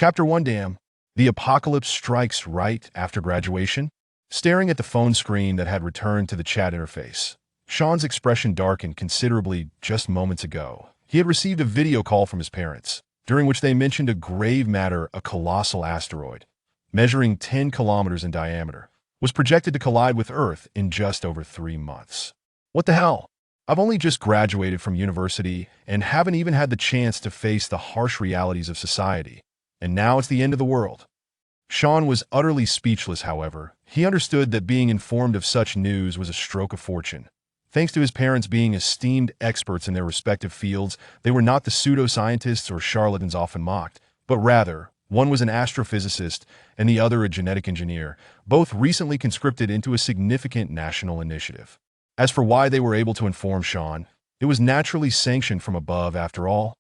Chapter 1 Damn. The apocalypse strikes right after graduation. Staring at the phone screen that had returned to the chat interface, Sean's expression darkened considerably just moments ago. He had received a video call from his parents, during which they mentioned a grave matter: a colossal asteroid, measuring 10 kilometers in diameter, was projected to collide with Earth in just over 3 months. What the hell? I've only just graduated from university and haven't even had the chance to face the harsh realities of society. And now it's the end of the world. Sean was utterly speechless, however. He understood that being informed of such news was a stroke of fortune. Thanks to his parents being esteemed experts in their respective fields, they were not the pseudoscientists or charlatans often mocked, but rather, one was an astrophysicist and the other a genetic engineer, both recently conscripted into a significant national initiative. As for why they were able to inform Sean, it was naturally sanctioned from above after all.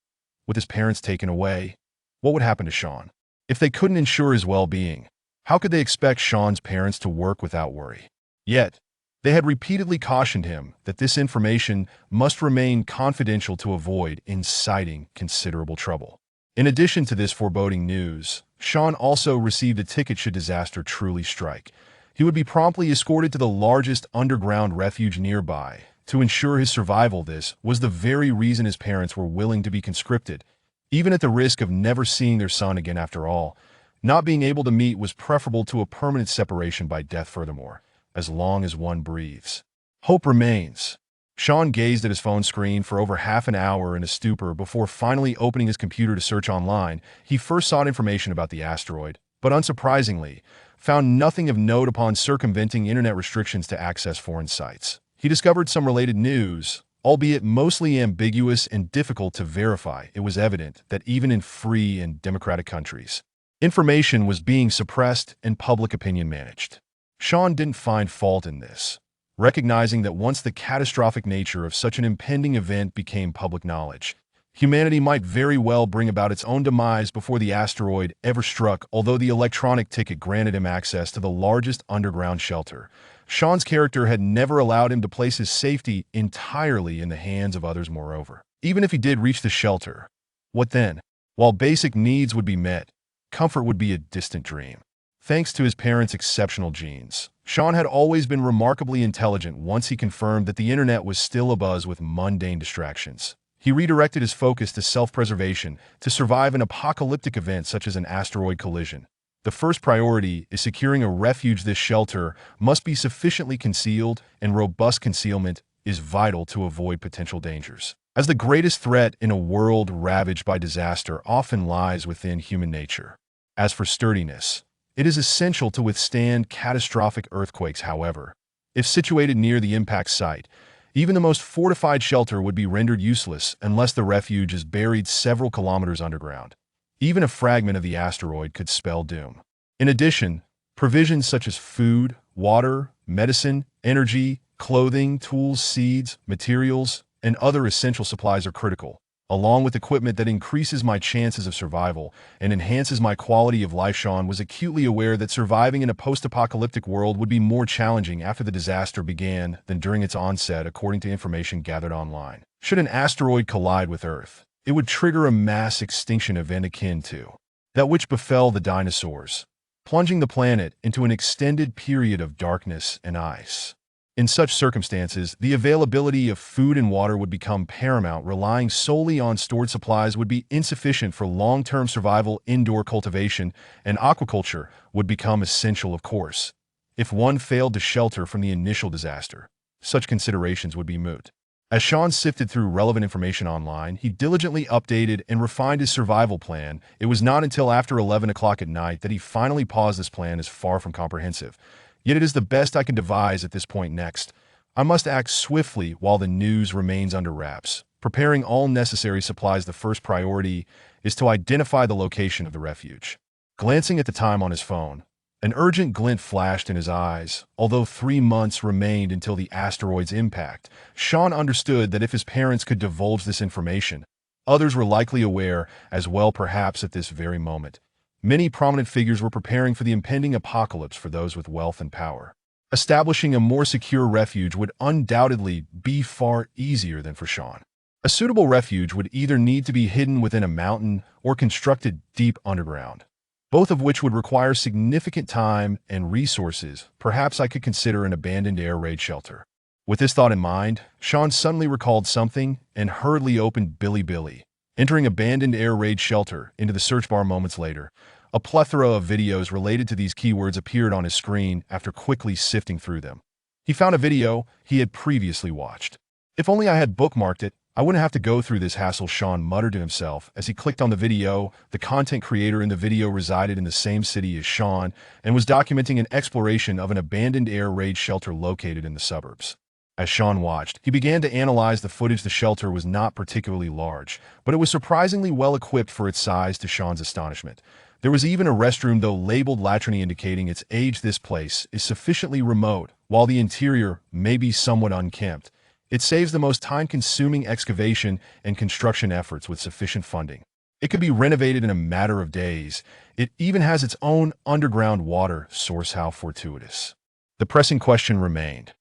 With his parents taken away, what would happen to Sean? If they couldn't ensure his well-being, how could they expect Sean's parents to work without worry? Yet, they had repeatedly cautioned him that this information must remain confidential to avoid inciting considerable trouble. In addition to this foreboding news, Sean also received a ticket should disaster truly strike. He would be promptly escorted to the largest underground refuge nearby to ensure his survival. This was the very reason his parents were willing to be conscripted, even at the risk of never seeing their son again. After all, not being able to meet was preferable to a permanent separation by death. Furthermore, as long as one breathes, hope remains. Sean gazed at his phone screen for over half an hour in a stupor before finally opening his computer to search online. He first sought information about the asteroid, but unsurprisingly, found nothing of note. Upon circumventing internet restrictions to access foreign sites, he discovered some related news, albeit mostly ambiguous and difficult to verify. It was evident that even in free and democratic countries, information was being suppressed and public opinion managed. Sean didn't find fault in this, recognizing that once the catastrophic nature of such an impending event became public knowledge, humanity might very well bring about its own demise before the asteroid ever struck. Although the electronic ticket granted him access to the largest underground shelter, Sean's character had never allowed him to place his safety entirely in the hands of others. Moreover, even if he did reach the shelter, what then? While basic needs would be met, comfort would be a distant dream. Thanks to his parents' exceptional genes, Sean had always been remarkably intelligent. Once he confirmed that the internet was still abuzz with mundane distractions, he redirected his focus to self-preservation to survive an apocalyptic event such as an asteroid collision. The first priority is securing a refuge. This shelter must be sufficiently concealed, and robust concealment is vital to avoid potential dangers, as the greatest threat in a world ravaged by disaster often lies within human nature. As for sturdiness, it is essential to withstand catastrophic earthquakes. However, if situated near the impact site, even the most fortified shelter would be rendered useless unless the refuge is buried several kilometers underground. Even a fragment of the asteroid could spell doom. In addition, provisions such as food, water, medicine, energy, clothing, tools, seeds, materials, and other essential supplies are critical, along with equipment that increases my chances of survival and enhances my quality of life. Sean was acutely aware that surviving in a post-apocalyptic world would be more challenging after the disaster began than during its onset. According to information gathered online, should an asteroid collide with Earth, it would trigger a mass extinction event akin to that which befell the dinosaurs, plunging the planet into an extended period of darkness and ice. In such circumstances, the availability of food and water would become paramount. Relying solely on stored supplies would be insufficient for long-term survival. Indoor cultivation and aquaculture would become essential. Of course, if one failed to shelter from the initial disaster, such considerations would be moot. As Sean sifted through relevant information online, he diligently updated and refined his survival plan. It was not until after 11 o'clock at night that he finally paused. This plan is far from comprehensive, yet it is the best I can devise at this point. Next, I must act swiftly while the news remains under wraps, preparing all necessary supplies. The first priority is to identify the location of the refuge. Glancing at the time on his phone, an urgent glint flashed in his eyes. Although 3 months remained until the asteroid's impact, Sean understood that if his parents could divulge this information, others were likely aware as well. Perhaps at this very moment, many prominent figures were preparing for the impending apocalypse. For those with wealth and power, establishing a more secure refuge would undoubtedly be far easier than for Sean. A suitable refuge would either need to be hidden within a mountain or constructed deep underground. both of which would require significant time and resources. Perhaps I could consider an abandoned air raid shelter. With this thought in mind, Sean suddenly recalled something and hurriedly opened Bilibili, entering abandoned air raid shelter into the search bar moments later. A plethora of videos related to these keywords appeared on his screen after quickly sifting through them. He found a video he had previously watched. If only I had bookmarked it, I wouldn't have to go through this hassle, Sean muttered to himself as he clicked on the video. The content creator in the video resided in the same city as Sean and was documenting an exploration of an abandoned air raid shelter located in the suburbs. As Sean watched, he began to analyze the footage. The shelter was not particularly large, but it was surprisingly well equipped for its size, to Sean's astonishment. There was even a restroom, though labeled latrine, indicating its age. This place is sufficiently remote, while the interior may be somewhat unkempt. It saves the most time-consuming excavation and construction efforts with sufficient funding. It could be renovated in a matter of days. It even has its own underground water source. How fortuitous. The pressing question remained: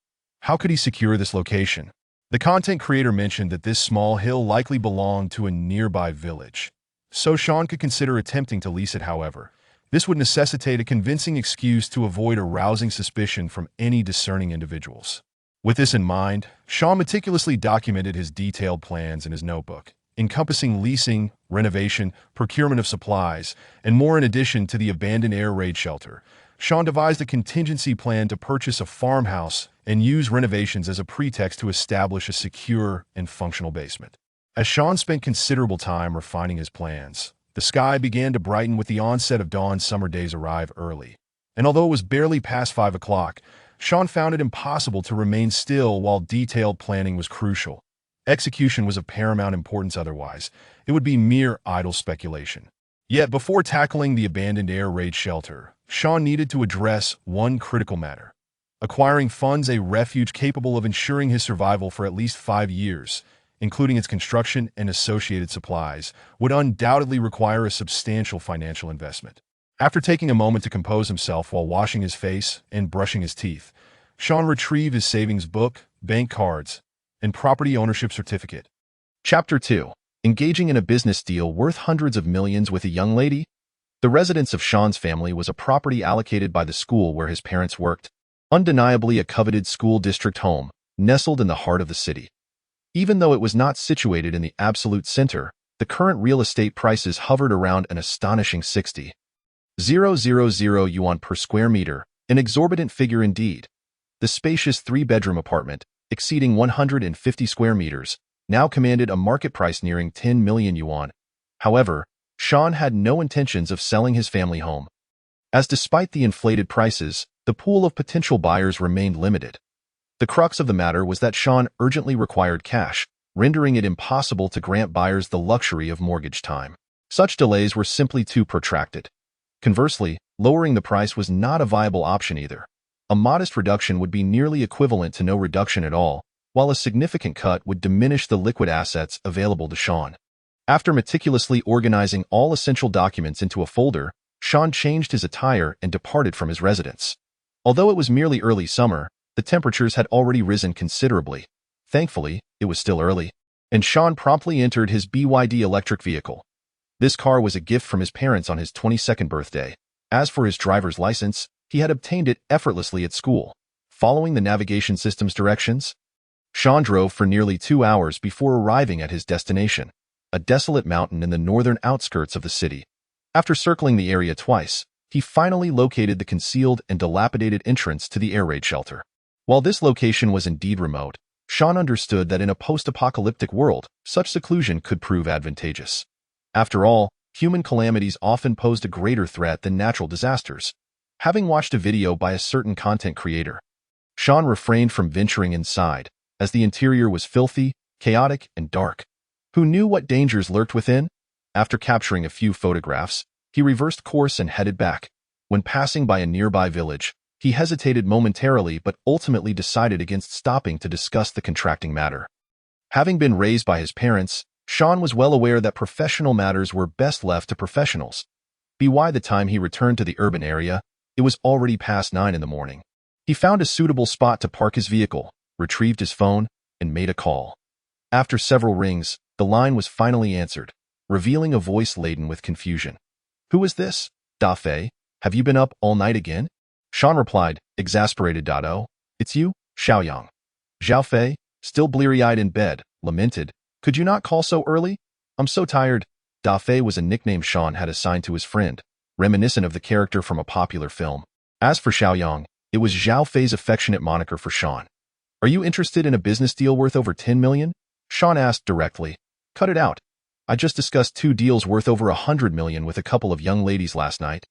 how could he secure this location? The content creator mentioned that this small hill likely belonged to a nearby village, so Sean could consider attempting to lease it. However, this would necessitate a convincing excuse to avoid arousing suspicion from any discerning individuals. With this in mind, Sean meticulously documented his detailed plans in his notebook, encompassing leasing, renovation, procurement of supplies, and more. In addition to the abandoned air raid shelter, Sean devised a contingency plan to purchase a farmhouse and use renovations as a pretext to establish a secure and functional basement. As Sean spent considerable time refining his plans, the sky began to brighten with the onset of dawn. Summer days arrive early, and although it was barely past 5 o'clock, Sean found it impossible to remain still. While detailed planning was crucial, execution was of paramount importance. Otherwise, it would be mere idle speculation. Yet, before tackling the abandoned air raid shelter, Sean needed to address one critical matter: acquiring funds. A refuge capable of ensuring his survival for at least 5 years, including its construction and associated supplies, would undoubtedly require a substantial financial investment. After taking a moment to compose himself while washing his face and brushing his teeth, Sean retrieved his savings book, bank cards, and property ownership certificate. Chapter 2. Engaging in a business deal worth hundreds of millions with a young lady? The residence of Sean's family was a property allocated by the school where his parents worked, undeniably a coveted school district home, nestled in the heart of the city. Even though it was not situated in the absolute center, the current real estate prices hovered around an astonishing 60,000 yuan per square meter, an exorbitant figure indeed. The spacious 3-bedroom apartment, exceeding 150 square meters, now commanded a market price nearing 10 million yuan. However, Sean had no intentions of selling his family home, as despite the inflated prices, the pool of potential buyers remained limited. The crux of the matter was that Sean urgently required cash, rendering it impossible to grant buyers the luxury of mortgage time. Such delays were simply too protracted. Conversely, lowering the price was not a viable option either. A modest reduction would be nearly equivalent to no reduction at all, while a significant cut would diminish the liquid assets available to Sean. After meticulously organizing all essential documents into a folder, Sean changed his attire and departed from his residence. Although it was merely early summer, the temperatures had already risen considerably. Thankfully, it was still early, and Sean promptly entered his BYD electric vehicle. This car was a gift from his parents on his 22nd birthday. As for his driver's license, he had obtained it effortlessly at school. Following the navigation system's directions, Sean drove for nearly 2 hours before arriving at his destination, a desolate mountain in the northern outskirts of the city. After circling the area twice, he finally located the concealed and dilapidated entrance to the air raid shelter. While this location was indeed remote, Sean understood that in a post-apocalyptic world, such seclusion could prove advantageous. After all, human calamities often posed a greater threat than natural disasters. Having watched a video by a certain content creator, Sean refrained from venturing inside, as the interior was filthy, chaotic, and dark. Who knew what dangers lurked within? After capturing a few photographs, he reversed course and headed back. When passing by a nearby village, he hesitated momentarily but ultimately decided against stopping to discuss the contracting matter. Having been raised by his parents, Sean was well aware that professional matters were best left to professionals. By the time he returned to the urban area, it was already past 9 in the morning. He found a suitable spot to park his vehicle, retrieved his phone, and made a call. After several rings, the line was finally answered, revealing a voice laden with confusion. "Who is this?" Da Fei, have you been up all night again? Sean replied, exasperated. Oh, it's you, Xiaoyang. Zhao Fei, still bleary-eyed in bed, lamented, could you not call so early? I'm so tired. Da Fei was a nickname Sean had assigned to his friend, reminiscent of the character from a popular film. As for Xiaoyang, it was Zhao Fei's affectionate moniker for Sean. Are you interested in a business deal worth over 10 million? Sean asked directly. Cut it out. I just discussed 2 deals worth over 100 million with a couple of young ladies last night.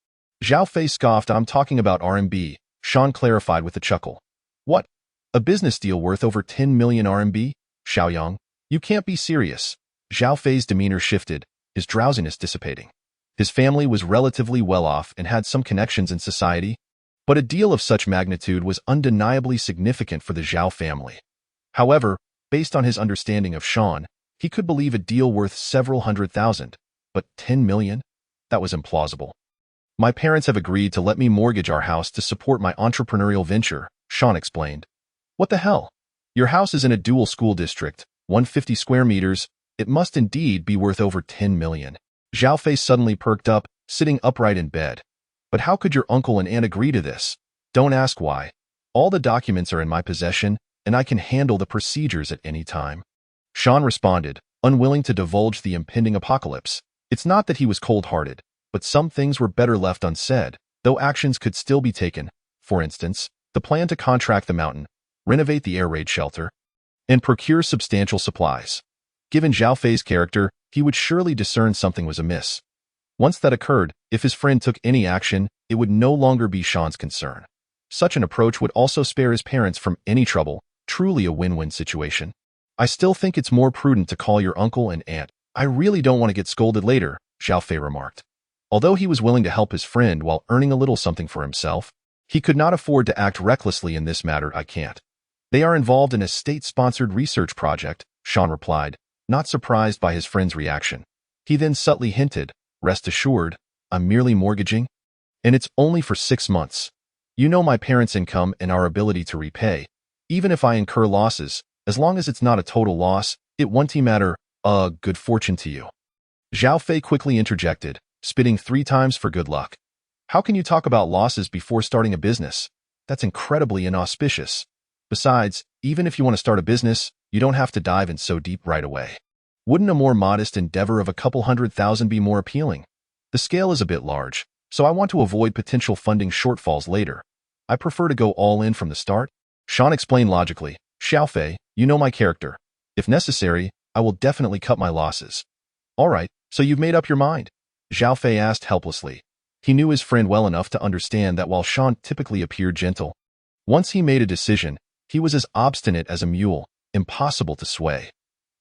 Zhao Fei scoffed. I'm talking about RMB, Sean clarified with a chuckle. What? A business deal worth over 10 million RMB? Xiaoyang, you can't be serious. Zhao Fei's demeanor shifted, his drowsiness dissipating. His family was relatively well off and had some connections in society, but a deal of such magnitude was undeniably significant for the Zhao family. However, based on his understanding of Sean, he could believe a deal worth several 100,000, but 10 million? That was implausible. My parents have agreed to let me mortgage our house to support my entrepreneurial venture, Sean explained. What the hell? Your house is in a dual school district, 150 square meters. It must indeed be worth over 10 million. Zhao Fei suddenly perked up, sitting upright in bed. But how could your uncle and aunt agree to this? Don't ask why. All the documents are in my possession, and I can handle the procedures at any time. Sean responded, unwilling to divulge the impending apocalypse. It's not that he was cold-hearted, but some things were better left unsaid, though actions could still be taken. For instance, the plan to contract the mountain, renovate the air raid shelter, and procure substantial supplies. Given Zhao Fei's character, he would surely discern something was amiss. Once that occurred, if his friend took any action, it would no longer be Sean's concern. Such an approach would also spare his parents from any trouble, truly a win-win situation. I still think it's more prudent to call your uncle and aunt. I really don't want to get scolded later, Zhao Fei remarked. Although he was willing to help his friend while earning a little something for himself, he could not afford to act recklessly in this matter. I can't. They are involved in a state-sponsored research project, Sean replied, not surprised by his friend's reaction. He then subtly hinted, rest assured, I'm merely mortgaging, and it's only for 6 months. You know my parents' income and our ability to repay. Even if I incur losses, as long as it's not a total loss, it won't matter. Good fortune to you. Zhao Fei quickly interjected, spitting 3 times for good luck. How can you talk about losses before starting a business? That's incredibly inauspicious. Besides, even if you want to start a business, you don't have to dive in so deep right away. Wouldn't a more modest endeavor of a couple 100,000 be more appealing? The scale is a bit large, so I want to avoid potential funding shortfalls later. I prefer to go all in from the start. Sean explained logically, Zhao Fei, you know my character. If necessary, I will definitely cut my losses. All right, so you've made up your mind? Zhao Fei asked helplessly. He knew his friend well enough to understand that while Sean typically appeared gentle, once he made a decision, he was as obstinate as a mule, impossible to sway.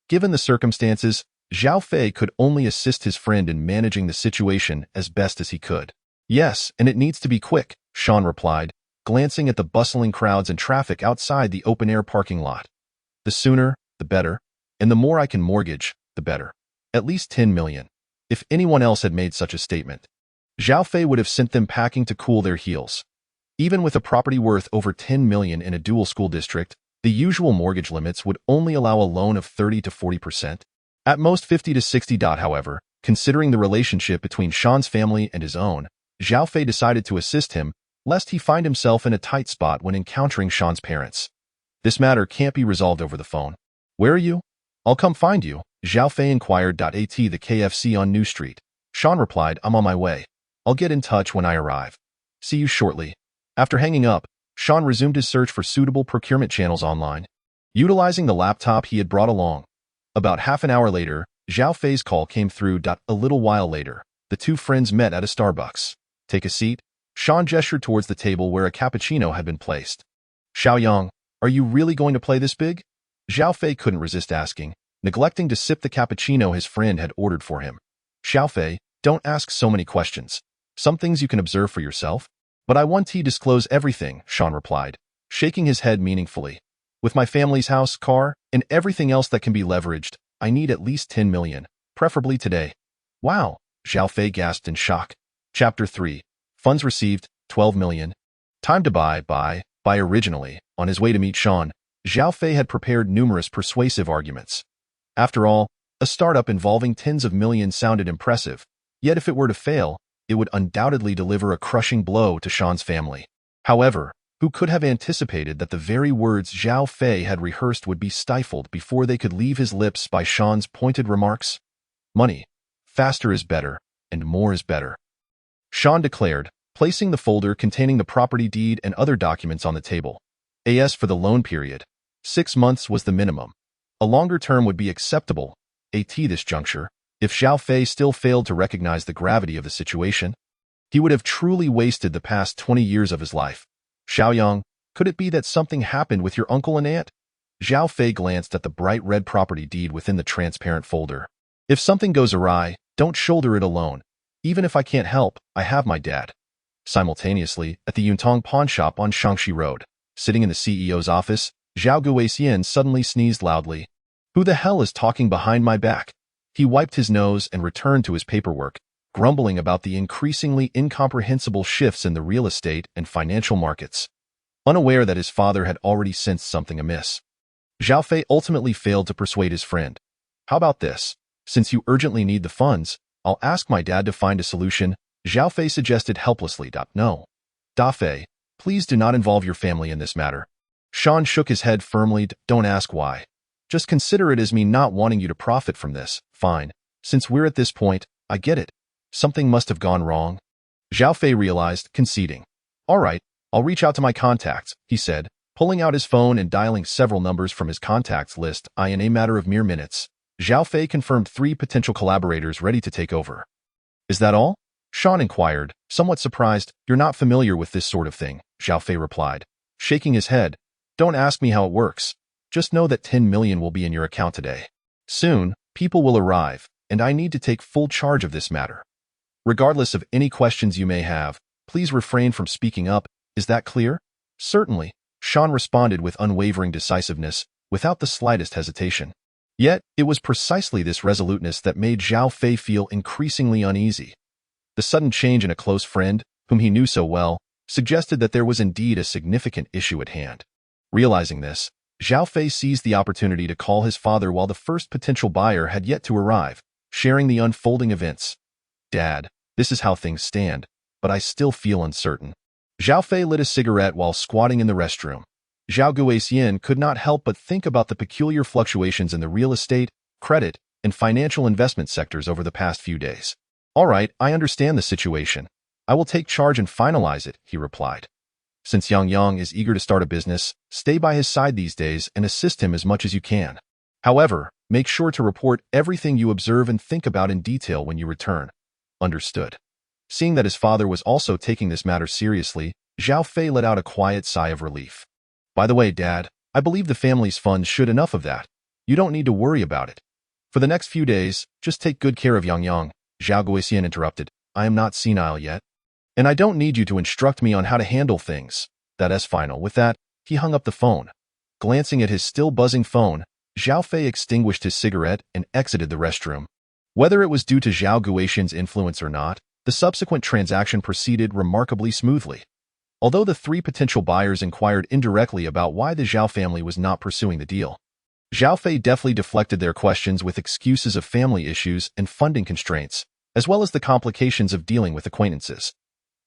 Given the circumstances, Zhao Fei could only assist his friend in managing the situation as best as he could. Yes, and it needs to be quick, Sean replied, glancing at the bustling crowds and traffic outside the open-air parking lot. The sooner, the better, and the more I can mortgage, the better. At least 10 million. If anyone else had made such a statement, Zhao Fei would have sent them packing to cool their heels. Even with a property worth over 10 million in a dual school district, the usual mortgage limits would only allow a loan of 30 to 40%. At most 50 to 60. However, considering the relationship between Sean's family and his own, Zhao Fei decided to assist him, lest he find himself in a tight spot when encountering Sean's parents. This matter can't be resolved over the phone. Where are you? I'll come find you, Zhao Fei inquired. At the KFC on New Street. Sean replied, I'm on my way. I'll get in touch when I arrive. See you shortly. After hanging up, Sean resumed his search for suitable procurement channels online, utilizing the laptop he had brought along. About half an hour later, Zhao Fei's call came through. A little while later, the two friends met at a Starbucks. Take a seat. Sean gestured towards the table where a cappuccino had been placed. Xiaoyang, are you really going to play this big? Zhao Fei couldn't resist asking, neglecting to sip the cappuccino his friend had ordered for him. Zhao Fei, don't ask so many questions. Some things you can observe for yourself. But I want to disclose everything, Sean replied, shaking his head meaningfully. With my family's house, car, and everything else that can be leveraged, I need at least 10 million, preferably today. Wow, Zhao Fei gasped in shock. Chapter 3. Funds received, 12 million. Time to buy originally. On his way to meet Sean, Zhao Fei had prepared numerous persuasive arguments. After all, a startup involving tens of millions sounded impressive, yet if it were to fail, it would undoubtedly deliver a crushing blow to Sean's family. However, who could have anticipated that the very words Zhao Fei had rehearsed would be stifled before they could leave his lips by Sean's pointed remarks? Money. Faster is better, and more is better, Sean declared, placing the folder containing the property deed and other documents on the table. As for the loan period, 6 months was the minimum. A longer term would be acceptable, at this juncture. If Zhao Fei still failed to recognize the gravity of the situation, he would have truly wasted the past 20 years of his life. Xiaoyang, could it be that something happened with your uncle and aunt? Zhao Fei glanced at the bright red property deed within the transparent folder. If something goes awry, don't shoulder it alone. Even if I can't help, I have my dad. Simultaneously, at the Yuntong pawn shop on Shangxi Road, sitting in the CEO's office, Zhao Guixian suddenly sneezed loudly. Who the hell is talking behind my back? He wiped his nose and returned to his paperwork, grumbling about the increasingly incomprehensible shifts in the real estate and financial markets. Unaware that his father had already sensed something amiss, Zhao Fei ultimately failed to persuade his friend. How about this? Since you urgently need the funds, I'll ask my dad to find a solution, Zhao Fei suggested helplessly. No. Da Fei, please do not involve your family in this matter. Sean shook his head firmly. Don't ask why. Just consider it as me not wanting you to profit from this. Fine. Since we're at this point, I get it. Something must have gone wrong. Zhao Fei realized, conceding. All right, I'll reach out to my contacts, he said, pulling out his phone and dialing several numbers from his contacts list. In a matter of mere minutes, Zhao Fei confirmed 3 potential collaborators ready to take over. Is that all? Sean inquired, somewhat surprised. You're not familiar with this sort of thing, Zhao Fei replied, shaking his head. Don't ask me how it works. Just know that 10 million will be in your account today. Soon, people will arrive, and I need to take full charge of this matter. Regardless of any questions you may have, please refrain from speaking up. Is that clear? Certainly, Sean responded with unwavering decisiveness, without the slightest hesitation. Yet, it was precisely this resoluteness that made Zhao Fei feel increasingly uneasy. The sudden change in a close friend, whom he knew so well, suggested that there was indeed a significant issue at hand. Realizing this, Zhao Fei seized the opportunity to call his father while the first potential buyer had yet to arrive, sharing the unfolding events. Dad, this is how things stand, but I still feel uncertain. Zhao Fei lit a cigarette while squatting in the restroom. Zhao Guixian could not help but think about the peculiar fluctuations in the real estate, credit, and financial investment sectors over the past few days. All right, I understand the situation. I will take charge and finalize it, he replied. Since Yang Yang is eager to start a business, stay by his side these days and assist him as much as you can. However, make sure to report everything you observe and think about in detail when you return. Understood. Seeing that his father was also taking this matter seriously, Zhao Fei let out a quiet sigh of relief. By the way, Dad, I believe the family's funds should enough of that. You don't need to worry about it. For the next few days, just take good care of Yang Yang, Zhao Guixian interrupted. I am not senile yet. And I don't need you to instruct me on how to handle things. That's final. With that, he hung up the phone. Glancing at his still buzzing phone, Zhao Fei extinguished his cigarette and exited the restroom. Whether it was due to Zhao Guixian's influence or not, the subsequent transaction proceeded remarkably smoothly. Although the 3 potential buyers inquired indirectly about why the Zhao family was not pursuing the deal, Zhao Fei deftly deflected their questions with excuses of family issues and funding constraints, as well as the complications of dealing with acquaintances.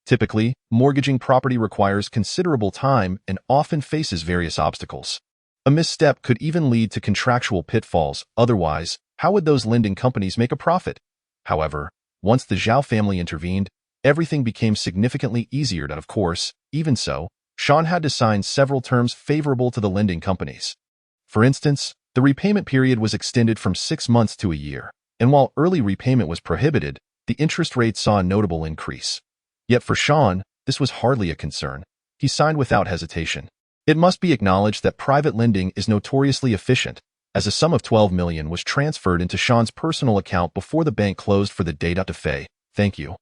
Typically, mortgaging property requires considerable time and often faces various obstacles. A misstep could even lead to contractual pitfalls. Otherwise, how would those lending companies make a profit? However, once the Zhao family intervened, everything became significantly easier. Of course, even so, Sean had to sign several terms favorable to the lending companies. For instance, the repayment period was extended from 6 months to a year, and while early repayment was prohibited, the interest rate saw a notable increase. Yet for Sean, this was hardly a concern. He signed without hesitation. It must be acknowledged that private lending is notoriously efficient, as a sum of 12 million was transferred into Sean's personal account before the bank closed for the day. Fei, thank you.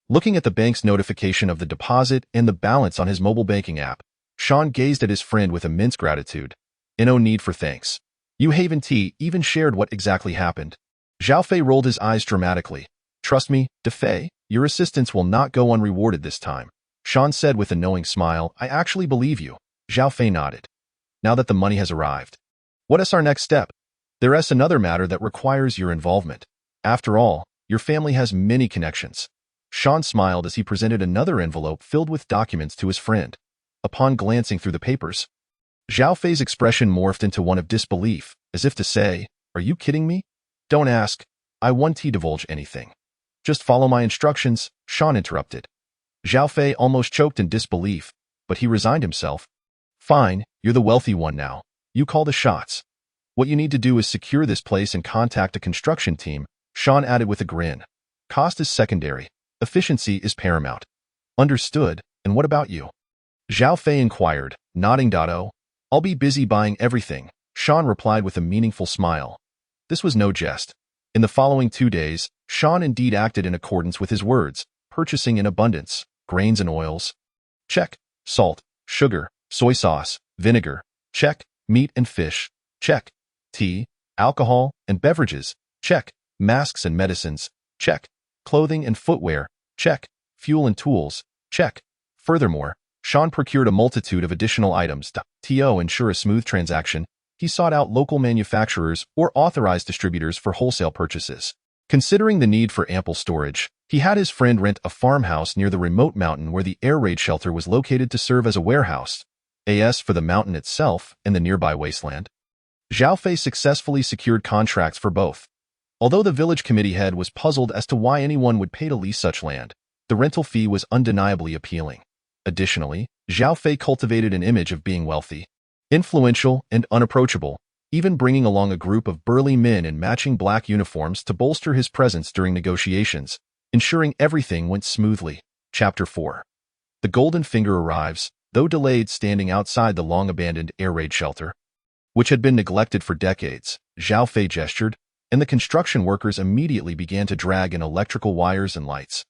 Looking at the bank's notification of the deposit and the balance on his mobile banking app, Sean gazed at his friend with immense gratitude. No need for thanks. You Haven T even shared what exactly happened. Zhao Fei rolled his eyes dramatically. Trust me, Da Fei, your assistance will not go unrewarded this time, Sean said with a knowing smile. I actually believe you. Zhao Fei nodded. Now that the money has arrived, what is our next step? There is another matter that requires your involvement. After all, your family has many connections. Sean smiled as he presented another envelope filled with documents to his friend. Upon glancing through the papers, Zhao Fei's expression morphed into one of disbelief, as if to say, "Are you kidding me? Don't ask. I won't divulge anything. Just follow my instructions," Sean interrupted. Zhao Fei almost choked in disbelief, but he resigned himself. "Fine, you're the wealthy one now. You call the shots. What you need to do is secure this place and contact a construction team," Sean added with a grin. "Cost is secondary. Efficiency is paramount." "Understood, and what about you?" Zhao Fei inquired, nodding. "Oh, I'll be busy buying everything," Sean replied with a meaningful smile. This was no jest. In the following 2 days, Sean indeed acted in accordance with his words, purchasing in abundance, grains and oils. Check. Salt, sugar, soy sauce, vinegar. Check. Meat and fish. Check. Tea, alcohol, and beverages. Check. Masks and medicines. Check. Clothing and footwear. Check. Fuel and tools. Check. Furthermore, Sean procured a multitude of additional items to ensure a smooth transaction. He sought out local manufacturers or authorized distributors for wholesale purchases. Considering the need for ample storage, he had his friend rent a farmhouse near the remote mountain where the air raid shelter was located to serve as a warehouse, as for the mountain itself and the nearby wasteland. Zhao Fei successfully secured contracts for both. Although the village committee head was puzzled as to why anyone would pay to lease such land, the rental fee was undeniably appealing. Additionally, Zhao Fei cultivated an image of being wealthy, influential, and unapproachable, even bringing along a group of burly men in matching black uniforms to bolster his presence during negotiations, ensuring everything went smoothly. Chapter 4. The Golden Finger arrives, though delayed, standing outside the long-abandoned air raid shelter, which had been neglected for decades. Zhao Fei gestured, and the construction workers immediately began to drag in electrical wires and lights.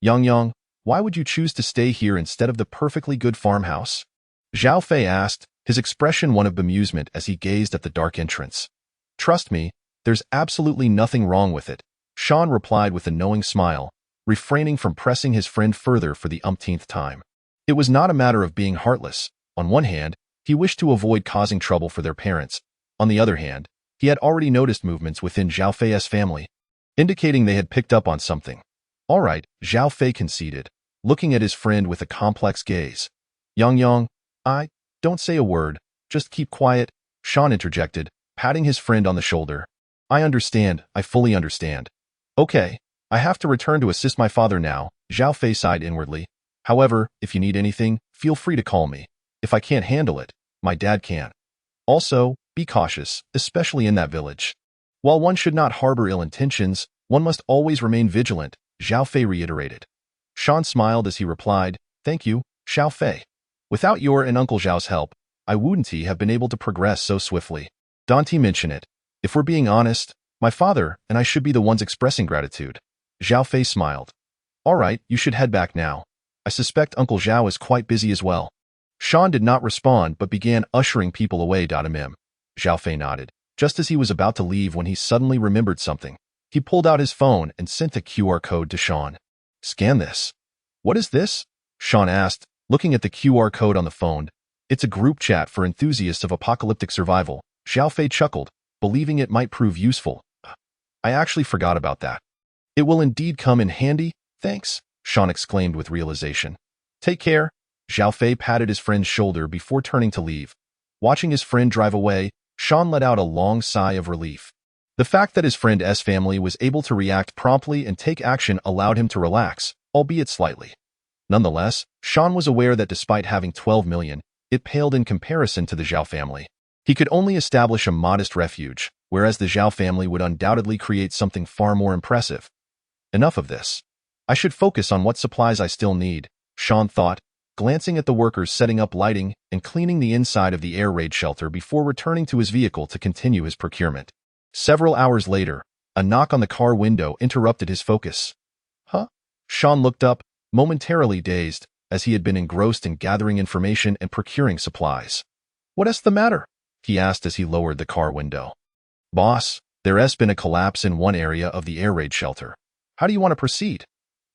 "Yang, why would you choose to stay here instead of the perfectly good farmhouse?" Zhao Fei asked, his expression one of bemusement as he gazed at the dark entrance. "Trust me, there's absolutely nothing wrong with it," Sean replied with a knowing smile, refraining from pressing his friend further for the umpteenth time. It was not a matter of being heartless. On one hand, he wished to avoid causing trouble for their parents. On the other hand, he had already noticed movements within Zhao Fei's family, indicating they had picked up on something. "All right," Zhao Fei conceded, looking at his friend with a complex gaze. Yang, don't say a word, just keep quiet," Sean interjected, patting his friend on the shoulder. "I understand, I fully understand." "Okay, I have to return to assist my father now," Zhao Fei sighed inwardly. "However, if you need anything, feel free to call me. If I can't handle it, my dad can. Also, be cautious, especially in that village. While one should not harbor ill intentions, one must always remain vigilant," Zhao Fei reiterated. Sean smiled as he replied, "Thank you, Zhao Fei. Without your and Uncle Zhao's help, I wouldn't have been able to progress so swiftly. Don't mention it. If we're being honest, my father and I should be the ones expressing gratitude." Zhao Fei smiled. "All right, you should head back now. I suspect Uncle Zhao is quite busy as well." Sean did not respond but began ushering people away. Zhao Fei nodded, just as he was about to leave when he suddenly remembered something. He pulled out his phone and sent the QR code to Sean. "Scan this." "What is this?" Sean asked, looking at the QR code on the phone. "It's a group chat for enthusiasts of apocalyptic survival." Zhao Fei chuckled, believing it might prove useful. "I actually forgot about that." "It will indeed come in handy, thanks," Sean exclaimed with realization. "Take care." Zhao Fei patted his friend's shoulder before turning to leave. Watching his friend drive away, Sean let out a long sigh of relief. The fact that his friend's family was able to react promptly and take action allowed him to relax, albeit slightly. Nonetheless, Sean was aware that despite having 12 million, it paled in comparison to the Zhao family. He could only establish a modest refuge, whereas the Zhao family would undoubtedly create something far more impressive. Enough of this. I should focus on what supplies I still need, Sean thought, glancing at the workers setting up lighting and cleaning the inside of the air raid shelter before returning to his vehicle to continue his procurement. Several hours later, a knock on the car window interrupted his focus. "Huh?" Sean looked up, momentarily dazed, as he had been engrossed in gathering information and procuring supplies. "What's the matter?" he asked as he lowered the car window. "Boss, there's been a collapse in one area of the air raid shelter. How do you want to proceed?"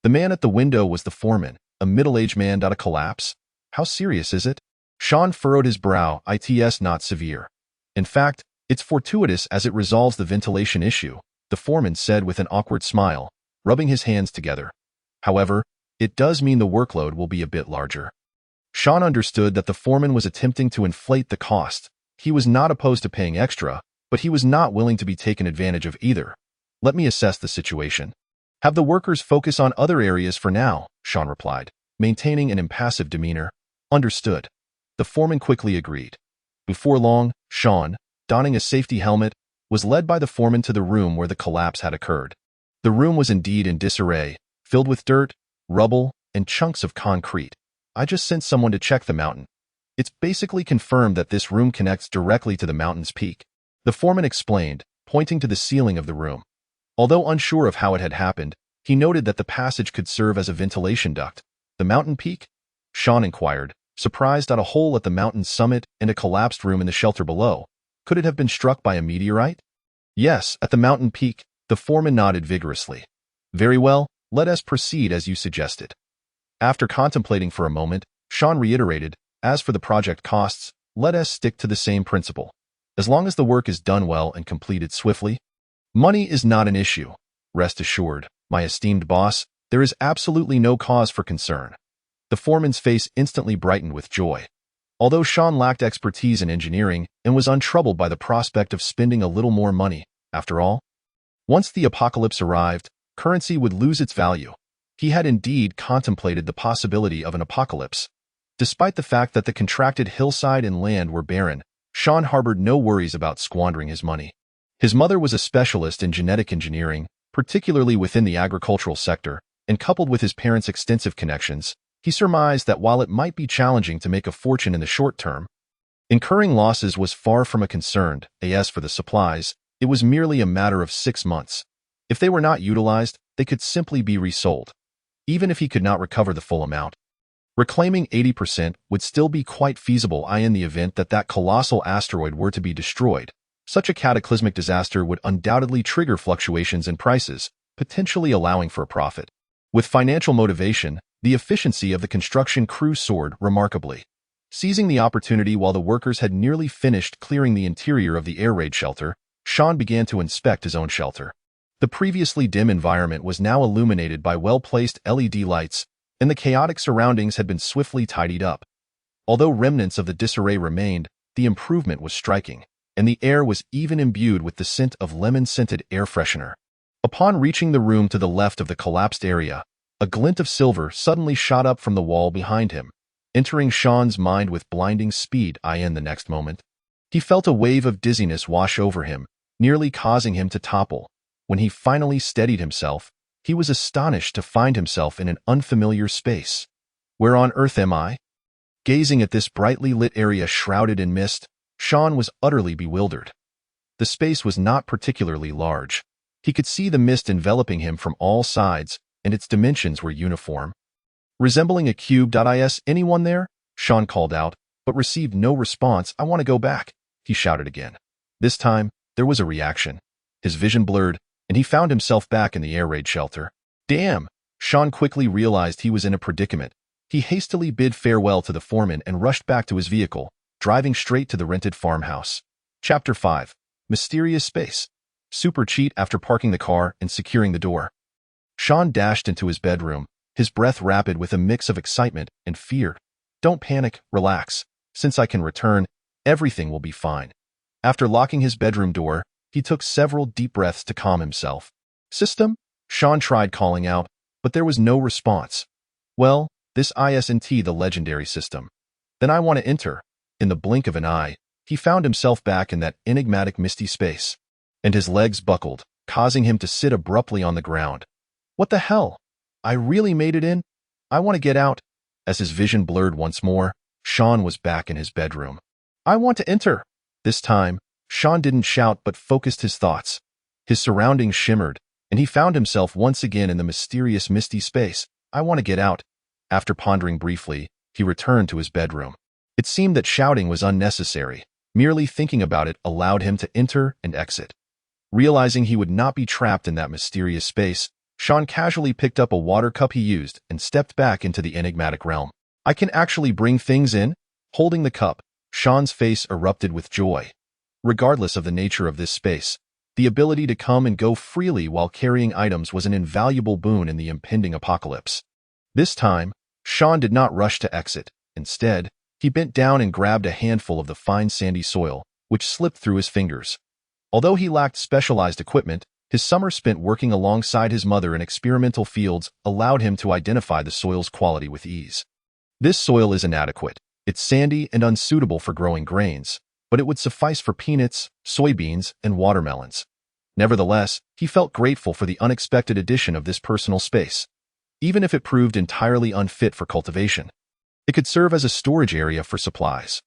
The man at the window was the foreman, a middle-aged man. "A collapse? How serious is it?" Sean furrowed his brow. "It's not severe. In fact, it's fortuitous as it resolves the ventilation issue," the foreman said with an awkward smile, rubbing his hands together. However, it does mean the workload will be a bit larger. Sean understood that the foreman was attempting to inflate the cost. He was not opposed to paying extra, but he was not willing to be taken advantage of either. Let me assess the situation. Have the workers focus on other areas for now, Sean replied, maintaining an impassive demeanor. Understood. The foreman quickly agreed. Before long, Sean, donning a safety helmet, was led by the foreman to the room where the collapse had occurred. The room was indeed in disarray, filled with dirt, rubble, and chunks of concrete. I just sent someone to check the mountain. It's basically confirmed that this room connects directly to the mountain's peak. The foreman explained, pointing to the ceiling of the room. Although unsure of how it had happened, he noted that the passage could serve as a ventilation duct. The mountain peak? Sean inquired, surprised at a hole at the mountain's summit and a collapsed room in the shelter below. Could it have been struck by a meteorite? Yes, at the mountain peak, the foreman nodded vigorously. Very well, let us proceed as you suggested. After contemplating for a moment, Sean reiterated, as for the project costs, let us stick to the same principle. As long as the work is done well and completed swiftly, money is not an issue. Rest assured, my esteemed boss, there is absolutely no cause for concern. The foreman's face instantly brightened with joy. Although Sean lacked expertise in engineering and was untroubled by the prospect of spending a little more money, after all, once the apocalypse arrived, currency would lose its value. He had indeed contemplated the possibility of an apocalypse. Despite the fact that the contracted hillside and land were barren, Sean harbored no worries about squandering his money. His mother was a specialist in genetic engineering, particularly within the agricultural sector, and coupled with his parents' extensive connections, he surmised that while it might be challenging to make a fortune in the short term, incurring losses was far from a concern. As for the supplies, it was merely a matter of 6 months. If they were not utilized, they could simply be resold. Even if he could not recover the full amount, reclaiming 80% would still be quite feasible in the event that that colossal asteroid were to be destroyed. Such a cataclysmic disaster would undoubtedly trigger fluctuations in prices, potentially allowing for a profit. With financial motivation, the efficiency of the construction crew soared remarkably. Seizing the opportunity while the workers had nearly finished clearing the interior of the air raid shelter, Sean began to inspect his own shelter. The previously dim environment was now illuminated by well-placed LED lights, and the chaotic surroundings had been swiftly tidied up. Although remnants of the disarray remained, the improvement was striking, and the air was even imbued with the scent of lemon-scented air freshener. Upon reaching the room to the left of the collapsed area, a glint of silver suddenly shot up from the wall behind him, entering Sean's mind with blinding speed. In the next moment, he felt a wave of dizziness wash over him, nearly causing him to topple. When he finally steadied himself, he was astonished to find himself in an unfamiliar space. Where on earth am I? Gazing at this brightly lit area shrouded in mist, Sean was utterly bewildered. The space was not particularly large. He could see the mist enveloping him from all sides, and its dimensions were uniform. Resembling a cube. Is anyone there? Sean called out, but received no response. I want to go back, he shouted again. This time, there was a reaction. His vision blurred, and he found himself back in the air raid shelter. Damn! Sean quickly realized he was in a predicament. He hastily bid farewell to the foreman and rushed back to his vehicle, driving straight to the rented farmhouse. Chapter 5. Mysterious Space. Super cheat. After parking the car and securing the door, Sean dashed into his bedroom, his breath rapid with a mix of excitement and fear. Don't panic, relax. Since I can return, everything will be fine. After locking his bedroom door, he took several deep breaths to calm himself. System? Sean tried calling out, but there was no response. Well, this isn't the legendary system. Then I want to enter. In the blink of an eye, he found himself back in that enigmatic misty space, and his legs buckled, causing him to sit abruptly on the ground. What the hell? I really made it in? I want to get out. As his vision blurred once more, Sean was back in his bedroom. I want to enter. This time, Sean didn't shout but focused his thoughts. His surroundings shimmered, and he found himself once again in the mysterious misty space. I want to get out. After pondering briefly, he returned to his bedroom. It seemed that shouting was unnecessary. Merely thinking about it allowed him to enter and exit. Realizing he would not be trapped in that mysterious space, Sean casually picked up a water cup he used and stepped back into the enigmatic realm. I can actually bring things in? Holding the cup, Sean's face erupted with joy. Regardless of the nature of this space, The ability to come and go freely while carrying items was an invaluable boon in the impending apocalypse. This time, Sean did not rush to exit. Instead, he bent down and grabbed a handful of the fine sandy soil, which slipped through his fingers. Although he lacked specialized equipment, his summer spent working alongside his mother in experimental fields allowed him to identify the soil's quality with ease. This soil is inadequate. It's sandy and unsuitable for growing grains, but it would suffice for peanuts, soybeans, and watermelons. Nevertheless, he felt grateful for the unexpected addition of this personal space, even if it proved entirely unfit for cultivation. It could serve as a storage area for supplies.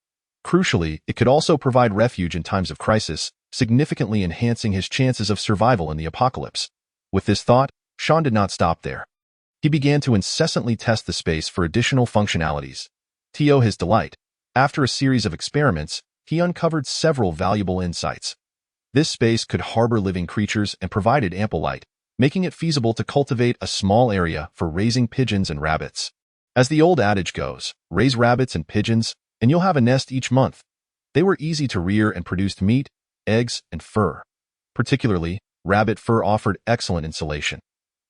Crucially, it could also provide refuge in times of crisis, significantly enhancing his chances of survival in the apocalypse. With this thought, Sean did not stop there. He began to incessantly test the space for additional functionalities. To his delight, after a series of experiments, he uncovered several valuable insights. This space could harbor living creatures and provided ample light, making it feasible to cultivate a small area for raising pigeons and rabbits. As the old adage goes, raise rabbits and pigeons, and you'll have a nest each month. They were easy to rear and produced meat, eggs, and fur. Particularly, rabbit fur offered excellent insulation.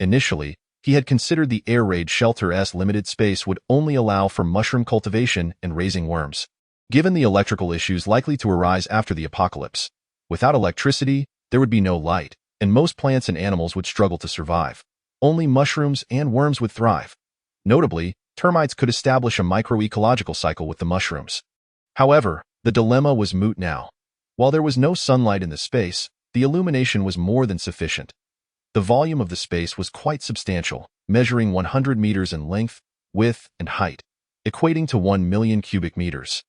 Initially, he had considered the air raid shelter's limited space would only allow for mushroom cultivation and raising worms. Given the electrical issues likely to arise after the apocalypse, without electricity, there would be no light, and most plants and animals would struggle to survive. Only mushrooms and worms would thrive. Notably, termites could establish a microecological cycle with the mushrooms. However, the dilemma was moot now. While there was no sunlight in the space, the illumination was more than sufficient. The volume of the space was quite substantial, measuring 100 meters in length, width, and height, equating to 1 million cubic meters.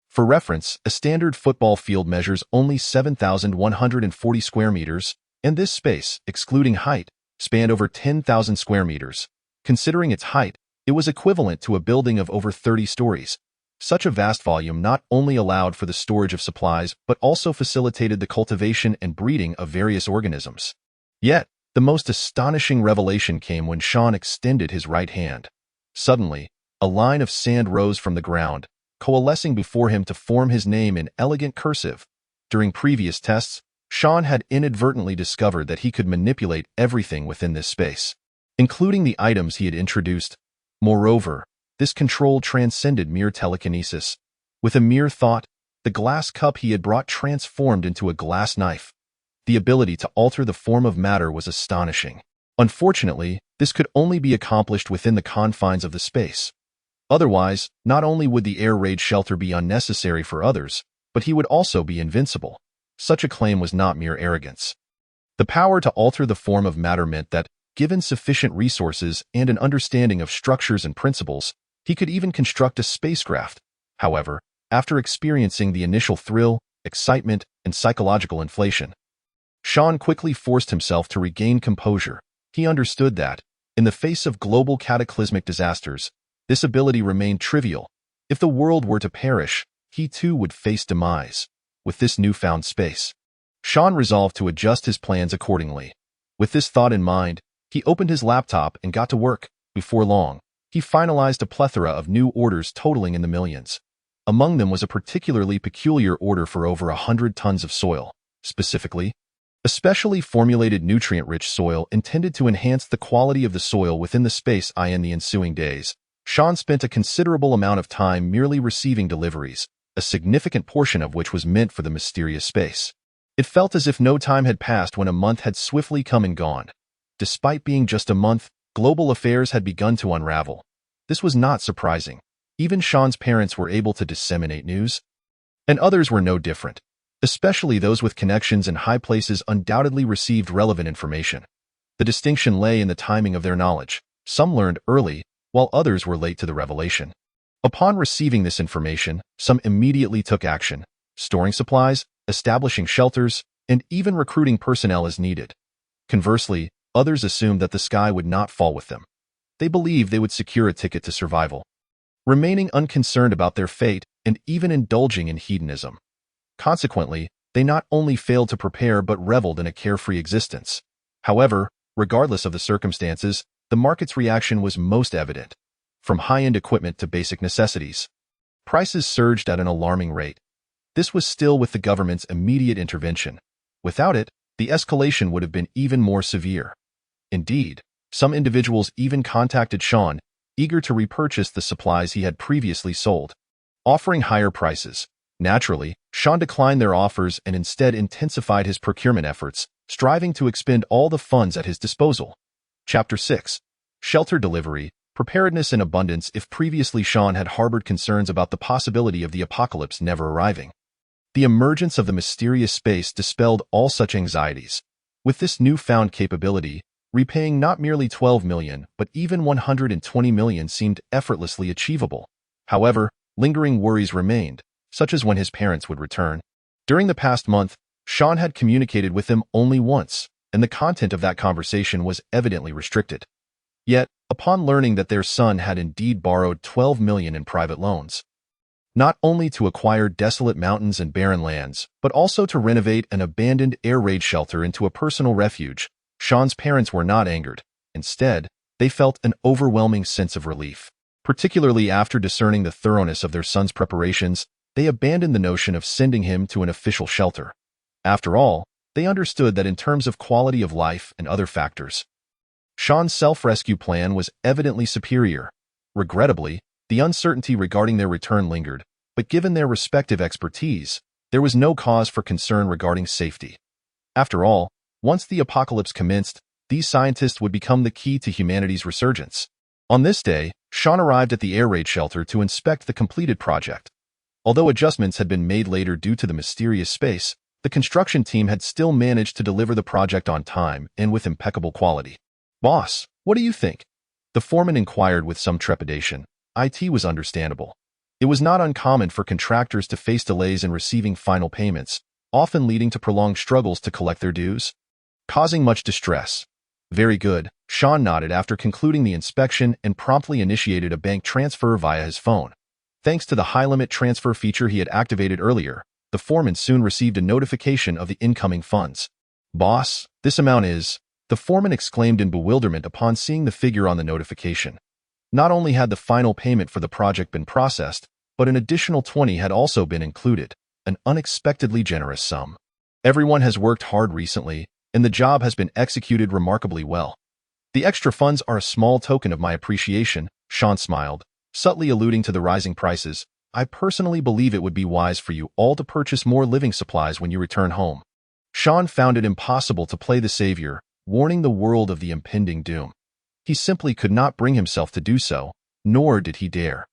For reference, a standard football field measures only 7,140 square meters, and this space, excluding height, spanned over 10,000 square meters. Considering its height, it was equivalent to a building of over 30 stories. Such a vast volume not only allowed for the storage of supplies, but also facilitated the cultivation and breeding of various organisms. Yet, the most astonishing revelation came when Sean extended his right hand. Suddenly, a line of sand rose from the ground, coalescing before him to form his name in elegant cursive. During previous tests, Sean had inadvertently discovered that he could manipulate everything within this space, including the items he had introduced. Moreover, this control transcended mere telekinesis. With a mere thought, the glass cup he had brought transformed into a glass knife. The ability to alter the form of matter was astonishing. Unfortunately, this could only be accomplished within the confines of the space. Otherwise, not only would the air raid shelter be unnecessary for others, but he would also be invincible. Such a claim was not mere arrogance. The power to alter the form of matter meant that, given sufficient resources and an understanding of structures and principles, he could even construct a spacecraft. However, after experiencing the initial thrill, excitement, and psychological inflation, Sean quickly forced himself to regain composure. He understood that, in the face of global cataclysmic disasters, this ability remained trivial. If the world were to perish, he too would face demise. With this newfound space, Sean resolved to adjust his plans accordingly. With this thought in mind, he opened his laptop and got to work. Before long, he finalized a plethora of new orders totaling in the millions. Among them was a particularly peculiar order for over 100 tons of soil. Specifically, a specially formulated nutrient-rich soil intended to enhance the quality of the soil within the space. In the ensuing days, Sean spent a considerable amount of time merely receiving deliveries, a significant portion of which was meant for the mysterious space. It felt as if no time had passed when a month had swiftly come and gone. Despite being just a month, global affairs had begun to unravel. This was not surprising. Even Sean's parents were able to disseminate news, and others were no different. Especially those with connections in high places undoubtedly received relevant information. The distinction lay in the timing of their knowledge. Some learned early, while others were late to the revelation. Upon receiving this information, some immediately took action, storing supplies, establishing shelters, and even recruiting personnel as needed. Conversely, others assumed that the sky would not fall with them. They believed they would secure a ticket to survival, remaining unconcerned about their fate and even indulging in hedonism. Consequently, they not only failed to prepare but reveled in a carefree existence. However, regardless of the circumstances, the market's reaction was most evident. From high-end equipment to basic necessities, prices surged at an alarming rate. This was still with the government's immediate intervention. Without it, the escalation would have been even more severe. Indeed, some individuals even contacted Sean, eager to repurchase the supplies he had previously sold, offering higher prices. Naturally, Sean declined their offers and instead intensified his procurement efforts, striving to expend all the funds at his disposal. Chapter 6. Shelter Delivery, Preparedness in Abundance. If previously Sean had harbored concerns about the possibility of the apocalypse never arriving, the emergence of the mysterious space dispelled all such anxieties. With this newfound capability, repaying not merely 12 million, but even 120 million seemed effortlessly achievable. However, lingering worries remained, such as when his parents would return. During the past month, Sean had communicated with them only once, and the content of that conversation was evidently restricted. Yet, upon learning that their son had indeed borrowed 12 million in private loans, not only to acquire desolate mountains and barren lands, but also to renovate an abandoned air raid shelter into a personal refuge, Sean's parents were not angered. Instead, they felt an overwhelming sense of relief. Particularly after discerning the thoroughness of their son's preparations, they abandoned the notion of sending him to an official shelter. After all, they understood that in terms of quality of life and other factors, Sean's self-rescue plan was evidently superior. Regrettably, the uncertainty regarding their return lingered, but given their respective expertise, there was no cause for concern regarding safety. After all, once the apocalypse commenced, these scientists would become the key to humanity's resurgence. On this day, Sean arrived at the air raid shelter to inspect the completed project. Although adjustments had been made later due to the mysterious space, the construction team had still managed to deliver the project on time and with impeccable quality. "Boss, what do you think?" the foreman inquired with some trepidation. It was understandable. It was not uncommon for contractors to face delays in receiving final payments, often leading to prolonged struggles to collect their dues, causing much distress. "Very good," Sean nodded after concluding the inspection and promptly initiated a bank transfer via his phone. Thanks to the high-limit transfer feature he had activated earlier, the foreman soon received a notification of the incoming funds. "Boss, this amount is..." the foreman exclaimed in bewilderment upon seeing the figure on the notification. Not only had the final payment for the project been processed, but an additional 20 had also been included, an unexpectedly generous sum. "Everyone has worked hard recently, and the job has been executed remarkably well. The extra funds are a small token of my appreciation," Sean smiled, subtly alluding to the rising prices. "I personally believe it would be wise for you all to purchase more living supplies when you return home." Sean found it impossible to play the savior, warning the world of the impending doom. He simply could not bring himself to do so, nor did he dare.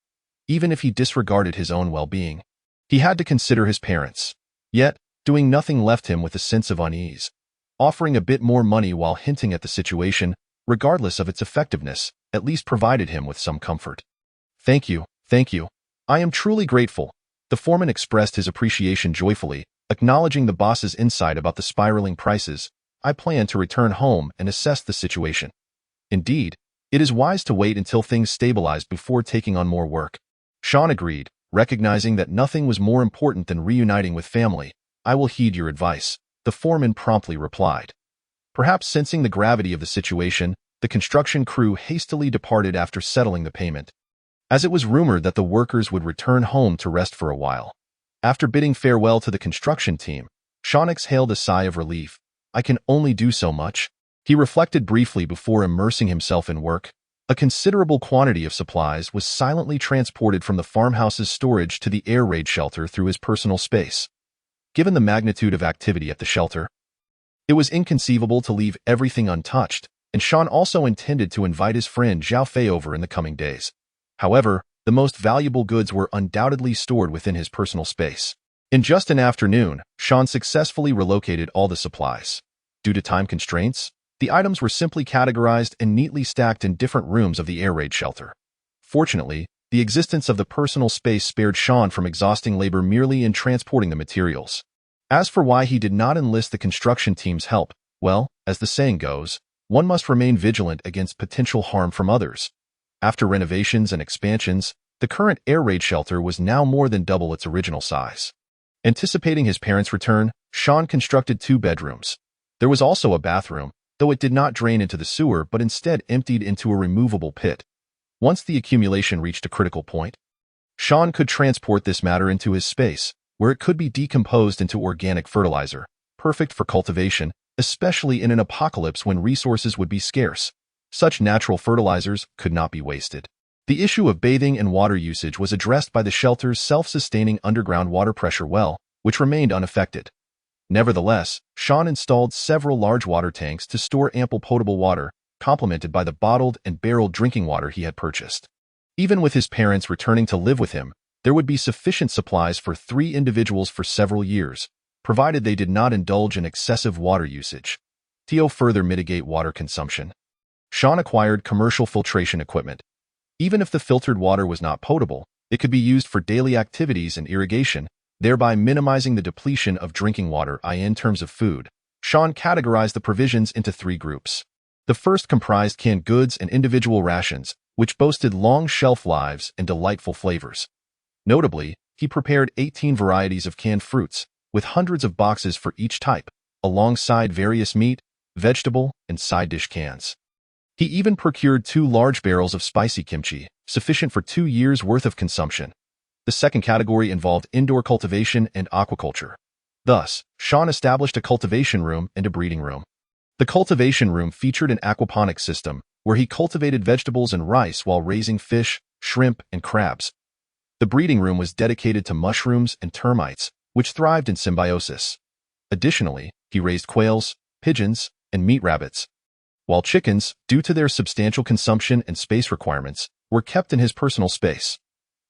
Even if he disregarded his own well-being, he had to consider his parents. Yet, doing nothing left him with a sense of unease. Offering a bit more money while hinting at the situation, regardless of its effectiveness, at least provided him with some comfort. Thank you. I am truly grateful." The foreman expressed his appreciation joyfully, acknowledging the boss's insight about the spiraling prices. "I plan to return home and assess the situation. Indeed, it is wise to wait until things stabilize before taking on more work." Sean agreed, recognizing that nothing was more important than reuniting with family. "I will heed your advice," the foreman promptly replied. Perhaps sensing the gravity of the situation, the construction crew hastily departed after settling the payment, as it was rumored that the workers would return home to rest for a while. After bidding farewell to the construction team, Sean exhaled a sigh of relief. "I can only do so much." He reflected briefly before immersing himself in work. A considerable quantity of supplies was silently transported from the farmhouse's storage to the air raid shelter through his personal space. Given the magnitude of activity at the shelter, it was inconceivable to leave everything untouched, and Sean also intended to invite his friend Zhao Fei over in the coming days. However, the most valuable goods were undoubtedly stored within his personal space. In just an afternoon, Sean successfully relocated all the supplies. Due to time constraints, the items were simply categorized and neatly stacked in different rooms of the air raid shelter. Fortunately, the existence of the personal space spared Sean from exhausting labor merely in transporting the materials. As for why he did not enlist the construction team's help, well, as the saying goes, one must remain vigilant against potential harm from others. After renovations and expansions, the current air raid shelter was now more than double its original size. Anticipating his parents' return, Sean constructed 2 bedrooms. There was also a bathroom, though it did not drain into the sewer but instead emptied into a removable pit. Once the accumulation reached a critical point, Sean could transport this matter into his space, where it could be decomposed into organic fertilizer, perfect for cultivation. especially in an apocalypse when resources would be scarce. Such natural fertilizers could not be wasted. The issue of bathing and water usage was addressed by the shelter's self-sustaining underground water pressure well, which remained unaffected. Nevertheless, Sean installed several large water tanks to store ample potable water, complemented by the bottled and barreled drinking water he had purchased. Even with his parents returning to live with him, there would be sufficient supplies for 3 individuals for several years, provided they did not indulge in excessive water usage. To further mitigate water consumption, Sean acquired commercial filtration equipment. Even if the filtered water was not potable, it could be used for daily activities and irrigation, thereby minimizing the depletion of drinking water. In terms of food, Sean categorized the provisions into 3 groups. The first comprised canned goods and individual rations, which boasted long shelf lives and delightful flavors. Notably, he prepared 18 varieties of canned fruits, with hundreds of boxes for each type, alongside various meat, vegetable, and side dish cans. He even procured 2 large barrels of spicy kimchi, sufficient for 2 years' worth of consumption. The second category involved indoor cultivation and aquaculture. Thus, Sean established a cultivation room and a breeding room. The cultivation room featured an aquaponics system, where he cultivated vegetables and rice while raising fish, shrimp, and crabs. The breeding room was dedicated to mushrooms and termites, which thrived in symbiosis. Additionally, he raised quails, pigeons, and meat rabbits, while chickens, due to their substantial consumption and space requirements, were kept in his personal space.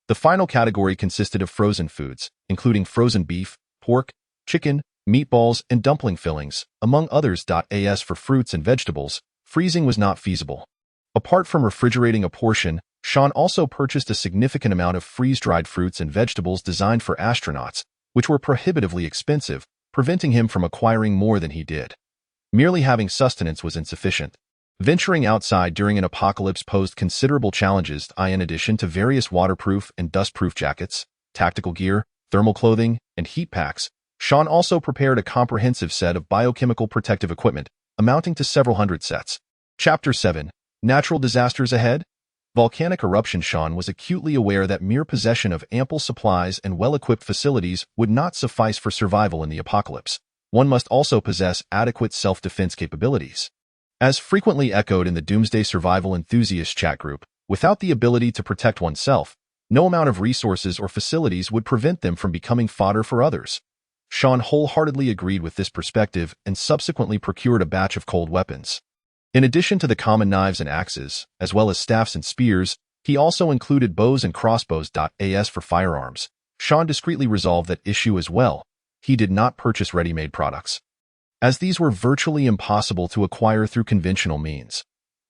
The final category consisted of frozen foods, including frozen beef, pork, chicken, meatballs, and dumpling fillings, among others. As for fruits and vegetables, freezing was not feasible. Apart from refrigerating a portion, Sean also purchased a significant amount of freeze-dried fruits and vegetables designed for astronauts, which were prohibitively expensive, preventing him from acquiring more than he did. Merely having sustenance was insufficient. Venturing outside during an apocalypse posed considerable challenges. In addition to various waterproof and dustproof jackets, tactical gear, thermal clothing, and heat packs, Sean also prepared a comprehensive set of biochemical protective equipment, amounting to several hundred sets. Chapter 7. Natural Disasters Ahead. Volcanic eruption. Sean was acutely aware that mere possession of ample supplies and well-equipped facilities would not suffice for survival in the apocalypse. One must also possess adequate self-defense capabilities. As frequently echoed in the Doomsday Survival Enthusiast chat group, without the ability to protect oneself, no amount of resources or facilities would prevent them from becoming fodder for others. Sean wholeheartedly agreed with this perspective and subsequently procured a batch of cold weapons. In addition to the common knives and axes, as well as staffs and spears, he also included bows and crossbows. As for firearms, Sean discreetly resolved that issue as well. He did not purchase ready-made products, as these were virtually impossible to acquire through conventional means.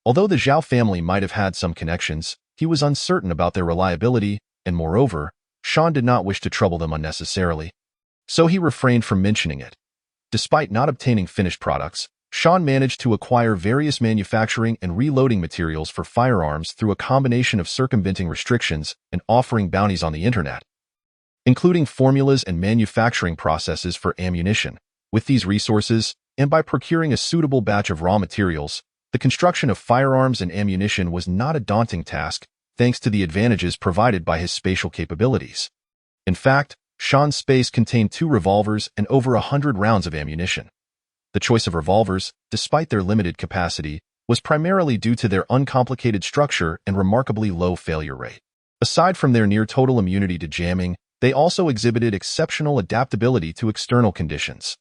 Although the Zhao family might have had some connections, he was uncertain about their reliability, and moreover, Sean did not wish to trouble them unnecessarily. So he refrained from mentioning it. Despite not obtaining finished products, Sean managed to acquire various manufacturing and reloading materials for firearms through a combination of circumventing restrictions and offering bounties on the internet, including formulas and manufacturing processes for ammunition. With these resources, and by procuring a suitable batch of raw materials, the construction of firearms and ammunition was not a daunting task, thanks to the advantages provided by his spatial capabilities. In fact, Sean's space contained 2 revolvers and over 100 rounds of ammunition. The choice of revolvers, despite their limited capacity, was primarily due to their uncomplicated structure and remarkably low failure rate. Aside from their near-total immunity to jamming, they also exhibited exceptional adaptability to external conditions.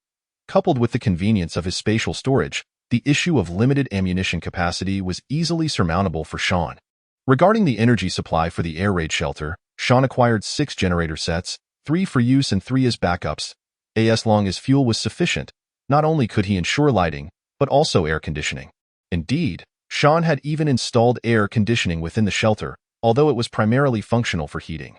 Coupled with the convenience of his spatial storage, the issue of limited ammunition capacity was easily surmountable for Sean. Regarding the energy supply for the air raid shelter, Sean acquired 6 generator sets, 3 for use and 3 as backups. As long as fuel was sufficient, not only could he ensure lighting, but also air conditioning. Indeed, Sean had even installed air conditioning within the shelter, although it was primarily functional for heating.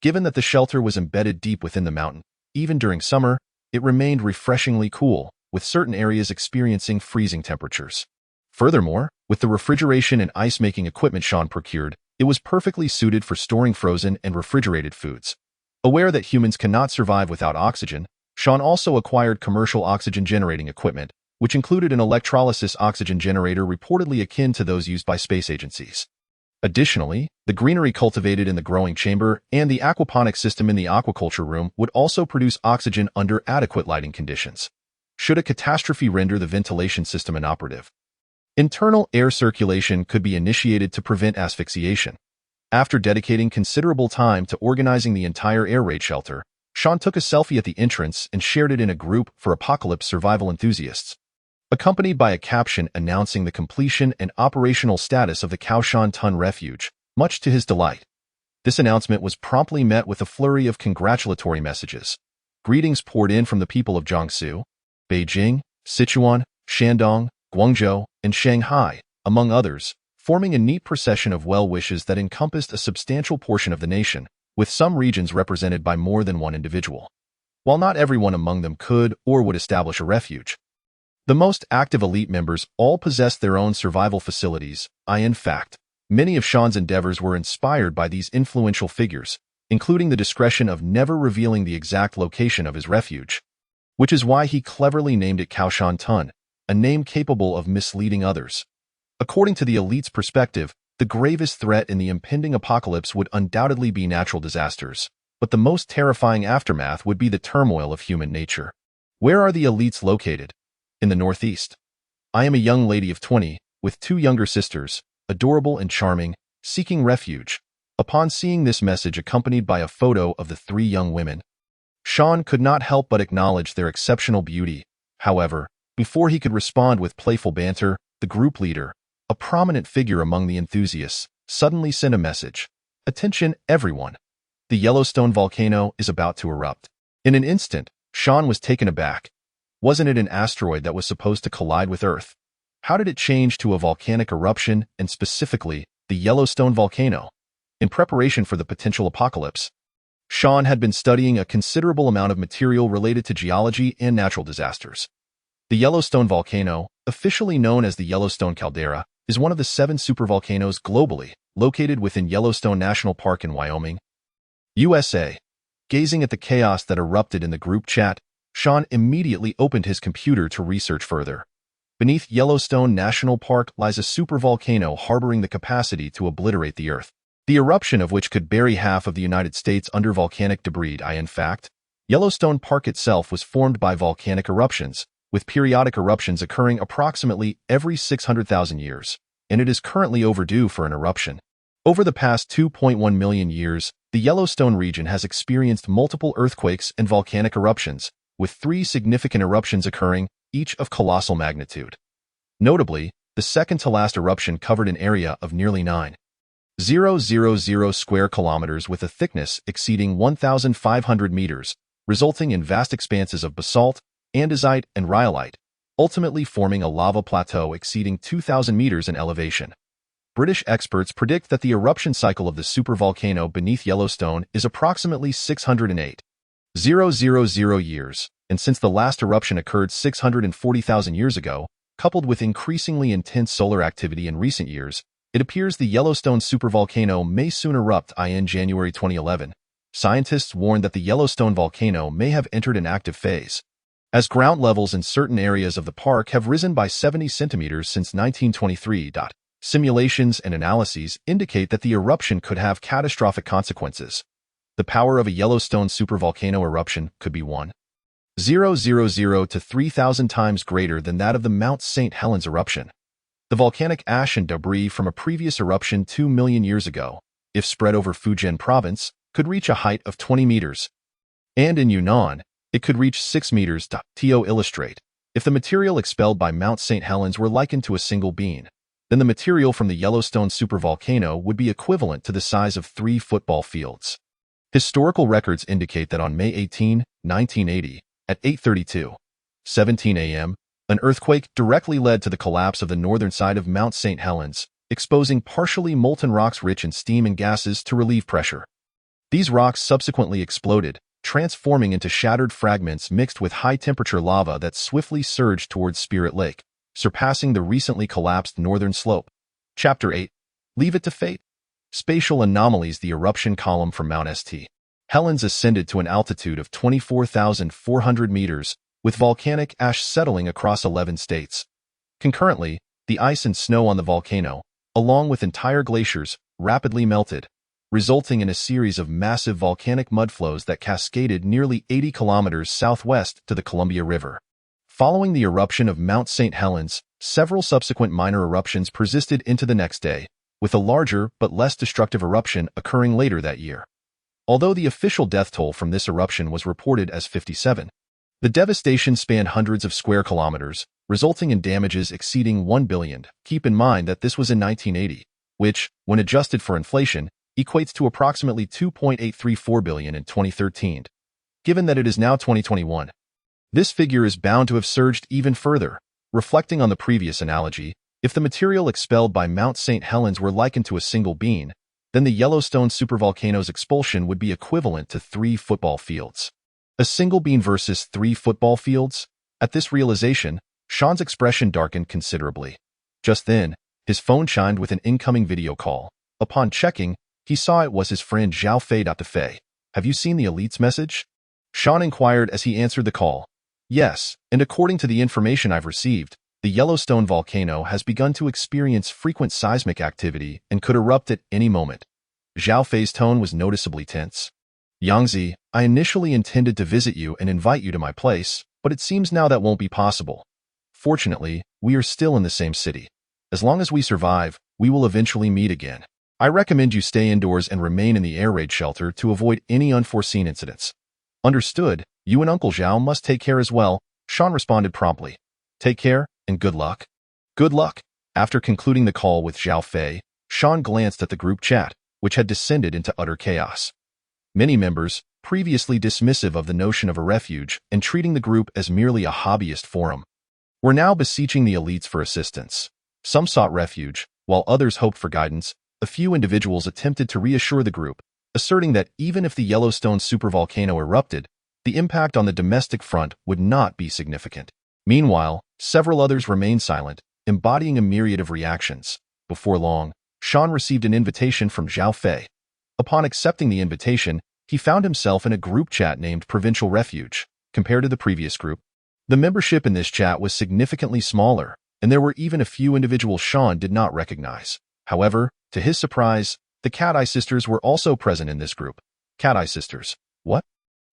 Given that the shelter was embedded deep within the mountain, even during summer, it remained refreshingly cool, with certain areas experiencing freezing temperatures. Furthermore, with the refrigeration and ice-making equipment Sean procured, it was perfectly suited for storing frozen and refrigerated foods. Aware that humans cannot survive without oxygen, Sean also acquired commercial oxygen-generating equipment, which included an electrolysis oxygen generator reportedly akin to those used by space agencies. Additionally, the greenery cultivated in the growing chamber and the aquaponics system in the aquaculture room would also produce oxygen under adequate lighting conditions. should a catastrophe render the ventilation system inoperative. Internal air circulation could be initiated to prevent asphyxiation. After dedicating considerable time to organizing the entire air raid shelter, Sean took a selfie at the entrance and shared it in a group for apocalypse survival enthusiasts, accompanied by a caption announcing the completion and operational status of the Kaoshan Tun Refuge, much to his delight. This announcement was promptly met with a flurry of congratulatory messages. Greetings poured in from the people of Jiangsu, Beijing, Sichuan, Shandong, Guangzhou, and Shanghai, among others, forming a neat procession of well wishes that encompassed a substantial portion of the nation, with some regions represented by more than one individual. While not everyone among them could or would establish a refuge, the most active elite members all possessed their own survival facilities. In fact, many of Sean's endeavors were inspired by these influential figures, including the discretion of never revealing the exact location of his refuge, which is why he cleverly named it Kaoshan Tun, a name capable of misleading others. According to the elite's perspective, the gravest threat in the impending apocalypse would undoubtedly be natural disasters, but the most terrifying aftermath would be the turmoil of human nature. Where are the elites located? In the Northeast. I am a young lady of 20, with 2 younger sisters, adorable and charming, seeking refuge. Upon seeing this message accompanied by a photo of the 3 young women, Sean could not help but acknowledge their exceptional beauty. However, before he could respond with playful banter, the group leader, a prominent figure among the enthusiasts, suddenly sent a message. Attention, everyone. The Yellowstone volcano is about to erupt. In an instant, Sean was taken aback. Wasn't it an asteroid that was supposed to collide with Earth? How did it change to a volcanic eruption, and specifically, the Yellowstone volcano? In preparation for the potential apocalypse, Sean had been studying a considerable amount of material related to geology and natural disasters. The Yellowstone volcano, officially known as the Yellowstone caldera, is one of the 7 supervolcanoes globally, located within Yellowstone National Park in Wyoming, USA. Gazing at the chaos that erupted in the group chat, Sean immediately opened his computer to research further. Beneath Yellowstone National Park lies a supervolcano harboring the capacity to obliterate the Earth, the eruption of which could bury half of the United States under volcanic debris. In fact, Yellowstone Park itself was formed by volcanic eruptions, with periodic eruptions occurring approximately every 600,000 years, and it is currently overdue for an eruption. Over the past 2.1 million years, the Yellowstone region has experienced multiple earthquakes and volcanic eruptions, with 3 significant eruptions occurring, each of colossal magnitude. Notably, the second-to-last eruption covered an area of nearly 9,000 square kilometers with a thickness exceeding 1,500 meters, resulting in vast expanses of basalt, andesite, and rhyolite, ultimately forming a lava plateau exceeding 2,000 meters in elevation. British experts predict that the eruption cycle of the supervolcano beneath Yellowstone is approximately 608,000 years, and since the last eruption occurred 640,000 years ago, coupled with increasingly intense solar activity in recent years, it appears the Yellowstone supervolcano may soon erupt. In January 2011, scientists warned that the Yellowstone volcano may have entered an active phase, as ground levels in certain areas of the park have risen by 70 centimeters since 1923. Simulations and analyses indicate that the eruption could have catastrophic consequences. The power of a Yellowstone supervolcano eruption could be 1,000 to 3,000 times greater than that of the Mount St. Helens eruption. The volcanic ash and debris from a previous eruption 2 million years ago, if spread over Fujian province, could reach a height of 20 meters. And in Yunnan, it could reach 6 meters. To illustrate, if the material expelled by Mount St. Helens were likened to a single bean, then the material from the Yellowstone supervolcano would be equivalent to the size of 3 football fields. Historical records indicate that on May 18, 1980, at 8:32:17 a.m., an earthquake directly led to the collapse of the northern side of Mount St. Helens, exposing partially molten rocks rich in steam and gases to relieve pressure. These rocks subsequently exploded, transforming into shattered fragments mixed with high-temperature lava that swiftly surged towards Spirit Lake, surpassing the recently collapsed northern slope. Chapter 8. Leave it to fate. Spatial anomalies. The eruption column from Mount St. Helens ascended to an altitude of 24,400 meters, with volcanic ash settling across 11 states. Concurrently, the ice and snow on the volcano, along with entire glaciers, rapidly melted, resulting in a series of massive volcanic mudflows that cascaded nearly 80 kilometers southwest to the Columbia River. Following the eruption of Mount St. Helens, several subsequent minor eruptions persisted into the next day, with a larger but less destructive eruption occurring later that year. Although the official death toll from this eruption was reported as 57, the devastation spanned hundreds of square kilometers, resulting in damages exceeding $1 billion. Keep in mind that this was in 1980, which, when adjusted for inflation, equates to approximately $2.834 billion in 2013. Given that it is now 2021, this figure is bound to have surged even further. Reflecting on the previous analogy, if the material expelled by Mount St. Helens were likened to a single bean, then the Yellowstone supervolcano's expulsion would be equivalent to 3 football fields. A single bean versus 3 football fields? At this realization, Sean's expression darkened considerably. Just then, his phone chimed with an incoming video call. Upon checking, he saw it was his friend Zhao Fei. "Have you seen the Elite's message?" Sean inquired as he answered the call. "Yes, and according to the information I've received, the Yellowstone volcano has begun to experience frequent seismic activity and could erupt at any moment." Zhao Fei's tone was noticeably tense. "Yangzi, I initially intended to visit you and invite you to my place, but it seems now that won't be possible. Fortunately, we are still in the same city. As long as we survive, we will eventually meet again. I recommend you stay indoors and remain in the air raid shelter to avoid any unforeseen incidents." "Understood. You and Uncle Zhao must take care as well," Sean responded promptly. "Take care, and good luck." "Good luck." After concluding the call with Zhao Fei, Sean glanced at the group chat, which had descended into utter chaos. Many members, previously dismissive of the notion of a refuge and treating the group as merely a hobbyist forum, were now beseeching the elites for assistance. Some sought refuge, while others hoped for guidance. A few individuals attempted to reassure the group, asserting that even if the Yellowstone supervolcano erupted, the impact on the domestic front would not be significant. Meanwhile, several others remained silent, embodying a myriad of reactions. Before long, Sean received an invitation from Zhao Fei. Upon accepting the invitation, he found himself in a group chat named Provincial Refuge. Compared to the previous group, the membership in this chat was significantly smaller, and there were even a few individuals Sean did not recognize. However, to his surprise, the Cat Eye Sisters were also present in this group. Cat Eye Sisters? What?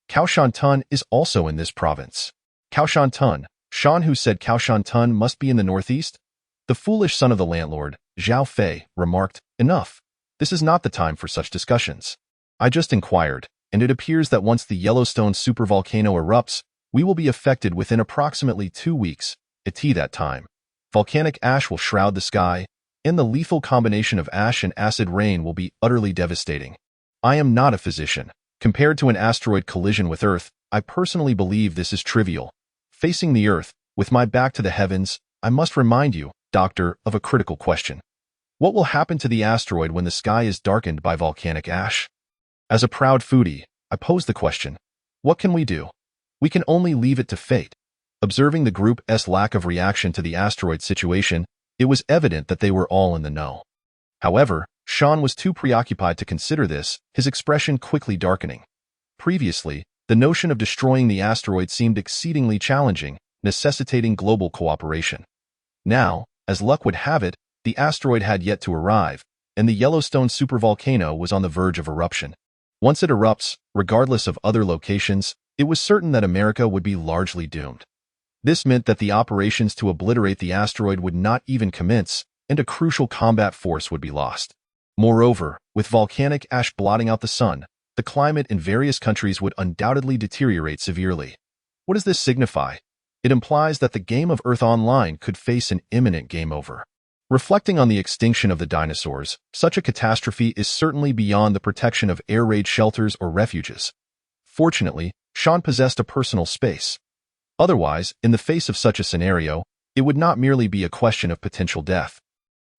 Kaoshan Tun is also in this province. Kaoshan Tun? Sean, who said Kaoshan Tun must be in the northeast? The foolish son of the landlord, Zhao Fei, remarked, "Enough. This is not the time for such discussions. I just inquired, and it appears that once the Yellowstone supervolcano erupts, we will be affected within approximately 2 weeks. At that time, volcanic ash will shroud the sky, and the lethal combination of ash and acid rain will be utterly devastating. I am not a physician. Compared to an asteroid collision with Earth, I personally believe this is trivial. Facing the Earth, with my back to the heavens, I must remind you, Doctor, of a critical question. What will happen to the asteroid when the sky is darkened by volcanic ash?" As a proud foodie, I pose the question, what can we do? We can only leave it to fate. Observing the group's lack of reaction to the asteroid situation, it was evident that they were all in the know. However, Sean was too preoccupied to consider this, his expression quickly darkening. Previously, the notion of destroying the asteroid seemed exceedingly challenging, necessitating global cooperation. Now, as luck would have it, the asteroid had yet to arrive, and the Yellowstone supervolcano was on the verge of eruption. Once it erupts, regardless of other locations, it was certain that America would be largely doomed. This meant that the operations to obliterate the asteroid would not even commence, and a crucial combat force would be lost. Moreover, with volcanic ash blotting out the sun, the climate in various countries would undoubtedly deteriorate severely. What does this signify? It implies that the game of Earth Online could face an imminent game over. Reflecting on the extinction of the dinosaurs, such a catastrophe is certainly beyond the protection of air raid shelters or refuges. Fortunately, Sean possessed a personal space. Otherwise, in the face of such a scenario, it would not merely be a question of potential death,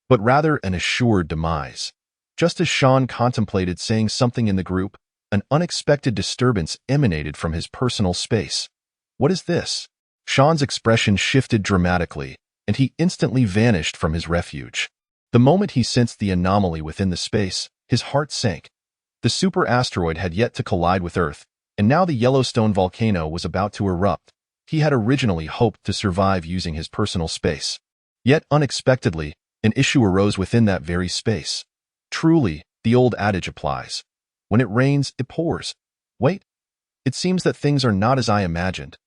but rather an assured demise. Just as Sean contemplated saying something in the group, an unexpected disturbance emanated from his personal space. "What is this?" Sean's expression shifted dramatically, and he instantly vanished from his refuge. The moment he sensed the anomaly within the space, his heart sank. The super asteroid had yet to collide with Earth, and now the Yellowstone volcano was about to erupt. He had originally hoped to survive using his personal space. Yet, unexpectedly, an issue arose within that very space. Truly, the old adage applies. When it rains, it pours. Wait. It seems that things are not as I imagined.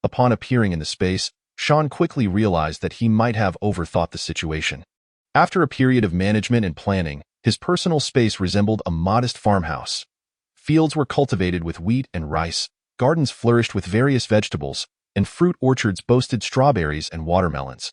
Upon appearing in the space, Sean quickly realized that he might have overthought the situation. After a period of management and planning, his personal space resembled a modest farmhouse. Fields were cultivated with wheat and rice, gardens flourished with various vegetables, and fruit orchards boasted strawberries and watermelons.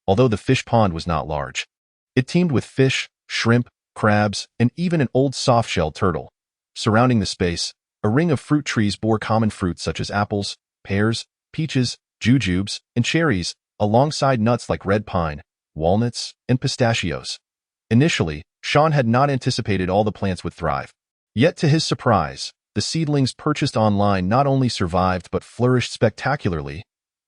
Although the fish pond was not large, it teemed with fish, shrimp, crabs, and even an old soft-shelled turtle. Surrounding the space, a ring of fruit trees bore common fruits such as apples, pears, peaches, jujubes, and cherries, alongside nuts like red pine, walnuts, and pistachios. Initially, Sean had not anticipated all the plants would thrive. Yet to his surprise, the seedlings purchased online not only survived but flourished spectacularly.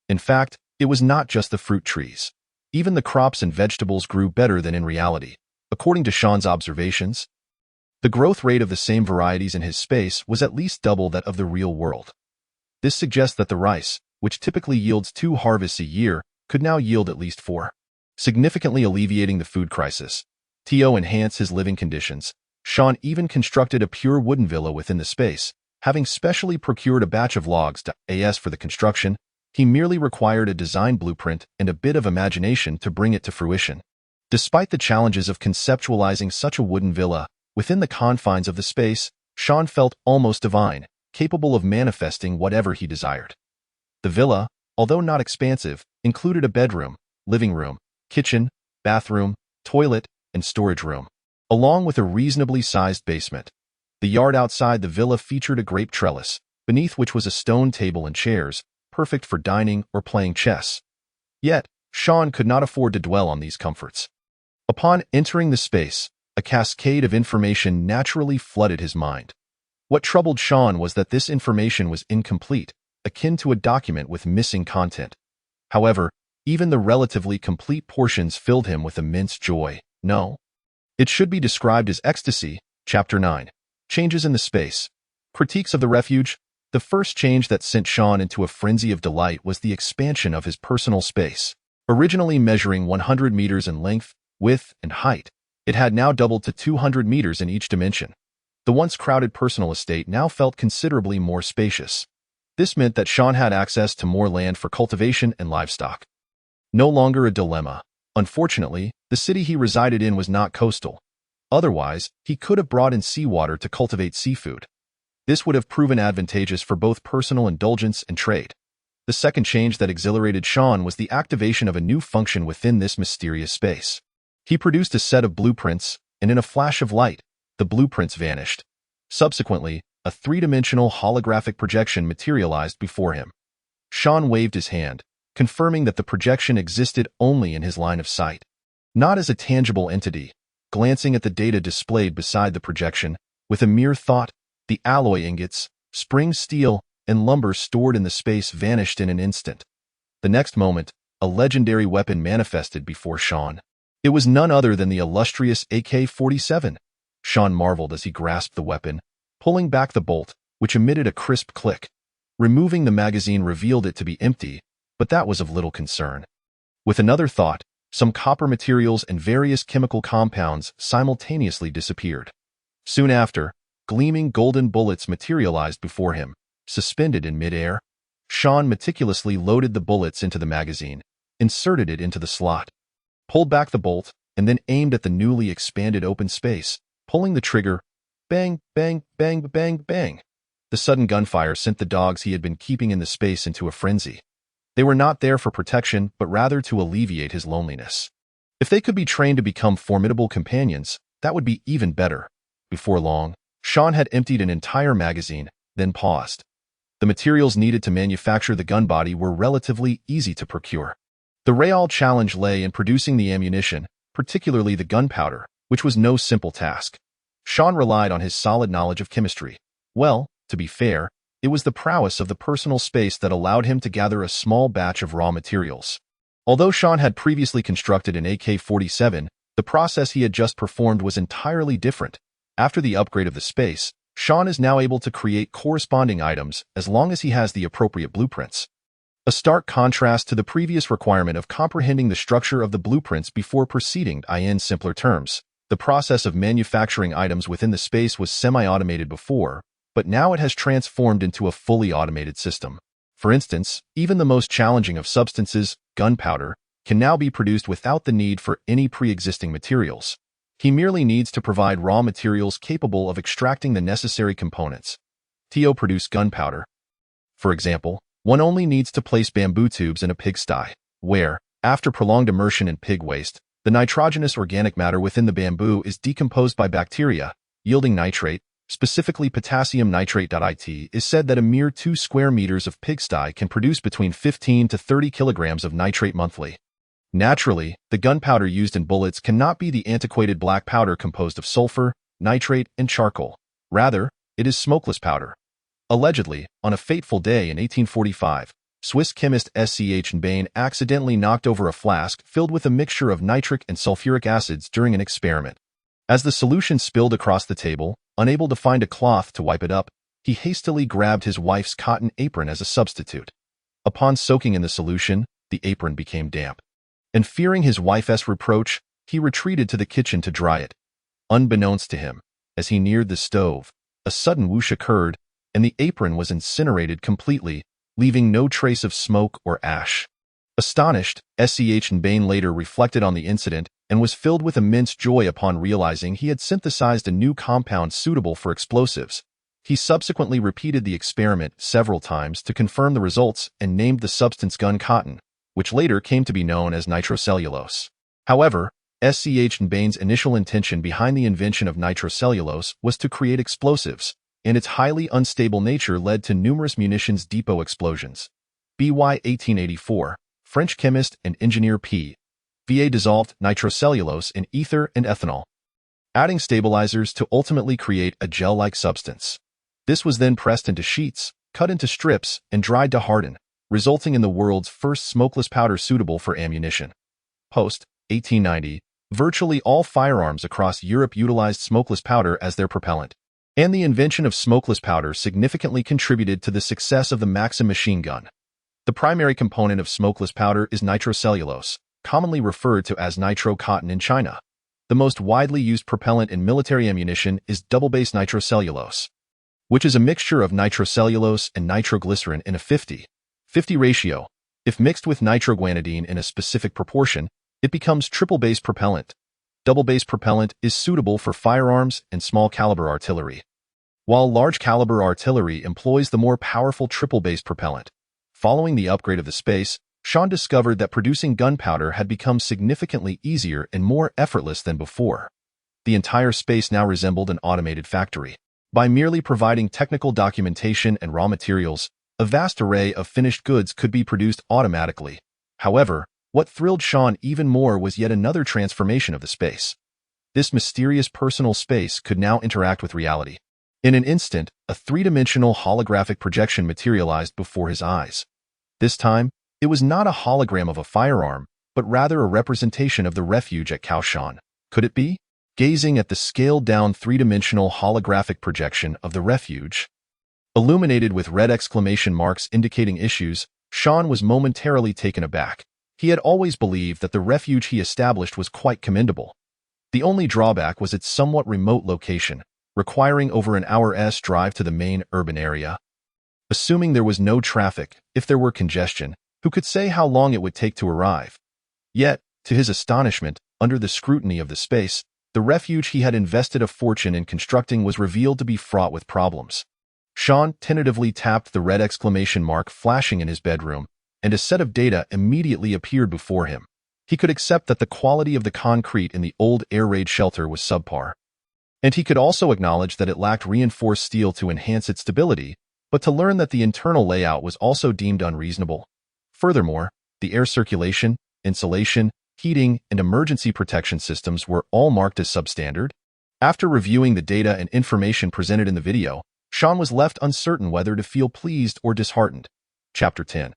In fact, it was not just the fruit trees. Even the crops and vegetables grew better than in reality. According to Sean's observations, the growth rate of the same varieties in his space was at least double that of the real world. This suggests that the rice, which typically yields 2 harvests a year, could now yield at least 4, significantly alleviating the food crisis. To enhance his living conditions, Sean even constructed a pure wooden villa within the space. Having specially procured a batch of logs for the construction, he merely required a design blueprint and a bit of imagination to bring it to fruition. Despite the challenges of conceptualizing such a wooden villa, within the confines of the space, Sean felt almost divine, capable of manifesting whatever he desired. The villa, although not expansive, included a bedroom, living room, kitchen, bathroom, toilet, and storage room, along with a reasonably sized basement. The yard outside the villa featured a grape trellis, beneath which was a stone table and chairs, perfect for dining or playing chess. Yet, Sean could not afford to dwell on these comforts. Upon entering the space, a cascade of information naturally flooded his mind. What troubled Sean was that this information was incomplete, akin to a document with missing content. However, even the relatively complete portions filled him with immense joy. No. It should be described as ecstasy. Chapter 9. Changes in the space. Critiques of the refuge. The first change that sent Sean into a frenzy of delight was the expansion of his personal space. Originally measuring 100 meters in length, width, and height, it had now doubled to 200 meters in each dimension. The once crowded personal estate now felt considerably more spacious. This meant that Sean had access to more land for cultivation and livestock. No longer a dilemma. Unfortunately, the city he resided in was not coastal. Otherwise, he could have brought in seawater to cultivate seafood. This would have proven advantageous for both personal indulgence and trade. The second change that exhilarated Sean was the activation of a new function within this mysterious space. He produced a set of blueprints, and in a flash of light, the blueprints vanished. Subsequently, a 3-dimensional holographic projection materialized before him. Sean waved his hand, confirming that the projection existed only in his line of sight, not as a tangible entity. Glancing at the data displayed beside the projection, with a mere thought, the alloy ingots, spring steel, and lumber stored in the space vanished in an instant. The next moment, a legendary weapon manifested before Sean. It was none other than the illustrious AK-47. Sean marveled as he grasped the weapon, pulling back the bolt, which emitted a crisp click. Removing the magazine revealed it to be empty, but that was of little concern. With another thought, some copper materials and various chemical compounds simultaneously disappeared. Soon after, gleaming golden bullets materialized before him, suspended in midair. Sean meticulously loaded the bullets into the magazine, inserted it into the slot, pulled back the bolt, and then aimed at the newly expanded open space, pulling the trigger. Bang, bang, bang, bang, bang. The sudden gunfire sent the dogs he had been keeping in the space into a frenzy. They were not there for protection, but rather to alleviate his loneliness. If they could be trained to become formidable companions, that would be even better. Before long, Sean had emptied an entire magazine, then paused. The materials needed to manufacture the gun body were relatively easy to procure. The real challenge lay in producing the ammunition, particularly the gunpowder, which was no simple task. Sean relied on his solid knowledge of chemistry. Well, to be fair, it was the prowess of the personal space that allowed him to gather a small batch of raw materials. Although Sean had previously constructed an AK-47, the process he had just performed was entirely different. After the upgrade of the space, Sean is now able to create corresponding items as long as he has the appropriate blueprints. A stark contrast to the previous requirement of comprehending the structure of the blueprints before proceeding. In simpler terms, the process of manufacturing items within the space was semi-automated before, but now it has transformed into a fully automated system. For instance, even the most challenging of substances, gunpowder, can now be produced without the need for any pre-existing materials. He merely needs to provide raw materials capable of extracting the necessary components. To produce gunpowder, for example, one only needs to place bamboo tubes in a pigsty, where, after prolonged immersion in pig waste, the nitrogenous organic matter within the bamboo is decomposed by bacteria, yielding nitrate, specifically potassium nitrate. It is said that a mere 2 square meters of pigsty can produce between 15 to 30 kilograms of nitrate monthly. Naturally, the gunpowder used in bullets cannot be the antiquated black powder composed of sulfur, nitrate, and charcoal. Rather, it is smokeless powder. Allegedly, on a fateful day in 1845, Swiss chemist SCH Bain accidentally knocked over a flask filled with a mixture of nitric and sulfuric acids during an experiment. As the solution spilled across the table, unable to find a cloth to wipe it up, he hastily grabbed his wife's cotton apron as a substitute. Upon soaking in the solution, the apron became damp. And fearing his wife's reproach, he retreated to the kitchen to dry it. Unbeknownst to him, as he neared the stove, a sudden whoosh occurred, and the apron was incinerated completely, leaving no trace of smoke or ash. Astonished, SCH Bain later reflected on the incident and was filled with immense joy upon realizing he had synthesized a new compound suitable for explosives. He subsequently repeated the experiment several times to confirm the results and named the substance gun cotton, which later came to be known as nitrocellulose. However, SCH Bain's initial intention behind the invention of nitrocellulose was to create explosives, and its highly unstable nature led to numerous munitions depot explosions. BY 1884, French chemist and engineer P. Va dissolved nitrocellulose in ether and ethanol, adding stabilizers to ultimately create a gel-like substance. This was then pressed into sheets, cut into strips, and dried to harden, resulting in the world's first smokeless powder suitable for ammunition. Post 1890, virtually all firearms across Europe utilized smokeless powder as their propellant, and the invention of smokeless powder significantly contributed to the success of the Maxim machine gun. The primary component of smokeless powder is nitrocellulose, commonly referred to as nitro cotton in China. The most widely used propellant in military ammunition is double-base nitrocellulose, which is a mixture of nitrocellulose and nitroglycerin in a 50-50 ratio. If mixed with nitroguanidine in a specific proportion, it becomes triple-base propellant. Double-base propellant is suitable for firearms and small-caliber artillery, while large-caliber artillery employs the more powerful triple-base propellant. Following the upgrade of the space, Sean discovered that producing gunpowder had become significantly easier and more effortless than before. The entire space now resembled an automated factory. By merely providing technical documentation and raw materials, a vast array of finished goods could be produced automatically. However, what thrilled Sean even more was yet another transformation of the space. This mysterious personal space could now interact with reality. In an instant, a three-dimensional holographic projection materialized before his eyes. This time, it was not a hologram of a firearm, but rather a representation of the refuge at Kaohsiung. Could it be? Gazing at the scaled-down three-dimensional holographic projection of the refuge, illuminated with red exclamation marks indicating issues, Sean was momentarily taken aback. He had always believed that the refuge he established was quite commendable. The only drawback was its somewhat remote location, requiring over an hour's drive to the main urban area. Assuming there was no traffic, if there were congestion, who could say how long it would take to arrive? Yet, to his astonishment, under the scrutiny of the space, the refuge he had invested a fortune in constructing was revealed to be fraught with problems. Sean tentatively tapped the red exclamation mark flashing in his bedroom, and a set of data immediately appeared before him. He could accept that the quality of the concrete in the old air raid shelter was subpar. And he could also acknowledge that it lacked reinforced steel to enhance its stability, but to learn that the internal layout was also deemed unreasonable. Furthermore, the air circulation, insulation, heating, and emergency protection systems were all marked as substandard. After reviewing the data and information presented in the video, Sean was left uncertain whether to feel pleased or disheartened. Chapter 10.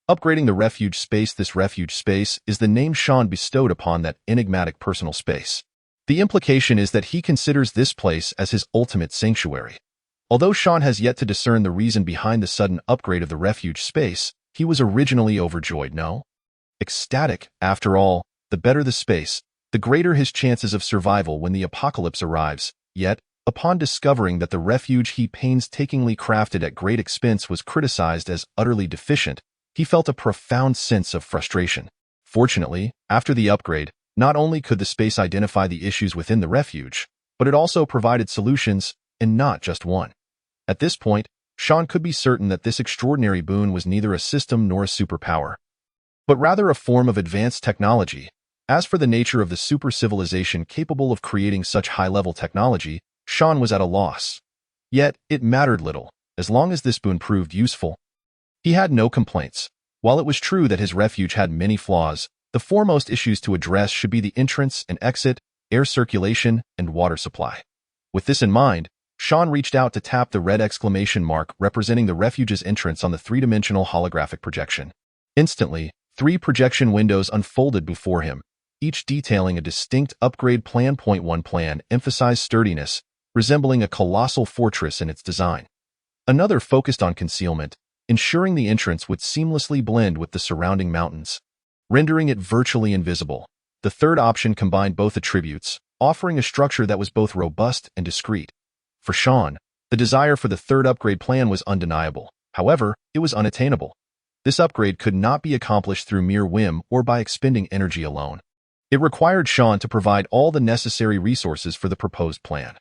Upgrading the refuge space. This refuge space is the name Sean bestowed upon that enigmatic personal space. The implication is that he considers this place as his ultimate sanctuary. Although Sean has yet to discern the reason behind the sudden upgrade of the refuge space, he was originally overjoyed, no? Ecstatic. After all, the better the space, the greater his chances of survival when the apocalypse arrives. Yet, Upon discovering that the refuge he painstakingly crafted at great expense was criticized as utterly deficient, he felt a profound sense of frustration. Fortunately, after the upgrade, not only could the space identify the issues within the refuge, but it also provided solutions, and not just one. At this point, Sean could be certain that this extraordinary boon was neither a system nor a superpower, but rather a form of advanced technology. As for the nature of the super civilization capable of creating such high-level technology, Sean was at a loss. Yet, it mattered little. As long as this boon proved useful, he had no complaints. While it was true that his refuge had many flaws, the foremost issues to address should be the entrance and exit, air circulation, and water supply. With this in mind, Sean reached out to tap the red exclamation mark representing the refuge's entrance on the three-dimensional holographic projection. Instantly, 3 projection windows unfolded before him, each detailing a distinct upgrade plan. Point 1 plan emphasized sturdiness, resembling a colossal fortress in its design. Another focused on concealment, ensuring the entrance would seamlessly blend with the surrounding mountains, rendering it virtually invisible. The third option combined both attributes, offering a structure that was both robust and discreet. For Sean, the desire for the third upgrade plan was undeniable. However, it was unattainable. This upgrade could not be accomplished through mere whim or by expending energy alone. It required Sean to provide all the necessary resources for the proposed plan.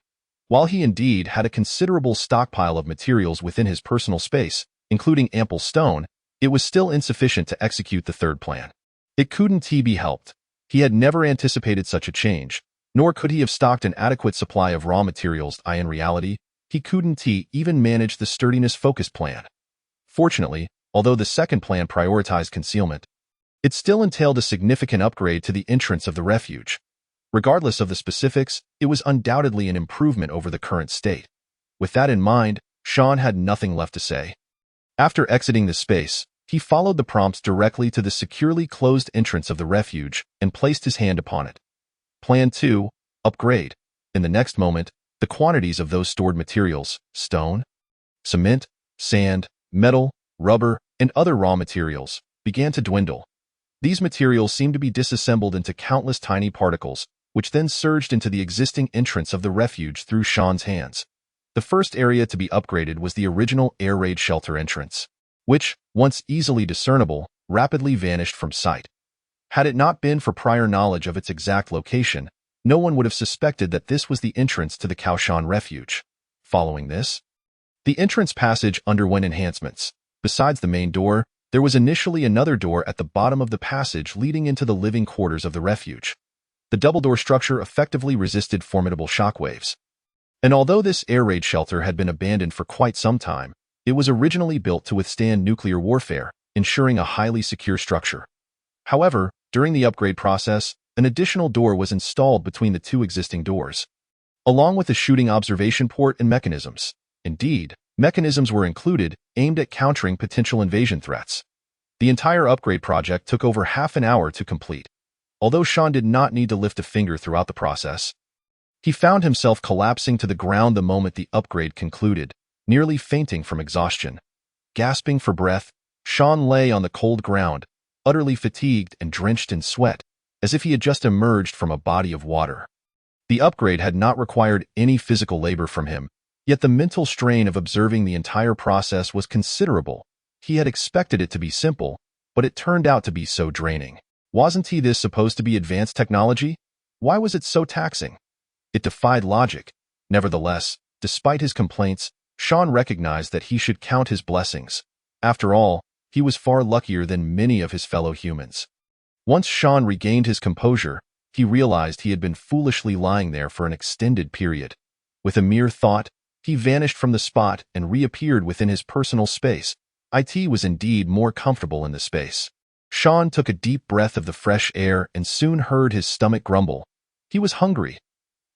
While he indeed had a considerable stockpile of materials within his personal space, including ample stone, it was still insufficient to execute the third plan. It couldn't be helped. He had never anticipated such a change, nor could he have stocked an adequate supply of raw materials. In reality, he couldn't even manage the sturdiness-focused plan. Fortunately, although the second plan prioritized concealment, it still entailed a significant upgrade to the entrance of the refuge. Regardless of the specifics, it was undoubtedly an improvement over the current state. With that in mind, Sean had nothing left to say. After exiting the space, he followed the prompts directly to the securely closed entrance of the refuge and placed his hand upon it. Plan 2, upgrade. In the next moment, the quantities of those stored materials, stone, cement, sand, metal, rubber, and other raw materials, began to dwindle. These materials seemed to be disassembled into countless tiny particles, which then surged into the existing entrance of the refuge through Sean's hands. The first area to be upgraded was the original air raid shelter entrance, which, once easily discernible, rapidly vanished from sight. Had it not been for prior knowledge of its exact location, no one would have suspected that this was the entrance to the Kaoshan refuge. Following this, the entrance passage underwent enhancements. Besides the main door, there was initially another door at the bottom of the passage leading into the living quarters of the refuge. The double-door structure effectively resisted formidable shockwaves. And although this air raid shelter had been abandoned for quite some time, it was originally built to withstand nuclear warfare, ensuring a highly secure structure. However, during the upgrade process, an additional door was installed between the 2 existing doors, along with a shooting observation port and mechanisms. Indeed, mechanisms were included, aimed at countering potential invasion threats. The entire upgrade project took over half an hour to complete. Although Sean did not need to lift a finger throughout the process, he found himself collapsing to the ground the moment the upgrade concluded, nearly fainting from exhaustion. Gasping for breath, Sean lay on the cold ground, utterly fatigued and drenched in sweat, as if he had just emerged from a body of water. The upgrade had not required any physical labor from him, yet the mental strain of observing the entire process was considerable. He had expected it to be simple, but it turned out to be so draining. Wasn't this supposed to be advanced technology? Why was it so taxing? It defied logic. Nevertheless, despite his complaints, Sean recognized that he should count his blessings. After all, he was far luckier than many of his fellow humans. Once Sean regained his composure, he realized he had been foolishly lying there for an extended period. With a mere thought, he vanished from the spot and reappeared within his personal space. It was indeed more comfortable in the space. Sean took a deep breath of the fresh air and soon heard his stomach grumble. He was hungry.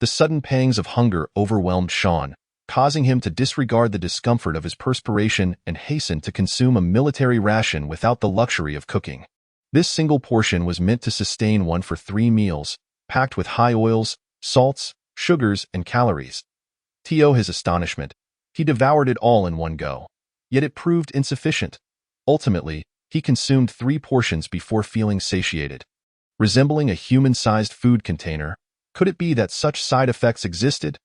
The sudden pangs of hunger overwhelmed Sean, causing him to disregard the discomfort of his perspiration and hasten to consume a military ration without the luxury of cooking. This single portion was meant to sustain one for 3 meals, packed with high oils, salts, sugars, and calories. To his astonishment, he devoured it all in one go. Yet it proved insufficient. Ultimately, he consumed 3 portions before feeling satiated. Resembling a human-sized food container, could it be that such side effects existed?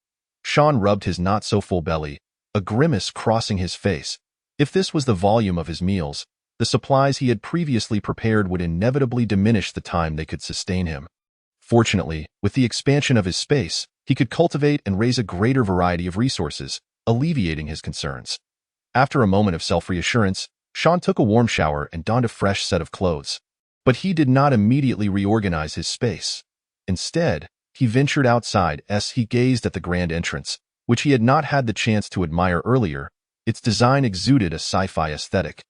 Sean rubbed his not-so-full belly, a grimace crossing his face. If this was the volume of his meals, the supplies he had previously prepared would inevitably diminish the time they could sustain him. Fortunately, with the expansion of his space, he could cultivate and raise a greater variety of resources, alleviating his concerns. After a moment of self-reassurance, Sean took a warm shower and donned a fresh set of clothes. But he did not immediately reorganize his space. Instead, he ventured outside as he gazed at the grand entrance, which he had not had the chance to admire earlier. Its design exuded a sci-fi aesthetic.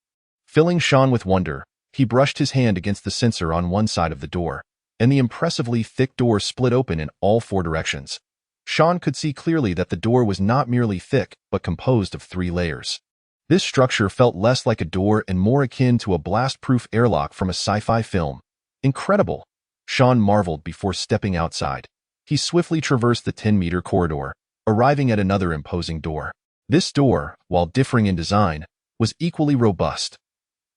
Filling Sean with wonder, he brushed his hand against the sensor on one side of the door, and the impressively thick door split open in all four directions. Sean could see clearly that the door was not merely thick, but composed of 3 layers. This structure felt less like a door and more akin to a blast-proof airlock from a sci-fi film. Incredible! Sean marveled before stepping outside. He swiftly traversed the 10-meter corridor, arriving at another imposing door. This door, while differing in design, was equally robust.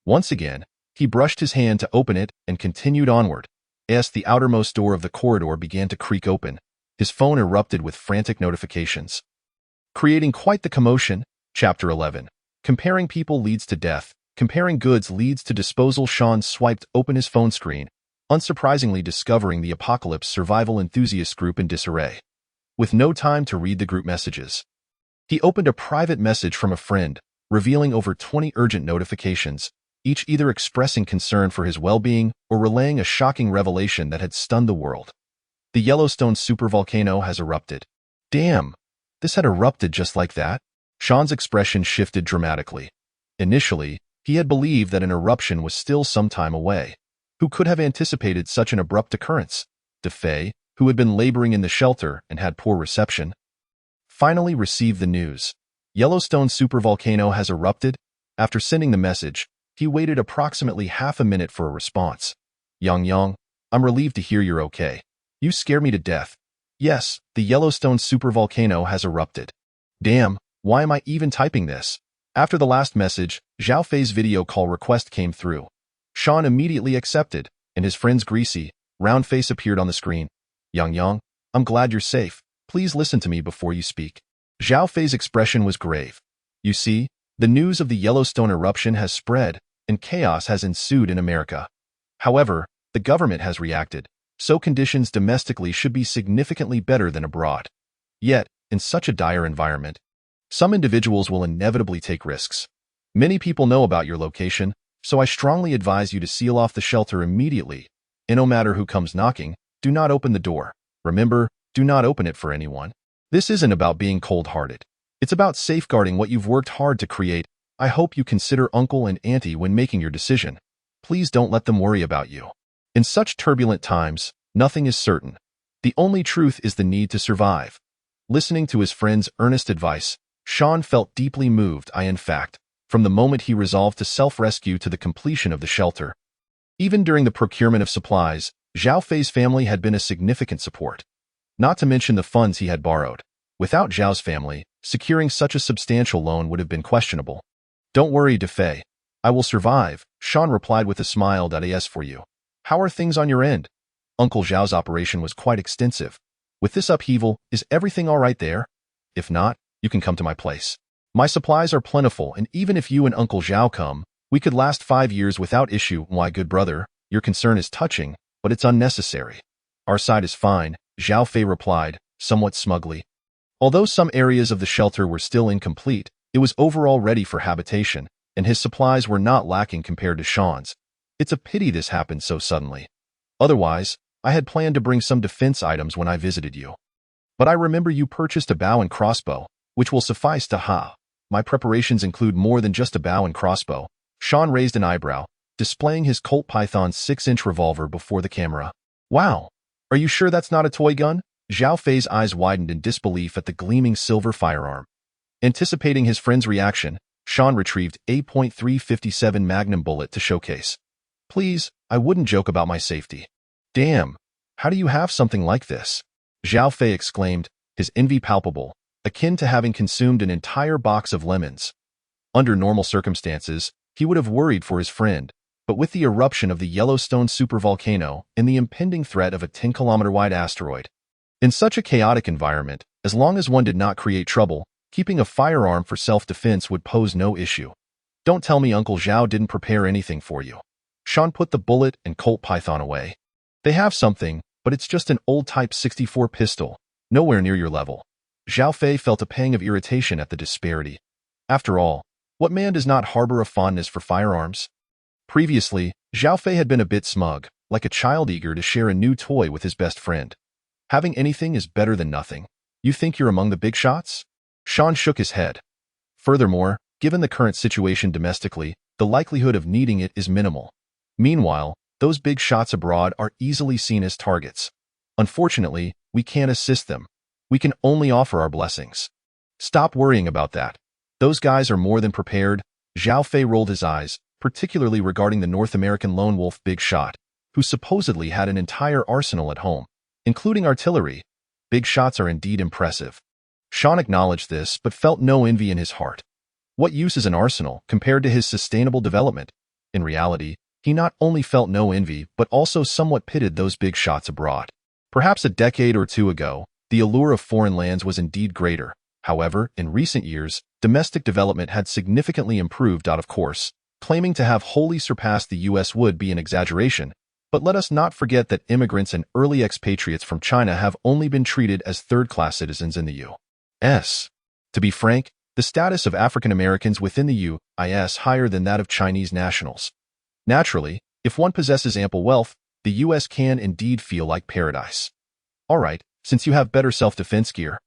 Once again, he brushed his hand to open it and continued onward. As the outermost door of the corridor began to creak open, his phone erupted with frantic notifications. Creating quite the commotion, Chapter 11. Comparing people leads to death. Comparing goods leads to disposal. Sean swiped open his phone screen, unsurprisingly discovering the Apocalypse Survival Enthusiast group in disarray. With no time to read the group messages, he opened a private message from a friend, revealing over 20 urgent notifications, each either expressing concern for his well-being or relaying a shocking revelation that had stunned the world. The Yellowstone supervolcano has erupted. Damn, this had erupted just like that? Sean's expression shifted dramatically. Initially, he had believed that an eruption was still some time away. Who could have anticipated such an abrupt occurrence? DeFay, who had been laboring in the shelter and had poor reception, finally received the news. Yellowstone supervolcano has erupted. After sending the message, he waited approximately half a minute for a response. Yang, I'm relieved to hear you're okay. You scare me to death. Yes, the Yellowstone supervolcano has erupted. Damn, why am I even typing this? After the last message, Zhao Fei's video call request came through. Sean immediately accepted, and his friend's greasy, round face appeared on the screen. Yang, I'm glad you're safe. Please listen to me before you speak. Zhao Fei's expression was grave. You see, the news of the Yellowstone eruption has spread, and chaos has ensued in America. However, the government has reacted, so conditions domestically should be significantly better than abroad. Yet, in such a dire environment, some individuals will inevitably take risks. Many people know about your location, so I strongly advise you to seal off the shelter immediately, and no matter who comes knocking, do not open the door. Remember, do not open it for anyone. This isn't about being cold-hearted. It's about safeguarding what you've worked hard to create. I hope you consider uncle and auntie when making your decision. Please don't let them worry about you. In such turbulent times, nothing is certain. The only truth is the need to survive. Listening to his friend's earnest advice, Sean felt deeply moved. In fact, from the moment he resolved to self-rescue to the completion of the shelter. Even during the procurement of supplies, Zhao Fei's family had been a significant support. Not to mention the funds he had borrowed. Without Zhao's family, securing such a substantial loan would have been questionable. Don't worry, DeFei. I will survive, Sean replied with a smile. As for you, how are things on your end? Uncle Zhao's operation was quite extensive. With this upheaval, is everything all right there? If not, you can come to my place. My supplies are plentiful, and even if you and Uncle Zhao come, we could last 5 years without issue. Why, good brother, your concern is touching, but it's unnecessary. Our side is fine, Zhao Fei replied, somewhat smugly. Although some areas of the shelter were still incomplete, it was overall ready for habitation, and his supplies were not lacking compared to Sean's. It's a pity this happened so suddenly. Otherwise, I had planned to bring some defense items when I visited you. But I remember you purchased a bow and crossbow, which will suffice to My preparations include more than just a bow and crossbow. Sean raised an eyebrow, displaying his Colt Python 6-inch revolver before the camera. Wow, are you sure that's not a toy gun? Zhao Fei's eyes widened in disbelief at the gleaming silver firearm. Anticipating his friend's reaction, Sean retrieved a .357 Magnum bullet to showcase. Please, I wouldn't joke about my safety. Damn, how do you have something like this? Zhao Fei exclaimed, his envy palpable, akin to having consumed an entire box of lemons. Under normal circumstances, he would have worried for his friend, but with the eruption of the Yellowstone supervolcano and the impending threat of a 10-kilometer-wide asteroid, in such a chaotic environment, As long as one did not create trouble, keeping a firearm for self-defense would pose no issue. Don't tell me Uncle Zhao didn't prepare anything for you. Sean put the bullet and Colt Python away. They have something, but it's just an old Type 64 pistol, nowhere near your level. Zhao Fei felt a pang of irritation at the disparity. After all, what man does not harbor a fondness for firearms? Previously, Zhao Fei had been a bit smug, like a child eager to share a new toy with his best friend. Having anything is better than nothing. You think you're among the big shots? Sean shook his head. Furthermore, given the current situation domestically, the likelihood of needing it is minimal. Meanwhile, those big shots abroad are easily seen as targets. Unfortunately, we can't assist them. We can only offer our blessings. Stop worrying about that. Those guys are more than prepared. Zhao Fei rolled his eyes, particularly regarding the North American lone wolf Big Shot, who supposedly had an entire arsenal at home, including artillery. Big shots are indeed impressive. Sean acknowledged this, but felt no envy in his heart. What use is an arsenal compared to his sustainable development? In reality, he not only felt no envy, but also somewhat pitted those big shots abroad. Perhaps a decade or two ago, the allure of foreign lands was indeed greater. However, in recent years, domestic development had significantly improved. Of course, claiming to have wholly surpassed the U.S. would be an exaggeration, but let us not forget that immigrants and early expatriates from China have only been treated as third-class citizens in the U.S. To be frank, the status of African Americans within the U.S. higher than that of Chinese nationals. Naturally, if one possesses ample wealth, the U.S. can indeed feel like paradise. All right, since you have better self-defense gear,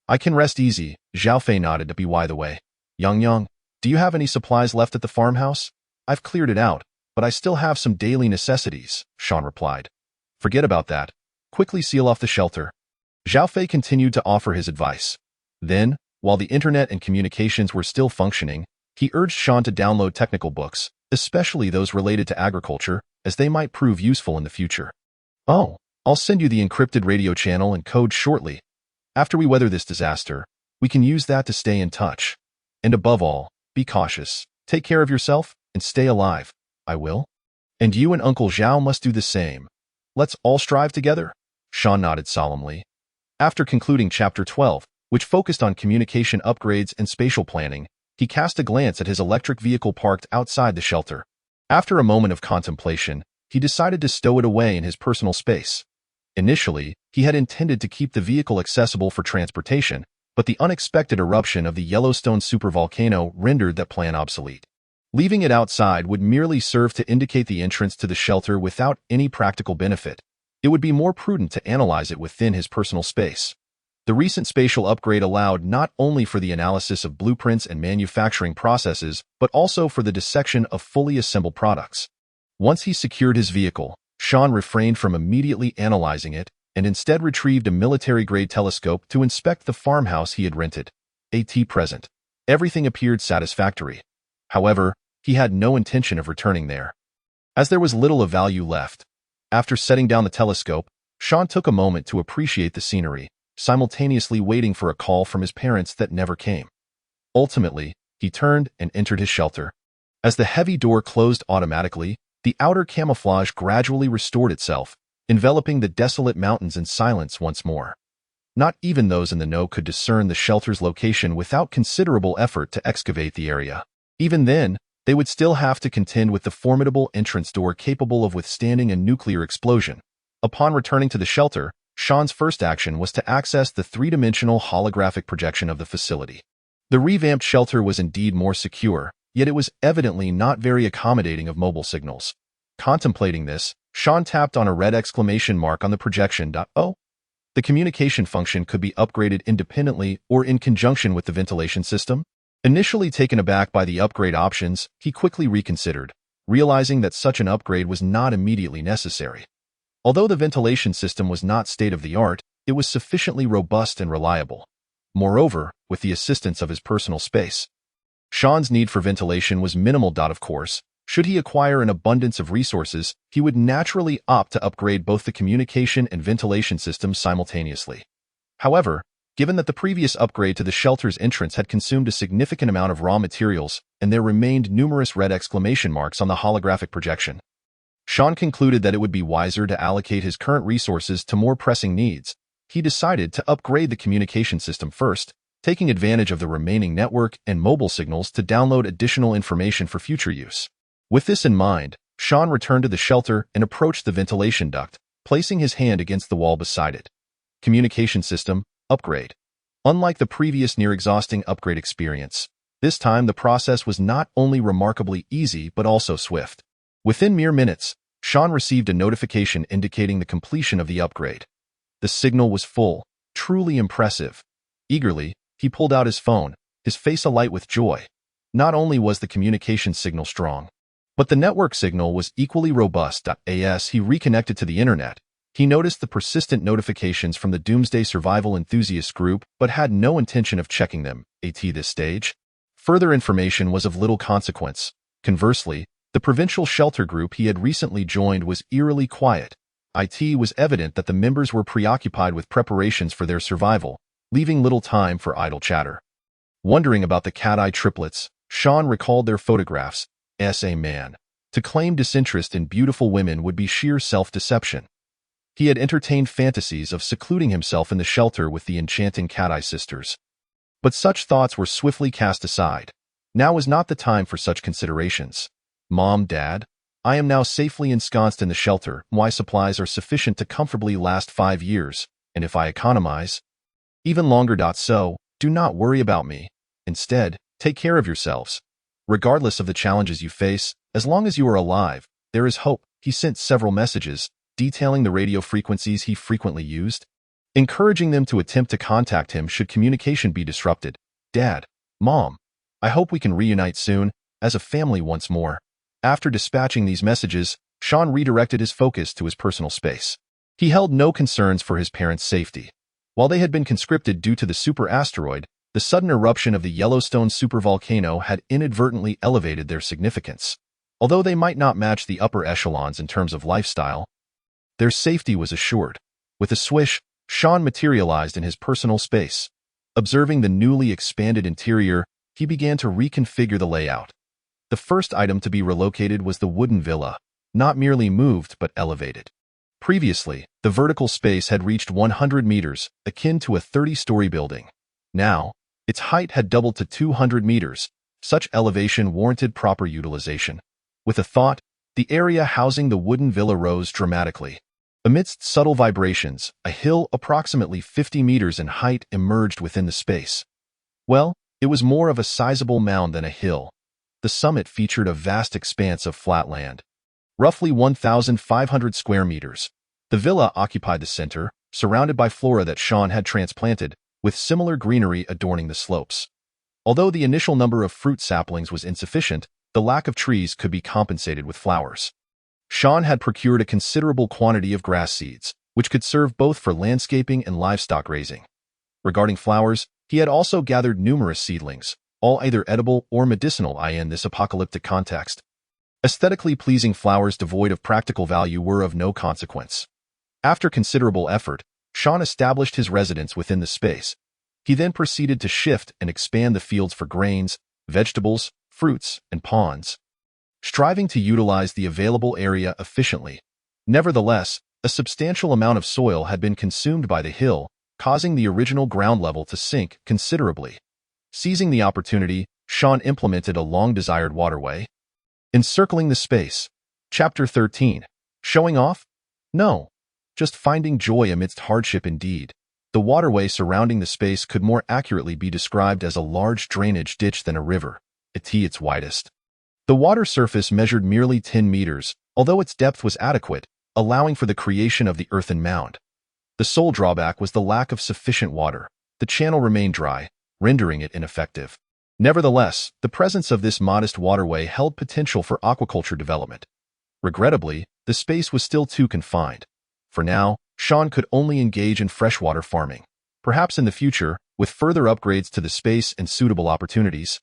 I can rest easy. Zhao Fei nodded. By the way, Yang, do you have any supplies left at the farmhouse? I've cleared it out, but I still have some daily necessities, Sean replied. Forget about that. Quickly seal off the shelter. Zhao Fei continued to offer his advice. Then, while the internet and communications were still functioning, he urged Sean to download technical books, especially those related to agriculture, as they might prove useful in the future. Oh, I'll send you the encrypted radio channel and code shortly. After we weather this disaster, we can use that to stay in touch. And above all, be cautious, take care of yourself, and stay alive. I will. And you and Uncle Zhao must do the same. Let's all strive together. Sean nodded solemnly. After concluding Chapter 12, which focused on communication upgrades and spatial planning, he cast a glance at his electric vehicle parked outside the shelter. After a moment of contemplation, he decided to stow it away in his personal space. Initially, he had intended to keep the vehicle accessible for transportation, but the unexpected eruption of the Yellowstone supervolcano rendered that plan obsolete. Leaving it outside would merely serve to indicate the entrance to the shelter without any practical benefit. It would be more prudent to analyze it within his personal space. The recent spatial upgrade allowed not only for the analysis of blueprints and manufacturing processes, but also for the dissection of fully assembled products. Once he secured his vehicle, Sean refrained from immediately analyzing it and instead retrieved a military-grade telescope to inspect the farmhouse he had rented. At present, everything appeared satisfactory. However, he had no intention of returning there, as there was little of value left. After setting down the telescope, Sean took a moment to appreciate the scenery, simultaneously waiting for a call from his parents that never came. Ultimately, he turned and entered his shelter. As the heavy door closed automatically, the outer camouflage gradually restored itself, enveloping the desolate mountains in silence once more. Not even those in the know could discern the shelter's location without considerable effort to excavate the area. Even then, they would still have to contend with the formidable entrance door capable of withstanding a nuclear explosion. Upon returning to the shelter, Sean's first action was to access the three-dimensional holographic projection of the facility. The revamped shelter was indeed more secure, yet it was evidently not very accommodating of mobile signals. Contemplating this, Sean tapped on a red exclamation mark on the projection. Oh, the communication function could be upgraded independently or in conjunction with the ventilation system? Initially taken aback by the upgrade options, he quickly reconsidered, realizing that such an upgrade was not immediately necessary. Although the ventilation system was not state-of-the-art, it was sufficiently robust and reliable. Moreover, with the assistance of his personal space, Sean's need for ventilation was minimal. Of course, should he acquire an abundance of resources, he would naturally opt to upgrade both the communication and ventilation systems simultaneously. However, given that the previous upgrade to the shelter's entrance had consumed a significant amount of raw materials and there remained numerous red exclamation marks on the holographic projection, Sean concluded that it would be wiser to allocate his current resources to more pressing needs. he decided to upgrade the communication system first, taking advantage of the remaining network and mobile signals to download additional information for future use. With this in mind, Sean returned to the shelter and approached the ventilation duct, placing his hand against the wall beside it. Communication system, upgrade. Unlike the previous near-exhausting upgrade experience, this time the process was not only remarkably easy but also swift. Within mere minutes, Sean received a notification indicating the completion of the upgrade. The signal was full, truly impressive. Eagerly, he pulled out his phone, his face alight with joy. Not only was the communication signal strong, but the network signal was equally robust. As he reconnected to the internet, he noticed the persistent notifications from the Doomsday Survival Enthusiast group but had no intention of checking them. At this stage, further information was of little consequence. Conversely, the provincial shelter group he had recently joined was eerily quiet. It was evident that the members were preoccupied with preparations for their survival, leaving little time for idle chatter. Wondering about the cat-eye triplets, Sean recalled their photographs. As a man, to claim disinterest in beautiful women would be sheer self-deception. He had entertained fantasies of secluding himself in the shelter with the enchanting cat-eye sisters. But such thoughts were swiftly cast aside. Now was not the time for such considerations. Mom, Dad, I am now safely ensconced in the shelter. My supplies are sufficient to comfortably last 5 years, and if I economize, even longer. So, do not worry about me. Instead, take care of yourselves. Regardless of the challenges you face, as long as you are alive, there is hope. He sent several messages, detailing the radio frequencies he frequently used, encouraging them to attempt to contact him should communication be disrupted. Dad, Mom, I hope we can reunite soon, as a family once more. After dispatching these messages, Sean redirected his focus to his personal space. He held no concerns for his parents' safety. While they had been conscripted due to the super asteroid, the sudden eruption of the Yellowstone supervolcano had inadvertently elevated their significance. Although they might not match the upper echelons in terms of lifestyle, their safety was assured. With a swish, Sean materialized in his personal space. Observing the newly expanded interior, he began to reconfigure the layout. The first item to be relocated was the wooden villa, not merely moved but elevated. Previously, the vertical space had reached 100 meters, akin to a 30-story building. Now, its height had doubled to 200 meters. Such elevation warranted proper utilization. With a thought, the area housing the wooden villa rose dramatically. Amidst subtle vibrations, a hill approximately 50 meters in height emerged within the space. Well, it was more of a sizable mound than a hill. The summit featured a vast expanse of flat land, roughly 1,500 square meters. The villa occupied the center, surrounded by flora that Sean had transplanted, with similar greenery adorning the slopes. Although the initial number of fruit saplings was insufficient, the lack of trees could be compensated with flowers. Sean had procured a considerable quantity of grass seeds, which could serve both for landscaping and livestock raising. Regarding flowers, he had also gathered numerous seedlings, all either edible or medicinal in this apocalyptic context. Aesthetically pleasing flowers devoid of practical value were of no consequence. After considerable effort, Sean established his residence within the space. He then proceeded to shift and expand the fields for grains, vegetables, fruits, and ponds, striving to utilize the available area efficiently. Nevertheless, a substantial amount of soil had been consumed by the hill, causing the original ground level to sink considerably. Seizing the opportunity, Sean implemented a long-desired waterway, encircling the space. Chapter 13. Showing off? No. Just finding joy amidst hardship indeed. The waterway surrounding the space could more accurately be described as a large drainage ditch than a river, at its widest. The water surface measured merely 10 meters, although its depth was adequate, allowing for the creation of the earthen mound. The sole drawback was the lack of sufficient water. The channel remained dry, rendering it ineffective. Nevertheless, the presence of this modest waterway held potential for aquaculture development. Regrettably, the space was still too confined. For now, Sean could only engage in freshwater farming. Perhaps in the future, with further upgrades to the space and suitable opportunities,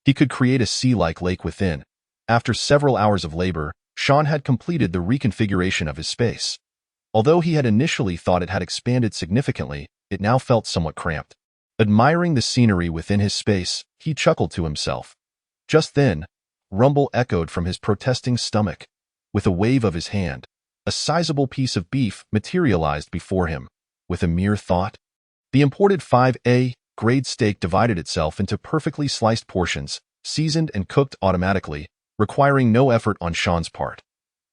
he could create a sea-like lake within. After several hours of labor, Sean had completed the reconfiguration of his space. Although he had initially thought it had expanded significantly, it now felt somewhat cramped. Admiring the scenery within his space, he chuckled to himself. Just then, rumble echoed from his protesting stomach. With a wave of his hand, a sizable piece of beef materialized before him. with a mere thought? The imported 5A grade steak divided itself into perfectly sliced portions, seasoned and cooked automatically, requiring no effort on Sean's part.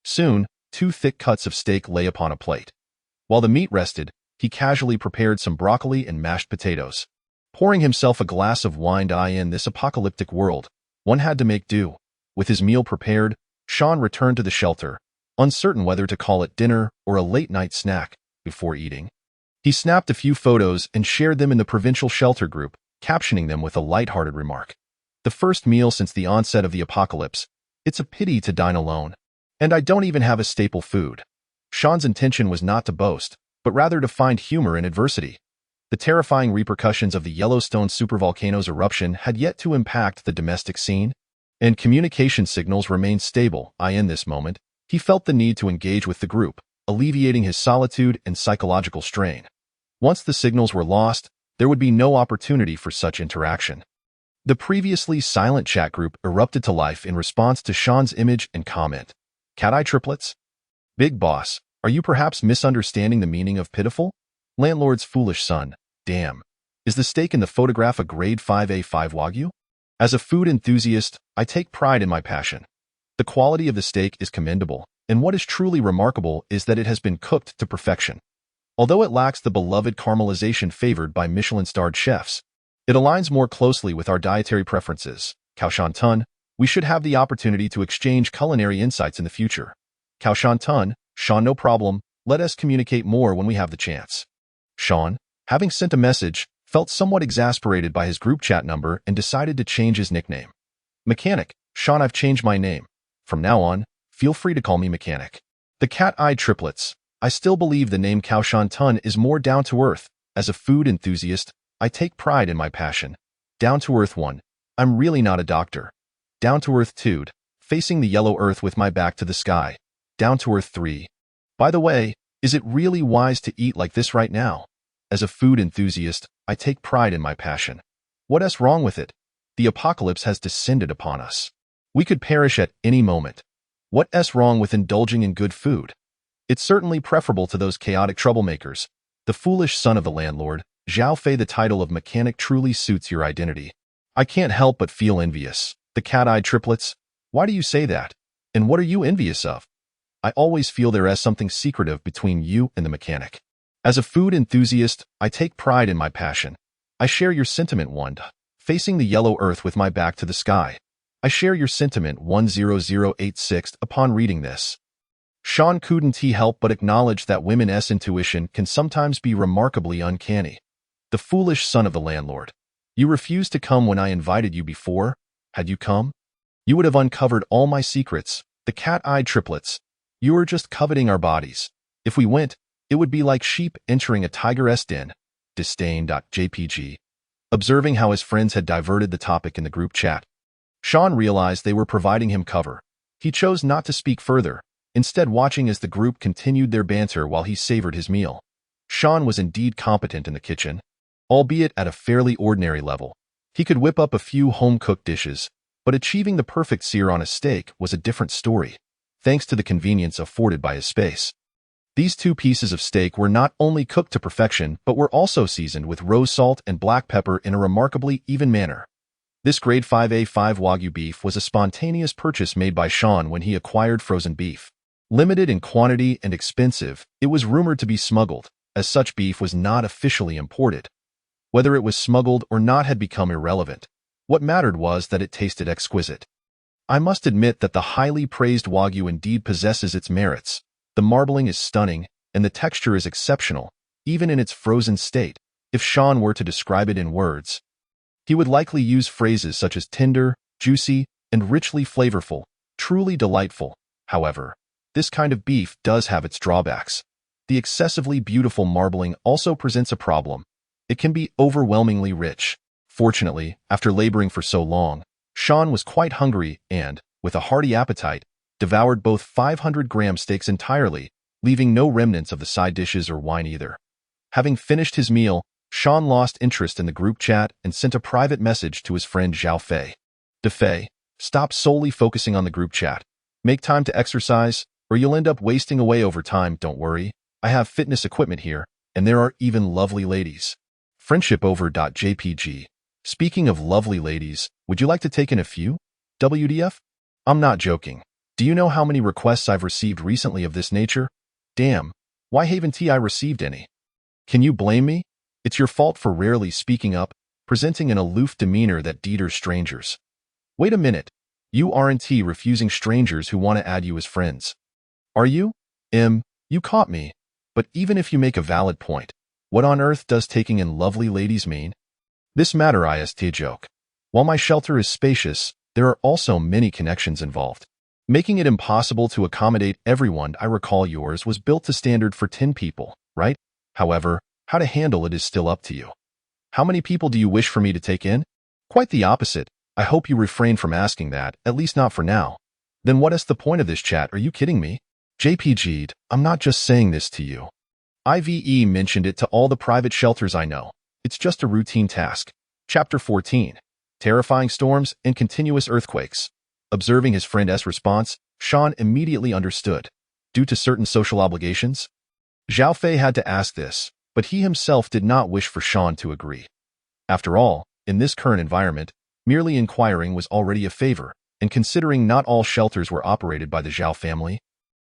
Soon, 2 thick cuts of steak lay upon a plate. While the meat rested, he casually prepared some broccoli and mashed potatoes. Pouring himself a glass of wine in this apocalyptic world, one had to make do. With his meal prepared, Sean returned to the shelter, uncertain whether to call it dinner or a late-night snack. Before eating, he snapped a few photos and shared them in the provincial shelter group, captioning them with a light-hearted remark. The first meal since the onset of the apocalypse. It's a pity to dine alone. And I don't even have a staple food. Sean's intention was not to boast, but rather to find humor in adversity. The terrifying repercussions of the Yellowstone supervolcano's eruption had yet to impact the domestic scene, and communication signals remained stable. In this moment, he felt the need to engage with the group, alleviating his solitude and psychological strain. Once the signals were lost, there would be no opportunity for such interaction. The previously silent chat group erupted to life in response to Sean's image and comment. Cat-eye triplets? Big boss, are you perhaps misunderstanding the meaning of pitiful? Landlord's foolish son, damn. Is the steak in the photograph a grade 5A5 Wagyu? As a food enthusiast, I take pride in my passion. The quality of the steak is commendable, and what is truly remarkable is that it has been cooked to perfection. Although it lacks the beloved caramelization favored by Michelin-starred chefs, it aligns more closely with our dietary preferences. Khao Shan Tun, we should have the opportunity to exchange culinary insights in the future. Khao Shan Tun, Sean, no problem, let us communicate more when we have the chance. Sean, having sent a message, felt somewhat exasperated by his group chat number and decided to change his nickname. Mechanic, Sean, I've changed my name. From now on, feel free to call me Mechanic. The cat-eyed triplets. I still believe the name Khao Shan Tun is more down-to-earth. As a food enthusiast, I take pride in my passion. Down-to-earth 1. I'm really not a doctor. Down-to-earth 2. Facing the yellow earth with my back to the sky. Down-to-earth 3. By the way, is it really wise to eat like this right now? As a food enthusiast, I take pride in my passion. What's wrong with it? The apocalypse has descended upon us. We could perish at any moment. What's wrong with indulging in good food? It's certainly preferable to those chaotic troublemakers. The foolish son of the landlord, Zhao Fei. The title of mechanic truly suits your identity. I can't help but feel envious. The cat-eyed triplets? Why do you say that? And what are you envious of? I always feel there is something secretive between you and the mechanic. As a food enthusiast, I take pride in my passion. I share your sentiment 1. Facing the yellow earth with my back to the sky. I share your sentiment 10086. Upon reading this, Sean couldn't help but acknowledge that women's intuition can sometimes be remarkably uncanny. The foolish son of the landlord. You refused to come when I invited you before. Had you come, you would have uncovered all my secrets. The cat-eyed triplets. You are just coveting our bodies. If we went, it would be like sheep entering a tiger's den. Disdain.jpg. Observing how his friends had diverted the topic in the group chat, Sean realized they were providing him cover. He chose not to speak further, instead watching as the group continued their banter while he savored his meal. Sean was indeed competent in the kitchen, albeit at a fairly ordinary level. He could whip up a few home-cooked dishes, but achieving the perfect sear on a steak was a different story, thanks to the convenience afforded by his space. These 2 pieces of steak were not only cooked to perfection, but were also seasoned with rose salt and black pepper in a remarkably even manner. This grade 5A5 Wagyu beef was a spontaneous purchase made by Sean when he acquired frozen beef. Limited in quantity and expensive, it was rumored to be smuggled, as such beef was not officially imported. Whether it was smuggled or not had become irrelevant. What mattered was that it tasted exquisite. I must admit that the highly praised Wagyu indeed possesses its merits. The marbling is stunning, and the texture is exceptional, even in its frozen state. If Sean were to describe it in words, he would likely use phrases such as tender, juicy, and richly flavorful, truly delightful. However, this kind of beef does have its drawbacks. The excessively beautiful marbling also presents a problem. It can be overwhelmingly rich. Fortunately, after laboring for so long, Sean was quite hungry and, with a hearty appetite, devoured both 500-gram steaks entirely, leaving no remnants of the side dishes or wine either. Having finished his meal, Sean lost interest in the group chat and sent a private message to his friend Zhao Fei. Fei, stop solely focusing on the group chat. Make time to exercise, or you'll end up wasting away over time. Don't worry, I have fitness equipment here, And there are even lovely ladies. Friendship over .jpg. Speaking of lovely ladies, would you like to take in a few? WDF? I'm not joking. Do you know how many requests I've received recently of this nature? Damn, why haven't I received any? Can you blame me? It's your fault for rarely speaking up, presenting an aloof demeanor that deters strangers. Wait a minute. You aren't refusing strangers who want to add you as friends. Are you? You caught me. But even if you make a valid point, what on earth does taking in lovely ladies mean? This matter is a joke. While my shelter is spacious, there are also many connections involved. Making it impossible to accommodate everyone. I recall yours was built to standard for 10 people, right? However, how to handle it is still up to you. How many people do you wish for me to take in? Quite the opposite. I hope you refrain from asking that, at least not for now. Then what is the point of this chat? Are you kidding me? JPG'd, I'm not just saying this to you. IVE mentioned it to all the private shelters I know. It's just a routine task. Chapter 14. Terrifying storms and continuous earthquakes. Observing his friend S' response, Sean immediately understood. Due to certain social obligations? Zhao Fei had to ask this, but he himself did not wish for Sean to agree. After all, in this current environment, merely inquiring was already a favor, and considering not all shelters were operated by the Zhao family,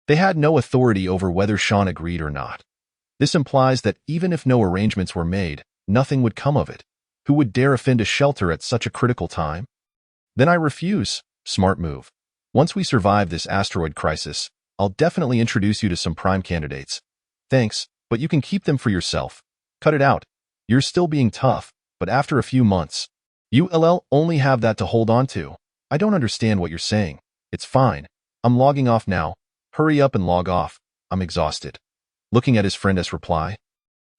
they had no authority over whether Sean agreed or not. This implies that even if no arrangements were made, nothing would come of it. Who would dare offend a shelter at such a critical time? Then I refuse. Smart move. Once we survive this asteroid crisis, I'll definitely introduce you to some prime candidates. Thanks, but you can keep them for yourself. Cut it out. You're still being tough, but after a few months, you'll only have that to hold on to. I don't understand what you're saying. It's fine. I'm logging off now. Hurry up and log off. I'm exhausted. Looking at his friend's reply,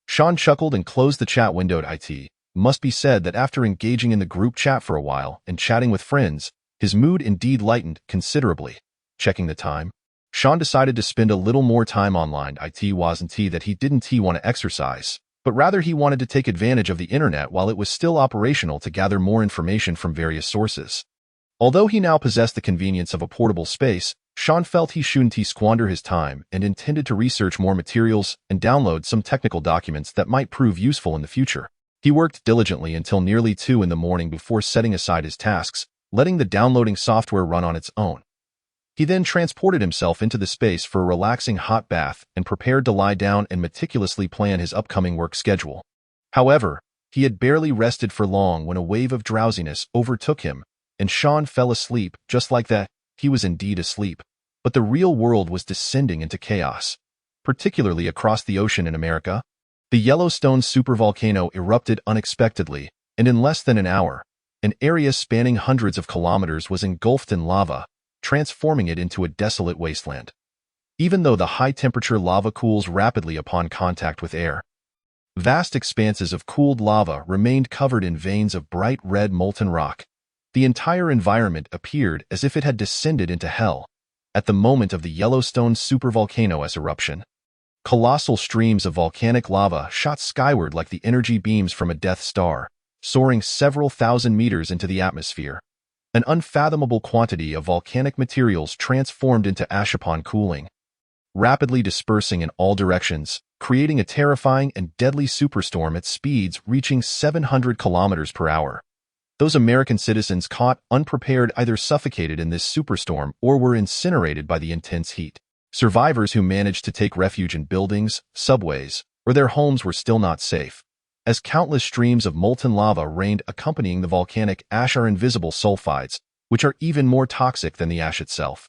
Sean chuckled and closed the chat window. It must be said that after engaging in the group chat for a while and chatting with friends, his mood indeed lightened considerably. Checking the time, Sean decided to spend a little more time online. It wasn't that he didn't want to exercise, but rather he wanted to take advantage of the internet while it was still operational to gather more information from various sources. Although he now possessed the convenience of a portable space, Sean felt he shouldn't squander his time and intended to research more materials and download some technical documents that might prove useful in the future. He worked diligently until nearly 2 in the morning before setting aside his tasks, letting the downloading software run on its own. He then transported himself into the space for a relaxing hot bath and prepared to lie down and meticulously plan his upcoming work schedule. However, he had barely rested for long when a wave of drowsiness overtook him, and Sean fell asleep just like that. He was indeed asleep, but the real world was descending into chaos, particularly across the ocean in America. The Yellowstone supervolcano erupted unexpectedly, and in less than an hour, an area spanning hundreds of kilometers was engulfed in lava, transforming it into a desolate wasteland. Even though the high-temperature lava cools rapidly upon contact with air, vast expanses of cooled lava remained covered in veins of bright red molten rock. The entire environment appeared as if it had descended into hell. At the moment of the Yellowstone supervolcano's eruption, colossal streams of volcanic lava shot skyward like the energy beams from a Death Star, soaring several thousand meters into the atmosphere. An unfathomable quantity of volcanic materials transformed into ash upon cooling, rapidly dispersing in all directions, creating a terrifying and deadly superstorm at speeds reaching 700 kilometers per hour. Those American citizens caught unprepared either suffocated in this superstorm or were incinerated by the intense heat. Survivors who managed to take refuge in buildings, subways, or their homes were still not safe, as countless streams of molten lava rained accompanying the volcanic ash are invisible sulfides, which are even more toxic than the ash itself.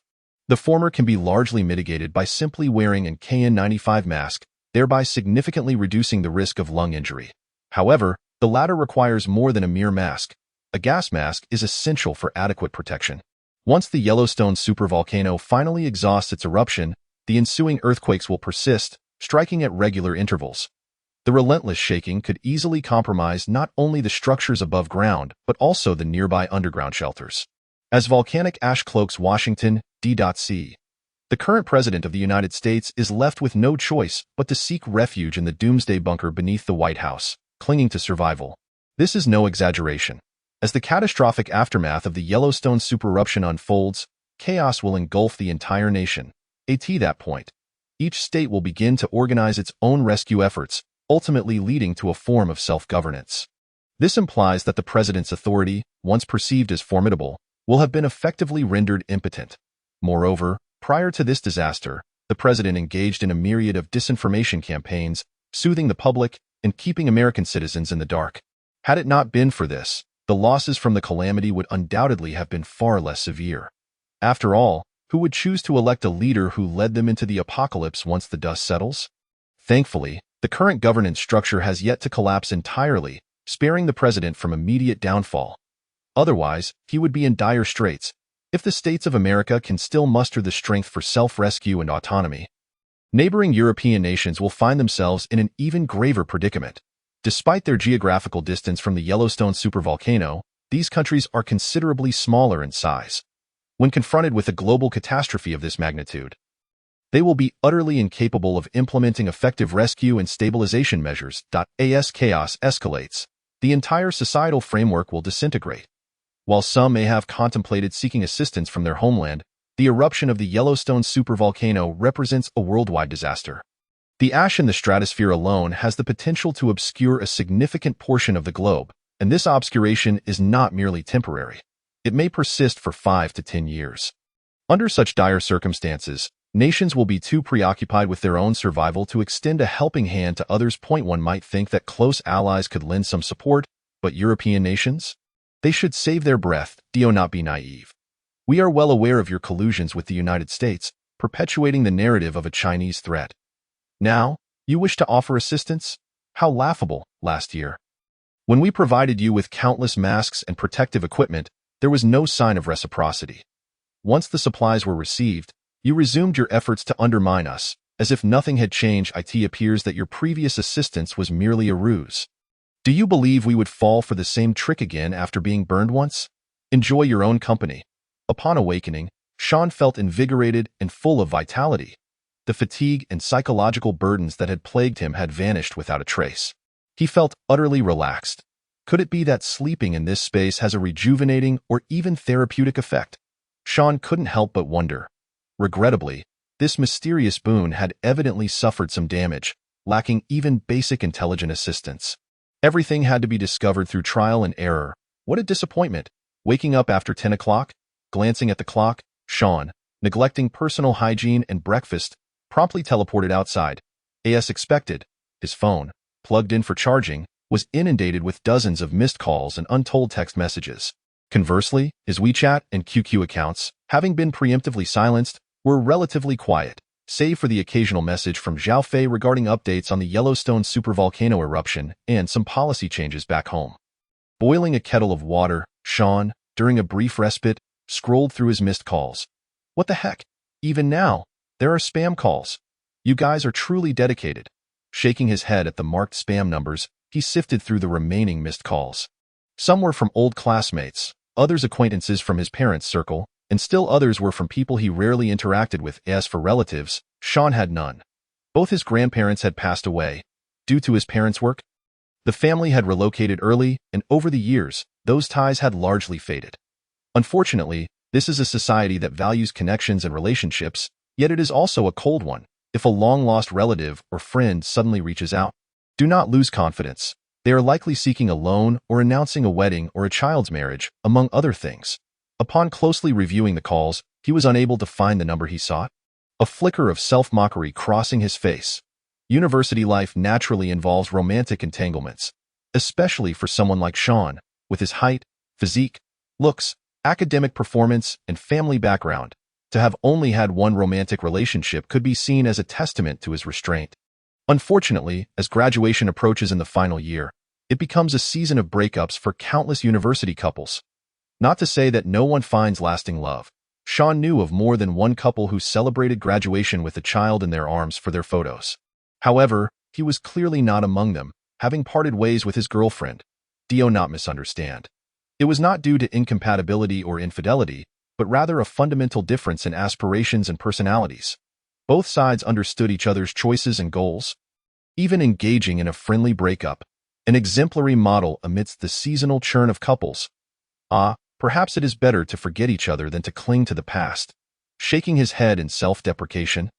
The former can be largely mitigated by simply wearing an KN95 mask, thereby significantly reducing the risk of lung injury. However, the latter requires more than a mere mask. A gas mask is essential for adequate protection. Once the Yellowstone supervolcano finally exhausts its eruption, the ensuing earthquakes will persist, striking at regular intervals. The relentless shaking could easily compromise not only the structures above ground, but also the nearby underground shelters. As volcanic ash cloaks Washington, D.C., the current president of the United States is left with no choice but to seek refuge in the doomsday bunker beneath the White House, clinging to survival. This is no exaggeration. As the catastrophic aftermath of the Yellowstone supereruption unfolds, chaos will engulf the entire nation. At that point, each state will begin to organize its own rescue efforts, ultimately leading to a form of self-governance. This implies that the president's authority, once perceived as formidable, will have been effectively rendered impotent. Moreover, prior to this disaster, the president engaged in a myriad of disinformation campaigns, soothing the public and keeping American citizens in the dark. Had it not been for this, the losses from the calamity would undoubtedly have been far less severe. After all, who would choose to elect a leader who led them into the apocalypse once the dust settles? Thankfully, the current governance structure has yet to collapse entirely, sparing the president from immediate downfall. Otherwise, he would be in dire straits, if the states of America can still muster the strength for self-rescue and autonomy. Neighboring European nations will find themselves in an even graver predicament. Despite their geographical distance from the Yellowstone supervolcano, these countries are considerably smaller in size. When confronted with a global catastrophe of this magnitude, they will be utterly incapable of implementing effective rescue and stabilization measures. As chaos escalates, the entire societal framework will disintegrate. While some may have contemplated seeking assistance from their homeland, the eruption of the Yellowstone supervolcano represents a worldwide disaster. The ash in the stratosphere alone has the potential to obscure a significant portion of the globe, and this obscuration is not merely temporary. It may persist for 5 to 10 years. Under such dire circumstances, nations will be too preoccupied with their own survival to extend a helping hand to others. One might think that close allies could lend some support, but European nations? They should save their breath. Do not be naive. We are well aware of your collusions with the United States, perpetuating the narrative of a Chinese threat. Now, you wish to offer assistance? How laughable. Last year, when we provided you with countless masks and protective equipment, there was no sign of reciprocity. Once the supplies were received, you resumed your efforts to undermine us, as if nothing had changed. It appears that your previous assistance was merely a ruse. Do you believe we would fall for the same trick again after being burned once? Enjoy your own company. Upon awakening, Sean felt invigorated and full of vitality. The fatigue and psychological burdens that had plagued him had vanished without a trace. He felt utterly relaxed. Could it be that sleeping in this space has a rejuvenating or even therapeutic effect? Sean couldn't help but wonder. Regrettably, this mysterious boon had evidently suffered some damage, lacking even basic intelligent assistance. Everything had to be discovered through trial and error. What a disappointment! Waking up after 10 o'clock, glancing at the clock, Sean, neglecting personal hygiene and breakfast, promptly teleported outside. As expected, his phone, plugged in for charging, was inundated with dozens of missed calls and untold text messages. Conversely, his WeChat and QQ accounts, having been preemptively silenced, were relatively quiet, save for the occasional message from Zhao Fei regarding updates on the Yellowstone supervolcano eruption and some policy changes back home. Boiling a kettle of water, Sean, during a brief respite, scrolled through his missed calls. What the heck? Even now, there are spam calls. You guys are truly dedicated. Shaking his head at the marked spam numbers, he sifted through the remaining missed calls. Some were from old classmates, others acquaintances from his parents' circle, and still others were from people he rarely interacted with. As for relatives, Sean had none. Both his grandparents had passed away. Due to his parents' work, the family had relocated early, and over the years, those ties had largely faded. Unfortunately, this is a society that values connections and relationships, yet it is also a cold one. If a long-lost relative or friend suddenly reaches out, do not lose confidence. They are likely seeking a loan or announcing a wedding or a child's marriage, among other things. Upon closely reviewing the calls, he was unable to find the number he sought. A flicker of self-mockery crossing his face. University life naturally involves romantic entanglements, especially for someone like Sean, with his height, physique, looks, academic performance, and family background. To have only had one romantic relationship could be seen as a testament to his restraint. Unfortunately, as graduation approaches in the final year, it becomes a season of breakups for countless university couples. Not to say that no one finds lasting love. Sean knew of more than one couple who celebrated graduation with a child in their arms for their photos. However, he was clearly not among them, having parted ways with his girlfriend. Do not misunderstand. It was not due to incompatibility or infidelity, but rather a fundamental difference in aspirations and personalities. Both sides understood each other's choices and goals. Even engaging in a friendly breakup, an exemplary model amidst the seasonal churn of couples. Perhaps it is better to forget each other than to cling to the past. Shaking his head in self-deprecation,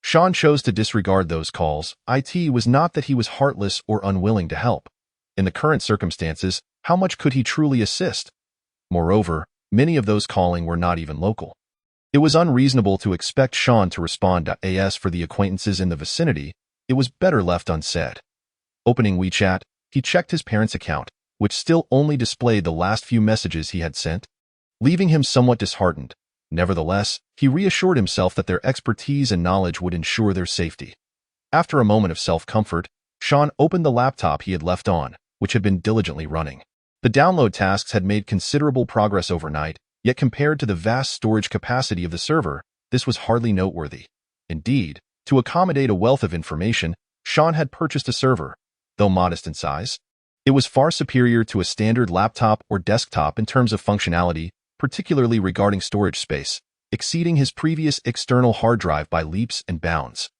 Sean chose to disregard those calls. It was not that he was heartless or unwilling to help. In the current circumstances, how much could he truly assist? Moreover, many of those calling were not even local. It was unreasonable to expect Sean to respond as for the acquaintances in the vicinity. It was better left unsaid. Opening WeChat, he checked his parents' account, which still only displayed the last few messages he had sent, leaving him somewhat disheartened. Nevertheless, he reassured himself that their expertise and knowledge would ensure their safety. After a moment of self-comfort, Sean opened the laptop he had left on, which had been diligently running. The download tasks had made considerable progress overnight, yet compared to the vast storage capacity of the server, this was hardly noteworthy. Indeed, to accommodate a wealth of information, Sean had purchased a server. Though modest in size, it was far superior to a standard laptop or desktop in terms of functionality, particularly regarding storage space, exceeding his previous external hard drive by leaps and bounds.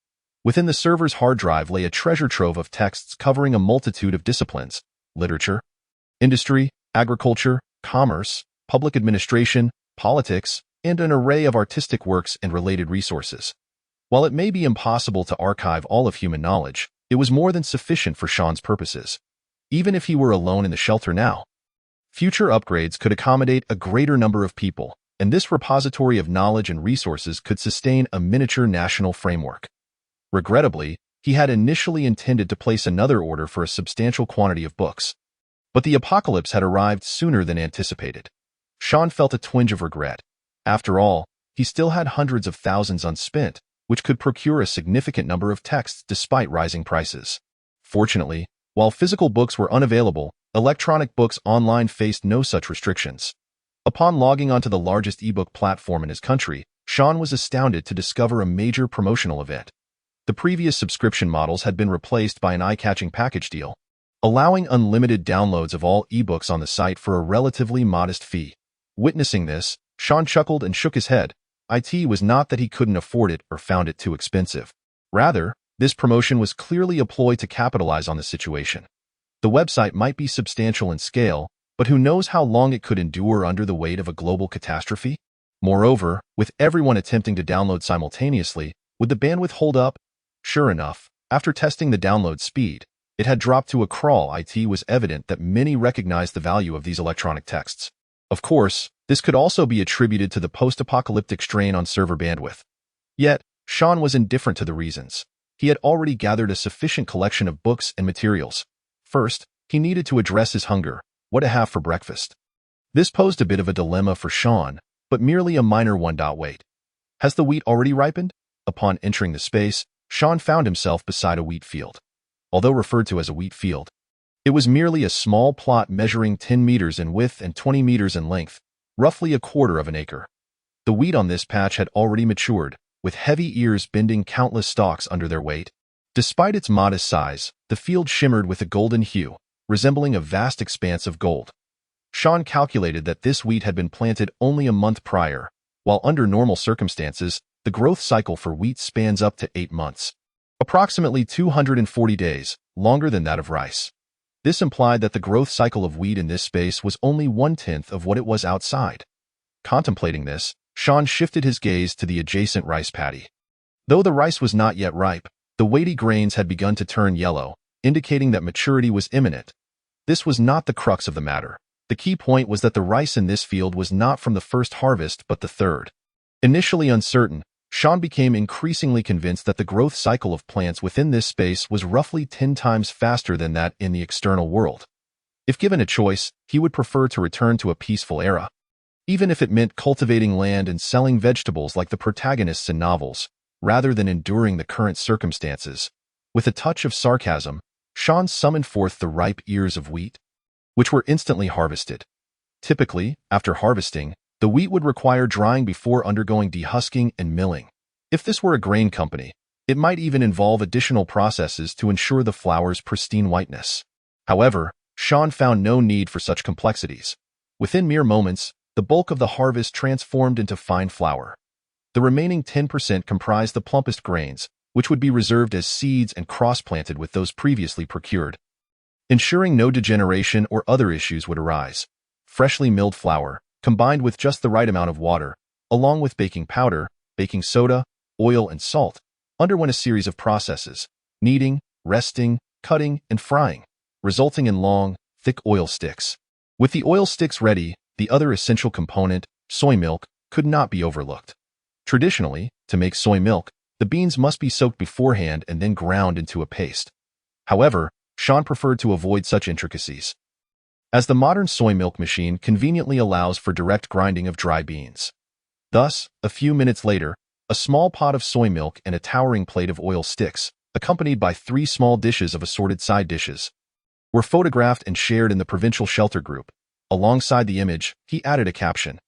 Within the server's hard drive lay a treasure trove of texts covering a multitude of disciplines: literature, industry, agriculture, commerce, public administration, politics, and an array of artistic works and related resources. While it may be impossible to archive all of human knowledge, it was more than sufficient for Sean's purposes. Even if he were alone in the shelter now, future upgrades could accommodate a greater number of people, and this repository of knowledge and resources could sustain a miniature national framework. Regrettably, he had initially intended to place another order for a substantial quantity of books, but the apocalypse had arrived sooner than anticipated. Sean felt a twinge of regret. After all, he still had hundreds of thousands unspent, which could procure a significant number of texts despite rising prices. Fortunately, while physical books were unavailable, electronic books online faced no such restrictions. Upon logging onto the largest ebook platform in his country, Sean was astounded to discover a major promotional event. The previous subscription models had been replaced by an eye-catching package deal, allowing unlimited downloads of all ebooks on the site for a relatively modest fee. Witnessing this, Sean chuckled and shook his head. It was not that he couldn't afford it or found it too expensive. Rather, this promotion was clearly a ploy to capitalize on the situation. The website might be substantial in scale, but who knows how long it could endure under the weight of a global catastrophe? Moreover, with everyone attempting to download simultaneously, would the bandwidth hold up? Sure enough, after testing the download speed, it had dropped to a crawl. It was evident that many recognized the value of these electronic texts. Of course, this could also be attributed to the post-apocalyptic strain on server bandwidth. Yet, Sean was indifferent to the reasons. He had already gathered a sufficient collection of books and materials. First, he needed to address his hunger. What to have for breakfast? This posed a bit of a dilemma for Sean, but merely a minor one. Wait. Has the wheat already ripened? Upon entering the space, Sean found himself beside a wheat field. Although referred to as a wheat field, it was merely a small plot measuring 10 meters in width and 20 meters in length, roughly a quarter of an acre. The wheat on this patch had already matured, with heavy ears bending countless stalks under their weight. Despite its modest size, the field shimmered with a golden hue, resembling a vast expanse of gold. Sean calculated that this wheat had been planted only a month prior, while under normal circumstances, the growth cycle for wheat spans up to 8 months. Approximately 240 days, longer than that of rice. This implied that the growth cycle of wheat in this space was only 1/10 of what it was outside. Contemplating this, Sean shifted his gaze to the adjacent rice paddy. Though the rice was not yet ripe, the weighty grains had begun to turn yellow, indicating that maturity was imminent. This was not the crux of the matter. The key point was that the rice in this field was not from the first harvest but the third. Initially uncertain, Sean became increasingly convinced that the growth cycle of plants within this space was roughly 10 times faster than that in the external world. If given a choice, he would prefer to return to a peaceful era, even if it meant cultivating land and selling vegetables like the protagonists in novels, rather than enduring the current circumstances. With a touch of sarcasm, Sean summoned forth the ripe ears of wheat, which were instantly harvested. Typically, after harvesting, the wheat would require drying before undergoing dehusking and milling. If this were a grain company, it might even involve additional processes to ensure the flour's pristine whiteness. However, Sean found no need for such complexities. Within mere moments, the bulk of the harvest transformed into fine flour. The remaining 10% comprised the plumpest grains, which would be reserved as seeds and cross-planted with those previously procured, ensuring no degeneration or other issues would arise. Freshly milled flour, combined with just the right amount of water, along with baking powder, baking soda, oil, and salt, underwent a series of processes, kneading, resting, cutting, and frying, resulting in long, thick oil sticks. With the oil sticks ready, the other essential component, soy milk, could not be overlooked. Traditionally, to make soy milk, the beans must be soaked beforehand and then ground into a paste. However, Sean preferred to avoid such intricacies, as the modern soy milk machine conveniently allows for direct grinding of dry beans. Thus, a few minutes later, a small pot of soy milk and a towering plate of oil sticks, accompanied by 3 small dishes of assorted side dishes, were photographed and shared in the provincial shelter group. Alongside the image, he added a caption.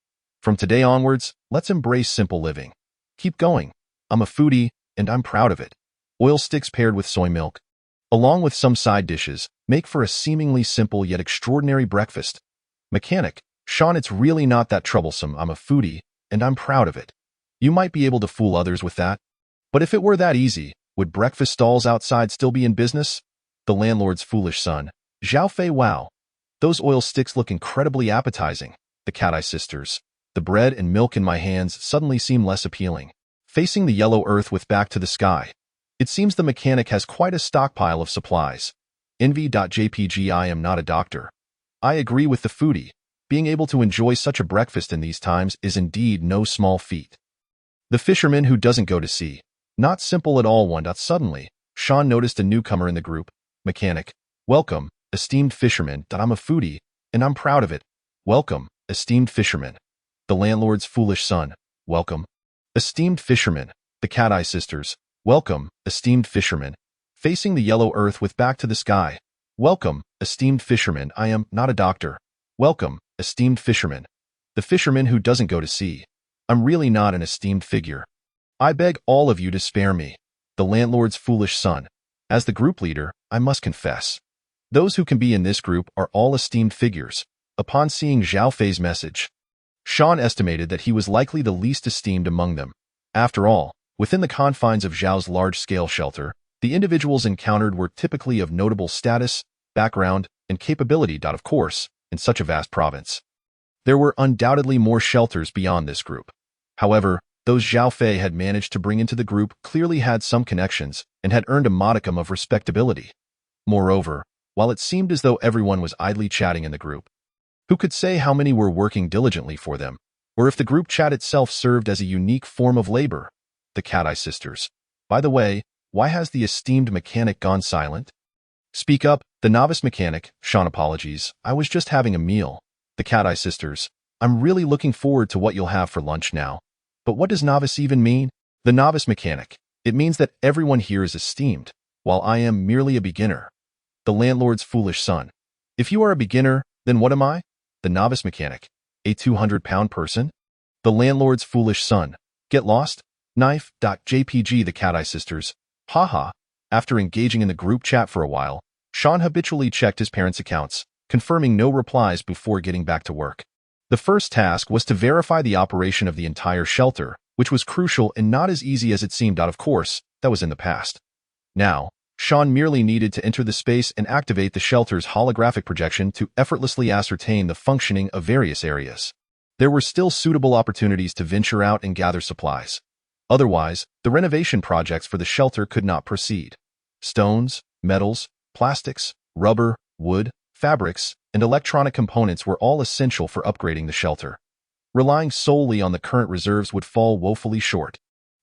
"From today onwards, let's embrace simple living. Keep going. I'm a foodie, and I'm proud of it." Oil sticks paired with soy milk, along with some side dishes, make for a seemingly simple yet extraordinary breakfast. Mechanic, Sean, it's really not that troublesome. I'm a foodie, and I'm proud of it. You might be able to fool others with that. But if it were that easy, would breakfast stalls outside still be in business? The landlord's foolish son. Zhao Fei, wow. Those oil sticks look incredibly appetizing. The Cat-Eye sisters. The bread and milk in my hands suddenly seem less appealing. Facing the yellow earth with back to the sky, it seems the mechanic has quite a stockpile of supplies. Envy.jpg, I am not a doctor. I agree with the foodie. Being able to enjoy such a breakfast in these times is indeed no small feat. The fisherman who doesn't go to sea. Not simple at all. Suddenly, Sean noticed a newcomer in the group. Mechanic. Welcome, esteemed fisherman. I'm a foodie, and I'm proud of it. Welcome, esteemed fisherman. The landlord's foolish son. Welcome, esteemed fisherman. The Cat-Eye sisters. Welcome, esteemed fisherman. Facing the yellow earth with back to the sky. Welcome, esteemed fisherman. I am not a doctor. Welcome, esteemed fisherman. The fisherman who doesn't go to sea. I'm really not an esteemed figure. I beg all of you to spare me. The landlord's foolish son. As the group leader, I must confess. Those who can be in this group are all esteemed figures. Upon seeing Zhao Fei's message, Sean estimated that he was likely the least esteemed among them. After all, within the confines of Zhao's large-scale shelter, the individuals encountered were typically of notable status, background, and capability. Of course, in such a vast province, there were undoubtedly more shelters beyond this group. However, those Zhao Fei had managed to bring into the group clearly had some connections and had earned a modicum of respectability. Moreover, while it seemed as though everyone was idly chatting in the group, who could say how many were working diligently for them, or if the group chat itself served as a unique form of labor? The Cat-Eye sisters. By the way, why has the esteemed mechanic gone silent? Speak up, the novice mechanic. Sean, apologies, I was just having a meal. The Cat-Eye sisters. I'm really looking forward to what you'll have for lunch now. But what does novice even mean? The novice mechanic. It means that everyone here is esteemed, while I am merely a beginner. The landlord's foolish son. If you are a beginner, then what am I? The novice mechanic. A 200-pound person? The landlord's foolish son. Get lost? Knife.jpg. The Cat-Eye sisters. Haha. After engaging in the group chat for a while, Sean habitually checked his parents' accounts, confirming no replies before getting back to work. The first task was to verify the operation of the entire shelter, which was crucial and not as easy as it seemed. Of course, that was in the past. Now, Sean merely needed to enter the space and activate the shelter's holographic projection to effortlessly ascertain the functioning of various areas. There were still suitable opportunities to venture out and gather supplies. Otherwise, the renovation projects for the shelter could not proceed. Stones, metals, plastics, rubber, wood, fabrics, and electronic components were all essential for upgrading the shelter. Relying solely on the current reserves would fall woefully short.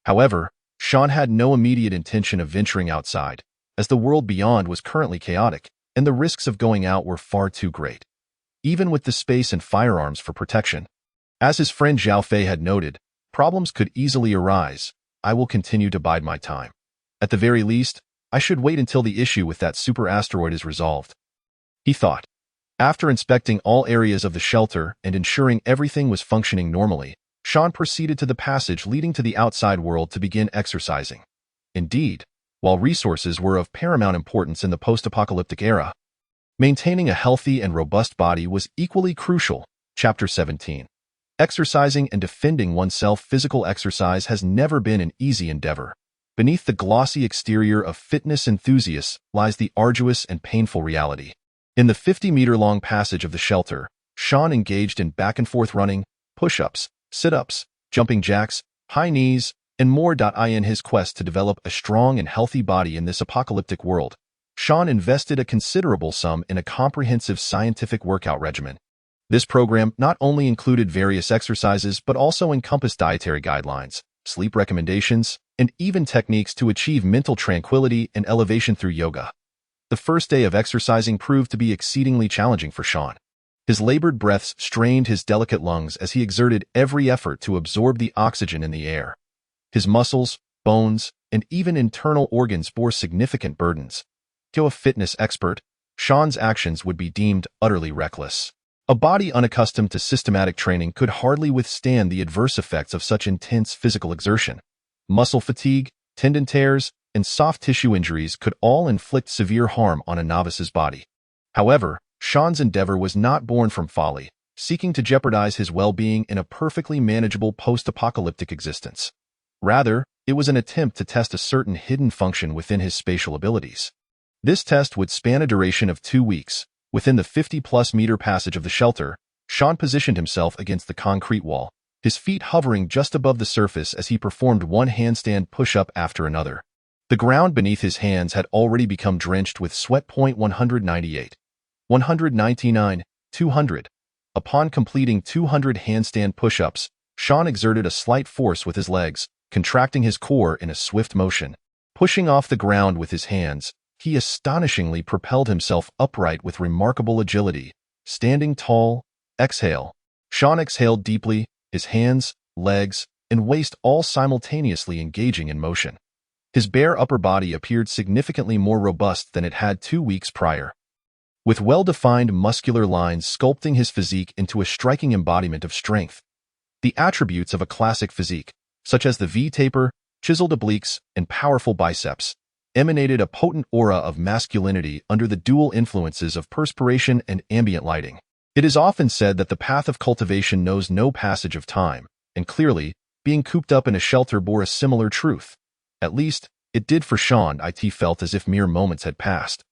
However, Sean had no immediate intention of venturing outside, as the world beyond was currently chaotic, and the risks of going out were far too great, even with the space and firearms for protection. As his friend Zhao Fei had noted, problems could easily arise. I will continue to bide my time. At the very least, I should wait until the issue with that super asteroid is resolved, he thought. After inspecting all areas of the shelter and ensuring everything was functioning normally, Sean proceeded to the passage leading to the outside world to begin exercising. Indeed, while resources were of paramount importance in the post-apocalyptic era, maintaining a healthy and robust body was equally crucial. Chapter 17. Exercising and defending oneself. Physical exercise has never been an easy endeavor. Beneath the glossy exterior of fitness enthusiasts lies the arduous and painful reality. In the 50-meter-long passage of the shelter, Sean engaged in back-and-forth running, push-ups, sit-ups, jumping jacks, high knees, and more. In his quest to develop a strong and healthy body in this apocalyptic world, Sean invested a considerable sum in a comprehensive scientific workout regimen. This program not only included various exercises but also encompassed dietary guidelines, sleep recommendations, and even techniques to achieve mental tranquility and elevation through yoga. The first day of exercising proved to be exceedingly challenging for Sean. His labored breaths strained his delicate lungs as he exerted every effort to absorb the oxygen in the air. His muscles, bones, and even internal organs bore significant burdens. To a fitness expert, Sean's actions would be deemed utterly reckless. A body unaccustomed to systematic training could hardly withstand the adverse effects of such intense physical exertion. Muscle fatigue, tendon tears, and soft tissue injuries could all inflict severe harm on a novice's body. However, Sean's endeavor was not born from folly, seeking to jeopardize his well-being in a perfectly manageable post-apocalyptic existence. Rather, it was an attempt to test a certain hidden function within his spatial abilities. This test would span a duration of 2 weeks. Within the 50-plus meter passage of the shelter, Sean positioned himself against the concrete wall, his feet hovering just above the surface as he performed one handstand push-up after another. The ground beneath his hands had already become drenched with sweat. 198, 199, 200. Upon completing 200 handstand push-ups, Sean exerted a slight force with his legs, contracting his core in a swift motion. Pushing off the ground with his hands, he astonishingly propelled himself upright with remarkable agility. Standing tall, exhale. Sean exhaled deeply, his hands, legs, and waist all simultaneously engaging in motion. His bare upper body appeared significantly more robust than it had 2 weeks prior, with well-defined muscular lines sculpting his physique into a striking embodiment of strength. The attributes of a classic physique, such as the V-taper, chiseled obliques, and powerful biceps, emanated a potent aura of masculinity under the dual influences of perspiration and ambient lighting. It is often said that the path of cultivation knows no passage of time, and clearly, being cooped up in a shelter bore a similar truth. At least, it did for Sean. It felt as if mere moments had passed.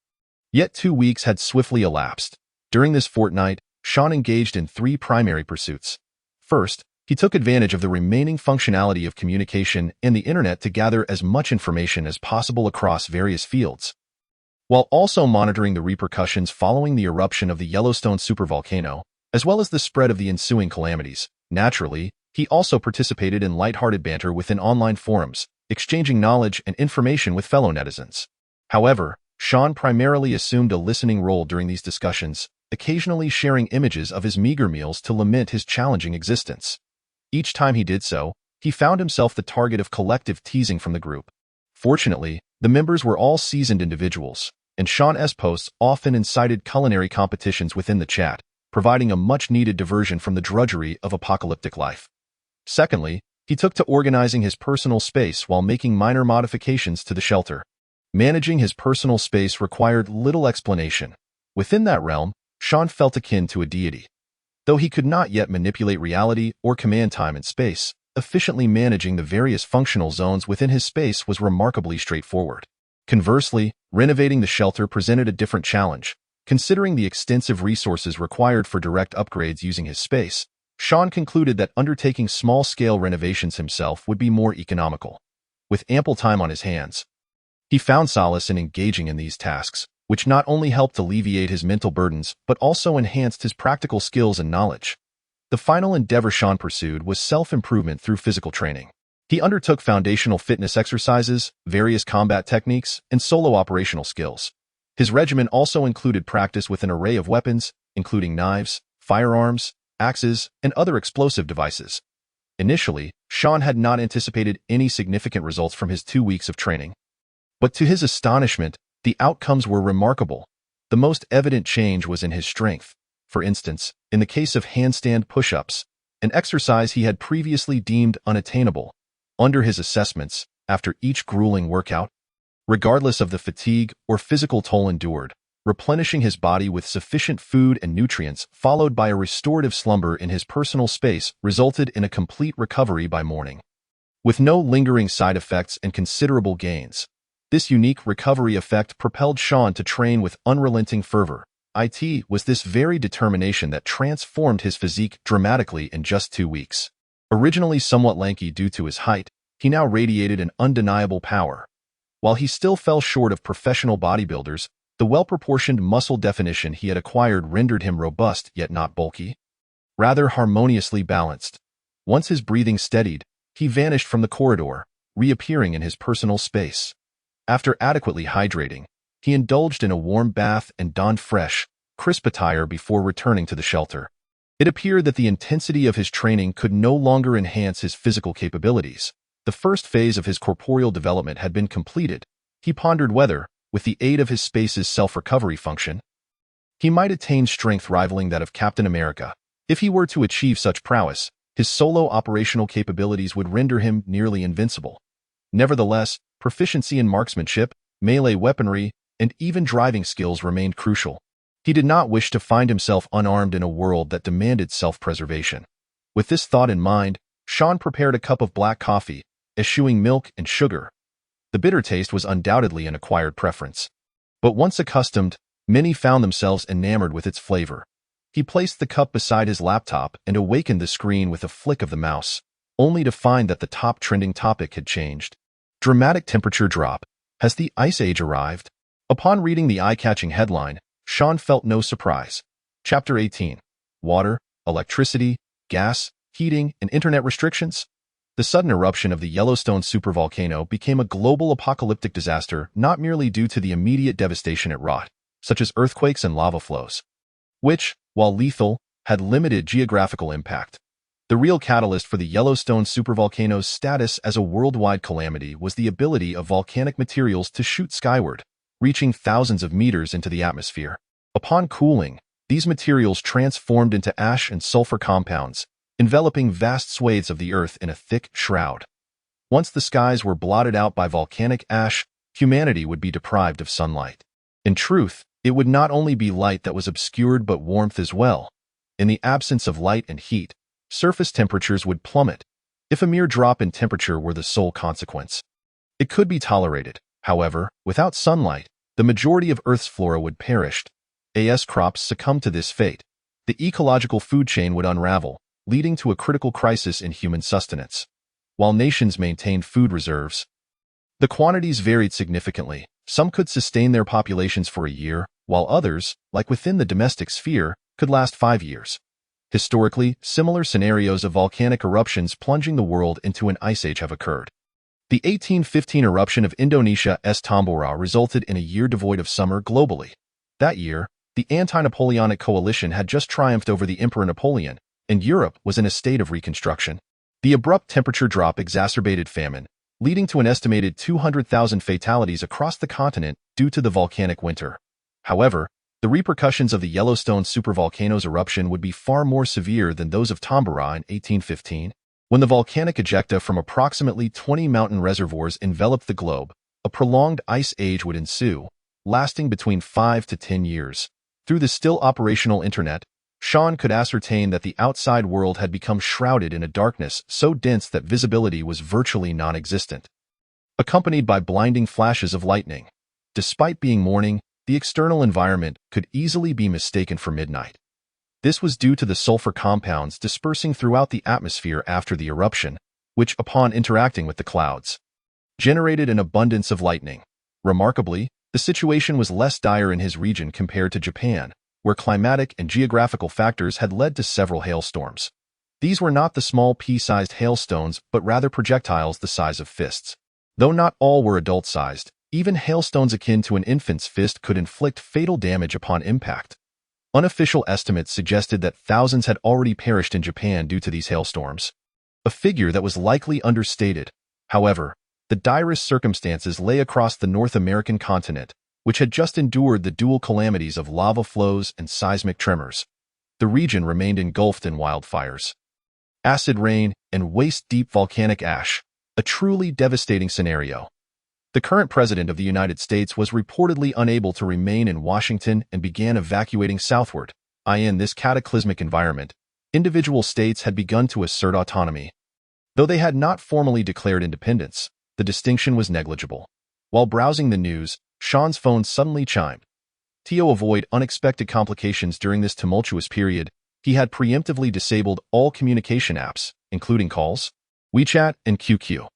Yet 2 weeks had swiftly elapsed. During this fortnight, Sean engaged in 3 primary pursuits. First, he took advantage of the remaining functionality of communication and the internet to gather as much information as possible across various fields, while also monitoring the repercussions following the eruption of the Yellowstone supervolcano, as well as the spread of the ensuing calamities. Naturally, he also participated in lighthearted banter within online forums, exchanging knowledge and information with fellow netizens. However, Sean primarily assumed a listening role during these discussions, occasionally sharing images of his meager meals to lament his challenging existence. Each time he did so, he found himself the target of collective teasing from the group. Fortunately, the members were all seasoned individuals, and Sean's posts often incited culinary competitions within the chat, providing a much-needed diversion from the drudgery of apocalyptic life. Secondly, he took to organizing his personal space while making minor modifications to the shelter. Managing his personal space required little explanation. Within that realm, Sean felt akin to a deity. Though he could not yet manipulate reality or command time and space, efficiently managing the various functional zones within his space was remarkably straightforward. Conversely, renovating the shelter presented a different challenge. Considering the extensive resources required for direct upgrades using his space, Sean concluded that undertaking small-scale renovations himself would be more economical. With ample time on his hands, he found solace in engaging in these tasks, which not only helped alleviate his mental burdens but also enhanced his practical skills and knowledge. The final endeavor Sean pursued was self-improvement through physical training. He undertook foundational fitness exercises, various combat techniques, and solo operational skills. His regimen also included practice with an array of weapons, including knives, firearms, axes, and other explosive devices. Initially, Sean had not anticipated any significant results from his 2 weeks of training. But to his astonishment, the outcomes were remarkable. The most evident change was in his strength. For instance, in the case of handstand push-ups, an exercise he had previously deemed unattainable. Under his assessments, after each grueling workout, regardless of the fatigue or physical toll endured, replenishing his body with sufficient food and nutrients followed by a restorative slumber in his personal space resulted in a complete recovery by morning. With no lingering side effects and considerable gains, this unique recovery effect propelled Sean to train with unrelenting fervor. It was this very determination that transformed his physique dramatically in just 2 weeks. Originally somewhat lanky due to his height, he now radiated an undeniable power. While he still fell short of professional bodybuilders, the well-proportioned muscle definition he had acquired rendered him robust yet not bulky, rather harmoniously balanced. Once his breathing steadied, he vanished from the corridor, reappearing in his personal space. After adequately hydrating, he indulged in a warm bath and donned fresh, crisp attire before returning to the shelter. It appeared that the intensity of his training could no longer enhance his physical capabilities. The first phase of his corporeal development had been completed. He pondered whether, with the aid of his space's self-recovery function, he might attain strength rivaling that of Captain America. If he were to achieve such prowess, his solo operational capabilities would render him nearly invincible. Nevertheless, proficiency in marksmanship, melee weaponry, and even driving skills remained crucial. He did not wish to find himself unarmed in a world that demanded self-preservation. With this thought in mind, Sean prepared a cup of black coffee, eschewing milk and sugar. The bitter taste was undoubtedly an acquired preference. But once accustomed, many found themselves enamored with its flavor. He placed the cup beside his laptop and awakened the screen with a flick of the mouse, only to find that the top trending topic had changed. Dramatic temperature drop. Has the Ice Age arrived? Upon reading the eye-catching headline, Sean felt no surprise. Chapter 18. Water, electricity, gas, heating, and internet restrictions? The sudden eruption of the Yellowstone supervolcano became a global apocalyptic disaster not merely due to the immediate devastation it wrought, such as earthquakes and lava flows, which, while lethal, had limited geographical impact. The real catalyst for the Yellowstone supervolcano's status as a worldwide calamity was the ability of volcanic materials to shoot skyward, reaching thousands of meters into the atmosphere. Upon cooling, these materials transformed into ash and sulfur compounds, enveloping vast swathes of the earth in a thick shroud. Once the skies were blotted out by volcanic ash, humanity would be deprived of sunlight. In truth, it would not only be light that was obscured but warmth as well. In the absence of light and heat, surface temperatures would plummet, if a mere drop in temperature were the sole consequence. It could be tolerated. However, without sunlight, the majority of Earth's flora would perish. As crops succumbed to this fate, the ecological food chain would unravel, leading to a critical crisis in human sustenance. While nations maintained food reserves, the quantities varied significantly. Some could sustain their populations for a year, while others, like within the domestic sphere, could last 5 years. Historically, similar scenarios of volcanic eruptions plunging the world into an ice age have occurred. The 1815 eruption of Indonesia's Tambora resulted in a year devoid of summer globally. That year, the anti-Napoleonic coalition had just triumphed over the Emperor Napoleon, and Europe was in a state of reconstruction. The abrupt temperature drop exacerbated famine, leading to an estimated 200,000 fatalities across the continent due to the volcanic winter. However, the repercussions of the Yellowstone supervolcano's eruption would be far more severe than those of Tambora in 1815. When the volcanic ejecta from approximately 20 mountain reservoirs enveloped the globe, a prolonged ice age would ensue, lasting between 5 to 10 years. Through the still operational internet, Sean could ascertain that the outside world had become shrouded in a darkness so dense that visibility was virtually non-existent, accompanied by blinding flashes of lightning. Despite being morning, the external environment could easily be mistaken for midnight. This was due to the sulfur compounds dispersing throughout the atmosphere after the eruption, which, upon interacting with the clouds, generated an abundance of lightning. Remarkably, the situation was less dire in his region compared to Japan, where climatic and geographical factors had led to several hailstorms. These were not the small pea-sized hailstones, but rather projectiles the size of fists. Though not all were adult-sized, even hailstones akin to an infant's fist could inflict fatal damage upon impact. Unofficial estimates suggested that thousands had already perished in Japan due to these hailstorms, a figure that was likely understated. However, the direst circumstances lay across the North American continent, which had just endured the dual calamities of lava flows and seismic tremors. The region remained engulfed in wildfires, acid rain, and waist-deep volcanic ash, a truly devastating scenario. The current president of the United States was reportedly unable to remain in Washington and began evacuating southward. In this cataclysmic environment, individual states had begun to assert autonomy. Though they had not formally declared independence, the distinction was negligible. While browsing the news, Sean's phone suddenly chimed. To avoid unexpected complications during this tumultuous period, he had preemptively disabled all communication apps, including calls, WeChat, and QQ.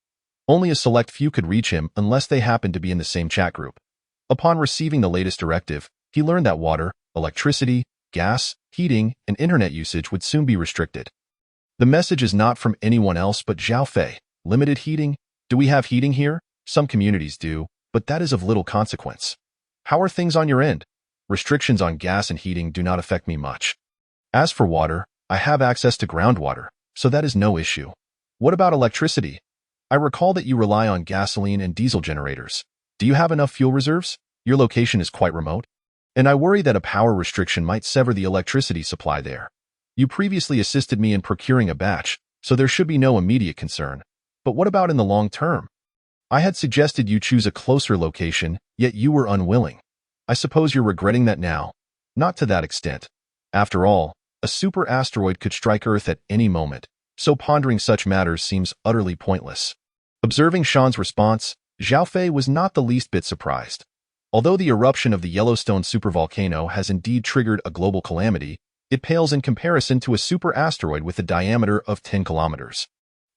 Only a select few could reach him unless they happened to be in the same chat group. Upon receiving the latest directive, he learned that water, electricity, gas, heating, and internet usage would soon be restricted. The message is not from anyone else but Zhao Fei. Limited heating? Do we have heating here? Some communities do, but that is of little consequence. How are things on your end? Restrictions on gas and heating do not affect me much. As for water, I have access to groundwater, so that is no issue. What about electricity? I recall that you rely on gasoline and diesel generators. Do you have enough fuel reserves? Your location is quite remote. And I worry that a power restriction might sever the electricity supply there. You previously assisted me in procuring a batch, so there should be no immediate concern. But what about in the long term? I had suggested you choose a closer location, yet you were unwilling. I suppose you're regretting that now. Not to that extent. After all, a super asteroid could strike Earth at any moment, so pondering such matters seems utterly pointless. Observing Sean's response, Zhao Fei was not the least bit surprised. Although the eruption of the Yellowstone supervolcano has indeed triggered a global calamity, it pales in comparison to a super asteroid with a diameter of 10 kilometers.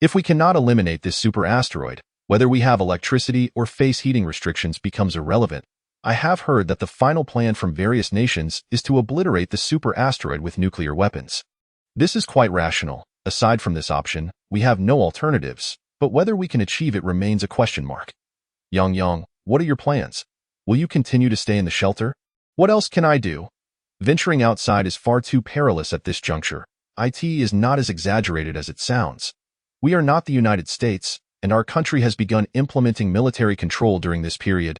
If we cannot eliminate this super asteroid, whether we have electricity or face heating restrictions becomes irrelevant. I have heard that the final plan from various nations is to obliterate the super asteroid with nuclear weapons. This is quite rational. Aside from this option, we have no alternatives, but whether we can achieve it remains a question mark. Yang, what are your plans? Will you continue to stay in the shelter? What else can I do? Venturing outside is far too perilous at this juncture. IT is not as exaggerated as it sounds. We are not the United States, and our country has begun implementing military control during this period,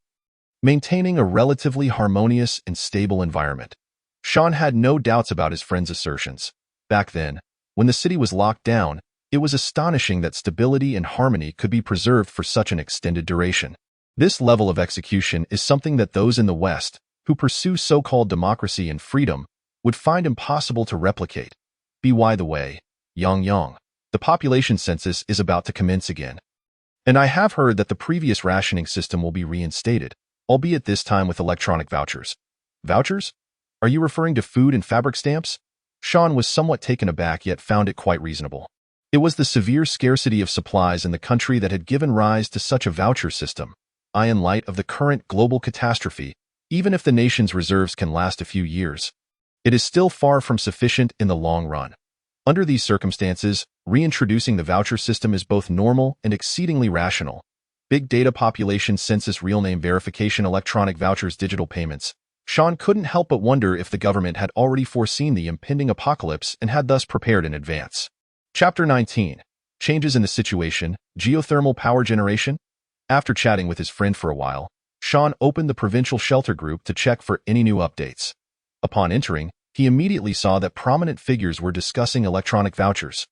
maintaining a relatively harmonious and stable environment. Sean had no doubts about his friend's assertions. Back then, when the city was locked down, it was astonishing that stability and harmony could be preserved for such an extended duration. This level of execution is something that those in the West, who pursue so-called democracy and freedom, would find impossible to replicate. By the way, Yang, the population census is about to commence again. And I have heard that the previous rationing system will be reinstated, albeit this time with electronic vouchers. Vouchers? Are you referring to food and fabric stamps? Sean was somewhat taken aback yet found it quite reasonable. It was the severe scarcity of supplies in the country that had given rise to such a voucher system. In light of the current global catastrophe, even if the nation's reserves can last a few years, it is still far from sufficient in the long run. Under these circumstances, reintroducing the voucher system is both normal and exceedingly rational. Big data population census real name verification electronic vouchers digital payments. Sean couldn't help but wonder if the government had already foreseen the impending apocalypse and had thus prepared in advance. Chapter 19. Changes in the situation, geothermal power generation. After chatting with his friend for a while, Sean opened the provincial shelter group to check for any new updates. Upon entering, he immediately saw that prominent figures were discussing electronic vouchers,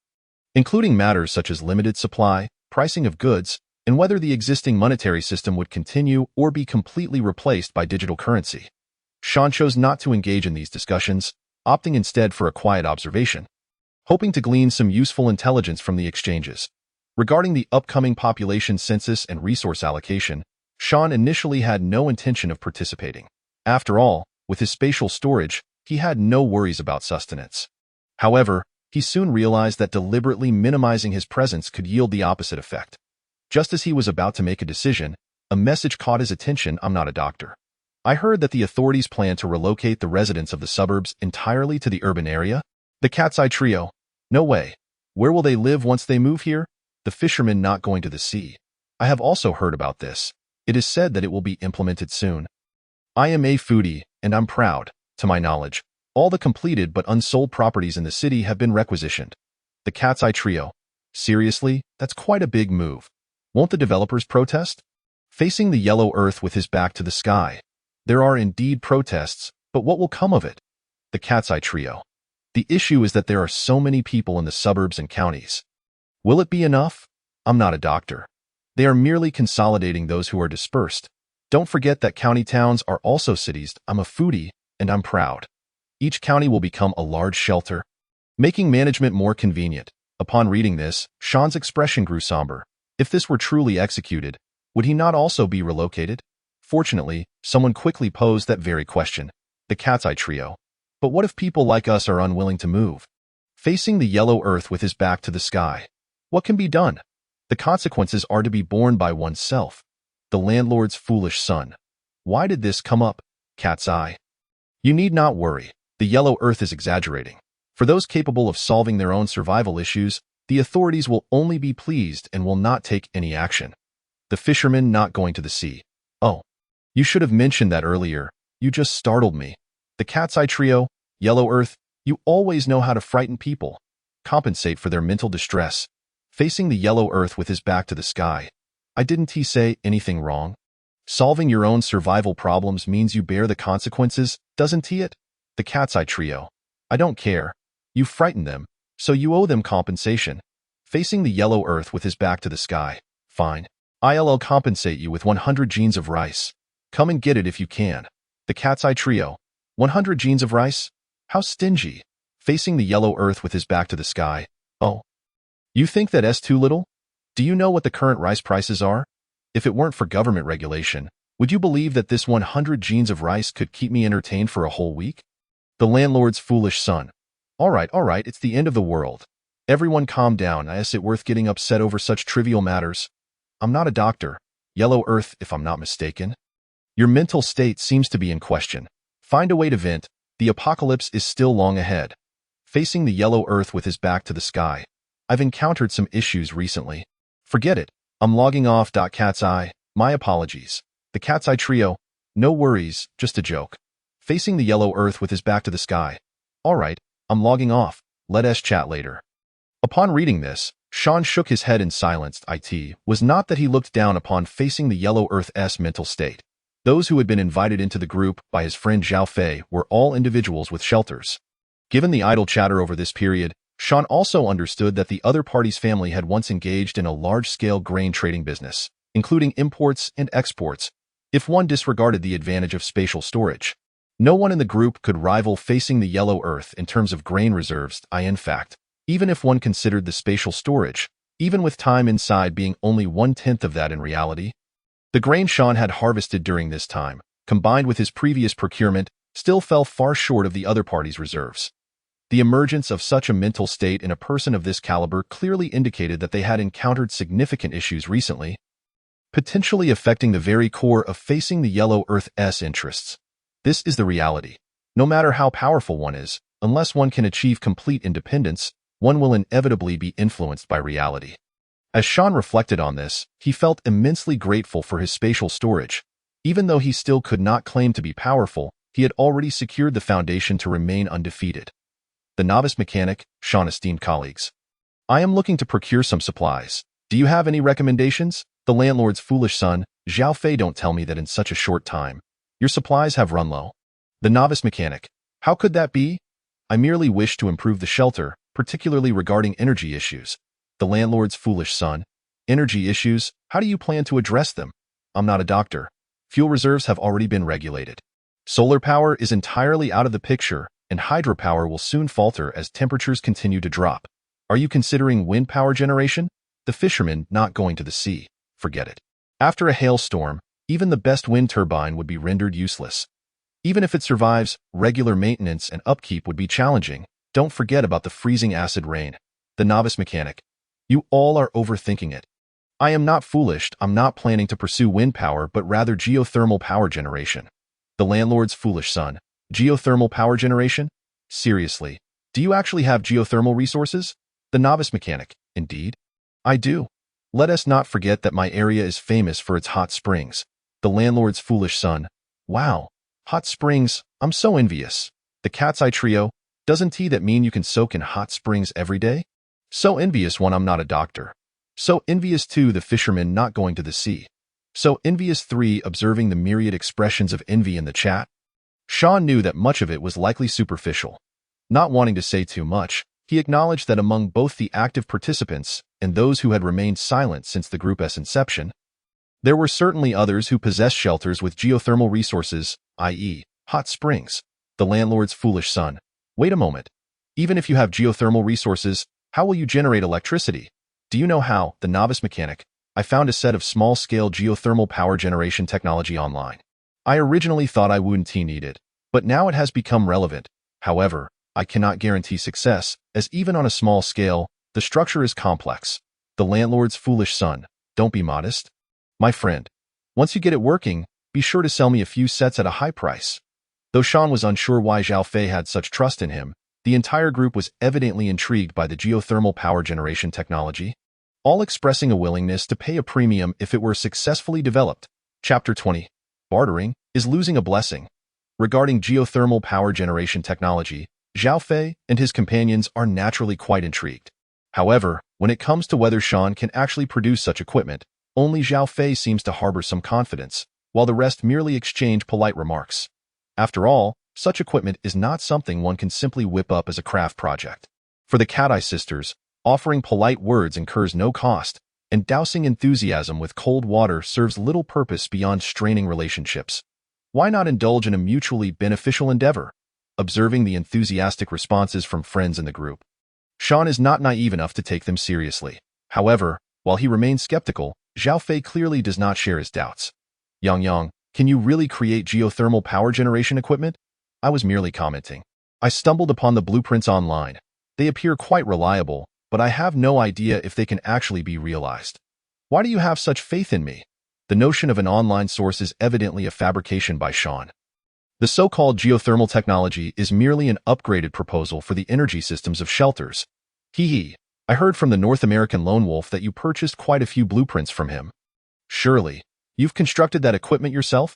including matters such as limited supply, pricing of goods, and whether the existing monetary system would continue or be completely replaced by digital currency. Sean chose not to engage in these discussions, opting instead for a quiet observation, hoping to glean some useful intelligence from the exchanges. Regarding the upcoming population census and resource allocation, Sean initially had no intention of participating. After all, with his spatial storage, he had no worries about sustenance. However, he soon realized that deliberately minimizing his presence could yield the opposite effect. Just as he was about to make a decision, a message caught his attention. I'm not a doctor. I heard that the authorities plan to relocate the residents of the suburbs entirely to the urban area. The Cat's Eye Trio. No way. Where will they live once they move here? The fishermen not going to the sea. I have also heard about this. It is said that it will be implemented soon. I am a foodie, and I'm proud. To my knowledge, all the completed but unsold properties in the city have been requisitioned. The Cat's Eye Trio. Seriously, that's quite a big move. Won't the developers protest? Facing the yellow earth with his back to the sky. There are indeed protests, but what will come of it? The Cat's Eye Trio. The issue is that there are so many people in the suburbs and counties. Will it be enough? I'm not a doctor. They are merely consolidating those who are dispersed. Don't forget that county towns are also cities. I'm a foodie, and I'm proud. Each county will become a large shelter, making management more convenient. Upon reading this, Sean's expression grew somber. If this were truly executed, would he not also be relocated? Fortunately, someone quickly posed that very question. The Cat's Eye Trio. But what if people like us are unwilling to move? Facing the yellow earth with his back to the sky. What can be done? The consequences are to be borne by oneself. The landlord's foolish son. Why did this come up? Cat's eye. You need not worry. The yellow earth is exaggerating. For those capable of solving their own survival issues, the authorities will only be pleased and will not take any action. The fisherman not going to the sea. Oh, you should have mentioned that earlier. You just startled me. The Cat's Eye Trio, Yellow Earth, you always know how to frighten people. Compensate for their mental distress. Facing the yellow earth with his back to the sky. Didn't he say anything wrong? Solving your own survival problems means you bear the consequences, doesn't he it? The Cat's Eye Trio. I don't care. You frightened them, so you owe them compensation. Facing the yellow earth with his back to the sky. Fine. I'll compensate you with 100 jeans of rice. Come and get it if you can. The Cat's Eye Trio. 100 jeans of rice? How stingy. Facing the yellow earth with his back to the sky. Oh. You think that's too little? Do you know what the current rice prices are? If it weren't for government regulation, would you believe that this 100 jeans of rice could keep me entertained for a whole week? The landlord's foolish son. All right, it's the end of the world. Everyone calm down. Is it worth getting upset over such trivial matters? I'm not a doctor. Yellow earth, if I'm not mistaken. Your mental state seems to be in question. Find a way to vent. The apocalypse is still long ahead. Facing the yellow earth with his back to the sky. I've encountered some issues recently. Forget it. I'm logging off. Cat's Eye. My apologies. The Cat's Eye Trio. No worries, just a joke. Facing the yellow earth with his back to the sky. All right, I'm logging off. Let us chat later. Upon reading this, Sean shook his head in silence. It was not that he looked down upon facing the yellow earth's mental state. Those who had been invited into the group by his friend Zhao Fei were all individuals with shelters. Given the idle chatter over this period, Sean also understood that the other party's family had once engaged in a large-scale grain trading business, including imports and exports, if one disregarded the advantage of spatial storage. No one in the group could rival facing the yellow earth in terms of grain reserves. In fact, even if one considered the spatial storage, even with time inside being only 1/10 of that in reality, the grain Sean had harvested during this time, combined with his previous procurement, still fell far short of the other party's reserves. The emergence of such a mental state in a person of this caliber clearly indicated that they had encountered significant issues recently, potentially affecting the very core of facing the yellow earth's interests. This is the reality. No matter how powerful one is, unless one can achieve complete independence, one will inevitably be influenced by reality. As Sean reflected on this, he felt immensely grateful for his spatial storage. Even though he still could not claim to be powerful, he had already secured the foundation to remain undefeated. The novice mechanic, Sean esteemed colleagues. I am looking to procure some supplies. Do you have any recommendations? The landlord's foolish son, Zhao Fei, don't tell me that in such a short time. Your supplies have run low. The novice mechanic. How could that be? I merely wish to improve the shelter, particularly regarding energy issues. The landlord's foolish son. Energy issues? How do you plan to address them? I'm not a doctor. Fuel reserves have already been regulated. Solar power is entirely out of the picture, and hydropower will soon falter as temperatures continue to drop. Are you considering wind power generation? The fisherman not going to the sea. Forget it. After a hailstorm, even the best wind turbine would be rendered useless. Even if it survives, regular maintenance and upkeep would be challenging. Don't forget about the freezing acid rain. The novice mechanic. You all are overthinking it. I am not foolish. I'm not planning to pursue wind power but rather geothermal power generation. The landlord's foolish son. Geothermal power generation? Seriously, do you actually have geothermal resources? The novice mechanic. Indeed. I do. Let us not forget that my area is famous for its hot springs. The landlord's foolish son. Wow. Hot springs. I'm so envious. The Cat's Eye Trio. Doesn't that mean you can soak in hot springs every day? So envious one. I'm not a doctor. So envious 2. The fisherman not going to the sea. So envious 3. Observing the myriad expressions of envy in the chat. Sean knew that much of it was likely superficial. Not wanting to say too much, he acknowledged that among both the active participants and those who had remained silent since the group's inception, there were certainly others who possessed shelters with geothermal resources, i.e., hot springs. The landlord's foolish son. Wait a moment. Even if you have geothermal resources, how will you generate electricity? Do you know how? The novice mechanic. I found a set of small-scale geothermal power generation technology online. I originally thought I wouldn't need it, but now it has become relevant. However, I cannot guarantee success, as even on a small scale, the structure is complex. The landlord's foolish son. Don't be modest. My friend, once you get it working, be sure to sell me a few sets at a high price. Though Sean was unsure why Zhao Fei had such trust in him, the entire group was evidently intrigued by the geothermal power generation technology, all expressing a willingness to pay a premium if it were successfully developed. Chapter 20. Bartering is losing a blessing. Regarding geothermal power generation technology, Zhao Fei and his companions are naturally quite intrigued. However, when it comes to whether Sean can actually produce such equipment, only Zhao Fei seems to harbor some confidence, while the rest merely exchange polite remarks. After all, such equipment is not something one can simply whip up as a craft project. For the Cat-Eye sisters, offering polite words incurs no cost, and dousing enthusiasm with cold water serves little purpose beyond straining relationships. Why not indulge in a mutually beneficial endeavor? Observing the enthusiastic responses from friends in the group, Sean is not naive enough to take them seriously. However, while he remains skeptical, Zhao Fei clearly does not share his doubts. Yang, can you really create geothermal power generation equipment? I was merely commenting. I stumbled upon the blueprints online. They appear quite reliable, but I have no idea if they can actually be realized. Why do you have such faith in me? The notion of an online source is evidently a fabrication by Sean. The so-called geothermal technology is merely an upgraded proposal for the energy systems of shelters. I heard from the North American lone wolf that you purchased quite a few blueprints from him. Surely, you've constructed that equipment yourself?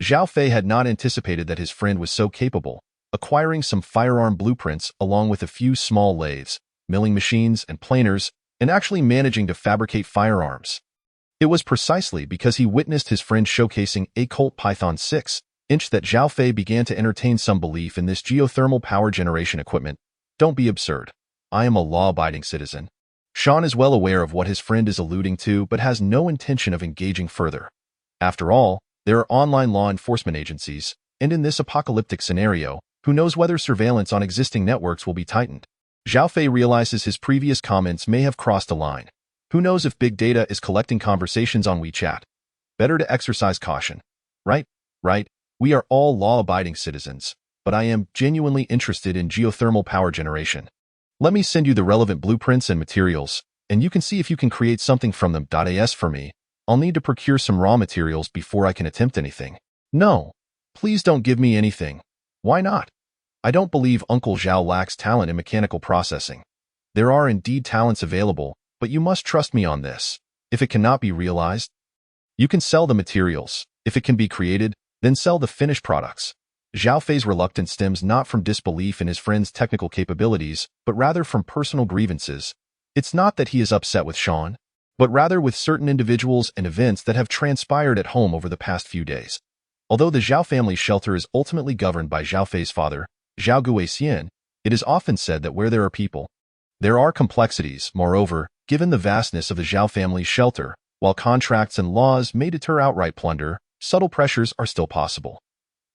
Zhao Fei had not anticipated that his friend was so capable, acquiring some firearm blueprints along with a few small lathes, milling machines, and planers, and actually managing to fabricate firearms. It was precisely because he witnessed his friend showcasing a Colt Python 6-inch that Zhao Fei began to entertain some belief in this geothermal power generation equipment. Don't be absurd. I am a law-abiding citizen. Sean is well aware of what his friend is alluding to but has no intention of engaging further. After all, there are online law enforcement agencies, and in this apocalyptic scenario, who knows whether surveillance on existing networks will be tightened. Zhao Fei realizes his previous comments may have crossed a line. Who knows if big data is collecting conversations on WeChat? Better to exercise caution. Right. We are all law-abiding citizens, but I am genuinely interested in geothermal power generation. Let me send you the relevant blueprints and materials, and you can see if you can create something from them. As for me, I'll need to procure some raw materials before I can attempt anything. No, please don't give me anything. Why not? I don't believe Uncle Zhao lacks talent in mechanical processing. There are indeed talents available, but you must trust me on this. If it cannot be realized, you can sell the materials. If it can be created, then sell the finished products. Zhao Fei's reluctance stems not from disbelief in his friend's technical capabilities, but rather from personal grievances. It's not that he is upset with Sean, but rather with certain individuals and events that have transpired at home over the past few days. Although the Zhao family shelter is ultimately governed by Zhao Fei's father, Zhao Guixian, it is often said that where there are people, there are complexities. Moreover, given the vastness of the Zhao family's shelter, while contracts and laws may deter outright plunder, subtle pressures are still possible.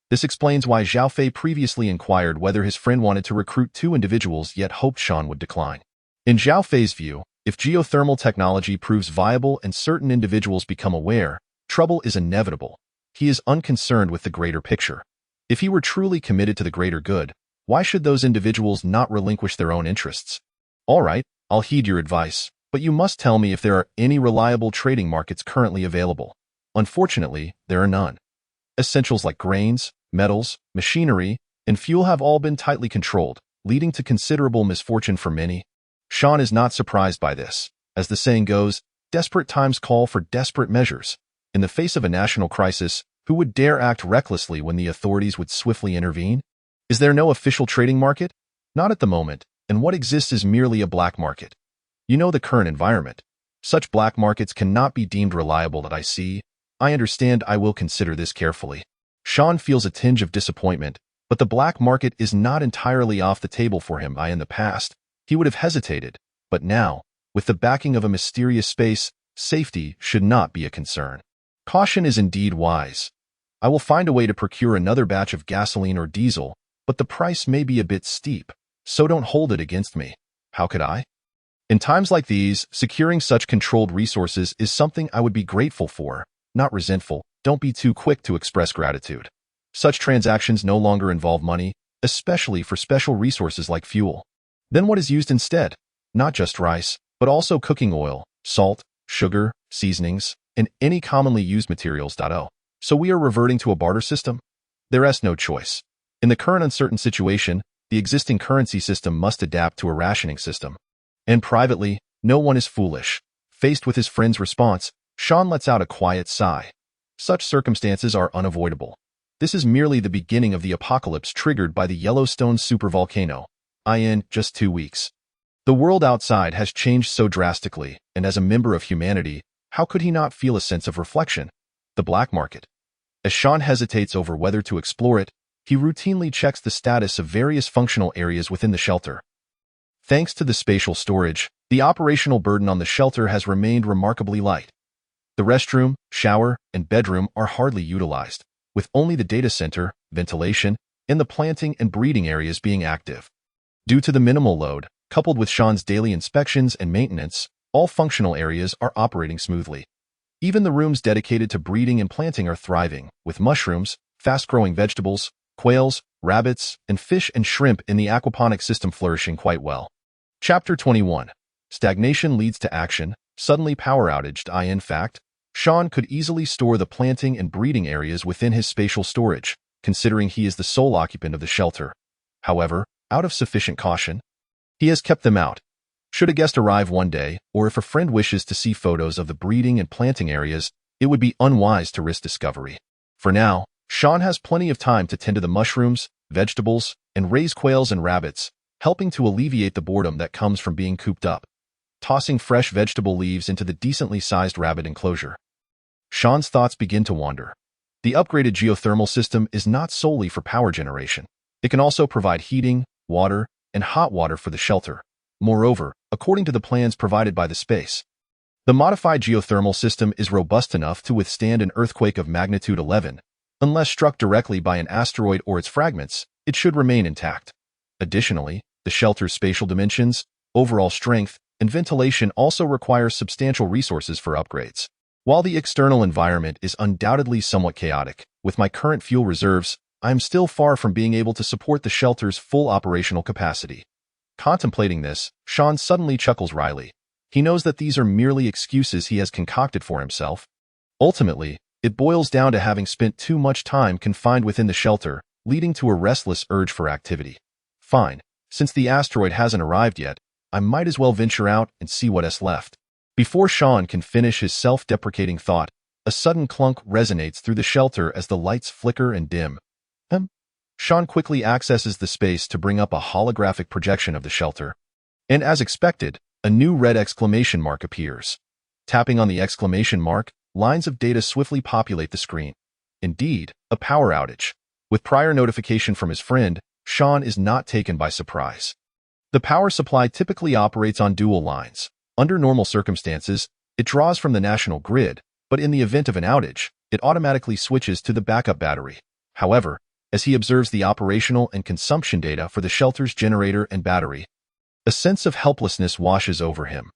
This explains why Zhao Fei previously inquired whether his friend wanted to recruit 2 individuals yet hoped Sean would decline. In Zhao Fei's view, if geothermal technology proves viable and certain individuals become aware, trouble is inevitable. He is unconcerned with the greater picture. If he were truly committed to the greater good, why should those individuals not relinquish their own interests? All right, I'll heed your advice, but you must tell me if there are any reliable trading markets currently available. Unfortunately, there are none. Essentials like grains, metals, machinery, and fuel have all been tightly controlled, leading to considerable misfortune for many. Sean is not surprised by this. As the saying goes, desperate times call for desperate measures. In the face of a national crisis, who would dare act recklessly when the authorities would swiftly intervene? Is there no official trading market? Not at the moment, and what exists is merely a black market. You know the current environment. Such black markets cannot be deemed reliable that I see. I understand. I will consider this carefully. Sean feels a tinge of disappointment, but the black market is not entirely off the table for him. In the past, he would have hesitated, but now, with the backing of a mysterious space, safety should not be a concern. Caution is indeed wise. I will find a way to procure another batch of gasoline or diesel, but the price may be a bit steep, so don't hold it against me. How could I? In times like these, securing such controlled resources is something I would be grateful for, not resentful. Don't be too quick to express gratitude. Such transactions no longer involve money, especially for special resources like fuel. Then what is used instead? Not just rice, but also cooking oil, salt, sugar, seasonings, and any commonly used materials. So we are reverting to a barter system? There is no choice. In the current uncertain situation, the existing currency system must adapt to a rationing system. And privately, no one is foolish. Faced with his friend's response, Sean lets out a quiet sigh. Such circumstances are unavoidable. This is merely the beginning of the apocalypse triggered by the Yellowstone supervolcano. In just 2 weeks. The world outside has changed so drastically, and as a member of humanity, how could he not feel a sense of reflection? The black market. As Sean hesitates over whether to explore it, he routinely checks the status of various functional areas within the shelter. Thanks to the spatial storage, the operational burden on the shelter has remained remarkably light. The restroom, shower, and bedroom are hardly utilized, with only the data center, ventilation, and the planting and breeding areas being active. Due to the minimal load, coupled with Sean's daily inspections and maintenance, all functional areas are operating smoothly. Even the rooms dedicated to breeding and planting are thriving, with mushrooms, fast-growing vegetables, quails, rabbits, and fish and shrimp in the aquaponic system flourishing quite well. Chapter 21. Stagnation leads to action, suddenly power outaged. In fact, Sean could easily store the planting and breeding areas within his spatial storage, considering he is the sole occupant of the shelter. However, out of sufficient caution, he has kept them out. Should a guest arrive one day, or if a friend wishes to see photos of the breeding and planting areas, it would be unwise to risk discovery. For now, Sean has plenty of time to tend to the mushrooms, vegetables, and raise quails and rabbits, helping to alleviate the boredom that comes from being cooped up. Tossing fresh vegetable leaves into the decently sized rabbit enclosure. Sean's thoughts begin to wander. The upgraded geothermal system is not solely for power generation. It can also provide heating, water, and hot water for the shelter. Moreover, according to the plans provided by the space, the modified geothermal system is robust enough to withstand an earthquake of magnitude 11. Unless struck directly by an asteroid or its fragments, it should remain intact. Additionally, the shelter's spatial dimensions, overall strength, and ventilation also require substantial resources for upgrades. While the external environment is undoubtedly somewhat chaotic, with my current fuel reserves, I am still far from being able to support the shelter's full operational capacity. Contemplating this, Sean suddenly chuckles wryly. He knows that these are merely excuses he has concocted for himself. Ultimately, it boils down to having spent too much time confined within the shelter, leading to a restless urge for activity. Fine, since the asteroid hasn't arrived yet, I might as well venture out and see what's left. Before Sean can finish his self-deprecating thought, a sudden clunk resonates through the shelter as the lights flicker and dim. Sean quickly accesses the space to bring up a holographic projection of the shelter. And as expected, a new red exclamation mark appears. Tapping on the exclamation mark, lines of data swiftly populate the screen. Indeed, a power outage. With prior notification from his friend, Sean is not taken by surprise. The power supply typically operates on dual lines. Under normal circumstances, it draws from the national grid, but in the event of an outage, it automatically switches to the backup battery. However, as he observes the operational and consumption data for the shelter's generator and battery, a sense of helplessness washes over him.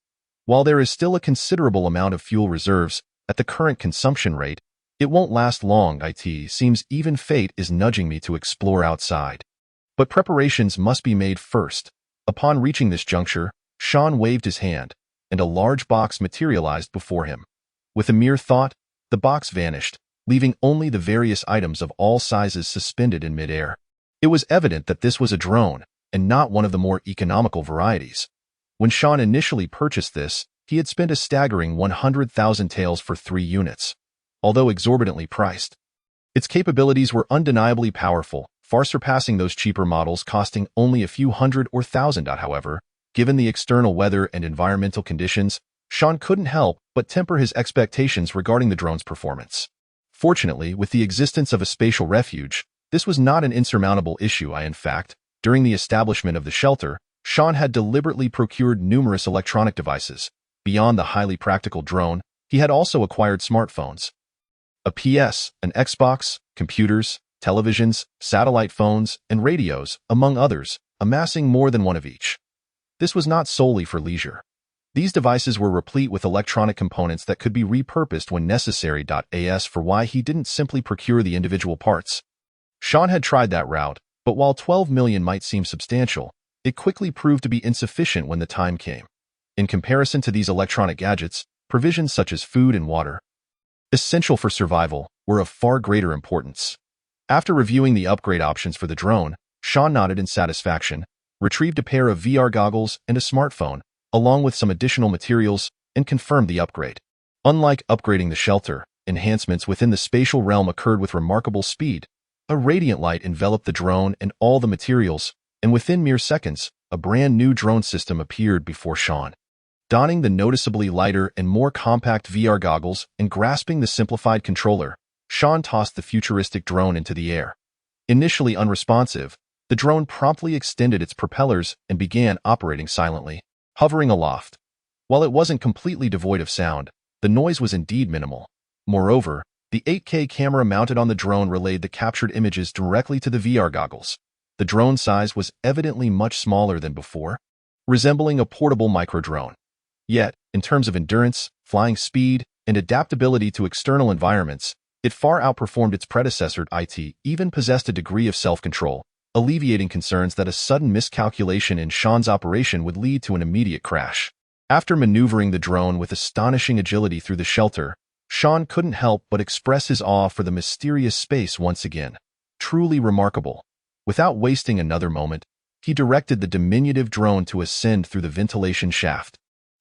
While there is still a considerable amount of fuel reserves, at the current consumption rate, it won't last long. It seems even fate is nudging me to explore outside. But preparations must be made first. Upon reaching this juncture, Sean waved his hand, and a large box materialized before him. With a mere thought, the box vanished, leaving only the various items of all sizes suspended in midair. It was evident that this was a drone, and not one of the more economical varieties. When Sean initially purchased this, he had spent a staggering 100,000 taels for 3 units. Although exorbitantly priced, its capabilities were undeniably powerful, far surpassing those cheaper models costing only a few hundred or thousand. However, given the external weather and environmental conditions, Sean couldn't help but temper his expectations regarding the drone's performance. Fortunately, with the existence of a spatial refuge, this was not an insurmountable issue. In fact, during the establishment of the shelter, Sean had deliberately procured numerous electronic devices. Beyond the highly practical drone, he had also acquired smartphones. A PS, an Xbox, computers, televisions, satellite phones, and radios, among others, amassing more than one of each. This was not solely for leisure. These devices were replete with electronic components that could be repurposed when necessary. As for why he didn't simply procure the individual parts. Sean had tried that route, but while 12 million might seem substantial, it quickly proved to be insufficient when the time came. In comparison to these electronic gadgets, provisions such as food and water, essential for survival, were of far greater importance. After reviewing the upgrade options for the drone, Sean nodded in satisfaction, retrieved a pair of VR goggles and a smartphone, along with some additional materials, and confirmed the upgrade. Unlike upgrading the shelter, enhancements within the spatial realm occurred with remarkable speed. A radiant light enveloped the drone and all the materials, and within mere seconds, a brand new drone system appeared before Sean. Donning the noticeably lighter and more compact VR goggles and grasping the simplified controller, Sean tossed the futuristic drone into the air. Initially unresponsive, the drone promptly extended its propellers and began operating silently, hovering aloft. While it wasn't completely devoid of sound, the noise was indeed minimal. Moreover, the 8K camera mounted on the drone relayed the captured images directly to the VR goggles. The drone size was evidently much smaller than before, resembling a portable micro-drone. Yet, in terms of endurance, flying speed, and adaptability to external environments, it far outperformed its predecessor. It even possessed a degree of self-control, alleviating concerns that a sudden miscalculation in Sean's operation would lead to an immediate crash. After maneuvering the drone with astonishing agility through the shelter, Sean couldn't help but express his awe for the mysterious space once again. Truly remarkable. Without wasting another moment, he directed the diminutive drone to ascend through the ventilation shaft.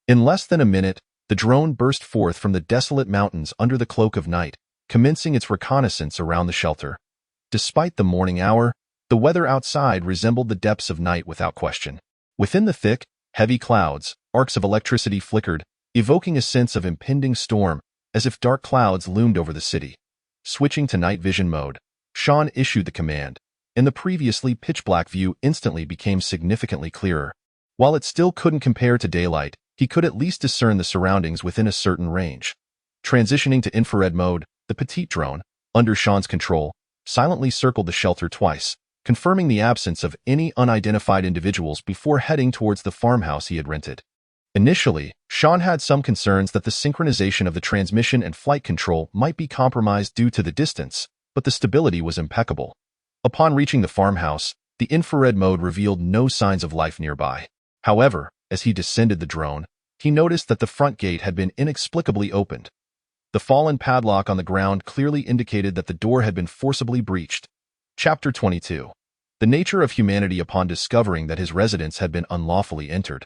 In less than a minute, the drone burst forth from the desolate mountains under the cloak of night, commencing its reconnaissance around the shelter. Despite the morning hour, the weather outside resembled the depths of night without question. Within the thick, heavy clouds, arcs of electricity flickered, evoking a sense of impending storm, as if dark clouds loomed over the city. Switching to night vision mode, Sean issued the command, and the previously pitch-black view instantly became significantly clearer. While it still couldn't compare to daylight, he could at least discern the surroundings within a certain range. Transitioning to infrared mode, the petite drone, under Sean's control, silently circled the shelter twice, confirming the absence of any unidentified individuals before heading towards the farmhouse he had rented. Initially, Sean had some concerns that the synchronization of the transmission and flight control might be compromised due to the distance, but the stability was impeccable. Upon reaching the farmhouse, the infrared mode revealed no signs of life nearby. However, as he descended the drone, he noticed that the front gate had been inexplicably opened. The fallen padlock on the ground clearly indicated that the door had been forcibly breached. Chapter 22. The nature of humanity upon discovering that his residence had been unlawfully entered.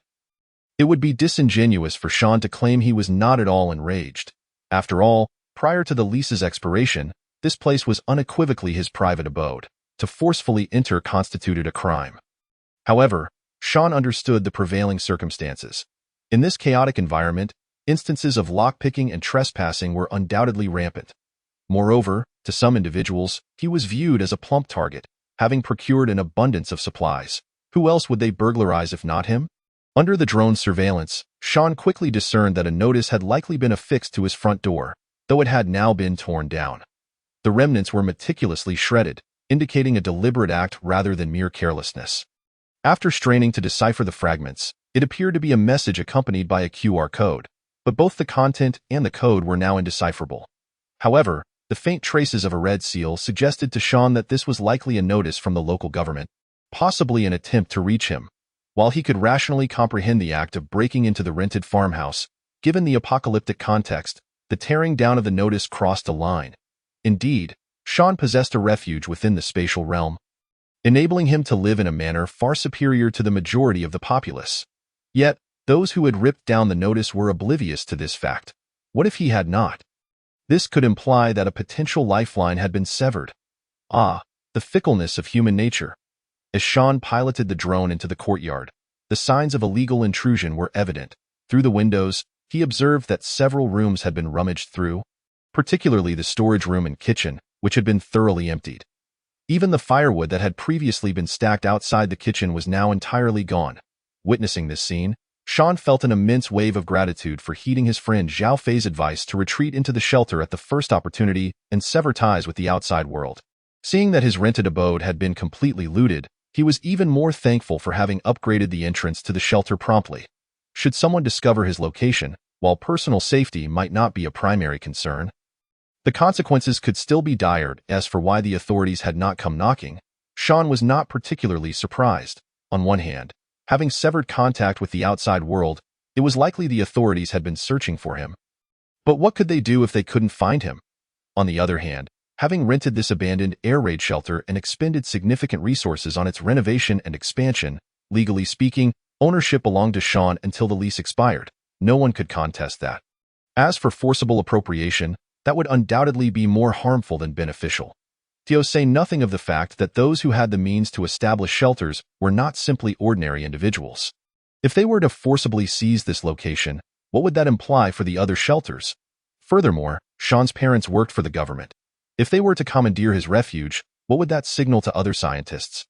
It would be disingenuous for Sean to claim he was not at all enraged. After all, prior to the lease's expiration, this place was unequivocally his private abode. To forcefully enter constituted a crime. However, Sean understood the prevailing circumstances. In this chaotic environment, instances of lockpicking and trespassing were undoubtedly rampant. Moreover, to some individuals, he was viewed as a plump target, having procured an abundance of supplies. Who else would they burglarize if not him? Under the drone's surveillance, Sean quickly discerned that a notice had likely been affixed to his front door, though it had now been torn down. The remnants were meticulously shredded, indicating a deliberate act rather than mere carelessness. After straining to decipher the fragments, it appeared to be a message accompanied by a QR code, but both the content and the code were now indecipherable. However, the faint traces of a red seal suggested to Sean that this was likely a notice from the local government, possibly an attempt to reach him. While he could rationally comprehend the act of breaking into the rented farmhouse, given the apocalyptic context, the tearing down of the notice crossed a line. Indeed, Sean possessed a refuge within the spatial realm, enabling him to live in a manner far superior to the majority of the populace. Yet, those who had ripped down the notice were oblivious to this fact. What if he had not? This could imply that a potential lifeline had been severed. Ah, the fickleness of human nature. As Sean piloted the drone into the courtyard, the signs of illegal intrusion were evident. Through the windows, he observed that several rooms had been rummaged through, particularly the storage room and kitchen, which had been thoroughly emptied. Even the firewood that had previously been stacked outside the kitchen was now entirely gone. Witnessing this scene, Sean felt an immense wave of gratitude for heeding his friend Zhao Fei's advice to retreat into the shelter at the first opportunity and sever ties with the outside world. Seeing that his rented abode had been completely looted, he was even more thankful for having upgraded the entrance to the shelter promptly. Should someone discover his location, while personal safety might not be a primary concern, the consequences could still be dire. As for why the authorities had not come knocking, Sean was not particularly surprised. On one hand, having severed contact with the outside world, It was likely the authorities had been searching for him. But what could they do if they couldn't find him? On the other hand, having rented this abandoned air raid shelter and expended significant resources on its renovation and expansion, legally speaking, ownership belonged to Sean until the lease expired. No one could contest that. As for forcible appropriation, that would undoubtedly be more harmful than beneficial. To say nothing of the fact that those who had the means to establish shelters were not simply ordinary individuals. If they were to forcibly seize this location, what would that imply for the other shelters? Furthermore, Sean's parents worked for the government. If they were to commandeer his refuge, what would that signal to other scientists?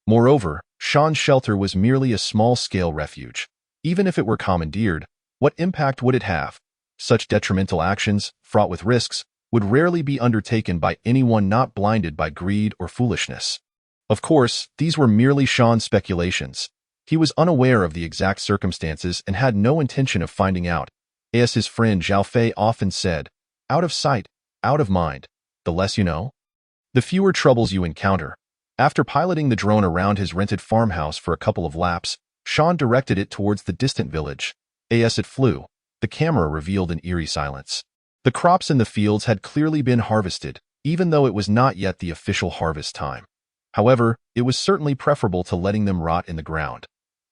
Moreover, Sean's shelter was merely a small-scale refuge. Even if it were commandeered, what impact would it have? Such detrimental actions, fraught with risks, would rarely be undertaken by anyone not blinded by greed or foolishness. Of course, these were merely Sean's speculations. He was unaware of the exact circumstances and had no intention of finding out. As his friend Zhao Fei often said, out of sight, out of mind. The less you know, the fewer troubles you encounter. After piloting the drone around his rented farmhouse for a couple of laps, Sean directed it towards the distant village. As it flew, the camera revealed an eerie silence. The crops in the fields had clearly been harvested, even though it was not yet the official harvest time. However, it was certainly preferable to letting them rot in the ground.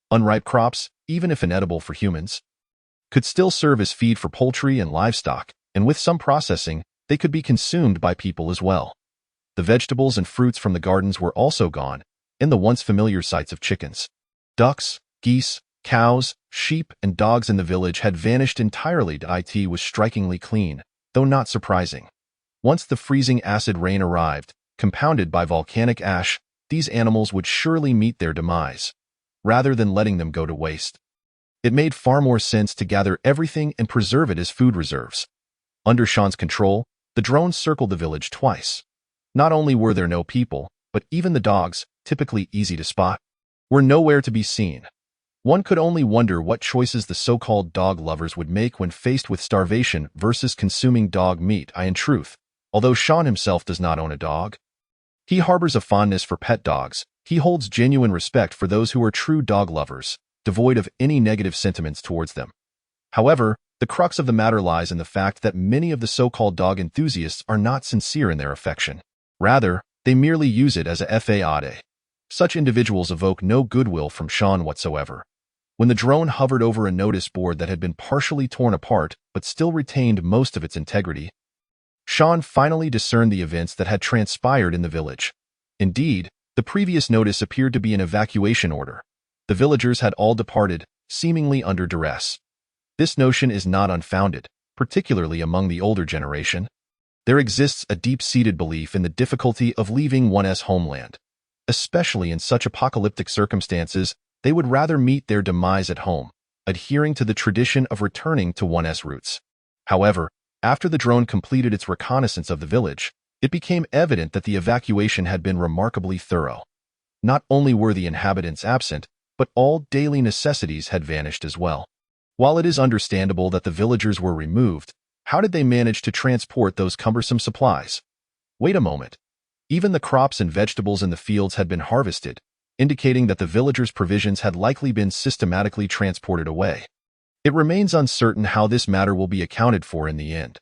Unripe crops, even if inedible for humans, could still serve as feed for poultry and livestock, and with some processing, they could be consumed by people as well. The vegetables and fruits from the gardens were also gone, and the once familiar sights of chickens, ducks, geese, cows, sheep, and dogs in the village had vanished entirely. It was strikingly clean, though not surprising. Once the freezing acid rain arrived, compounded by volcanic ash, these animals would surely meet their demise, rather than letting them go to waste. It made far more sense to gather everything and preserve it as food reserves. Under Sean's control, the drones circled the village twice. Not only were there no people, but even the dogs, typically easy to spot, were nowhere to be seen. One could only wonder what choices the so-called dog lovers would make when faced with starvation versus consuming dog meat. In truth, although Sean himself does not own a dog, he harbors a fondness for pet dogs. He holds genuine respect for those who are true dog lovers, devoid of any negative sentiments towards them. However, the crux of the matter lies in the fact that many of the so-called dog enthusiasts are not sincere in their affection. Rather, they merely use it as a fade. Such individuals evoke no goodwill from Sean whatsoever. When the drone hovered over a notice board that had been partially torn apart but still retained most of its integrity, Sean finally discerned the events that had transpired in the village. Indeed, the previous notice appeared to be an evacuation order. The villagers had all departed, seemingly under duress. This notion is not unfounded, particularly among the older generation. There exists a deep-seated belief in the difficulty of leaving one's homeland. Especially in such apocalyptic circumstances, they would rather meet their demise at home, adhering to the tradition of returning to one's roots. However, after the drone completed its reconnaissance of the village, it became evident that the evacuation had been remarkably thorough. Not only were the inhabitants absent, but all daily necessities had vanished as well. While it is understandable that the villagers were removed, how did they manage to transport those cumbersome supplies? Wait a moment. Even the crops and vegetables in the fields had been harvested, indicating that the villagers' provisions had likely been systematically transported away. It remains uncertain how this matter will be accounted for in the end.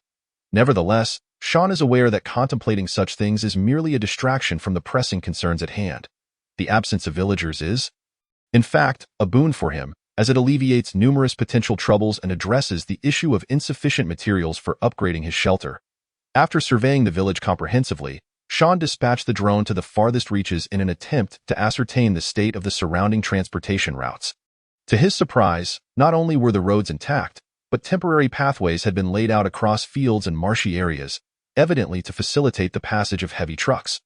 Nevertheless, Sean is aware that contemplating such things is merely a distraction from the pressing concerns at hand. The absence of villagers is, in fact, a boon for him, as it alleviates numerous potential troubles and addresses the issue of insufficient materials for upgrading his shelter. After surveying the village comprehensively, Sean dispatched the drone to the farthest reaches in an attempt to ascertain the state of the surrounding transportation routes. To his surprise, not only were the roads intact, but temporary pathways had been laid out across fields and marshy areas, evidently to facilitate the passage of heavy trucks.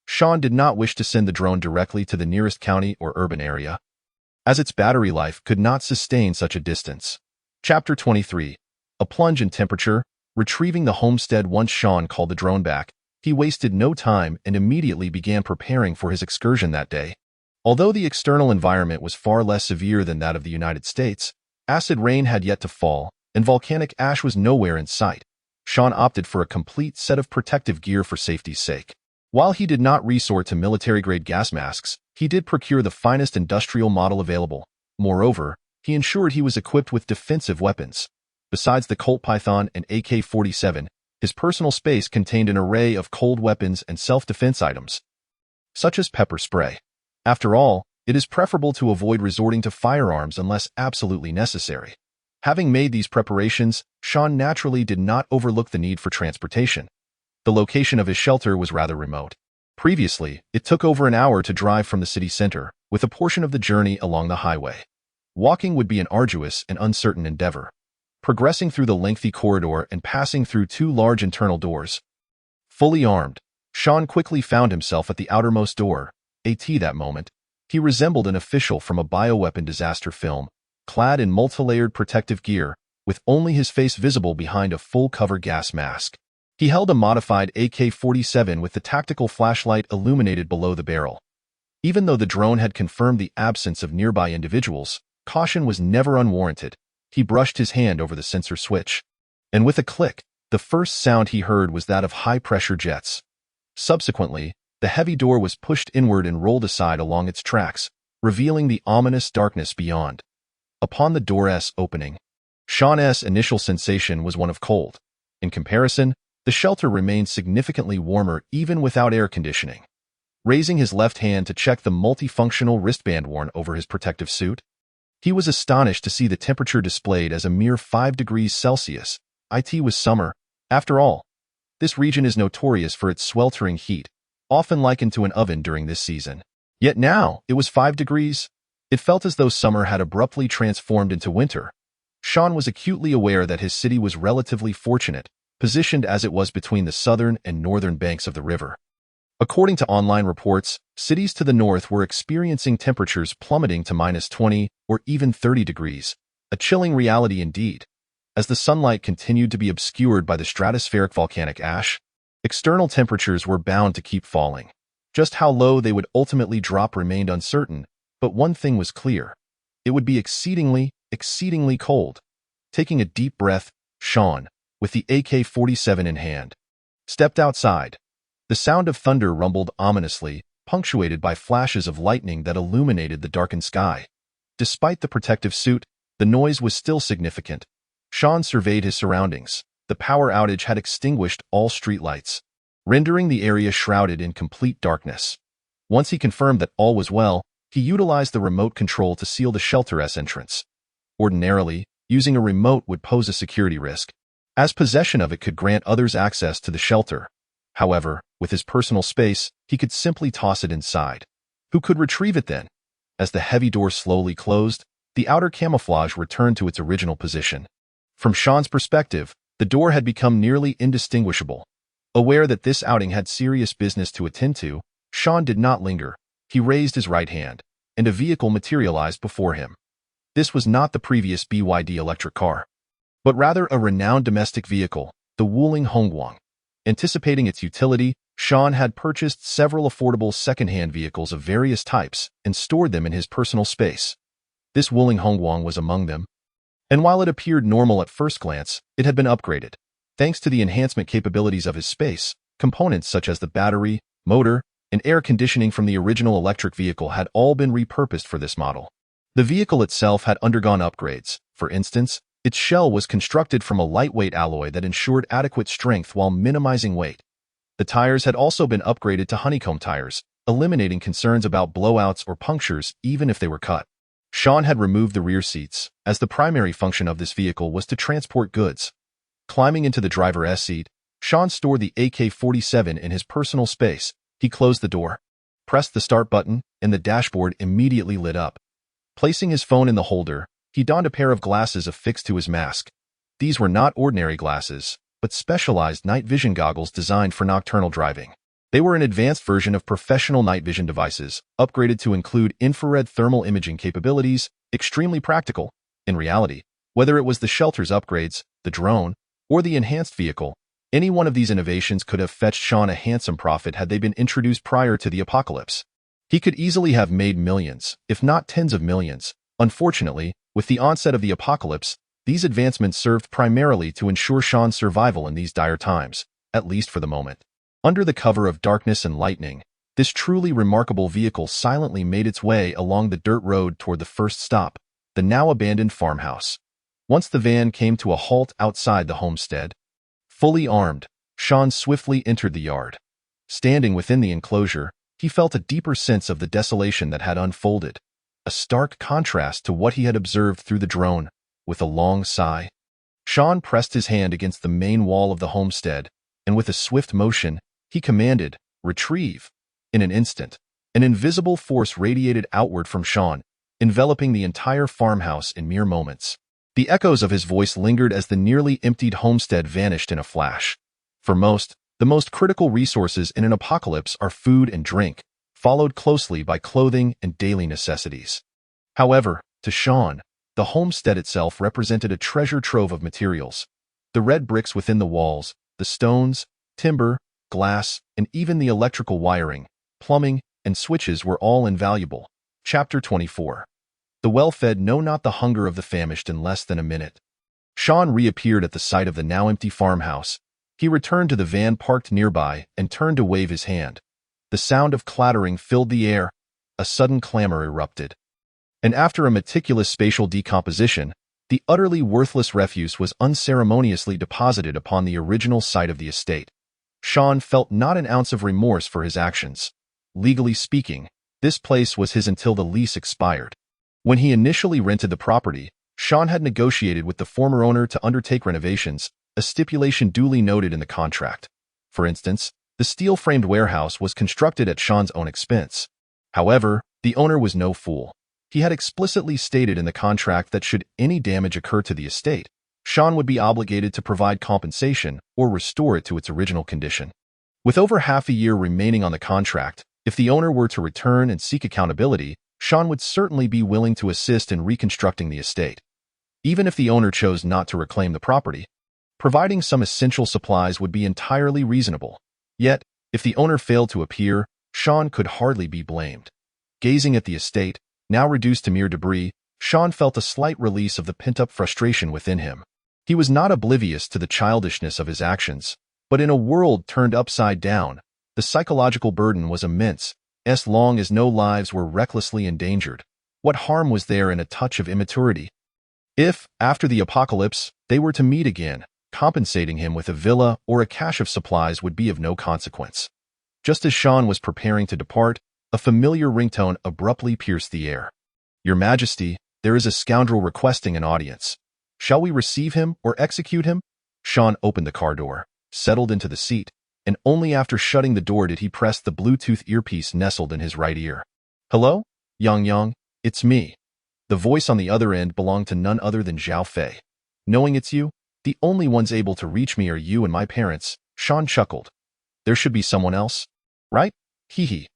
Sean did not wish to send the drone directly to the nearest county or urban area, as its battery life could not sustain such a distance. Chapter 23. A plunge in temperature. Retrieving the homestead once Sean called the drone back, he wasted no time and immediately began preparing for his excursion that day. Although the external environment was far less severe than that of the United States, acid rain had yet to fall, and volcanic ash was nowhere in sight. Sean opted for a complete set of protective gear for safety's sake. While he did not resort to military-grade gas masks, he did procure the finest industrial model available. Moreover, he ensured he was equipped with defensive weapons. Besides the Colt Python and AK-47, his personal space contained an array of cold weapons and self-defense items, such as pepper spray. After all, it is preferable to avoid resorting to firearms unless absolutely necessary. Having made these preparations, Sean naturally did not overlook the need for transportation. The location of his shelter was rather remote. Previously, it took over an hour to drive from the city center, with a portion of the journey along the highway. Walking would be an arduous and uncertain endeavor. Progressing through the lengthy corridor and passing through two large internal doors. Fully armed, Sean quickly found himself at the outermost door. That moment, he resembled an official from a bioweapon disaster film, clad in multi-layered protective gear, with only his face visible behind a full-cover gas mask. He held a modified AK-47 with the tactical flashlight illuminated below the barrel. Even though the drone had confirmed the absence of nearby individuals, caution was never unwarranted. He brushed his hand over the sensor switch, and with a click, the first sound he heard was that of high-pressure jets. Subsequently, the heavy door was pushed inward and rolled aside along its tracks, revealing the ominous darkness beyond. Upon the door's opening, Sean's initial sensation was one of cold. In comparison, the shelter remained significantly warmer even without air conditioning. Raising his left hand to check the multifunctional wristband worn over his protective suit, he was astonished to see the temperature displayed as a mere 5 degrees Celsius. It was summer. After all, this region is notorious for its sweltering heat, often likened to an oven during this season. Yet now, it was 5 degrees. It felt as though summer had abruptly transformed into winter. Sean was acutely aware that his city was relatively fortunate, positioned as it was between the southern and northern banks of the river. According to online reports, cities to the north were experiencing temperatures plummeting to -20 or even 30 degrees, a chilling reality indeed. As the sunlight continued to be obscured by the stratospheric volcanic ash, external temperatures were bound to keep falling. Just how low they would ultimately drop remained uncertain, but one thing was clear. It would be exceedingly cold. Taking a deep breath, Sean, with the AK-47 in hand, stepped outside. The sound of thunder rumbled ominously, punctuated by flashes of lightning that illuminated the darkened sky. Despite the protective suit, the noise was still significant. Sean surveyed his surroundings. The power outage had extinguished all streetlights, rendering the area shrouded in complete darkness. Once he confirmed that all was well, he utilized the remote control to seal the shelter's entrance. Ordinarily, using a remote would pose a security risk, as possession of it could grant others access to the shelter. However, with his personal space, he could simply toss it inside. Who could retrieve it then? As the heavy door slowly closed, the outer camouflage returned to its original position. From Sean's perspective, the door had become nearly indistinguishable. Aware that this outing had serious business to attend to, Sean did not linger. He raised his right hand, and a vehicle materialized before him. This was not the previous BYD electric car, but rather a renowned domestic vehicle, the Wuling Hongguang. Anticipating its utility, Sean had purchased several affordable second-hand vehicles of various types and stored them in his personal space. This Wuling Hongguang was among them. And while it appeared normal at first glance, it had been upgraded. Thanks to the enhancement capabilities of his space, components such as the battery, motor, and air conditioning from the original electric vehicle had all been repurposed for this model. The vehicle itself had undergone upgrades. For instance, its shell was constructed from a lightweight alloy that ensured adequate strength while minimizing weight. The tires had also been upgraded to honeycomb tires, eliminating concerns about blowouts or punctures even if they were cut. Sean had removed the rear seats, as the primary function of this vehicle was to transport goods. Climbing into the driver's seat, Sean stored the AK-47 in his personal space. He closed the door, pressed the start button, and the dashboard immediately lit up. Placing his phone in the holder, he donned a pair of glasses affixed to his mask. These were not ordinary glasses, but specialized night vision goggles designed for nocturnal driving. They were an advanced version of professional night vision devices, upgraded to include infrared thermal imaging capabilities, extremely practical. In reality, whether it was the shelter's upgrades, the drone, or the enhanced vehicle, any one of these innovations could have fetched Sean a handsome profit had they been introduced prior to the apocalypse. He could easily have made millions, if not tens of millions. Unfortunately, with the onset of the apocalypse, these advancements served primarily to ensure Sean's survival in these dire times, at least for the moment. Under the cover of darkness and lightning, this truly remarkable vehicle silently made its way along the dirt road toward the first stop, the now abandoned farmhouse. Once the van came to a halt outside the homestead, fully armed, Sean swiftly entered the yard. Standing within the enclosure, he felt a deeper sense of the desolation that had unfolded, a stark contrast to what he had observed through the drone. With a long sigh, Sean pressed his hand against the main wall of the homestead, and with a swift motion, he commanded, "Retrieve." In an instant, an invisible force radiated outward from Sean, enveloping the entire farmhouse in mere moments. The echoes of his voice lingered as the nearly emptied homestead vanished in a flash. For most, the most critical resources in an apocalypse are food and drink, followed closely by clothing and daily necessities. However, to Sean, the homestead itself represented a treasure trove of materials. The red bricks within the walls, the stones, timber, glass, and even the electrical wiring, plumbing, and switches were all invaluable. Chapter 24. The well-fed know not the hunger of the famished in less than a minute. Sean reappeared at the site of the now empty farmhouse. He returned to the van parked nearby and turned to wave his hand. The sound of clattering filled the air. A sudden clamor erupted. And after a meticulous spatial decomposition, the utterly worthless refuse was unceremoniously deposited upon the original site of the estate. Sean felt not an ounce of remorse for his actions. Legally speaking, this place was his until the lease expired. When he initially rented the property, Sean had negotiated with the former owner to undertake renovations, a stipulation duly noted in the contract. For instance, the steel-framed warehouse was constructed at Sean's own expense. However, the owner was no fool. He had explicitly stated in the contract that should any damage occur to the estate, Sean would be obligated to provide compensation or restore it to its original condition. With over half a year remaining on the contract, if the owner were to return and seek accountability, Sean would certainly be willing to assist in reconstructing the estate. Even if the owner chose not to reclaim the property, providing some essential supplies would be entirely reasonable. Yet, if the owner failed to appear, Sean could hardly be blamed. Gazing at the estate, now reduced to mere debris, Sean felt a slight release of the pent-up frustration within him. He was not oblivious to the childishness of his actions, but in a world turned upside down, the psychological burden was immense. As long as no lives were recklessly endangered, what harm was there in a touch of immaturity? If, after the apocalypse, they were to meet again, compensating him with a villa or a cache of supplies would be of no consequence. Just as Sean was preparing to depart, a familiar ringtone abruptly pierced the air. "Your Majesty, there is a scoundrel requesting an audience. Shall we receive him or execute him?" Sean opened the car door, settled into the seat, and only after shutting the door did he press the Bluetooth earpiece nestled in his right ear. "Hello? Yang, it's me." The voice on the other end belonged to none other than Zhao Fei. "Knowing it's you, the only ones able to reach me are you and my parents," Sean chuckled. "There should be someone else, right? Hee hee.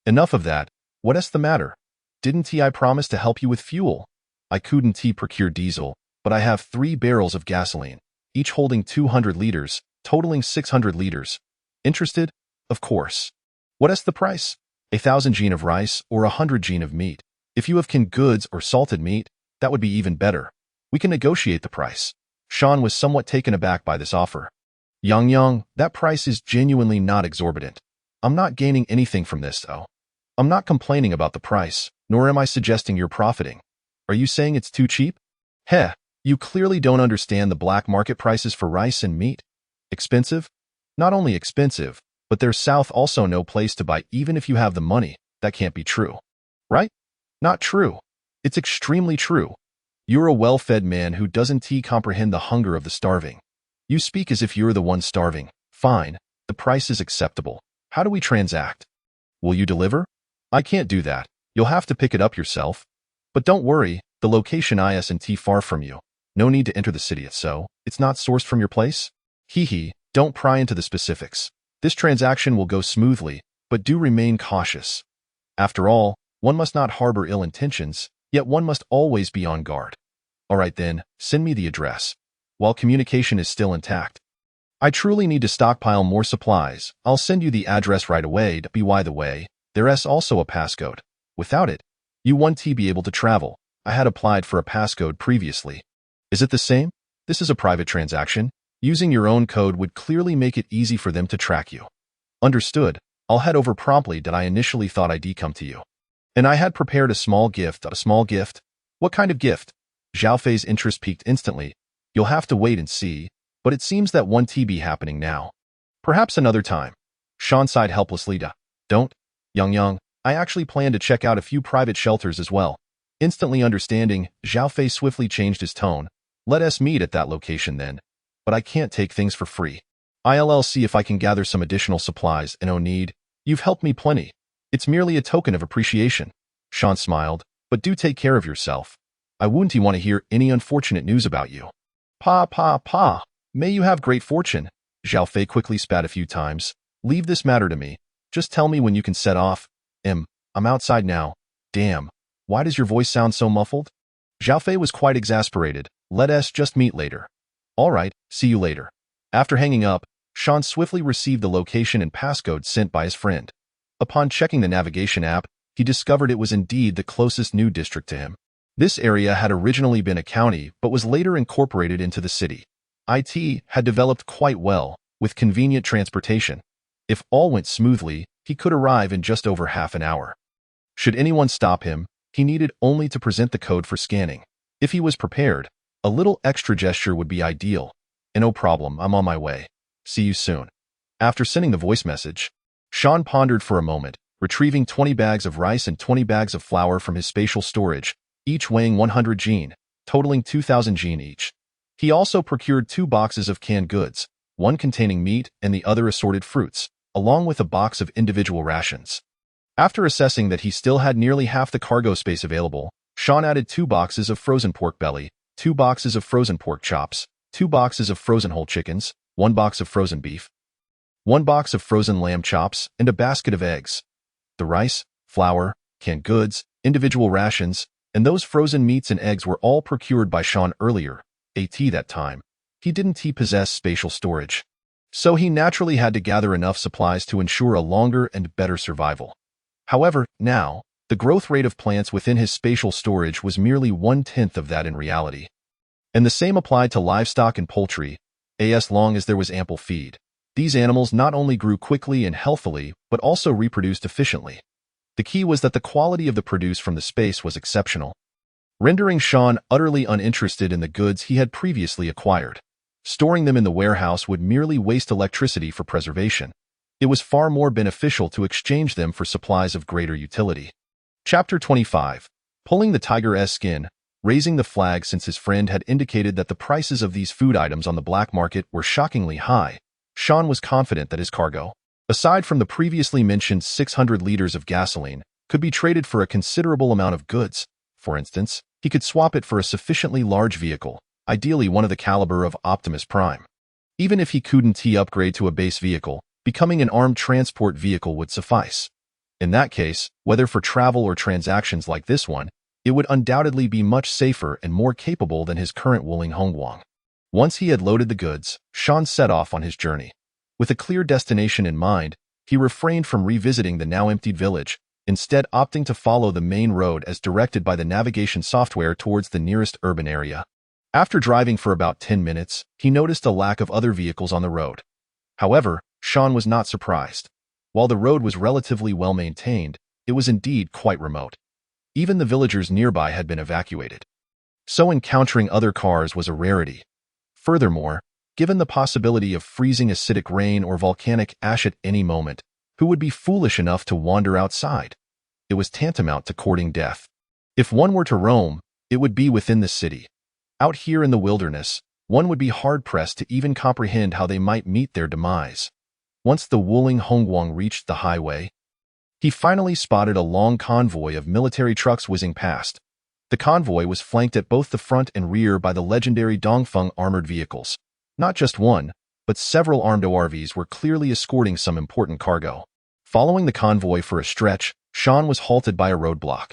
Enough of that. What's the matter? Didn't I promise to help you with fuel? I couldn't procure diesel, but I have 3 barrels of gasoline, each holding 200 liters, totaling 600 liters. Interested? Of course. What's the price? 1,000 jin of rice or 100 jin of meat. If you have canned goods or salted meat, that would be even better. We can negotiate the price." Sean was somewhat taken aback by this offer. Yang, that price is genuinely not exorbitant. I'm not gaining anything from this, though. I'm not complaining about the price, nor am I suggesting you're profiting. Are you saying it's too cheap? Heh, you clearly don't understand the black market prices for rice and meat. Expensive? Not only expensive, but there's south also no place to buy even if you have the money. That can't be true. Right? Not true. It's extremely true. You're a well-fed man who doesn't comprehend the hunger of the starving. You speak as if you're the one starving. Fine, the price is acceptable. How do we transact? Will you deliver? I can't do that. You'll have to pick it up yourself. But don't worry, the location isn't far from you. No need to enter the city so it's not sourced from your place. Hee hee, don't pry into the specifics. This transaction will go smoothly, but do remain cautious. After all, one must not harbor ill intentions, yet one must always be on guard. All right then, send me the address. While communication is still intact. I truly need to stockpile more supplies. I'll send you the address right away. By the way, there's also a passcode. Without it, you won't be able to travel. I had applied for a passcode previously. Is it the same? This is a private transaction. Using your own code would clearly make it easy for them to track you. Understood. I'll head over promptly. I initially thought I'd come to you. And I had prepared a small gift. What kind of gift? Zhao Fei's interest peaked instantly. You'll have to wait and see, but it seems that one TB happening now. Perhaps another time. Sean sighed helplessly. Don't, Yang, I actually plan to check out a few private shelters as well. Instantly understanding, Zhao Fei swiftly changed his tone. Let us meet at that location then. But I can't take things for free. I'll see if I can gather some additional supplies and no need. You've helped me plenty. It's merely a token of appreciation. Sean smiled, but do take care of yourself. I wouldn't want to hear any unfortunate news about you. Pa. May you have great fortune. Zhao Fei quickly spat a few times. Leave this matter to me. Just tell me when you can set off. I'm outside now. Damn. Why does your voice sound so muffled? Zhao Fei was quite exasperated. Let us just meet later. All right, see you later. After hanging up, Sean swiftly received the location and passcode sent by his friend. Upon checking the navigation app, he discovered it was indeed the closest new district to him. This area had originally been a county but was later incorporated into the city. IT had developed quite well, with convenient transportation. If all went smoothly, he could arrive in just over half an hour. Should anyone stop him, he needed only to present the code for scanning. If he was prepared, a little extra gesture would be ideal. No problem, I'm on my way. See you soon. After sending the voice message, Sean pondered for a moment, retrieving 20 bags of rice and 20 bags of flour from his spatial storage, each weighing 100 jin, totaling 2,000 jin each. He also procured 2 boxes of canned goods, one containing meat and the other assorted fruits, along with a box of individual rations. After assessing that he still had nearly half the cargo space available, Sean added 2 boxes of frozen pork belly, 2 boxes of frozen pork chops, 2 boxes of frozen whole chickens, 1 box of frozen beef, 1 box of frozen lamb chops, and a basket of eggs. The rice, flour, canned goods, individual rations, and those frozen meats and eggs were all procured by Sean earlier, that time. He didn't possess spatial storage. So he naturally had to gather enough supplies to ensure a longer and better survival. However, now, the growth rate of plants within his spatial storage was merely 1/10 of that in reality. And the same applied to livestock and poultry, as long as there was ample feed. These animals not only grew quickly and healthily, but also reproduced efficiently. The key was that the quality of the produce from the space was exceptional, rendering Sean utterly uninterested in the goods he had previously acquired. Storing them in the warehouse would merely waste electricity for preservation. It was far more beneficial to exchange them for supplies of greater utility. Chapter 25. Pulling the tiger's skin, raising the flag since his friend had indicated that the prices of these food items on the black market were shockingly high. Sean was confident that his cargo, aside from the previously mentioned 600 liters of gasoline, could be traded for a considerable amount of goods. For instance, he could swap it for a sufficiently large vehicle, ideally one of the caliber of Optimus Prime. Even if he couldn't upgrade to a base vehicle, becoming an armed transport vehicle would suffice. In that case, whether for travel or transactions like this one, it would undoubtedly be much safer and more capable than his current Wuling Hongguang. Once he had loaded the goods, Sean set off on his journey. With a clear destination in mind, he refrained from revisiting the now emptied village, instead opting to follow the main road as directed by the navigation software towards the nearest urban area. After driving for about 10 minutes, he noticed a lack of other vehicles on the road. However, Sean was not surprised. While the road was relatively well maintained, it was indeed quite remote. Even the villagers nearby had been evacuated. So encountering other cars was a rarity. Furthermore, given the possibility of freezing acidic rain or volcanic ash at any moment, who would be foolish enough to wander outside? It was tantamount to courting death. If one were to roam, it would be within the city. Out here in the wilderness, one would be hard-pressed to even comprehend how they might meet their demise. Once the Wuling Hongguang reached the highway, he finally spotted a long convoy of military trucks whizzing past. The convoy was flanked at both the front and rear by the legendary Dongfeng armored vehicles. Not just one, but several armed ORVs were clearly escorting some important cargo. Following the convoy for a stretch, Sean was halted by a roadblock.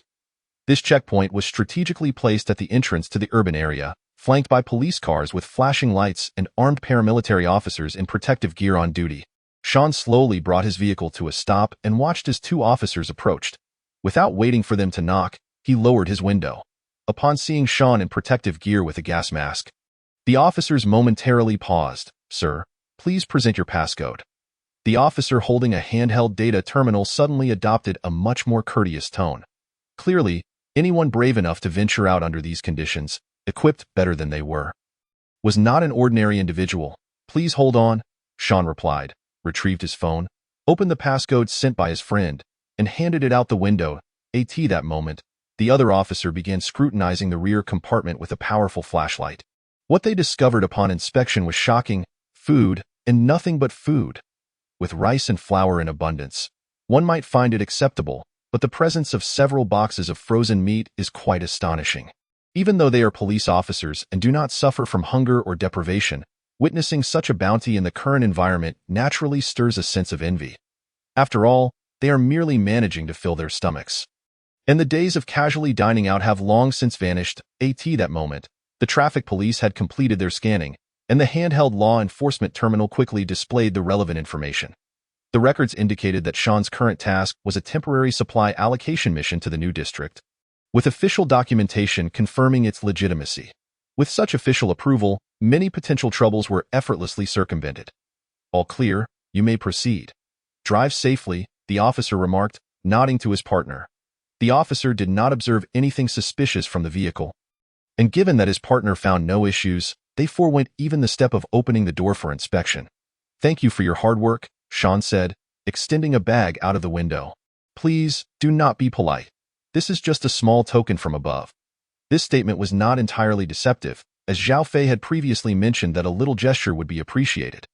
This checkpoint was strategically placed at the entrance to the urban area, flanked by police cars with flashing lights and armed paramilitary officers in protective gear on duty. Sean slowly brought his vehicle to a stop and watched as 2 officers approached. Without waiting for them to knock, he lowered his window. Upon seeing Sean in protective gear with a gas mask, the officers momentarily paused. "Sir, please present your passcode." The officer holding a handheld data terminal suddenly adopted a much more courteous tone. Clearly, Anyone brave enough to venture out under these conditions, equipped better than they were, was not an ordinary individual. Please hold on, Sean replied, retrieved his phone, opened the passcode sent by his friend, and handed it out the window. That moment, the other officer began scrutinizing the rear compartment with a powerful flashlight. What they discovered upon inspection was shocking: food, and nothing but food. With rice and flour in abundance, one might find it acceptable, but the presence of several boxes of frozen meat is quite astonishing. Even though they are police officers and do not suffer from hunger or deprivation, witnessing such a bounty in the current environment naturally stirs a sense of envy. After all, they are merely managing to fill their stomachs. And the days of casually dining out have long since vanished. That moment, the traffic police had completed their scanning, and the handheld law enforcement terminal quickly displayed the relevant information. The records indicated that Sean's current task was a temporary supply allocation mission to the new district, with official documentation confirming its legitimacy. With such official approval, many potential troubles were effortlessly circumvented. All clear, you may proceed. Drive safely, the officer remarked, nodding to his partner. The officer did not observe anything suspicious from the vehicle, and given that his partner found no issues, they forewent even the step of opening the door for inspection. Thank you for your hard work, Sean said, extending a bag out of the window. Please, do not be polite. This is just a small token from above. This statement was not entirely deceptive, as Zhao Fei had previously mentioned that a little gesture would be appreciated.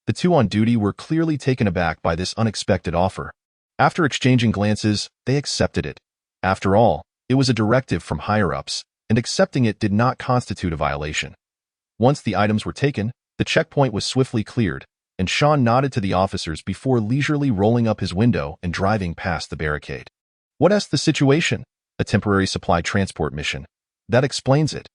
The two on duty were clearly taken aback by this unexpected offer. After exchanging glances, they accepted it. After all, it was a directive from higher-ups, and accepting it did not constitute a violation. Once the items were taken, the checkpoint was swiftly cleared, and Sean nodded to the officers before leisurely rolling up his window and driving past the barricade. What's the situation? A temporary supply transport mission. That explains it.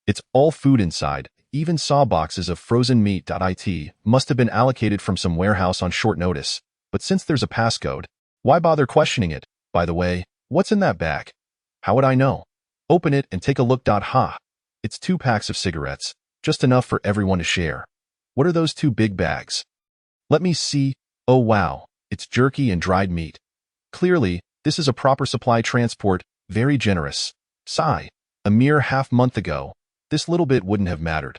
It's all food inside, even saw boxes of frozen meat. It must have been allocated from some warehouse on short notice, but since there's a passcode, why bother questioning it? By the way, what's in that bag? How would I know? Open it and take a look. Ha! It's 2 packs of cigarettes, just enough for everyone to share. What are those 2 big bags? Let me see. Oh wow, it's jerky and dried meat. Clearly, this is a proper supply transport, very generous. Sigh. A mere half-month ago, this little bit wouldn't have mattered.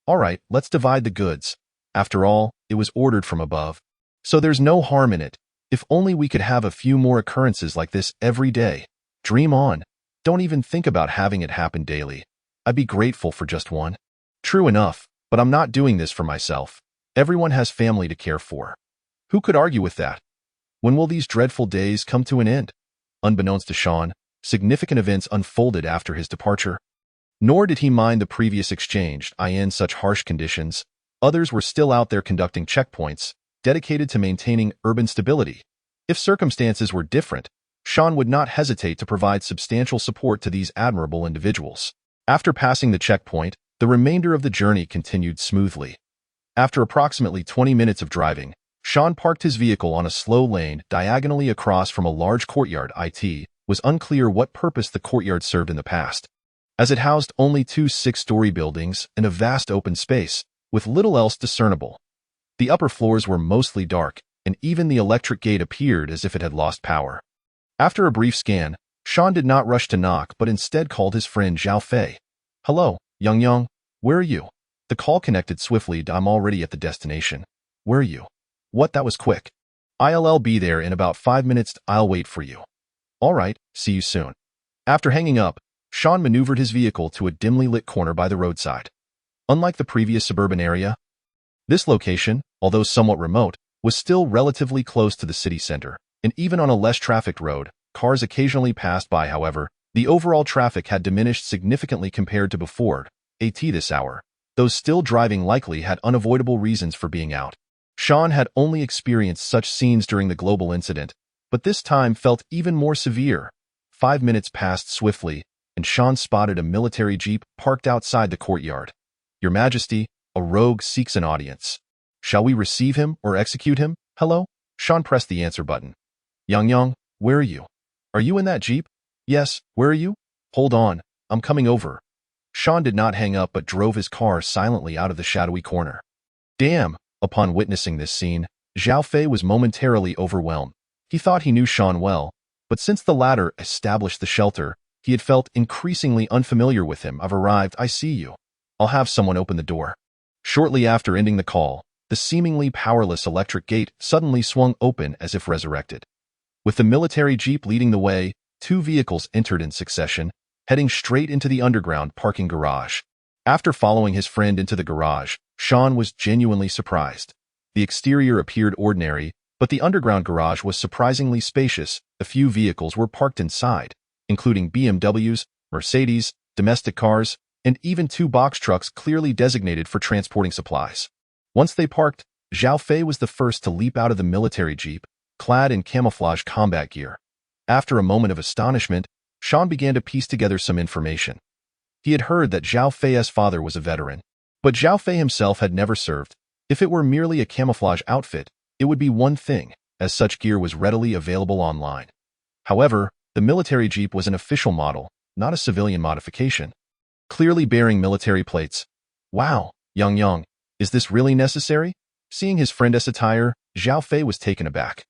All right, let's divide the goods. After all, it was ordered from above, so there's no harm in it. If only we could have a few more occurrences like this every day. Dream on. Don't even think about having it happen daily. I'd be grateful for just one. True enough, but I'm not doing this for myself. Everyone has family to care for. Who could argue with that? When will these dreadful days come to an end? Unbeknownst to Sean, significant events unfolded after his departure. Nor did he mind the previous exchange. In such harsh conditions, others were still out there conducting checkpoints, dedicated to maintaining urban stability. If circumstances were different, Sean would not hesitate to provide substantial support to these admirable individuals. After passing the checkpoint, the remainder of the journey continued smoothly. After approximately 20 minutes of driving, Sean parked his vehicle on a slow lane diagonally across from a large courtyard. It was unclear what purpose the courtyard served in the past, as it housed only 2 6-story buildings and a vast open space, with little else discernible. The upper floors were mostly dark, and even the electric gate appeared as if it had lost power. After a brief scan, Sean did not rush to knock but instead called his friend Zhao Fei. Hello, Yang, where are you? The call connected swiftly. I'm already at the destination. Where are you? What, that was quick. I'll be there in about 5 minutes. I'll wait for you. All right, see you soon. After hanging up, Sean maneuvered his vehicle to a dimly lit corner by the roadside. Unlike the previous suburban area, this location, although somewhat remote, was still relatively close to the city center, and even on a less trafficked road, cars occasionally passed by. However, the overall traffic had diminished significantly compared to before. This hour, those still driving likely had unavoidable reasons for being out. Sean had only experienced such scenes during the global incident, but this time felt even more severe. 5 minutes passed swiftly, and Sean spotted a military jeep parked outside the courtyard. Your Majesty, a rogue seeks an audience. Shall we receive him or execute him? Hello? Sean pressed the answer button. Yang, where are you? Are you in that jeep? Yes, where are you? Hold on, I'm coming over. Sean did not hang up but drove his car silently out of the shadowy corner. Damn! Upon witnessing this scene, Zhao Fei was momentarily overwhelmed. He thought he knew Sean well, but since the latter established the shelter, He had felt increasingly unfamiliar with him. "I've arrived. I see you. I'll have someone open the door." Shortly after ending the call, the seemingly powerless electric gate suddenly swung open as if resurrected. With the military jeep leading the way, two vehicles entered in succession, heading straight into the underground parking garage. After following his friend into the garage, Sean was genuinely surprised. The exterior appeared ordinary, but the underground garage was surprisingly spacious. A few vehicles were parked inside, including BMWs, Mercedes, domestic cars, and even two box trucks clearly designated for transporting supplies. Once they parked, Zhao Fei was the first to leap out of the military jeep, clad in camouflage combat gear. After a moment of astonishment, Sean began to piece together some information. He had heard that Zhao Fei's father was a veteran, but Zhao Fei himself had never served. If it were merely a camouflage outfit, it would be one thing, as such gear was readily available online. However, the military jeep was an official model, not a civilian modification, clearly bearing military plates. "Wow, Yang, is this really necessary?" Seeing his friend's attire, Zhao Fei was taken aback.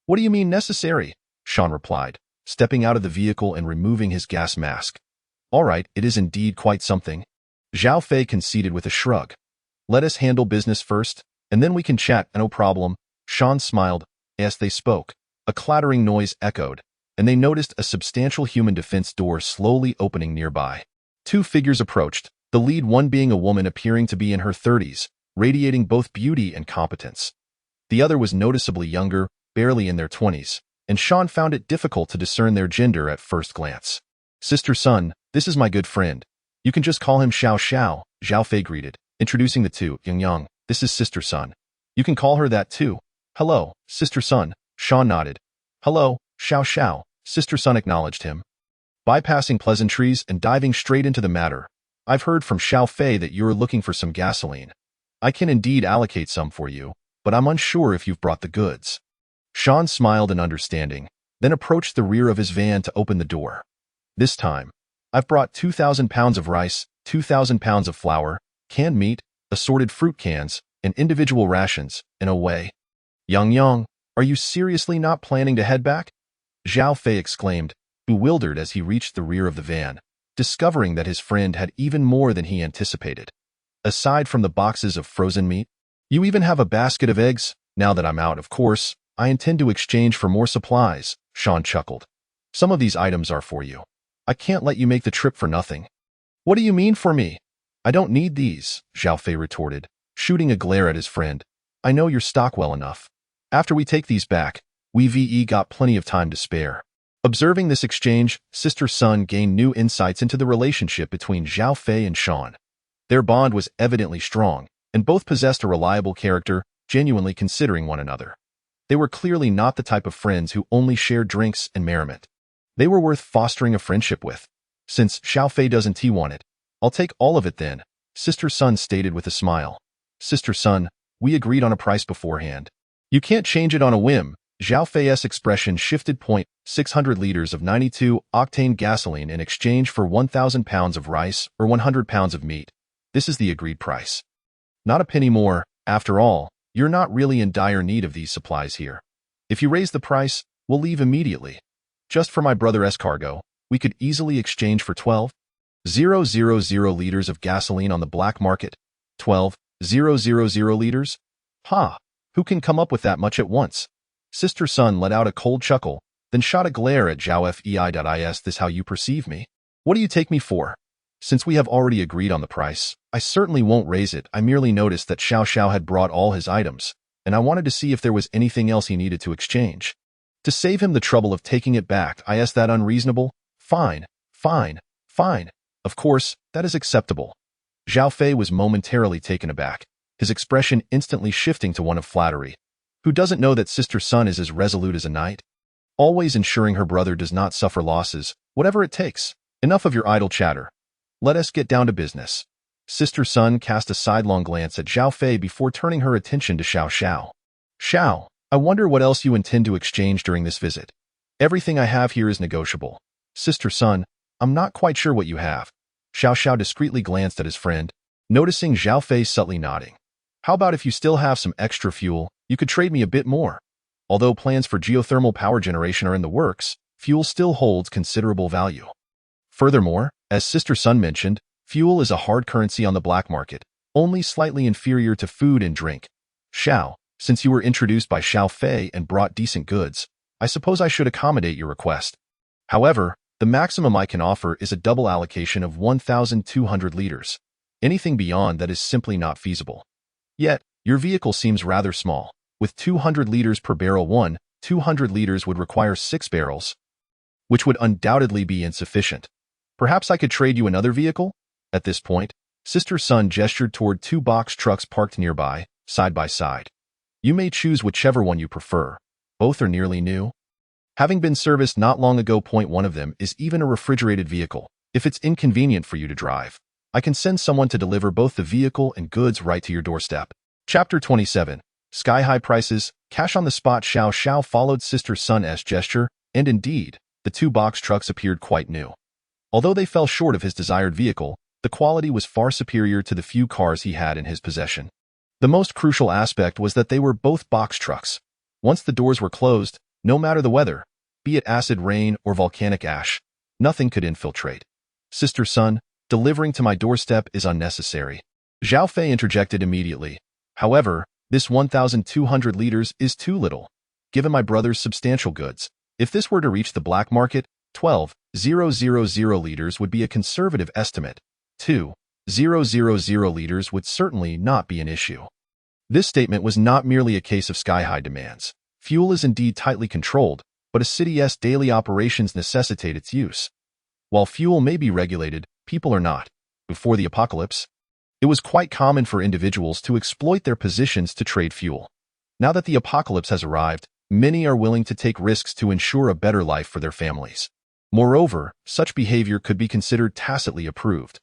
"What do you mean necessary?" Sean replied, stepping out of the vehicle and removing his gas mask. "All right, it is indeed quite something." Zhao Fei conceded with a shrug. "Let us handle business first, and then we can chat." "No problem." Sean smiled. As they spoke, a clattering noise echoed, and they noticed a substantial human defense door slowly opening nearby. Two figures approached, the lead one being a woman appearing to be in her 30s, radiating both beauty and competence. The other was noticeably younger, barely in their 20s, and Sean found it difficult to discern their gender at first glance. "Sister Sun, this is my good friend. You can just call him Xiao Xiao," Zhao Fei greeted, introducing the two. "Yang, this is Sister Sun. You can call her that too." "Hello, Sister Sun," Sean nodded. "Hello, Xiao Xiao," Sister Sun acknowledged him. Bypassing pleasantries and diving straight into the matter, "I've heard from Xiao Fei that you're looking for some gasoline. I can indeed allocate some for you, but I'm unsure if you've brought the goods." Sean smiled in understanding, then approached the rear of his van to open the door. "This time, I've brought 2,000 pounds of rice, 2,000 pounds of flour, canned meat, assorted fruit cans, and individual rations, in a way." Yang, are you seriously not planning to head back?" Zhao Fei exclaimed, bewildered as he reached the rear of the van, discovering that his friend had even more than he anticipated. "Aside from the boxes of frozen meat, you even have a basket of eggs." "Now that I'm out, of course, I intend to exchange for more supplies," Sean chuckled. "Some of these items are for you. I can't let you make the trip for nothing." "What do you mean for me?" "I don't need these," Zhao Fei retorted, shooting a glare at his friend. "I know your stock well enough. After we take these back, we've got plenty of time to spare." Observing this exchange, Sister Sun gained new insights into the relationship between Zhao Fei and Sean. Their bond was evidently strong, and both possessed a reliable character, genuinely considering one another. They were clearly not the type of friends who only shared drinks and merriment. They were worth fostering a friendship with. "Since Xiao Fei doesn't want it, I'll take all of it then," Sister Sun stated with a smile. "Sister Sun, we agreed on a price beforehand. You can't change it on a whim." Zhao Fei's expression shifted. 600 liters of 92-octane gasoline in exchange for 1,000 pounds of rice or 100 pounds of meat. This is the agreed price. Not a penny more. After all, you're not really in dire need of these supplies here. If you raise the price, we'll leave immediately. Just for my brother's cargo, we could easily exchange for 12,000 liters of gasoline on the black market. 12,000 liters? Ha! Who can come up with that much at once? Sister Sun let out a cold chuckle, then shot a glare at Zhao Fei. "Is this how you perceive me? What do you take me for? Since we have already agreed on the price, I certainly won't raise it. I merely noticed that Xiao Xiao had brought all his items, and I wanted to see if there was anything else he needed to exchange. To save him the trouble of taking it back, is that unreasonable? Fine. Of course, that is acceptable." Zhao Fei was momentarily taken aback, his expression instantly shifting to one of flattery. Who doesn't know that Sister Sun is as resolute as a knight? Always ensuring her brother does not suffer losses, whatever it takes. Enough of your idle chatter. Let us get down to business. Sister Sun cast a sidelong glance at Zhao Fei before turning her attention to Xiao Xiao. "Xiao, I wonder what else you intend to exchange during this visit. Everything I have here is negotiable." "Sister Sun, I'm not quite sure what you have." Xiao Xiao discreetly glanced at his friend, noticing Zhao Fei subtly nodding. "How about if you still have some extra fuel, you could trade me a bit more. Although plans for geothermal power generation are in the works, fuel still holds considerable value." Furthermore, as Sister Sun mentioned, fuel is a hard currency on the black market, only slightly inferior to food and drink. Xiao, since you were introduced by Xiao Fei and brought decent goods, I suppose I should accommodate your request. However, the maximum I can offer is a double allocation of 1,200 liters. Anything beyond that is simply not feasible. Yet, your vehicle seems rather small. With 200 liters per barrel, 200 liters would require 6 barrels, which would undoubtedly be insufficient. Perhaps I could trade you another vehicle? At this point, Sister Sun gestured toward 2 box trucks parked nearby, side by side. You may choose whichever one you prefer. Both are nearly new. Having been serviced not long ago. One of them is even a refrigerated vehicle. If it's inconvenient for you to drive, I can send someone to deliver both the vehicle and goods right to your doorstep. Chapter 27. Sky-high prices, cash on the spot. Xiao followed Sister Sun's gesture, and indeed, the 2 box trucks appeared quite new. Although they fell short of his desired vehicle, the quality was far superior to the few cars he had in his possession. The most crucial aspect was that they were both box trucks. Once the doors were closed, no matter the weather, be it acid rain or volcanic ash, nothing could infiltrate. Sister Sun, delivering to my doorstep is unnecessary. Xiao Fei interjected immediately. However, this 1,200 liters is too little. Given my brother's substantial goods, if this were to reach the black market, 12,000 liters would be a conservative estimate. 2,000 liters would certainly not be an issue. This statement was not merely a case of sky-high demands. Fuel is indeed tightly controlled, but a city's daily operations necessitate its use. While fuel may be regulated, people are not. Before the apocalypse, it was quite common for individuals to exploit their positions to trade fuel. Now that the apocalypse has arrived, many are willing to take risks to ensure a better life for their families. Moreover, such behavior could be considered tacitly approved.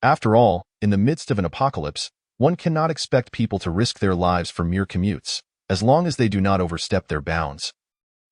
After all, in the midst of an apocalypse, one cannot expect people to risk their lives for mere commutes, as long as they do not overstep their bounds.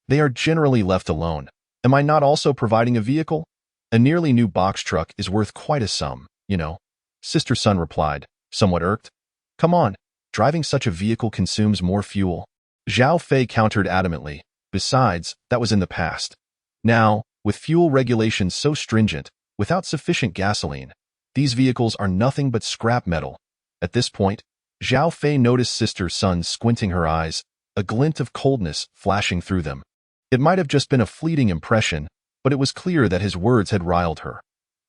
They are generally left alone. Am I not also providing a vehicle? A nearly new box truck is worth quite a sum, you know. Sister Sun replied, somewhat irked. Come on, driving such a vehicle consumes more fuel. Xiao Fei countered adamantly. Besides, that was in the past. Now, with fuel regulations so stringent, without sufficient gasoline, these vehicles are nothing but scrap metal. At this point, Xiao Fei noticed Sister Sun squinting her eyes, a glint of coldness flashing through them. It might have just been a fleeting impression, but it was clear that his words had riled her.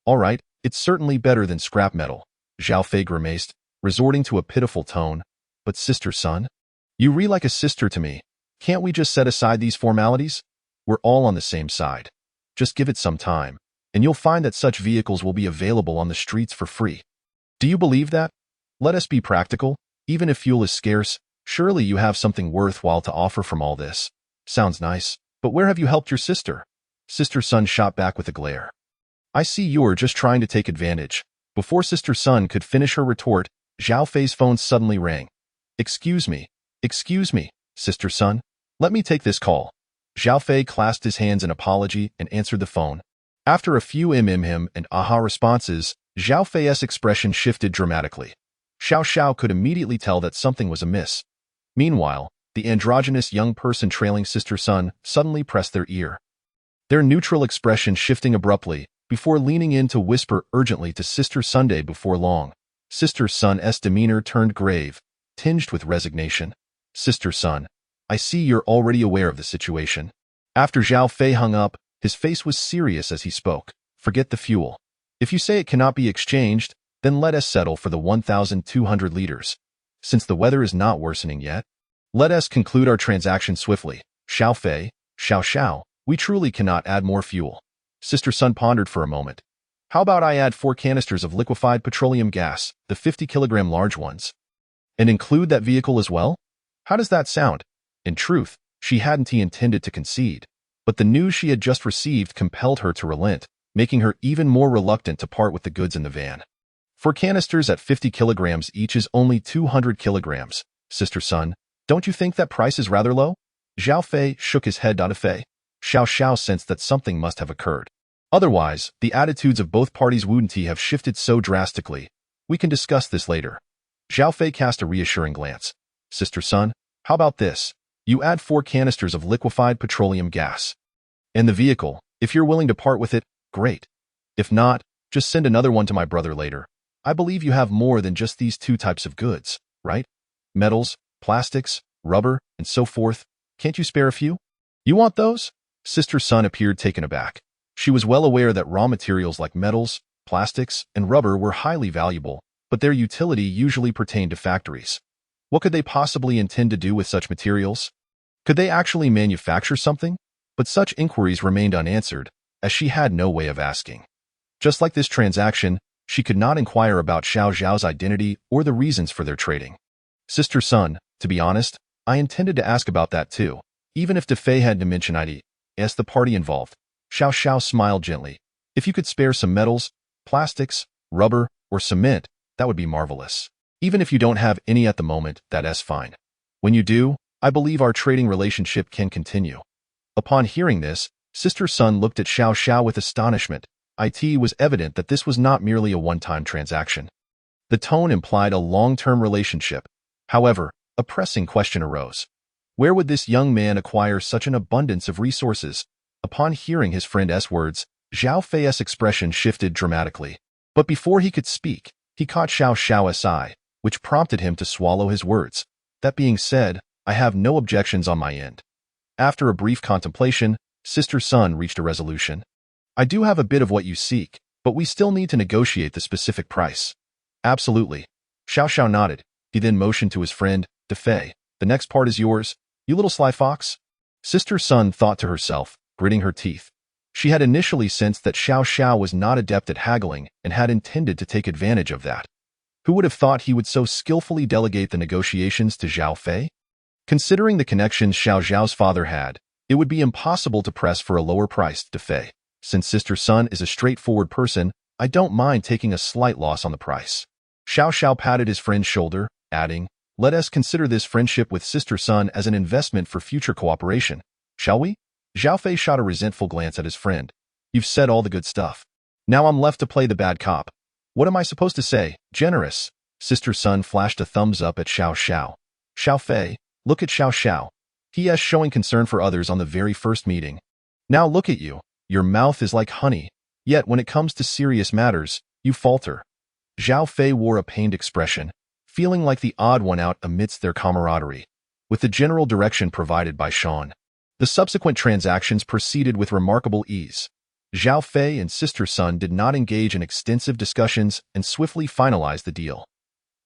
All right, it's certainly better than scrap metal, Xiao Fei grimaced, resorting to a pitiful tone. But Sister Sun, you read like a sister to me. Can't we just set aside these formalities? We're all on the same side. Just give it some time, and you'll find that such vehicles will be available on the streets for free. Do you believe that? Let us be practical. Even if fuel is scarce, surely you have something worthwhile to offer from all this. Sounds nice, but where have you helped your sister? Sister Sun shot back with a glare. I see you're just trying to take advantage. Before Sister Sun could finish her retort, Xiao Fei's phone suddenly rang. Excuse me, Sister Sun. Let me take this call. Xiao Fei clasped his hands in apology and answered the phone. After a few and aha responses, Xiao Fei's expression shifted dramatically. Xiao could immediately tell that something was amiss. Meanwhile, the androgynous young person trailing Sister Sun suddenly pressed their ear. Their neutral expression shifting abruptly, before leaning in to whisper urgently to Sister Sunday before long. Sister Sun's demeanor turned grave, tinged with resignation. Sister Sun, I see you're already aware of the situation. After Xiao Fei hung up, his face was serious as he spoke. Forget the fuel. If you say it cannot be exchanged, then let us settle for the 1,200 liters. Since the weather is not worsening yet, let us conclude our transaction swiftly. Xiao Fei, Xiao, we truly cannot add more fuel. Sister Sun pondered for a moment. How about I add 4 canisters of liquefied petroleum gas, the 50-kilogram large ones, and include that vehicle as well? How does that sound? In truth, she hadn't intended to concede, but the news she had just received compelled her to relent, making her even more reluctant to part with the goods in the van. 4 canisters at 50 kilograms each is only 200 kilograms. Sister Sun, don't you think that price is rather low? Xiao Fei shook his head. Fei. Xiao sensed that something must have occurred. Otherwise, the attitudes of both parties wouldn't have shifted so drastically. We can discuss this later. Xiao Fei cast a reassuring glance. Sister Sun, how about this? You add 4 canisters of liquefied petroleum gas. And the vehicle, if you're willing to part with it, great. If not, just send another one to my brother later. I believe you have more than just these two types of goods, right? Metals, plastics, rubber, and so forth. Can't you spare a few? You want those? Sister Sun appeared taken aback. She was well aware that raw materials like metals, plastics, and rubber were highly valuable, but their utility usually pertained to factories. What could they possibly intend to do with such materials? Could they actually manufacture something? But such inquiries remained unanswered, as she had no way of asking. Just like this transaction, she could not inquire about Xiao Zhao's identity or the reasons for their trading. Sister Sun, to be honest, I intended to ask about that too, even if DeFei had to mention ID. Asked the party involved. Xiao Xiao smiled gently. If you could spare some metals, plastics, rubber, or cement, that would be marvelous. Even if you don't have any at the moment, that's fine. When you do, I believe our trading relationship can continue. Upon hearing this, Sister Sun looked at Xiao Xiao with astonishment. It was evident that this was not merely a one-time transaction. The tone implied a long-term relationship. However, a pressing question arose. Where would this young man acquire such an abundance of resources? Upon hearing his friend's words, Zhao Fei's expression shifted dramatically. But before he could speak, he caught Xiao Xiao's eye, which prompted him to swallow his words. That being said, I have no objections on my end. After a brief contemplation, Sister Sun reached a resolution. I do have a bit of what you seek, but we still need to negotiate the specific price. Absolutely. Xiao Xiao nodded. He then motioned to his friend, DeFei. The next part is yours, you little sly fox. Sister Sun thought to herself, gritting her teeth. She had initially sensed that Xiao Xiao was not adept at haggling and had intended to take advantage of that. Who would have thought he would so skillfully delegate the negotiations to Zhao Fei? Considering the connections Xiao Zhao's father had, it would be impossible to press for a lower price, DeFei. Since Sister Sun is a straightforward person, I don't mind taking a slight loss on the price. Xiao Xiao patted his friend's shoulder, adding, let us consider this friendship with Sister Sun as an investment for future cooperation, shall we? Zhao Fei shot a resentful glance at his friend. You've said all the good stuff. Now I'm left to play the bad cop. What am I supposed to say? Generous. Sister Sun flashed a thumbs up at Xiao Xiao. Xiao Fei, look at Xiao Xiao. He is showing concern for others on the very first meeting. Now look at you. Your mouth is like honey. Yet when it comes to serious matters, you falter. Zhao Fei wore a pained expression, feeling like the odd one out amidst their camaraderie. With the general direction provided by Sean, the subsequent transactions proceeded with remarkable ease. Zhao Fei and Sister Sun did not engage in extensive discussions and swiftly finalized the deal.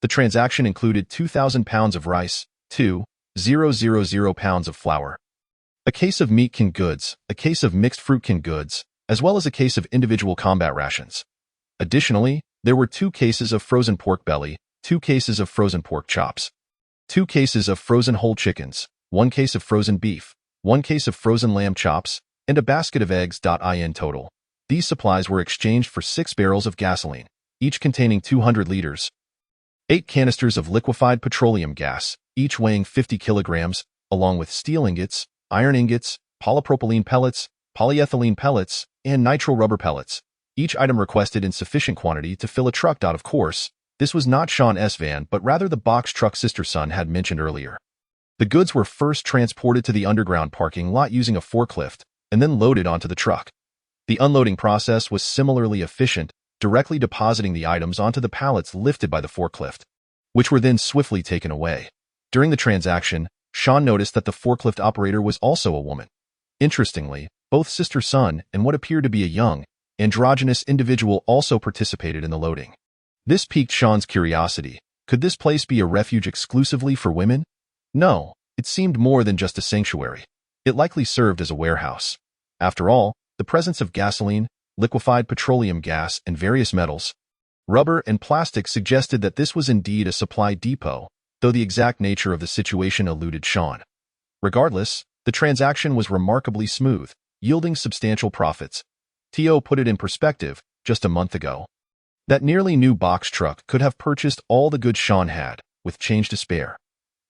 The transaction included 2,000 pounds of rice, 2,000 pounds of flour, a case of meat canned goods, a case of mixed fruit canned goods, as well as a case of individual combat rations. Additionally, there were 2 cases of frozen pork belly, 2 cases of frozen pork chops, 2 cases of frozen whole chickens, 1 case of frozen beef, 1 case of frozen lamb chops, and a basket of eggs. In total, these supplies were exchanged for 6 barrels of gasoline, each containing 200 liters, 8 canisters of liquefied petroleum gas, each weighing 50 kilograms, along with steel ingots, iron ingots, polypropylene pellets, polyethylene pellets, and nitrile rubber pellets. Each item requested in sufficient quantity to fill a truck. Of course, this was not Sean's van, but rather the box truck Sister Sun had mentioned earlier. The goods were first transported to the underground parking lot using a forklift, and then loaded onto the truck. The unloading process was similarly efficient, directly depositing the items onto the pallets lifted by the forklift, which were then swiftly taken away. During the transaction, Sean noticed that the forklift operator was also a woman. Interestingly, both Sister Sun and what appeared to be a young, androgynous individual also participated in the loading. This piqued Sean's curiosity. Could this place be a refuge exclusively for women? No, it seemed more than just a sanctuary. It likely served as a warehouse. After all, the presence of gasoline, liquefied petroleum gas, and various metals, rubber, and plastic suggested that this was indeed a supply depot, though the exact nature of the situation eluded Sean. Regardless, the transaction was remarkably smooth, yielding substantial profits. Tio put it in perspective, just a month ago. That nearly new box truck could have purchased all the goods Sean had, with change to spare.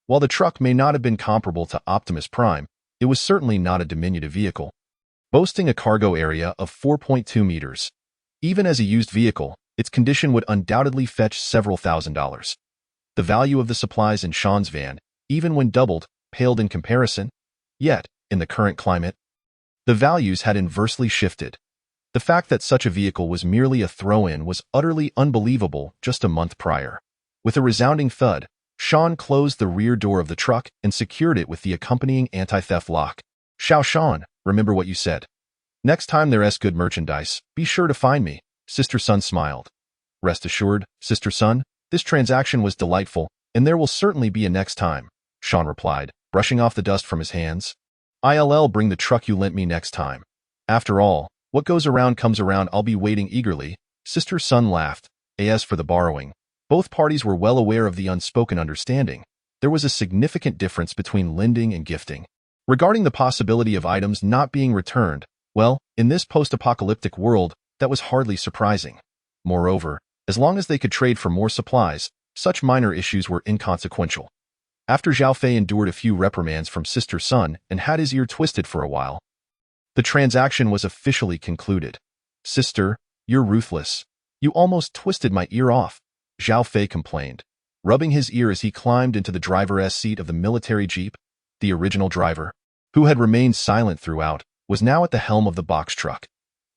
While the truck may not have been comparable to Optimus Prime, it was certainly not a diminutive vehicle, boasting a cargo area of 4.2 meters. Even as a used vehicle, its condition would undoubtedly fetch several $1,000s. The value of the supplies in Sean's van, even when doubled, paled in comparison. Yet, in the current climate, the values had inversely shifted. The fact that such a vehicle was merely a throw-in was utterly unbelievable just a month prior. With a resounding thud, Sean closed the rear door of the truck and secured it with the accompanying anti-theft lock. Sean, remember what you said. Next time there's good merchandise, be sure to find me, Sister Sun smiled. Rest assured, Sister Sun, this transaction was delightful, and there will certainly be a next time, Sean replied, brushing off the dust from his hands. I'll bring the truck you lent me next time. After all, what goes around comes around. I'll be waiting eagerly, Sister Sun laughed. As for the borrowing, both parties were well aware of the unspoken understanding. There was a significant difference between lending and gifting. Regarding the possibility of items not being returned, well, in this post-apocalyptic world, that was hardly surprising. Moreover, as long as they could trade for more supplies, such minor issues were inconsequential. After Zhao Fei endured a few reprimands from Sister Sun and had his ear twisted for a while, the transaction was officially concluded. Sister, you're ruthless. You almost twisted my ear off, Zhao Fei complained, rubbing his ear as he climbed into the driver's seat of the military jeep. The original driver, who had remained silent throughout, was now at the helm of the box truck.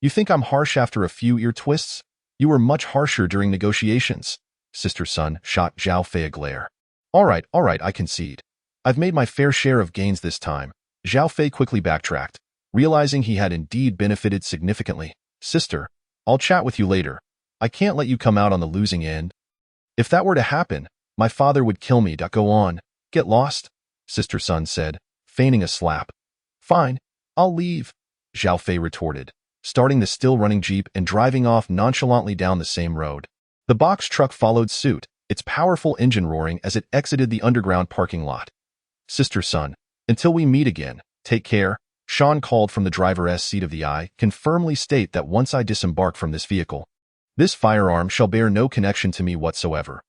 You think I'm harsh after a few ear twists? You were much harsher during negotiations, Sister Sun shot Zhao Fei a glare. All right, I concede. I've made my fair share of gains this time. Zhao Fei quickly backtracked, realizing he had indeed benefited significantly. Sister, I'll chat with you later. I can't let you come out on the losing end. If that were to happen, my father would kill me. Go on, get lost, Sister Sun said, feigning a slap. Fine, I'll leave, Zhao Fei retorted, starting the still-running jeep and driving off nonchalantly down the same road. The box truck followed suit, its powerful engine roaring as it exited the underground parking lot. Sister Sun, until we meet again, take care, Sean called from the driver's seat of the I can firmly state that once I disembark from this vehicle, this firearm shall bear no connection to me whatsoever.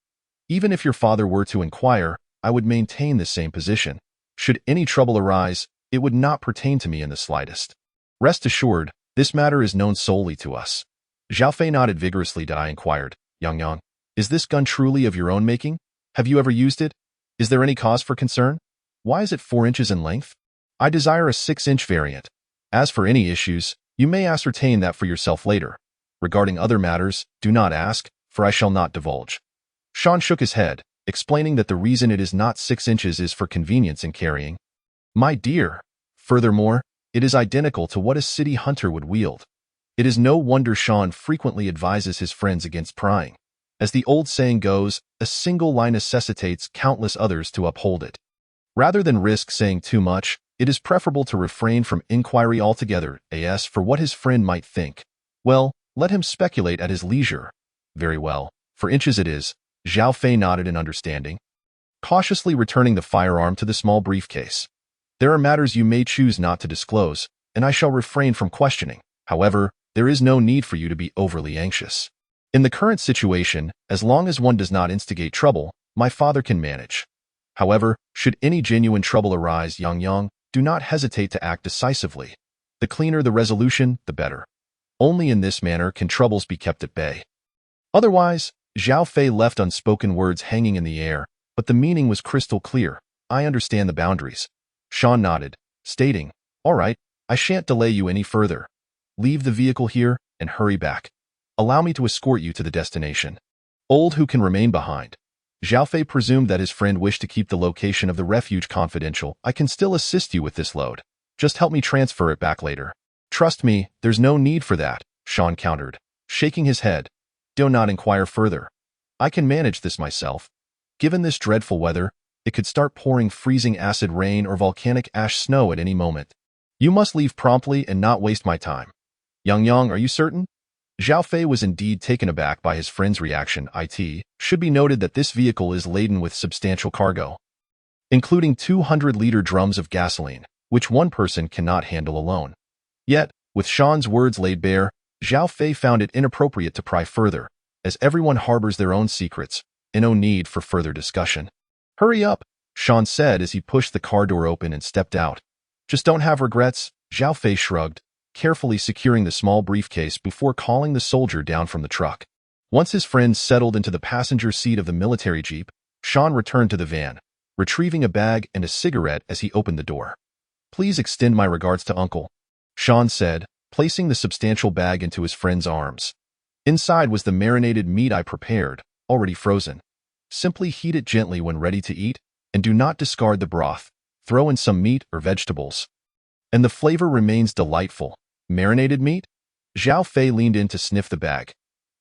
Even if your father were to inquire, I would maintain the same position. Should any trouble arise, it would not pertain to me in the slightest. Rest assured, this matter is known solely to us. Zhao Fei nodded vigorously. I inquired, Yang, is this gun truly of your own making? Have you ever used it? Is there any cause for concern? Why is it 4 inches in length? I desire a 6-inch variant. As for any issues, you may ascertain that for yourself later. Regarding other matters, do not ask, for I shall not divulge. Sean shook his head, explaining that the reason it is not 6 inches is for convenience in carrying. My dear, furthermore, it is identical to what a city hunter would wield. It is no wonder Sean frequently advises his friends against prying. As the old saying goes, a single lie necessitates countless others to uphold it. Rather than risk saying too much, it is preferable to refrain from inquiry altogether. As for what his friend might think, well, let him speculate at his leisure. Very well, for inches it is, Zhao Fei nodded in understanding, cautiously returning the firearm to the small briefcase. There are matters you may choose not to disclose, and I shall refrain from questioning. However, there is no need for you to be overly anxious. In the current situation, as long as one does not instigate trouble, my father can manage. However, should any genuine trouble arise, Yang, do not hesitate to act decisively. The cleaner the resolution, the better. Only in this manner can troubles be kept at bay. Otherwise, Zhao Fei left unspoken words hanging in the air, but the meaning was crystal clear. I understand the boundaries. Sean nodded, stating, all right, I shan't delay you any further. Leave the vehicle here and hurry back. Allow me to escort you to the destination. Old who can remain behind. Zhao Fei presumed that his friend wished to keep the location of the refuge confidential. I can still assist you with this load. Just help me transfer it back later. Trust me, there's no need for that, Sean countered, shaking his head. Do not inquire further. I can manage this myself. Given this dreadful weather, it could start pouring freezing acid rain or volcanic ash snow at any moment. You must leave promptly and not waste my time. Yang, are you certain? Zhao Fei was indeed taken aback by his friend's reaction. It should be noted that this vehicle is laden with substantial cargo, including 200-liter drums of gasoline, which one person cannot handle alone. Yet, with Sean's words laid bare, Zhao Fei found it inappropriate to pry further, as everyone harbors their own secrets, and no need for further discussion. Hurry up, Sean said as he pushed the car door open and stepped out. Just don't have regrets, Zhao Fei shrugged, carefully securing the small briefcase before calling the soldier down from the truck. Once his friend settled into the passenger seat of the military jeep, Sean returned to the van, retrieving a bag and a cigarette as he opened the door. Please extend my regards to Uncle, Sean said, placing the substantial bag into his friend's arms. Inside was the marinated meat I prepared, already frozen. Simply heat it gently when ready to eat, and do not discard the broth. Throw in some meat or vegetables, and the flavor remains delightful. Marinated meat? Zhao Fei leaned in to sniff the bag.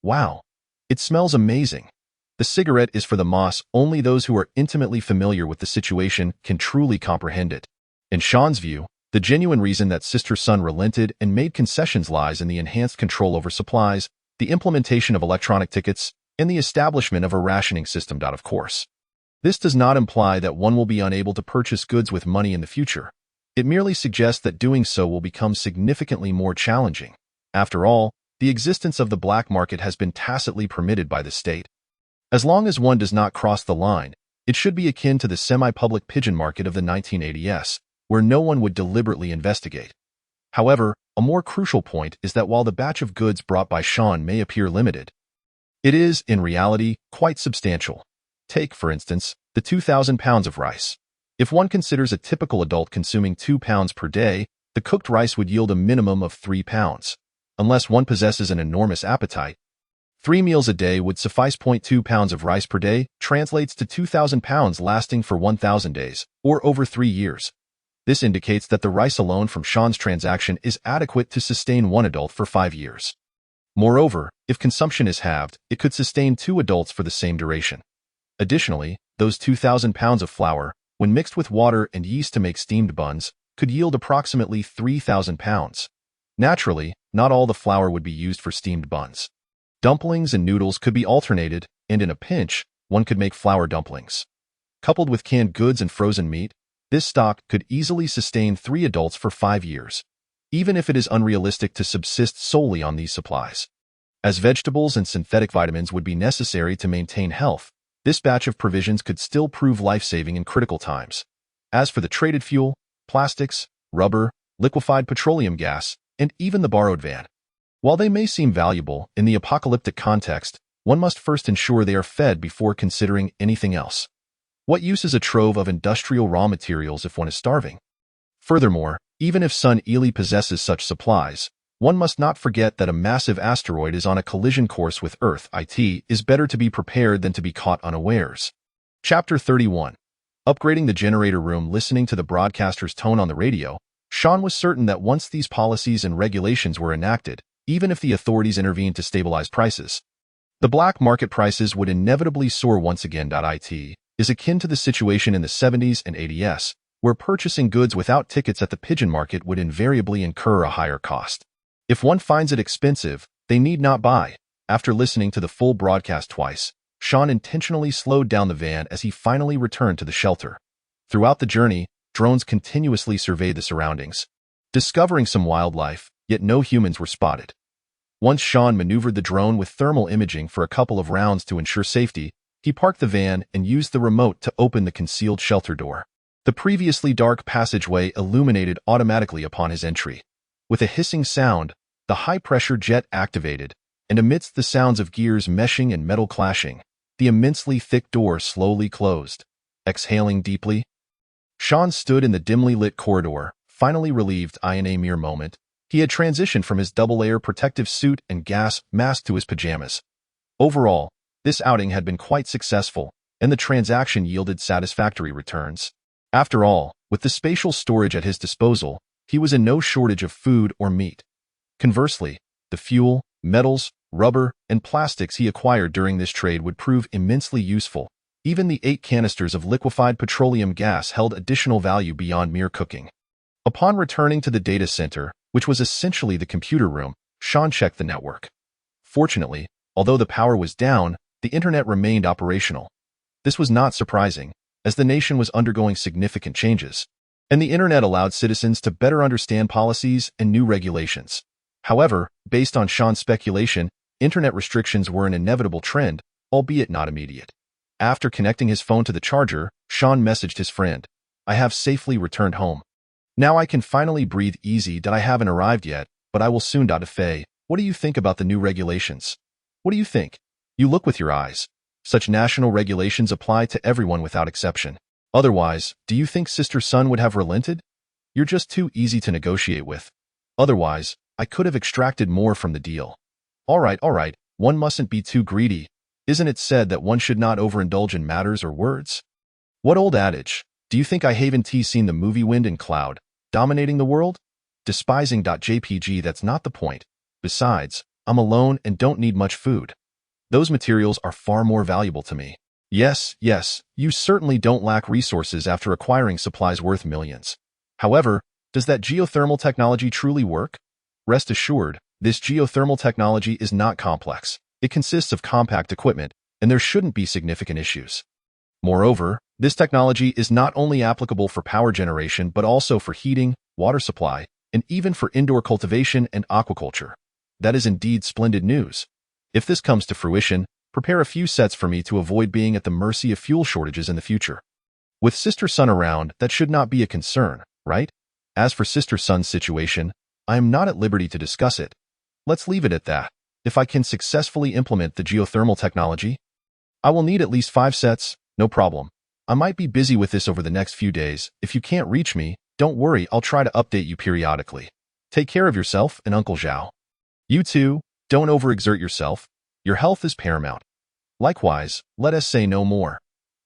Wow, it smells amazing. The cigarette is for the moss. Only those who are intimately familiar with the situation can truly comprehend it. In Sean's view, the genuine reason that Sister Sun relented and made concessions lies in the enhanced control over supplies, the implementation of electronic tickets, and the establishment of a rationing system. Of course, this does not imply that one will be unable to purchase goods with money in the future. It merely suggests that doing so will become significantly more challenging. After all, the existence of the black market has been tacitly permitted by the state. As long as one does not cross the line, it should be akin to the semi-public pigeon market of the 1980s, where no one would deliberately investigate. However, a more crucial point is that while the batch of goods brought by Sean may appear limited, it is, in reality, quite substantial. Take, for instance, the 2,000 pounds of rice. If one considers a typical adult consuming 2 pounds per day, the cooked rice would yield a minimum of 3 pounds. Unless one possesses an enormous appetite, 3 meals a day would suffice. 2 pounds of rice per day translates to 2,000 pounds lasting for 1,000 days, or over 3 years. This indicates that the rice alone from Sean's transaction is adequate to sustain one adult for 5 years. Moreover, if consumption is halved, it could sustain 2 adults for the same duration. Additionally, those 2,000 pounds of flour, when mixed with water and yeast to make steamed buns, could yield approximately 3,000 pounds. Naturally, not all the flour would be used for steamed buns. Dumplings and noodles could be alternated, and in a pinch, one could make flour dumplings. Coupled with canned goods and frozen meat, this stock could easily sustain 3 adults for 5 years, even if it is unrealistic to subsist solely on these supplies. As vegetables and synthetic vitamins would be necessary to maintain health, this batch of provisions could still prove life-saving in critical times. As for the traded fuel, plastics, rubber, liquefied petroleum gas, and even the borrowed van, while they may seem valuable in the apocalyptic context, one must first ensure they are fed before considering anything else. What use is a trove of industrial raw materials if one is starving? Furthermore, even if Sun Ili possesses such supplies, one must not forget that a massive asteroid is on a collision course with Earth. It is better to be prepared than to be caught unawares. Chapter 31. Upgrading the generator room. Listening to the broadcaster's tone on the radio, Sean was certain that once these policies and regulations were enacted, even if the authorities intervened to stabilize prices, the black market prices would inevitably soar once again. It is akin to the situation in the 70s and 80s, where purchasing goods without tickets at the pigeon market would invariably incur a higher cost. If one finds it expensive, they need not buy. After listening to the full broadcast twice, Sean intentionally slowed down the van as he finally returned to the shelter. Throughout the journey, drones continuously surveyed the surroundings, discovering some wildlife, yet no humans were spotted. Once Sean maneuvered the drone with thermal imaging for a couple of rounds to ensure safety, he parked the van and used the remote to open the concealed shelter door. The previously dark passageway illuminated automatically upon his entry. With a hissing sound, the high-pressure jet activated, and amidst the sounds of gears meshing and metal clashing, the immensely thick door slowly closed. Exhaling deeply, Sean stood in the dimly lit corridor, finally relieved. In a mere moment, he had transitioned from his double-layer protective suit and gas mask to his pajamas. Overall, this outing had been quite successful, and the transaction yielded satisfactory returns. After all, with the spatial storage at his disposal, he was in no shortage of food or meat. Conversely, the fuel, metals, rubber, and plastics he acquired during this trade would prove immensely useful. Even the 8 canisters of liquefied petroleum gas held additional value beyond mere cooking. Upon returning to the data center, which was essentially the computer room, Sean checked the network. Fortunately, although the power was down, the internet remained operational. This was not surprising, as the nation was undergoing significant changes, and the internet allowed citizens to better understand policies and new regulations. However, based on Sean's speculation, internet restrictions were an inevitable trend, albeit not immediate. After connecting his phone to the charger, Sean messaged his friend, "I have safely returned home. Now I can finally breathe easy. I haven't arrived yet, but I will soon. Faye, what do you think about the new regulations? What do you think? You look with your eyes. Such national regulations apply to everyone without exception. Otherwise, do you think Sister Sun would have relented? You're just too easy to negotiate with. Otherwise, I could have extracted more from the deal. All right, one mustn't be too greedy. Isn't it said that one should not overindulge in matters or words? What old adage? Do you think I haven't seen the movie Wind and Cloud, dominating the world? Despising.jpg, that's not the point. Besides, I'm alone and don't need much food. Those materials are far more valuable to me. Yes, you certainly don't lack resources after acquiring supplies worth millions. However, does that geothermal technology truly work? Rest assured, this geothermal technology is not complex. It consists of compact equipment, and there shouldn't be significant issues. Moreover, this technology is not only applicable for power generation but also for heating, water supply, and even for indoor cultivation and aquaculture. That is indeed splendid news. If this comes to fruition, prepare a few sets for me to avoid being at the mercy of fuel shortages in the future. With Sister Sun around, that should not be a concern, right? As for Sister Sun's situation, I am not at liberty to discuss it. Let's leave it at that. If I can successfully implement the geothermal technology, I will need at least 5 sets, no problem. I might be busy with this over the next few days. If you can't reach me, don't worry, I'll try to update you periodically. Take care of yourself and Uncle Zhao. You too, don't overexert yourself. Your health is paramount. Likewise, let us say no more.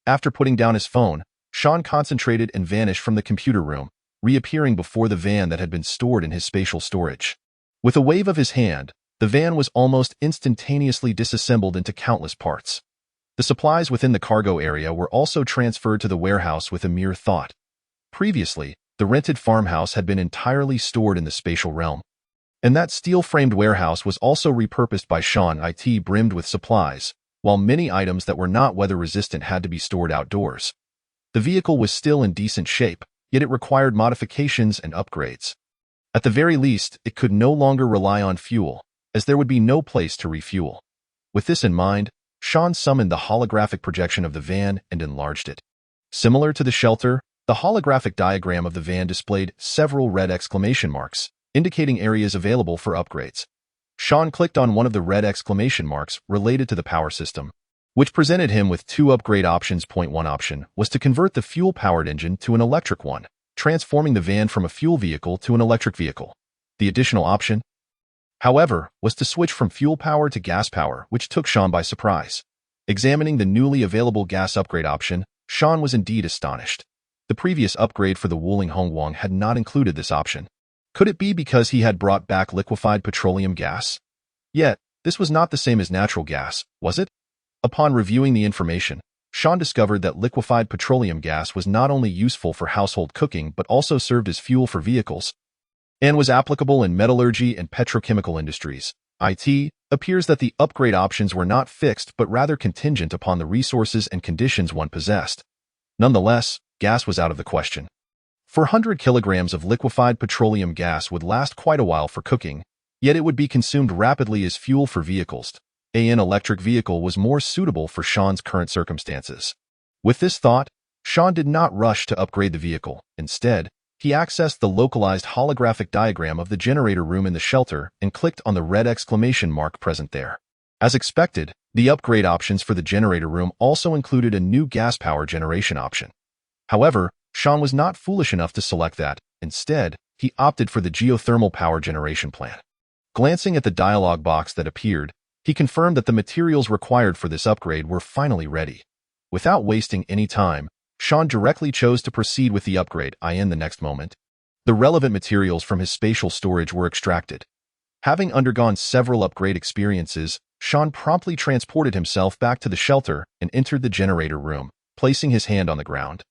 After putting down his phone, Sean concentrated and vanished from the computer room, reappearing before the van that had been stored in his spatial storage. With a wave of his hand, the van was almost instantaneously disassembled into countless parts. The supplies within the cargo area were also transferred to the warehouse with a mere thought. Previously, the rented farmhouse had been entirely stored in the spatial realm. And that steel-framed warehouse was also repurposed by Sean, it brimmed with supplies, while many items that were not weather-resistant had to be stored outdoors. The vehicle was still in decent shape, yet it required modifications and upgrades. At the very least, it could no longer rely on fuel, as there would be no place to refuel. With this in mind, Sean summoned the holographic projection of the van and enlarged it. Similar to the shelter, the holographic diagram of the van displayed several red exclamation marks, indicating areas available for upgrades. Sean clicked on one of the red exclamation marks related to the power system, which presented him with 2 upgrade options. Point 1 option was to convert the fuel-powered engine to an electric one, transforming the van from a fuel vehicle to an electric vehicle. The additional option, however, was to switch from fuel power to gas power, which took Sean by surprise. Examining the newly available gas upgrade option, Sean was indeed astonished. The previous upgrade for the Wuling Hongguang had not included this option. Could it be because he had brought back liquefied petroleum gas? Yet, this was not the same as natural gas, was it? Upon reviewing the information, Sean discovered that liquefied petroleum gas was not only useful for household cooking but also served as fuel for vehicles, and was applicable in metallurgy and petrochemical industries. It appears that the upgrade options were not fixed but rather contingent upon the resources and conditions one possessed. Nonetheless, gas was out of the question. 400 kilograms of liquefied petroleum gas would last quite a while for cooking, yet it would be consumed rapidly as fuel for vehicles. An electric vehicle was more suitable for Sean's current circumstances. With this thought, Sean did not rush to upgrade the vehicle. Instead, he accessed the localized holographic diagram of the generator room in the shelter and clicked on the red exclamation mark present there. As expected, the upgrade options for the generator room also included a new gas power generation option. However, Sean was not foolish enough to select that. Instead, he opted for the geothermal power generation plan. Glancing at the dialog box that appeared, he confirmed that the materials required for this upgrade were finally ready. Without wasting any time, Sean directly chose to proceed with the upgrade. In the next moment, the relevant materials from his spatial storage were extracted. Having undergone several upgrade experiences, Sean promptly transported himself back to the shelter and entered the generator room, placing his hand on the ground.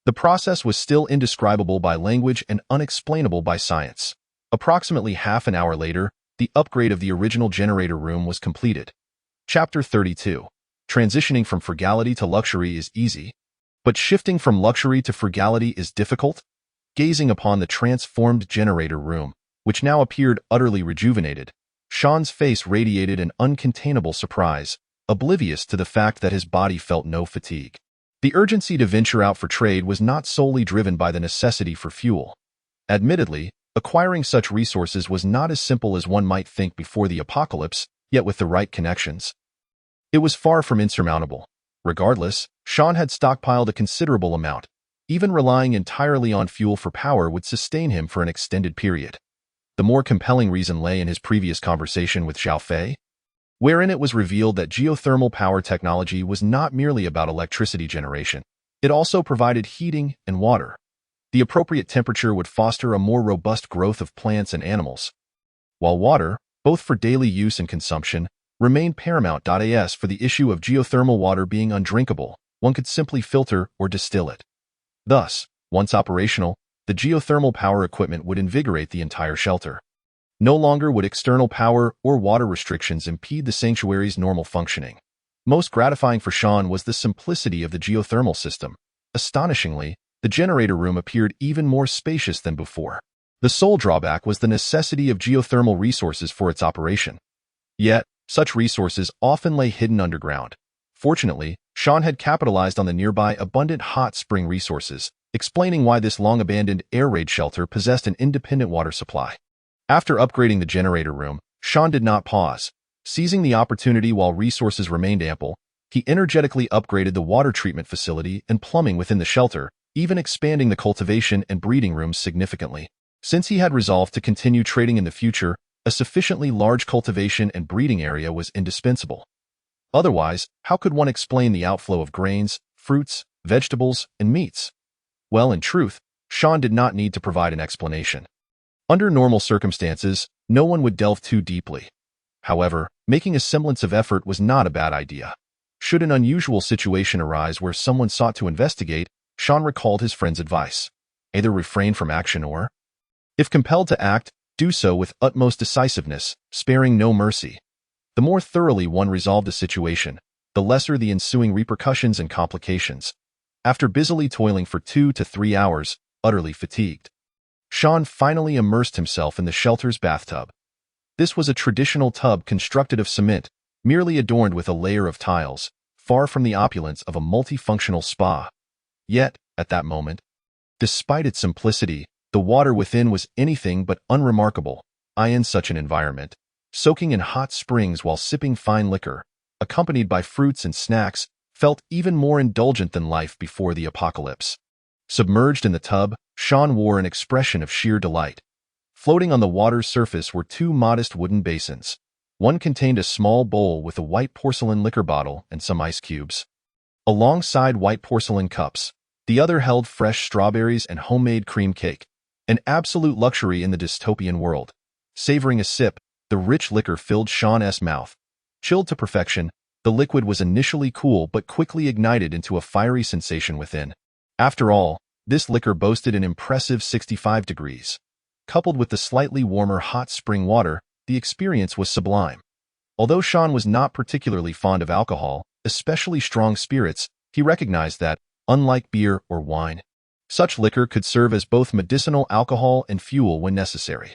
The process was still indescribable by language and unexplainable by science. Approximately half an hour later, the upgrade of the original generator room was completed. Chapter 32. Transitioning from frugality to luxury is easy, but shifting from luxury to frugality is difficult. Gazing upon the transformed generator room, which now appeared utterly rejuvenated, Sean's face radiated an uncontainable surprise, oblivious to the fact that his body felt no fatigue. The urgency to venture out for trade was not solely driven by the necessity for fuel. Admittedly, acquiring such resources was not as simple as one might think before the apocalypse, yet with the right connections, it was far from insurmountable. Regardless, Sean had stockpiled a considerable amount. Even relying entirely on fuel for power would sustain him for an extended period. The more compelling reason lay in his previous conversation with Xiao Fei, wherein it was revealed that geothermal power technology was not merely about electricity generation. It also provided heating and water. The appropriate temperature would foster a more robust growth of plants and animals, while water, both for daily use and consumption, remained paramount. As for the issue of geothermal water being undrinkable, one could simply filter or distill it. Thus, once operational, the geothermal power equipment would invigorate the entire shelter. No longer would external power or water restrictions impede the sanctuary's normal functioning. Most gratifying for Sean was the simplicity of the geothermal system. Astonishingly, the generator room appeared even more spacious than before. The sole drawback was the necessity of geothermal resources for its operation. Yet, such resources often lay hidden underground. Fortunately, Sean had capitalized on the nearby abundant hot spring resources, explaining why this long-abandoned air raid shelter possessed an independent water supply. After upgrading the generator room, Sean did not pause. Seizing the opportunity while resources remained ample, he energetically upgraded the water treatment facility and plumbing within the shelter, even expanding the cultivation and breeding rooms significantly. Since he had resolved to continue trading in the future, a sufficiently large cultivation and breeding area was indispensable. Otherwise, how could one explain the outflow of grains, fruits, vegetables, and meats? Well, in truth, Sean did not need to provide an explanation. Under normal circumstances, no one would delve too deeply. However, making a semblance of effort was not a bad idea. Should an unusual situation arise where someone sought to investigate, Sean recalled his friend's advice. Either refrain from action or, if compelled to act, do so with utmost decisiveness, sparing no mercy. The more thoroughly one resolved a situation, the lesser the ensuing repercussions and complications. After busily toiling for 2 to 3 hours, utterly fatigued, Sean finally immersed himself in the shelter's bathtub. This was a traditional tub constructed of cement, merely adorned with a layer of tiles, far from the opulence of a multifunctional spa. Yet, at that moment, despite its simplicity, the water within was anything but unremarkable. In such an environment, soaking in hot springs while sipping fine liquor, accompanied by fruits and snacks, felt even more indulgent than life before the apocalypse. Submerged in the tub, Sean wore an expression of sheer delight. Floating on the water's surface were 2 modest wooden basins. One contained a small bowl with a white porcelain liquor bottle and some ice cubes. Alongside white porcelain cups, the other held fresh strawberries and homemade cream cake, an absolute luxury in the dystopian world. Savoring a sip, the rich liquor filled Sean's mouth. Chilled to perfection, the liquid was initially cool but quickly ignited into a fiery sensation within. After all, this liquor boasted an impressive 65 degrees. Coupled with the slightly warmer hot spring water, the experience was sublime. Although Sean was not particularly fond of alcohol, especially strong spirits, he recognized that, unlike beer or wine, such liquor could serve as both medicinal alcohol and fuel when necessary.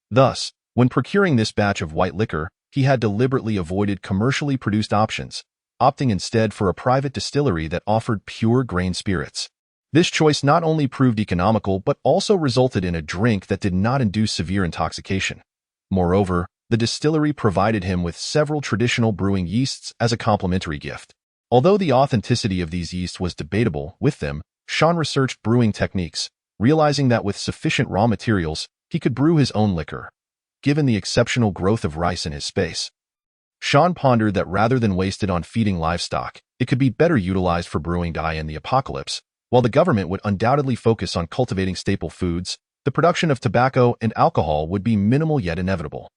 Thus, when procuring this batch of white liquor, he had deliberately avoided commercially produced options, opting instead for a private distillery that offered pure grain spirits. This choice not only proved economical but also resulted in a drink that did not induce severe intoxication. Moreover, the distillery provided him with several traditional brewing yeasts as a complimentary gift. Although the authenticity of these yeasts was debatable, with them, Sean researched brewing techniques, realizing that with sufficient raw materials, he could brew his own liquor. Given the exceptional growth of rice in his space, Sean pondered that rather than waste it on feeding livestock, it could be better utilized for brewing dye in the apocalypse. While the government would undoubtedly focus on cultivating staple foods, the production of tobacco and alcohol would be minimal yet inevitable.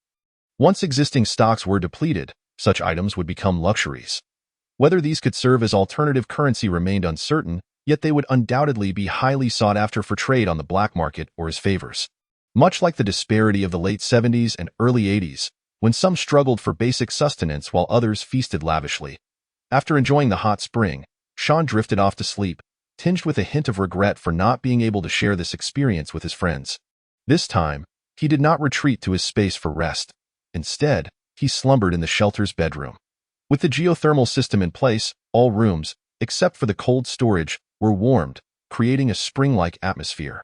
Once existing stocks were depleted, such items would become luxuries. Whether these could serve as alternative currency remained uncertain, yet they would undoubtedly be highly sought after for trade on the black market or as favors. Much like the disparity of the late 70s and early 80s, when some struggled for basic sustenance while others feasted lavishly. After enjoying the hot spring, Sean drifted off to sleep, tinged with a hint of regret for not being able to share this experience with his friends. This time, he did not retreat to his space for rest. Instead, he slumbered in the shelter's bedroom. With the geothermal system in place, all rooms, except for the cold storage, were warmed, creating a spring-like atmosphere.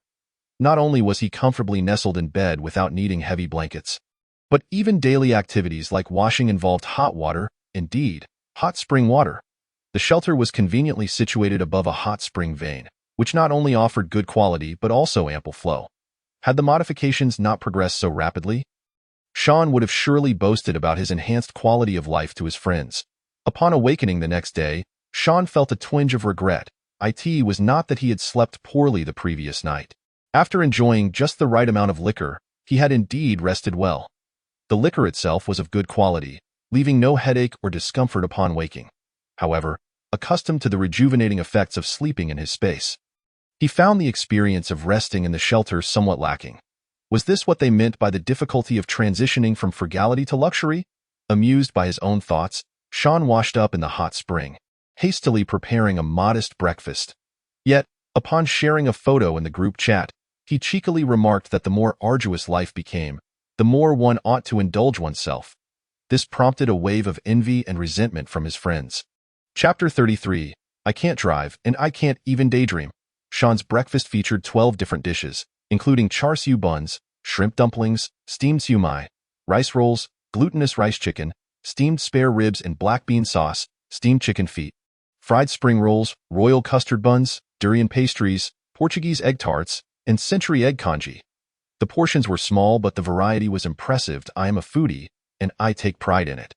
Not only was he comfortably nestled in bed without needing heavy blankets, but even daily activities like washing involved hot water, indeed, hot spring water. The shelter was conveniently situated above a hot spring vein, which not only offered good quality but also ample flow. Had the modifications not progressed so rapidly, Sean would have surely boasted about his enhanced quality of life to his friends. Upon awakening the next day, Sean felt a twinge of regret. It was not that he had slept poorly the previous night. After enjoying just the right amount of liquor, he had indeed rested well. The liquor itself was of good quality, leaving no headache or discomfort upon waking. However, accustomed to the rejuvenating effects of sleeping in his space, he found the experience of resting in the shelter somewhat lacking. Was this what they meant by the difficulty of transitioning from frugality to luxury? Amused by his own thoughts, Sean washed up in the hot spring, hastily preparing a modest breakfast. Yet, upon sharing a photo in the group chat, he cheekily remarked that the more arduous life became, the more one ought to indulge oneself. This prompted a wave of envy and resentment from his friends. Chapter 33. I Can't Drive, and I Can't Even Daydream. Sean's breakfast featured 12 different dishes, including char siu buns, shrimp dumplings, steamed siu mai, rice rolls, glutinous rice chicken, steamed spare ribs in black bean sauce, steamed chicken feet, fried spring rolls, royal custard buns, durian pastries, Portuguese egg tarts, and century egg congee. The portions were small, but the variety was impressive. I am a foodie, and I take pride in it.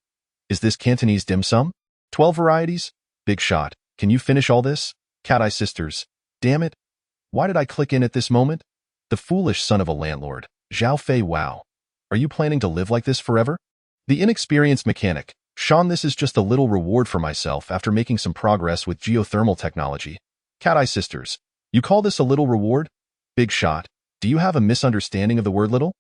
Is this Cantonese dim sum? 12 varieties? Big shot. Can you finish all this? Cat-Eye Sisters. Damn it. Why did I click in at this moment? The foolish son of a landlord. Zhao Fei. Wow. Are you planning to live like this forever? The inexperienced mechanic. Sean, this is just a little reward for myself after making some progress with geothermal technology. Cat-Eye Sisters. You call this a little reward? Big shot. Do you have a misunderstanding of the word little?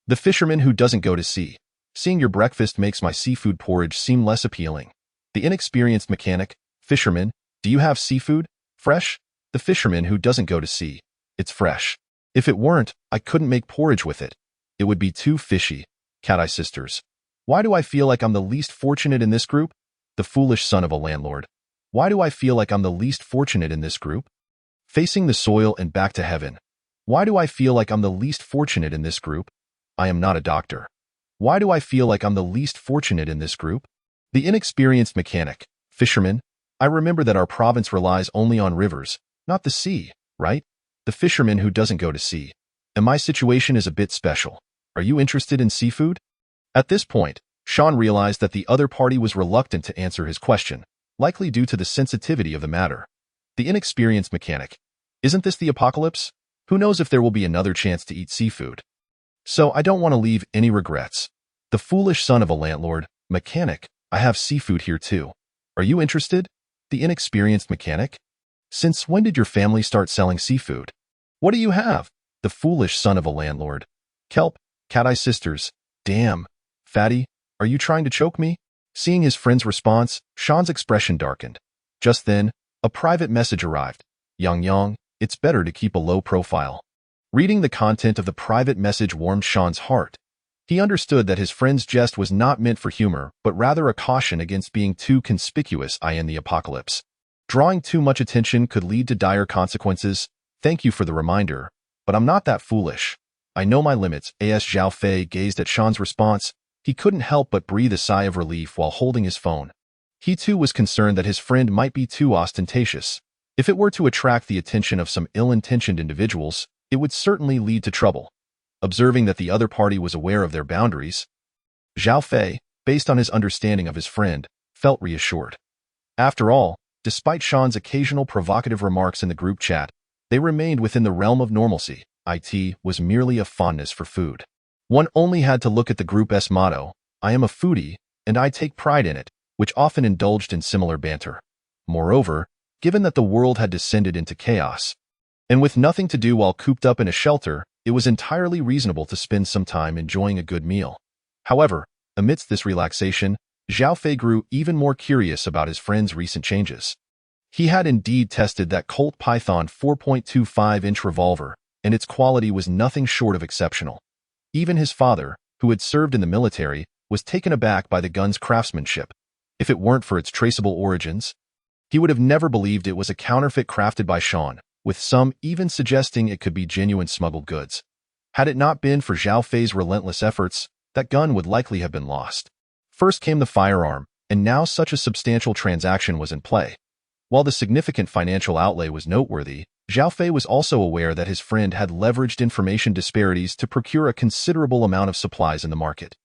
The fisherman who doesn't go to sea. Seeing your breakfast makes my seafood porridge seem less appealing. The inexperienced mechanic. Fisherman. Do you have seafood? Fresh? The fisherman who doesn't go to sea. It's fresh. If it weren't, I couldn't make porridge with it. It would be too fishy. Cat-Eye Sisters. Why do I feel like I'm the least fortunate in this group? The foolish son of a landlord. Why do I feel like I'm the least fortunate in this group? Facing the soil and back to heaven. Why do I feel like I'm the least fortunate in this group? I am not a doctor. Why do I feel like I'm the least fortunate in this group? The inexperienced mechanic. Fisherman. I remember that our province relies only on rivers, not the sea, right? The fisherman who doesn't go to sea. And my situation is a bit special. Are you interested in seafood? At this point, Sean realized that the other party was reluctant to answer his question, likely due to the sensitivity of the matter. The inexperienced mechanic. Isn't this the apocalypse? Who knows if there will be another chance to eat seafood? So I don't want to leave any regrets. The foolish son of a landlord. Mechanic. I have seafood here too. Are you interested? The inexperienced mechanic. Since when did your family start selling seafood? What do you have? The foolish son of a landlord. Kelp. Cat-Eye Sisters. Damn. Fatty, are you trying to choke me? Seeing his friend's response, Sean's expression darkened. Just then, a private message arrived. Yang, it's better to keep a low profile. Reading the content of the private message warmed Sean's heart. He understood that his friend's jest was not meant for humor, but rather a caution against being too conspicuous in the apocalypse. Drawing too much attention could lead to dire consequences. Thank you for the reminder, but I'm not that foolish. I know my limits. As Zhao Fei gazed at Sean's response, he couldn't help but breathe a sigh of relief while holding his phone. He too was concerned that his friend might be too ostentatious. If it were to attract the attention of some ill-intentioned individuals, it would certainly lead to trouble. Observing that the other party was aware of their boundaries, Zhao Fei, based on his understanding of his friend, felt reassured. After all, despite Sean's occasional provocative remarks in the group chat, they remained within the realm of normalcy. It was merely a fondness for food. One only had to look at the group's motto, I am a foodie, and I take pride in it, which often indulged in similar banter. Moreover, given that the world had descended into chaos, and with nothing to do while cooped up in a shelter, it was entirely reasonable to spend some time enjoying a good meal. However, amidst this relaxation, Zhao Fei grew even more curious about his friend's recent changes. He had indeed tested that Colt Python 4.25-inch revolver, and its quality was nothing short of exceptional. Even his father, who had served in the military, was taken aback by the gun's craftsmanship. If it weren't for its traceable origins, he would have never believed it was a counterfeit crafted by Sean, with some even suggesting it could be genuine smuggled goods. Had it not been for Zhao Fei's relentless efforts, that gun would likely have been lost. First came the firearm, and now such a substantial transaction was in play. While the significant financial outlay was noteworthy, Zhao Fei was also aware that his friend had leveraged information disparities to procure a considerable amount of supplies in the market.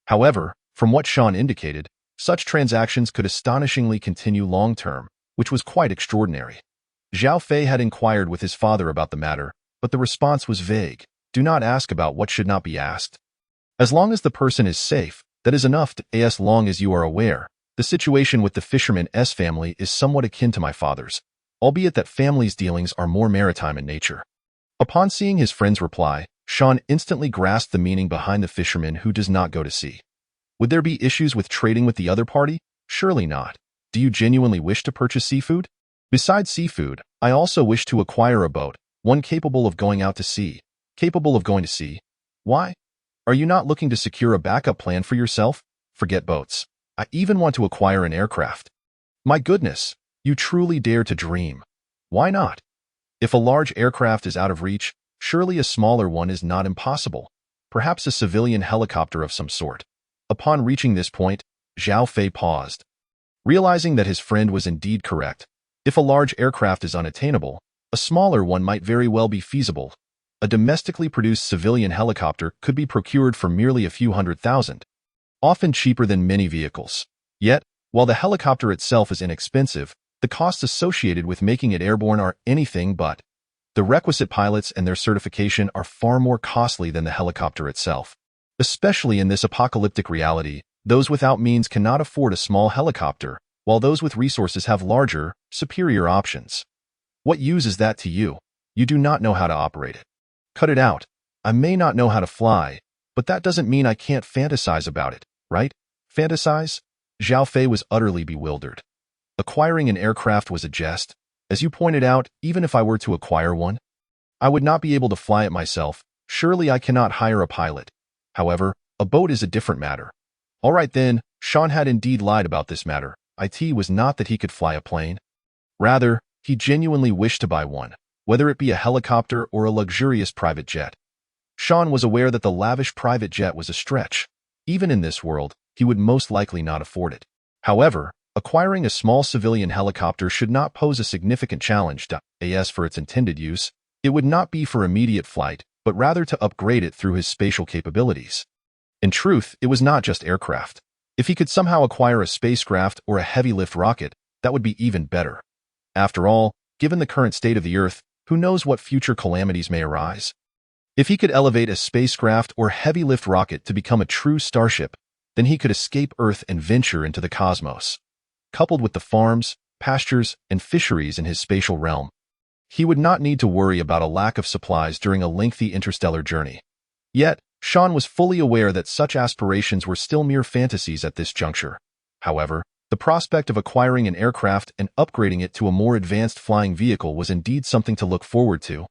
However, from what Sean indicated, such transactions could astonishingly continue long-term, which was quite extraordinary. Zhao Fei had inquired with his father about the matter, but the response was vague. Do not ask about what should not be asked. As long as the person is safe, that is enough as long as you are aware. The situation with the fisherman's family is somewhat akin to my father's, albeit that family's dealings are more maritime in nature. Upon seeing his friend's reply, Sean instantly grasped the meaning behind the fisherman who does not go to sea. Would there be issues with trading with the other party? Surely not. Do you genuinely wish to purchase seafood? Besides seafood, I also wish to acquire a boat, one capable of going out to sea. Capable of going to sea? Why? Are you not looking to secure a backup plan for yourself? Forget boats. I even want to acquire an aircraft. My goodness, you truly dare to dream. Why not? If a large aircraft is out of reach, surely a smaller one is not impossible. Perhaps a civilian helicopter of some sort. Upon reaching this point, Zhao Fei paused. Realizing that his friend was indeed correct, if a large aircraft is unattainable, a smaller one might very well be feasible. A domestically produced civilian helicopter could be procured for merely a few $100,000, often cheaper than many vehicles. Yet, while the helicopter itself is inexpensive, the costs associated with making it airborne are anything but. The requisite pilots and their certification are far more costly than the helicopter itself. Especially in this apocalyptic reality, those without means cannot afford a small helicopter, while those with resources have larger, superior options. What use is that to you? You do not know how to operate it. Cut it out. I may not know how to fly, but that doesn't mean I can't fantasize about it, right? Fantasize? Zhao Fei was utterly bewildered. Acquiring an aircraft was a jest. As you pointed out, even if I were to acquire one, I would not be able to fly it myself. Surely I cannot hire a pilot. However, a boat is a different matter. All right then, Sean had indeed lied about this matter. It was not that he could fly a plane. Rather, he genuinely wished to buy one, whether it be a helicopter or a luxurious private jet. Sean was aware that the lavish private jet was a stretch. Even in this world, he would most likely not afford it. However, acquiring a small civilian helicopter should not pose a significant challenge as for its intended use. It would not be for immediate flight, but rather to upgrade it through his spatial capabilities. In truth, it was not just aircraft. If he could somehow acquire a spacecraft or a heavy-lift rocket, that would be even better. After all, given the current state of the Earth, who knows what future calamities may arise? If he could elevate a spacecraft or heavy-lift rocket to become a true starship, then he could escape Earth and venture into the cosmos. Coupled with the farms, pastures, and fisheries in his spatial realm, he would not need to worry about a lack of supplies during a lengthy interstellar journey. Yet, Sean was fully aware that such aspirations were still mere fantasies at this juncture. However, the prospect of acquiring an aircraft and upgrading it to a more advanced flying vehicle was indeed something to look forward to,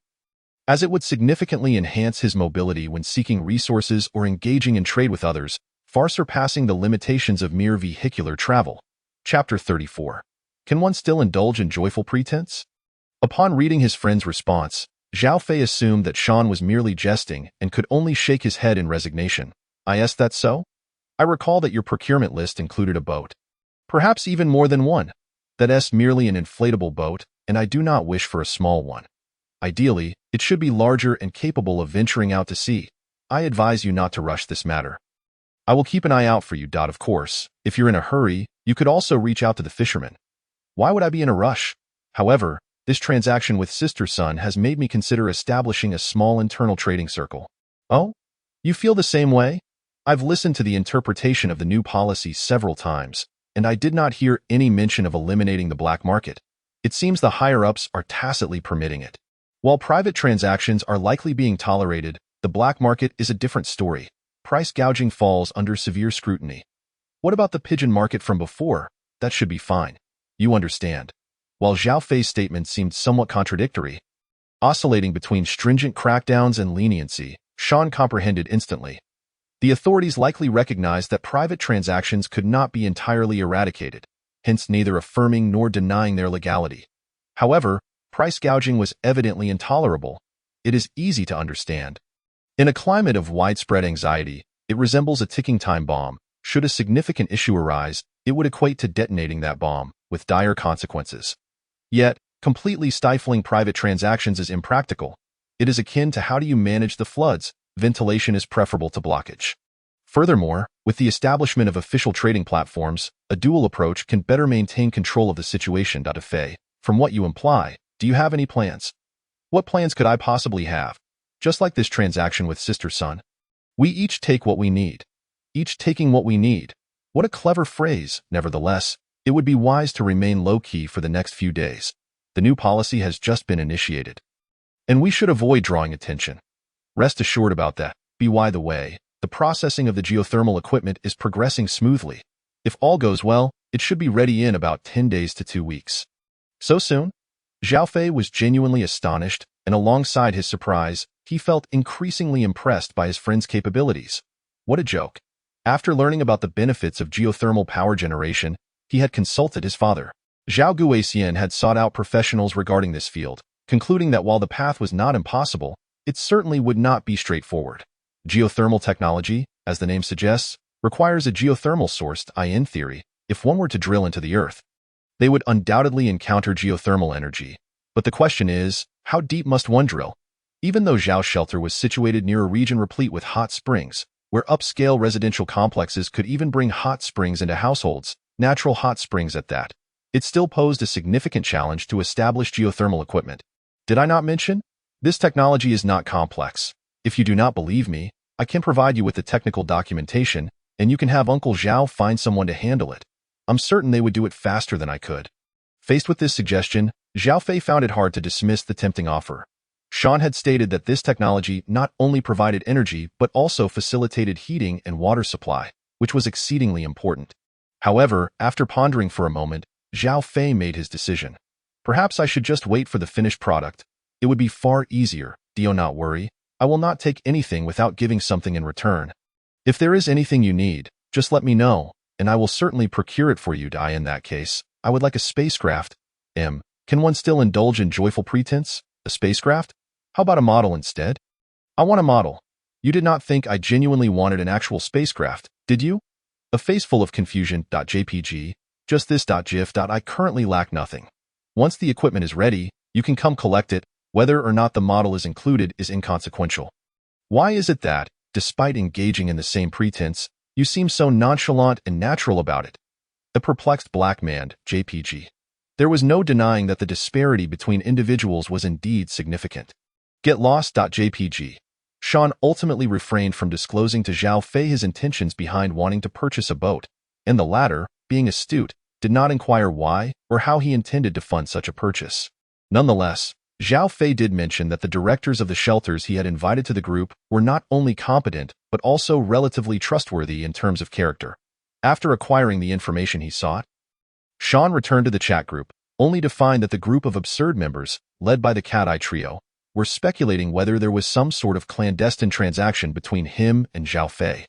as it would significantly enhance his mobility when seeking resources or engaging in trade with others, far surpassing the limitations of mere vehicular travel. Chapter 34. Can one still indulge in joyful pretense? Upon reading his friend's response, Zhao Fei assumed that Sean was merely jesting and could only shake his head in resignation. Is that so? I recall that your procurement list included a boat. Perhaps even more than one. That's merely an inflatable boat, and I do not wish for a small one. Ideally, it should be larger and capable of venturing out to sea. I advise you not to rush this matter. I will keep an eye out for you. Of course, if you're in a hurry, you could also reach out to the fisherman. Why would I be in a rush? However, this transaction with Sister Sun has made me consider establishing a small internal trading circle. Oh? You feel the same way? I've listened to the interpretation of the new policy several times, and I did not hear any mention of eliminating the black market. It seems the higher-ups are tacitly permitting it. While private transactions are likely being tolerated, the black market is a different story. Price gouging falls under severe scrutiny. What about the pigeon market from before? That should be fine. You understand. While Zhao Fei's statement seemed somewhat contradictory, oscillating between stringent crackdowns and leniency, Sean comprehended instantly. The authorities likely recognized that private transactions could not be entirely eradicated, hence neither affirming nor denying their legality. However, price gouging was evidently intolerable. It is easy to understand. In a climate of widespread anxiety, it resembles a ticking time bomb. Should a significant issue arise, it would equate to detonating that bomb, with dire consequences. Yet, Completely stifling private transactions is impractical. It is akin to how do you manage the floods? Ventilation is preferable to blockage. Furthermore, with the establishment of official trading platforms, a dual approach can better maintain control of the situation. Faye, from what you imply, do you have any plans? What plans could I possibly have? Just like this transaction with Sister Sun. We each take what we need. Each taking what we need. What a clever phrase. Nevertheless, it would be wise to remain low-key for the next few days. The new policy has just been initiated, and we should avoid drawing attention. Rest assured about that. By the way, the processing of the geothermal equipment is progressing smoothly. If all goes well, it should be ready in about 10 days to 2 weeks. So soon? Zhao Fei was genuinely astonished, and alongside his surprise, he felt increasingly impressed by his friend's capabilities. What a joke. After learning about the benefits of geothermal power generation, he had consulted his father. Zhao Guoxian had sought out professionals regarding this field, concluding that while the path was not impossible, it certainly would not be straightforward. Geothermal technology, as the name suggests, requires a geothermal source. In theory, if one were to drill into the earth, they would undoubtedly encounter geothermal energy. But the question is, how deep must one drill? Even though Zhao's shelter was situated near a region replete with hot springs, where upscale residential complexes could even bring hot springs into households, natural hot springs at that, it still posed a significant challenge to establish geothermal equipment. Did I not mention? This technology is not complex. If you do not believe me, I can provide you with the technical documentation, and you can have Uncle Zhao find someone to handle it. I'm certain they would do it faster than I could. Faced with this suggestion, Zhao Fei found it hard to dismiss the tempting offer. Sean had stated that this technology not only provided energy but also facilitated heating and water supply, which was exceedingly important. However, after pondering for a moment, Zhao Fei made his decision. Perhaps I should just wait for the finished product. It would be far easier. Do not worry. I will not take anything without giving something in return. If there is anything you need, just let me know, and I will certainly procure it for you. In that case, I would like a spacecraft. Can one still indulge in joyful pretense? A spacecraft? How about a model instead? I want a model. You did not think I genuinely wanted an actual spacecraft, did you? A face full of confusion. JPG. Just this. GIF. I currently lack nothing. Once the equipment is ready, you can come collect it. Whether or not the model is included is inconsequential. Why is it that, despite engaging in the same pretense, you seem so nonchalant and natural about it? The perplexed black man, JPG. There was no denying that the disparity between individuals was indeed significant. Get lost. JPG. Sean ultimately refrained from disclosing to Zhao Fei his intentions behind wanting to purchase a boat, and the latter, being astute, did not inquire why or how he intended to fund such a purchase. Nonetheless, Zhao Fei did mention that the directors of the shelters he had invited to the group were not only competent but also relatively trustworthy in terms of character. After acquiring the information he sought, Sean returned to the chat group, only to find that the group of absurd members, led by the Cat Eye Trio, were speculating whether there was some sort of clandestine transaction between him and Zhao Fei.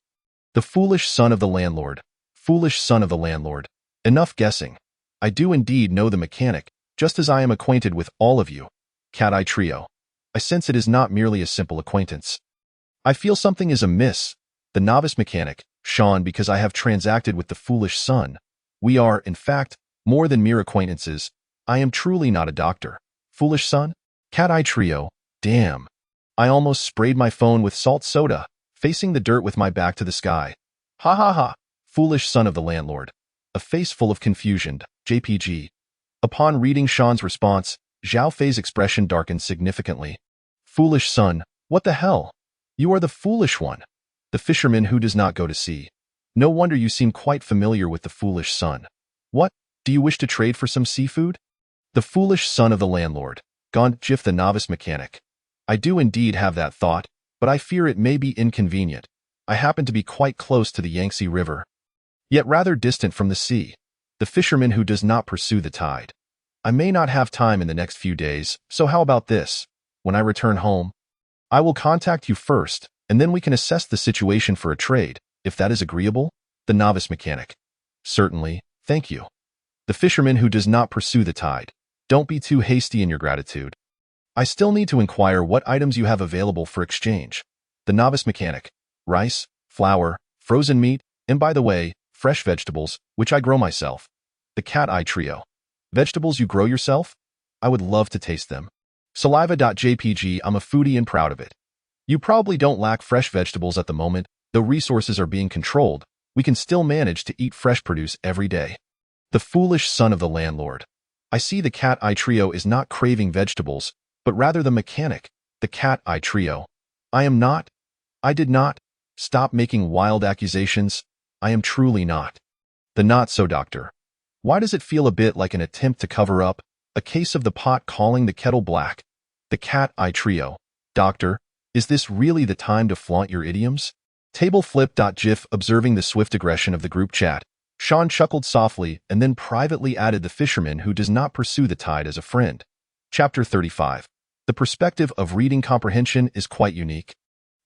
The foolish son of the landlord. Foolish son of the landlord. Enough guessing. I do indeed know the mechanic, just as I am acquainted with all of you. Cat Eye Trio. I sense it is not merely a simple acquaintance. I feel something is amiss. The novice mechanic, Sean, because I have transacted with the foolish son. We are, in fact, more than mere acquaintances. I am truly not a doctor. Foolish son? Cat Eye Trio. Damn. I almost sprayed my phone with salt soda, facing the dirt with my back to the sky. Ha ha ha. Foolish son of the landlord. A face full of confusion. JPG. Upon reading Sean's response, Zhao Fei's expression darkened significantly. Foolish son, what the hell? You are the foolish one. The fisherman who does not go to sea. No wonder you seem quite familiar with the foolish son. What? Do you wish to trade for some seafood? The foolish son of the landlord. Gone. GIF. The novice mechanic. I do indeed have that thought, but I fear it may be inconvenient. I happen to be quite close to the Yangtze River, yet rather distant from the sea. The fisherman who does not pursue the tide. I may not have time in the next few days, so how about this? When I return home, I will contact you first, and then we can assess the situation for a trade, if that is agreeable. The novice mechanic. Certainly, thank you. The fisherman who does not pursue the tide. Don't be too hasty in your gratitude. I still need to inquire what items you have available for exchange. The novice mechanic. Rice, flour, frozen meat, and by the way, fresh vegetables, which I grow myself. The Cat Eye Trio. Vegetables you grow yourself? I would love to taste them. Saliva.jpg, I'm a foodie and proud of it. You probably don't lack fresh vegetables at the moment, though resources are being controlled. We can still manage to eat fresh produce every day. The foolish son of the landlord. I see the cat eye trio is not craving vegetables, but rather the mechanic, the cat eye trio. I did not. Stop making wild accusations. I am truly not. The not-so-doctor. Why does it feel a bit like an attempt to cover up a case of the pot calling the kettle black? The cat eye trio. Doctor, is this really the time to flaunt your idioms? Tableflip.gif. Observing the swift aggression of the group chat, Sean chuckled softly and then privately added the fisherman who does not pursue the tide as a friend. Chapter 35. The perspective of reading comprehension is quite unique.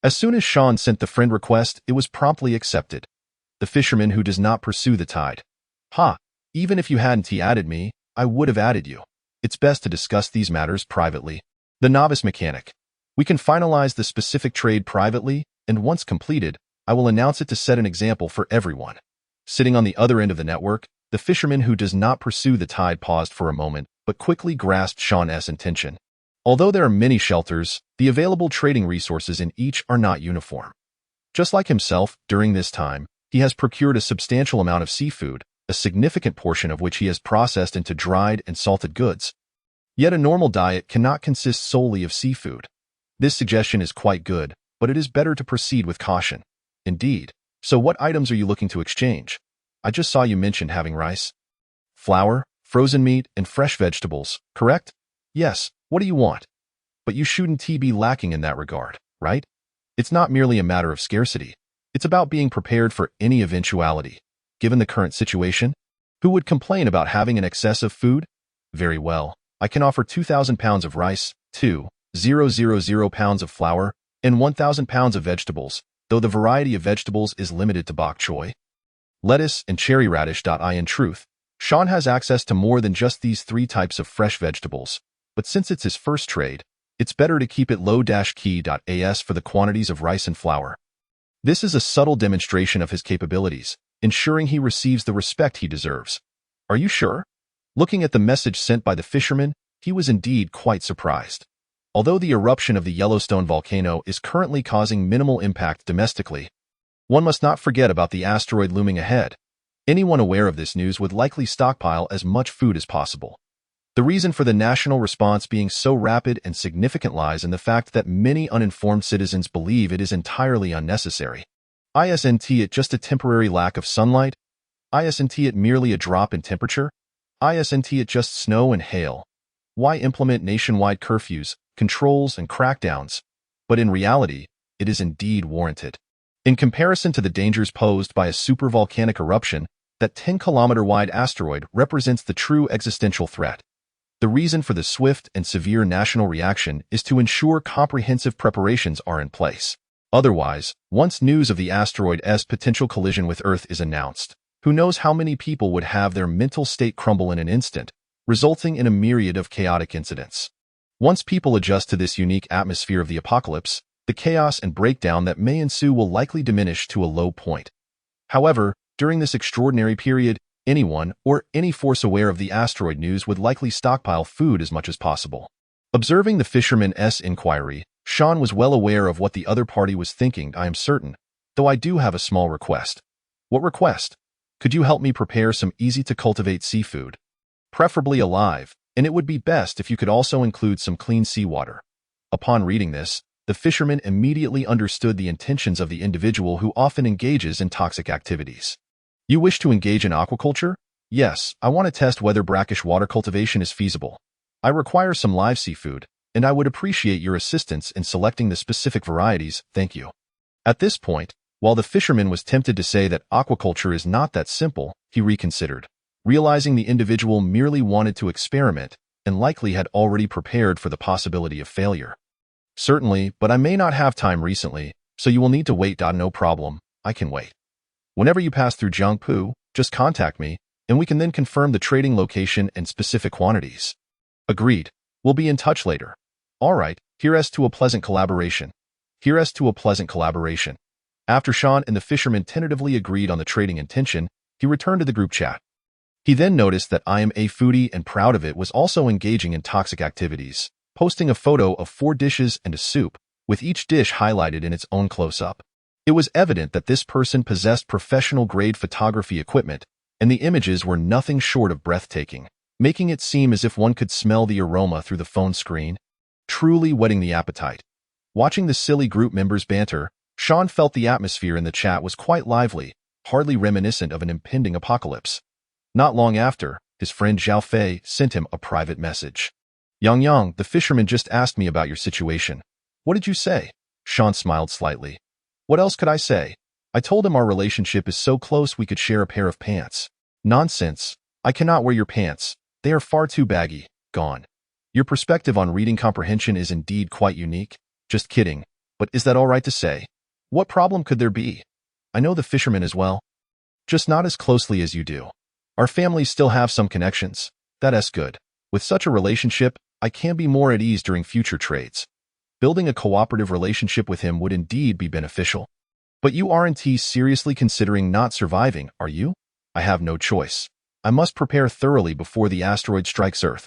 As soon as Sean sent the friend request, it was promptly accepted. The fisherman who does not pursue the tide. Even if you hadn't added me, I would have added you. It's best to discuss these matters privately. The novice mechanic. We can finalize the specific trade privately, and once completed, I will announce it to set an example for everyone. Sitting on the other end of the network, the fisherman who does not pursue the tide paused for a moment, but quickly grasped Sean's intention. Although there are many shelters, the available trading resources in each are not uniform. Just like himself, during this time, he has procured a substantial amount of seafood, a significant portion of which he has processed into dried and salted goods. Yet a normal diet cannot consist solely of seafood. This suggestion is quite good, but it is better to proceed with caution. Indeed. So what items are you looking to exchange? I just saw you mentioned having rice, flour, frozen meat, and fresh vegetables, correct? Yes, what do you want? But you shouldn't be lacking in that regard, right? It's not merely a matter of scarcity. It's about being prepared for any eventuality. Given the current situation, who would complain about having an excess of food? Very well, I can offer 2,000 pounds of rice, 2,000 pounds of flour, and 1,000 pounds of vegetables, though the variety of vegetables is limited to bok choy, lettuce, and cherry radish. In truth, Sean has access to more than just these three types of fresh vegetables, but since it's his first trade, it's better to keep it low-key.as for the quantities of rice and flour. This is a subtle demonstration of his capabilities, ensuring he receives the respect he deserves. Are you sure? Looking at the message sent by the fisherman, he was indeed quite surprised. Although the eruption of the Yellowstone volcano is currently causing minimal impact domestically, one must not forget about the asteroid looming ahead. Anyone aware of this news would likely stockpile as much food as possible. The reason for the national response being so rapid and significant lies in the fact that many uninformed citizens believe it is entirely unnecessary. Isn't it just a temporary lack of sunlight? Isn't it merely a drop in temperature? Isn't it just snow and hail? Why implement nationwide curfews, controls, and crackdowns? But in reality, it is indeed warranted. In comparison to the dangers posed by a supervolcanic eruption, that 10-kilometer-wide asteroid represents the true existential threat. The reason for the swift and severe national reaction is to ensure comprehensive preparations are in place. Otherwise, once news of the asteroid's potential collision with Earth is announced, who knows how many people would have their mental state crumble in an instant, resulting in a myriad of chaotic incidents. Once people adjust to this unique atmosphere of the apocalypse, the chaos and breakdown that may ensue will likely diminish to a low point. However, during this extraordinary period, anyone or any force aware of the asteroid news would likely stockpile food as much as possible. Observing the fisherman's inquiry, Sean was well aware of what the other party was thinking, I am certain, though I do have a small request. What request? Could you help me prepare some easy-to-cultivate seafood? Preferably alive, and it would be best if you could also include some clean seawater. Upon reading this, the fisherman immediately understood the intentions of the individual who often engages in toxic activities. You wish to engage in aquaculture? Yes, I want to test whether brackish water cultivation is feasible. I require some live seafood, and I would appreciate your assistance in selecting the specific varieties, thank you. At this point, while the fisherman was tempted to say that aquaculture is not that simple, he reconsidered, realizing the individual merely wanted to experiment and likely had already prepared for the possibility of failure. Certainly, but I may not have time recently, so you will need to wait. No problem, I can wait. Whenever you pass through Jiangpu, just contact me, and we can then confirm the trading location and specific quantities. Agreed. We'll be in touch later. All right, here's to a pleasant collaboration. Here's to a pleasant collaboration. After Sean and the fisherman tentatively agreed on the trading intention, he returned to the group chat. He then noticed that I am a foodie and proud of it was also engaging in toxic activities, posting a photo of 4 dishes and a soup, with each dish highlighted in its own close-up. It was evident that this person possessed professional-grade photography equipment, and the images were nothing short of breathtaking, making it seem as if one could smell the aroma through the phone screen, truly whetting the appetite. Watching the silly group members banter, Sean felt the atmosphere in the chat was quite lively, hardly reminiscent of an impending apocalypse. Not long after, his friend Zhao Fei sent him a private message. Yang, the fisherman just asked me about your situation. What did you say? Sean smiled slightly. What else could I say? I told him our relationship is so close we could share a pair of pants. Nonsense. I cannot wear your pants. They are far too baggy. Gone. Your perspective on reading comprehension is indeed quite unique. Just kidding. But is that all right to say? What problem could there be? I know the fisherman as well. Just not as closely as you do. Our families still have some connections. That's good. With such a relationship, I can be more at ease during future trades. Building a cooperative relationship with him would indeed be beneficial. But you aren't seriously considering not surviving, are you? I have no choice. I must prepare thoroughly before the asteroid strikes Earth.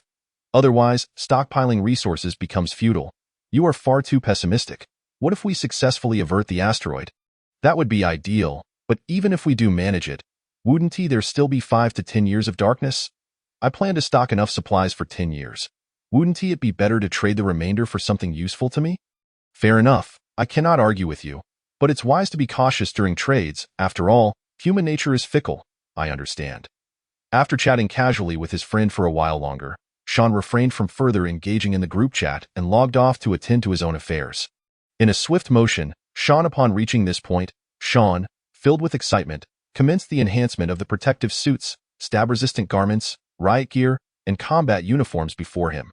Otherwise, stockpiling resources becomes futile. You are far too pessimistic. What if we successfully avert the asteroid? That would be ideal, but even if we do manage it, wouldn't there still be 5 to 10 years of darkness? I plan to stock enough supplies for 10 years. Wouldn't it be better to trade the remainder for something useful to me? Fair enough, I cannot argue with you, but it's wise to be cautious during trades. After all, human nature is fickle, I understand. After chatting casually with his friend for a while longer, Sean refrained from further engaging in the group chat and logged off to attend to his own affairs. In a swift motion, upon reaching this point, Sean, filled with excitement, commenced the enhancement of the protective suits, stab-resistant garments, riot gear, and combat uniforms before him.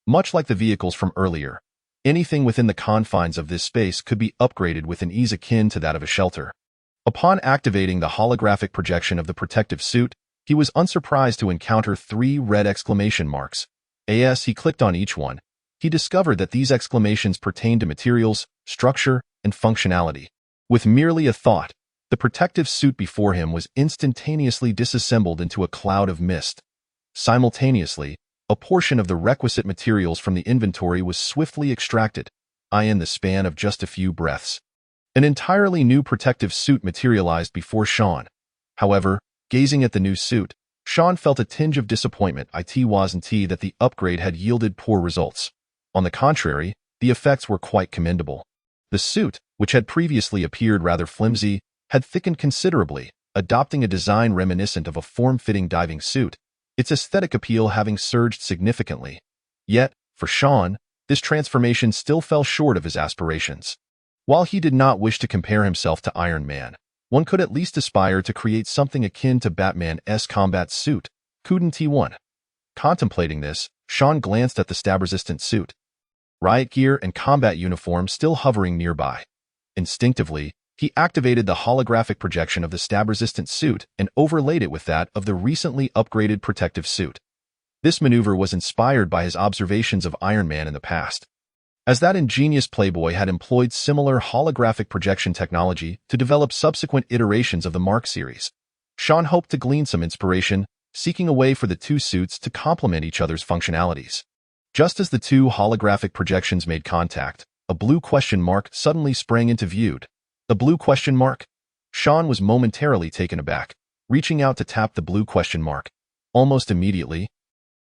Much like the vehicles from earlier, anything within the confines of this space could be upgraded with an ease akin to that of a shelter. Upon activating the holographic projection of the protective suit, he was unsurprised to encounter 3 red exclamation marks. As he clicked on each one, he discovered that these exclamations pertained to materials, structure, and functionality. With merely a thought, the protective suit before him was instantaneously disassembled into a cloud of mist. Simultaneously, a portion of the requisite materials from the inventory was swiftly extracted, in the span of just a few breaths. An entirely new protective suit materialized before Sean. However, gazing at the new suit, Sean felt a tinge of disappointment. It wasn't that the upgrade had yielded poor results. On the contrary, the effects were quite commendable. The suit, which had previously appeared rather flimsy, had thickened considerably, adopting a design reminiscent of a form-fitting diving suit, its aesthetic appeal having surged significantly. Yet, for Sean, this transformation still fell short of his aspirations. While he did not wish to compare himself to Iron Man, one could at least aspire to create something akin to Batman's combat suit, couldn't one? Contemplating this, Sean glanced at the stab-resistant suit, riot gear and combat uniform still hovering nearby. Instinctively, he activated the holographic projection of the stab-resistant suit and overlaid it with that of the recently upgraded protective suit. This maneuver was inspired by his observations of Iron Man in the past, as that ingenious playboy had employed similar holographic projection technology to develop subsequent iterations of the Mark series. Sean hoped to glean some inspiration, seeking a way for the 2 suits to complement each other's functionalities. Just as the 2 holographic projections made contact, a blue question mark suddenly sprang into view. The blue question mark? Sean was momentarily taken aback, reaching out to tap the blue question mark. Almost immediately,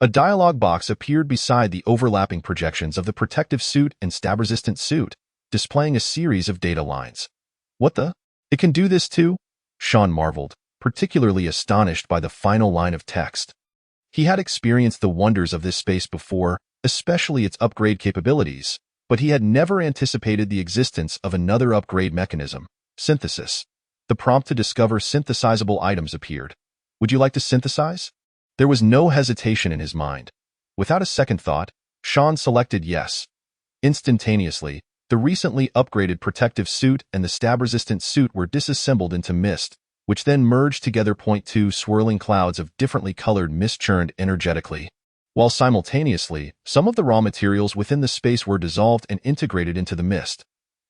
a dialog box appeared beside the overlapping projections of the protective suit and stab-resistant suit, displaying a series of data lines. What the? It can do this too? Sean marveled, particularly astonished by the final line of text. He had experienced the wonders of this space before, especially its upgrade capabilities, but he had never anticipated the existence of another upgrade mechanism, synthesis. The prompt to discover synthesizable items appeared. Would you like to synthesize? There was no hesitation in his mind. Without a second thought, Sean selected yes. Instantaneously, the recently upgraded protective suit and the stab-resistant suit were disassembled into mist, which then merged together. 2 swirling clouds of differently colored mist churned energetically, while simultaneously, some of the raw materials within the space were dissolved and integrated into the mist.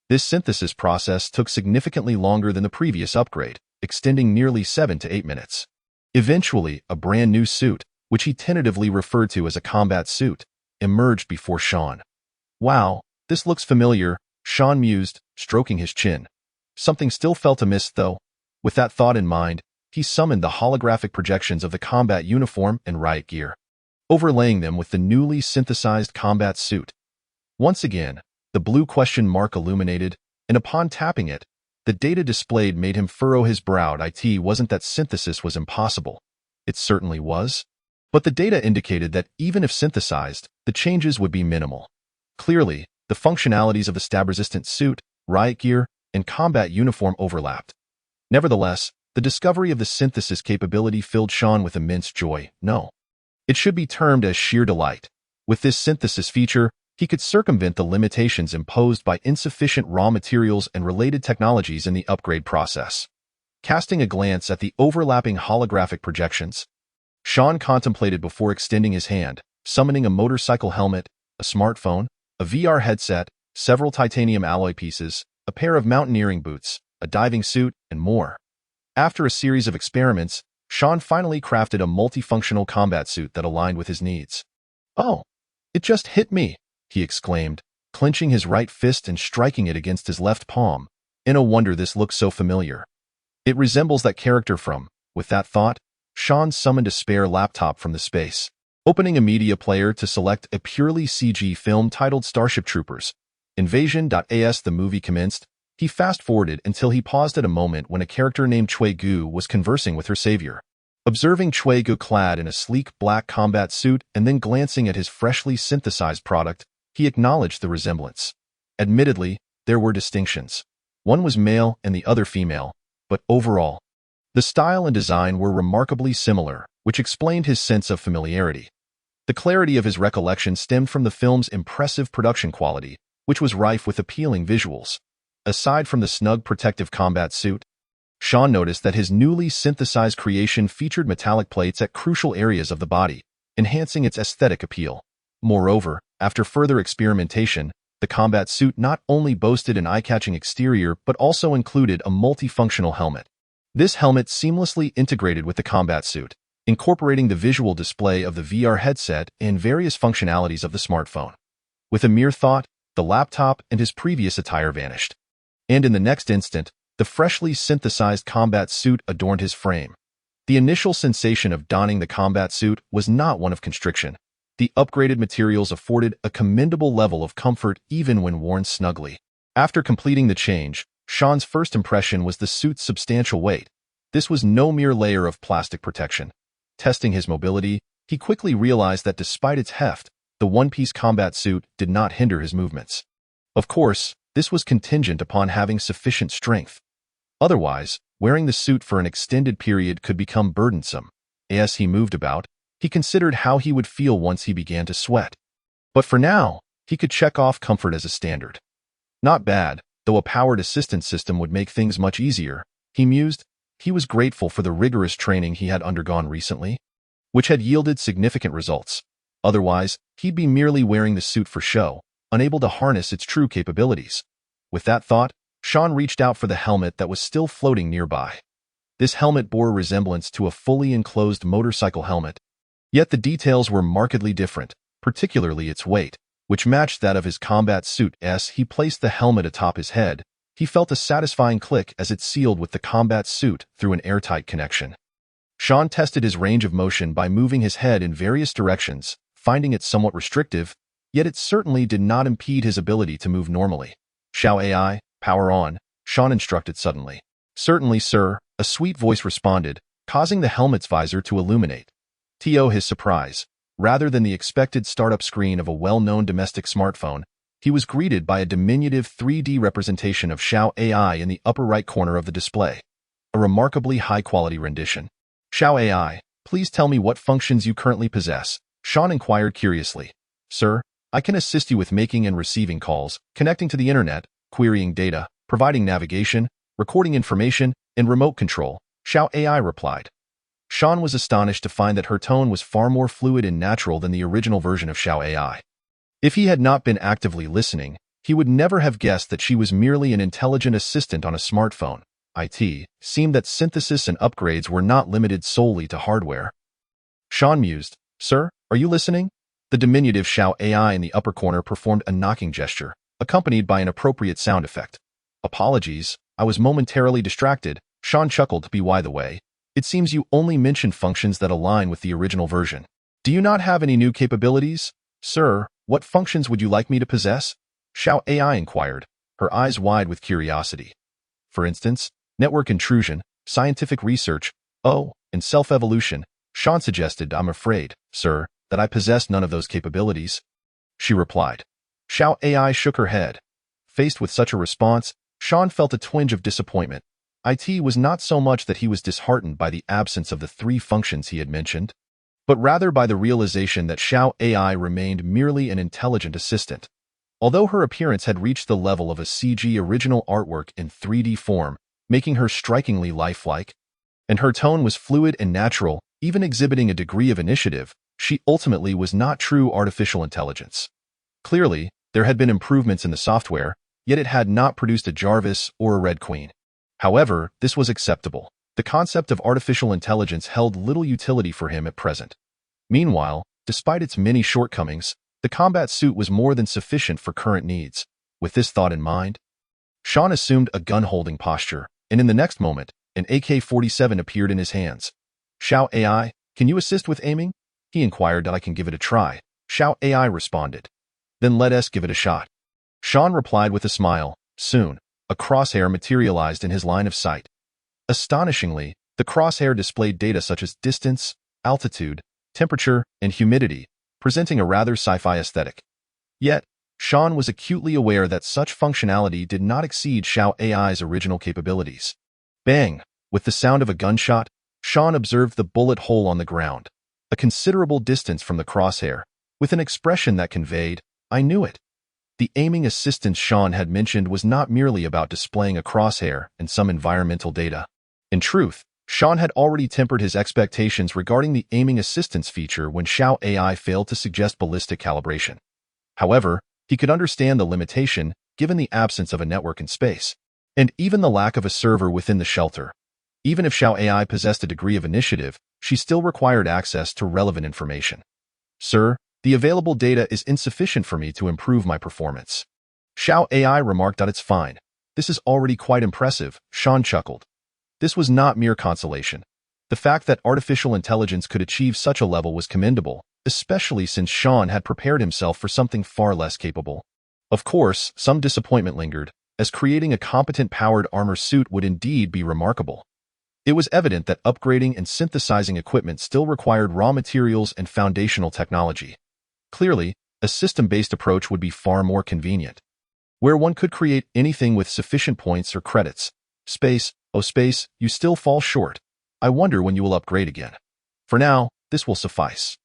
This synthesis process took significantly longer than the previous upgrade, extending nearly 7 to 8 minutes. Eventually, a brand new suit, which he tentatively referred to as a combat suit, emerged before Sean. Wow, this looks familiar, Sean mused, stroking his chin. Something still felt amiss, though. With that thought in mind, he summoned the holographic projections of the combat uniform and riot gear, overlaying them with the newly synthesized combat suit. Once again, the blue question mark illuminated, and upon tapping it, the data displayed made him furrow his brow. It wasn't that synthesis was impossible. It certainly was. But the data indicated that even if synthesized, the changes would be minimal. Clearly, the functionalities of the stab-resistant suit, riot gear, and combat uniform overlapped. Nevertheless, the discovery of the synthesis capability filled Sean with immense joy. No, it should be termed as sheer delight. With this synthesis feature, he could circumvent the limitations imposed by insufficient raw materials and related technologies in the upgrade process. Casting a glance at the overlapping holographic projections, Sean contemplated before extending his hand, summoning a motorcycle helmet, a smartphone, a VR headset, several titanium alloy pieces, a pair of mountaineering boots, a diving suit, and more. After a series of experiments, Sean finally crafted a multifunctional combat suit that aligned with his needs. "Oh, it just hit me," he exclaimed, clenching his right fist and striking it against his left palm. No wonder this looks so familiar. It resembles that character from. With that thought, Sean summoned a spare laptop from the space, opening a media player to select a purely CG film titled Starship Troopers. Invasion.as. The movie commenced. He fast-forwarded until he paused at a moment when a character named Chui Gu was conversing with her savior. Observing Chui Gu clad in a sleek black combat suit and then glancing at his freshly synthesized product, he acknowledged the resemblance. Admittedly, there were distinctions. One was male and the other female, but overall, the style and design were remarkably similar, which explained his sense of familiarity. The clarity of his recollection stemmed from the film's impressive production quality, which was rife with appealing visuals. Aside from the snug protective combat suit, Sean noticed that his newly synthesized creation featured metallic plates at crucial areas of the body, enhancing its aesthetic appeal. Moreover, after further experimentation, the combat suit not only boasted an eye-catching exterior but also included a multifunctional helmet. This helmet seamlessly integrated with the combat suit, incorporating the visual display of the VR headset and various functionalities of the smartphone. With a mere thought, the laptop and his previous attire vanished. And in the next instant, the freshly synthesized combat suit adorned his frame. The initial sensation of donning the combat suit was not one of constriction. The upgraded materials afforded a commendable level of comfort even when worn snugly. After completing the change, Sean's first impression was the suit's substantial weight. This was no mere layer of plastic protection. Testing his mobility, he quickly realized that despite its heft, the one-piece combat suit did not hinder his movements. Of course, this was contingent upon having sufficient strength. Otherwise, wearing the suit for an extended period could become burdensome. As he moved about, he considered how he would feel once he began to sweat. But for now, he could check off comfort as a standard. Not bad, though a powered assistance system would make things much easier, he mused. He was grateful for the rigorous training he had undergone recently, which had yielded significant results. Otherwise, he'd be merely wearing the suit for show, unable to harness its true capabilities. With that thought, Sean reached out for the helmet that was still floating nearby. This helmet bore a resemblance to a fully enclosed motorcycle helmet, yet the details were markedly different, particularly its weight, which matched that of his combat suit. As he placed the helmet atop his head, he felt a satisfying click as it sealed with the combat suit through an airtight connection. Sean tested his range of motion by moving his head in various directions, finding it somewhat restrictive, yet it certainly did not impede his ability to move normally. "Xiao AI, power on," Sean instructed suddenly. "Certainly, sir," a sweet voice responded, causing the helmet's visor to illuminate. To his surprise, rather than the expected startup screen of a well-known domestic smartphone, he was greeted by a diminutive 3D representation of Xiao AI in the upper right corner of the display. A remarkably high-quality rendition. "Xiao AI, please tell me what functions you currently possess," Sean inquired curiously. "Sir, I can assist you with making and receiving calls, connecting to the internet, querying data, providing navigation, recording information, and remote control," Xiao AI replied. Sean was astonished to find that her tone was far more fluid and natural than the original version of Xiao AI. If he had not been actively listening, he would never have guessed that she was merely an intelligent assistant on a smartphone. IT, seemed that synthesis and upgrades were not limited solely to hardware. Sean mused, "Sir, are you listening?" The diminutive Xiao AI in the upper corner performed a knocking gesture, accompanied by an appropriate sound effect. "Apologies, I was momentarily distracted." Sean chuckled to be by the way. "It seems you only mentioned functions that align with the original version. Do you not have any new capabilities?" "Sir, what functions would you like me to possess?" Xiao AI inquired, her eyes wide with curiosity. "For instance, network intrusion, scientific research, and self-evolution." Sean suggested. "I'm afraid, sir, that I possess none of those capabilities," she replied. Xiao AI shook her head. Faced with such a response, Sean felt a twinge of disappointment. It was not so much that he was disheartened by the absence of the three functions he had mentioned, but rather by the realization that Xiao AI remained merely an intelligent assistant. Although her appearance had reached the level of a CG original artwork in 3D form, making her strikingly lifelike, and her tone was fluid and natural, even exhibiting a degree of initiative, she ultimately was not true artificial intelligence. Clearly, there had been improvements in the software, yet it had not produced a Jarvis or a Red Queen. However, this was acceptable. The concept of artificial intelligence held little utility for him at present. Meanwhile, despite its many shortcomings, the combat suit was more than sufficient for current needs. With this thought in mind, Sean assumed a gun-holding posture, and in the next moment, an AK-47 appeared in his hands. "Xiao AI, can you assist with aiming?" he inquired. "That I can give it a try," Xiao AI responded. "Then let us give it a shot." Sean replied with a smile. Soon, a crosshair materialized in his line of sight. Astonishingly, the crosshair displayed data such as distance, altitude, temperature, and humidity, presenting a rather sci-fi aesthetic. Yet, Sean was acutely aware that such functionality did not exceed Xiao AI's original capabilities. Bang! With the sound of a gunshot, Sean observed the bullet hole on the ground, a considerable distance from the crosshair, with an expression that conveyed, "I knew it." The aiming assistance Sean had mentioned was not merely about displaying a crosshair and some environmental data. In truth, Sean had already tempered his expectations regarding the aiming assistance feature when Xiao AI failed to suggest ballistic calibration. However, he could understand the limitation given the absence of a network in space, and even the lack of a server within the shelter. Even if Xiao AI possessed a degree of initiative, she still required access to relevant information. "Sir, the available data is insufficient for me to improve my performance." Xiao AI remarked. "It's fine. This is already quite impressive," Sean chuckled. This was not mere consolation. The fact that artificial intelligence could achieve such a level was commendable, especially since Sean had prepared himself for something far less capable. Of course, some disappointment lingered, as creating a competent powered armor suit would indeed be remarkable. It was evident that upgrading and synthesizing equipment still required raw materials and foundational technology. Clearly, a system-based approach would be far more convenient, where one could create anything with sufficient points or credits. Space, you still fall short. I wonder when you will upgrade again. For now, this will suffice."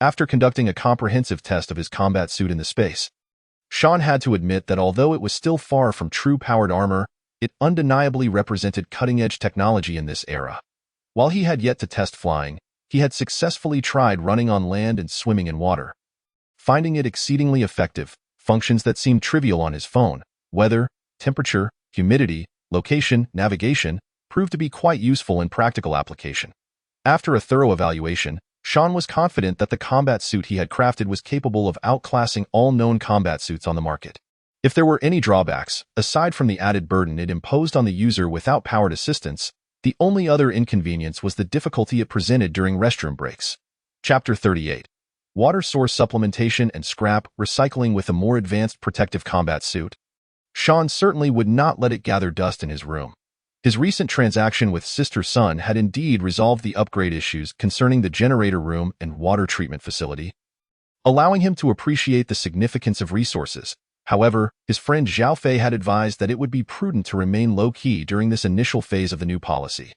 After conducting a comprehensive test of his combat suit in the space, Sean had to admit that although it was still far from true powered armor, it undeniably represented cutting-edge technology in this era. While he had yet to test flying, he had successfully tried running on land and swimming in water. Finding it exceedingly effective, functions that seemed trivial on his phone, weather, temperature, humidity, location, navigation, proved to be quite useful in practical application. After a thorough evaluation, Sean was confident that the combat suit he had crafted was capable of outclassing all known combat suits on the market. If there were any drawbacks, aside from the added burden it imposed on the user without powered assistance, the only other inconvenience was the difficulty it presented during restroom breaks. Chapter 38. Water source supplementation and scrap recycling with a more advanced protective combat suit. Sean certainly would not let it gather dust in his room. His recent transaction with Sister Sun had indeed resolved the upgrade issues concerning the generator room and water treatment facility, allowing him to appreciate the significance of resources. However, his friend Zhao Fei had advised that it would be prudent to remain low-key during this initial phase of the new policy.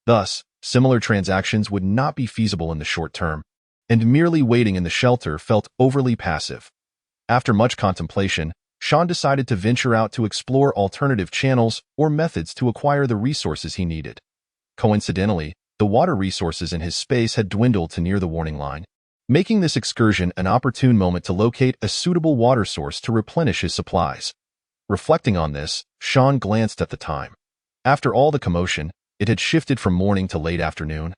Thus, similar transactions would not be feasible in the short term, and merely waiting in the shelter felt overly passive. After much contemplation, Sean decided to venture out to explore alternative channels or methods to acquire the resources he needed. Coincidentally, the water resources in his space had dwindled to near the warning line, making this excursion an opportune moment to locate a suitable water source to replenish his supplies. Reflecting on this, Sean glanced at the time. After all the commotion, it had shifted from morning to late afternoon,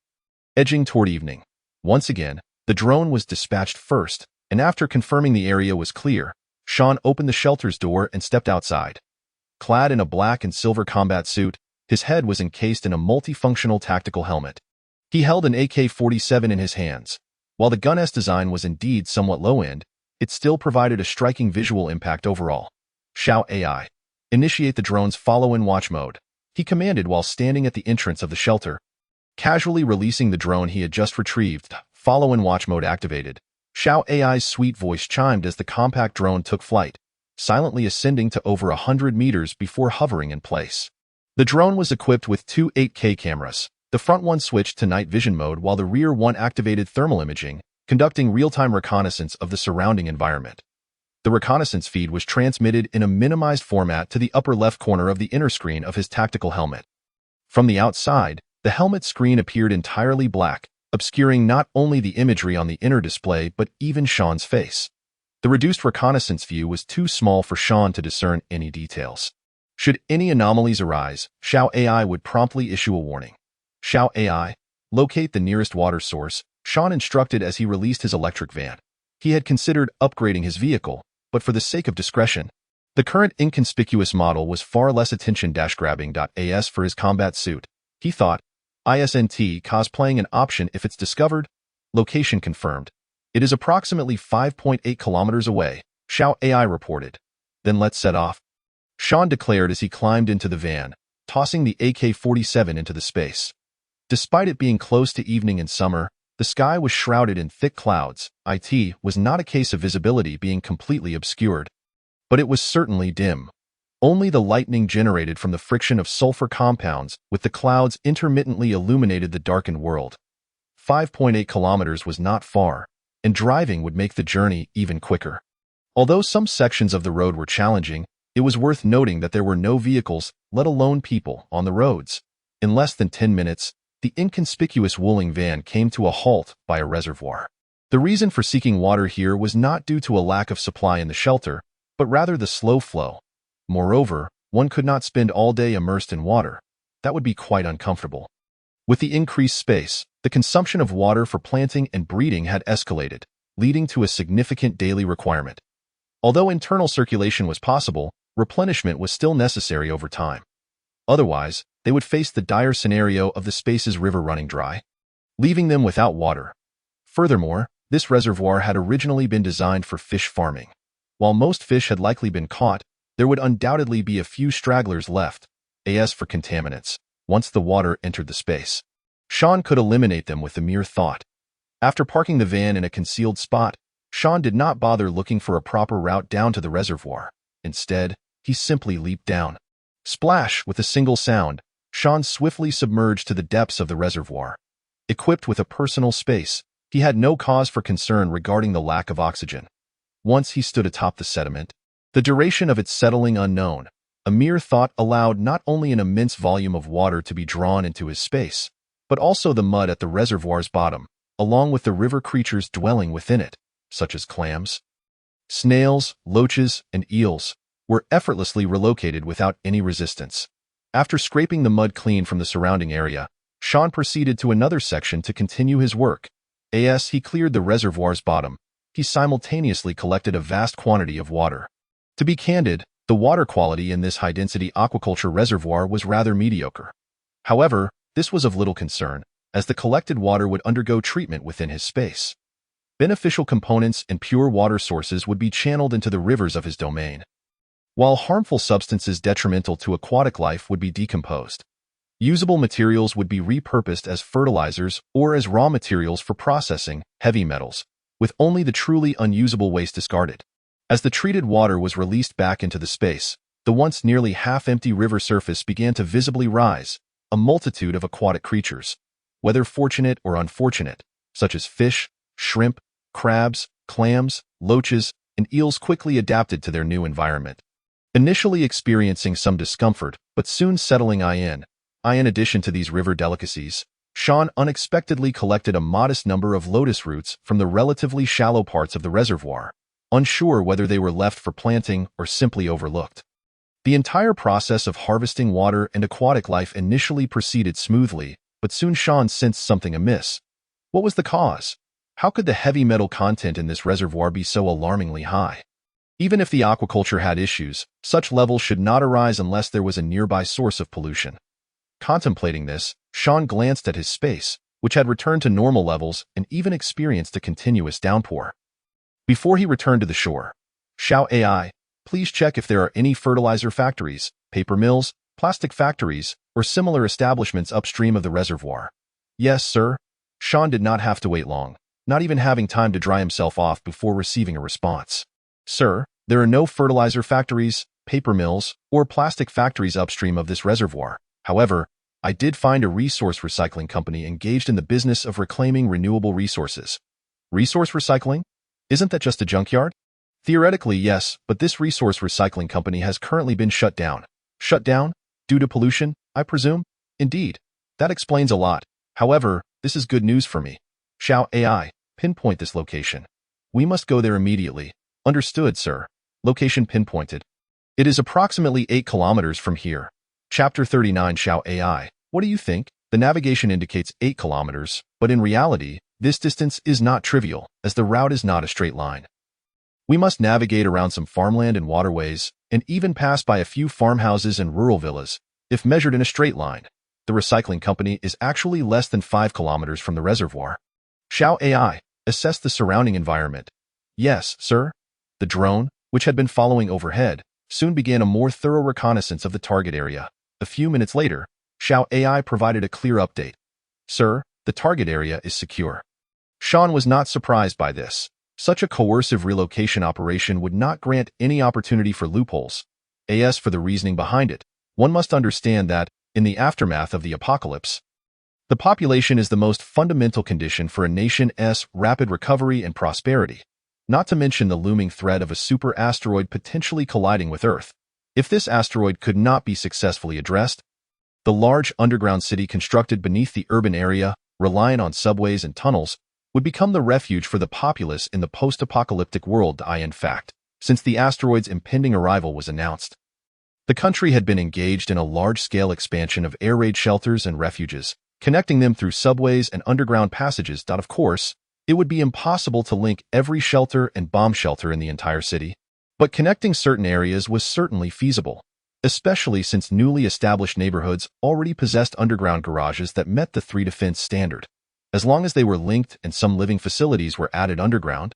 edging toward evening. Once again, the drone was dispatched first, and after confirming the area was clear, Sean opened the shelter's door and stepped outside. Clad in a black and silver combat suit, his head was encased in a multifunctional tactical helmet. He held an AK-47 in his hands. While the gun's design was indeed somewhat low-end, it still provided a striking visual impact overall. Xiao AI. Initiate the drone's follow-and-watch mode, he commanded while standing at the entrance of the shelter. Casually releasing the drone he had just retrieved, follow-and-watch mode activated. Xiao AI's sweet voice chimed as the compact drone took flight, silently ascending to over 100 meters before hovering in place. The drone was equipped with two 8K cameras. The front one switched to night vision mode while the rear one activated thermal imaging, conducting real-time reconnaissance of the surrounding environment. The reconnaissance feed was transmitted in a minimized format to the upper left corner of the inner screen of his tactical helmet. From the outside, the helmet screen appeared entirely black, obscuring not only the imagery on the inner display but even Sean's face. The reduced reconnaissance view was too small for Sean to discern any details. Should any anomalies arise, Xiao AI would promptly issue a warning. Xiao AI, locate the nearest water source, Sean instructed as he released his electric van. He had considered upgrading his vehicle, but for the sake of discretion, the current inconspicuous model was far less attention-grabbing. As for his combat suit, he thought, ISNT cosplaying an option if it's discovered. Location confirmed. It is approximately 5.8 kilometers away, Xiao AI reported. Then let's set off, Sean declared as he climbed into the van, tossing the AK-47 into the space. Despite it being close to evening in summer, the sky was shrouded in thick clouds. It was not a case of visibility being completely obscured. But it was certainly dim. Only the lightning generated from the friction of sulfur compounds with the clouds intermittently illuminated the darkened world. 5.8 kilometers was not far, and driving would make the journey even quicker. Although some sections of the road were challenging, it was worth noting that there were no vehicles, let alone people, on the roads. In less than 10 minutes, the inconspicuous Wuling van came to a halt by a reservoir. The reason for seeking water here was not due to a lack of supply in the shelter, but rather the slow flow. Moreover, one could not spend all day immersed in water. That would be quite uncomfortable. With the increased space, the consumption of water for planting and breeding had escalated, leading to a significant daily requirement. Although internal circulation was possible, replenishment was still necessary over time. Otherwise, they would face the dire scenario of the space's river running dry, leaving them without water. Furthermore, this reservoir had originally been designed for fish farming. While most fish had likely been caught, there would undoubtedly be a few stragglers left, as for contaminants, once the water entered the space. Sean could eliminate them with the mere thought. After parking the van in a concealed spot, Sean did not bother looking for a proper route down to the reservoir. Instead, he simply leaped down. Splash! With a single sound, Sean swiftly submerged to the depths of the reservoir. Equipped with a personal space, he had no cause for concern regarding the lack of oxygen. Once he stood atop the sediment, the duration of its settling unknown, a mere thought allowed not only an immense volume of water to be drawn into his space, but also the mud at the reservoir's bottom, along with the river creatures dwelling within it, such as clams, snails, loaches, and eels, were effortlessly relocated without any resistance. After scraping the mud clean from the surrounding area, Sean proceeded to another section to continue his work. As he cleared the reservoir's bottom, he simultaneously collected a vast quantity of water. To be candid, the water quality in this high-density aquaculture reservoir was rather mediocre. However, this was of little concern, as the collected water would undergo treatment within his space. Beneficial components and pure water sources would be channeled into the rivers of his domain, while harmful substances detrimental to aquatic life would be decomposed. Usable materials would be repurposed as fertilizers or as raw materials for processing heavy metals, with only the truly unusable waste discarded. As the treated water was released back into the space, the once nearly half-empty river surface began to visibly rise. A multitude of aquatic creatures, whether fortunate or unfortunate, such as fish, shrimp, crabs, clams, loaches, and eels quickly adapted to their new environment. Initially experiencing some discomfort, but soon settling in addition to these river delicacies, Sean unexpectedly collected a modest number of lotus roots from the relatively shallow parts of the reservoir, unsure whether they were left for planting or simply overlooked. The entire process of harvesting water and aquatic life initially proceeded smoothly, but soon Sean sensed something amiss. What was the cause? How could the heavy metal content in this reservoir be so alarmingly high? Even if the aquaculture had issues, such levels should not arise unless there was a nearby source of pollution. Contemplating this, Sean glanced at his space, which had returned to normal levels and even experienced a continuous downpour. Before he returned to the shore, Xiao AI, please check if there are any fertilizer factories, paper mills, plastic factories, or similar establishments upstream of the reservoir. Yes, sir. Sean did not have to wait long, not even having time to dry himself off before receiving a response. Sir, there are no fertilizer factories, paper mills, or plastic factories upstream of this reservoir. However, I did find a resource recycling company engaged in the business of reclaiming renewable resources. Resource recycling? Isn't that just a junkyard? Theoretically, yes, but this resource recycling company has currently been shut down. Shut down? Due to pollution, I presume? Indeed. That explains a lot. However, this is good news for me. Xiao AI, pinpoint this location. We must go there immediately. Understood, sir. Location pinpointed. It is approximately 8 kilometers from here. Chapter 39 Xiao AI. What do you think? The navigation indicates 8 kilometers, but in reality, this distance is not trivial, as the route is not a straight line. We must navigate around some farmland and waterways, and even pass by a few farmhouses and rural villas, if measured in a straight line. The recycling company is actually less than 5 kilometers from the reservoir. Xiao AI, assess the surrounding environment. Yes, sir. The drone, which had been following overhead, soon began a more thorough reconnaissance of the target area. A few minutes later, Xiao AI provided a clear update. Sir, the target area is secure. Sean was not surprised by this. Such a coercive relocation operation would not grant any opportunity for loopholes. As for the reasoning behind it, one must understand that, in the aftermath of the apocalypse, the population is the most fundamental condition for a nation's rapid recovery and prosperity, not to mention the looming threat of a super asteroid potentially colliding with Earth. If this asteroid could not be successfully addressed, the large underground city constructed beneath the urban area, reliant on subways and tunnels, would become the refuge for the populace in the post-apocalyptic world. In fact, since the asteroid's impending arrival was announced, the country had been engaged in a large-scale expansion of air raid shelters and refuges, connecting them through subways and underground passages. Of course, it would be impossible to link every shelter and bomb shelter in the entire city, but connecting certain areas was certainly feasible, especially since newly established neighborhoods already possessed underground garages that met the 3 defense standard. As long as they were linked and some living facilities were added underground,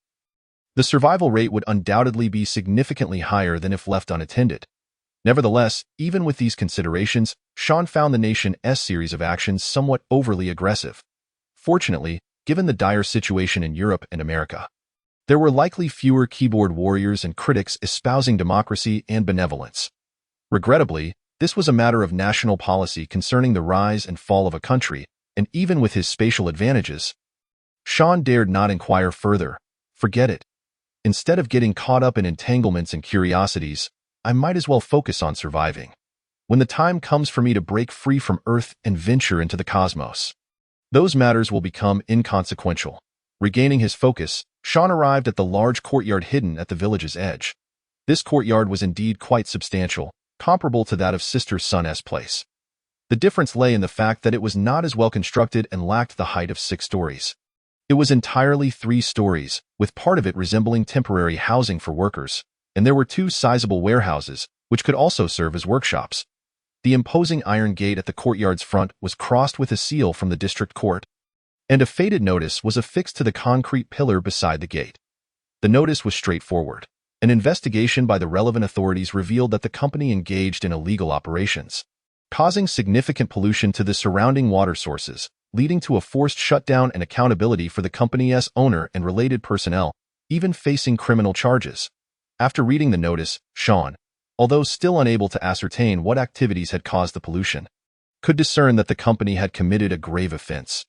the survival rate would undoubtedly be significantly higher than if left unattended. Nevertheless, even with these considerations, Sean found the nation's series of actions somewhat overly aggressive. Fortunately, given the dire situation in Europe and America, there were likely fewer keyboard warriors and critics espousing democracy and benevolence. Regrettably, this was a matter of national policy concerning the rise and fall of a country, and even with his spatial advantages, Sean dared not inquire further. Forget it. Instead of getting caught up in entanglements and curiosities, I might as well focus on surviving. When the time comes for me to break free from Earth and venture into the cosmos, those matters will become inconsequential. Regaining his focus, Sean arrived at the large courtyard hidden at the village's edge. This courtyard was indeed quite substantial, comparable to that of Sister Sun's place. The difference lay in the fact that it was not as well constructed and lacked the height of 6 stories. It was entirely 3 stories, with part of it resembling temporary housing for workers, and there were 2 sizable warehouses, which could also serve as workshops. The imposing iron gate at the courtyard's front was crossed with a seal from the district court, and a faded notice was affixed to the concrete pillar beside the gate. The notice was straightforward. An investigation by the relevant authorities revealed that the company engaged in illegal operations, causing significant pollution to the surrounding water sources, leading to a forced shutdown and accountability for the company's owner and related personnel, even facing criminal charges. After reading the notice, Sean, although still unable to ascertain what activities had caused the pollution, could discern that the company had committed a grave offense.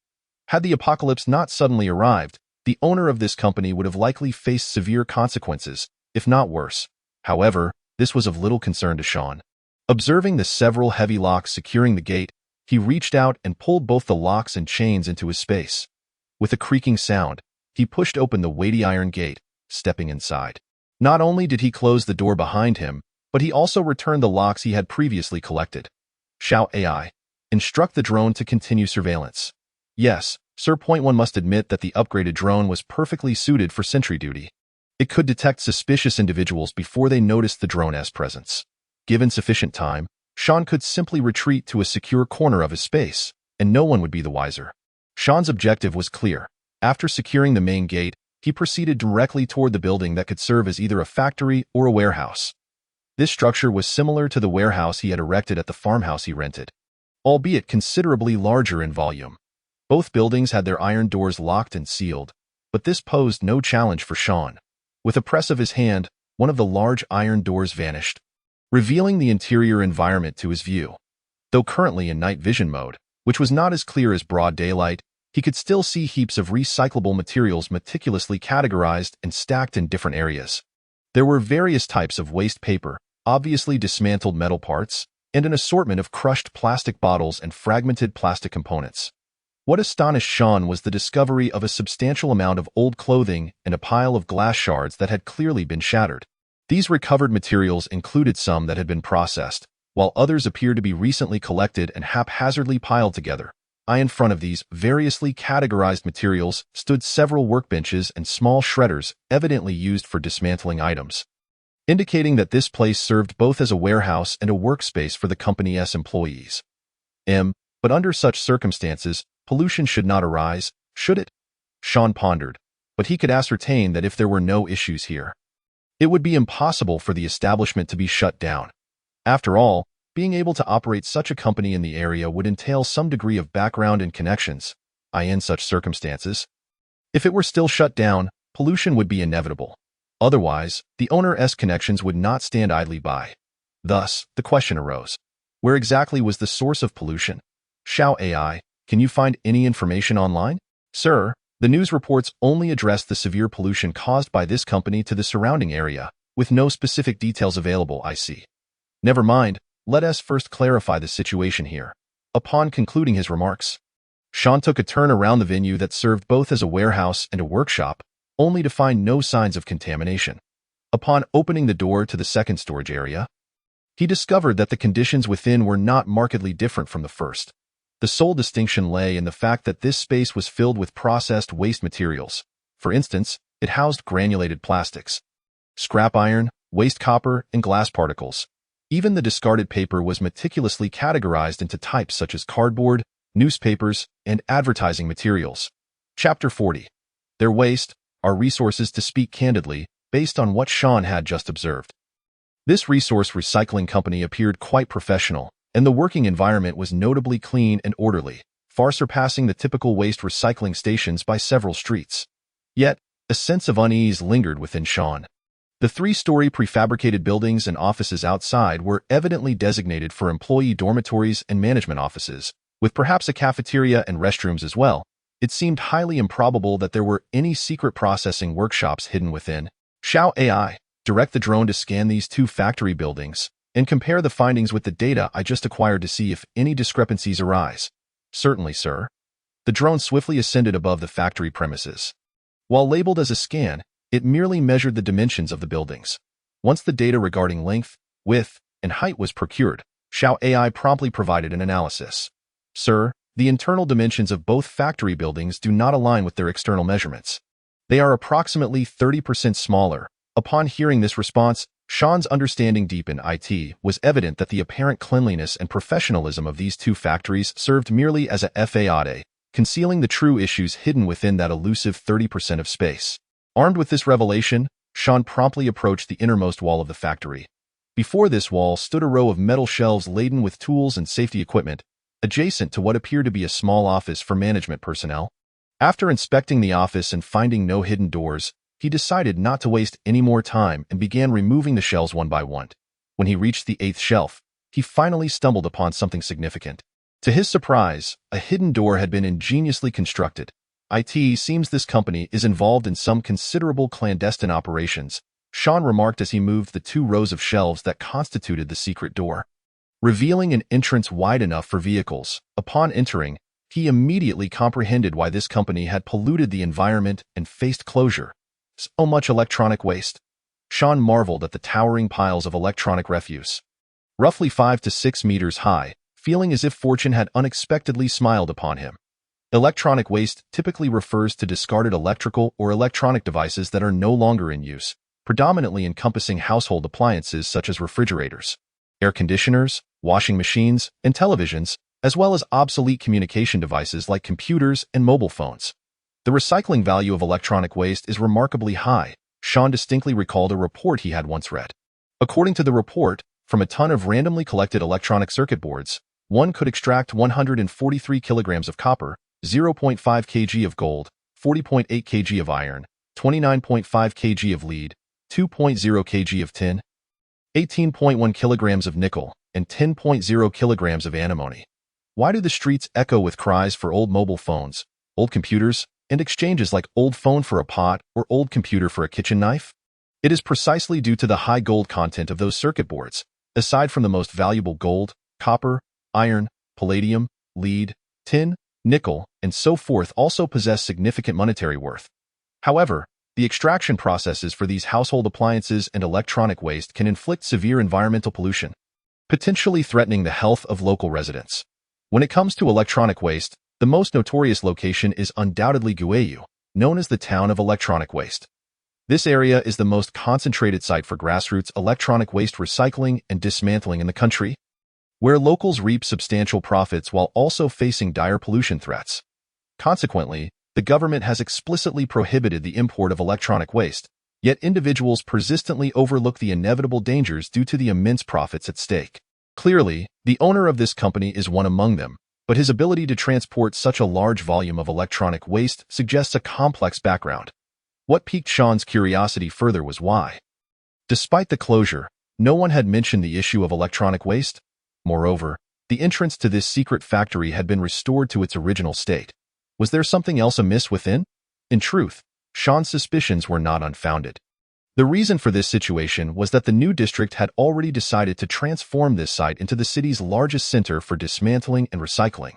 Had the apocalypse not suddenly arrived, the owner of this company would have likely faced severe consequences, if not worse. However, this was of little concern to Sean. Observing the several heavy locks securing the gate, he reached out and pulled both the locks and chains into his space. With a creaking sound, he pushed open the weighty iron gate, stepping inside. Not only did he close the door behind him, but he also returned the locks he had previously collected. Xiao AI. Instruct the drone to continue surveillance. Yes, Sir. One must admit that the upgraded drone was perfectly suited for sentry duty. It could detect suspicious individuals before they noticed the drone's presence. Given sufficient time, Sean could simply retreat to a secure corner of his space, and no one would be the wiser. Sean's objective was clear. After securing the main gate, he proceeded directly toward the building that could serve as either a factory or a warehouse. This structure was similar to the warehouse he had erected at the farmhouse he rented, albeit considerably larger in volume. Both buildings had their iron doors locked and sealed, but this posed no challenge for Sean. With a press of his hand, one of the large iron doors vanished, revealing the interior environment to his view. Though currently in night vision mode, which was not as clear as broad daylight, he could still see heaps of recyclable materials meticulously categorized and stacked in different areas. There were various types of waste paper, obviously dismantled metal parts, and an assortment of crushed plastic bottles and fragmented plastic components. What astonished Sean was the discovery of a substantial amount of old clothing and a pile of glass shards that had clearly been shattered. These recovered materials included some that had been processed, while others appeared to be recently collected and haphazardly piled together. In front of these variously categorized materials stood several workbenches and small shredders, evidently used for dismantling items, indicating that this place served both as a warehouse and a workspace for the company's employees. But under such circumstances, pollution should not arise, should it? Sean pondered, but he could ascertain that if there were no issues here, it would be impossible for the establishment to be shut down. After all, being able to operate such a company in the area would entail some degree of background and connections. In such circumstances, if it were still shut down, pollution would be inevitable. Otherwise, the owner's connections would not stand idly by. Thus, the question arose: where exactly was the source of pollution? Xiao AI, can you find any information online? Sir, the news reports only address the severe pollution caused by this company to the surrounding area, with no specific details available. I see. Never mind, let us first clarify the situation here. Upon concluding his remarks, Sean took a turn around the venue that served both as a warehouse and a workshop, only to find no signs of contamination. Upon opening the door to the second storage area, he discovered that the conditions within were not markedly different from the first. The sole distinction lay in the fact that this space was filled with processed waste materials. For instance, it housed granulated plastics, scrap iron, waste copper, and glass particles. Even the discarded paper was meticulously categorized into types such as cardboard, newspapers, and advertising materials. Chapter 40. Their waste, our resources. To speak candidly, based on what Sean had just observed, this resource recycling company appeared quite professional, and the working environment was notably clean and orderly, far surpassing the typical waste recycling stations by several streets. Yet, a sense of unease lingered within Sean. The three-story prefabricated buildings and offices outside were evidently designated for employee dormitories and management offices, with perhaps a cafeteria and restrooms as well. It seemed highly improbable that there were any secret processing workshops hidden within. Xiao AI, direct the drone to scan these two factory buildings and compare the findings with the data I just acquired to see if any discrepancies arise. Certainly, sir. The drone swiftly ascended above the factory premises. While labeled as a scan, it merely measured the dimensions of the buildings. Once the data regarding length, width, and height was procured, Xiao AI promptly provided an analysis. Sir, the internal dimensions of both factory buildings do not align with their external measurements. They are approximately 30% smaller. Upon hearing this response, Sean's understanding deep in IT was evident that the apparent cleanliness and professionalism of these two factories served merely as a facade, concealing the true issues hidden within that elusive 30% of space. Armed with this revelation, Sean promptly approached the innermost wall of the factory. Before this wall stood a row of metal shelves laden with tools and safety equipment, adjacent to what appeared to be a small office for management personnel. After inspecting the office and finding no hidden doors, he decided not to waste any more time and began removing the shelves one by one. When he reached the 8th shelf, he finally stumbled upon something significant. To his surprise, a hidden door had been ingeniously constructed. It seems this company is involved in some considerable clandestine operations, Sean remarked as he moved the 2 rows of shelves that constituted the secret door, revealing an entrance wide enough for vehicles. Upon entering, he immediately comprehended why this company had polluted the environment and faced closure. So much electronic waste. Sean marveled at the towering piles of electronic refuse, roughly 5 to 6 meters high, feeling as if fortune had unexpectedly smiled upon him. Electronic waste typically refers to discarded electrical or electronic devices that are no longer in use, predominantly encompassing household appliances such as refrigerators, air conditioners, washing machines, and televisions, as well as obsolete communication devices like computers and mobile phones. The recycling value of electronic waste is remarkably high. Sean distinctly recalled a report he had once read. According to the report, from a ton of randomly collected electronic circuit boards, one could extract 143 kilograms of copper, 0.5 kg of gold, 40.8 kg of iron, 29.5 kg of lead, 2.0 kg of tin, 18.1 kilograms of nickel, and 10.0 kilograms of antimony. Why do the streets echo with cries for old mobile phones, old computers, and exchanges like old phone for a pot or old computer for a kitchen knife? It is precisely due to the high gold content of those circuit boards. Aside from the most valuable gold, copper, iron, palladium, lead, tin, nickel, and so forth also possess significant monetary worth. However, the extraction processes for these household appliances and electronic waste can inflict severe environmental pollution, potentially threatening the health of local residents. When it comes to electronic waste, the most notorious location is undoubtedly Guayu, known as the town of electronic waste. This area is the most concentrated site for grassroots electronic waste recycling and dismantling in the country, where locals reap substantial profits while also facing dire pollution threats. Consequently, the government has explicitly prohibited the import of electronic waste, yet individuals persistently overlook the inevitable dangers due to the immense profits at stake. Clearly, the owner of this company is one among them, but his ability to transport such a large volume of electronic waste suggests a complex background. What piqued Sean's curiosity further was why. Despite the closure, no one had mentioned the issue of electronic waste. Moreover, the entrance to this secret factory had been restored to its original state. Was there something else amiss within? In truth, Sean's suspicions were not unfounded. The reason for this situation was that the new district had already decided to transform this site into the city's largest center for dismantling and recycling.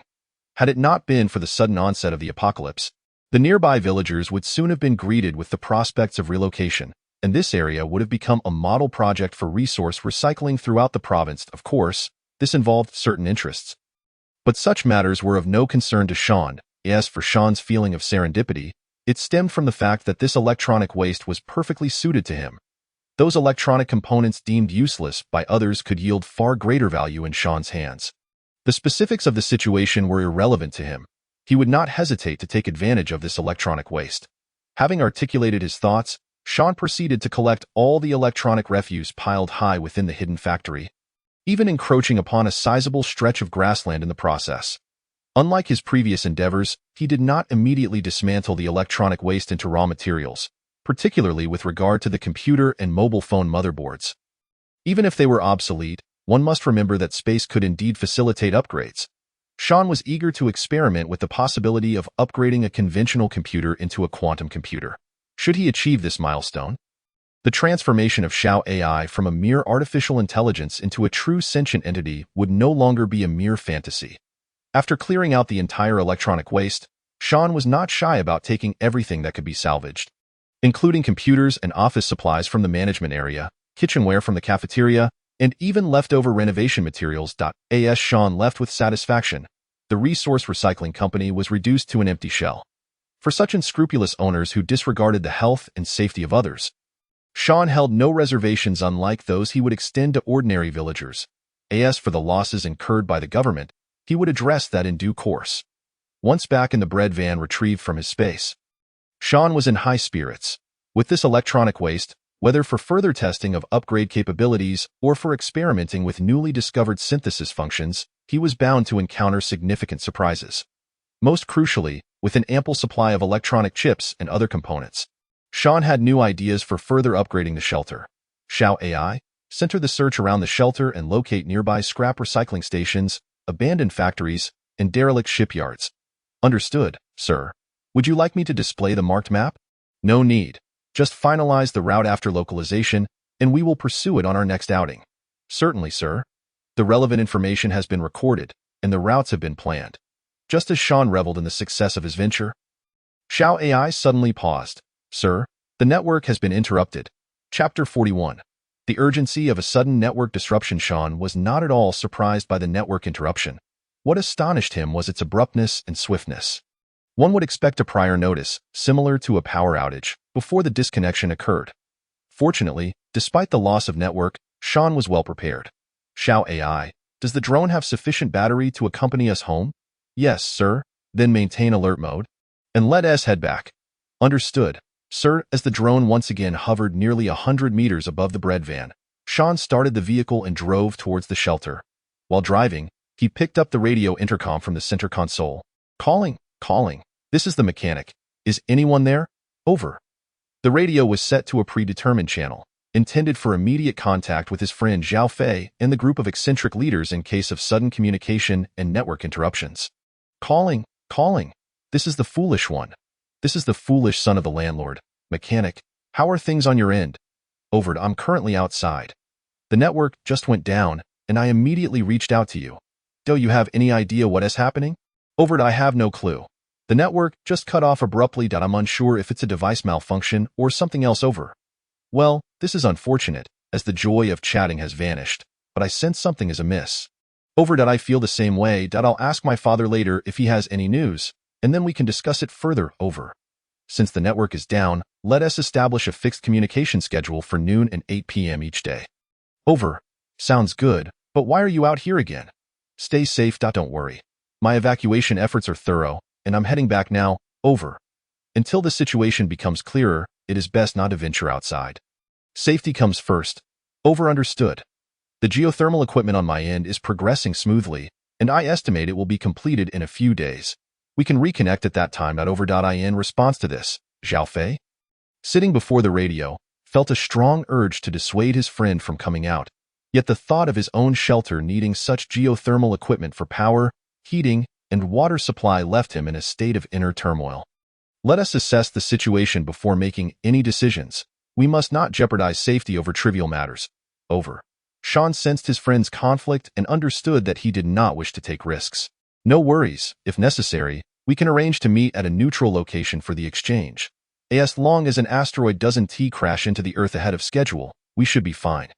Had it not been for the sudden onset of the apocalypse, the nearby villagers would soon have been greeted with the prospects of relocation, and this area would have become a model project for resource recycling throughout the province. Of course, this involved certain interests. But such matters were of no concern to Sean. As for Sean's feeling of serendipity, it stemmed from the fact that this electronic waste was perfectly suited to him. Those electronic components deemed useless by others could yield far greater value in Sean's hands. The specifics of the situation were irrelevant to him. He would not hesitate to take advantage of this electronic waste. Having articulated his thoughts, Sean proceeded to collect all the electronic refuse piled high within the hidden factory, even encroaching upon a sizable stretch of grassland in the process. Unlike his previous endeavors, he did not immediately dismantle the electronic waste into raw materials, particularly with regard to the computer and mobile phone motherboards. Even if they were obsolete, one must remember that space could indeed facilitate upgrades. Sean was eager to experiment with the possibility of upgrading a conventional computer into a quantum computer. Should he achieve this milestone, the transformation of Xiao AI from a mere artificial intelligence into a true sentient entity would no longer be a mere fantasy. After clearing out the entire electronic waste, Sean was not shy about taking everything that could be salvaged, including computers and office supplies from the management area, kitchenware from the cafeteria, and even leftover renovation materials. As Sean left with satisfaction, the resource recycling company was reduced to an empty shell. For such unscrupulous owners who disregarded the health and safety of others, Sean held no reservations unlike those he would extend to ordinary villagers. As for the losses incurred by the government, he would address that in due course. Once back in the bread van retrieved from his space, Sean was in high spirits. With this electronic waste, whether for further testing of upgrade capabilities or for experimenting with newly discovered synthesis functions, he was bound to encounter significant surprises. Most crucially, with an ample supply of electronic chips and other components, Sean had new ideas for further upgrading the shelter. Xiao AI, center the search around the shelter and locate nearby scrap recycling stations, abandoned factories, and derelict shipyards. Understood, sir. Would you like me to display the marked map? No need. Just finalize the route after localization, and we will pursue it on our next outing. Certainly, sir. The relevant information has been recorded, and the routes have been planned. Just as Sean reveled in the success of his venture, Xiao AI suddenly paused. Sir, the network has been interrupted. Chapter 41. The urgency of a sudden network disruption. Sean was not at all surprised by the network interruption. What astonished him was its abruptness and swiftness. One would expect a prior notice, similar to a power outage, before the disconnection occurred. Fortunately, despite the loss of network, Sean was well prepared. Xiao AI, does the drone have sufficient battery to accompany us home? Yes, sir. Then maintain alert mode. And let us head back. Understood, sir. As the drone once again hovered nearly 100 meters above the bread van, Sean started the vehicle and drove towards the shelter. While driving, he picked up the radio intercom from the center console. Calling. This is the mechanic. Is anyone there? Over. The radio was set to a predetermined channel, intended for immediate contact with his friend Zhao Fei and the group of eccentric leaders in case of sudden communication and network interruptions. Calling. This is the foolish one. This is the foolish son of the landlord. Mechanic, how are things on your end? Over. I'm currently outside. The network just went down, and I immediately reached out to you. Do you have any idea what is happening? Over. I have no clue. The network just cut off abruptly. I'm unsure if it's a device malfunction or something else. Over. Well, this is unfortunate, as the joy of chatting has vanished, but I sense something is amiss. Over. I feel the same way. I'll ask my father later if he has any news, and then we can discuss it further. Over. Since the network is down, let us establish a fixed communication schedule for noon and 8 p.m. each day. Over. Sounds good, but why are you out here again? Stay safe. Don't worry. My evacuation efforts are thorough, and I'm heading back now. Over. Until the situation becomes clearer, it is best not to venture outside. Safety comes first. Over. Understood. The geothermal equipment on my end is progressing smoothly, and I estimate it will be completed in a few days. We can reconnect at that time. Over. In response to this, Zhao Fei, sitting before the radio, felt a strong urge to dissuade his friend from coming out. Yet the thought of his own shelter needing such geothermal equipment for power, heating, and water supply left him in a state of inner turmoil. Let us assess the situation before making any decisions. We must not jeopardize safety over trivial matters. Over. Sean sensed his friend's conflict and understood that he did not wish to take risks. No worries. If necessary, we can arrange to meet at a neutral location for the exchange. As long as an asteroid doesn't crash into the Earth ahead of schedule, we should be fine.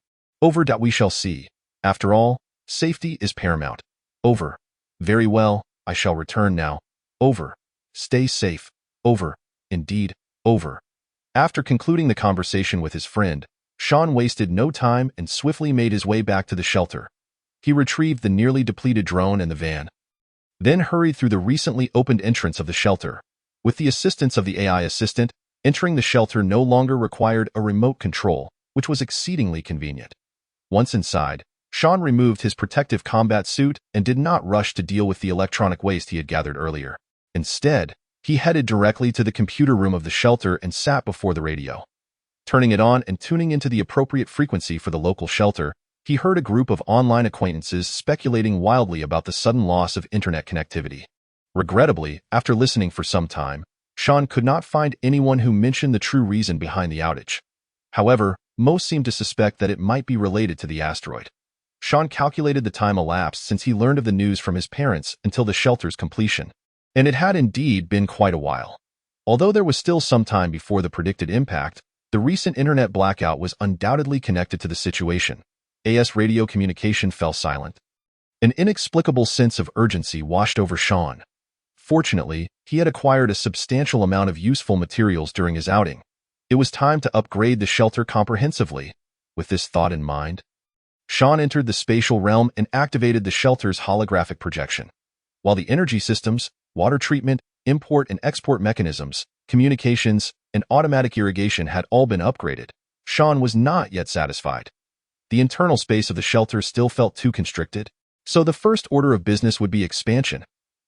Over. We shall see. After all, safety is paramount. Over. Very well, I shall return now. Over. Stay safe. Over. Indeed. Over. After concluding the conversation with his friend, Sean wasted no time and swiftly made his way back to the shelter. He retrieved the nearly depleted drone and the van, then hurried through the recently opened entrance of the shelter. With the assistance of the AI assistant, entering the shelter no longer required a remote control, which was exceedingly convenient. Once inside, Sean removed his protective combat suit and did not rush to deal with the electronic waste he had gathered earlier. Instead, he headed directly to the computer room of the shelter and sat before the radio. Turning it on and tuning into the appropriate frequency for the local shelter, he heard a group of online acquaintances speculating wildly about the sudden loss of internet connectivity. Regrettably, after listening for some time, Sean could not find anyone who mentioned the true reason behind the outage. However, most seemed to suspect that it might be related to the asteroid. Sean calculated the time elapsed since he learned of the news from his parents until the shelter's completion, and it had indeed been quite a while. Although there was still some time before the predicted impact, the recent internet blackout was undoubtedly connected to the situation. As radio communication fell silent, an inexplicable sense of urgency washed over Sean. Fortunately, he had acquired a substantial amount of useful materials during his outing. It was time to upgrade the shelter comprehensively. With this thought in mind, Sean entered the spatial realm and activated the shelter's holographic projection. While the energy systems, water treatment, import and export mechanisms, communications, and automatic irrigation had all been upgraded, Sean was not yet satisfied. The internal space of the shelter still felt too constricted, so the first order of business would be expansion.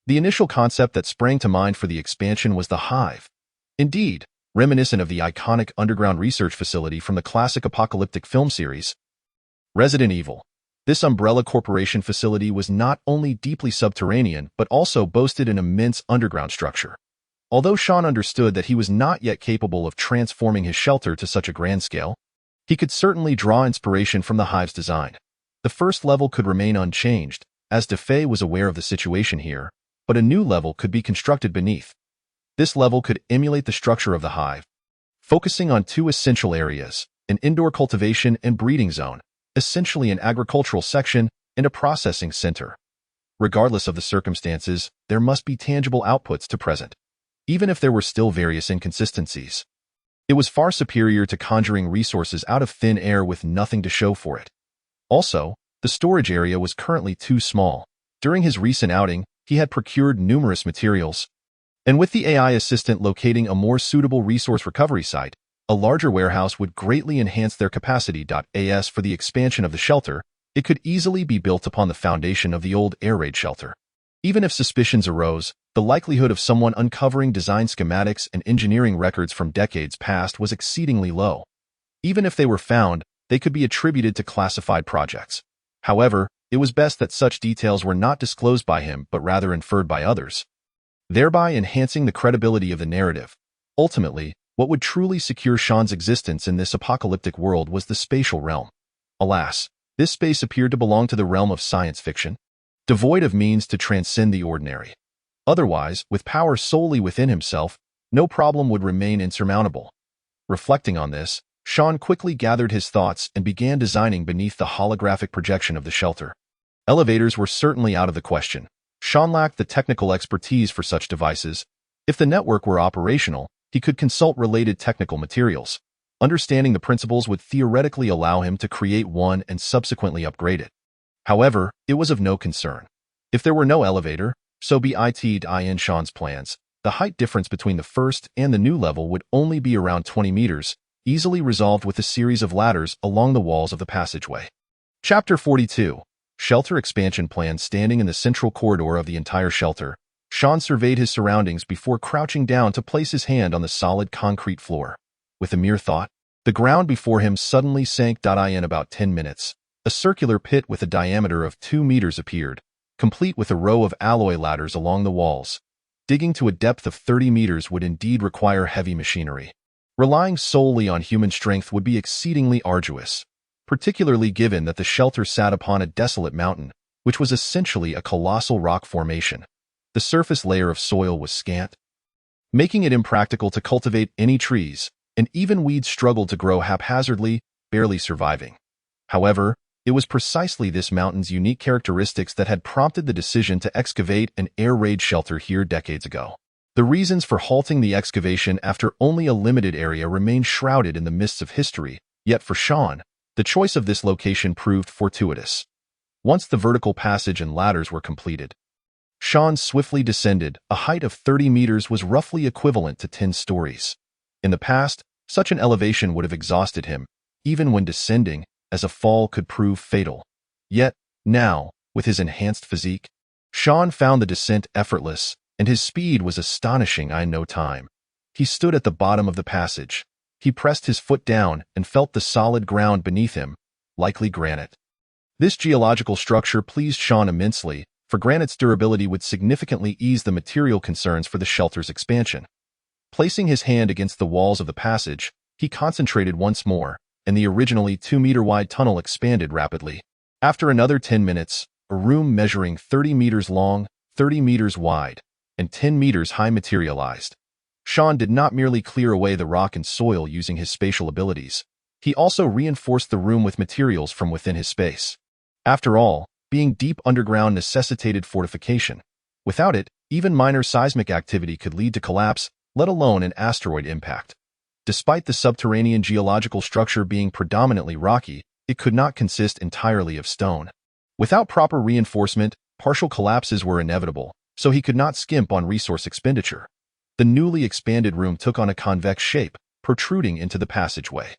The initial concept that sprang to mind for the expansion was the Hive. Indeed, reminiscent of the iconic underground research facility from the classic apocalyptic film series, Resident Evil. This umbrella corporation facility was not only deeply subterranean but also boasted an immense underground structure. Although Sean understood that he was not yet capable of transforming his shelter to such a grand scale, he could certainly draw inspiration from the Hive's design. The first level could remain unchanged, as DeFei was aware of the situation here, but a new level could be constructed beneath. This level could emulate the structure of the Hive, focusing on two essential areas: an indoor cultivation and breeding zone, essentially an agricultural section and a processing center. Regardless of the circumstances, there must be tangible outputs to present, even if there were still various inconsistencies. It was far superior to conjuring resources out of thin air with nothing to show for it. Also, the storage area was currently too small. During his recent outing, he had procured numerous materials, and with the AI assistant locating a more suitable resource recovery site, a larger warehouse would greatly enhance their capacity. As for the expansion of the shelter, it could easily be built upon the foundation of the old air raid shelter. Even if suspicions arose, the likelihood of someone uncovering design schematics and engineering records from decades past was exceedingly low. Even if they were found, they could be attributed to classified projects. However, it was best that such details were not disclosed by him but rather inferred by others, thereby enhancing the credibility of the narrative. Ultimately, what would truly secure Sean's existence in this apocalyptic world was the spatial realm. Alas, this space appeared to belong to the realm of science fiction, devoid of means to transcend the ordinary. Otherwise, with power solely within himself, no problem would remain insurmountable. Reflecting on this, Sean quickly gathered his thoughts and began designing beneath the holographic projection of the shelter. Elevators were certainly out of the question. Sean lacked the technical expertise for such devices. If the network were operational, he could consult related technical materials. Understanding the principles would theoretically allow him to create one and subsequently upgrade it. However, it was of no concern. If there were no elevator, so be it in Sean's plans, the height difference between the first and the new level would only be around 20 meters, easily resolved with a series of ladders along the walls of the passageway. Chapter 42. Shelter Expansion Plan. Standing in the central corridor of the entire shelter, Sean surveyed his surroundings before crouching down to place his hand on the solid concrete floor. With a mere thought, the ground before him suddenly sank. In about 10 minutes, a circular pit with a diameter of 2 meters appeared, complete with a row of alloy ladders along the walls. Digging to a depth of 30 meters would indeed require heavy machinery. Relying solely on human strength would be exceedingly arduous, particularly given that the shelter sat upon a desolate mountain, which was essentially a colossal rock formation. The surface layer of soil was scant, making it impractical to cultivate any trees, and even weeds struggled to grow haphazardly, barely surviving. However, it was precisely this mountain's unique characteristics that had prompted the decision to excavate an air raid shelter here decades ago. The reasons for halting the excavation after only a limited area remained shrouded in the mists of history, yet for Sean, the choice of this location proved fortuitous. Once the vertical passage and ladders were completed, Sean swiftly descended. A height of 30 meters was roughly equivalent to 10 stories. In the past, such an elevation would have exhausted him, even when descending, as a fall could prove fatal. Yet, now, with his enhanced physique, Sean found the descent effortless, and his speed was astonishing in no time. He stood at the bottom of the passage. He pressed his foot down and felt the solid ground beneath him, likely granite. This geological structure pleased Sean immensely, for granite's durability would significantly ease the material concerns for the shelter's expansion. Placing his hand against the walls of the passage, he concentrated once more, and the originally 2-meter-wide tunnel expanded rapidly. After another 10 minutes, a room measuring 30 meters long, 30 meters wide, and 10 meters high materialized. Sean did not merely clear away the rock and soil using his spatial abilities. He also reinforced the room with materials from within his space. After all, being deep underground necessitated fortification. Without it, even minor seismic activity could lead to collapse, let alone an asteroid impact. Despite the subterranean geological structure being predominantly rocky, it could not consist entirely of stone. Without proper reinforcement, partial collapses were inevitable, so he could not skimp on resource expenditure. The newly expanded room took on a convex shape, protruding into the passageway.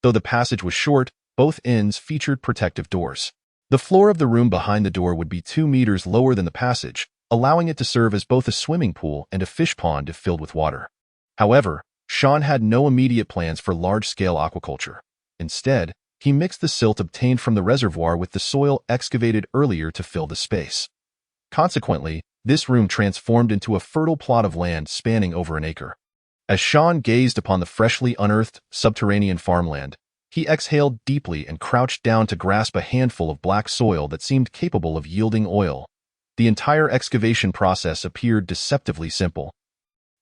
Though the passage was short, both ends featured protective doors. The floor of the room behind the door would be 2 meters lower than the passage, allowing it to serve as both a swimming pool and a fish pond if filled with water. However, Sean had no immediate plans for large-scale aquaculture. Instead, he mixed the silt obtained from the reservoir with the soil excavated earlier to fill the space. Consequently, this room transformed into a fertile plot of land spanning over an acre. As Sean gazed upon the freshly unearthed subterranean farmland, he exhaled deeply and crouched down to grasp a handful of black soil that seemed capable of yielding oil. The entire excavation process appeared deceptively simple.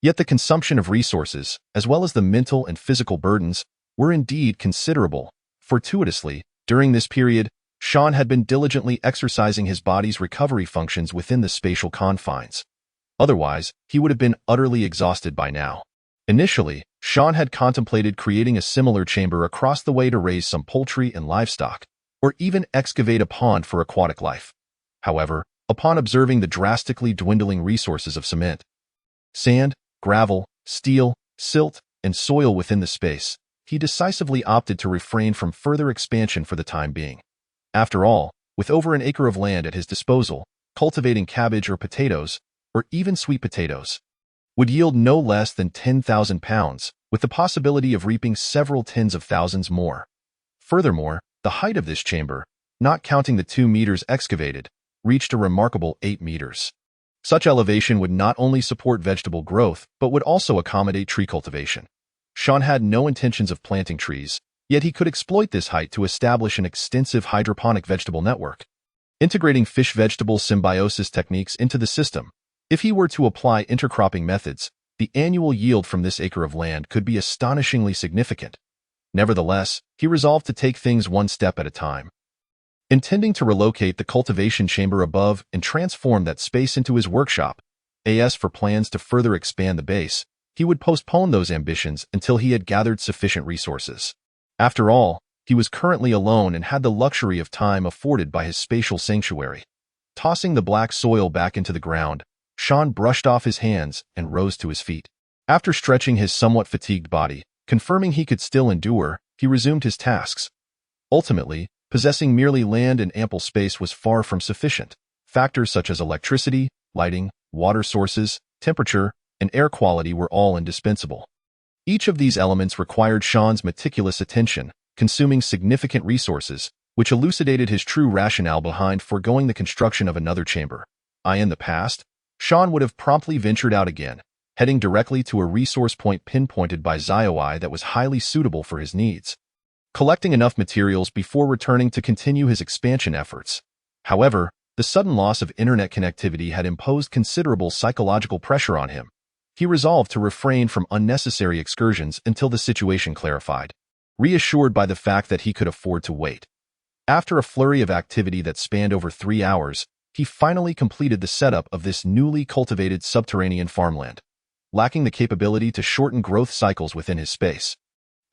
Yet the consumption of resources, as well as the mental and physical burdens, were indeed considerable. Fortuitously, during this period, Sean had been diligently exercising his body's recovery functions within the spatial confines. Otherwise, he would have been utterly exhausted by now. Initially, Sean had contemplated creating a similar chamber across the way to raise some poultry and livestock, or even excavate a pond for aquatic life. However, upon observing the drastically dwindling resources of cement, sand, gravel, steel, silt, and soil within the space, he decisively opted to refrain from further expansion for the time being. After all, with over an acre of land at his disposal, cultivating cabbage or potatoes, or even sweet potatoes, would yield no less than 10,000 pounds, with the possibility of reaping several tens of thousands more. Furthermore, the height of this chamber, not counting the 2 meters excavated, reached a remarkable 8 meters. Such elevation would not only support vegetable growth, but would also accommodate tree cultivation. Sean had no intentions of planting trees, yet he could exploit this height to establish an extensive hydroponic vegetable network. Integrating fish-vegetable symbiosis techniques into the system, if he were to apply intercropping methods, the annual yield from this acre of land could be astonishingly significant. Nevertheless, he resolved to take things one step at a time. Intending to relocate the cultivation chamber above and transform that space into his workshop, as for plans to further expand the base, he would postpone those ambitions until he had gathered sufficient resources. After all, he was currently alone and had the luxury of time afforded by his spatial sanctuary. Tossing the black soil back into the ground, Sean brushed off his hands and rose to his feet. After stretching his somewhat fatigued body, confirming he could still endure, he resumed his tasks. Ultimately, possessing merely land and ample space was far from sufficient. Factors such as electricity, lighting, water sources, temperature, and air quality were all indispensable. Each of these elements required Sean's meticulous attention, consuming significant resources, which elucidated his true rationale behind foregoing the construction of another chamber. In the past, Sean would have promptly ventured out again, heading directly to a resource point pinpointed by ZioEye that was highly suitable for his needs, collecting enough materials before returning to continue his expansion efforts. However, the sudden loss of internet connectivity had imposed considerable psychological pressure on him. He resolved to refrain from unnecessary excursions until the situation clarified, reassured by the fact that he could afford to wait. After a flurry of activity that spanned over 3 hours, he finally completed the setup of this newly cultivated subterranean farmland, lacking the capability to shorten growth cycles within his space.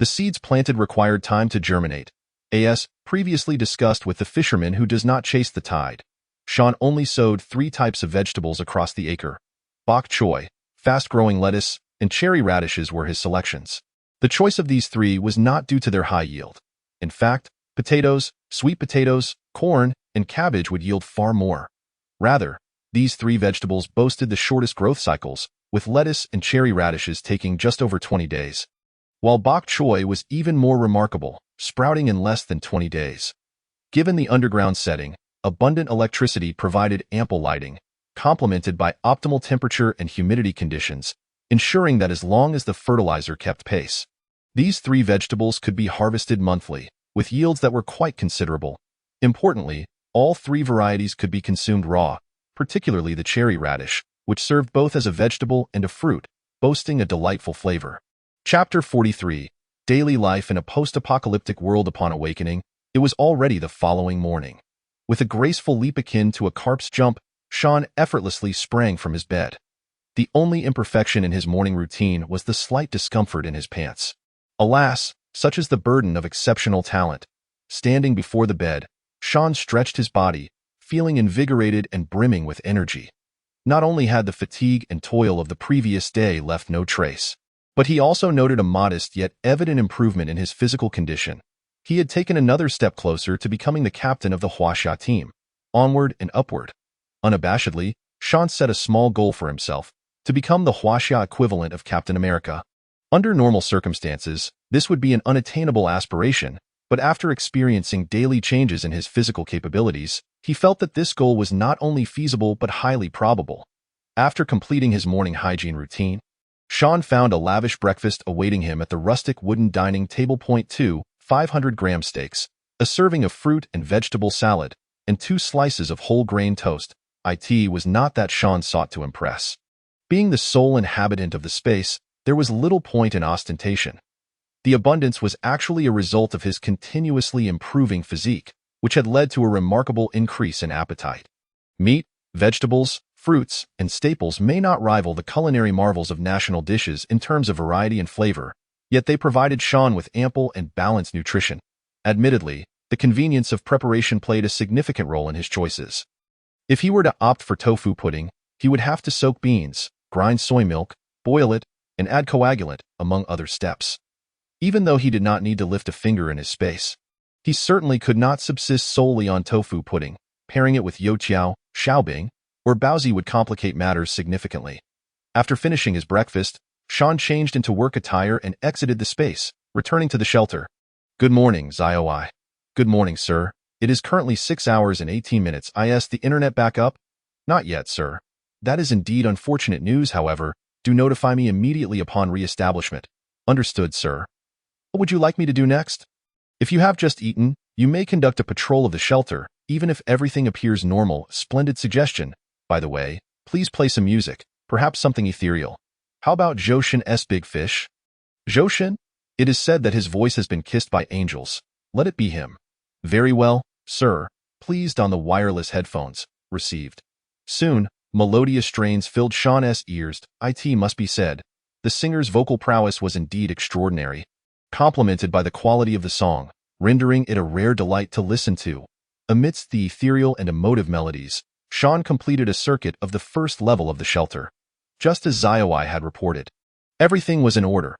The seeds planted required time to germinate, as previously discussed with the fisherman who does not chase the tide. Sean only sowed 3 types of vegetables across the acre. Bok choy, fast-growing lettuce, and cherry radishes were his selections. The choice of these 3 was not due to their high yield. In fact, potatoes, sweet potatoes, corn, and cabbage would yield far more. Rather, these 3 vegetables boasted the shortest growth cycles, with lettuce and cherry radishes taking just over 20 days. While bok choy was even more remarkable, sprouting in less than 20 days. Given the underground setting, abundant electricity provided ample lighting, complemented by optimal temperature and humidity conditions, ensuring that as long as the fertilizer kept pace, these 3 vegetables could be harvested monthly, with yields that were quite considerable. Importantly, all 3 varieties could be consumed raw, particularly the cherry radish, which served both as a vegetable and a fruit, boasting a delightful flavor. Chapter 43. Daily Life in a Post-Apocalyptic World. Upon awakening, it was already the following morning. With a graceful leap akin to a carp's jump, Sean effortlessly sprang from his bed. The only imperfection in his morning routine was the slight discomfort in his pants. Alas, such is the burden of exceptional talent. Standing before the bed, Sean stretched his body, feeling invigorated and brimming with energy. Not only had the fatigue and toil of the previous day left no trace, but he also noted a modest yet evident improvement in his physical condition. He had taken another step closer to becoming the captain of the Huaxia team. Onward and upward. Unabashedly, Sean set a small goal for himself, to become the Huaxia equivalent of Captain America. Under normal circumstances, this would be an unattainable aspiration, but after experiencing daily changes in his physical capabilities, he felt that this goal was not only feasible but highly probable. After completing his morning hygiene routine, Sean found a lavish breakfast awaiting him at the rustic wooden dining table. 2 500-gram steaks, a serving of fruit and vegetable salad, and 2 slices of whole-grain toast. It was not that Sean sought to impress. Being the sole inhabitant of the space, there was little point in ostentation. The abundance was actually a result of his continuously improving physique, which had led to a remarkable increase in appetite. Meat, vegetables, fruits, and staples may not rival the culinary marvels of national dishes in terms of variety and flavor, yet they provided Sean with ample and balanced nutrition. Admittedly, the convenience of preparation played a significant role in his choices. If he were to opt for tofu pudding, he would have to soak beans, grind soy milk, boil it, and add coagulant, among other steps. Even though he did not need to lift a finger in his space, he certainly could not subsist solely on tofu pudding. Pairing it with youtiao, xiaobing, or baozi would complicate matters significantly. After finishing his breakfast, Sean changed into work attire and exited the space, returning to the shelter. "Good morning, Xiaowai." "Good morning, sir. It is currently 6 hours and 18 minutes. Is the internet back up?" "Not yet, sir." "That is indeed unfortunate news, however. Do notify me immediately upon re-establishment." "Understood, sir." "What would you like me to do next?" "If you have just eaten, you may conduct a patrol of the shelter, even if everything appears normal." "Splendid suggestion. By the way, please play some music, perhaps something ethereal. How about Zhoushan's Big Fish?" "Zhoushan? It is said that his voice has been kissed by angels. Let it be him." "Very well, sir." Pleased on the wireless headphones. Received. Soon, melodious strains filled Sean's ears. It must be said, the singer's vocal prowess was indeed extraordinary, complemented by the quality of the song, rendering it a rare delight to listen to. Amidst the ethereal and emotive melodies, Sean completed a circuit of the first level of the shelter. Just as Xiaowai had reported, everything was in order.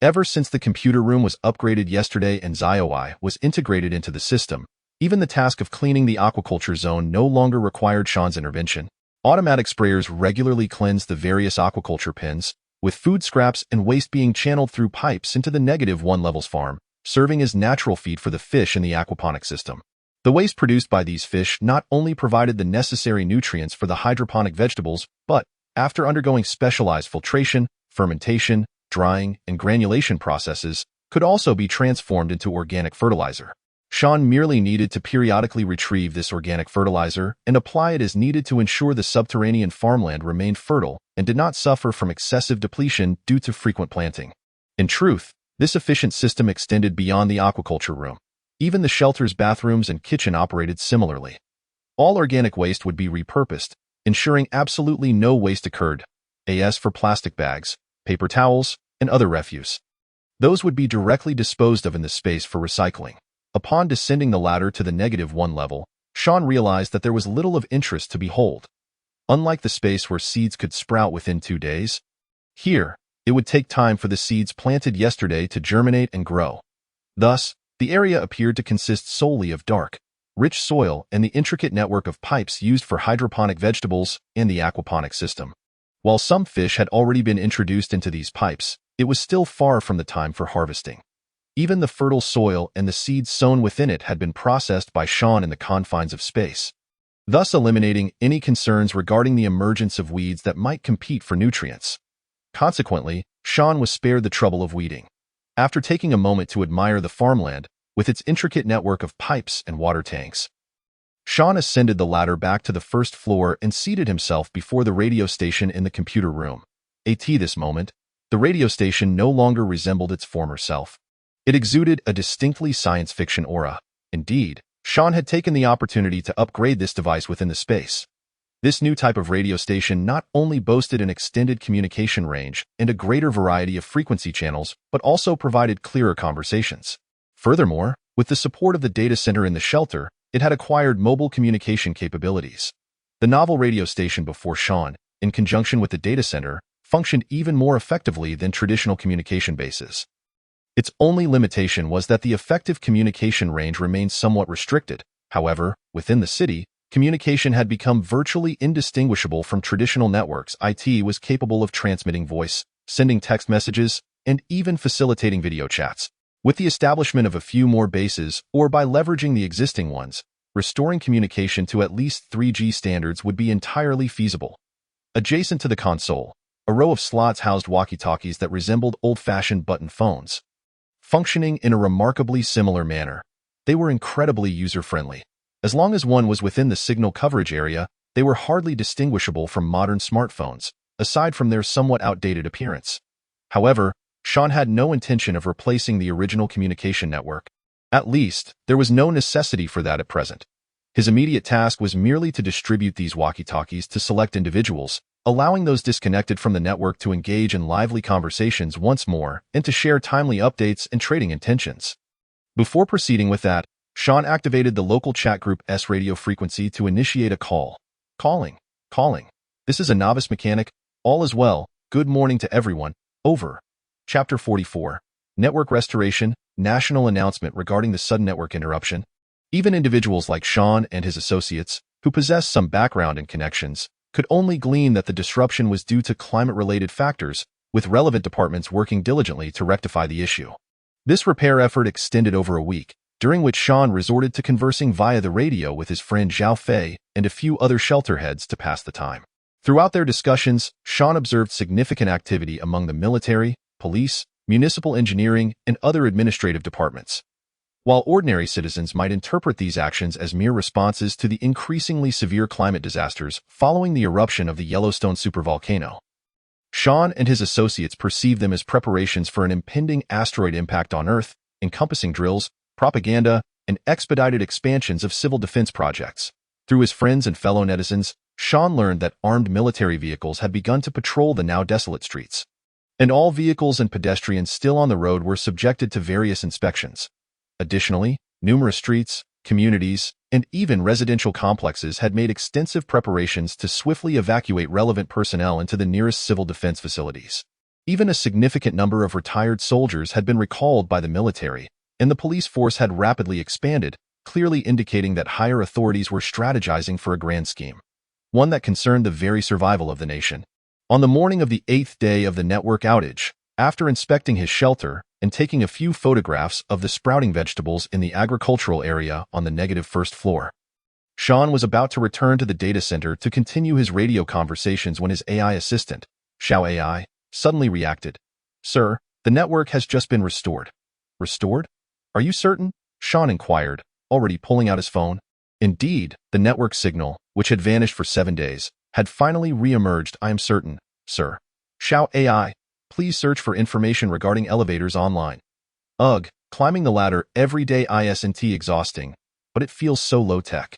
Ever since the computer room was upgraded yesterday and Xiaowai was integrated into the system, even the task of cleaning the aquaculture zone no longer required Sean's intervention. Automatic sprayers regularly cleansed the various aquaculture pens, with food scraps and waste being channeled through pipes into the -1 levels farm, serving as natural feed for the fish in the aquaponic system. The waste produced by these fish not only provided the necessary nutrients for the hydroponic vegetables, but, after undergoing specialized filtration, fermentation, drying, and granulation processes, could also be transformed into organic fertilizer. Sean merely needed to periodically retrieve this organic fertilizer and apply it as needed to ensure the subterranean farmland remained fertile and did not suffer from excessive depletion due to frequent planting. In truth, this efficient system extended beyond the aquaculture room. Even the shelter's bathrooms and kitchen operated similarly. All organic waste would be repurposed, ensuring absolutely no waste occurred, as for plastic bags, paper towels, and other refuse. Those would be directly disposed of in the space for recycling. Upon descending the ladder to the -1 level, Sean realized that there was little of interest to behold. Unlike the space where seeds could sprout within 2 days, here, it would take time for the seeds planted yesterday to germinate and grow. Thus, the area appeared to consist solely of dark, rich soil and the intricate network of pipes used for hydroponic vegetables and the aquaponic system. While some fish had already been introduced into these pipes, it was still far from the time for harvesting. Even the fertile soil and the seeds sown within it had been processed by Sean in the confines of space, thus eliminating any concerns regarding the emergence of weeds that might compete for nutrients. Consequently, Sean was spared the trouble of weeding. After taking a moment to admire the farmland, with its intricate network of pipes and water tanks, Sean ascended the ladder back to the first floor and seated himself before the radio station in the computer room. At this moment, the radio station no longer resembled its former self. It exuded a distinctly science fiction aura. Indeed, Sean had taken the opportunity to upgrade this device within the space. This new type of radio station not only boasted an extended communication range and a greater variety of frequency channels, but also provided clearer conversations. Furthermore, with the support of the data center in the shelter, it had acquired mobile communication capabilities. The novel radio station before Sean, in conjunction with the data center, functioned even more effectively than traditional communication bases. Its only limitation was that the effective communication range remained somewhat restricted. However, within the city, communication had become virtually indistinguishable from traditional networks. It was capable of transmitting voice, sending text messages, and even facilitating video chats. With the establishment of a few more bases, or by leveraging the existing ones, restoring communication to at least 3G standards would be entirely feasible. Adjacent to the console, a row of slots housed walkie-talkies that resembled old-fashioned button phones. Functioning in a remarkably similar manner, they were incredibly user-friendly. As long as one was within the signal coverage area, they were hardly distinguishable from modern smartphones, aside from their somewhat outdated appearance. However, Sean had no intention of replacing the original communication network. At least, there was no necessity for that at present. His immediate task was merely to distribute these walkie-talkies to select individuals, allowing those disconnected from the network to engage in lively conversations once more and to share timely updates and trading intentions. Before proceeding with that, Sean activated the local chat group S radio frequency to initiate a call. Calling. This is a novice mechanic. All is well. Good morning to everyone. Over. Chapter 44. Network Restoration. National announcement regarding the sudden network interruption. Even individuals like Sean and his associates, who possess some background and connections, could only glean that the disruption was due to climate-related factors, with relevant departments working diligently to rectify the issue. This repair effort extended over a week, during which Sean resorted to conversing via the radio with his friend Zhao Fei and a few other shelter heads to pass the time. Throughout their discussions, Sean observed significant activity among the military, police, municipal engineering, and other administrative departments. While ordinary citizens might interpret these actions as mere responses to the increasingly severe climate disasters following the eruption of the Yellowstone supervolcano, Sean and his associates perceived them as preparations for an impending asteroid impact on Earth, encompassing drills, propaganda, and expedited expansions of civil defense projects. Through his friends and fellow netizens, Sean learned that armed military vehicles had begun to patrol the now desolate streets, and all vehicles and pedestrians still on the road were subjected to various inspections. Additionally, numerous streets, communities, and even residential complexes had made extensive preparations to swiftly evacuate relevant personnel into the nearest civil defense facilities. Even a significant number of retired soldiers had been recalled by the military, and the police force had rapidly expanded, clearly indicating that higher authorities were strategizing for a grand scheme, one that concerned the very survival of the nation. On the morning of the 8th day of the network outage, after inspecting his shelter and taking a few photographs of the sprouting vegetables in the agricultural area on the negative first floor, Sean was about to return to the data center to continue his radio conversations when his AI assistant, Xiao AI, suddenly reacted. "Sir, the network has just been restored." "Restored? Are you certain?" Sean inquired, already pulling out his phone. Indeed, the network signal, which had vanished for 7 days, had finally re-emerged. "I am certain, sir." Xiao AI, please search for information regarding elevators online. Ugh, climbing the ladder every day isn't exhausting, but it feels so low-tech.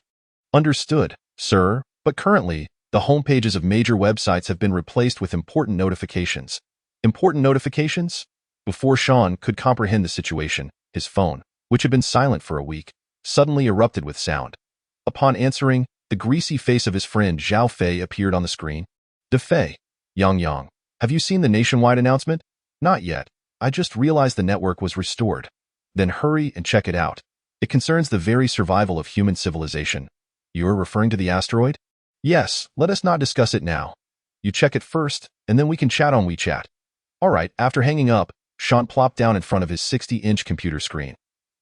Understood, sir, but currently, the homepages of major websites have been replaced with important notifications. Important notifications? Before Sean could comprehend the situation, his phone, which had been silent for a week, suddenly erupted with sound. Upon answering, the greasy face of his friend Zhao Fei appeared on the screen. "De Fei, Yang, have you seen the nationwide announcement?" "Not yet. I just realized the network was restored." "Then hurry and check it out. It concerns the very survival of human civilization." "You're referring to the asteroid?" "Yes, let us not discuss it now. You check it first, and then we can chat on WeChat." All right, after hanging up, Sean plopped down in front of his 60-inch computer screen.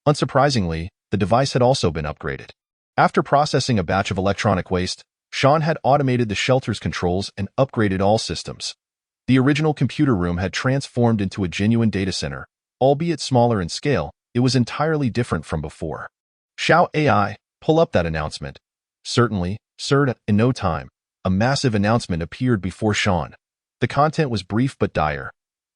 Unsurprisingly, the device had also been upgraded. After processing a batch of electronic waste, Sean had automated the shelter's controls and upgraded all systems. The original computer room had transformed into a genuine data center. Albeit smaller in scale, it was entirely different from before. "Xiao AI, pull up that announcement." "Certainly, sir." In no time, a massive announcement appeared before Sean. The content was brief but dire.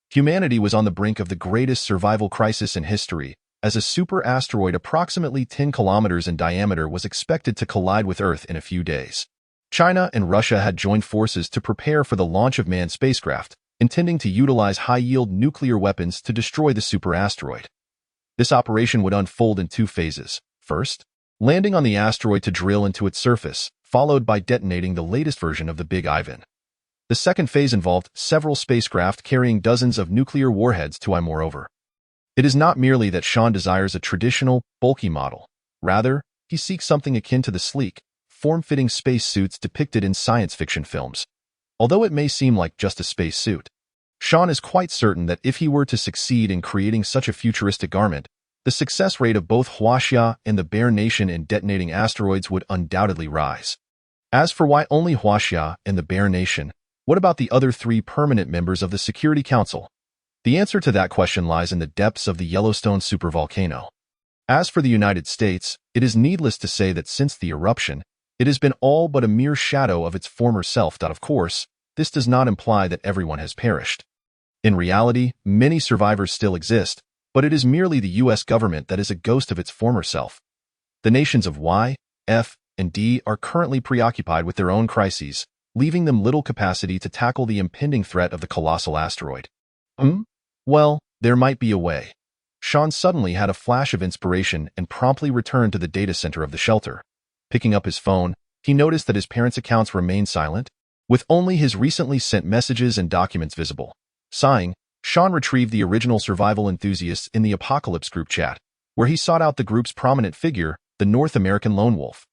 Humanity was on the brink of the greatest survival crisis in history, as a super asteroid approximately 10 kilometers in diameter was expected to collide with Earth in a few days. China and Russia had joined forces to prepare for the launch of manned spacecraft, intending to utilize high-yield nuclear weapons to destroy the super asteroid. This operation would unfold in 2 phases. First, landing on the asteroid to drill into its surface, followed by detonating the latest version of the Big Ivan. The second phase involved several spacecraft carrying dozens of nuclear warheads to moreover. It is not merely that Sean desires a traditional, bulky model. Rather, he seeks something akin to the sleek, form-fitting space suits depicted in science fiction films. Although it may seem like just a space suit, Sean is quite certain that if he were to succeed in creating such a futuristic garment, the success rate of both Huaxia and the Bear Nation in detonating asteroids would undoubtedly rise. As for why only Huaxia and the Bear Nation, what about the other 3 permanent members of the Security Council? The answer to that question lies in the depths of the Yellowstone supervolcano. As for the United States, it is needless to say that since the eruption, it has been all but a mere shadow of its former self. Of course, this does not imply that everyone has perished. In reality, many survivors still exist, but it is merely the US government that is a ghost of its former self. The nations of Y, F, and D are currently preoccupied with their own crises, leaving them little capacity to tackle the impending threat of the colossal asteroid. Well, there might be a way. Sean suddenly had a flash of inspiration and promptly returned to the data center of the shelter. Picking up his phone, he noticed that his parents' accounts remained silent, with only his recently sent messages and documents visible. Sighing, Sean retrieved the original survival enthusiasts in the Apocalypse group chat, where he sought out the group's prominent figure, the North American Lone Wolf.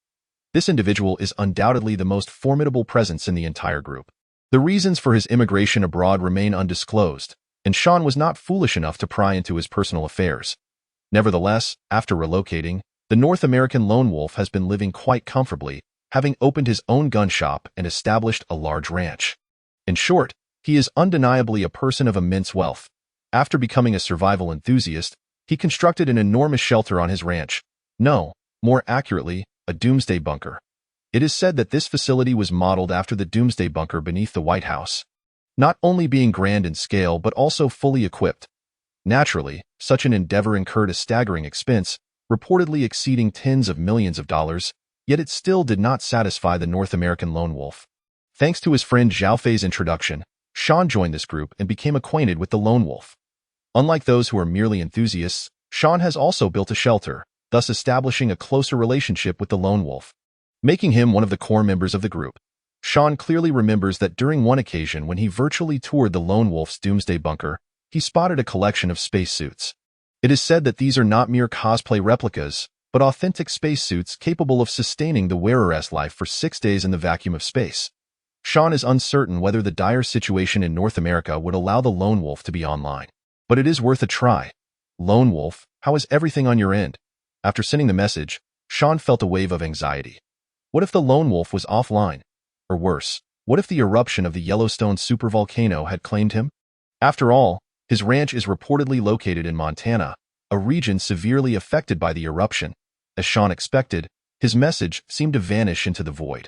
This individual is undoubtedly the most formidable presence in the entire group. The reasons for his immigration abroad remain undisclosed, and Sean was not foolish enough to pry into his personal affairs. Nevertheless, after relocating, the North American Lone Wolf has been living quite comfortably, having opened his own gun shop and established a large ranch. In short, he is undeniably a person of immense wealth. After becoming a survival enthusiast, he constructed an enormous shelter on his ranch. No, more accurately, a doomsday bunker. It is said that this facility was modeled after the doomsday bunker beneath the White House, not only being grand in scale but also fully equipped. Naturally, such an endeavor incurred a staggering expense, reportedly exceeding tens of millions of dollars, yet it still did not satisfy the North American Lone Wolf. Thanks to his friend Zhao Fei's introduction, Sean joined this group and became acquainted with the Lone Wolf. Unlike those who are merely enthusiasts, Sean has also built a shelter, thus establishing a closer relationship with the Lone Wolf, making him one of the core members of the group. Sean clearly remembers that during one occasion when he virtually toured the Lone Wolf's doomsday bunker, he spotted a collection of spacesuits. It is said that these are not mere cosplay replicas, but authentic spacesuits capable of sustaining the wearer's life for 6 days in the vacuum of space. Sean is uncertain whether the dire situation in North America would allow the Lone Wolf to be online, but it is worth a try. Lone Wolf, how is everything on your end? After sending the message, Sean felt a wave of anxiety. What if the Lone Wolf was offline? Or worse, what if the eruption of the Yellowstone supervolcano had claimed him? After all, his ranch is reportedly located in Montana, a region severely affected by the eruption. As Sean expected, his message seemed to vanish into the void.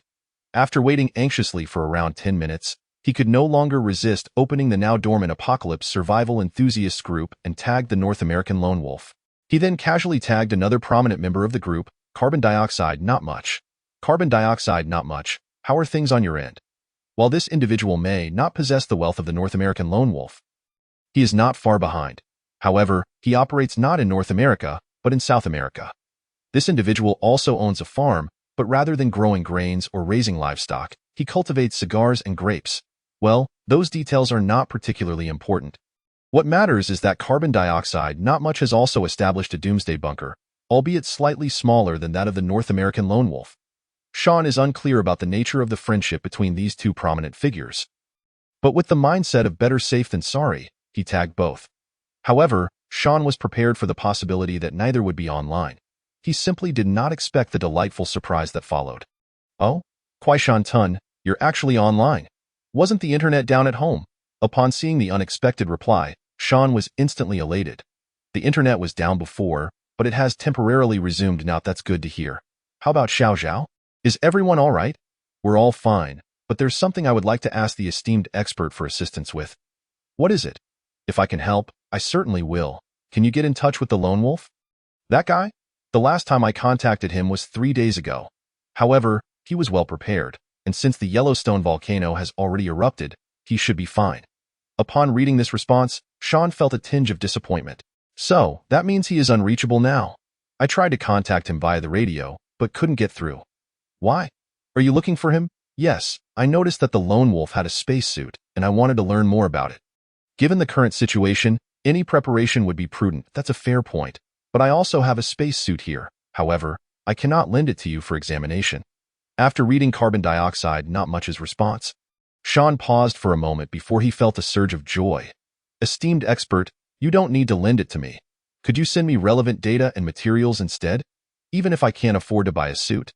After waiting anxiously for around 10 minutes, he could no longer resist opening the now dormant Apocalypse Survival Enthusiasts group and tagged the North American Lone Wolf. He then casually tagged another prominent member of the group, Carbon Dioxide Not Much. Carbon Dioxide Not Much, how are things on your end? While this individual may not possess the wealth of the North American Lone Wolf, he is not far behind. However, he operates not in North America, but in South America. This individual also owns a farm, but rather than growing grains or raising livestock, he cultivates cigars and grapes. Well, those details are not particularly important. What matters is that Carbon Dioxide Not Much has also established a doomsday bunker, albeit slightly smaller than that of the North American Lone Wolf. Sean is unclear about the nature of the friendship between these two prominent figures. But with the mindset of better safe than sorry, he tagged both. However, Sean was prepared for the possibility that neither would be online. He simply did not expect the delightful surprise that followed. Oh? Kwai Shan Tun, you're actually online. Wasn't the internet down at home? Upon seeing the unexpected reply, Sean was instantly elated. The internet was down before, but it has temporarily resumed now. That's good to hear. How about Xiao Zhao? Is everyone all right? We're all fine, but there's something I would like to ask the esteemed expert for assistance with. What is it? If I can help, I certainly will. Can you get in touch with the Lone Wolf? That guy? The last time I contacted him was 3 days ago. However, he was well prepared, and since the Yellowstone volcano has already erupted, he should be fine. Upon reading this response, Sean felt a tinge of disappointment. So, that means he is unreachable now. I tried to contact him via the radio, but couldn't get through. Why? Are you looking for him? Yes, I noticed that the Lone Wolf had a spacesuit, and I wanted to learn more about it. Given the current situation, any preparation would be prudent. That's a fair point. But I also have a spacesuit here. However, I cannot lend it to you for examination. After reading Carbon Dioxide Not Much's response, Sean paused for a moment before he felt a surge of joy. Esteemed expert, you don't need to lend it to me. Could you send me relevant data and materials instead? Even if I can't afford to buy a suit.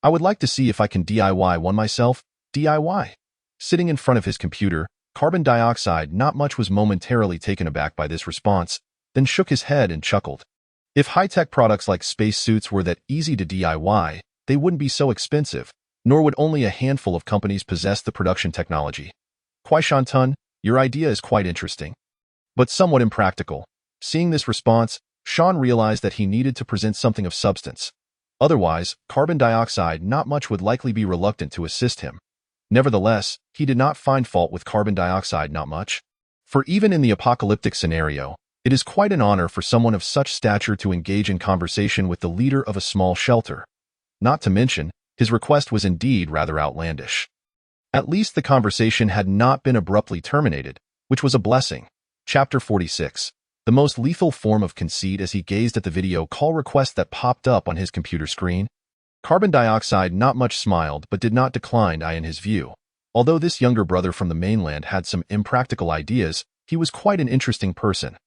I would like to see if I can DIY one myself. DIY. Sitting in front of his computer, Carbon Dioxide Not Much was momentarily taken aback by this response, then shook his head and chuckled. If high-tech products like spacesuits were that easy to DIY, they wouldn't be so expensive, nor would only a handful of companies possess the production technology. Kwai Shan Tun, your idea is quite interesting. but somewhat impractical. Seeing this response, Sean realized that he needed to present something of substance. Otherwise, carbon dioxide not much would likely be reluctant to assist him. Nevertheless, he did not find fault with carbon dioxide not much. For even in the apocalyptic scenario, it is quite an honor for someone of such stature to engage in conversation with the leader of a small shelter. Not to mention, his request was indeed rather outlandish. At least the conversation had not been abruptly terminated, which was a blessing. Chapter 46. The most lethal form of conceit as he gazed at the video call request that popped up on his computer screen. Carbon dioxide not much smiled but did not decline in his view. Although this younger brother from the mainland had some impractical ideas, he was quite an interesting person.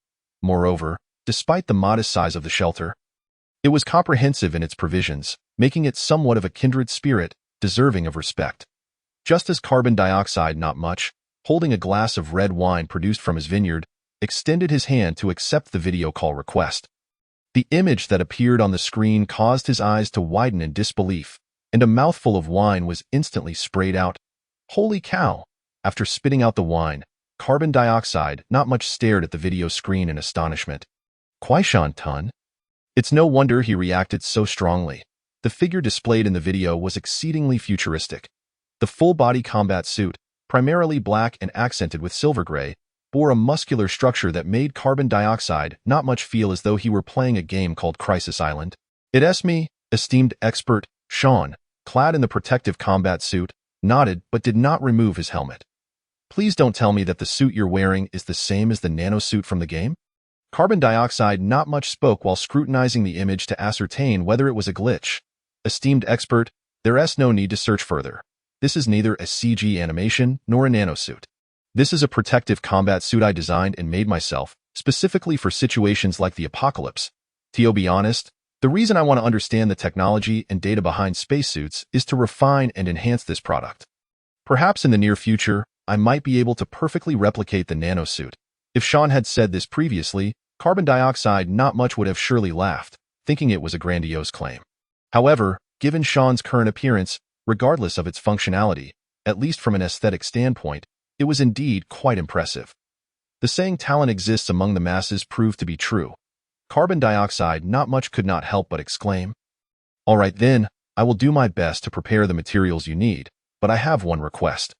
Moreover, despite the modest size of the shelter, it was comprehensive in its provisions, making it somewhat of a kindred spirit, deserving of respect. Just as carbon dioxide not much, holding a glass of red wine produced from his vineyard, extended his hand to accept the video call request. The image that appeared on the screen caused his eyes to widen in disbelief, and a mouthful of wine was instantly sprayed out. Holy cow! After spitting out the wine, carbon dioxide not much stared at the video screen in astonishment. Quaishan Tun? It's no wonder he reacted so strongly. The figure displayed in the video was exceedingly futuristic. The full-body combat suit, primarily black and accented with silver gray, bore a muscular structure that made carbon dioxide not much feel as though he were playing a game called Crisis Island. It's me, esteemed expert, Sean, clad in the protective combat suit, nodded but did not remove his helmet. Please don't tell me that the suit you're wearing is the same as the nanosuit from the game? Carbon dioxide not much spoke while scrutinizing the image to ascertain whether it was a glitch. Esteemed expert, there's no need to search further. This is neither a CG animation nor a nanosuit. This is a protective combat suit I designed and made myself, specifically for situations like the apocalypse. To be honest, the reason I want to understand the technology and data behind spacesuits is to refine and enhance this product. Perhaps in the near future, I might be able to perfectly replicate the nanosuit. If Sean had said this previously, carbon dioxide not much would have surely laughed, thinking it was a grandiose claim. However, given Sean's current appearance, regardless of its functionality, at least from an aesthetic standpoint, it was indeed quite impressive. The saying talent exists among the masses proved to be true. Carbon dioxide not much could not help but exclaim. All right then, I will do my best to prepare the materials you need, but I have one request.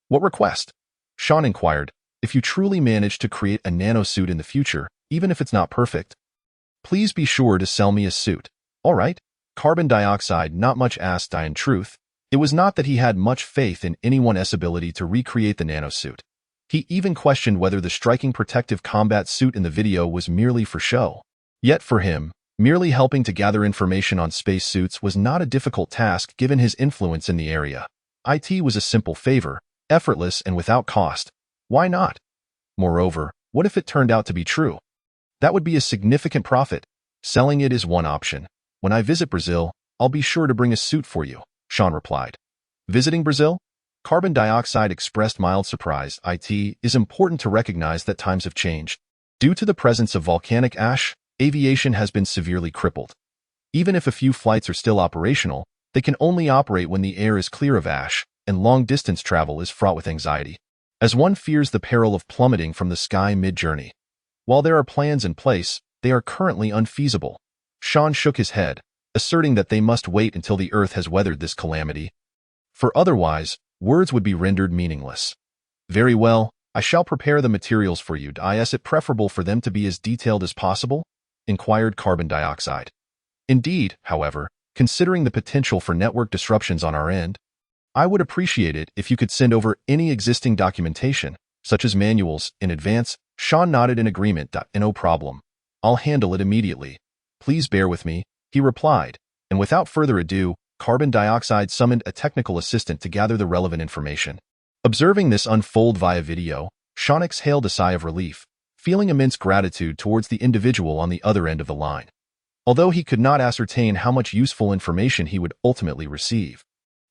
What request? Sean inquired. If you truly manage to create a nanosuit in the future, even if it's not perfect, please be sure to sell me a suit. All right? Carbon dioxide not much asked. In truth, it was not that he had much faith in anyone's ability to recreate the nanosuit. He even questioned whether the striking protective combat suit in the video was merely for show. Yet for him, merely helping to gather information on spacesuits was not a difficult task given his influence in the area. IT was a simple favor, effortless and without cost. Why not? Moreover, what if it turned out to be true? That would be a significant profit. Selling it is one option. When I visit Brazil, I'll be sure to bring a suit for you, Sean replied. Visiting Brazil? Carbon dioxide expressed mild surprise. It is important to recognize that times have changed. Due to the presence of volcanic ash, aviation has been severely crippled. Even if a few flights are still operational, they can only operate when the air is clear of ash, and long-distance travel is fraught with anxiety, as one fears the peril of plummeting from the sky mid-journey. While there are plans in place, they are currently unfeasible. Sean shook his head, asserting that they must wait until the Earth has weathered this calamity. For otherwise, words would be rendered meaningless. Very well, I shall prepare the materials for you. Is it preferable for them to be as detailed as possible? Inquired carbon dioxide. Indeed, however, considering the potential for network disruptions on our end, I would appreciate it if you could send over any existing documentation, such as manuals, in advance. Sean nodded in agreement. No problem. I'll handle it immediately. Please bear with me, he replied, and without further ado, carbon dioxide summoned a technical assistant to gather the relevant information. Observing this unfold via video, Sean exhaled a sigh of relief, feeling immense gratitude towards the individual on the other end of the line. Although he could not ascertain how much useful information he would ultimately receive,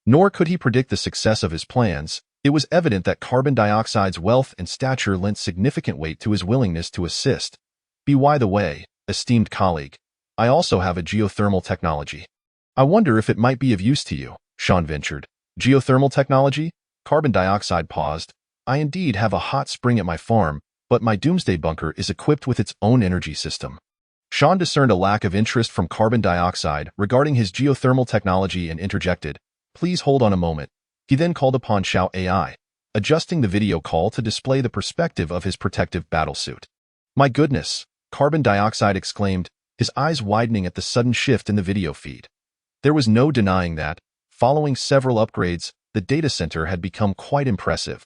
nor could he predict the success of his plans, it was evident that carbon dioxide's wealth and stature lent significant weight to his willingness to assist. By the way, esteemed colleague, I also have a geothermal technology. I wonder if it might be of use to you, Sean ventured. Geothermal technology? Carbon dioxide paused. I indeed have a hot spring at my farm, but my doomsday bunker is equipped with its own energy system. Sean discerned a lack of interest from carbon dioxide regarding his geothermal technology and interjected, "Please hold on a moment." He then called upon Xiao AI, adjusting the video call to display the perspective of his protective battlesuit. "My goodness," carbon dioxide exclaimed, his eyes widening at the sudden shift in the video feed. There was no denying that, following several upgrades, the data center had become quite impressive.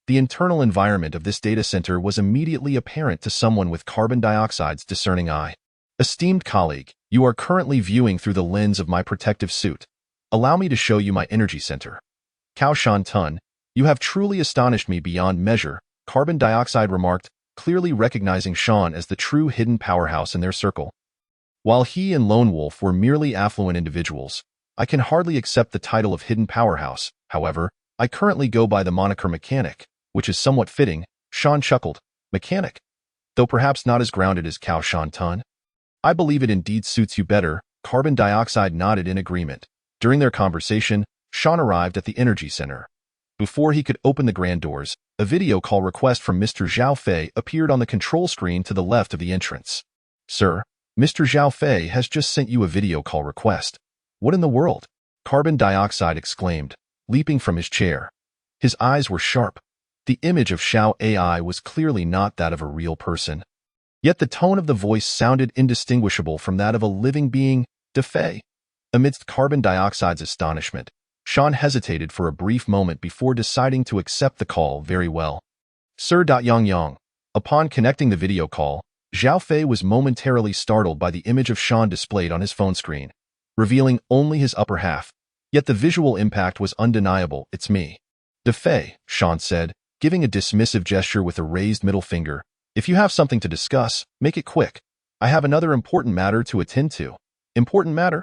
The internal environment of this data center was immediately apparent to someone with carbon dioxide's discerning eye. "Esteemed colleague, you are currently viewing through the lens of my protective suit. Allow me to show you my energy center." "Cao Shan Tun, you have truly astonished me beyond measure," carbon dioxide remarked, clearly recognizing Sean as the true hidden powerhouse in their circle. While he and Lone Wolf were merely affluent individuals, I can hardly accept the title of hidden powerhouse. However, I currently go by the moniker Mechanic, which is somewhat fitting. Sean chuckled. "Mechanic? Though perhaps not as grounded as Cao Shan Tun. I believe it indeed suits you better." Carbon dioxide nodded in agreement. During their conversation, Sean arrived at the energy center. Before he could open the grand doors, a video call request from Mr. Zhao Fei appeared on the control screen to the left of the entrance. "Sir, Mr. Zhao Fei has just sent you a video call request." "What in the world?" carbon dioxide exclaimed, leaping from his chair. His eyes were sharp. The image of Xiao AI was clearly not that of a real person. Yet the tone of the voice sounded indistinguishable from that of a living being. "De Fei." Amidst carbon dioxide's astonishment, Sean hesitated for a brief moment before deciding to accept the call. "Very well, Sir. Yang Yang." Upon connecting the video call, Zhao Fei was momentarily startled by the image of Sean displayed on his phone screen, revealing only his upper half. Yet the visual impact was undeniable. "It's me, De Fei," Sean said, giving a dismissive gesture with a raised middle finger. "If you have something to discuss, make it quick. I have another important matter to attend to." "Important matter?"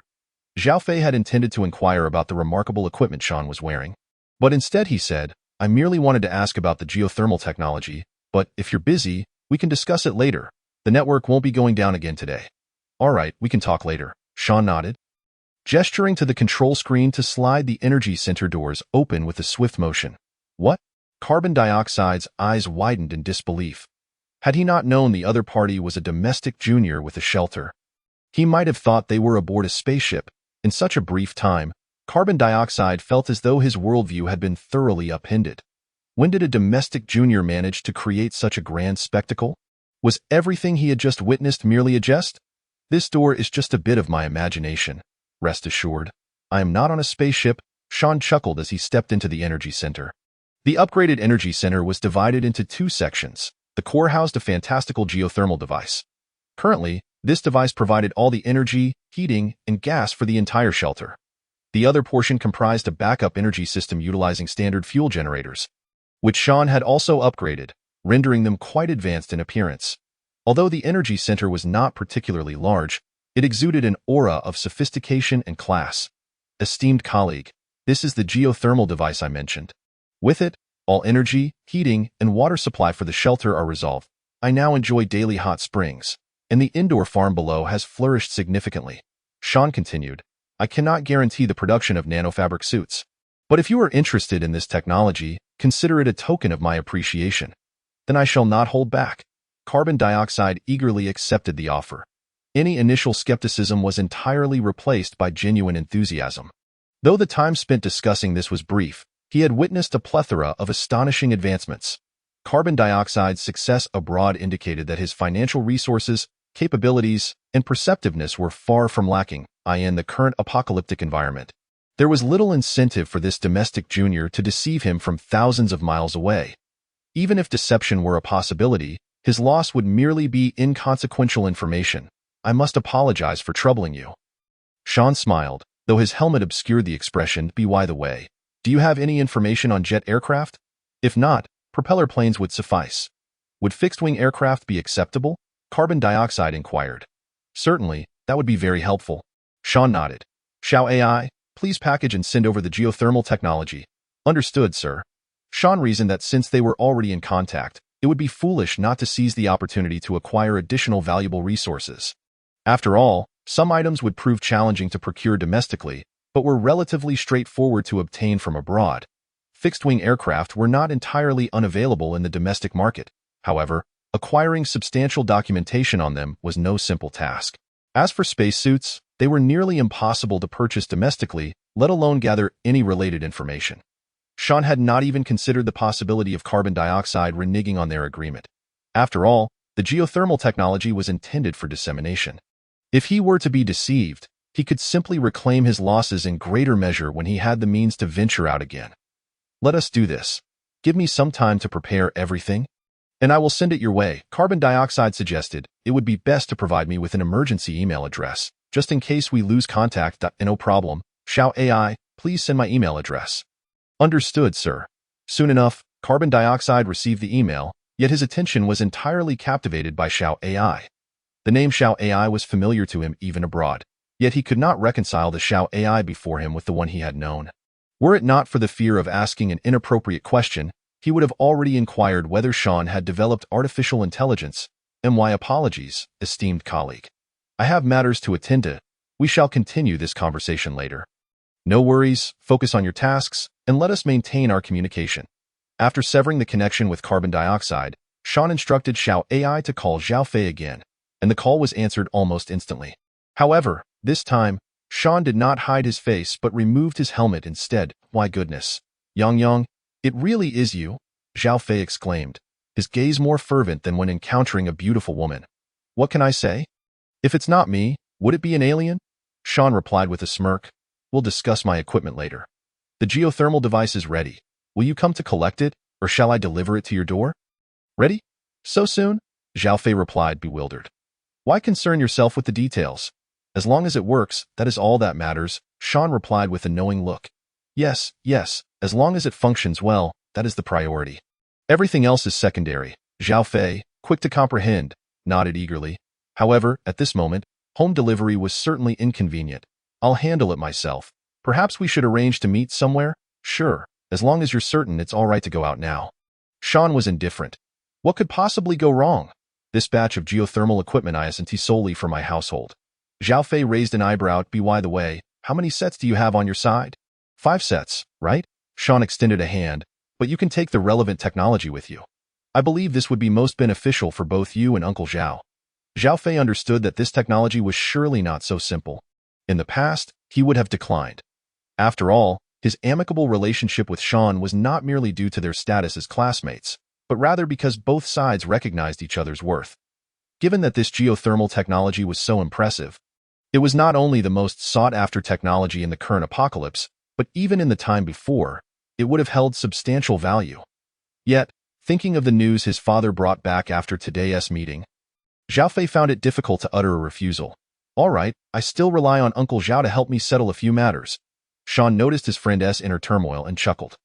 Zhao Fei had intended to inquire about the remarkable equipment Sean was wearing. But instead he said, "I merely wanted to ask about the geothermal technology, but if you're busy, we can discuss it later. The network won't be going down again today." "All right, we can talk later." Sean nodded, gesturing to the control screen to slide the energy center doors open with a swift motion. "What?" Carbon dioxide's eyes widened in disbelief. Had he not known the other party was a domestic junior with a shelter, he might have thought they were aboard a spaceship. In such a brief time, carbon dioxide felt as though his worldview had been thoroughly upended. When did a domestic junior manage to create such a grand spectacle? Was everything he had just witnessed merely a jest? "This door is just a bit of my imagination. Rest assured, I am not on a spaceship." Sean chuckled as he stepped into the energy center. The upgraded energy center was divided into two sections. The core housed a fantastical geothermal device. Currently, this device provided all the energy, heating, and gas for the entire shelter. The other portion comprised a backup energy system utilizing standard fuel generators, which Sean had also upgraded, rendering them quite advanced in appearance. Although the energy center was not particularly large, it exuded an aura of sophistication and class. "Esteemed colleague, this is the geothermal device I mentioned. With it, all energy, heating, and water supply for the shelter are resolved. I now enjoy daily hot springs, and the indoor farm below has flourished significantly." Sean continued, "I cannot guarantee the production of nanofabric suits, but if you are interested in this technology, consider it a token of my appreciation. Then I shall not hold back." Carbon dioxide eagerly accepted the offer. Any initial skepticism was entirely replaced by genuine enthusiasm. Though the time spent discussing this was brief, he had witnessed a plethora of astonishing advancements. Carbon dioxide's success abroad indicated that his financial resources, capabilities, and perceptiveness were far from lacking, in the current apocalyptic environment. There was little incentive for this domestic junior to deceive him from thousands of miles away. Even if deception were a possibility, his loss would merely be inconsequential information. "I must apologize for troubling you." Sean smiled, though his helmet obscured the expression. "By the way, do you have any information on jet aircraft? If not, propeller planes would suffice." "Would fixed-wing aircraft be acceptable?" Carbon dioxide inquired. "Certainly, that would be very helpful." Sean nodded. "Xiao AI, please package and send over the geothermal technology." "Understood, sir." Sean reasoned that since they were already in contact, it would be foolish not to seize the opportunity to acquire additional valuable resources. After all, some items would prove challenging to procure domestically, but were relatively straightforward to obtain from abroad. Fixed-wing aircraft were not entirely unavailable in the domestic market. However, Acquiring substantial documentation on them was no simple task. As for spacesuits, they were nearly impossible to purchase domestically, let alone gather any related information. Sean had not even considered the possibility of carbon dioxide reneging on their agreement. After all, the geothermal technology was intended for dissemination. If he were to be deceived, he could simply reclaim his losses in greater measure when he had the means to venture out again. Let us do this. Give me some time to prepare everything, and I will send it your way. Carbon dioxide suggested it would be best to provide me with an emergency email address, just in case we lose contact. No problem. Xiao AI, please send my email address. Understood, sir. Soon enough, Carbon Dioxide received the email, yet his attention was entirely captivated by Xiao AI. The name Xiao AI was familiar to him even abroad, yet he could not reconcile the Xiao AI before him with the one he had known. Were it not for the fear of asking an inappropriate question, he would have already inquired whether Sean had developed artificial intelligence. My apologies, esteemed colleague. I have matters to attend to. We shall continue this conversation later. No worries, focus on your tasks, and let us maintain our communication. After severing the connection with carbon dioxide, Sean instructed Xiao AI to call Zhao Fei again, and the call was answered almost instantly. However, this time, Sean did not hide his face but removed his helmet instead. My goodness. Yang, it really is you, Zhao Fei exclaimed, his gaze more fervent than when encountering a beautiful woman. What can I say? If it's not me, would it be an alien? Sean replied with a smirk. We'll discuss my equipment later. The geothermal device is ready. Will you come to collect it, or shall I deliver it to your door? Ready? So soon? Zhao Fei replied, bewildered. Why concern yourself with the details? As long as it works, that is all that matters, Sean replied with a knowing look. Yes, as long as it functions well, that is the priority. Everything else is secondary. Zhao Fei, quick to comprehend, nodded eagerly. However, at this moment, home delivery was certainly inconvenient. I'll handle it myself. Perhaps we should arrange to meet somewhere? Sure, as long as you're certain it's all right to go out now. Sean was indifferent. What could possibly go wrong? This batch of geothermal equipment isn't solely for my household. Zhao Fei raised an eyebrow. By the way, how many sets do you have on your side? 5 sets, right? Sean extended a hand, but you can take the relevant technology with you. I believe this would be most beneficial for both you and Uncle Zhao. Zhao Fei understood that this technology was surely not so simple. In the past, he would have declined. After all, his amicable relationship with Sean was not merely due to their status as classmates, but rather because both sides recognized each other's worth. Given that this geothermal technology was so impressive, it was not only the most sought-after technology in the current apocalypse, but even in the time before, it would have held substantial value. Yet, thinking of the news his father brought back after today's meeting, Zhao Fei found it difficult to utter a refusal. All right, I still rely on Uncle Zhao to help me settle a few matters. Sean noticed his friend's inner turmoil and chuckled.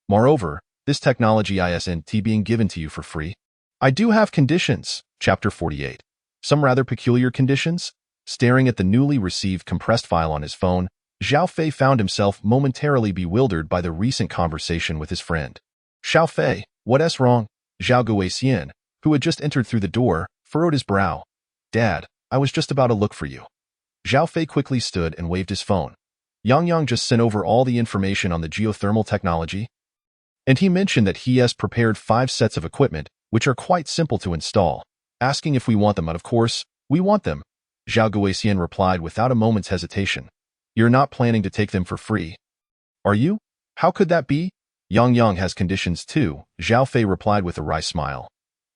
Moreover, this technology isn't being given to you for free. I do have conditions. Chapter 48. Some rather peculiar conditions? Staring at the newly received compressed file on his phone, Zhao Fei found himself momentarily bewildered by the recent conversation with his friend. Xiao Fei, what's wrong? Zhao Guixian, who had just entered through the door, furrowed his brow. Dad, I was just about to look for you. Zhao Fei quickly stood and waved his phone. Yang just sent over all the information on the geothermal technology, and he mentioned that he has prepared 5 sets of equipment, which are quite simple to install, asking if we want them, and of course, we want them. Zhao Guixian replied without a moment's hesitation. You're not planning to take them for free, are you? How could that be? Yang has conditions too, Zhao Fei replied with a wry smile.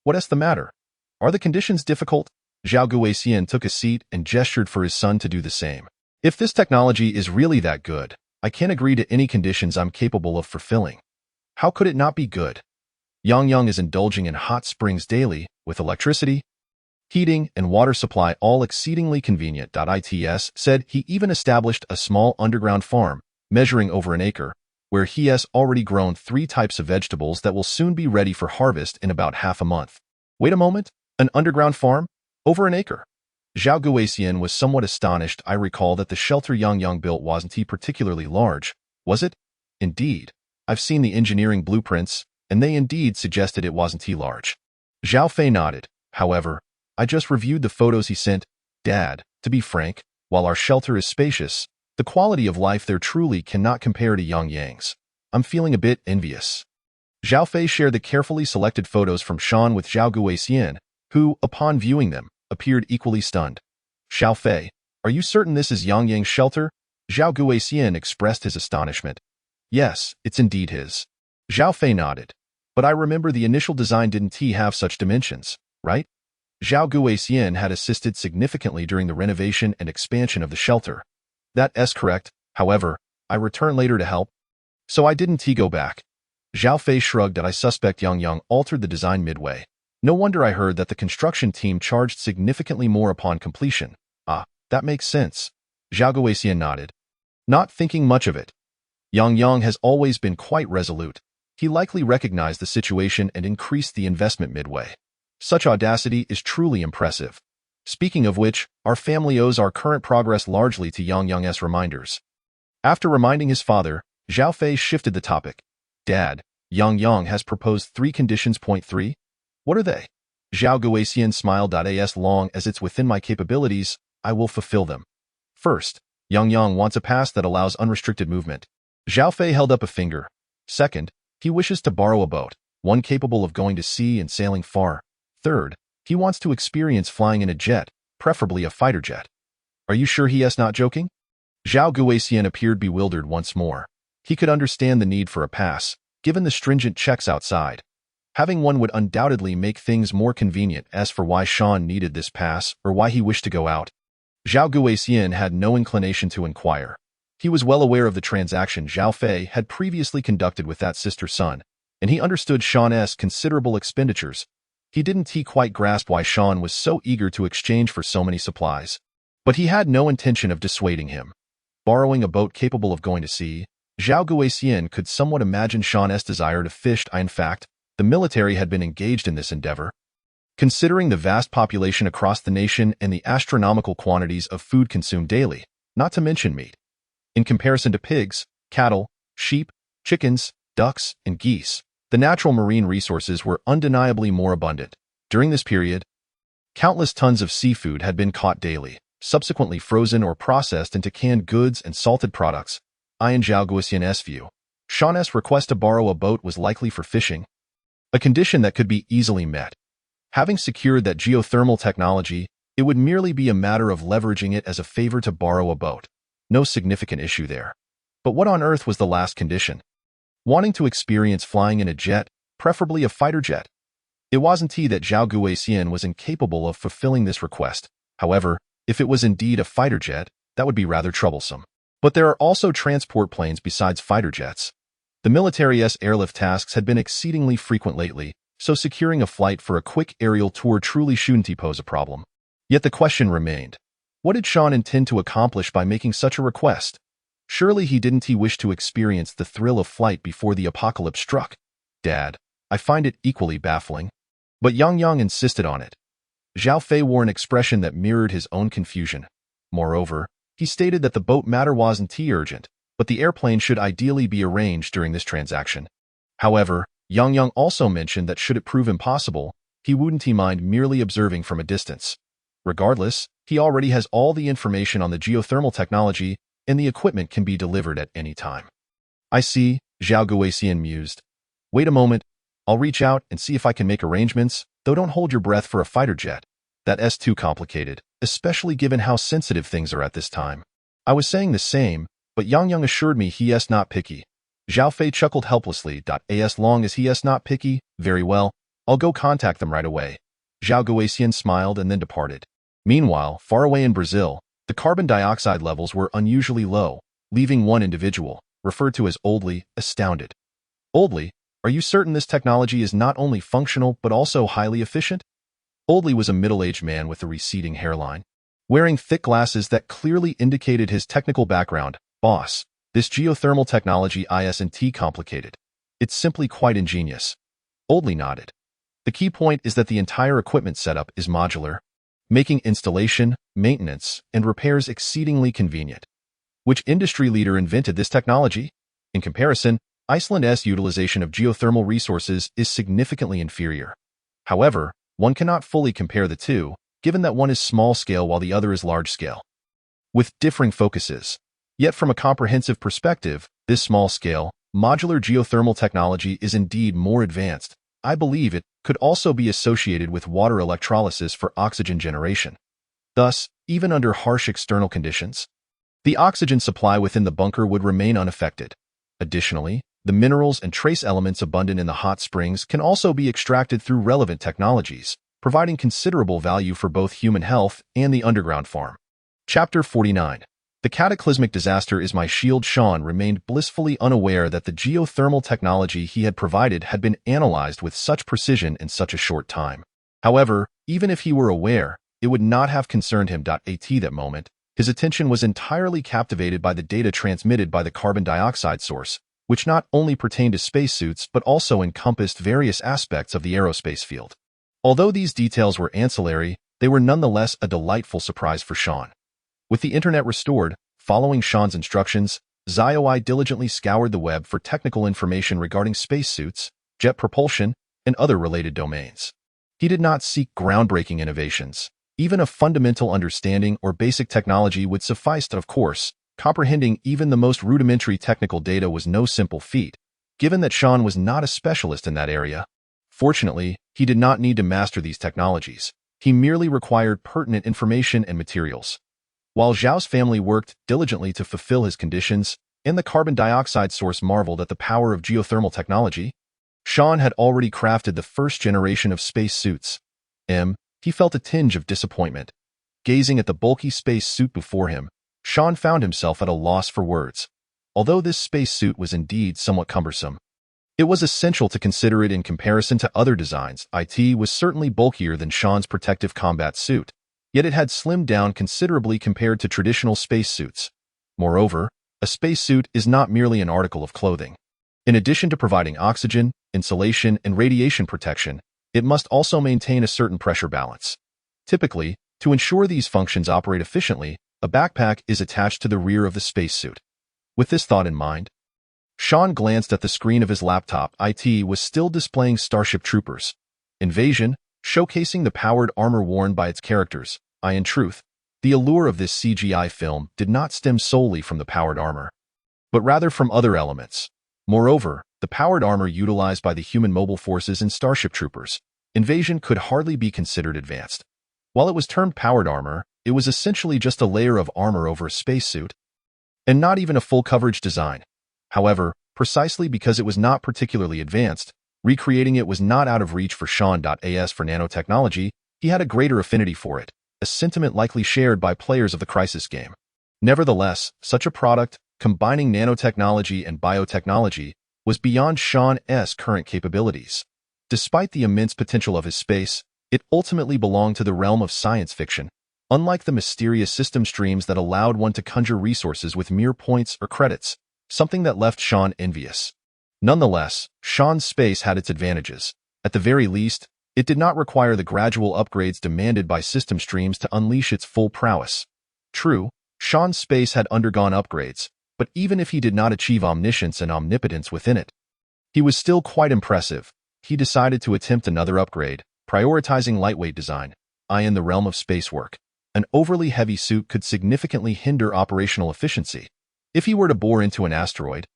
What's the matter? Are the conditions difficult? Zhao Guixian took a seat and gestured for his son to do the same. If this technology is really that good, I can't agree to any conditions I'm capable of fulfilling. How could it not be good? Yang is indulging in hot springs daily, with electricity, heating, and water supply all exceedingly convenient. Its said he even established a small underground farm, measuring over an acre, where he has already grown 3 types of vegetables that will soon be ready for harvest in about half a month. Wait a moment, an underground farm? Over an acre? Zhao Guixian was somewhat astonished. I recall that the shelter Yang built wasn't particularly large, was it? Indeed. I've seen the engineering blueprints, and they indeed suggested it wasn't large. Zhao Fei nodded. However, I just reviewed the photos he sent. Dad, to be frank, while our shelter is spacious, the quality of life there truly cannot compare to Yang's. I'm feeling a bit envious. Zhao Fei shared the carefully selected photos from Sean with Zhao Guixian, who, upon viewing them, appeared equally stunned. Xiao Fei, are you certain this is Yang Yang's shelter? Zhao Guixian expressed his astonishment. Yes, it's indeed his. Xiao Fei nodded. But I remember the initial design didn't have such dimensions, right? Zhao Guixian had assisted significantly during the renovation and expansion of the shelter. That's correct, however, I returned later to help. So I didn't go back. Zhao Fei shrugged at I suspect Yang Yang altered the design midway. No wonder I heard that the construction team charged significantly more upon completion. Ah, that makes sense. Zhao Guixian nodded. Not thinking much of it. Yang Yang has always been quite resolute. He likely recognized the situation and increased the investment midway. Such audacity is truly impressive. Speaking of which, our family owes our current progress largely to Yang Yang's reminders. After reminding his father, Zhao Fei shifted the topic. Dad, Yang Yang has proposed 3 conditions. Point 3? What are they? Zhao Guixian smiled. As long as it's within my capabilities, I will fulfill them. First, Yang Yang wants a pass that allows unrestricted movement. Zhao Fei held up a finger. Second, he wishes to borrow a boat, one capable of going to sea and sailing far. Third, he wants to experience flying in a jet, preferably a fighter jet. Are you sure he is not joking? Zhao Guixian appeared bewildered once more. He could understand the need for a pass, given the stringent checks outside. Having one would undoubtedly make things more convenient. As for why Sean needed this pass or why he wished to go out, Zhao Guixian had no inclination to inquire. He was well aware of the transaction Zhao Fei had previously conducted with that sister-son, and he understood Sean's considerable expenditures. He didn't quite grasp why Sean was so eager to exchange for so many supplies. But he had no intention of dissuading him. Borrowing a boat capable of going to sea, Zhao Guixian could somewhat imagine Sean's desire to fish. In fact, the military had been engaged in this endeavor. Considering the vast population across the nation and the astronomical quantities of food consumed daily, not to mention meat, in comparison to pigs, cattle, sheep, chickens, ducks, and geese, the natural marine resources were undeniably more abundant. During this period, countless tons of seafood had been caught daily, subsequently frozen or processed into canned goods and salted products. In Zhao Guixian's view, Sean's request to borrow a boat was likely for fishing, a condition that could be easily met. Having secured that geothermal technology, it would merely be a matter of leveraging it as a favor to borrow a boat. No significant issue there. But what on earth was the last condition? Wanting to experience flying in a jet, preferably a fighter jet. It wasn't that Zhao Guixian was incapable of fulfilling this request. However, if it was indeed a fighter jet, that would be rather troublesome. But there are also transport planes besides fighter jets. The military's airlift tasks had been exceedingly frequent lately, so securing a flight for a quick aerial tour truly shouldn't pose a problem. Yet the question remained. What did Sean intend to accomplish by making such a request? Surely he didn't wish to experience the thrill of flight before the apocalypse struck. Dad, I find it equally baffling. But Yang Yang insisted on it. Zhao Fei wore an expression that mirrored his own confusion. Moreover, he stated that the boat matter wasn't urgent, but the airplane should ideally be arranged during this transaction. However, Yang Yang also mentioned that should it prove impossible, he wouldn't mind merely observing from a distance. Regardless, he already has all the information on the geothermal technology, and the equipment can be delivered at any time. I see, Zhao Guixian mused. Wait a moment, I'll reach out and see if I can make arrangements, though don't hold your breath for a fighter jet. That's too complicated, especially given how sensitive things are at this time. I was saying the same, but Yang Yang assured me he is not picky. Zhao Fei chuckled helplessly. As long as he is not picky, very well, I'll go contact them right away. Zhao Guixian smiled and then departed. Meanwhile, far away in Brazil, the carbon dioxide levels were unusually low, leaving one individual, referred to as Oldly, astounded. Oldly, are you certain this technology is not only functional but also highly efficient? Oldly was a middle-aged man with a receding hairline. Wearing thick glasses that clearly indicated his technical background. Boss, this geothermal technology isn't complicated. It's simply quite ingenious. Oldly nodded. The key point is that the entire equipment setup is modular, making installation, maintenance, and repairs exceedingly convenient. Which industry leader invented this technology? In comparison, Iceland's utilization of geothermal resources is significantly inferior. However, one cannot fully compare the two, given that one is small-scale while the other is large-scale. With differing focuses. Yet from a comprehensive perspective, this small-scale, modular geothermal technology is indeed more advanced, I believe it could also be associated with water electrolysis for oxygen generation. Thus, even under harsh external conditions, the oxygen supply within the bunker would remain unaffected. Additionally, the minerals and trace elements abundant in the hot springs can also be extracted through relevant technologies, providing considerable value for both human health and the underground farm. Chapter 49. The cataclysmic disaster is my shield. Sean remained blissfully unaware that the geothermal technology he had provided had been analyzed with such precision in such a short time. However, even if he were aware, it would not have concerned him. At that moment, his attention was entirely captivated by the data transmitted by the carbon dioxide source, which not only pertained to spacesuits but also encompassed various aspects of the aerospace field. Although these details were ancillary, they were nonetheless a delightful surprise for Sean. With the internet restored, following Sean's instructions, ZIOI diligently scoured the web for technical information regarding spacesuits, jet propulsion, and other related domains. He did not seek groundbreaking innovations. Even a fundamental understanding or basic technology would suffice. Of course, comprehending even the most rudimentary technical data was no simple feat, given that Sean was not a specialist in that area. Fortunately, he did not need to master these technologies. He merely required pertinent information and materials. While Zhao's family worked diligently to fulfill his conditions, and the carbon dioxide source marveled at the power of geothermal technology, Sean had already crafted the first generation of space suits. He felt a tinge of disappointment. Gazing at the bulky space suit before him, Sean found himself at a loss for words. Although this space suit was indeed somewhat cumbersome, it was essential to consider it in comparison to other designs. It was certainly bulkier than Sean's protective combat suit, yet it had slimmed down considerably compared to traditional spacesuits. Moreover, a spacesuit is not merely an article of clothing. In addition to providing oxygen, insulation, and radiation protection, it must also maintain a certain pressure balance. Typically, to ensure these functions operate efficiently, a backpack is attached to the rear of the spacesuit. With this thought in mind, Sean glanced at the screen of his laptop. It was still displaying Starship Troopers Invasion, showcasing the powered armor worn by its characters. In truth, the allure of this CGI film did not stem solely from the powered armor, but rather from other elements. Moreover, the powered armor utilized by the human mobile forces in Starship Troopers Invasion could hardly be considered advanced. While it was termed powered armor, it was essentially just a layer of armor over a spacesuit, and not even a full coverage design. However, precisely because it was not particularly advanced, recreating it was not out of reach for Sean. As for nanotechnology, he had a greater affinity for it, a sentiment likely shared by players of the Crysis game. Nevertheless, such a product, combining nanotechnology and biotechnology, was beyond Sean's current capabilities. Despite the immense potential of his space, it ultimately belonged to the realm of science fiction, unlike the mysterious system streams that allowed one to conjure resources with mere points or credits, something that left Sean envious. Nonetheless, Sean's space had its advantages. At the very least, it did not require the gradual upgrades demanded by system streams to unleash its full prowess. True, Sean's space had undergone upgrades, but even if he did not achieve omniscience and omnipotence within it, he was still quite impressive. He decided to attempt another upgrade, prioritizing lightweight design. In the realm of space work, an overly heavy suit could significantly hinder operational efficiency. If he were to bore into an asteroid,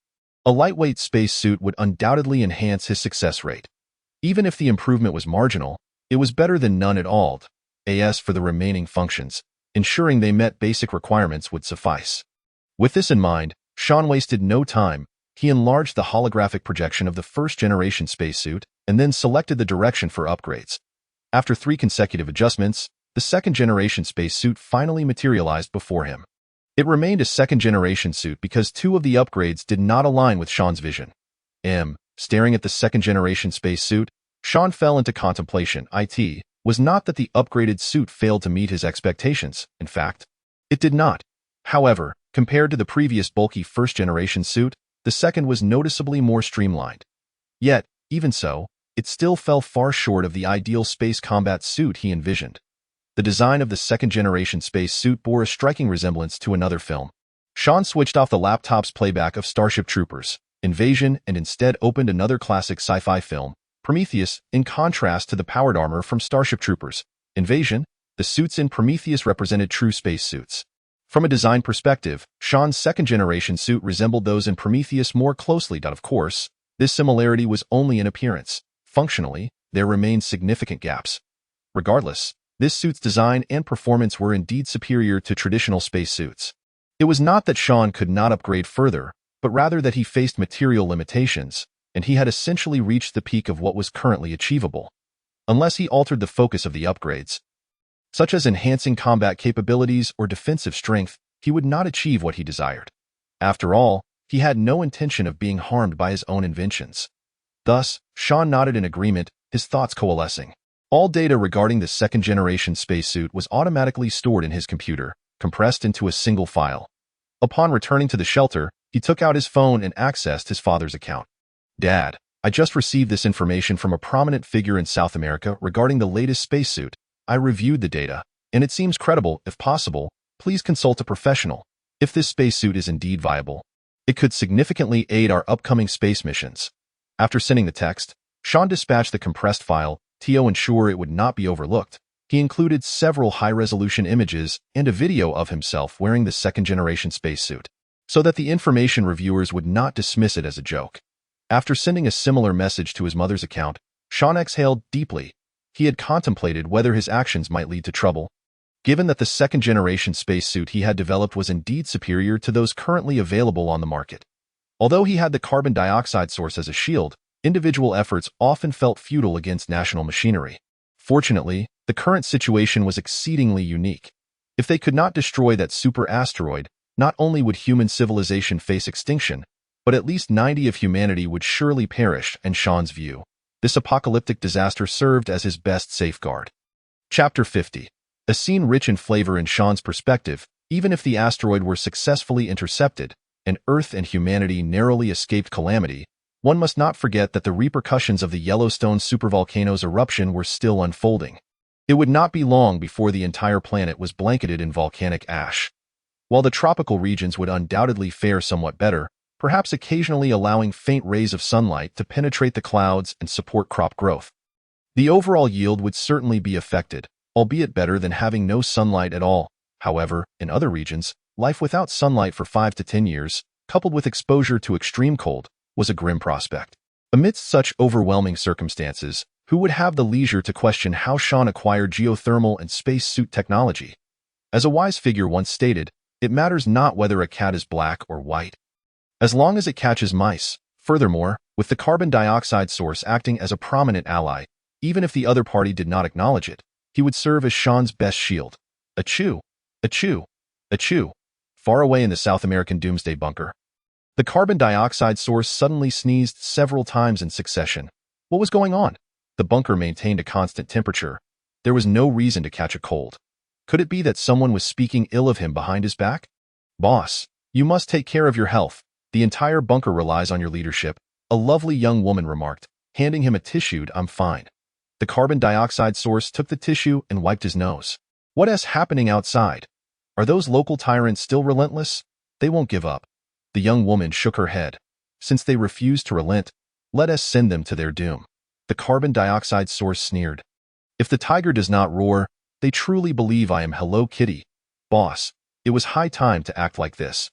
a lightweight space suit would undoubtedly enhance his success rate. Even if the improvement was marginal, it was better than none at all. As for the remaining functions, ensuring they met basic requirements would suffice. With this in mind, Sean wasted no time. He enlarged the holographic projection of the first-generation spacesuit and then selected the direction for upgrades. After 3 consecutive adjustments, the second-generation spacesuit finally materialized before him. It remained a second-generation suit because 2 of the upgrades did not align with Sean's vision. Staring at the second-generation spacesuit, Sean fell into contemplation. It was not that the upgraded suit failed to meet his expectations. In fact, it did not. However, compared to the previous bulky first-generation suit, the second was noticeably more streamlined. Yet, even so, it still fell far short of the ideal space combat suit he envisioned. The design of the second-generation space suit bore a striking resemblance to another film. Sean switched off the laptop's playback of Starship Troopers Invasion and instead opened another classic sci-fi film, Prometheus. In contrast to the powered armor from Starship Troopers Invasion, the suits in Prometheus represented true space suits. From a design perspective, Sean's second-generation suit resembled those in Prometheus more closely. Of course, this similarity was only in appearance. Functionally, there remained significant gaps. Regardless, this suit's design and performance were indeed superior to traditional spacesuits. It was not that Sean could not upgrade further, but rather that he faced material limitations, and he had essentially reached the peak of what was currently achievable. Unless he altered the focus of the upgrades, such as enhancing combat capabilities or defensive strength, he would not achieve what he desired. After all, he had no intention of being harmed by his own inventions. Thus, Sean nodded in agreement, his thoughts coalescing. All data regarding the second-generation spacesuit was automatically stored in his computer, compressed into a single file. Upon returning to the shelter, he took out his phone and accessed his father's account. "Dad, I just received this information from a prominent figure in South America regarding the latest spacesuit. I reviewed the data, and it seems credible. If possible, please consult a professional. If this spacesuit is indeed viable, it could significantly aid our upcoming space missions." After sending the text, Sean dispatched the compressed file to ensure it would not be overlooked. He included several high-resolution images and a video of himself wearing the second-generation spacesuit, so that the information reviewers would not dismiss it as a joke. After sending a similar message to his mother's account, Sean exhaled deeply. He had contemplated whether his actions might lead to trouble. Given that the second-generation spacesuit he had developed was indeed superior to those currently available on the market. Although he had the carbon dioxide source as a shield, individual efforts often felt futile against national machinery. Fortunately, the current situation was exceedingly unique. If they could not destroy that super asteroid, not only would human civilization face extinction, but at least 90% of humanity would surely perish. In Sean's view, this apocalyptic disaster served as his best safeguard. Chapter 50. A scene rich in flavor. In Sean's perspective, even if the asteroid were successfully intercepted, and Earth and humanity narrowly escaped calamity, one must not forget that the repercussions of the Yellowstone supervolcano's eruption were still unfolding. It would not be long before the entire planet was blanketed in volcanic ash. While the tropical regions would undoubtedly fare somewhat better, perhaps occasionally allowing faint rays of sunlight to penetrate the clouds and support crop growth, the overall yield would certainly be affected, albeit better than having no sunlight at all. However, in other regions, life without sunlight for 5 to 10 years, coupled with exposure to extreme cold, was a grim prospect. Amidst such overwhelming circumstances, who would have the leisure to question how Sean acquired geothermal and spacesuit technology? As a wise figure once stated, it matters not whether a cat is black or white, as long as it catches mice. Furthermore, with the carbon dioxide source acting as a prominent ally, even if the other party did not acknowledge it, he would serve as Sean's best shield. Achoo! Achoo! Achoo! Far away in the South American doomsday bunker, the carbon dioxide source suddenly sneezed several times in succession. What was going on? The bunker maintained a constant temperature. There was no reason to catch a cold. Could it be that someone was speaking ill of him behind his back? "Boss, you must take care of your health. The entire bunker relies on your leadership," a lovely young woman remarked, handing him a tissue. "I'm fine." The carbon dioxide source took the tissue and wiped his nose. "What is happening outside? Are those local tyrants still relentless? They won't give up." The young woman shook her head. "Since they refuse to relent, let us send them to their doom." The carbon dioxide source sneered. "If the tiger does not roar, they truly believe I am Hello Kitty. Boss, it was high time to act like this."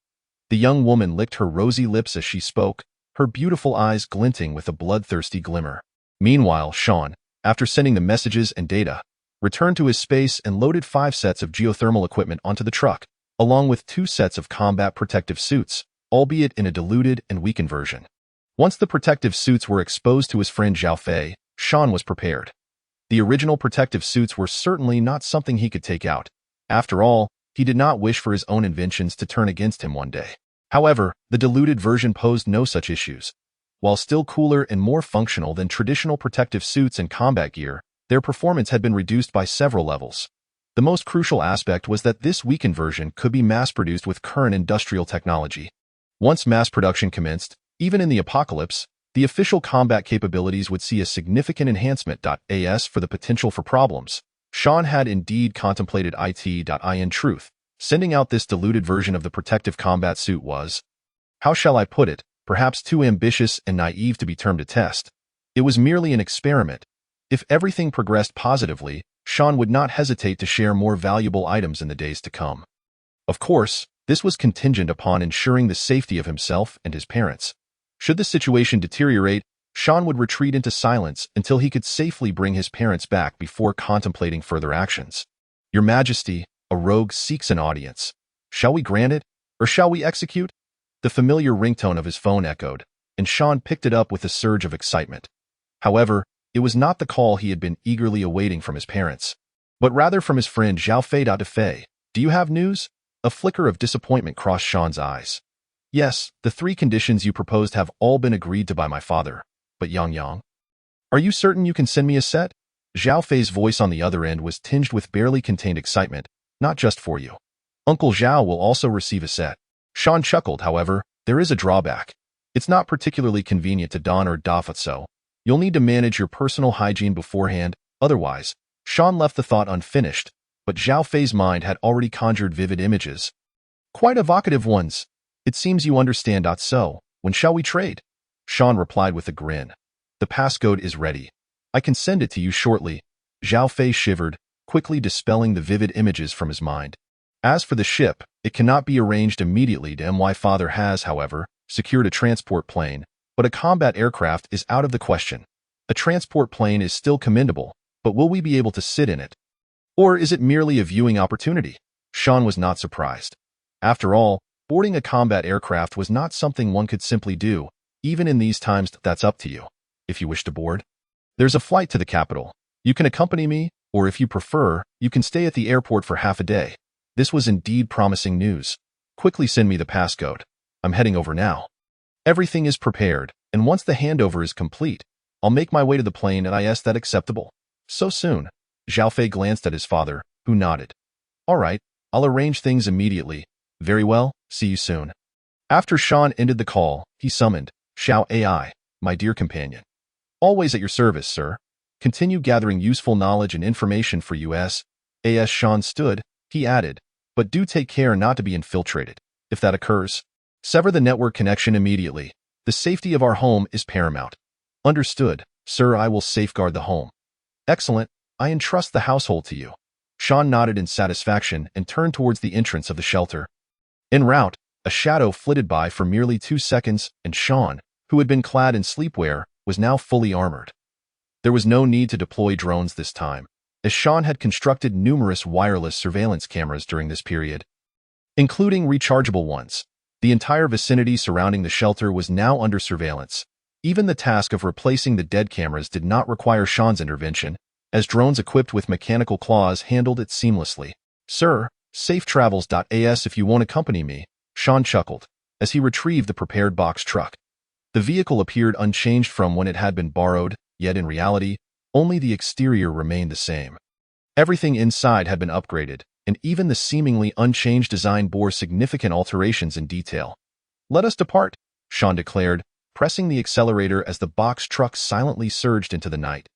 The young woman licked her rosy lips as she spoke, her beautiful eyes glinting with a bloodthirsty glimmer. Meanwhile, Sean, after sending the messages and data, returned to his space and loaded 5 sets of geothermal equipment onto the truck, along with 2 sets of combat protective suits, albeit in a diluted and weakened version. Once the protective suits were exposed to his friend Zhao Fei, Sean was prepared. The original protective suits were certainly not something he could take out. After all, he did not wish for his own inventions to turn against him one day. However, the diluted version posed no such issues. While still cooler and more functional than traditional protective suits and combat gear, their performance had been reduced by several levels. The most crucial aspect was that this weakened version could be mass-produced with current industrial technology. Once mass production commenced, even in the apocalypse, the official combat capabilities would see a significant enhancement. As for the potential for problems, Sean had indeed contemplated it. In truth, sending out this diluted version of the protective combat suit was, how shall I put it, perhaps too ambitious and naive to be termed a test. It was merely an experiment. If everything progressed positively, Sean would not hesitate to share more valuable items in the days to come. Of course, this was contingent upon ensuring the safety of himself and his parents. Should the situation deteriorate, Sean would retreat into silence until he could safely bring his parents back before contemplating further actions. Your Majesty, a rogue seeks an audience. Shall we grant it, or shall we execute? The familiar ringtone of his phone echoed, and Sean picked it up with a surge of excitement. However, it was not the call he had been eagerly awaiting from his parents, but rather from his friend Zhao Fei. Do you have news? A flicker of disappointment crossed Sean's eyes. Yes, the 3 conditions you proposed have all been agreed to by my father, but Yang, are you certain you can send me a set? Zhao Fei's voice on the other end was tinged with barely contained excitement. Not just for you. Uncle Zhao will also receive a set. Sean chuckled, however, there is a drawback. It's not particularly convenient to don or doff it, so you'll need to manage your personal hygiene beforehand, otherwise. Sean left the thought unfinished, but Zhao Fei's mind had already conjured vivid images. Quite evocative ones. It seems you understand. So, when shall we trade? Sean replied with a grin. The passcode is ready. I can send it to you shortly. Zhao Fei shivered, quickly dispelling the vivid images from his mind. As for the ship, it cannot be arranged immediately. My father has, however, secured a transport plane, but a combat aircraft is out of the question. A transport plane is still commendable, but will we be able to sit in it? Or is it merely a viewing opportunity? Sean was not surprised. After all, boarding a combat aircraft was not something one could simply do, even in these times. That's up to you. If you wish to board, there's a flight to the capital. You can accompany me, or if you prefer, you can stay at the airport for half a day. This was indeed promising news. Quickly send me the passcode. I'm heading over now. Everything is prepared, and once the handover is complete, I'll make my way to the plane. And is that acceptable? So soon? Zhao Fei glanced at his father, who nodded. All right, I'll arrange things immediately. Very well, see you soon. After Sean ended the call, he summoned Xiao AI, my dear companion. Always at your service, sir. Continue gathering useful knowledge and information for us. As Sean stood, he added, but do take care not to be infiltrated. If that occurs, sever the network connection immediately. The safety of our home is paramount. Understood, sir. I will safeguard the home. Excellent. I entrust the household to you. Sean nodded in satisfaction and turned towards the entrance of the shelter. En route, a shadow flitted by for merely 2 seconds, and Sean, who had been clad in sleepwear, was now fully armored. There was no need to deploy drones this time, as Sean had constructed numerous wireless surveillance cameras during this period, including rechargeable ones. The entire vicinity surrounding the shelter was now under surveillance. Even the task of replacing the dead cameras did not require Sean's intervention, as drones equipped with mechanical claws handled it seamlessly. Sir, safe travels. If you won't accompany me, Sean chuckled, as he retrieved the prepared box truck. The vehicle appeared unchanged from when it had been borrowed, yet in reality, only the exterior remained the same. Everything inside had been upgraded, and even the seemingly unchanged design bore significant alterations in detail. Let us depart, Sean declared, pressing the accelerator as the box truck silently surged into the night.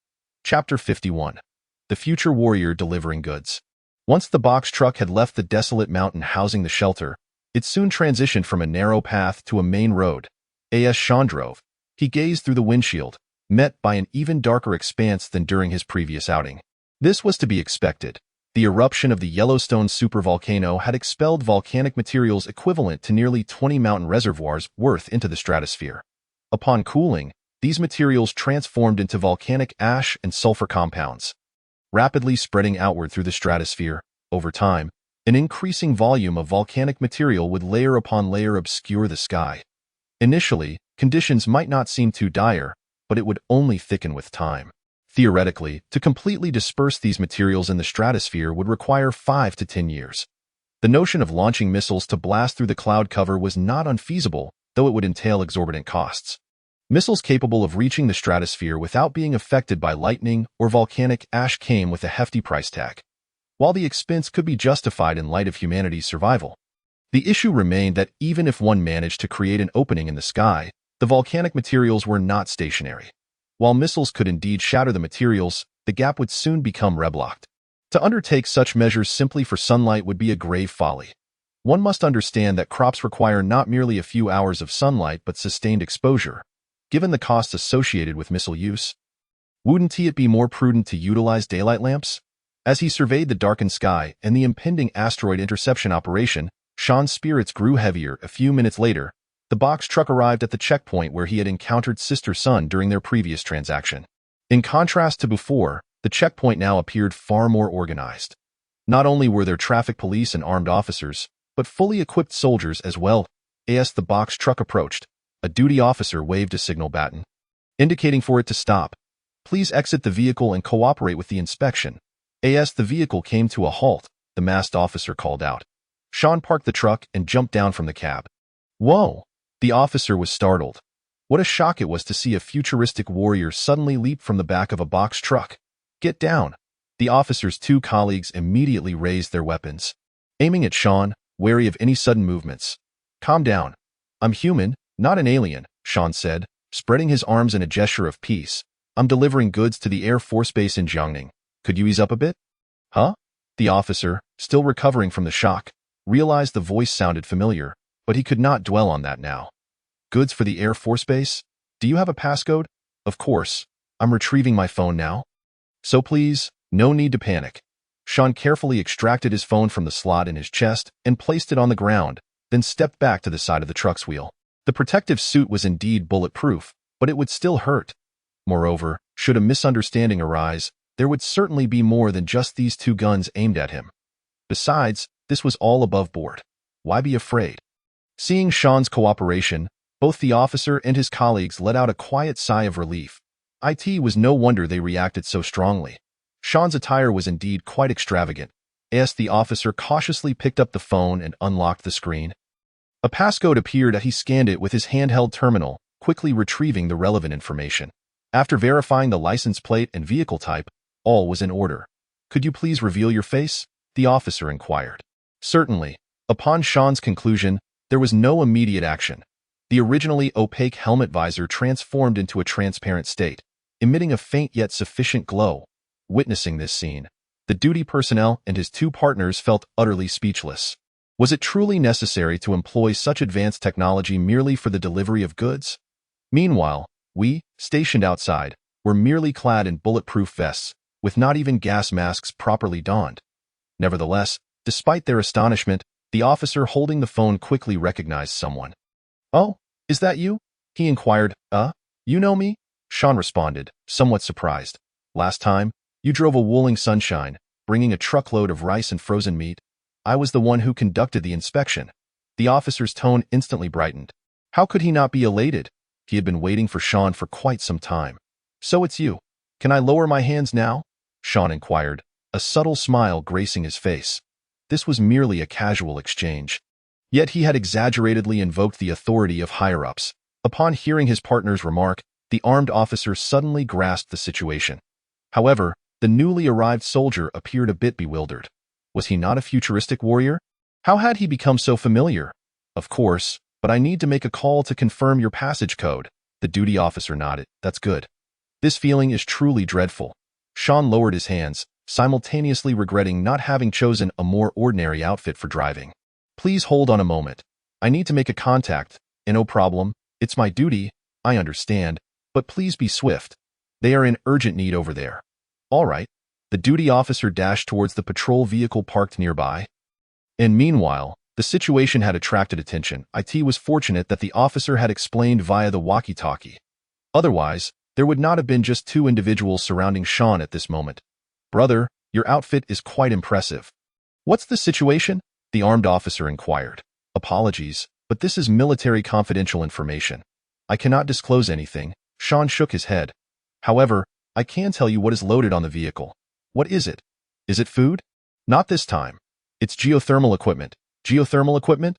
Chapter 51. The Future Warrior Delivering Goods. Once the box truck had left the desolate mountain housing the shelter, it soon transitioned from a narrow path to a main road. As Sean drove, he gazed through the windshield, met by an even darker expanse than during his previous outing. This was to be expected. The eruption of the Yellowstone supervolcano had expelled volcanic materials equivalent to nearly 20 mountain reservoirs' worth into the stratosphere. Upon cooling, these materials transformed into volcanic ash and sulfur compounds, rapidly spreading outward through the stratosphere. Over time, an increasing volume of volcanic material would layer upon layer obscure the sky. Initially, conditions might not seem too dire, but it would only thicken with time. Theoretically, to completely disperse these materials in the stratosphere would require 5 to 10 years. The notion of launching missiles to blast through the cloud cover was not unfeasible, though it would entail exorbitant costs. Missiles capable of reaching the stratosphere without being affected by lightning or volcanic ash came with a hefty price tag. While the expense could be justified in light of humanity's survival, the issue remained that even if one managed to create an opening in the sky, the volcanic materials were not stationary. While missiles could indeed shatter the materials, the gap would soon become reblocked. To undertake such measures simply for sunlight would be a grave folly. One must understand that crops require not merely a few hours of sunlight but sustained exposure. Given the costs associated with missile use, wouldn't it be more prudent to utilize daylight lamps? As he surveyed the darkened sky and the impending asteroid interception operation, Sean's spirits grew heavier. A few minutes later, The box truck arrived at the checkpoint where he had encountered Sister Sun during their previous transaction. In contrast to before, the checkpoint now appeared far more organized. Not only were there traffic police and armed officers, but fully equipped soldiers as well. As the box truck approached, a duty officer waved a signal baton, indicating for it to stop. Please exit the vehicle and cooperate with the inspection. As the vehicle came to a halt, the masked officer called out. Sean parked the truck and jumped down from the cab. Whoa! The officer was startled. What a shock it was to see a futuristic warrior suddenly leap from the back of a box truck. Get down! The officer's two colleagues immediately raised their weapons, aiming at Sean, wary of any sudden movements. Calm down. I'm human, not an alien, Sean said, spreading his arms in a gesture of peace. I'm delivering goods to the Air Force Base in Jiangning. Could you ease up a bit? Huh? The officer, still recovering from the shock, realized the voice sounded familiar, but he could not dwell on that now. Goods for the Air Force Base? Do you have a passcode? Of course. I'm retrieving my phone now. So please, no need to panic. Sean carefully extracted his phone from the slot in his chest and placed it on the ground, then stepped back to the side of the truck's wheel. The protective suit was indeed bulletproof, but it would still hurt. Moreover, should a misunderstanding arise, there would certainly be more than just these two guns aimed at him. Besides, this was all above board. Why be afraid? Seeing Sean's cooperation, both the officer and his colleagues let out a quiet sigh of relief. It was no wonder they reacted so strongly. Sean's attire was indeed quite extravagant. As the officer cautiously picked up the phone and unlocked the screen, a passcode appeared as he scanned it with his handheld terminal, quickly retrieving the relevant information. After verifying the license plate and vehicle type, all was in order. Could you please reveal your face? The officer inquired. Certainly. Upon Sean's conclusion, there was no immediate action. The originally opaque helmet visor transformed into a transparent state, emitting a faint yet sufficient glow. Witnessing this scene, the duty personnel and his two partners felt utterly speechless. Was it truly necessary to employ such advanced technology merely for the delivery of goods? Meanwhile, we, stationed outside, were merely clad in bulletproof vests, with not even gas masks properly donned. Nevertheless, despite their astonishment, the officer holding the phone quickly recognized someone. Oh, is that you? He inquired. You know me? Sean responded, somewhat surprised. Last time, you drove a Wuling Sunshine, bringing a truckload of rice and frozen meat. I was the one who conducted the inspection. The officer's tone instantly brightened. How could he not be elated? He had been waiting for Sean for quite some time. So it's you. Can I lower my hands now? Sean inquired, a subtle smile gracing his face. This was merely a casual exchange. Yet he had exaggeratedly invoked the authority of higher-ups. Upon hearing his partner's remark, the armed officer suddenly grasped the situation. However, the newly arrived soldier appeared a bit bewildered. Was he not a futuristic warrior? How had he become so familiar? Of course, but I need to make a call to confirm your passage code. The duty officer nodded. That's good. This feeling is truly dreadful. Sean lowered his hands, simultaneously regretting not having chosen a more ordinary outfit for driving. Please hold on a moment. I need to make a contact. No problem. It's my duty, I understand, but please be swift. They are in urgent need over there. All right. The duty officer dashed towards the patrol vehicle parked nearby. And meanwhile, the situation had attracted attention. It was fortunate that the officer had explained via the walkie-talkie. Otherwise, there would not have been just two individuals surrounding Sean at this moment. Brother, your outfit is quite impressive. What's the situation? The armed officer inquired. Apologies, but this is military confidential information. I cannot disclose anything. Sean shook his head. However, I can tell you what is loaded on the vehicle. What is it? Is it food? Not this time. It's geothermal equipment. Geothermal equipment?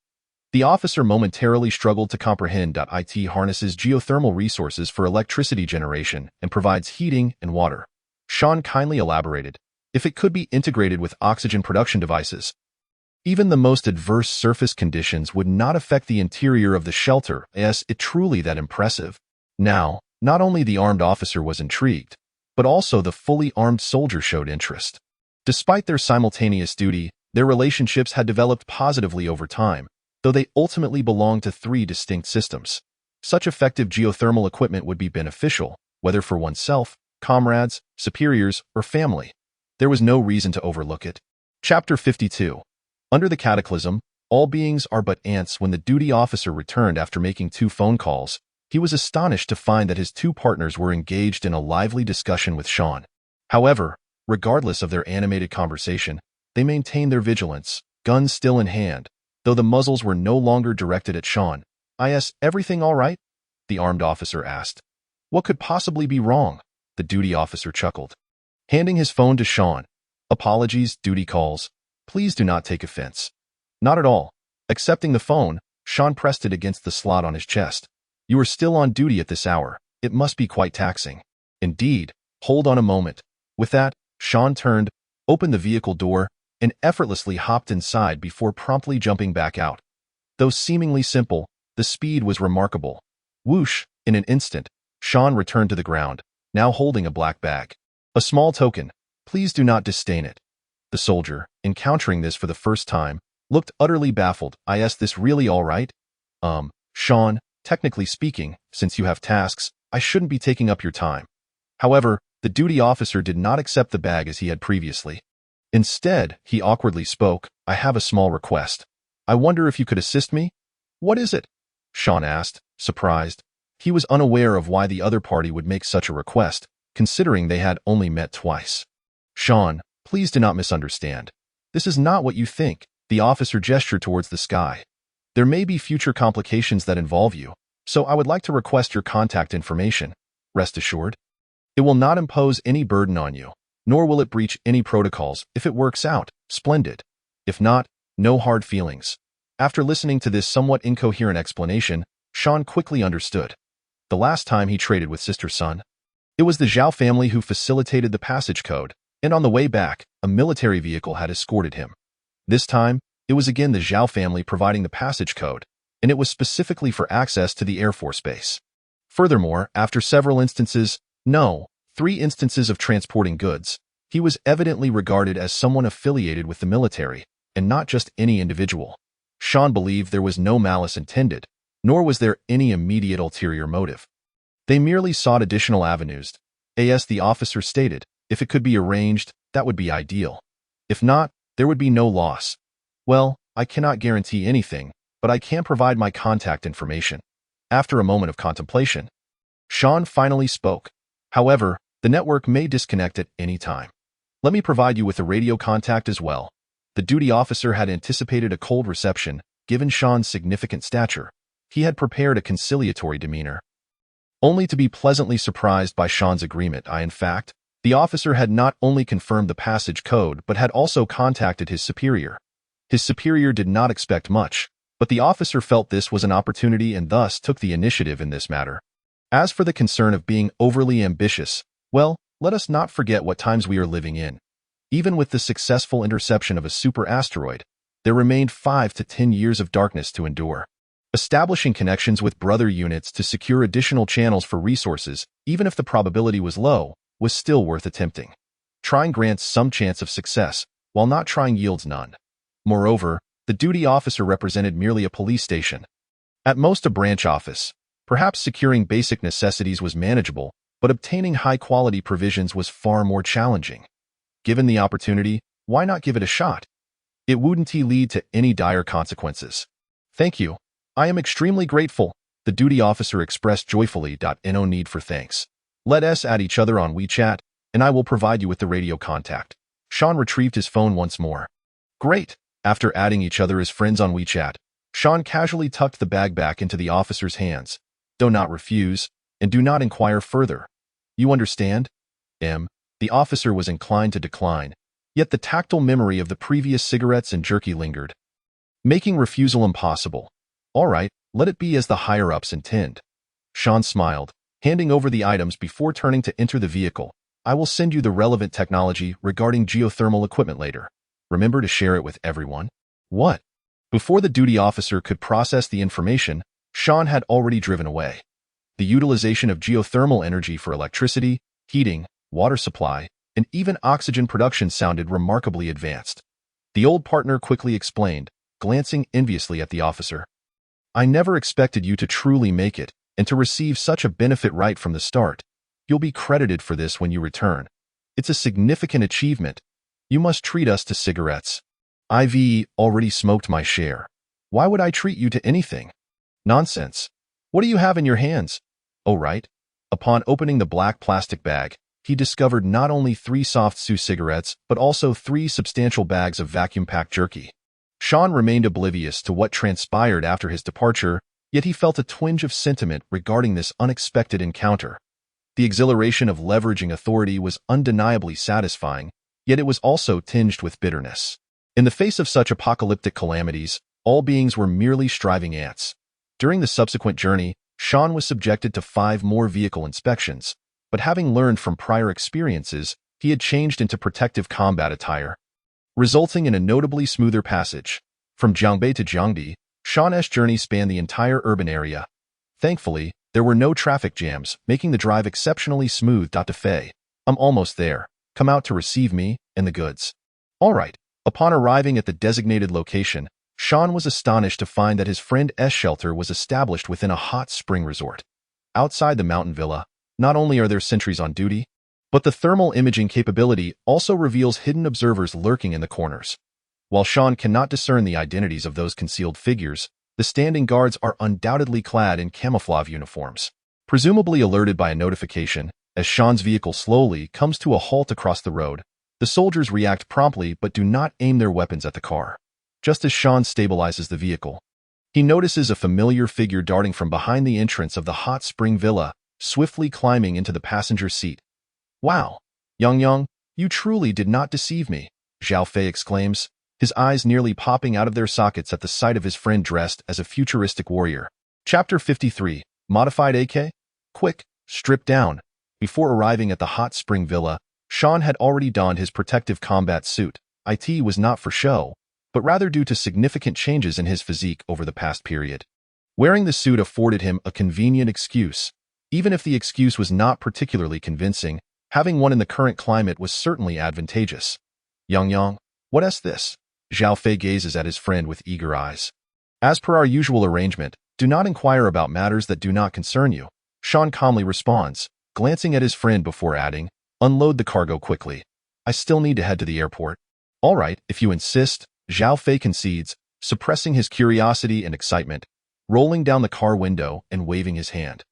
The officer momentarily struggled to comprehend. It harnesses geothermal resources for electricity generation and provides heating and water. Sean kindly elaborated. If it could be integrated with oxygen production devices, even the most adverse surface conditions would not affect the interior of the shelter. Is it truly that impressive? Now, not only the armed officer was intrigued, but also the fully armed soldier showed interest. Despite their simultaneous duty, their relationships had developed positively over time, though they ultimately belonged to three distinct systems. Such effective geothermal equipment would be beneficial, whether for oneself, comrades, superiors, or family. There was no reason to overlook it. Chapter 52. Under the Cataclysm, All beings are but ants. When the duty officer returned after making 2 phone calls, he was astonished to find that his 2 partners were engaged in a lively discussion with Sean. However, regardless of their animated conversation, they maintained their vigilance, guns still in hand, though the muzzles were no longer directed at Sean. "Is everything all right?" the armed officer asked. "What could possibly be wrong?" the duty officer chuckled, handing his phone to Sean. "Apologies, duty calls. Please do not take offense." "Not at all." Accepting the phone, Sean pressed it against the slot on his chest. "You are still on duty at this hour. It must be quite taxing." "Indeed. Hold on a moment." With that, Sean turned, opened the vehicle door, and effortlessly hopped inside before promptly jumping back out. Though seemingly simple, the speed was remarkable. Whoosh! In an instant, Sean returned to the ground, now holding a black bag. "A small token. Please do not disdain it." The soldier, encountering this for the first time, looked utterly baffled. "Is this really all right?" Sean, technically speaking, since you have tasks, I shouldn't be taking up your time." However, the duty officer did not accept the bag as he had previously. Instead, he awkwardly spoke, "I have a small request. I wonder if you could assist me?" "What is it?" Sean asked, surprised. He was unaware of why the other party would make such a request, considering they had only met twice. "Sean, please do not misunderstand. This is not what you think." The officer gestured towards the sky. "There may be future complications that involve you, so I would like to request your contact information. Rest assured, it will not impose any burden on you, nor will it breach any protocols. If it works out, splendid. If not, no hard feelings." After listening to this somewhat incoherent explanation, Sean quickly understood. The last time he traded with Sister Sun, it was the Zhao family who facilitated the passage code, and on the way back, a military vehicle had escorted him. This time, it was again the Zhao family providing the passage code, and it was specifically for access to the Air Force Base. Furthermore, after several instances, 3 instances of transporting goods, he was evidently regarded as someone affiliated with the military, and not just any individual. Sean believed there was no malice intended, nor was there any immediate ulterior motive. They merely sought additional avenues. As the officer stated, if it could be arranged, that would be ideal. If not, there would be no loss. "Well, I cannot guarantee anything, but I can provide my contact information." After a moment of contemplation, Sean finally spoke. "However, the network may disconnect at any time. Let me provide you with a radio contact as well." The duty officer had anticipated a cold reception, given Sean's significant stature. He had prepared a conciliatory demeanor, only to be pleasantly surprised by Sean's agreement. In fact, the officer had not only confirmed the passage code but had also contacted his superior. His superior did not expect much, but the officer felt this was an opportunity and thus took the initiative in this matter. As for the concern of being overly ambitious, well, let us not forget what times we are living in. Even with the successful interception of a super asteroid, there remained 5 to 10 years of darkness to endure. Establishing connections with brother units to secure additional channels for resources, even if the probability was low, was still worth attempting. Trying grants some chance of success, while not trying yields none. Moreover, the duty officer represented merely a police station. At most a branch office. Perhaps securing basic necessities was manageable, but obtaining high-quality provisions was far more challenging. Given the opportunity, why not give it a shot? It wouldn't lead to any dire consequences. "Thank you. I am extremely grateful," the duty officer expressed joyfully. "No need for thanks. Let us add each other on WeChat, and I will provide you with the radio contact." Sean retrieved his phone once more. "Great." After adding each other as friends on WeChat, Sean casually tucked the bag back into the officer's hands. "Do not refuse, and do not inquire further. You understand?" The officer was inclined to decline, yet the tactile memory of the previous cigarettes and jerky lingered, making refusal impossible. "All right, let it be as the higher-ups intend." Sean smiled, handing over the items before turning to enter the vehicle. "I will send you the relevant technology regarding geothermal equipment later. Remember to share it with everyone." "What?" Before the duty officer could process the information, Sean had already driven away. The utilization of geothermal energy for electricity, heating, water supply, and even oxygen production sounded remarkably advanced. The old partner quickly explained, glancing enviously at the officer. "I never expected you to truly make it, and to receive such a benefit right from the start. You'll be credited for this when you return. It's a significant achievement. You must treat us to cigarettes. I've already smoked my share." Why would I treat you to anything? Nonsense. What do you have in your hands? Oh, right. Upon opening the black plastic bag, he discovered not only 3 soft Sue cigarettes, but also 3 substantial bags of vacuum-packed jerky. Sean remained oblivious to what transpired after his departure, yet he felt a twinge of sentiment regarding this unexpected encounter. The exhilaration of leveraging authority was undeniably satisfying, yet it was also tinged with bitterness. In the face of such apocalyptic calamities, all beings were merely striving ants. During the subsequent journey, Sean was subjected to 5 more vehicle inspections, but having learned from prior experiences, he had changed into protective combat attire, resulting in a notably smoother passage. From Jiangbei to Jiangdi, Sean's journey spanned the entire urban area. Thankfully, there were no traffic jams, making the drive exceptionally smooth. Fei, I'm almost there. Come out to receive me and the goods. All right. Upon arriving at the designated location, Sean was astonished to find that his friend's shelter was established within a hot spring resort. Outside the mountain villa, not only are there sentries on duty, but the thermal imaging capability also reveals hidden observers lurking in the corners. While Sean cannot discern the identities of those concealed figures, the standing guards are undoubtedly clad in camouflage uniforms. Presumably alerted by a notification, as Sean's vehicle slowly comes to a halt across the road, the soldiers react promptly but do not aim their weapons at the car. Just as Sean stabilizes the vehicle, he notices a familiar figure darting from behind the entrance of the hot spring villa, swiftly climbing into the passenger seat. Wow! Yang, you truly did not deceive me, Zhao Fei exclaims, his eyes nearly popping out of their sockets at the sight of his friend dressed as a futuristic warrior. Chapter 53, Modified AK? Quick, strip down. Before arriving at the hot spring villa, Sean had already donned his protective combat suit. It was not for show, but rather due to significant changes in his physique over the past period. Wearing the suit afforded him a convenient excuse. Even if the excuse was not particularly convincing, having one in the current climate was certainly advantageous. Yang, what is this? Zhao Fei gazes at his friend with eager eyes. As per our usual arrangement, do not inquire about matters that do not concern you, Sean calmly responds, glancing at his friend before adding, unload the cargo quickly. I still need to head to the airport. All right, if you insist, Zhao Fei concedes, suppressing his curiosity and excitement, rolling down the car window and waving his hand.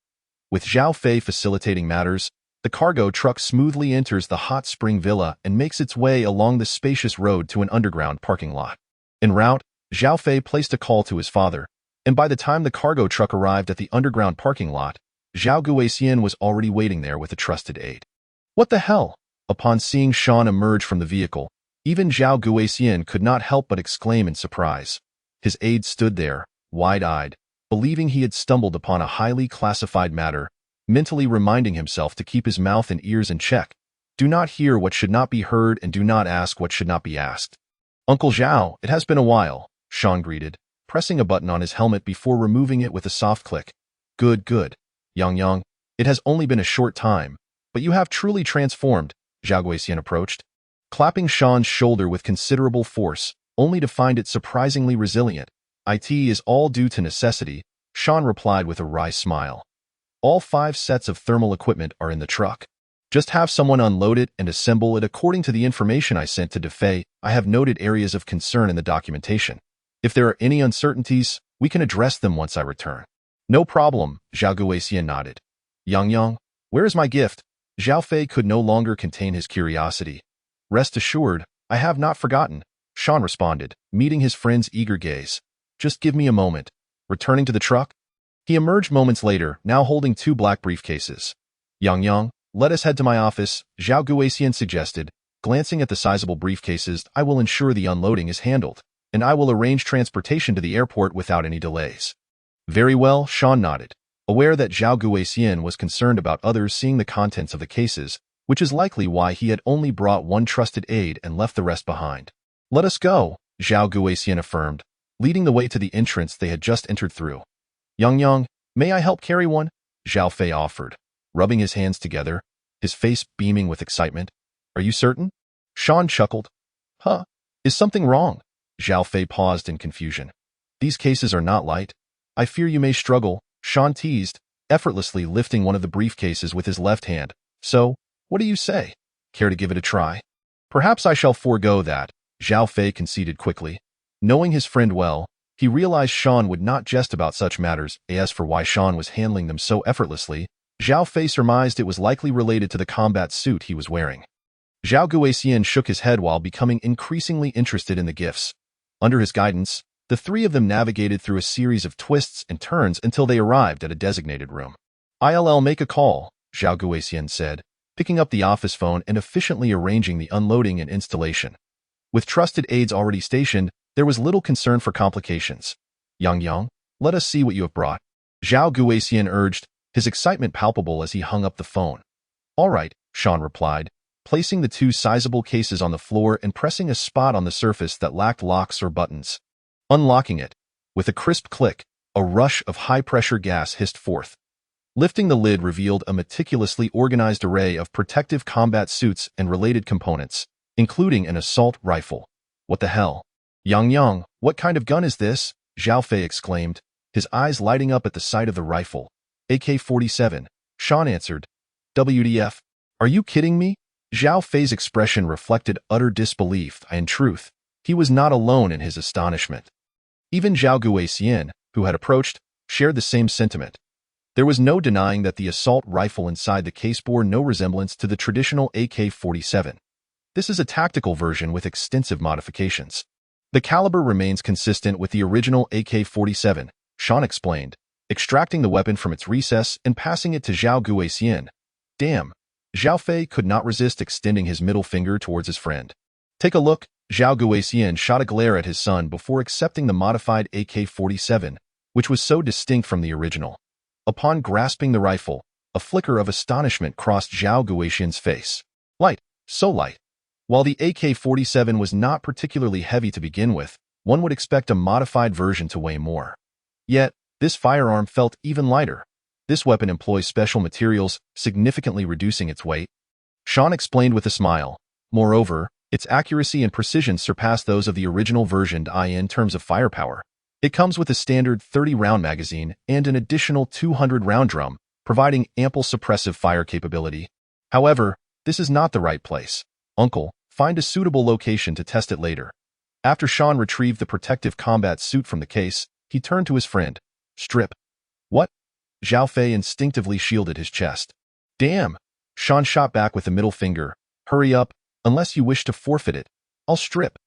With Zhao Fei facilitating matters, the cargo truck smoothly enters the hot spring villa and makes its way along the spacious road to an underground parking lot. En route, Zhao Fei placed a call to his father, and by the time the cargo truck arrived at the underground parking lot, Zhao Guixian was already waiting there with a trusted aide. What the hell? Upon seeing Sean emerge from the vehicle, even Zhao Guixian could not help but exclaim in surprise. His aide stood there, wide-eyed, believing he had stumbled upon a highly classified matter, mentally reminding himself to keep his mouth and ears in check. Do not hear what should not be heard and do not ask what should not be asked. Uncle Zhao, it has been a while, Sean greeted, pressing a button on his helmet before removing it with a soft click. Good. Yang, it has only been a short time, but you have truly transformed, Zhao Guixian approached, clapping Sean's shoulder with considerable force, only to find it surprisingly resilient. It is all due to necessity, Sean replied with a wry smile. All 5 sets of thermal equipment are in the truck. Just have someone unload it and assemble it according to the information I sent to Defei. I have noted areas of concern in the documentation. If there are any uncertainties, we can address them once I return. No problem, Zhao Guixian nodded. Yang, where is my gift? Zhao Fei could no longer contain his curiosity. Rest assured, I have not forgotten, Sean responded, meeting his friend's eager gaze. Just give me a moment. Returning to the truck, he emerged moments later, now holding 2 black briefcases. Yang, let us head to my office, Zhao Guixian suggested, glancing at the sizable briefcases. I will ensure the unloading is handled, and I will arrange transportation to the airport without any delays. Very well, Sean nodded, aware that Zhao Guixian was concerned about others seeing the contents of the cases, which is likely why he had only brought one trusted aide and left the rest behind. Let us go, Zhao Guixian affirmed, leading the way to the entrance they had just entered through. Yang, may I help carry one? Zhao Fei offered, rubbing his hands together, his face beaming with excitement. Are you certain? Sean chuckled. Huh? Is something wrong? Zhao Fei paused in confusion. These cases are not light. I fear you may struggle, Sean teased, effortlessly lifting one of the briefcases with his left hand. So, what do you say? Care to give it a try? Perhaps I shall forego that, Zhao Fei conceded quickly. Knowing his friend well, He realized Sean would not jest about such matters. As for why Sean was handling them so effortlessly, Zhao Fei surmised it was likely related to the combat suit he was wearing. Zhao Guixian shook his head while becoming increasingly interested in the gifts. Under his guidance, the three of them navigated through a series of twists and turns until they arrived at a designated room. "I'll make a call," Zhao Guixian said, picking up the office phone and efficiently arranging the unloading and installation. With trusted aides already stationed, there was little concern for complications. "Yang, let us see what you have brought," Zhao Guixian urged, his excitement palpable as he hung up the phone. "All right," Sean replied, placing the two sizable cases on the floor and pressing a spot on the surface that lacked locks or buttons. Unlocking it, with a crisp click, a rush of high-pressure gas hissed forth. Lifting the lid revealed a meticulously organized array of protective combat suits and related components, including an assault rifle. "What the hell? Yang, what kind of gun is this?" Zhao Fei exclaimed, his eyes lighting up at the sight of the rifle. "AK-47, Sean answered. "WTF? Are you kidding me?" Zhao Fei's expression reflected utter disbelief. In truth, he was not alone in his astonishment. Even Zhao Guixian, who had approached, shared the same sentiment. There was no denying that the assault rifle inside the case bore no resemblance to the traditional AK-47. This is a tactical version with extensive modifications. The caliber remains consistent with the original AK-47, Sean explained, extracting the weapon from its recess and passing it to Zhao Guixian. "Damn." Zhao Fei could not resist extending his middle finger towards his friend. "Take a look." Zhao Guixian shot a glare at his son before accepting the modified AK-47, which was so distinct from the original. Upon grasping the rifle, a flicker of astonishment crossed Zhao Guixian's face. Light, so light. While the AK-47 was not particularly heavy to begin with, one would expect a modified version to weigh more. Yet, this firearm felt even lighter. This weapon employs special materials, significantly reducing its weight. Sean explained with a smile. Moreover, its accuracy and precision surpass those of the original version in terms of firepower. It comes with a standard 30-round magazine and an additional 200-round drum, providing ample suppressive fire capability. However, this is not the right place. "Uncle, find a suitable location to test it later." After Sean retrieved the protective combat suit from the case, he turned to his friend. "Strip." "What?" Zhao Fei instinctively shielded his chest. "Damn." Sean shot back with the middle finger. "Hurry up, unless you wish to forfeit it. I'll strip."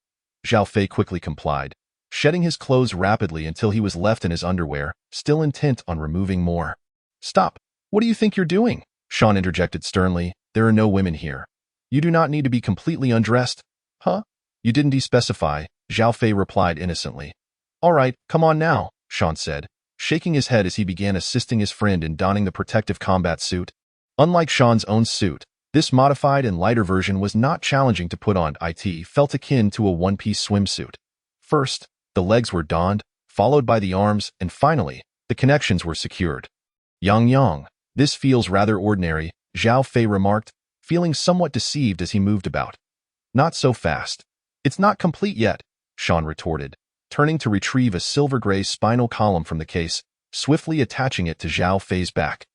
Zhao Fei quickly complied, shedding his clothes rapidly until he was left in his underwear, still intent on removing more. "Stop. What do you think you're doing?" Sean interjected sternly. "There are no women here. You do not need to be completely undressed." "Huh? You didn't specify," Zhao Fei replied innocently. "All right, come on now," Sean said, shaking his head as he began assisting his friend in donning the protective combat suit. Unlike Sean's own suit, this modified and lighter version was not challenging to put on. It felt akin to a one-piece swimsuit. First, the legs were donned, followed by the arms, and finally, the connections were secured. "Yang, this feels rather ordinary," Zhao Fei remarked, feeling somewhat deceived as he moved about. "Not so fast. It's not complete yet," Sean retorted, turning to retrieve a silver-gray spinal column from the case, swiftly attaching it to Zhao Fei's back.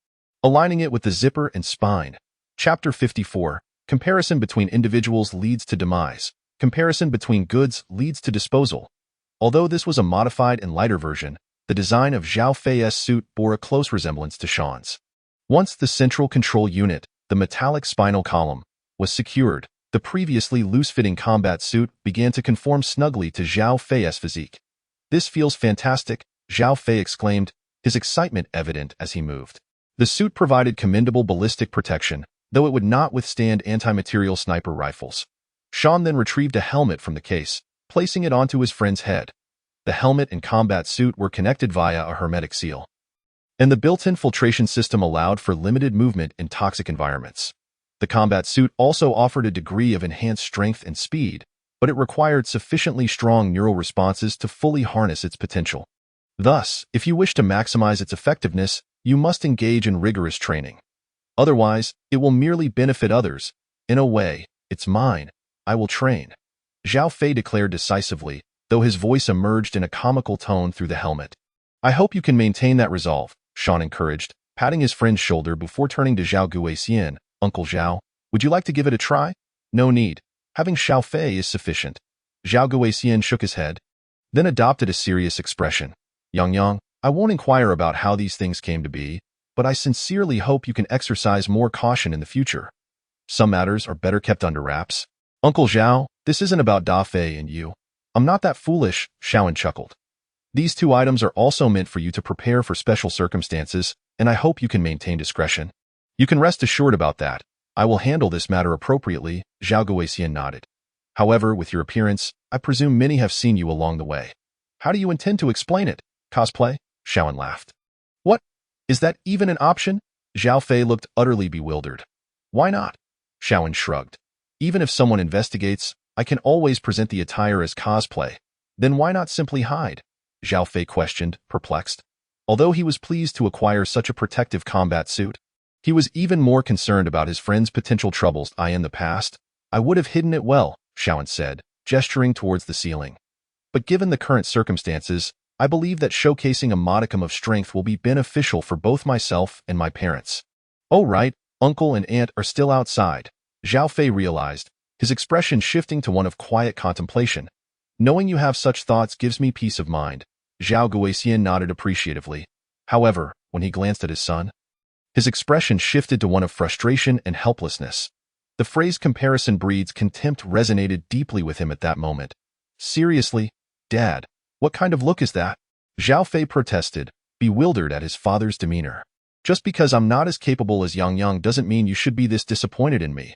Aligning it with the zipper and spine. Chapter 54, Comparison between individuals leads to demise. Comparison between goods leads to disposal. Although this was a modified and lighter version, the design of Zhao Fei's suit bore a close resemblance to Sean's. Once the central control unit, the metallic spinal column, was secured, the previously loose-fitting combat suit began to conform snugly to Zhao Fei's physique. "This feels fantastic," Zhao Fei exclaimed, his excitement evident as he moved. The suit provided commendable ballistic protection, though it would not withstand anti-material sniper rifles. Sean then retrieved a helmet from the case, placing it onto his friend's head. The helmet and combat suit were connected via a hermetic seal, and the built-in filtration system allowed for limited movement in toxic environments. The combat suit also offered a degree of enhanced strength and speed, but it required sufficiently strong neural responses to fully harness its potential. Thus, if you wish to maximize its effectiveness, you must engage in rigorous training. Otherwise, it will merely benefit others. "In a way, it's mine. I will train," Zhao Fei declared decisively, though his voice emerged in a comical tone through the helmet. "I hope you can maintain that resolve," Sean encouraged, patting his friend's shoulder before turning to Zhao Guixian. "Uncle Zhao, would you like to give it a try?" "No need. Having Zhao Fei is sufficient." Zhao Guixian shook his head. then adopted a serious expression. Yang, I won't inquire about how these things came to be, but I sincerely hope you can exercise more caution in the future. Some matters are better kept under wraps. Uncle Zhao, this isn't about Da Fei and you. I'm not that foolish, Xiaoan chuckled. These 2 items are also meant for you to prepare for special circumstances, and I hope you can maintain discretion. You can rest assured about that. I will handle this matter appropriately, Zhao Guoxian nodded. However, with your appearance, I presume many have seen you along the way. How do you intend to explain it? Cosplay? Xiaoan laughed. What? Is that even an option? Zhao Fei looked utterly bewildered. Why not? Xiaoan shrugged. Even if someone investigates, I can always present the attire as cosplay. Then why not simply hide? Zhao Fei questioned, perplexed. Although he was pleased to acquire such a protective combat suit, he was even more concerned about his friend's potential troubles. In the past, I would have hidden it well, Xiaoan said, gesturing towards the ceiling. But given the current circumstances, I believe that showcasing a modicum of strength will be beneficial for both myself and my parents. Oh right, uncle and aunt are still outside, Zhao Fei realized, his expression shifting to one of quiet contemplation. Knowing you have such thoughts gives me peace of mind. Zhao Guoxian nodded appreciatively. However, when he glanced at his son, his expression shifted to one of frustration and helplessness. The phrase comparison breeds contempt resonated deeply with him at that moment. Seriously, Dad, what kind of look is that? Zhao Fei protested, bewildered at his father's demeanor. Just because I'm not as capable as Yang doesn't mean you should be this disappointed in me.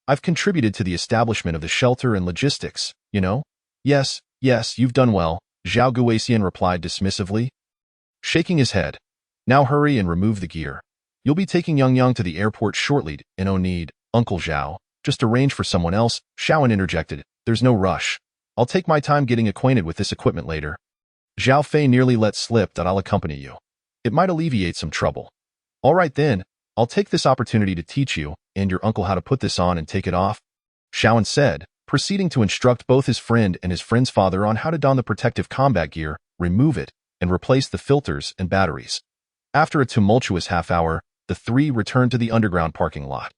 I've contributed to the establishment of the shelter and logistics, you know? Yes, you've done well, Zhao Guoxian replied dismissively, shaking his head. Now hurry and remove the gear. You'll be taking Yang to the airport shortly, and no need, Uncle Zhao. Just arrange for someone else, Xiaoan interjected. There's no rush. I'll take my time getting acquainted with this equipment later. Zhao Fei nearly let slip that I'll accompany you. It might alleviate some trouble. All right then, I'll take this opportunity to teach you and your uncle how to put this on and take it off, Xiaoan said, proceeding to instruct both his friend and his friend's father on how to don the protective combat gear, remove it, and replace the filters and batteries. After a tumultuous half-hour, the 3 returned to the underground parking lot.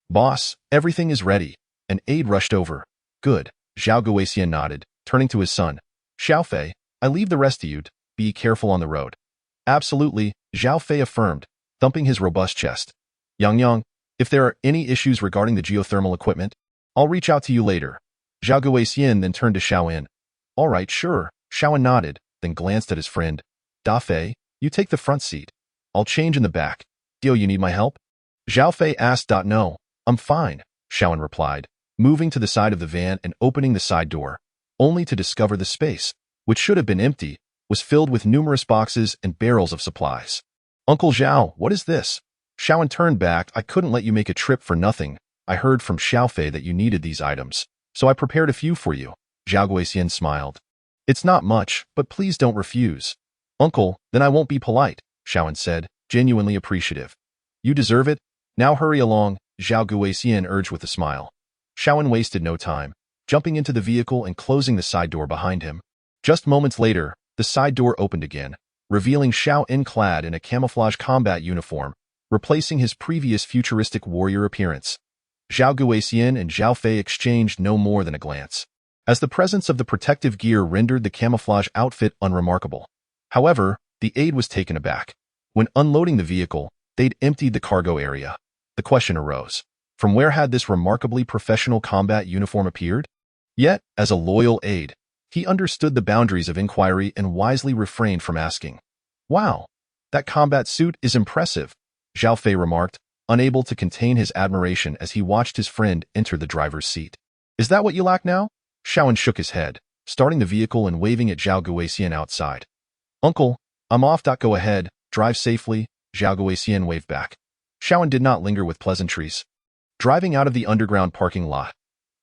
Boss, everything is ready. An aide rushed over. Good, Zhao Guoxian nodded, turning to his son. Xiao Fei, I leave the rest to you. Be careful on the road. Absolutely, Zhao Fei affirmed, thumping his robust chest. Yang, if there are any issues regarding the geothermal equipment, I'll reach out to you later. Zhao Guoxian then turned to Xiaoan. All right, sure, Xiaoan nodded, then glanced at his friend. Da Fei, you take the front seat. I'll change in the back. Do you need my help? Zhao Fei asked. No, I'm fine, Xiaoan replied, moving to the side of the van and opening the side door, only to discover the space, which should have been empty, was filled with numerous boxes and barrels of supplies. Uncle Zhao, what is this? Xiaoan turned back. I couldn't let you make a trip for nothing. I heard from Xiao Fei that you needed these items, so I prepared a few for you. Zhao Guoxian smiled. It's not much, but please don't refuse. Uncle, then I won't be polite, Xiaoan said, genuinely appreciative. You deserve it. Now hurry along, Zhao Guoxian urged with a smile. Xiaoan wasted no time, jumping into the vehicle and closing the side door behind him. Just moments later, the side door opened again, revealing Xiaoan clad in a camouflage combat uniform, replacing his previous futuristic warrior appearance. Zhao Guoxian and Zhao Fei exchanged no more than a glance, as the presence of the protective gear rendered the camouflage outfit unremarkable. However, the aide was taken aback. When unloading the vehicle, they'd emptied the cargo area. The question arose, from where had this remarkably professional combat uniform appeared? Yet, as a loyal aide, he understood the boundaries of inquiry and wisely refrained from asking. Wow, that combat suit is impressive, Zhao Fei remarked, unable to contain his admiration as he watched his friend enter the driver's seat. Is that what you lack now? Xiaoan shook his head, starting the vehicle and waving at Zhao Guoxian outside. Uncle, I'm off. Go ahead, drive safely, Zhao Guoxian waved back. Xiaoan did not linger with pleasantries. Driving out of the underground parking lot.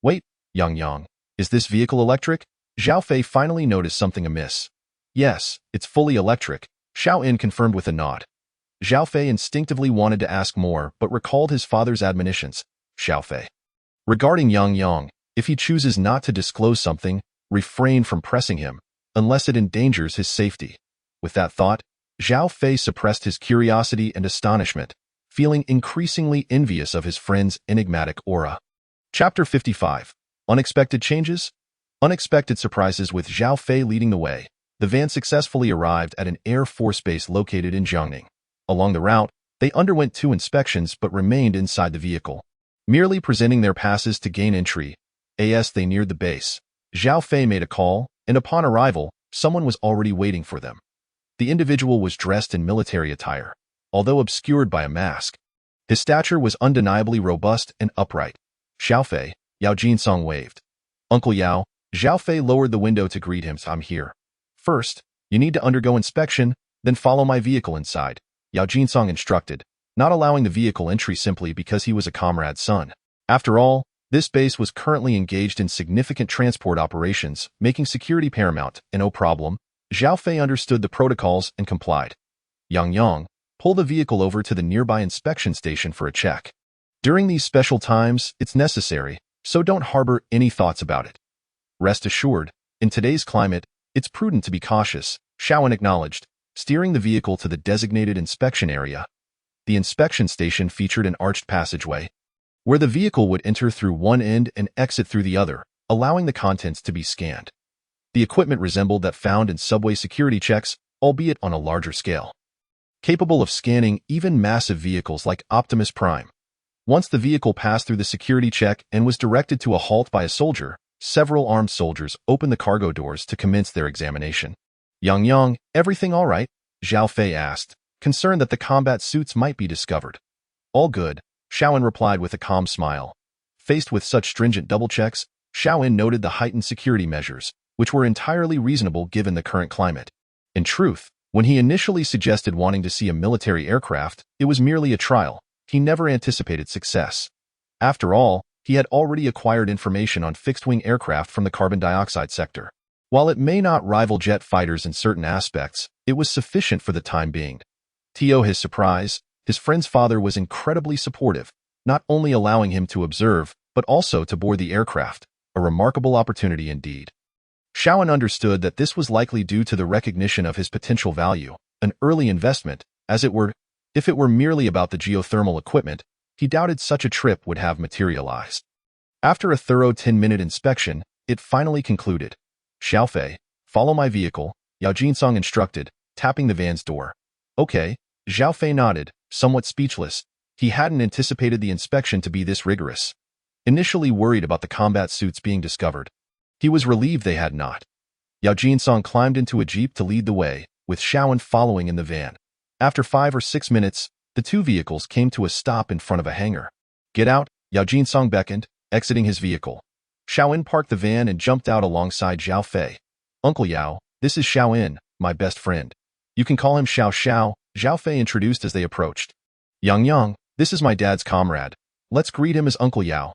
Wait, Yang, is this vehicle electric? Zhao Fei finally noticed something amiss. Yes, it's fully electric, Xiaoan confirmed with a nod. Zhao Fei instinctively wanted to ask more, but recalled his father's admonitions. Xiao Fei. Regarding Yang, if he chooses not to disclose something, refrain from pressing him, unless it endangers his safety. With that thought, Zhao Fei suppressed his curiosity and astonishment, feeling increasingly envious of his friend's enigmatic aura. Chapter 55. Unexpected Changes? Unexpected surprises with Zhao Fei leading the way. The van successfully arrived at an Air Force base located in Jiangning. Along the route, they underwent 2 inspections but remained inside the vehicle, merely presenting their passes to gain entry. As they neared the base, Zhao Fei made a call, and upon arrival, someone was already waiting for them. The individual was dressed in military attire, although obscured by a mask. His stature was undeniably robust and upright. "Xiao Fei," Yao Jinsong waved. "Uncle Yao." Zhao Fei lowered the window to greet him. "I'm here. First, you need to undergo inspection, then follow my vehicle inside," Yao Jinsong instructed, not allowing the vehicle entry simply because he was a comrade's son. After all, this base was currently engaged in significant transport operations, making security paramount, and no problem. Zhao Fei understood the protocols and complied. "Yang, pull the vehicle over to the nearby inspection station for a check. During these special times, it's necessary, so don't harbor any thoughts about it. Rest assured, in today's climate, it's prudent to be cautious," Xiaowen acknowledged, steering the vehicle to the designated inspection area. The inspection station featured an arched passageway, where the vehicle would enter through one end and exit through the other, allowing the contents to be scanned. The equipment resembled that found in subway security checks, albeit on a larger scale, capable of scanning even massive vehicles like Optimus Prime. Once the vehicle passed through the security check and was directed to a halt by a soldier, several armed soldiers opened the cargo doors to commence their examination. "Yang, everything all right?" Zhao Fei asked, concerned that the combat suits might be discovered. "All good," Xiaowen replied with a calm smile. Faced with such stringent double checks, Xiaowen noted the heightened security measures, which were entirely reasonable given the current climate. In truth, when he initially suggested wanting to see a military aircraft, it was merely a trial. He never anticipated success. After all, he had already acquired information on fixed-wing aircraft from the carbon dioxide sector. While it may not rival jet fighters in certain aspects, it was sufficient for the time being. To his surprise, his friend's father was incredibly supportive, not only allowing him to observe, but also to board the aircraft, a remarkable opportunity indeed. Xiaowen understood that this was likely due to the recognition of his potential value, an early investment, as it were. If it were merely about the geothermal equipment, he doubted such a trip would have materialized. After a thorough 10-minute inspection, it finally concluded. "Xiao Fei, follow my vehicle," Yao Jinsong instructed, tapping the van's door. "Okay," Zhao Fei nodded, somewhat speechless. He hadn't anticipated the inspection to be this rigorous. Initially worried about the combat suits being discovered, he was relieved they had not. Yao Jinsong climbed into a jeep to lead the way, with Xiaowen following in the van. After 5 or 6 minutes, the 2 vehicles came to a stop in front of a hangar. "Get out," Yao Jinsong beckoned, exiting his vehicle. Xiaowen parked the van and jumped out alongside Zhao Fei. "Uncle Yao, this is Xiaowen, my best friend. You can call him Xiao," Zhao Fei introduced as they approached. "Yang, this is my dad's comrade. Let's greet him as Uncle Yao."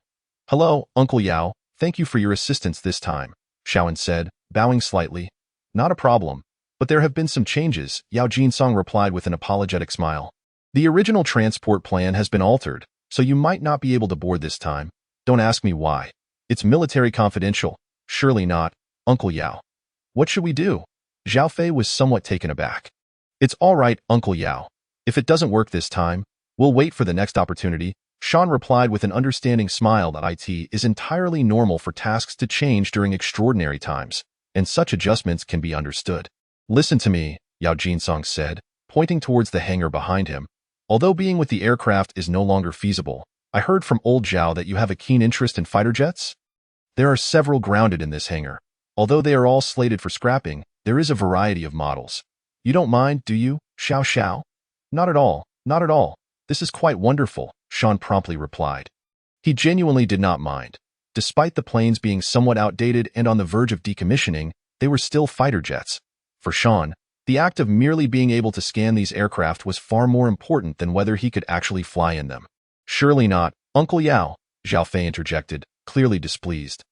"Hello, Uncle Yao. Thank you for your assistance this time," Xiaowen said, bowing slightly. "Not a problem. But there have been some changes," Yao Jinsong replied with an apologetic smile. "The original transport plan has been altered, so you might not be able to board this time. Don't ask me why. It's military confidential." "Surely not, Uncle Yao. What should we do?" Zhao Fei was somewhat taken aback. "It's all right, Uncle Yao. If it doesn't work this time, we'll wait for the next opportunity," Sean replied with an understanding smile. That it is entirely normal for tasks to change during extraordinary times, and such adjustments can be understood. "Listen to me," Yao Jinsong said, pointing towards the hangar behind him. "Although being with the aircraft is no longer feasible, I heard from old Zhao that you have a keen interest in fighter jets? There are several grounded in this hangar. Although they are all slated for scrapping, there is a variety of models. You don't mind, do you, Xiao?" Not at all. This is quite wonderful," Sean promptly replied. He genuinely did not mind. Despite the planes being somewhat outdated and on the verge of decommissioning, they were still fighter jets. For Sean, the act of merely being able to scan these aircraft was far more important than whether he could actually fly in them. "Surely not, Uncle Yao," Zhao Fei interjected, clearly displeased.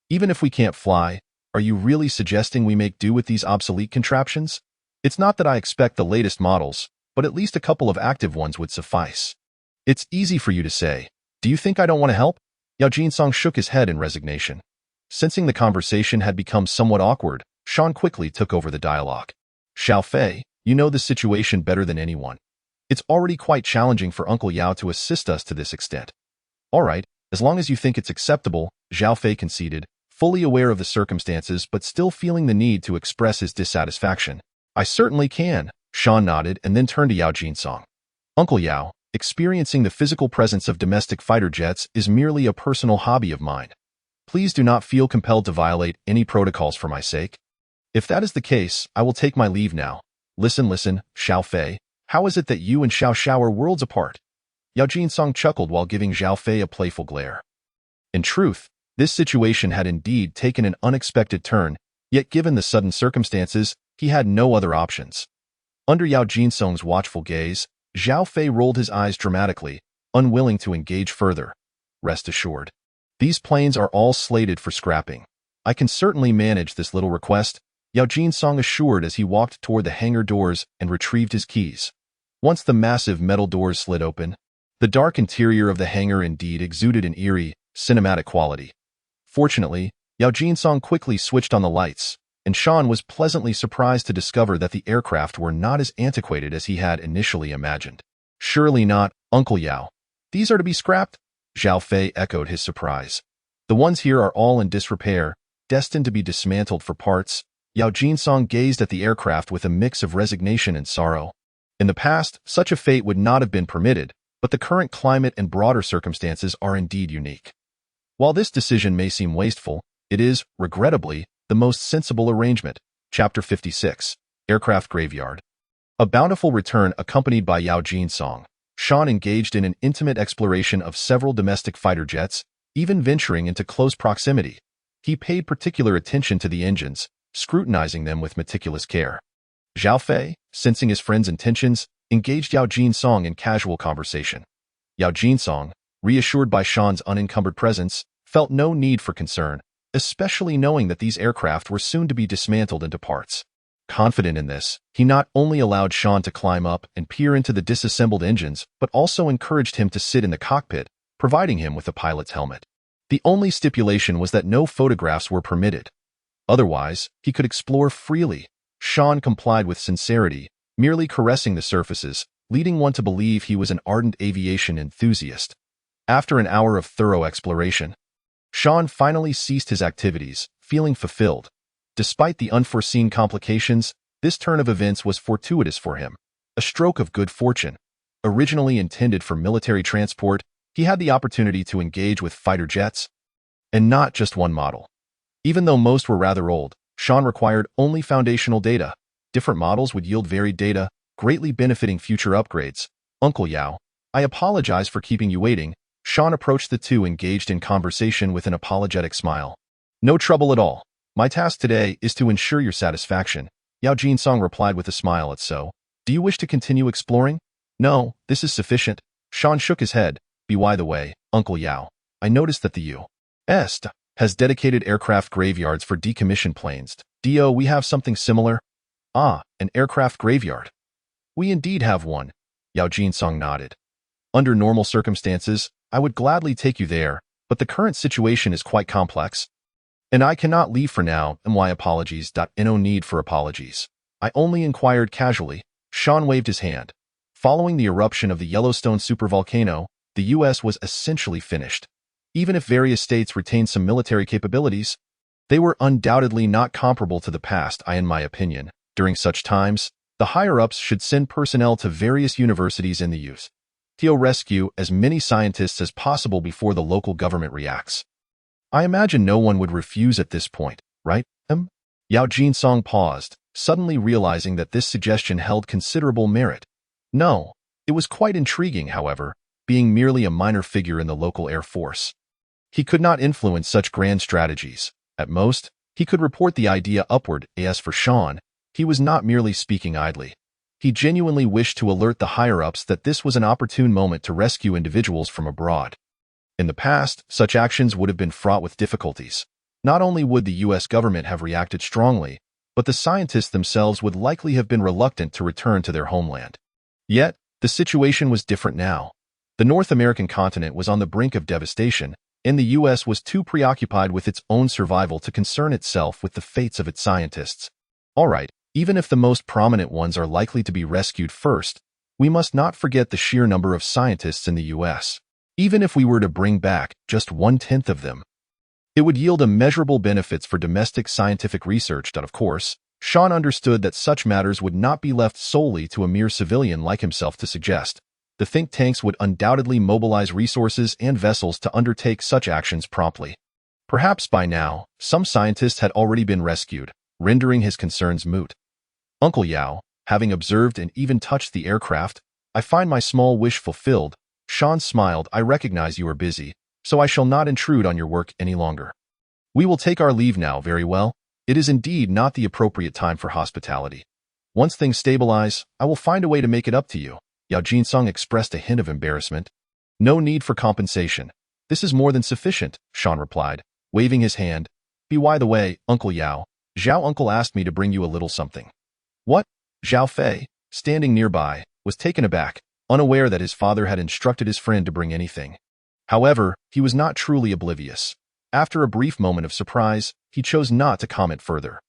"Even if we can't fly, are you really suggesting we make do with these obsolete contraptions? It's not that I expect the latest models, but at least a couple of active ones would suffice." "It's easy for you to say. Do you think I don't want to help?" Yao Jinsong shook his head in resignation. Sensing the conversation had become somewhat awkward, Sean quickly took over the dialogue. "Xiao Fei, you know the situation better than anyone. It's already quite challenging for Uncle Yao to assist us to this extent." "All right, as long as you think it's acceptable," Zhao Fei conceded, fully aware of the circumstances but still feeling the need to express his dissatisfaction. I certainly can, Sean nodded and then turned to Yao Jinsong. Uncle Yao, experiencing the physical presence of domestic fighter jets is merely a personal hobby of mine. Please do not feel compelled to violate any protocols for my sake. If that is the case, I will take my leave now. Listen, Xiao Fei, how is it that you and Xiao Xiao are worlds apart? Yao Jinsong chuckled while giving Xiao Fei a playful glare. In truth, this situation had indeed taken an unexpected turn, yet given the sudden circumstances, he had no other options. Under Yao Jinsong's watchful gaze, Xiao Fei rolled his eyes dramatically, unwilling to engage further. Rest assured. These planes are all slated for scrapping. I can certainly manage this little request, Yao Jinsong assured as he walked toward the hangar doors and retrieved his keys. Once the massive metal doors slid open, the dark interior of the hangar indeed exuded an eerie, cinematic quality. Fortunately, Yao Jinsong quickly switched on the lights, and Sean was pleasantly surprised to discover that the aircraft were not as antiquated as he had initially imagined. Surely not, Uncle Yao. These are to be scrapped? Xiao Fei echoed his surprise. The ones here are all in disrepair, destined to be dismantled for parts. Yao Jinsong gazed at the aircraft with a mix of resignation and sorrow. In the past, such a fate would not have been permitted, but the current climate and broader circumstances are indeed unique. While this decision may seem wasteful, it is, regrettably, the most sensible arrangement. Chapter 56. Aircraft Graveyard. A bountiful return accompanied by Yao Jinsong, Sean engaged in an intimate exploration of several domestic fighter jets, even venturing into close proximity. He paid particular attention to the engines, scrutinizing them with meticulous care. Xiao Fei, sensing his friend's intentions, engaged Yao Jinsong in casual conversation. Yao Jinsong, reassured by Sean's unencumbered presence, felt no need for concern, especially knowing that these aircraft were soon to be dismantled into parts. Confident in this, he not only allowed Sean to climb up and peer into the disassembled engines, but also encouraged him to sit in the cockpit, providing him with a pilot's helmet. The only stipulation was that no photographs were permitted. Otherwise, he could explore freely. Sean complied with sincerity, merely caressing the surfaces, leading one to believe he was an ardent aviation enthusiast. After an hour of thorough exploration, Sean finally ceased his activities, feeling fulfilled. Despite the unforeseen complications, this turn of events was fortuitous for him, a stroke of good fortune. Originally intended for military transport, he had the opportunity to engage with fighter jets, and not just one model. Even though most were rather old, Sean required only foundational data. Different models would yield varied data, greatly benefiting future upgrades. Uncle Yao, I apologize for keeping you waiting. Sean approached the two engaged in conversation with an apologetic smile. No trouble at all. My task today is to ensure your satisfaction. Yao Jinsong replied with a smile at so. Do you wish to continue exploring? No, this is sufficient. Sean shook his head. By the way, Uncle Yao, I noticed that the U.S. has dedicated aircraft graveyards for decommissioned planes. Do we have something similar? Ah, an aircraft graveyard. We indeed have one. Yao Jinsong nodded. Under normal circumstances, I would gladly take you there, but the current situation is quite complex, and I cannot leave for now. My apologies. No need for apologies. I only inquired casually. Sean waved his hand. Following the eruption of the Yellowstone supervolcano, the U.S. was essentially finished. Even if various states retained some military capabilities, they were undoubtedly not comparable to the past. In my opinion, during such times, the higher-ups should send personnel to various universities in the U.S. to rescue as many scientists as possible before the local government reacts. I imagine no one would refuse at this point, right? Yao Jinsong paused, suddenly realizing that this suggestion held considerable merit. No, it was quite intriguing, however, being merely a minor figure in the local Air Force. He could not influence such grand strategies. At most, he could report the idea upward. As for Sean, he was not merely speaking idly. He genuinely wished to alert the higher-ups that this was an opportune moment to rescue individuals from abroad. In the past, such actions would have been fraught with difficulties. Not only would the U.S. government have reacted strongly, but the scientists themselves would likely have been reluctant to return to their homeland. Yet, the situation was different now. The North American continent was on the brink of devastation, and the U.S. was too preoccupied with its own survival to concern itself with the fates of its scientists. All right, even if the most prominent ones are likely to be rescued first, we must not forget the sheer number of scientists in the U.S. Even if we were to bring back just 1/10 of them, It would yield immeasurable benefits for domestic scientific research, but of course, Sean understood that such matters would not be left solely to a mere civilian like himself to suggest. The think tanks would undoubtedly mobilize resources and vessels to undertake such actions promptly. Perhaps by now, some scientists had already been rescued, rendering his concerns moot. Uncle Yao, having observed and even touched the aircraft, I find my small wish fulfilled. Sean smiled. I recognize you are busy, so I shall not intrude on your work any longer. We will take our leave now. Very well. It is indeed not the appropriate time for hospitality. Once things stabilize, I will find a way to make it up to you. Yao Jinsong expressed a hint of embarrassment. No need for compensation. This is more than sufficient, Sean replied, waving his hand. By the way, Uncle Yao, Zhao uncle asked me to bring you a little something. What? Zhao Fei, standing nearby, was taken aback, unaware that his father had instructed his friend to bring anything. However, he was not truly oblivious. After a brief moment of surprise, he chose not to comment further.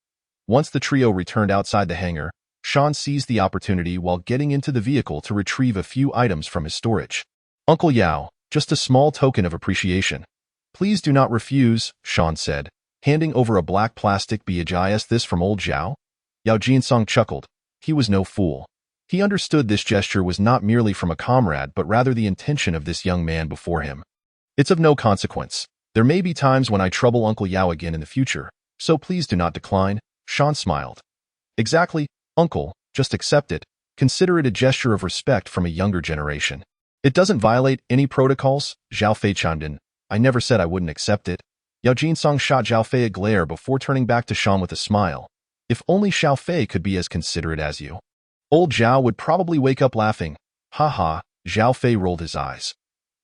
Once the trio returned outside the hangar, Sean seized the opportunity while getting into the vehicle to retrieve a few items from his storage. Uncle Yao, just a small token of appreciation. Please do not refuse, Sean said, handing over a black plastic badge. This from old Zhao? Yao Jinsong chuckled. He was no fool. He understood this gesture was not merely from a comrade but rather the intention of this young man before him. It's of no consequence. There may be times when I trouble Uncle Yao again in the future, so please do not decline, Sean smiled. Exactly, Uncle, just accept it. Consider it a gesture of respect from a younger generation. It doesn't violate any protocols, Zhao Fei chimed in. I never said I wouldn't accept it. Yao Jinsong shot Zhao Fei a glare before turning back to Sean with a smile. If only Zhao Fei could be as considerate as you. Old Zhao would probably wake up laughing. Ha ha, Zhao Fei rolled his eyes.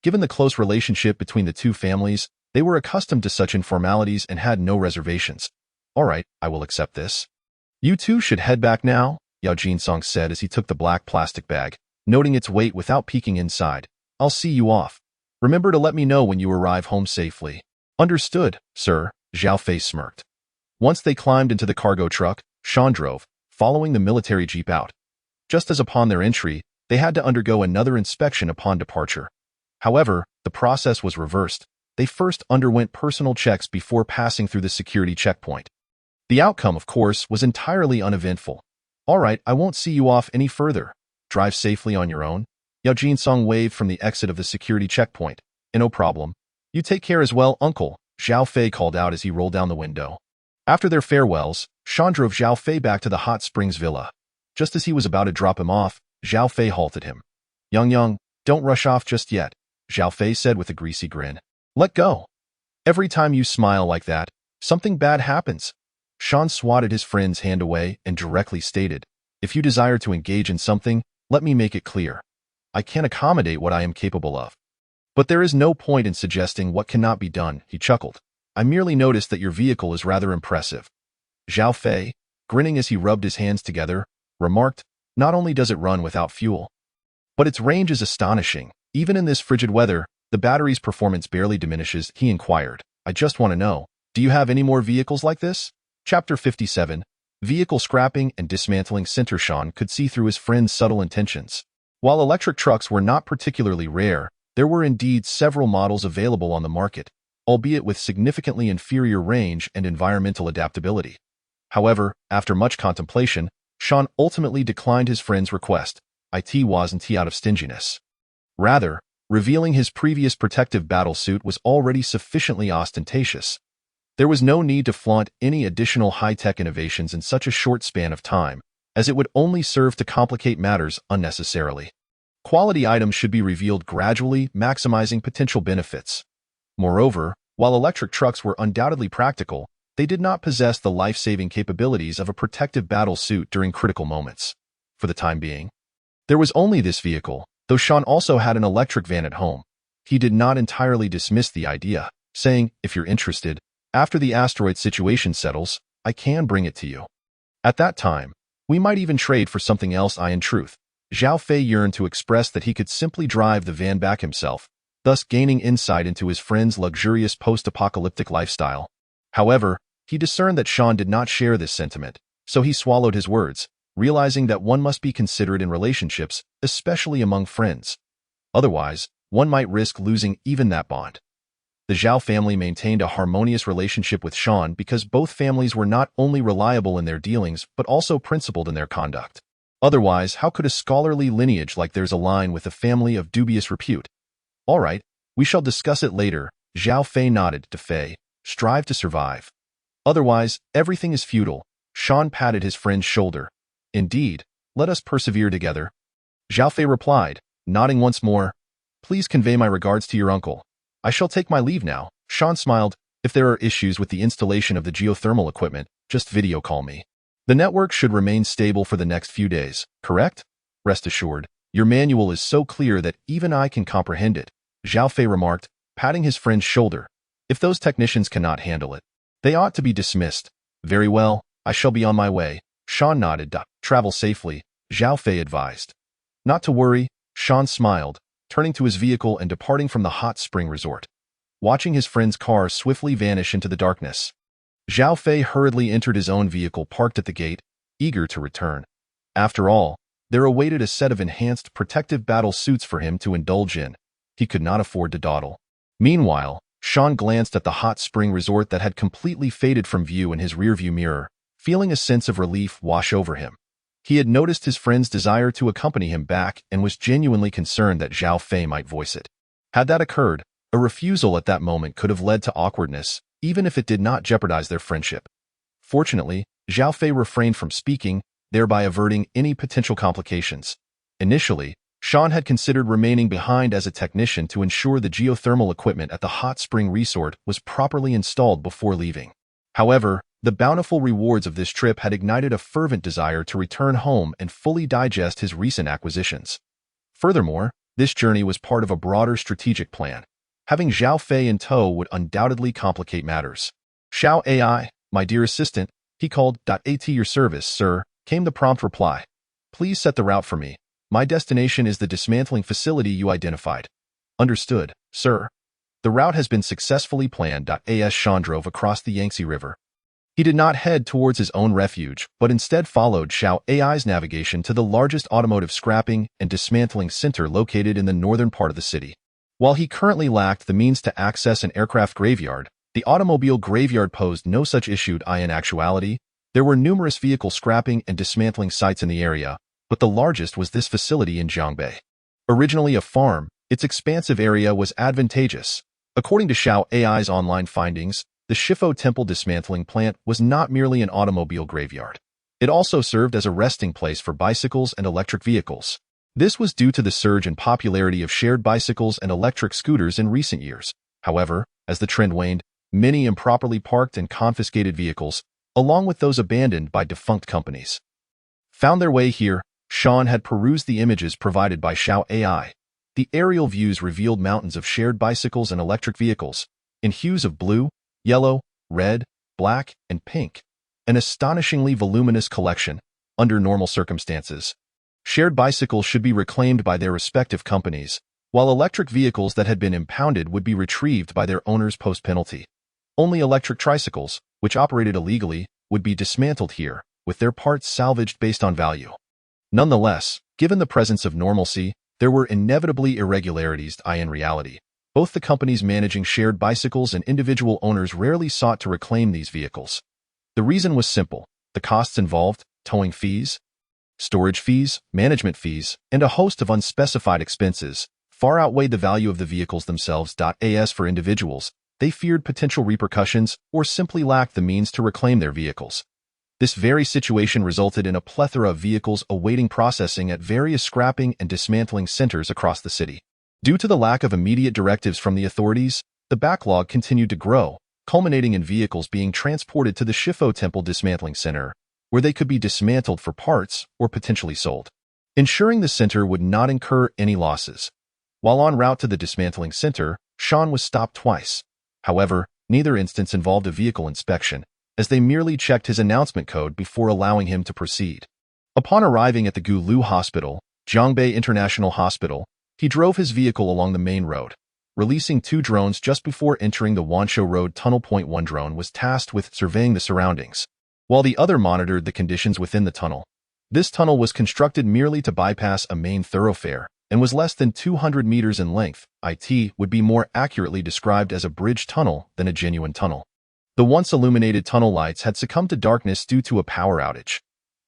Given the close relationship between the two families, they were accustomed to such informalities and had no reservations. All right, I will accept this. You two should head back now, Yao Jinsong said as he took the black plastic bag, noting its weight without peeking inside. I'll see you off. Remember to let me know when you arrive home safely. Understood, sir, Zhao Fei smirked. Once they climbed into the cargo truck, Sean drove, following the military jeep out. Just as upon their entry, they had to undergo another inspection upon departure. However, the process was reversed. They first underwent personal checks before passing through the security checkpoint. The outcome, of course, was entirely uneventful. All right, I won't see you off any further. Drive safely on your own. Yao Jinsong waved from the exit of the security checkpoint. No problem. You take care as well, Uncle, Zhao Fei called out as he rolled down the window. After their farewells, Sean drove Zhao Fei back to the Hot Springs Villa. Just as he was about to drop him off, Zhao Fei halted him. Young, don't rush off just yet, Zhao Fei said with a greasy grin. Let go. Every time you smile like that, something bad happens. Sean swatted his friend's hand away and directly stated, if you desire to engage in something, let me make it clear. I can accommodate what I am capable of. But there is no point in suggesting what cannot be done, he chuckled. I merely noticed that your vehicle is rather impressive. Zhao Fei, grinning as he rubbed his hands together, remarked, not only does it run without fuel, but its range is astonishing. Even in this frigid weather, the battery's performance barely diminishes. He inquired, I just want to know, do you have any more vehicles like this? Chapter 57, Vehicle Scrapping and Dismantling. Sean could see through his friend's subtle intentions. While electric trucks were not particularly rare, there were indeed several models available on the market, albeit with significantly inferior range and environmental adaptability. However, after much contemplation, Sean ultimately declined his friend's request. It wasn't out of stinginess. Rather, revealing his previous protective battle suit was already sufficiently ostentatious. There was no need to flaunt any additional high-tech innovations in such a short span of time, as it would only serve to complicate matters unnecessarily. Quality items should be revealed gradually, maximizing potential benefits. Moreover, while electric trucks were undoubtedly practical, they did not possess the life-saving capabilities of a protective battle suit during critical moments. For the time being, there was only this vehicle, though Sean also had an electric van at home. He did not entirely dismiss the idea, saying, if you're interested, after the asteroid situation settles, I can bring it to you. At that time, we might even trade for something else. In truth, Zhao Fei yearned to express that he could simply drive the van back himself, thus gaining insight into his friend's luxurious post-apocalyptic lifestyle. However, he discerned that Sean did not share this sentiment, so he swallowed his words, realizing that one must be considerate in relationships, especially among friends. Otherwise, one might risk losing even that bond. The Zhao family maintained a harmonious relationship with Sean because both families were not only reliable in their dealings but also principled in their conduct. Otherwise, how could a scholarly lineage like theirs align with a family of dubious repute? All right, we shall discuss it later. Zhao Fei nodded to Fei. Strive to survive. Otherwise, everything is futile. Sean patted his friend's shoulder. Indeed, let us persevere together. Zhao Fei replied, nodding once more. Please convey my regards to your uncle. I shall take my leave now. Sean smiled. If there are issues with the installation of the geothermal equipment, just video call me. The network should remain stable for the next few days, correct? Rest assured, your manual is so clear that even I can comprehend it, Zhao Fei remarked, patting his friend's shoulder. If those technicians cannot handle it, they ought to be dismissed. Very well, I shall be on my way. Sean nodded. Travel safely, Zhao Fei advised. Not to worry, Sean smiled, turning to his vehicle and departing from the hot spring resort. Watching his friend's car swiftly vanish into the darkness, Zhao Fei hurriedly entered his own vehicle parked at the gate, eager to return. After all, there awaited a set of enhanced protective battle suits for him to indulge in. He could not afford to dawdle. Meanwhile, Sean glanced at the hot spring resort that had completely faded from view in his rearview mirror, feeling a sense of relief wash over him. He had noticed his friend's desire to accompany him back and was genuinely concerned that Zhao Fei might voice it. Had that occurred, a refusal at that moment could have led to awkwardness, even if it did not jeopardize their friendship. Fortunately, Zhao Fei refrained from speaking, thereby averting any potential complications. Initially, Sean had considered remaining behind as a technician to ensure the geothermal equipment at the hot spring resort was properly installed before leaving. However, the bountiful rewards of this trip had ignited a fervent desire to return home and fully digest his recent acquisitions. Furthermore, this journey was part of a broader strategic plan. Having Zhao Fei in tow would undoubtedly complicate matters. Xiao AI, my dear assistant, he called. At your service, sir, came the prompt reply. Please set the route for me. My destination is the dismantling facility you identified. Understood, sir. The route has been successfully planned. As Sean drove across the Yangtze River. He did not head towards his own refuge, but instead followed Xiao AI's navigation to the largest automotive scrapping and dismantling center located in the northern part of the city. While he currently lacked the means to access an aircraft graveyard, the automobile graveyard posed no such issue. In actuality, there were numerous vehicle scrapping and dismantling sites in the area, but the largest was this facility in Jiangbei. Originally a farm, its expansive area was advantageous. According to Xiao AI's online findings, the Shifu Temple dismantling plant was not merely an automobile graveyard. It also served as a resting place for bicycles and electric vehicles. This was due to the surge in popularity of shared bicycles and electric scooters in recent years. However, as the trend waned, many improperly parked and confiscated vehicles, along with those abandoned by defunct companies, found their way here. Sean had perused the images provided by Xiao AI. The aerial views revealed mountains of shared bicycles and electric vehicles, in hues of blue, yellow, red, black, and pink. An astonishingly voluminous collection, under normal circumstances. Shared bicycles should be reclaimed by their respective companies, while electric vehicles that had been impounded would be retrieved by their owners post-penalty. Only electric tricycles, which operated illegally, would be dismantled here, with their parts salvaged based on value. Nonetheless, given the presence of normalcy, there were inevitably irregularities. In reality, both the companies managing shared bicycles and individual owners rarely sought to reclaim these vehicles. The reason was simple: the costs involved, towing fees, storage fees, management fees, and a host of unspecified expenses, far outweighed the value of the vehicles themselves. As for individuals, they feared potential repercussions or simply lacked the means to reclaim their vehicles. This very situation resulted in a plethora of vehicles awaiting processing at various scrapping and dismantling centers across the city. Due to the lack of immediate directives from the authorities, the backlog continued to grow, culminating in vehicles being transported to the Shifu Temple Dismantling Center, where they could be dismantled for parts or potentially sold, ensuring the center would not incur any losses. While en route to the dismantling center, Sean was stopped twice. However, neither instance involved a vehicle inspection, as they merely checked his announcement code before allowing him to proceed. Upon arriving at the Gulu Hospital, Jiangbei International Hospital, he drove his vehicle along the main road, releasing 2 drones just before entering the Wanshou Road tunnel. One drone was tasked with surveying the surroundings, while the other monitored the conditions within the tunnel. This tunnel was constructed merely to bypass a main thoroughfare, and was less than 200 meters in length. It would be more accurately described as a bridge tunnel than a genuine tunnel. The once illuminated tunnel lights had succumbed to darkness due to a power outage.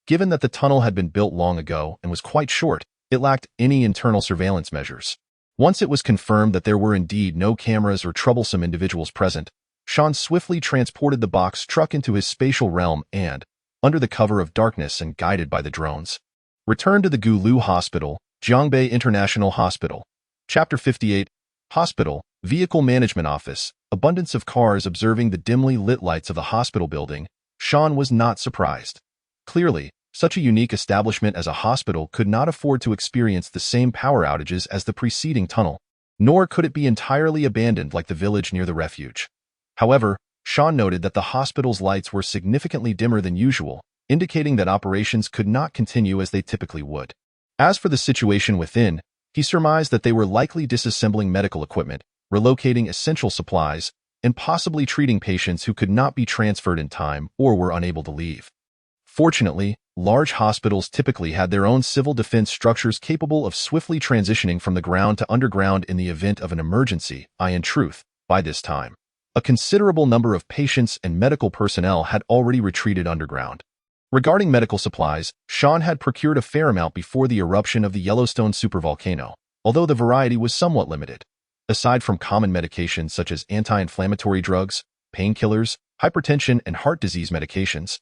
Given that the tunnel had been built long ago and was quite short, it lacked any internal surveillance measures. Once it was confirmed that there were indeed no cameras or troublesome individuals present, Sean swiftly transported the box truck into his spatial realm and, under the cover of darkness and guided by the drones, returned to the Gulu Hospital, Jiangbei International Hospital. Chapter 58, Hospital, Vehicle Management Office. Abundance of cars observing the dimly lit lights of the hospital building, Sean was not surprised. Clearly, such a unique establishment as a hospital could not afford to experience the same power outages as the preceding tunnel, nor could it be entirely abandoned like the village near the refuge. However, Sean noted that the hospital's lights were significantly dimmer than usual, indicating that operations could not continue as they typically would. As for the situation within, he surmised that they were likely disassembling medical equipment, relocating essential supplies, and possibly treating patients who could not be transferred in time or were unable to leave. Fortunately, large hospitals typically had their own civil defense structures capable of swiftly transitioning from the ground to underground in the event of an emergency. In truth, by this time, a considerable number of patients and medical personnel had already retreated underground. Regarding medical supplies, Sean had procured a fair amount before the eruption of the Yellowstone supervolcano, although the variety was somewhat limited. Aside from common medications such as anti-inflammatory drugs, painkillers, hypertension and heart disease medications,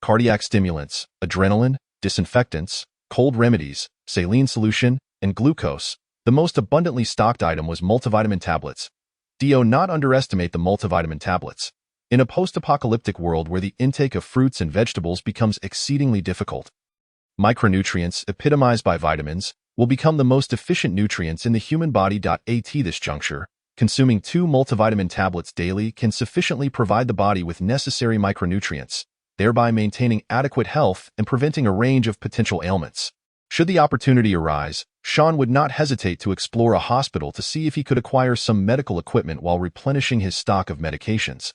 cardiac stimulants, adrenaline, disinfectants, cold remedies, saline solution, and glucose, the most abundantly stocked item was multivitamin tablets. Do not underestimate the multivitamin tablets. In a post-apocalyptic world where the intake of fruits and vegetables becomes exceedingly difficult, micronutrients, epitomized by vitamins, will become the most efficient nutrients in the human body. At this juncture, consuming 2 multivitamin tablets daily can sufficiently provide the body with necessary micronutrients, thereby maintaining adequate health and preventing a range of potential ailments. Should the opportunity arise, Sean would not hesitate to explore a hospital to see if he could acquire some medical equipment while replenishing his stock of medications.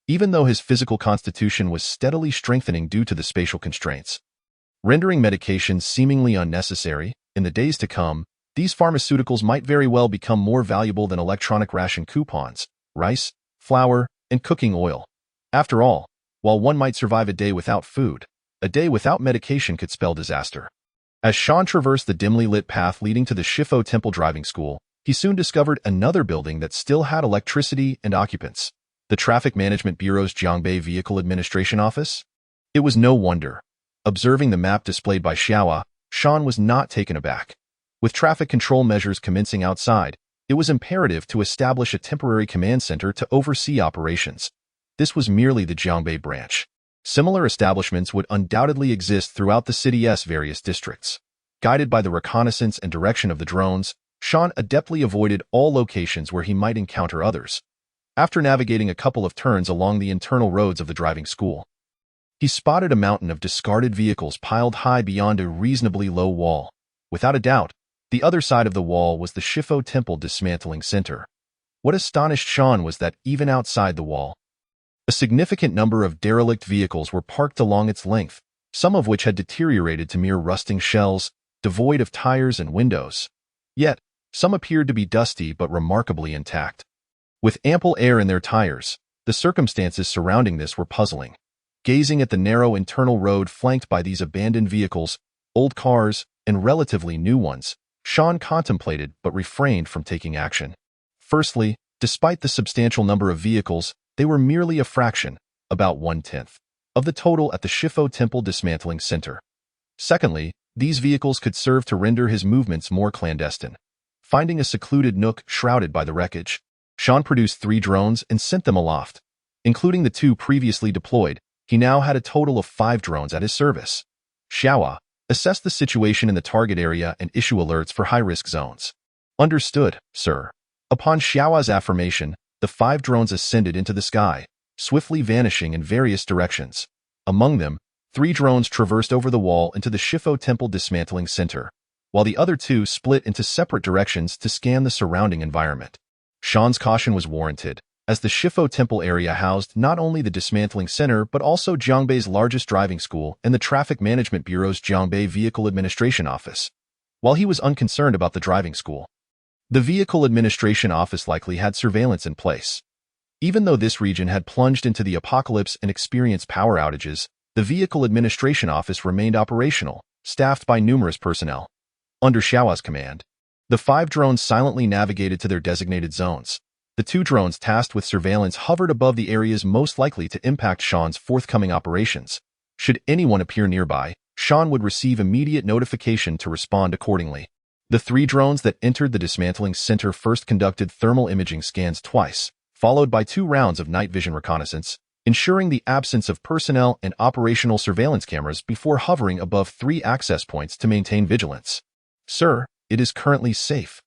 Even though his physical constitution was steadily strengthening due to the spatial constraints, rendering medications seemingly unnecessary, in the days to come, these pharmaceuticals might very well become more valuable than electronic ration coupons, rice, flour, and cooking oil. After all, while one might survive a day without food, a day without medication could spell disaster. As Sean traversed the dimly lit path leading to the Shifu Temple Driving School, he soon discovered another building that still had electricity and occupants, the Traffic Management Bureau's Jiangbei Vehicle Administration Office. It was no wonder. Observing the map displayed by Xiaoa, Sean was not taken aback. With traffic control measures commencing outside, it was imperative to establish a temporary command center to oversee operations. This was merely the Jiangbei branch. Similar establishments would undoubtedly exist throughout the city's various districts. Guided by the reconnaissance and direction of the drones, Sean adeptly avoided all locations where he might encounter others. After navigating a couple of turns along the internal roads of the driving school, he spotted a mountain of discarded vehicles piled high beyond a reasonably low wall. Without a doubt, the other side of the wall was the Shifu Temple Dismantling Center. What astonished Sean was that even outside the wall, a significant number of derelict vehicles were parked along its length, some of which had deteriorated to mere rusting shells, devoid of tires and windows. Yet, some appeared to be dusty but remarkably intact. With ample air in their tires, the circumstances surrounding this were puzzling. Gazing at the narrow internal road flanked by these abandoned vehicles, old cars, and relatively new ones, Sean contemplated but refrained from taking action. Firstly, despite the substantial number of vehicles, they were merely a fraction, about 1/10, of the total at the Shifu Temple Dismantling Center. Secondly, these vehicles could serve to render his movements more clandestine. Finding a secluded nook shrouded by the wreckage, Sean produced 3 drones and sent them aloft. Including the 2 previously deployed, he now had a total of 5 drones at his service. Xiaoa, assess the situation in the target area and issue alerts for high-risk zones. Understood, sir. Upon Xiaoa's affirmation, the 5 drones ascended into the sky, swiftly vanishing in various directions. Among them, 3 drones traversed over the wall into the Shifu Temple Dismantling Center, while the other 2 split into separate directions to scan the surrounding environment. Sean's caution was warranted, as the Shifu Temple area housed not only the dismantling center but also Jiangbei's largest driving school and the Traffic Management Bureau's Jiangbei Vehicle Administration Office. while he was unconcerned about the driving school. The Vehicle Administration Office likely had surveillance in place. Even though this region had plunged into the apocalypse and experienced power outages, the Vehicle Administration Office remained operational, staffed by numerous personnel. Under Xiao's command, the 5 drones silently navigated to their designated zones. The 2 drones tasked with surveillance hovered above the areas most likely to impact Sean's forthcoming operations. Should anyone appear nearby, Sean would receive immediate notification to respond accordingly. The 3 drones that entered the dismantling center first conducted thermal imaging scans twice, followed by 2 rounds of night vision reconnaissance, ensuring the absence of personnel and operational surveillance cameras before hovering above 3 access points to maintain vigilance. "Sir, it is currently safe."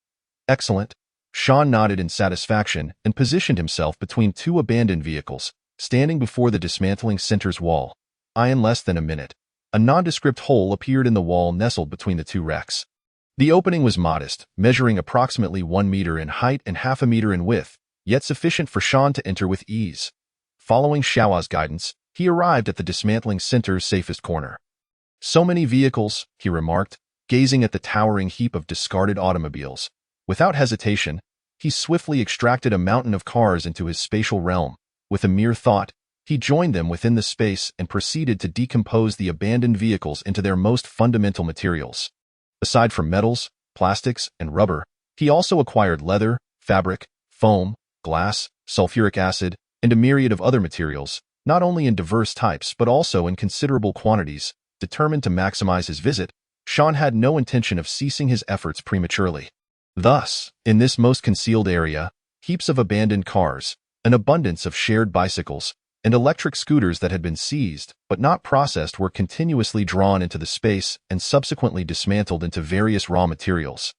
"Excellent." Sean nodded in satisfaction and positioned himself between 2 abandoned vehicles, standing before the dismantling center's wall. In less than a minute, a nondescript hole appeared in the wall nestled between the 2 wrecks. The opening was modest, measuring approximately 1 meter in height and half a meter in width, yet sufficient for Sean to enter with ease. Following Xiao's guidance, he arrived at the dismantling center's safest corner. "So many vehicles," he remarked, gazing at the towering heap of discarded automobiles. Without hesitation, he swiftly extracted a mountain of cars into his spatial realm. With a mere thought, he joined them within the space and proceeded to decompose the abandoned vehicles into their most fundamental materials. Aside from metals, plastics, and rubber, he also acquired leather, fabric, foam, glass, sulfuric acid, and a myriad of other materials, not only in diverse types but also in considerable quantities. Determined to maximize his visit, Sean had no intention of ceasing his efforts prematurely. Thus, in this most concealed area, heaps of abandoned cars, an abundance of shared bicycles, and electric scooters that had been seized but not processed were continuously drawn into the space and subsequently dismantled into various raw materials,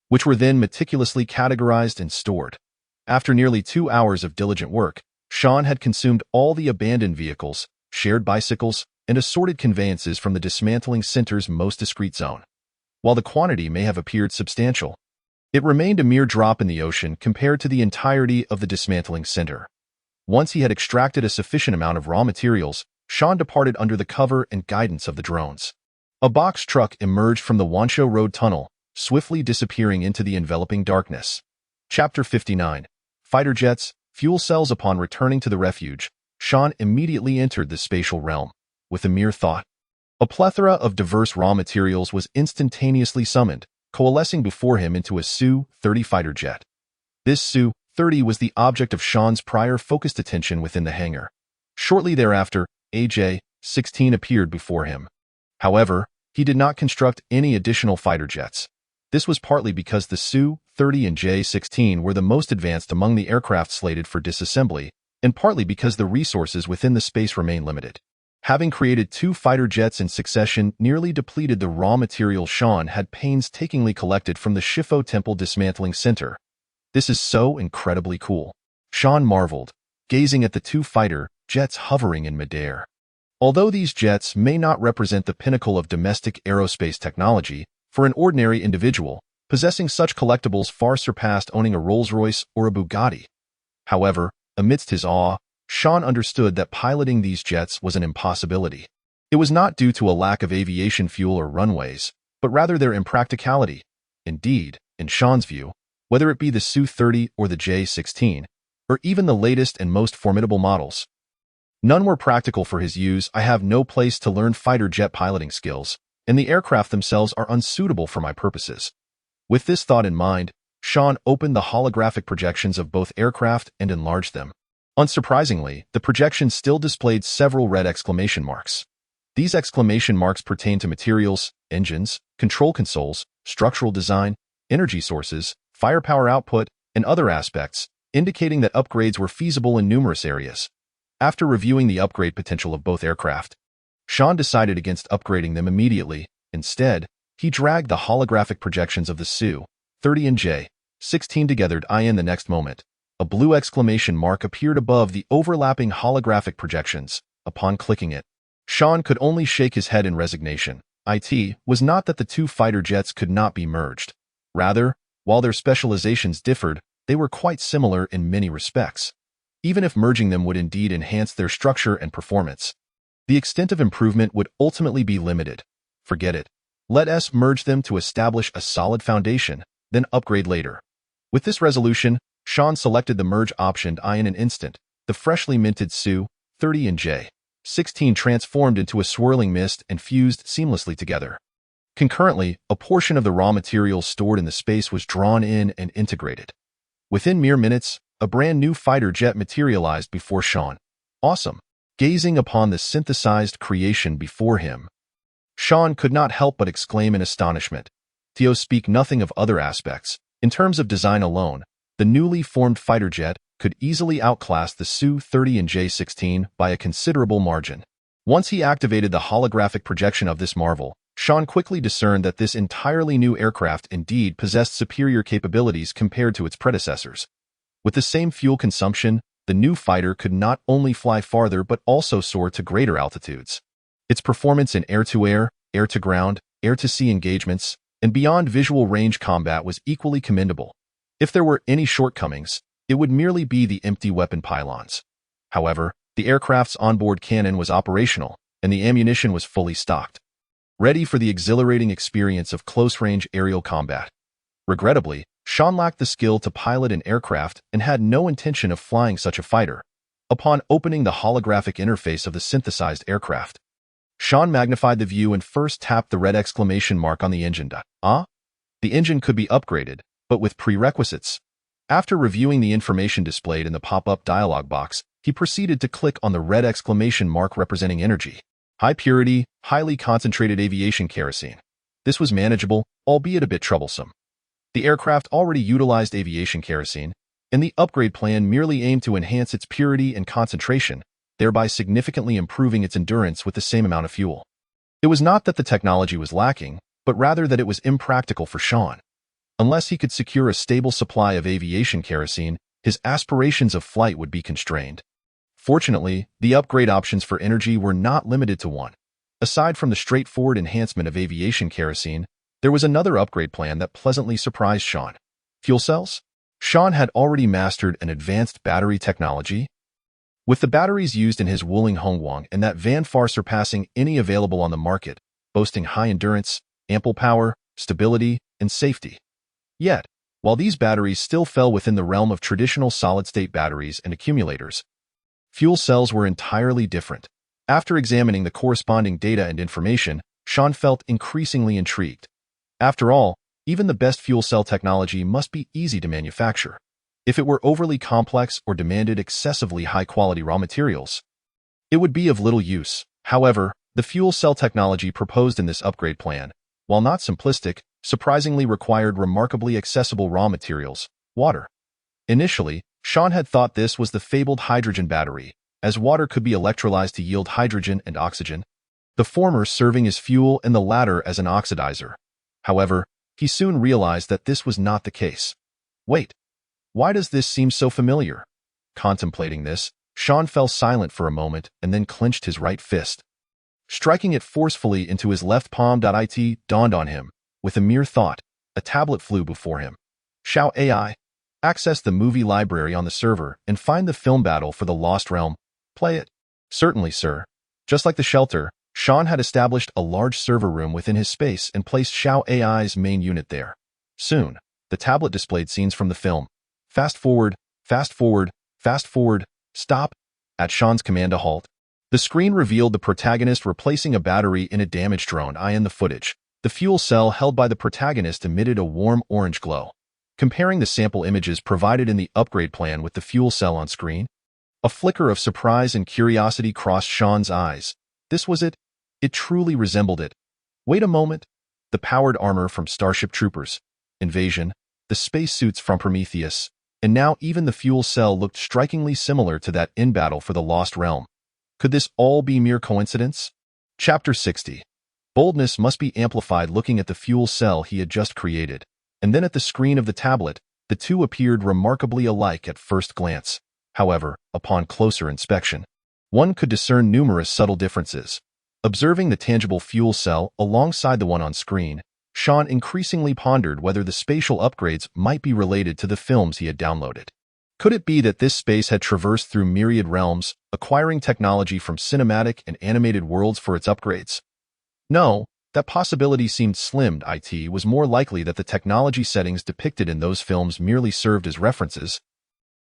which were then meticulously categorized and stored. After nearly 2 hours of diligent work, Sean had consumed all the abandoned vehicles, shared bicycles, and assorted conveyances from the dismantling center's most discreet zone. While the quantity may have appeared substantial, it remained a mere drop in the ocean compared to the entirety of the dismantling center. Once he had extracted a sufficient amount of raw materials, Sean departed under the cover and guidance of the drones. A box truck emerged from the Wanshou Road tunnel, swiftly disappearing into the enveloping darkness. Chapter 59. Fighter Jets, Fuel Cells. Upon returning to the refuge, Sean immediately entered the spatial realm. With a mere thought, a plethora of diverse raw materials was instantaneously summoned, coalescing before him into a Su-30 fighter jet. This Su-30 was the object of Sean's prior focused attention within the hangar. Shortly thereafter, a J-16 appeared before him. However, he did not construct any additional fighter jets. This was partly because the Su-30 and J-16 were the most advanced among the aircraft slated for disassembly, and partly because the resources within the space remain limited. Having created 2 fighter jets in succession nearly depleted the raw material Sean had painstakingly collected from the Shifu Temple dismantling center. "This is so incredibly cool," Sean marveled, gazing at the 2 fighter jets hovering in midair. Although these jets may not represent the pinnacle of domestic aerospace technology, for an ordinary individual, possessing such collectibles far surpassed owning a Rolls-Royce or a Bugatti. However, amidst his awe, Sean understood that piloting these jets was an impossibility. It was not due to a lack of aviation fuel or runways, but rather their impracticality. Indeed, in Sean's view, whether it be the Su-30 or the J-16, or even the latest and most formidable models, none were practical for his use. "I have no place to learn fighter jet piloting skills, and the aircraft themselves are unsuitable for my purposes." With this thought in mind, Sean opened the holographic projections of both aircraft and enlarged them. Unsurprisingly, the projections still displayed several red exclamation marks. These exclamation marks pertain to materials, engines, control consoles, structural design, energy sources, firepower output, and other aspects, indicating that upgrades were feasible in numerous areas. After reviewing the upgrade potential of both aircraft, Sean decided against upgrading them immediately. Instead, he dragged the holographic projections of the Su-30 and J-16 together. In the next moment, a blue exclamation mark appeared above the overlapping holographic projections. Upon clicking it, Sean could only shake his head in resignation. It was not that the 2 fighter jets could not be merged. Rather, while their specializations differed, they were quite similar in many respects. Even if merging them would indeed enhance their structure and performance, the extent of improvement would ultimately be limited. Forget it. Let us merge them to establish a solid foundation, then upgrade later. With this resolution, Sean selected the merge option in an instant. The freshly minted Su-30 and J-16 transformed into a swirling mist and fused seamlessly together. Concurrently, a portion of the raw materials stored in the space was drawn in and integrated. Within mere minutes, a brand new fighter jet materialized before Sean. Awesome. Gazing upon the synthesized creation before him, Sean could not help but exclaim in astonishment. To speak nothing of other aspects. In terms of design alone, the newly formed fighter jet could easily outclass the Su-30 and J-16 by a considerable margin. Once he activated the holographic projection of this marvel, Sean quickly discerned that this entirely new aircraft indeed possessed superior capabilities compared to its predecessors. With the same fuel consumption, the new fighter could not only fly farther but also soar to greater altitudes. Its performance in air-to-air, air-to-ground, air-to-sea engagements, and beyond visual range combat was equally commendable. If there were any shortcomings, it would merely be the empty weapon pylons. However, the aircraft's onboard cannon was operational, and the ammunition was fully stocked, ready for the exhilarating experience of close-range aerial combat. Regrettably, Sean lacked the skill to pilot an aircraft and had no intention of flying such a fighter. Upon opening the holographic interface of the synthesized aircraft, Sean magnified the view and first tapped the red exclamation mark on the engine. The engine could be upgraded, but with prerequisites. After reviewing the information displayed in the pop-up dialog box, he proceeded to click on the red exclamation mark representing energy. High purity, highly concentrated aviation kerosene. This was manageable, albeit a bit troublesome. The aircraft already utilized aviation kerosene, and the upgrade plan merely aimed to enhance its purity and concentration, thereby significantly improving its endurance with the same amount of fuel. It was not that the technology was lacking, but rather that it was impractical for Sean. Unless he could secure a stable supply of aviation kerosene, his aspirations of flight would be constrained. Fortunately, the upgrade options for energy were not limited to one. Aside from the straightforward enhancement of aviation kerosene, there was another upgrade plan that pleasantly surprised Sean. Fuel cells? Sean had already mastered an advanced battery technology. With the batteries used in his Wuling Hongguang and that van far surpassing any available on the market, boasting high endurance, ample power, stability, and safety. Yet, while these batteries still fell within the realm of traditional solid-state batteries and accumulators, fuel cells were entirely different. After examining the corresponding data and information, Sean felt increasingly intrigued. After all, even the best fuel cell technology must be easy to manufacture. If it were overly complex or demanded excessively high-quality raw materials, it would be of little use. However, the fuel cell technology proposed in this upgrade plan, while not simplistic, surprisingly required remarkably accessible raw materials, water. Initially, Sean had thought this was the fabled hydrogen battery, as water could be electrolyzed to yield hydrogen and oxygen, the former serving as fuel and the latter as an oxidizer. However, he soon realized that this was not the case. Wait, why does this seem so familiar? Contemplating this, Sean fell silent for a moment and then clenched his right fist. Striking it forcefully into his left palm. It dawned on him. With a mere thought, a tablet flew before him. Xiao AI. Access the movie library on the server and find the film Battle for the Lost Realm. Play it. Certainly, sir. Just like the shelter, Sean had established a large server room within his space and placed Xiao AI's main unit there. Soon, the tablet displayed scenes from the film. Fast forward, fast forward, fast forward, stop. At Sean's command to halt, the screen revealed the protagonist replacing a battery in a damaged drone. In the footage, the fuel cell held by the protagonist emitted a warm orange glow. Comparing the sample images provided in the upgrade plan with the fuel cell on screen, a flicker of surprise and curiosity crossed Sean's eyes. This was it. It truly resembled it. Wait a moment. The powered armor from Starship Troopers, Invasion, the spacesuits from Prometheus, and now even the fuel cell looked strikingly similar to that in Battle for the Lost Realm. Could this all be mere coincidence? Chapter 60. Boldness must be amplified. Looking at the fuel cell he had just created, and then at the screen of the tablet, the two appeared remarkably alike at first glance. However, upon closer inspection, one could discern numerous subtle differences. Observing the tangible fuel cell alongside the one on screen, Sean increasingly pondered whether the spatial upgrades might be related to the films he had downloaded. Could it be that this space had traversed through myriad realms, acquiring technology from cinematic and animated worlds for its upgrades? No, That possibility seemed slim. It was more likely that the technology settings depicted in those films merely served as references,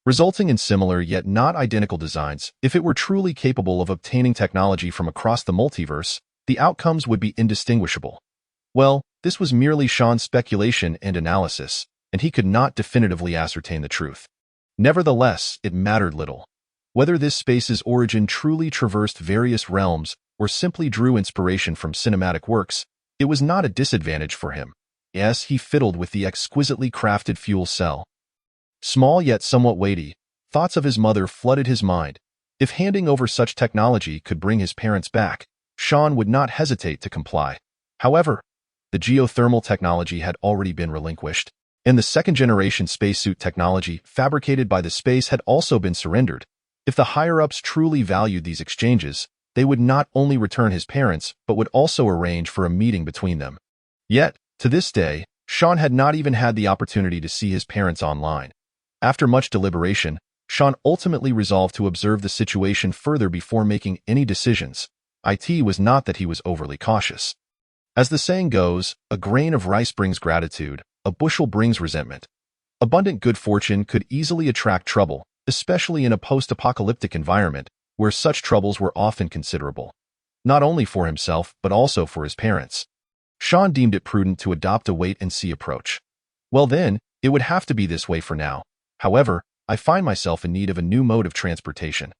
resulting in similar yet not identical designs. If it were truly capable of obtaining technology from across the multiverse, the outcomes would be indistinguishable. Well, this was merely Sean's speculation and analysis, and he could not definitively ascertain the truth. Nevertheless, it mattered little. Whether this space's origin truly traversed various realms or simply drew inspiration from cinematic works, it was not a disadvantage for him. Yes, he fiddled with the exquisitely crafted fuel cell. Small yet somewhat weighty, thoughts of his mother flooded his mind. If handing over such technology could bring his parents back, Sean would not hesitate to comply. However, the geothermal technology had already been relinquished, and the second-generation spacesuit technology fabricated by the space had also been surrendered. If the higher-ups truly valued these exchanges, they would not only return his parents, but would also arrange for a meeting between them. Yet, to this day, Sean had not even had the opportunity to see his parents online. After much deliberation, Sean ultimately resolved to observe the situation further before making any decisions. It was not that he was overly cautious. As the saying goes, a grain of rice brings gratitude, a bushel brings resentment. Abundant good fortune could easily attract trouble, especially in a post-apocalyptic environment, where such troubles were often considerable. Not only for himself, but also for his parents. Sean deemed it prudent to adopt a wait-and-see approach. Well then, it would have to be this way for now. However, I find myself in need of a new mode of transportation.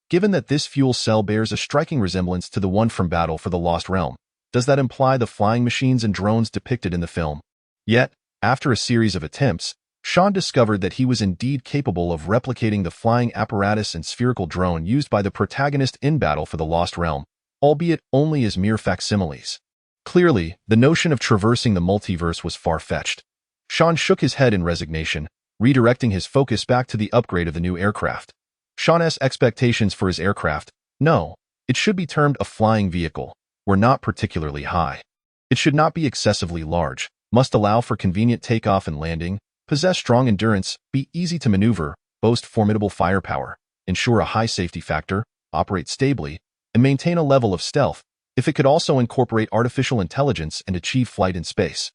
Given that this fuel cell bears a striking resemblance to the one from Battle for the Lost Realm, does that imply the flying machines and drones depicted in the film? Yet, after a series of attempts, Sean discovered that he was indeed capable of replicating the flying apparatus and spherical drone used by the protagonist in Battle for the Lost Realm, albeit only as mere facsimiles. Clearly, the notion of traversing the multiverse was far-fetched. Sean shook his head in resignation, redirecting his focus back to the upgrade of the new aircraft. Sean's expectations for his aircraft, no, it should be termed a flying vehicle, were not particularly high. It should not be excessively large, must allow for convenient takeoff and landing, possess strong endurance, be easy to maneuver, boast formidable firepower, ensure a high safety factor, operate stably, and maintain a level of stealth. If it could also incorporate artificial intelligence and achieve flight in space,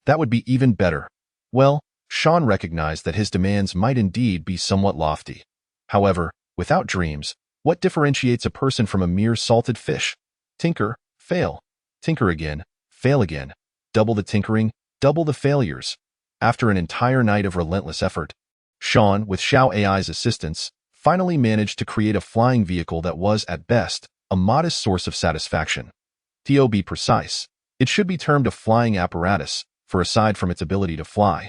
that would be even better. Well, Sean recognized that his demands might indeed be somewhat lofty. However, without dreams, what differentiates a person from a mere salted fish? Tinker, fail. Tinker again, fail again. Double the tinkering, double the failures. After an entire night of relentless effort, Sean, with Xiao AI's assistance, finally managed to create a flying vehicle that was, at best, a modest source of satisfaction. To be precise, it should be termed a flying apparatus, for aside from its ability to fly,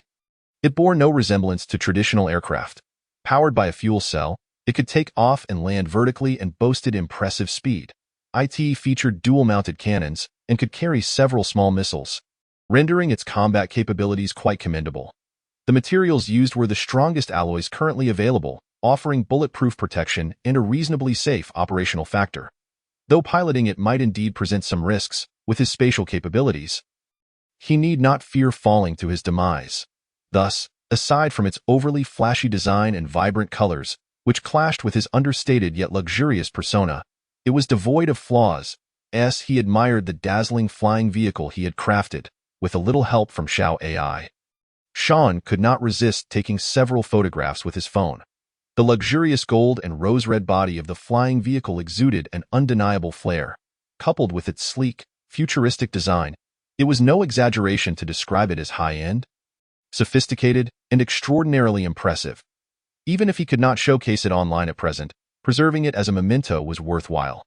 it bore no resemblance to traditional aircraft. Powered by a fuel cell, it could take off and land vertically and boasted impressive speed. It featured dual-mounted cannons and could carry several small missiles, rendering its combat capabilities quite commendable. The materials used were the strongest alloys currently available, offering bulletproof protection and a reasonably safe operational factor. Though piloting it might indeed present some risks, with his spatial capabilities, he need not fear falling to his demise. Thus, aside from its overly flashy design and vibrant colors, which clashed with his understated yet luxurious persona, it was devoid of flaws. As he admired the dazzling flying vehicle he had crafted, with a little help from Xiao AI. Sean could not resist taking several photographs with his phone. The luxurious gold and rose-red body of the flying vehicle exuded an undeniable flair. Coupled with its sleek, futuristic design, it was no exaggeration to describe it as high-end, sophisticated, and extraordinarily impressive. Even if he could not showcase it online at present, preserving it as a memento was worthwhile.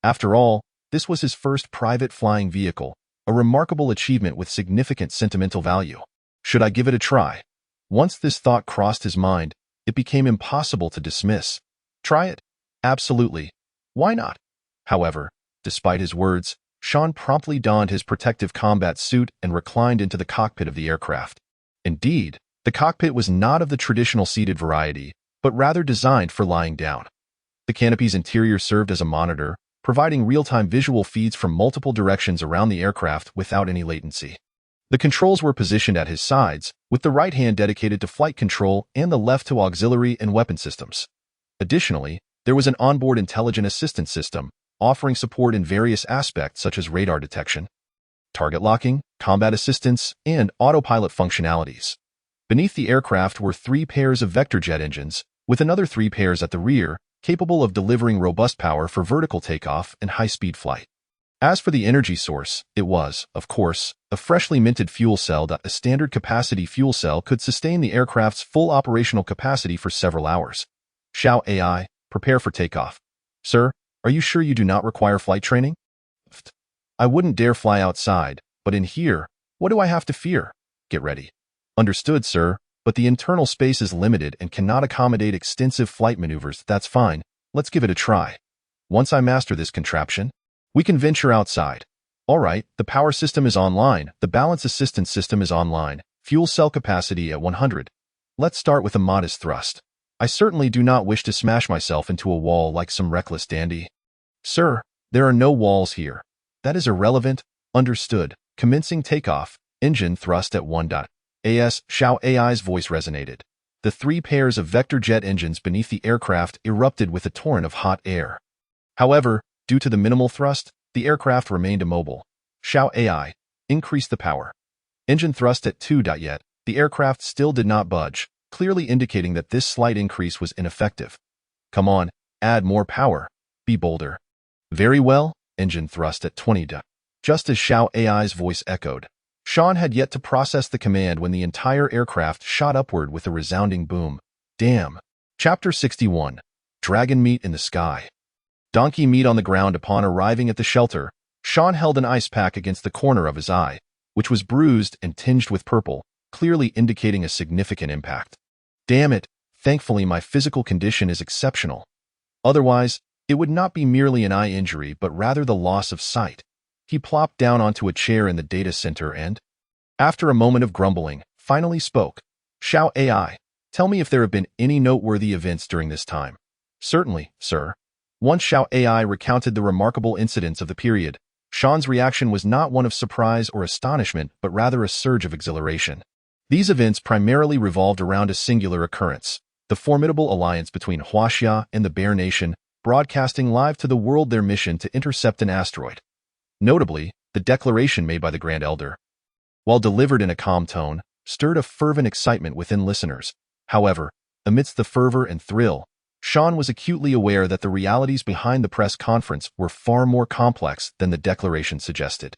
After all, this was his first private flying vehicle, a remarkable achievement with significant sentimental value. Should I give it a try? Once this thought crossed his mind, it became impossible to dismiss. Try it? Absolutely. Why not? However, despite his words, Sean promptly donned his protective combat suit and reclined into the cockpit of the aircraft. Indeed, the cockpit was not of the traditional seated variety, but rather designed for lying down. The canopy's interior served as a monitor, providing real-time visual feeds from multiple directions around the aircraft without any latency. The controls were positioned at his sides, with the right hand dedicated to flight control and the left to auxiliary and weapon systems. Additionally, there was an onboard intelligent assistance system, offering support in various aspects such as radar detection, target locking, combat assistance, and autopilot functionalities. Beneath the aircraft were 3 pairs of vector jet engines, with another 3 pairs at the rear, capable of delivering robust power for vertical takeoff and high-speed flight. As for the energy source, it was, of course, a freshly minted fuel cell. A standard capacity fuel cell could sustain the aircraft's full operational capacity for several hours. Xiao AI, prepare for takeoff. Sir, are you sure you do not require flight training? I wouldn't dare fly outside, but in here, what do I have to fear? Get ready. Understood, sir, but the internal space is limited and cannot accommodate extensive flight maneuvers. That's fine. Let's give it a try. Once I master this contraption, we can venture outside. All right, the power system is online. The balance assistance system is online. Fuel cell capacity at 100. Let's start with a modest thrust. I certainly do not wish to smash myself into a wall like some reckless dandy. Sir, there are no walls here. That is irrelevant. Understood. Commencing takeoff. Engine thrust at 1. As Xiao AI's voice resonated. The 3 pairs of vector jet engines beneath the aircraft erupted with a torrent of hot air. However, due to the minimal thrust, the aircraft remained immobile. Xiao AI, increase the power. Engine thrust at 2. Yet, the aircraft still did not budge, clearly indicating that this slight increase was ineffective. Come on, add more power. Be bolder. Very well, engine thrust at 20. Just as Xiao AI's voice echoed, Sean had yet to process the command when the entire aircraft shot upward with a resounding boom. Damn. Chapter 61. Dragon Meat in the Sky. Donkey meat on the ground. Upon arriving at the shelter, Sean held an ice pack against the corner of his eye, which was bruised and tinged with purple, clearly indicating a significant impact. Damn it, thankfully my physical condition is exceptional. Otherwise, it would not be merely an eye injury but rather the loss of sight. He plopped down onto a chair in the data center and, after a moment of grumbling, finally spoke. Xiao AI, tell me if there have been any noteworthy events during this time. Certainly, sir. Once Xiao AI recounted the remarkable incidents of the period, Sean's reaction was not one of surprise or astonishment, but rather a surge of exhilaration. These events primarily revolved around a singular occurrence, the formidable alliance between Huaxia and the Bear Nation, broadcasting live to the world their mission to intercept an asteroid. Notably, the declaration made by the Grand Elder, while delivered in a calm tone, stirred a fervent excitement within listeners. However, amidst the fervor and thrill, Sean was acutely aware that the realities behind the press conference were far more complex than the declaration suggested.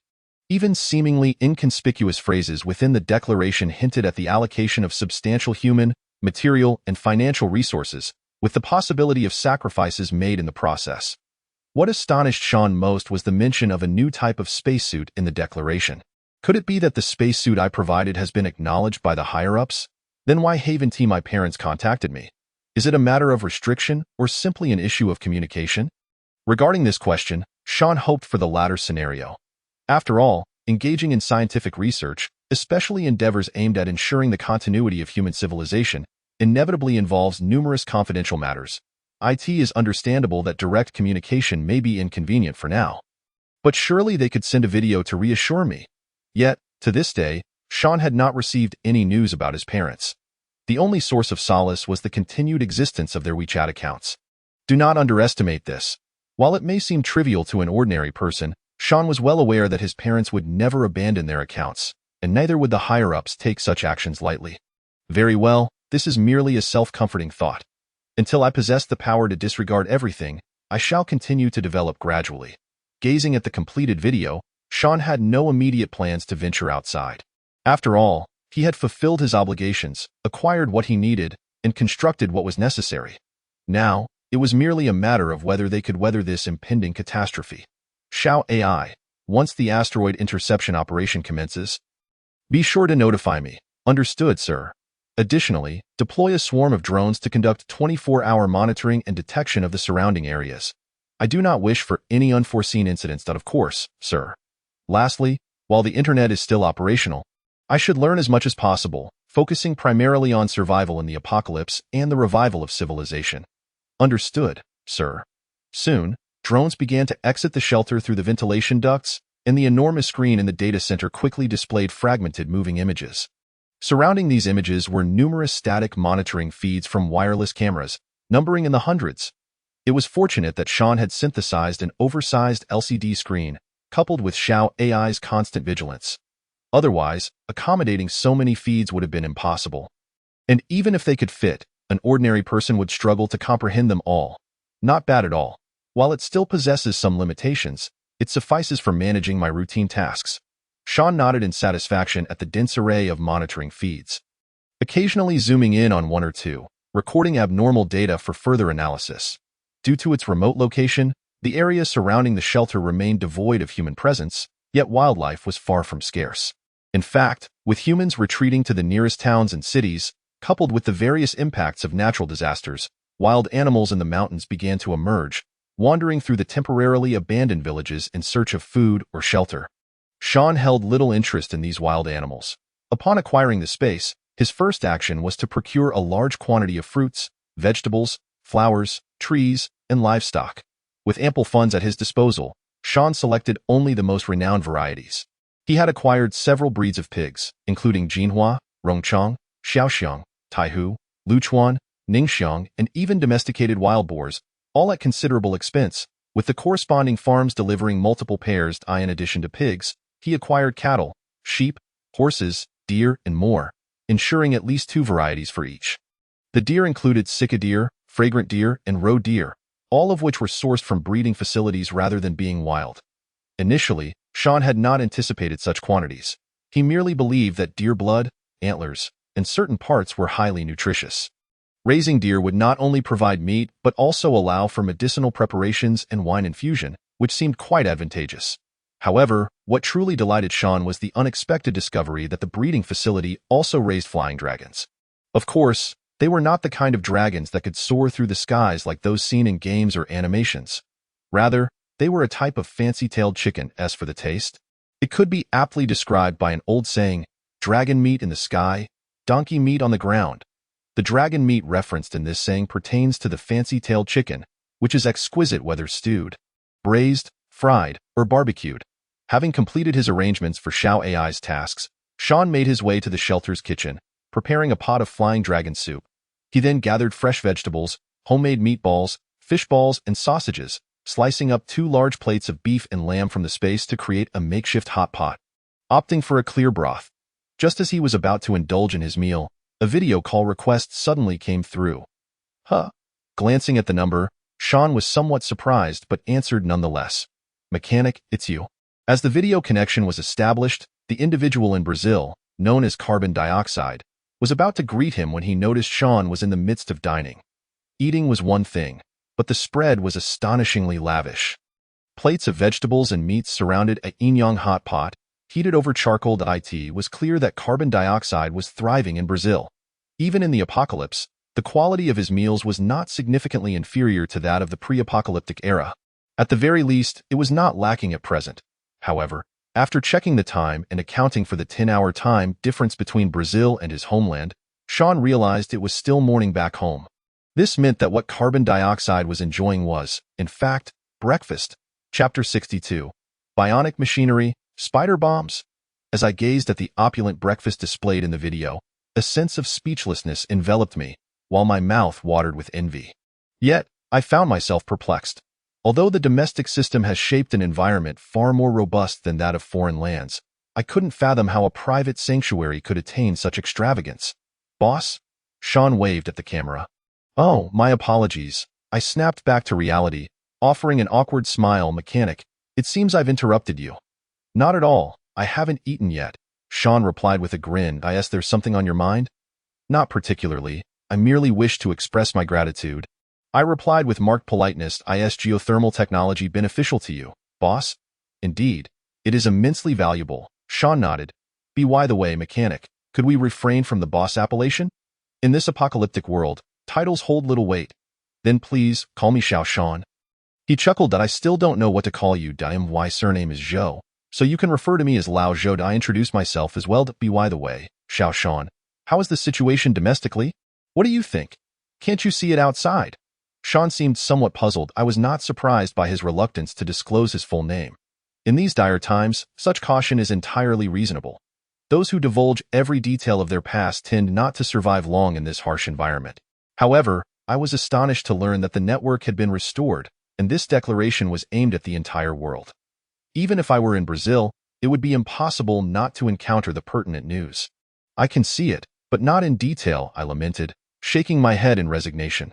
Even seemingly inconspicuous phrases within the declaration hinted at the allocation of substantial human, material, and financial resources, with the possibility of sacrifices made in the process. What astonished Sean most was the mention of a new type of spacesuit in the declaration. Could it be that the spacesuit I provided has been acknowledged by the higher-ups? Then why haven't my parents contacted me? Is it a matter of restriction or simply an issue of communication? Regarding this question, Sean hoped for the latter scenario. After all, engaging in scientific research, especially endeavors aimed at ensuring the continuity of human civilization, inevitably involves numerous confidential matters. It is understandable that direct communication may be inconvenient for now. But surely they could send a video to reassure me. Yet, to this day, Sean had not received any news about his parents. The only source of solace was the continued existence of their WeChat accounts. Do not underestimate this. While it may seem trivial to an ordinary person, Sean was well aware that his parents would never abandon their accounts, and neither would the higher-ups take such actions lightly. Very well, this is merely a self-comforting thought. Until I possess the power to disregard everything, I shall continue to develop gradually. Gazing at the completed video, Sean had no immediate plans to venture outside. After all, he had fulfilled his obligations, acquired what he needed, and constructed what was necessary. Now, it was merely a matter of whether they could weather this impending catastrophe. Xiao AI, once the asteroid interception operation commences, be sure to notify me. Understood, sir. Additionally, deploy a swarm of drones to conduct 24-hour monitoring and detection of the surrounding areas. I do not wish for any unforeseen incidents, of course, sir. Lastly, while the internet is still operational, I should learn as much as possible, focusing primarily on survival in the apocalypse and the revival of civilization. Understood, sir. Soon, drones began to exit the shelter through the ventilation ducts, and the enormous screen in the data center quickly displayed fragmented moving images. Surrounding these images were numerous static monitoring feeds from wireless cameras, numbering in the hundreds. It was fortunate that Sean had synthesized an oversized LCD screen, coupled with Xiao AI's constant vigilance. Otherwise, accommodating so many feeds would have been impossible. And even if they could fit, an ordinary person would struggle to comprehend them all. Not bad at all. While it still possesses some limitations, it suffices for managing my routine tasks. Sean nodded in satisfaction at the dense array of monitoring feeds, occasionally zooming in on one or two, recording abnormal data for further analysis. Due to its remote location, the area surrounding the shelter remained devoid of human presence, yet wildlife was far from scarce. In fact, with humans retreating to the nearest towns and cities, coupled with the various impacts of natural disasters, wild animals in the mountains began to emerge, wandering through the temporarily abandoned villages in search of food or shelter. Sean held little interest in these wild animals. Upon acquiring the space, his first action was to procure a large quantity of fruits, vegetables, flowers, trees, and livestock. With ample funds at his disposal, Sean selected only the most renowned varieties. He had acquired several breeds of pigs, including Jinhua, Rongchong, Xiaoxiang, Taihu, Luchuan, Ningxiang, and even domesticated wild boars, all at considerable expense, with the corresponding farms delivering multiple pairs. In addition to pigs, he acquired cattle, sheep, horses, deer, and more, ensuring at least 2 varieties for each. The deer included sika deer, fragrant deer, and roe deer, all of which were sourced from breeding facilities rather than being wild. Initially, Sean had not anticipated such quantities. He merely believed that deer blood, antlers, and certain parts were highly nutritious. Raising deer would not only provide meat but also allow for medicinal preparations and wine infusion, which seemed quite advantageous. However, what truly delighted Sean was the unexpected discovery that the breeding facility also raised flying dragons. Of course, they were not the kind of dragons that could soar through the skies like those seen in games or animations. Rather, they were a type of fancy-tailed chicken. As for the taste, it could be aptly described by an old saying, dragon meat in the sky, donkey meat on the ground. The dragon meat referenced in this saying pertains to the fancy-tailed chicken, which is exquisite whether stewed, braised, fried, or barbecued. Having completed his arrangements for Xiao AI's tasks, Sean made his way to the shelter's kitchen, preparing a pot of flying dragon soup. He then gathered fresh vegetables, homemade meatballs, fish balls, and sausages, slicing up 2 large plates of beef and lamb from the space to create a makeshift hot pot. Opting for a clear broth. Just as he was about to indulge in his meal, a video call request suddenly came through. Glancing at the number, Sean was somewhat surprised but answered nonetheless. Mechanic, it's you. As the video connection was established, the individual in Brazil, known as Carbon Dioxide, was about to greet him when he noticed Sean was in the midst of dining. Eating was one thing, but the spread was astonishingly lavish. Plates of vegetables and meats surrounded a yin-yang hot pot, heated over charcoal. It was clear that Carbon Dioxide was thriving in Brazil. Even in the apocalypse, the quality of his meals was not significantly inferior to that of the pre-apocalyptic era. At the very least, it was not lacking at present. However, after checking the time and accounting for the 10-hour time difference between Brazil and his homeland, Sean realized it was still morning back home. This meant that what Carbon Dioxide was enjoying was, in fact, breakfast. Chapter 62. Bionic Machinery, Spider Bombs. As I gazed at the opulent breakfast displayed in the video, a sense of speechlessness enveloped me, while my mouth watered with envy. Yet, I found myself perplexed. Although the domestic system has shaped an environment far more robust than that of foreign lands, I couldn't fathom how a private sanctuary could attain such extravagance. Boss? Sean waved at the camera. Oh, my apologies. I snapped back to reality, offering an awkward smile. Mechanic, it seems I've interrupted you. Not at all. I haven't eaten yet. Sean replied with a grin. There's something on your mind? Not particularly. I merely wish to express my gratitude. I replied with marked politeness. Is geothermal technology beneficial to you, boss? Indeed. It is immensely valuable. Sean nodded. By the way, mechanic, could we refrain from the boss appellation? In this apocalyptic world, titles hold little weight. Then please, call me Xiao Sean. He chuckled. I still don't know what to call you. My surname is Zhou, so you can refer to me as Lao Zhou. I introduce myself as well. By the way, Xiao Sean, how is the situation domestically? What do you think? Can't you see it outside? Sean seemed somewhat puzzled. I was not surprised by his reluctance to disclose his full name. In these dire times, such caution is entirely reasonable. Those who divulge every detail of their past tend not to survive long in this harsh environment. However, I was astonished to learn that the network had been restored, and this declaration was aimed at the entire world. Even if I were in Brazil, it would be impossible not to encounter the pertinent news. I can see it, but not in detail, I lamented, shaking my head in resignation.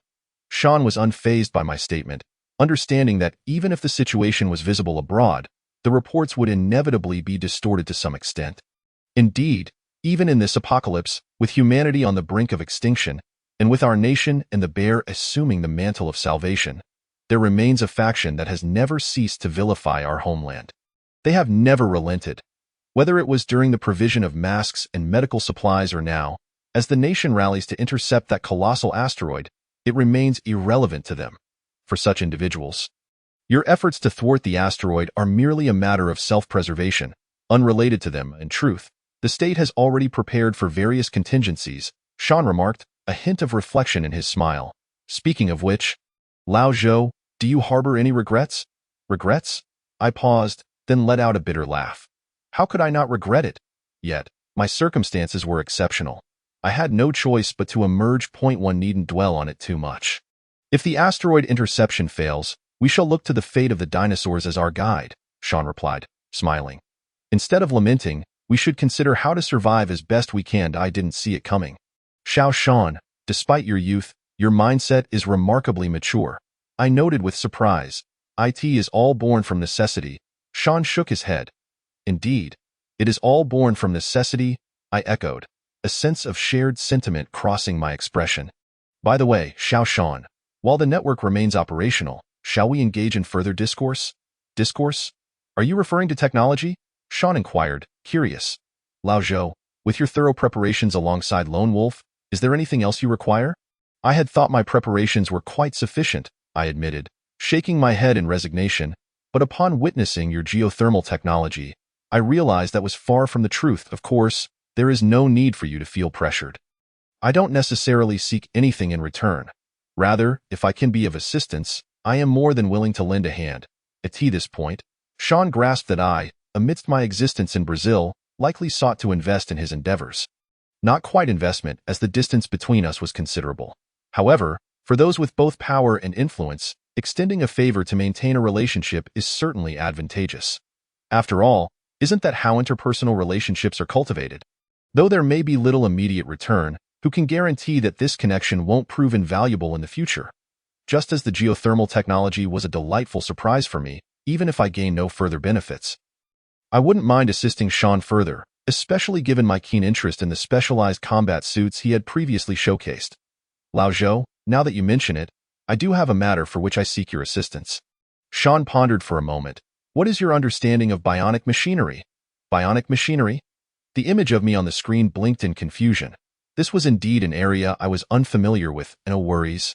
Sean was unfazed by my statement, understanding that even if the situation was visible abroad, the reports would inevitably be distorted to some extent. Indeed, even in this apocalypse, with humanity on the brink of extinction, and with our nation and the bear assuming the mantle of salvation, there remains a faction that has never ceased to vilify our homeland. They have never relented. Whether it was during the provision of masks and medical supplies or now, as the nation rallies to intercept that colossal asteroid, it remains irrelevant to them. For such individuals, your efforts to thwart the asteroid are merely a matter of self-preservation, unrelated to them. In truth, the state has already prepared for various contingencies, Sean remarked, a hint of reflection in his smile. Speaking of which, Lao Zhou, do you harbor any regrets? Regrets? I paused, then let out a bitter laugh. How could I not regret it? Yet, my circumstances were exceptional. I had no choice but to emerge. One needn't dwell on it too much. If the asteroid interception fails, we shall look to the fate of the dinosaurs as our guide, Sean replied, smiling. Instead of lamenting, we should consider how to survive as best we can. I didn't see it coming. Sean, despite your youth, your mindset is remarkably mature. I noted with surprise. It is all born from necessity. Sean shook his head. Indeed, it is all born from necessity, I echoed, a sense of shared sentiment crossing my expression. By the way, Sean, while the network remains operational, shall we engage in further discourse? Discourse? Are you referring to technology? Sean inquired, curious. Lao Zhou, with your thorough preparations alongside Lone Wolf, is there anything else you require? I had thought my preparations were quite sufficient, I admitted, shaking my head in resignation, but upon witnessing your geothermal technology, I realized that was far from the truth. Of course, there is no need for you to feel pressured. I don't necessarily seek anything in return. Rather, if I can be of assistance, I am more than willing to lend a hand. At this point, Sean grasped that I, amidst my existence in Brazil, likely sought to invest in his endeavors. Not quite investment, as the distance between us was considerable. However, for those with both power and influence, extending a favor to maintain a relationship is certainly advantageous. After all, isn't that how interpersonal relationships are cultivated? Though there may be little immediate return, who can guarantee that this connection won't prove invaluable in the future? Just as the geothermal technology was a delightful surprise for me, even if I gain no further benefits. I wouldn't mind assisting Sean further, especially given my keen interest in the specialized combat suits he had previously showcased. Lao Zhou, now that you mention it, I do have a matter for which I seek your assistance. Sean pondered for a moment. What is your understanding of bionic machinery? Bionic machinery? The image of me on the screen blinked in confusion. This was indeed an area I was unfamiliar with. No worries.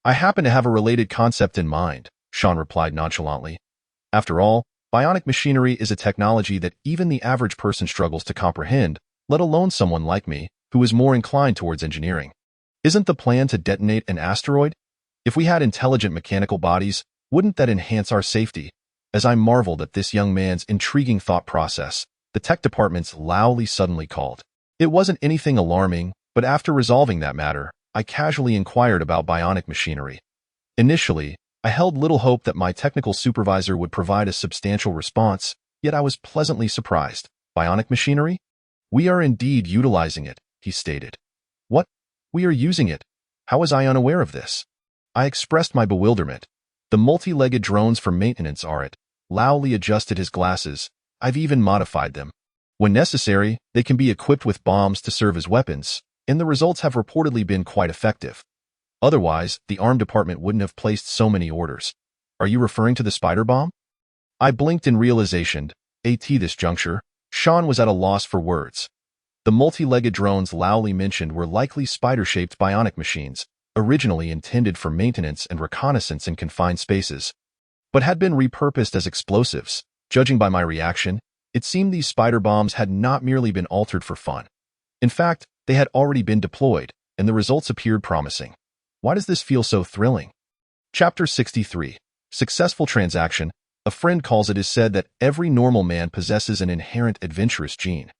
I happen to have a related concept in mind, Sean replied nonchalantly. After all, bionic machinery is a technology that even the average person struggles to comprehend, let alone someone like me, who is more inclined towards engineering. Isn't the plan to detonate an asteroid? If we had intelligent mechanical bodies, wouldn't that enhance our safety? As I marveled at this young man's intriguing thought process, the tech department's Lao suddenly called. It wasn't anything alarming, but after resolving that matter, I casually inquired about bionic machinery. Initially, I held little hope that my technical supervisor would provide a substantial response, yet I was pleasantly surprised. Bionic machinery? We are indeed utilizing it, he stated. What? We are using it? How was I unaware of this? I expressed my bewilderment. The multi-legged drones for maintenance are it. Lao adjusted his glasses. I've even modified them. When necessary, they can be equipped with bombs to serve as weapons, and the results have reportedly been quite effective. Otherwise, the arm department wouldn't have placed so many orders. Are you referring to the spider bomb? I blinked in realization. At this juncture, Sean was at a loss for words. The multi-legged drones Lao mentioned were likely spider-shaped bionic machines, originally intended for maintenance and reconnaissance in confined spaces, but had been repurposed as explosives. Judging by my reaction, it seemed these spider bombs had not merely been altered for fun. In fact, they had already been deployed, and the results appeared promising. Why does this feel so thrilling? Chapter 63. Successful Transaction. A friend calls it is said that every normal man possesses an inherent adventurous gene.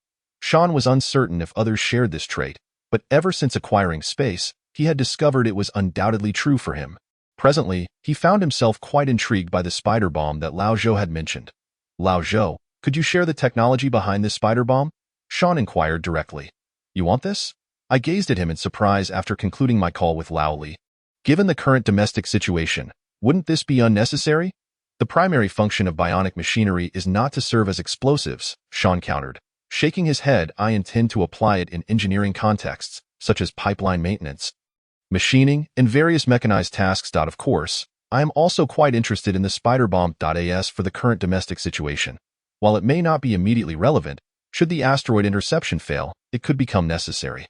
Sean was uncertain if others shared this trait, but ever since acquiring space, he had discovered it was undoubtedly true for him. Presently, he found himself quite intrigued by the spider bomb that Lao Zhou had mentioned. Lao Zhou, could you share the technology behind this spider bomb? Sean inquired directly. You want this? I gazed at him in surprise after concluding my call with Lao Li. Given the current domestic situation, wouldn't this be unnecessary? The primary function of bionic machinery is not to serve as explosives, Sean countered. Shaking his head, I intend to apply it in engineering contexts, such as pipeline maintenance, machining, and various mechanized tasks. Of course, I am also quite interested in the spider bomb.as for the current domestic situation. While it may not be immediately relevant, should the asteroid interception fail, it could become necessary.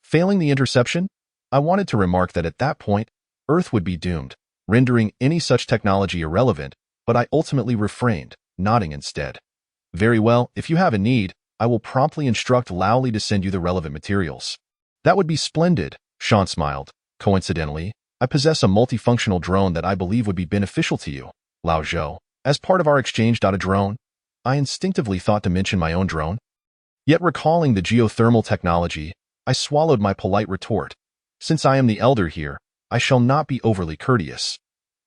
Failing the interception? I wanted to remark that at that point, Earth would be doomed, rendering any such technology irrelevant, but I ultimately refrained, nodding instead. Very well, if you have a need, I will promptly instruct Lao Li to send you the relevant materials. That would be splendid, Sean smiled. Coincidentally, I possess a multifunctional drone that I believe would be beneficial to you, Lao Zhou. As part of our exchange. A drone? I instinctively thought to mention my own drone. Yet recalling the geothermal technology, I swallowed my polite retort. Since I am the elder here, I shall not be overly courteous.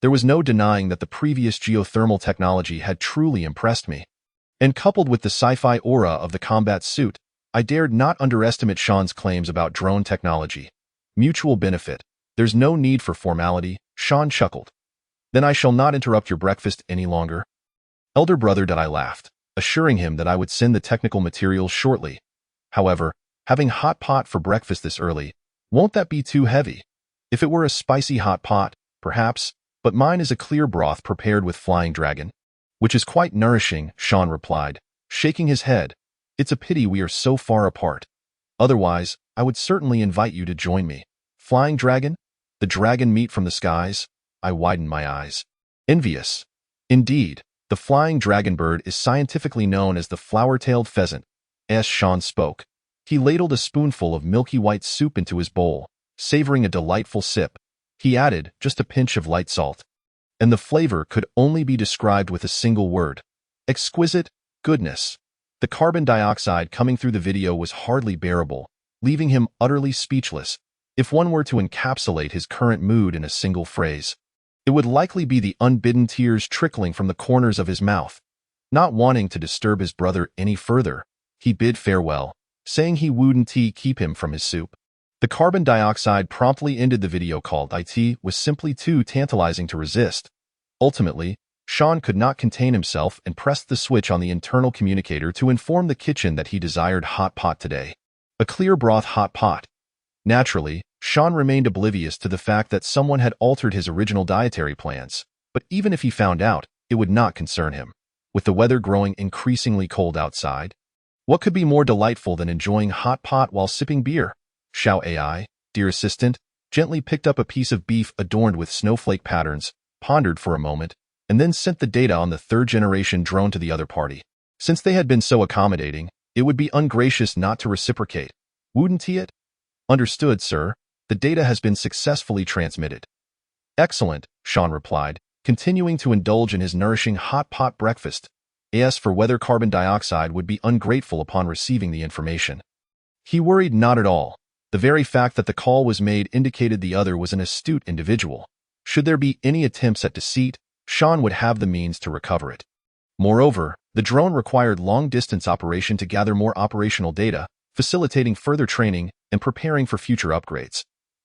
There was no denying that the previous geothermal technology had truly impressed me. And coupled with the sci-fi aura of the combat suit, I dared not underestimate Sean's claims about drone technology. Mutual benefit. There's no need for formality, Sean chuckled. Then I shall not interrupt your breakfast any longer. Elder brother. I laughed, assuring him that I would send the technical materials shortly. However, having hot pot for breakfast this early, won't that be too heavy? If it were a spicy hot pot, perhaps, but mine is a clear broth prepared with flying dragon. Which is quite nourishing, Sean replied, shaking his head. It's a pity we are so far apart. Otherwise, I would certainly invite you to join me. Flying dragon? The dragon meat from the skies? I widened my eyes. Envious. Indeed, the flying dragon bird is scientifically known as the flower-tailed pheasant. As Sean spoke, he ladled a spoonful of milky white soup into his bowl, savoring a delightful sip. He added just a pinch of light salt. And the flavor could only be described with a single word. Exquisite goodness. The carbon dioxide coming through the video was hardly bearable, leaving him utterly speechless. If one were to encapsulate his current mood in a single phrase, it would likely be the unbidden tears trickling from the corners of his mouth. Not wanting to disturb his brother any further, he bid farewell, saying he wouldn't keep him from his soup. The carbon dioxide promptly ended the video call. It was simply too tantalizing to resist. Ultimately, Sean could not contain himself and pressed the switch on the internal communicator to inform the kitchen that he desired hot pot today. A clear broth hot pot. Naturally, Sean remained oblivious to the fact that someone had altered his original dietary plans, but even if he found out, it would not concern him. With the weather growing increasingly cold outside, what could be more delightful than enjoying hot pot while sipping beer? Xiao AI, dear assistant, gently picked up a piece of beef adorned with snowflake patterns, pondered for a moment, and then sent the data on the third-generation drone to the other party. Since they had been so accommodating, it would be ungracious not to reciprocate. Wouldn't it? Understood, sir. The data has been successfully transmitted. Excellent, Sean replied, continuing to indulge in his nourishing hot pot breakfast. As for whether carbon dioxide would be ungrateful upon receiving the information, he worried not at all. The very fact that the call was made indicated the other was an astute individual. Should there be any attempts at deceit, Sean would have the means to recover it. Moreover, the drone required long-distance operation to gather more operational data, facilitating further training and preparing for future upgrades.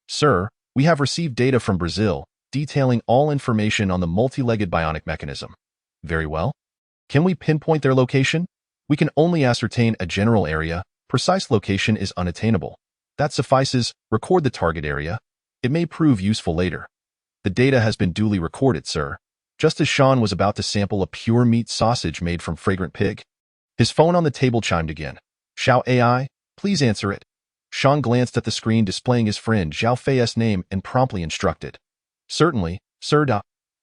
Sir, we have received data from Brazil, detailing all information on the multi-legged bionic mechanism. Very well. Can we pinpoint their location? We can only ascertain a general area. Precise location is unattainable. That suffices. Record the target area. It may prove useful later. The data has been duly recorded, sir. Just as Sean was about to sample a pure meat sausage made from fragrant pig, his phone on the table chimed again. Xiao AI, please answer it. Sean glanced at the screen displaying his friend Zhao Fei's name and promptly instructed. Certainly, sir.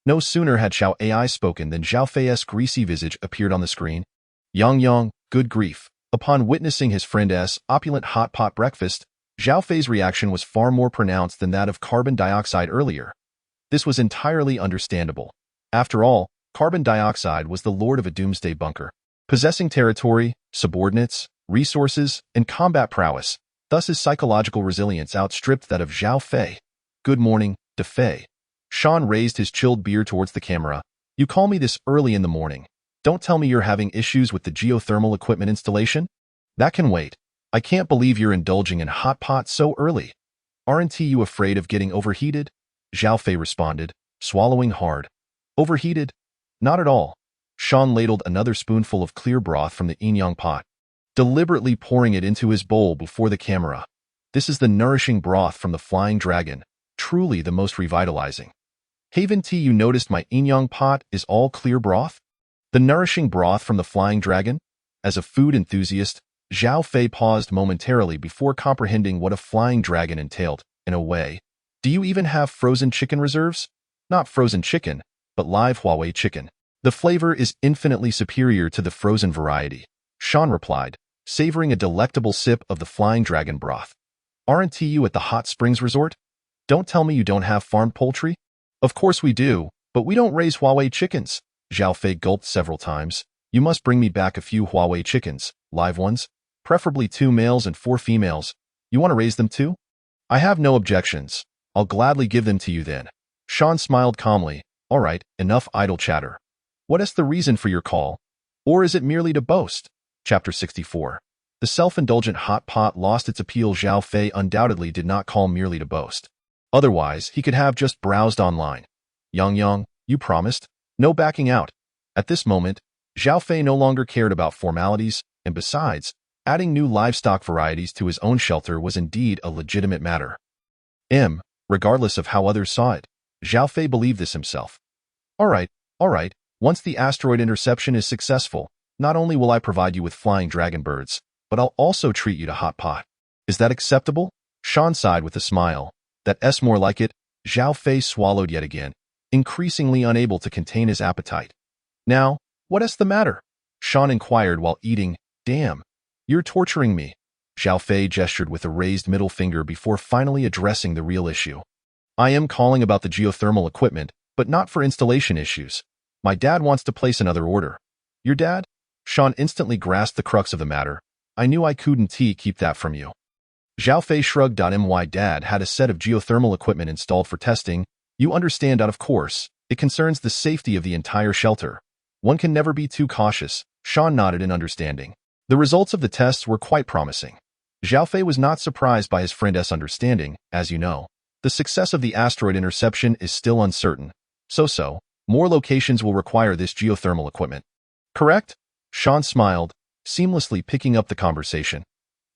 No sooner had Xiao AI spoken than Zhao Fei's greasy visage appeared on the screen. Yang, good grief. Upon witnessing his friend's opulent hot pot breakfast, Zhao Fei's reaction was far more pronounced than that of carbon dioxide earlier. This was entirely understandable. After all, carbon dioxide was the lord of a doomsday bunker, possessing territory, subordinates, resources, and combat prowess. Thus his psychological resilience outstripped that of Zhao Fei. Good morning, De Fei. Sean raised his chilled beer towards the camera. You call me this early in the morning. Don't tell me you're having issues with the geothermal equipment installation? That can wait. I can't believe you're indulging in hot pot so early. Aren't you afraid of getting overheated? Zhao Fei responded, swallowing hard. Overheated? Not at all. Sean ladled another spoonful of clear broth from the Inyang pot, deliberately pouring it into his bowl before the camera. This is the nourishing broth from the Flying Dragon, truly the most revitalizing. Haven't you noticed my Inyang pot is all clear broth? The nourishing broth from the Flying Dragon? As a food enthusiast, Zhao Fei paused momentarily before comprehending what a flying dragon entailed. In a way, do you even have frozen chicken reserves? Not frozen chicken, but live Huawei chicken. The flavor is infinitely superior to the frozen variety, Sean replied, savoring a delectable sip of the Flying Dragon broth. Aren't you at the Hot Springs Resort? Don't tell me you don't have farmed poultry? Of course we do, but we don't raise Huawei chickens. Zhao Fei gulped several times. You must bring me back a few Huawei chickens, live ones, preferably 2 males and 4 females. You want to raise them too? I have no objections. I'll gladly give them to you then. Sean smiled calmly. All right, enough idle chatter. What is the reason for your call? Or is it merely to boast? Chapter 64. The self-indulgent hot pot lost its appeal. Zhao Fei undoubtedly did not call merely to boast. Otherwise, he could have just browsed online. Yang, you promised. No backing out. At this moment, Zhao Fei no longer cared about formalities, and besides, adding new livestock varieties to his own shelter was indeed a legitimate matter. Regardless of how others saw it, Zhao Fei believed this himself. All right. Once the asteroid interception is successful, not only will I provide you with flying dragon birds, but I'll also treat you to hot pot. Is that acceptable? Sean sighed with a smile. That's more like it. Zhao Fei swallowed yet again, increasingly unable to contain his appetite. Now, what is the matter? Sean inquired while eating. Damn, you're torturing me. Zhao Fei gestured with a raised middle finger before finally addressing the real issue. I am calling about the geothermal equipment, but not for installation issues. My dad wants to place another order. Your dad? Sean instantly grasped the crux of the matter. I knew I couldn't keep that from you. Zhao Fei shrugged. My dad had a set of geothermal equipment installed for testing. You understand that, of course. It concerns the safety of the entire shelter. One can never be too cautious. Sean nodded in understanding. The results of the tests were quite promising. Zhao Fei was not surprised by his friend's understanding. As you know, the success of the asteroid interception is still uncertain. So, more locations will require this geothermal equipment. Correct? Sean smiled, seamlessly picking up the conversation.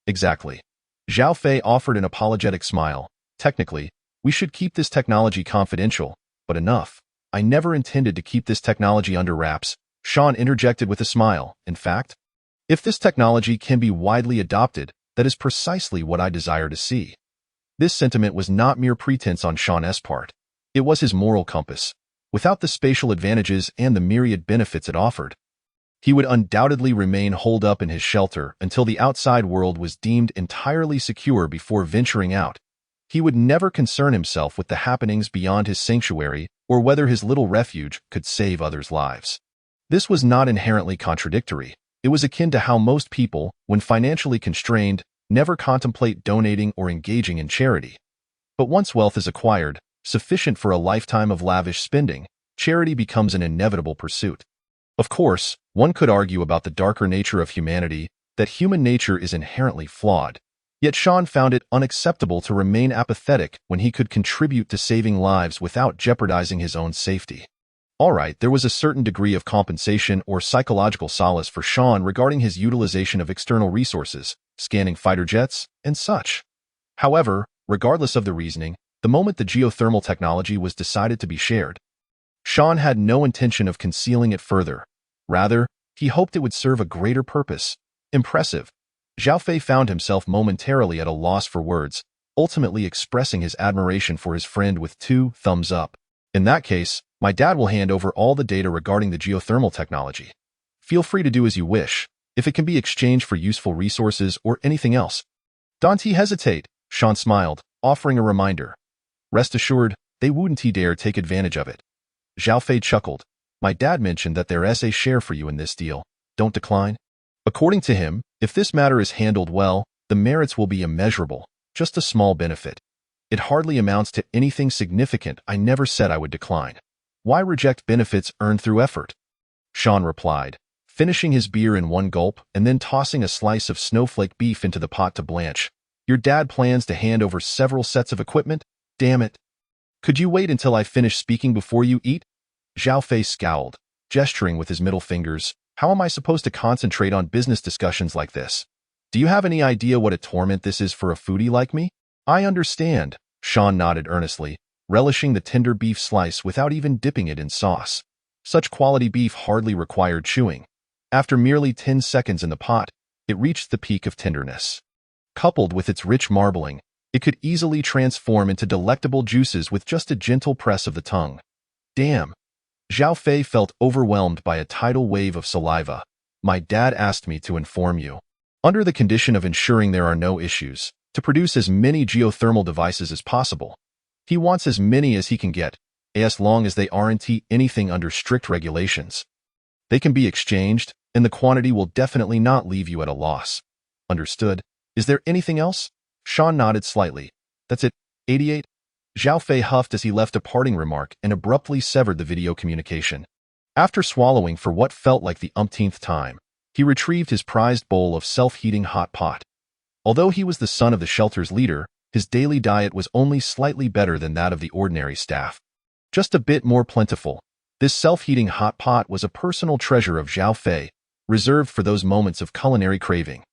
Exactly. Zhao Fei offered an apologetic smile. Technically, we should keep this technology confidential, but enough. I never intended to keep this technology under wraps. Sean interjected with a smile. In fact, if this technology can be widely adopted, that is precisely what I desire to see. This sentiment was not mere pretense on Sean's part. It was his moral compass. Without the spatial advantages and the myriad benefits it offered, he would undoubtedly remain holed up in his shelter until the outside world was deemed entirely secure before venturing out. He would never concern himself with the happenings beyond his sanctuary or whether his little refuge could save others' lives. This was not inherently contradictory. It was akin to how most people, when financially constrained, never contemplate donating or engaging in charity. But once wealth is acquired, sufficient for a lifetime of lavish spending, charity becomes an inevitable pursuit. Of course, one could argue about the darker nature of humanity, that human nature is inherently flawed. Yet Sean found it unacceptable to remain apathetic when he could contribute to saving lives without jeopardizing his own safety. All right, there was a certain degree of compensation or psychological solace for Sean regarding his utilization of external resources, scanning fighter jets, and such. However, regardless of the reasoning, the moment the geothermal technology was decided to be shared, Sean had no intention of concealing it further. Rather, he hoped it would serve a greater purpose. Impressive. Zhao Fei found himself momentarily at a loss for words, ultimately expressing his admiration for his friend with 2 thumbs up. In that case, my dad will hand over all the data regarding the geothermal technology. Feel free to do as you wish, if it can be exchanged for useful resources or anything else. Don't hesitate, Sean smiled, offering a reminder. Rest assured, they wouldn't dare take advantage of it. Zhao Fei chuckled. My dad mentioned that there's a share for you in this deal. Don't decline. According to him, if this matter is handled well, the merits will be immeasurable, just a small benefit. It hardly amounts to anything significant. I never said I would decline. Why reject benefits earned through effort? Sean replied, finishing his beer in one gulp and then tossing a slice of snowflake beef into the pot to blanch. Your dad plans to hand over several sets of equipment? Damn it. Could you wait until I finish speaking before you eat? Zhao Fei scowled, gesturing with his middle fingers. How am I supposed to concentrate on business discussions like this? Do you have any idea what a torment this is for a foodie like me? I understand, Sean nodded earnestly, relishing the tender beef slice without even dipping it in sauce. Such quality beef hardly required chewing. After merely 10 seconds in the pot, it reached the peak of tenderness. Coupled with its rich marbling, it could easily transform into delectable juices with just a gentle press of the tongue. Damn. Zhao Fei felt overwhelmed by a tidal wave of saliva. My dad asked me to inform you. Under the condition of ensuring there are no issues, to produce as many geothermal devices as possible. He wants as many as he can get, as long as they aren't anything under strict regulations. They can be exchanged, and the quantity will definitely not leave you at a loss. Understood? Is there anything else? Sean nodded slightly. That's it. 88. Zhao Fei huffed as he left a parting remark and abruptly severed the video communication. After swallowing for what felt like the umpteenth time, he retrieved his prized bowl of self-heating hot pot. Although he was the son of the shelter's leader, his daily diet was only slightly better than that of the ordinary staff. Just a bit more plentiful, this self-heating hot pot was a personal treasure of Zhao Fei, reserved for those moments of culinary craving.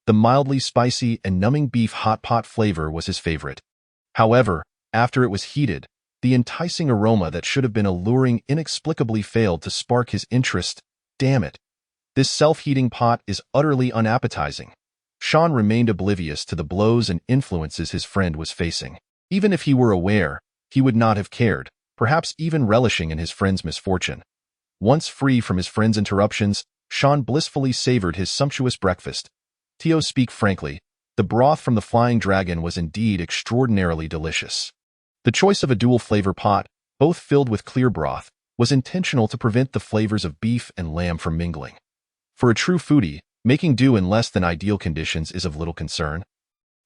The mildly spicy and numbing beef hot pot flavor was his favorite. However, after it was heated, the enticing aroma that should have been alluring inexplicably failed to spark his interest. Damn it. This self-heating pot is utterly unappetizing. Sean remained oblivious to the blows and influences his friend was facing. Even if he were aware, he would not have cared, perhaps even relishing in his friend's misfortune. Once free from his friend's interruptions, Sean blissfully savored his sumptuous breakfast. To speak frankly, the broth from the Flying Dragon was indeed extraordinarily delicious. The choice of a dual-flavor pot, both filled with clear broth, was intentional to prevent the flavors of beef and lamb from mingling. For a true foodie, making do in less than ideal conditions is of little concern.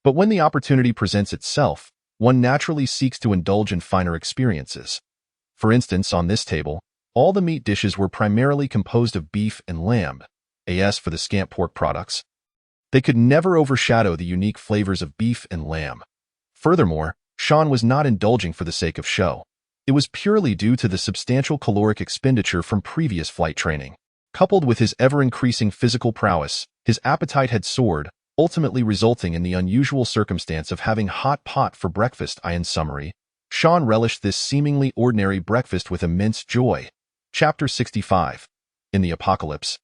But when the opportunity presents itself, one naturally seeks to indulge in finer experiences. For instance, on this table, all the meat dishes were primarily composed of beef and lamb, as for the scant pork products. They could never overshadow the unique flavors of beef and lamb. Furthermore, Sean was not indulging for the sake of show. It was purely due to the substantial caloric expenditure from previous flight training. Coupled with his ever-increasing physical prowess, his appetite had soared, ultimately resulting in the unusual circumstance of having hot pot for breakfast. In summary, Sean relished this seemingly ordinary breakfast with immense joy. Chapter 65. In the Apocalypse.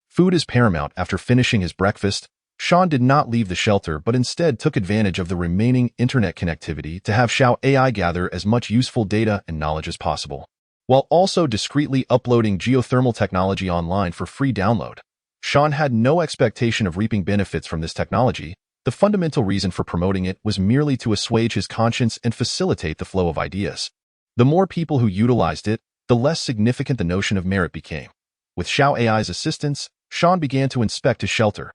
Food is paramount. After finishing his breakfast, Sean did not leave the shelter but instead took advantage of the remaining internet connectivity to have Xiao AI gather as much useful data and knowledge as possible, while also discreetly uploading geothermal technology online for free download. Sean had no expectation of reaping benefits from this technology. The fundamental reason for promoting it was merely to assuage his conscience and facilitate the flow of ideas. The more people who utilized it, the less significant the notion of merit became. With Xiao AI's assistance, Sean began to inspect his shelter.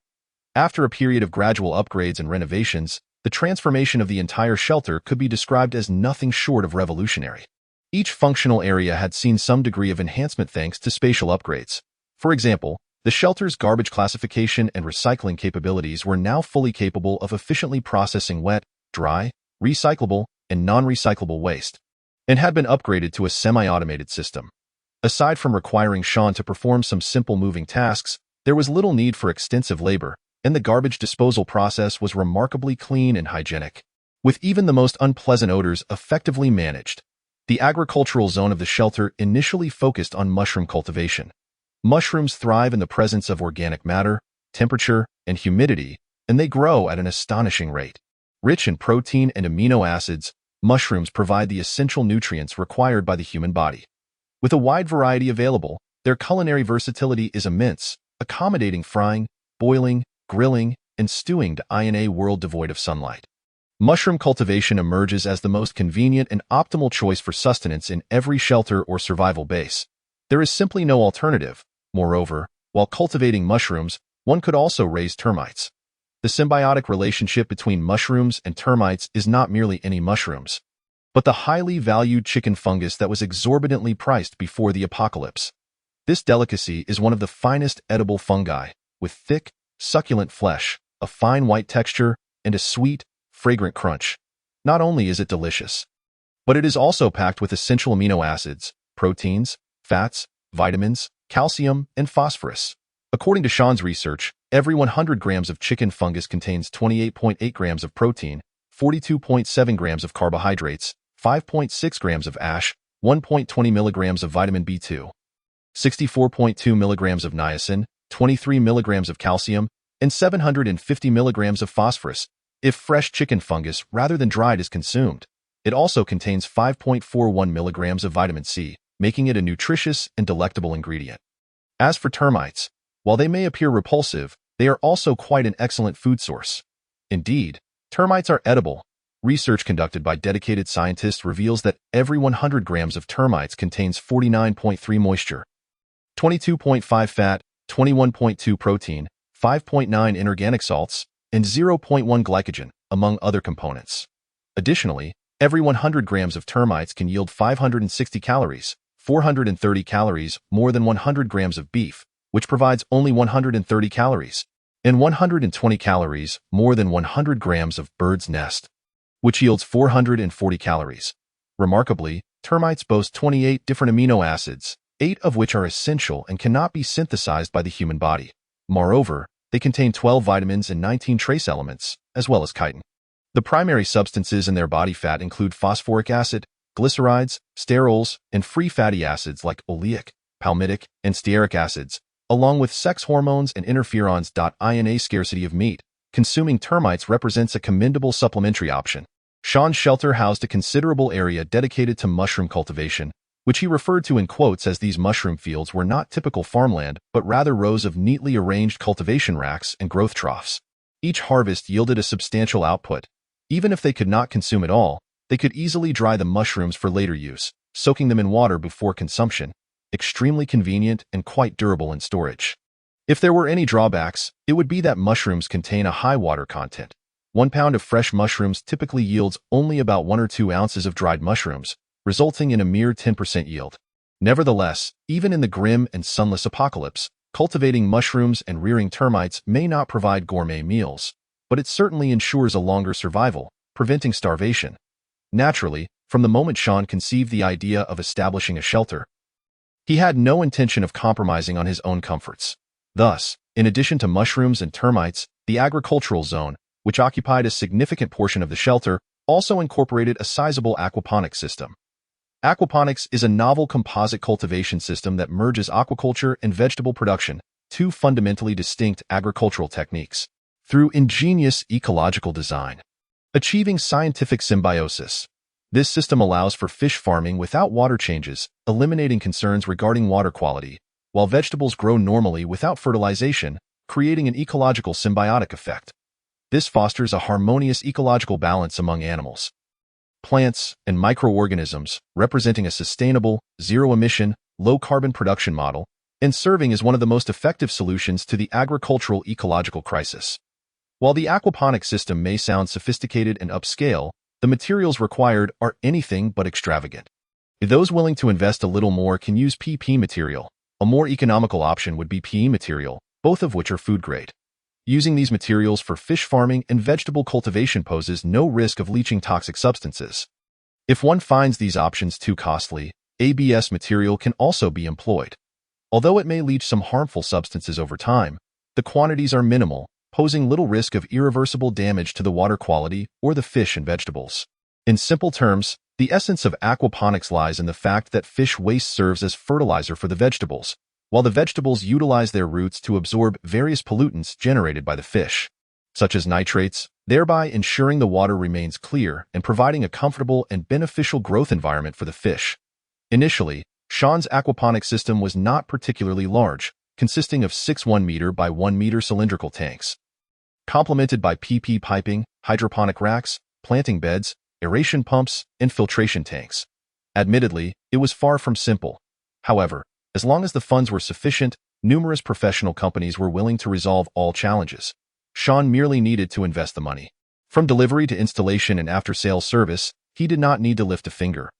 After a period of gradual upgrades and renovations, the transformation of the entire shelter could be described as nothing short of revolutionary. Each functional area had seen some degree of enhancement thanks to spatial upgrades. For example, the shelter's garbage classification and recycling capabilities were now fully capable of efficiently processing wet, dry, recyclable, and non-recyclable waste, and had been upgraded to a semi-automated system. Aside from requiring Sean to perform some simple moving tasks, there was little need for extensive labor, and the garbage disposal process was remarkably clean and hygienic, with even the most unpleasant odors effectively managed. The agricultural zone of the shelter initially focused on mushroom cultivation. Mushrooms thrive in the presence of organic matter, temperature, and humidity, and they grow at an astonishing rate. Rich in protein and amino acids, mushrooms provide the essential nutrients required by the human body. With a wide variety available, their culinary versatility is immense, accommodating frying, boiling, grilling, and stewing to in a world devoid of sunlight. Mushroom cultivation emerges as the most convenient and optimal choice for sustenance in every shelter or survival base. There is simply no alternative. Moreover, while cultivating mushrooms, one could also raise termites. The symbiotic relationship between mushrooms and termites is not merely any mushrooms, but the highly valued chicken fungus that was exorbitantly priced before the apocalypse. This delicacy is one of the finest edible fungi, with thick, succulent flesh, a fine white texture, and a sweet, fragrant crunch. Not only is it delicious, but it is also packed with essential amino acids, proteins, fats, vitamins, calcium, and phosphorus. According to Sean's research, every 100 grams of chicken fungus contains 28.8 grams of protein, 42.7 grams of carbohydrates, 5.6 grams of ash, 1.20 milligrams of vitamin B2, 64.2 milligrams of niacin, 23 milligrams of calcium, and 750 milligrams of phosphorus. If fresh chicken fungus rather than dried is consumed, it also contains 5.41 milligrams of vitamin C, making it a nutritious and delectable ingredient. As for termites, while they may appear repulsive, they are also quite an excellent food source. Indeed, termites are edible. Research conducted by dedicated scientists reveals that every 100 grams of termites contains 49.3 moisture, 22.5 fat, 21.2 protein, 5.9 inorganic salts, and 0.1 glycogen, among other components. Additionally, every 100 grams of termites can yield 560 calories, 430 calories more than 100 grams of beef, which provides only 130 calories, and 120 calories more than 100 grams of bird's nest, which yields 440 calories. Remarkably, termites boast 28 different amino acids, 8 of which are essential and cannot be synthesized by the human body. Moreover, they contain 12 vitamins and 19 trace elements, as well as chitin. The primary substances in their body fat include phosphoric acid, glycerides, sterols, and free fatty acids like oleic, palmitic, and stearic acids, along with sex hormones and interferons. In a scarcity of meat, consuming termites represents a commendable supplementary option. Sean's shelter housed a considerable area dedicated to mushroom cultivation, which he referred to in quotes as these mushroom fields were not typical farmland, but rather rows of neatly arranged cultivation racks and growth troughs. Each harvest yielded a substantial output. Even if they could not consume it all, they could easily dry the mushrooms for later use, soaking them in water before consumption, extremely convenient and quite durable in storage. If there were any drawbacks, it would be that mushrooms contain a high water content. 1 pound of fresh mushrooms typically yields only about 1 or 2 ounces of dried mushrooms, resulting in a mere 10% yield. Nevertheless, even in the grim and sunless apocalypse, cultivating mushrooms and rearing termites may not provide gourmet meals, but it certainly ensures a longer survival, preventing starvation. Naturally, from the moment Sean conceived the idea of establishing a shelter, he had no intention of compromising on his own comforts. Thus, in addition to mushrooms and termites, the agricultural zone, which occupied a significant portion of the shelter, also incorporated a sizable aquaponics system. Aquaponics is a novel composite cultivation system that merges aquaculture and vegetable production, 2 fundamentally distinct agricultural techniques, through ingenious ecological design, achieving scientific symbiosis. This system allows for fish farming without water changes, eliminating concerns regarding water quality, while vegetables grow normally without fertilization, creating an ecological symbiotic effect. This fosters a harmonious ecological balance among animals, plants, and microorganisms, representing a sustainable, zero-emission, low-carbon production model, and serving as one of the most effective solutions to the agricultural ecological crisis. While the aquaponics system may sound sophisticated and upscale, the materials required are anything but extravagant. Those willing to invest a little more can use PP material. A more economical option would be PE material, both of which are food-grade. Using these materials for fish farming and vegetable cultivation poses no risk of leaching toxic substances. If one finds these options too costly, ABS material can also be employed. Although it may leach some harmful substances over time, the quantities are minimal, posing little risk of irreversible damage to the water quality or the fish and vegetables. In simple terms, the essence of aquaponics lies in the fact that fish waste serves as fertilizer for the vegetables, while the vegetables utilize their roots to absorb various pollutants generated by the fish, such as nitrates, thereby ensuring the water remains clear and providing a comfortable and beneficial growth environment for the fish. Initially, Sean's aquaponics system was not particularly large, consisting of 6 1-meter by 1-meter cylindrical tanks, complemented by PP piping, hydroponic racks, planting beds, aeration pumps, and filtration tanks. Admittedly, it was far from simple. However, as long as the funds were sufficient, numerous professional companies were willing to resolve all challenges. Sean merely needed to invest the money. From delivery to installation and after-sales service, he did not need to lift a finger.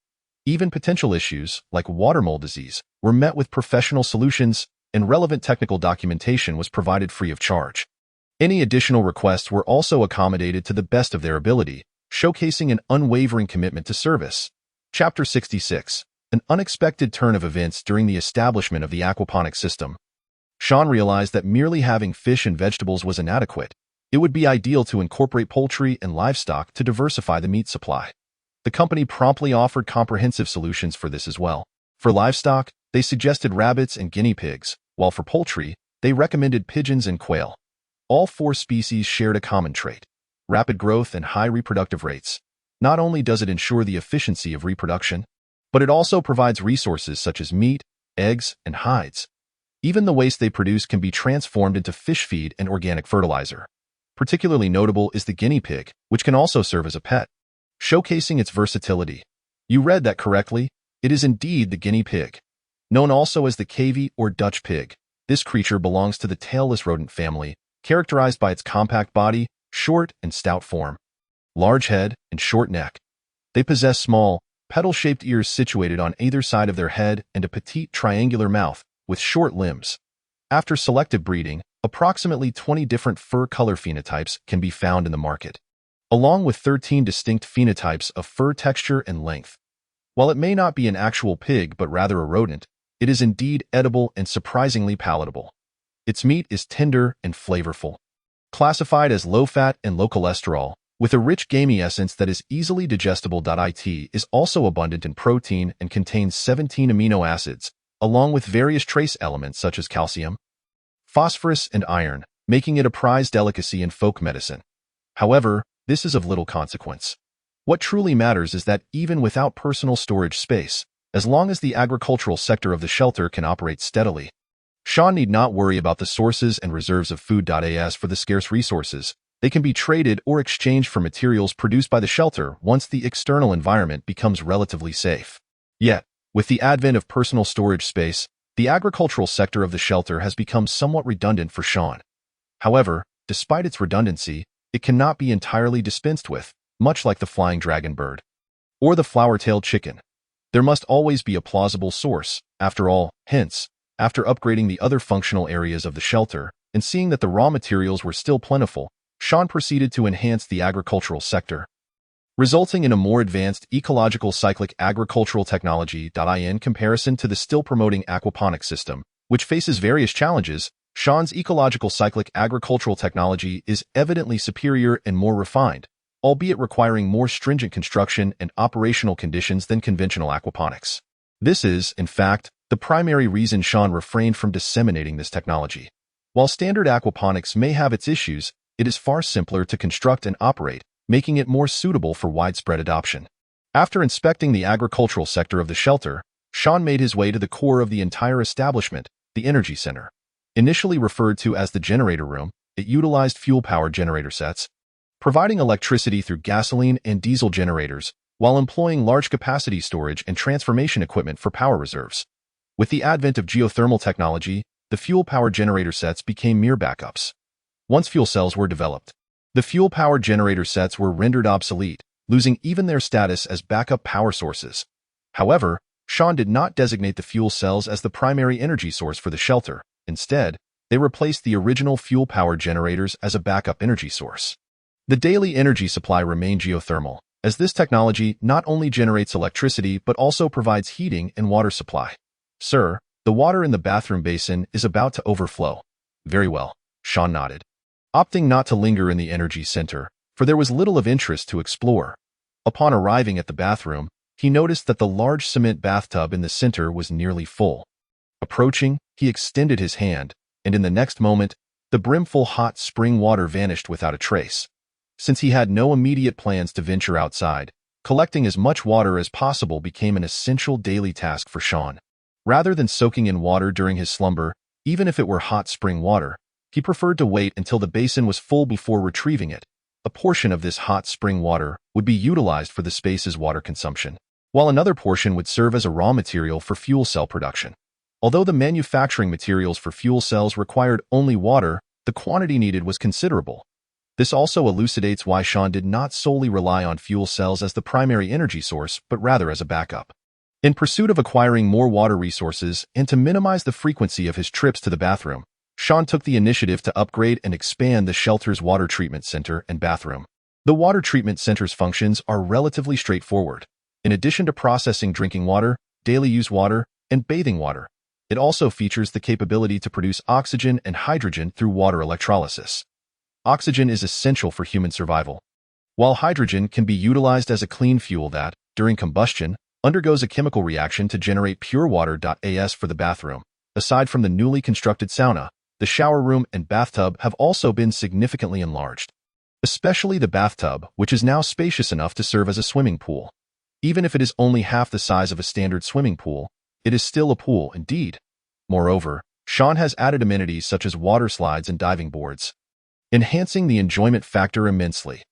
Even potential issues, like water mold disease, were met with professional solutions, and relevant technical documentation was provided free of charge. Any additional requests were also accommodated to the best of their ability, showcasing an unwavering commitment to service. Chapter 66. An unexpected turn of events during the establishment of the aquaponics system. Sean realized that merely having fish and vegetables was inadequate. It would be ideal to incorporate poultry and livestock to diversify the meat supply. The company promptly offered comprehensive solutions for this as well. For livestock, they suggested rabbits and guinea pigs, while for poultry, they recommended pigeons and quail. All four species shared a common trait: rapid growth and high reproductive rates. Not only does it ensure the efficiency of reproduction, but it also provides resources such as meat, eggs, and hides. Even the waste they produce can be transformed into fish feed and organic fertilizer. Particularly notable is the guinea pig, which can also serve as a pet, showcasing its versatility. You read that correctly. It is indeed the guinea pig. Known also as the cavy or Dutch pig, this creature belongs to the tailless rodent family, characterized by its compact body, short and stout form, large head, and short neck. They possess small, petal-shaped ears situated on either side of their head and a petite triangular mouth with short limbs. After selective breeding, approximately 20 different fur color phenotypes can be found in the market, along with 13 distinct phenotypes of fur texture and length. While it may not be an actual pig but rather a rodent, it is indeed edible and surprisingly palatable. Its meat is tender and flavorful. Classified as low-fat and low cholesterol, with a rich gamey essence that is easily digestible. It is also abundant in protein and contains 17 amino acids, along with various trace elements such as calcium, phosphorus, and iron, making it a prized delicacy in folk medicine. However, this is of little consequence. What truly matters is that even without personal storage space, as long as the agricultural sector of the shelter can operate steadily, Sean need not worry about the sources and reserves of food. As for the scarce resources, they can be traded or exchanged for materials produced by the shelter once the external environment becomes relatively safe. Yet, with the advent of personal storage space, the agricultural sector of the shelter has become somewhat redundant for Sean. However, despite its redundancy, it cannot be entirely dispensed with, much like the flying dragon bird or the flower-tailed chicken. There must always be a plausible source, after all. Hence, after upgrading the other functional areas of the shelter and seeing that the raw materials were still plentiful, Sean proceeded to enhance the agricultural sector, resulting in a more advanced ecological cyclic agricultural technology. In comparison to the still promoting aquaponics system, which faces various challenges, Sean's ecological cyclic agricultural technology is evidently superior and more refined, albeit requiring more stringent construction and operational conditions than conventional aquaponics. This is, in fact, the primary reason Sean refrained from disseminating this technology. While standard aquaponics may have its issues, it is far simpler to construct and operate, making it more suitable for widespread adoption. After inspecting the agricultural sector of the shelter, Sean made his way to the core of the entire establishment, the Energy Center. Initially referred to as the generator room, it utilized fuel-powered generator sets, providing electricity through gasoline and diesel generators, while employing large-capacity storage and transformation equipment for power reserves. With the advent of geothermal technology, the fuel-powered generator sets became mere backups. Once fuel cells were developed, the fuel-powered generator sets were rendered obsolete, losing even their status as backup power sources. However, Sean did not designate the fuel cells as the primary energy source for the shelter. Instead, they replaced the original fuel-powered generators as a backup energy source. The daily energy supply remained geothermal, as this technology not only generates electricity but also provides heating and water supply. Sir, the water in the bathroom basin is about to overflow. Very well, Sean nodded, opting not to linger in the energy center, for there was little of interest to explore. Upon arriving at the bathroom, he noticed that the large cement bathtub in the center was nearly full. Approaching, he extended his hand, and in the next moment, the brimful hot spring water vanished without a trace. Since he had no immediate plans to venture outside, collecting as much water as possible became an essential daily task for Sean. Rather than soaking in water during his slumber, even if it were hot spring water, he preferred to wait until the basin was full before retrieving it. A portion of this hot spring water would be utilized for the space's water consumption, while another portion would serve as a raw material for fuel cell production. Although the manufacturing materials for fuel cells required only water, the quantity needed was considerable. This also elucidates why Sean did not solely rely on fuel cells as the primary energy source, but rather as a backup. In pursuit of acquiring more water resources and to minimize the frequency of his trips to the bathroom, Sean took the initiative to upgrade and expand the shelter's water treatment center and bathroom. The water treatment center's functions are relatively straightforward. In addition to processing drinking water, daily use water, and bathing water, it also features the capability to produce oxygen and hydrogen through water electrolysis. Oxygen is essential for human survival, while hydrogen can be utilized as a clean fuel that, during combustion, undergoes a chemical reaction to generate pure water. As for the bathroom, aside from the newly constructed sauna, the shower room and bathtub have also been significantly enlarged, especially the bathtub, which is now spacious enough to serve as a swimming pool. Even if it is only half the size of a standard swimming pool, it is still a pool indeed. Moreover, Sean has added amenities such as water slides and diving boards, enhancing the enjoyment factor immensely.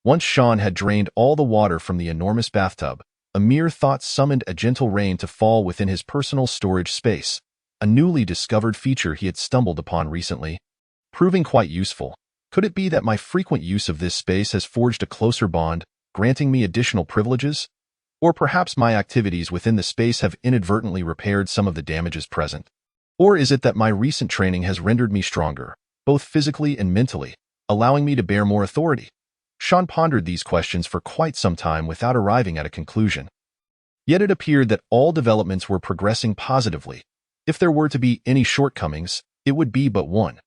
Once Sean had drained all the water from the enormous bathtub, a mere thought summoned a gentle rain to fall within his personal storage space, a newly discovered feature he had stumbled upon recently, proving quite useful. Could it be that my frequent use of this space has forged a closer bond, granting me additional privileges? Or perhaps my activities within the space have inadvertently repaired some of the damages present? Or is it that my recent training has rendered me stronger, both physically and mentally, allowing me to bear more authority? Sean pondered these questions for quite some time without arriving at a conclusion. Yet it appeared that all developments were progressing positively. If there were to be any shortcomings, it would be but one.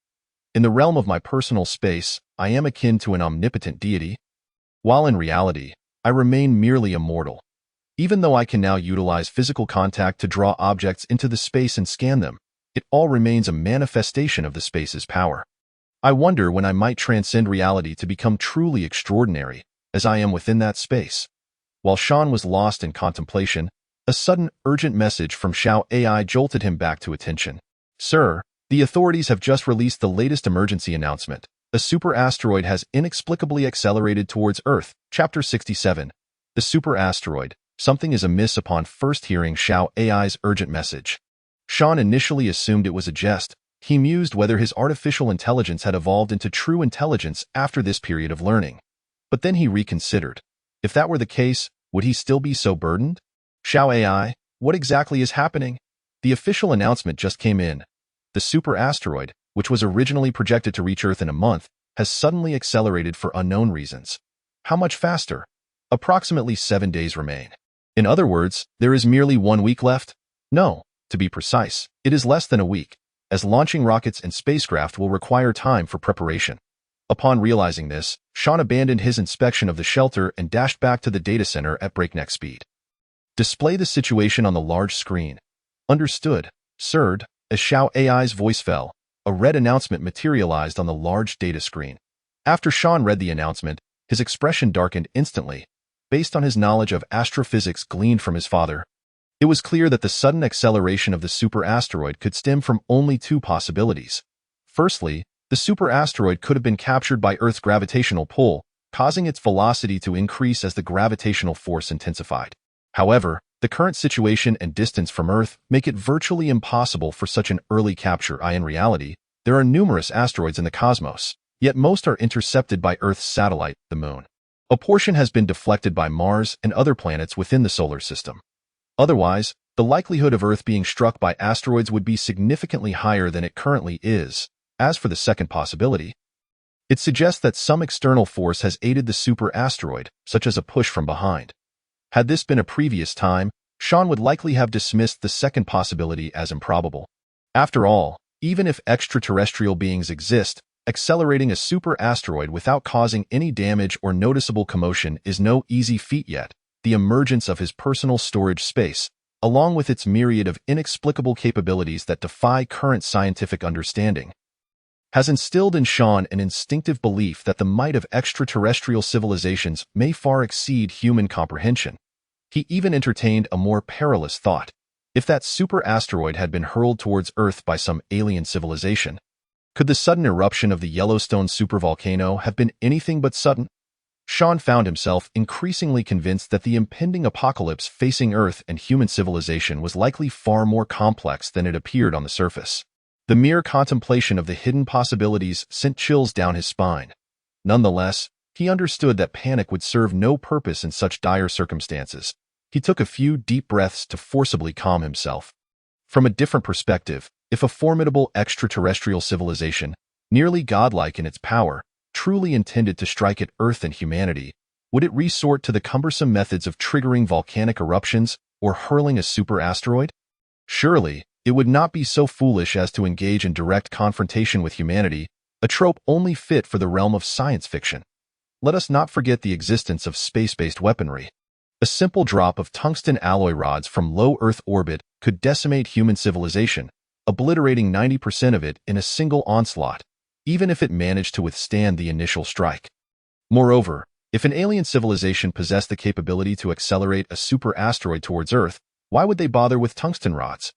In the realm of my personal space, I am akin to an omnipotent deity, while in reality, I remain merely a mortal. Even though I can now utilize physical contact to draw objects into the space and scan them, it all remains a manifestation of the space's power. I wonder when I might transcend reality to become truly extraordinary, as I am within that space. While Sean was lost in contemplation, a sudden, urgent message from Xiao AI jolted him back to attention. Sir, the authorities have just released the latest emergency announcement. A super asteroid has inexplicably accelerated towards Earth. Chapter 67. The super asteroid. Something is amiss. Upon first hearing Xiao AI's urgent message, Sean initially assumed it was a jest. He mused whether his artificial intelligence had evolved into true intelligence after this period of learning. But then he reconsidered. If that were the case, would he still be so burdened? Xiao AI, what exactly is happening? The official announcement just came in. The super asteroid, which was originally projected to reach Earth in a month, has suddenly accelerated for unknown reasons. How much faster? Approximately 7 days remain. In other words, there is merely 1 week left? No, to be precise, it is less than a week, as launching rockets and spacecraft will require time for preparation. Upon realizing this, Sean abandoned his inspection of the shelter and dashed back to the data center at breakneck speed. Display the situation on the large screen. Understood, sir. As Xiao AI's voice fell, a red announcement materialized on the large data screen. After Sean read the announcement, his expression darkened instantly. Based on his knowledge of astrophysics gleaned from his father, it was clear that the sudden acceleration of the super asteroid could stem from only 2 possibilities. Firstly, the super asteroid could have been captured by Earth's gravitational pull, causing its velocity to increase as the gravitational force intensified. However, the current situation and distance from Earth make it virtually impossible for such an early capture. In reality, there are numerous asteroids in the cosmos, yet most are intercepted by Earth's satellite, the Moon. A portion has been deflected by Mars and other planets within the solar system. Otherwise, the likelihood of Earth being struck by asteroids would be significantly higher than it currently is. As for the second possibility, it suggests that some external force has aided the super asteroid, such as a push from behind. Had this been a previous time, Sean would likely have dismissed the second possibility as improbable. After all, even if extraterrestrial beings exist, accelerating a super asteroid without causing any damage or noticeable commotion is no easy feat yet. The emergence of his personal storage space, along with its myriad of inexplicable capabilities that defy current scientific understanding, has instilled in Sean an instinctive belief that the might of extraterrestrial civilizations may far exceed human comprehension. He even entertained a more perilous thought. If that super asteroid had been hurled towards Earth by some alien civilization, could the sudden eruption of the Yellowstone supervolcano have been anything but sudden? Sean found himself increasingly convinced that the impending apocalypse facing Earth and human civilization was likely far more complex than it appeared on the surface. The mere contemplation of the hidden possibilities sent chills down his spine. Nonetheless, he understood that panic would serve no purpose in such dire circumstances. He took a few deep breaths to forcibly calm himself. From a different perspective, if a formidable extraterrestrial civilization, nearly godlike in its power, truly intended to strike at Earth and humanity, would it resort to the cumbersome methods of triggering volcanic eruptions or hurling a super asteroid? Surely, it would not be so foolish as to engage in direct confrontation with humanity, a trope only fit for the realm of science fiction. Let us not forget the existence of space-based weaponry. A simple drop of tungsten alloy rods from low Earth orbit could decimate human civilization, obliterating 90% of it in a single onslaught, even if it managed to withstand the initial strike. Moreover, if an alien civilization possessed the capability to accelerate a super asteroid towards Earth, why would they bother with tungsten rods?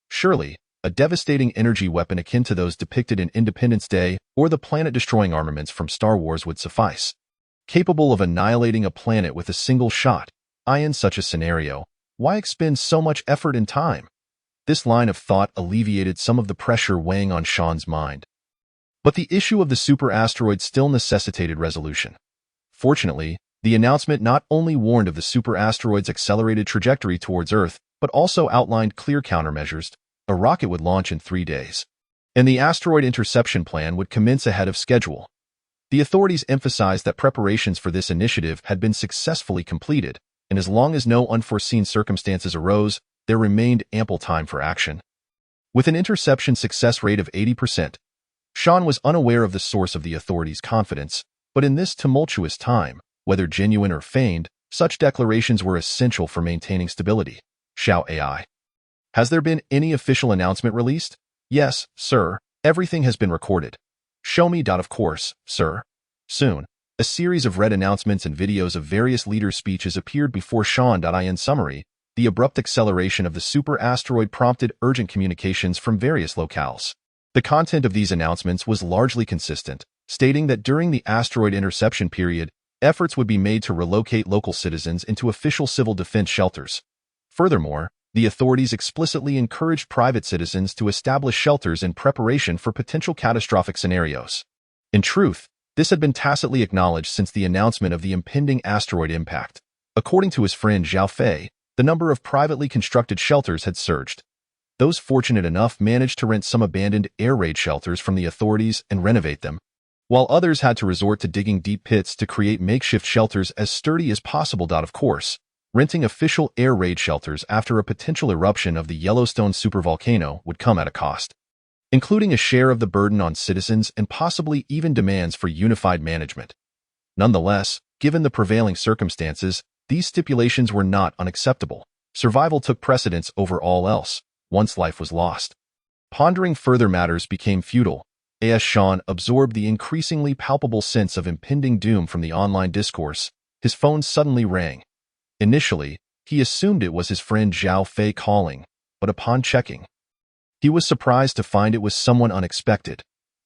Surely, a devastating energy weapon akin to those depicted in Independence Day or the planet-destroying armaments from Star Wars would suffice. Capable of annihilating a planet with a single shot, in such a scenario, why expend so much effort and time? This line of thought alleviated some of the pressure weighing on Sean's mind. But the issue of the super asteroid still necessitated resolution. Fortunately, the announcement not only warned of the super asteroid's accelerated trajectory towards Earth, but also outlined clear countermeasures. A rocket would launch in 3 days, and the asteroid interception plan would commence ahead of schedule. The authorities emphasized that preparations for this initiative had been successfully completed, and as long as no unforeseen circumstances arose, there remained ample time for action. With an interception success rate of 80%, Sean was unaware of the source of the authorities' confidence, but in this tumultuous time, whether genuine or feigned, such declarations were essential for maintaining stability. Xiao AI. Has there been any official announcement released? Yes, sir. Everything has been recorded. Show me. Of course, sir. Soon, a series of read announcements and videos of various leaders' speeches appeared before Sean. In summary, the abrupt acceleration of the super asteroid prompted urgent communications from various locales. The content of these announcements was largely consistent, stating that during the asteroid interception period, efforts would be made to relocate local citizens into official civil defense shelters. Furthermore, the authorities explicitly encouraged private citizens to establish shelters in preparation for potential catastrophic scenarios. In truth, this had been tacitly acknowledged since the announcement of the impending asteroid impact. According to his friend Zhao Fei, the number of privately constructed shelters had surged. Those fortunate enough managed to rent some abandoned air raid shelters from the authorities and renovate them, while others had to resort to digging deep pits to create makeshift shelters as sturdy as possible. Of course, renting official air raid shelters after a potential eruption of the Yellowstone supervolcano would come at a cost, including a share of the burden on citizens and possibly even demands for unified management. Nonetheless, given the prevailing circumstances, these stipulations were not unacceptable. Survival took precedence over all else, once life was lost. Pondering further matters became futile, as Sean absorbed the increasingly palpable sense of impending doom from the online discourse. His phone suddenly rang. Initially, he assumed it was his friend Zhao Fei calling, but upon checking, he was surprised to find it was someone unexpected.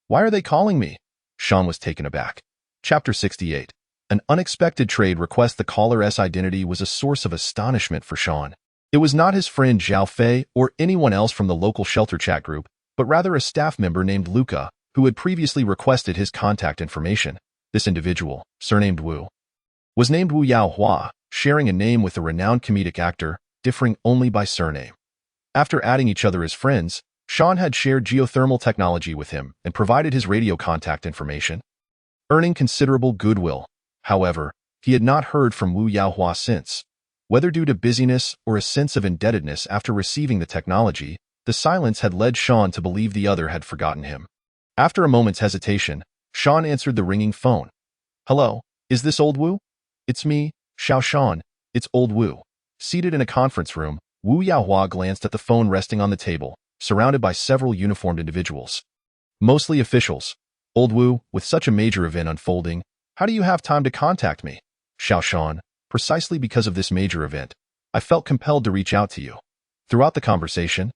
Why are they calling me? Sean was taken aback. Chapter 68. An unexpected trade request. The caller's identity was a source of astonishment for Sean. It was not his friend Zhao Fei or anyone else from the local shelter chat group, but rather a staff member named Luca, who had previously requested his contact information. This individual, surnamed Wu, was named Wu Yaohua, sharing a name with a renowned comedic actor, differing only by surname. After adding each other as friends, Sean had shared geothermal technology with him and provided his radio contact information, earning considerable goodwill. However, he had not heard from Wu Yaohua since. Whether due to busyness or a sense of indebtedness after receiving the technology, the silence had led Sean to believe the other had forgotten him. After a moment's hesitation, Sean answered the ringing phone. Hello, is this old Wu? It's me, Sean. It's old Wu. Seated in a conference room, Wu Yaohua glanced at the phone resting on the table, surrounded by several uniformed individuals. Mostly officials. Old Wu, with such a major event unfolding, how do you have time to contact me? Sean, precisely because of this major event, I felt compelled to reach out to you. Throughout the conversation,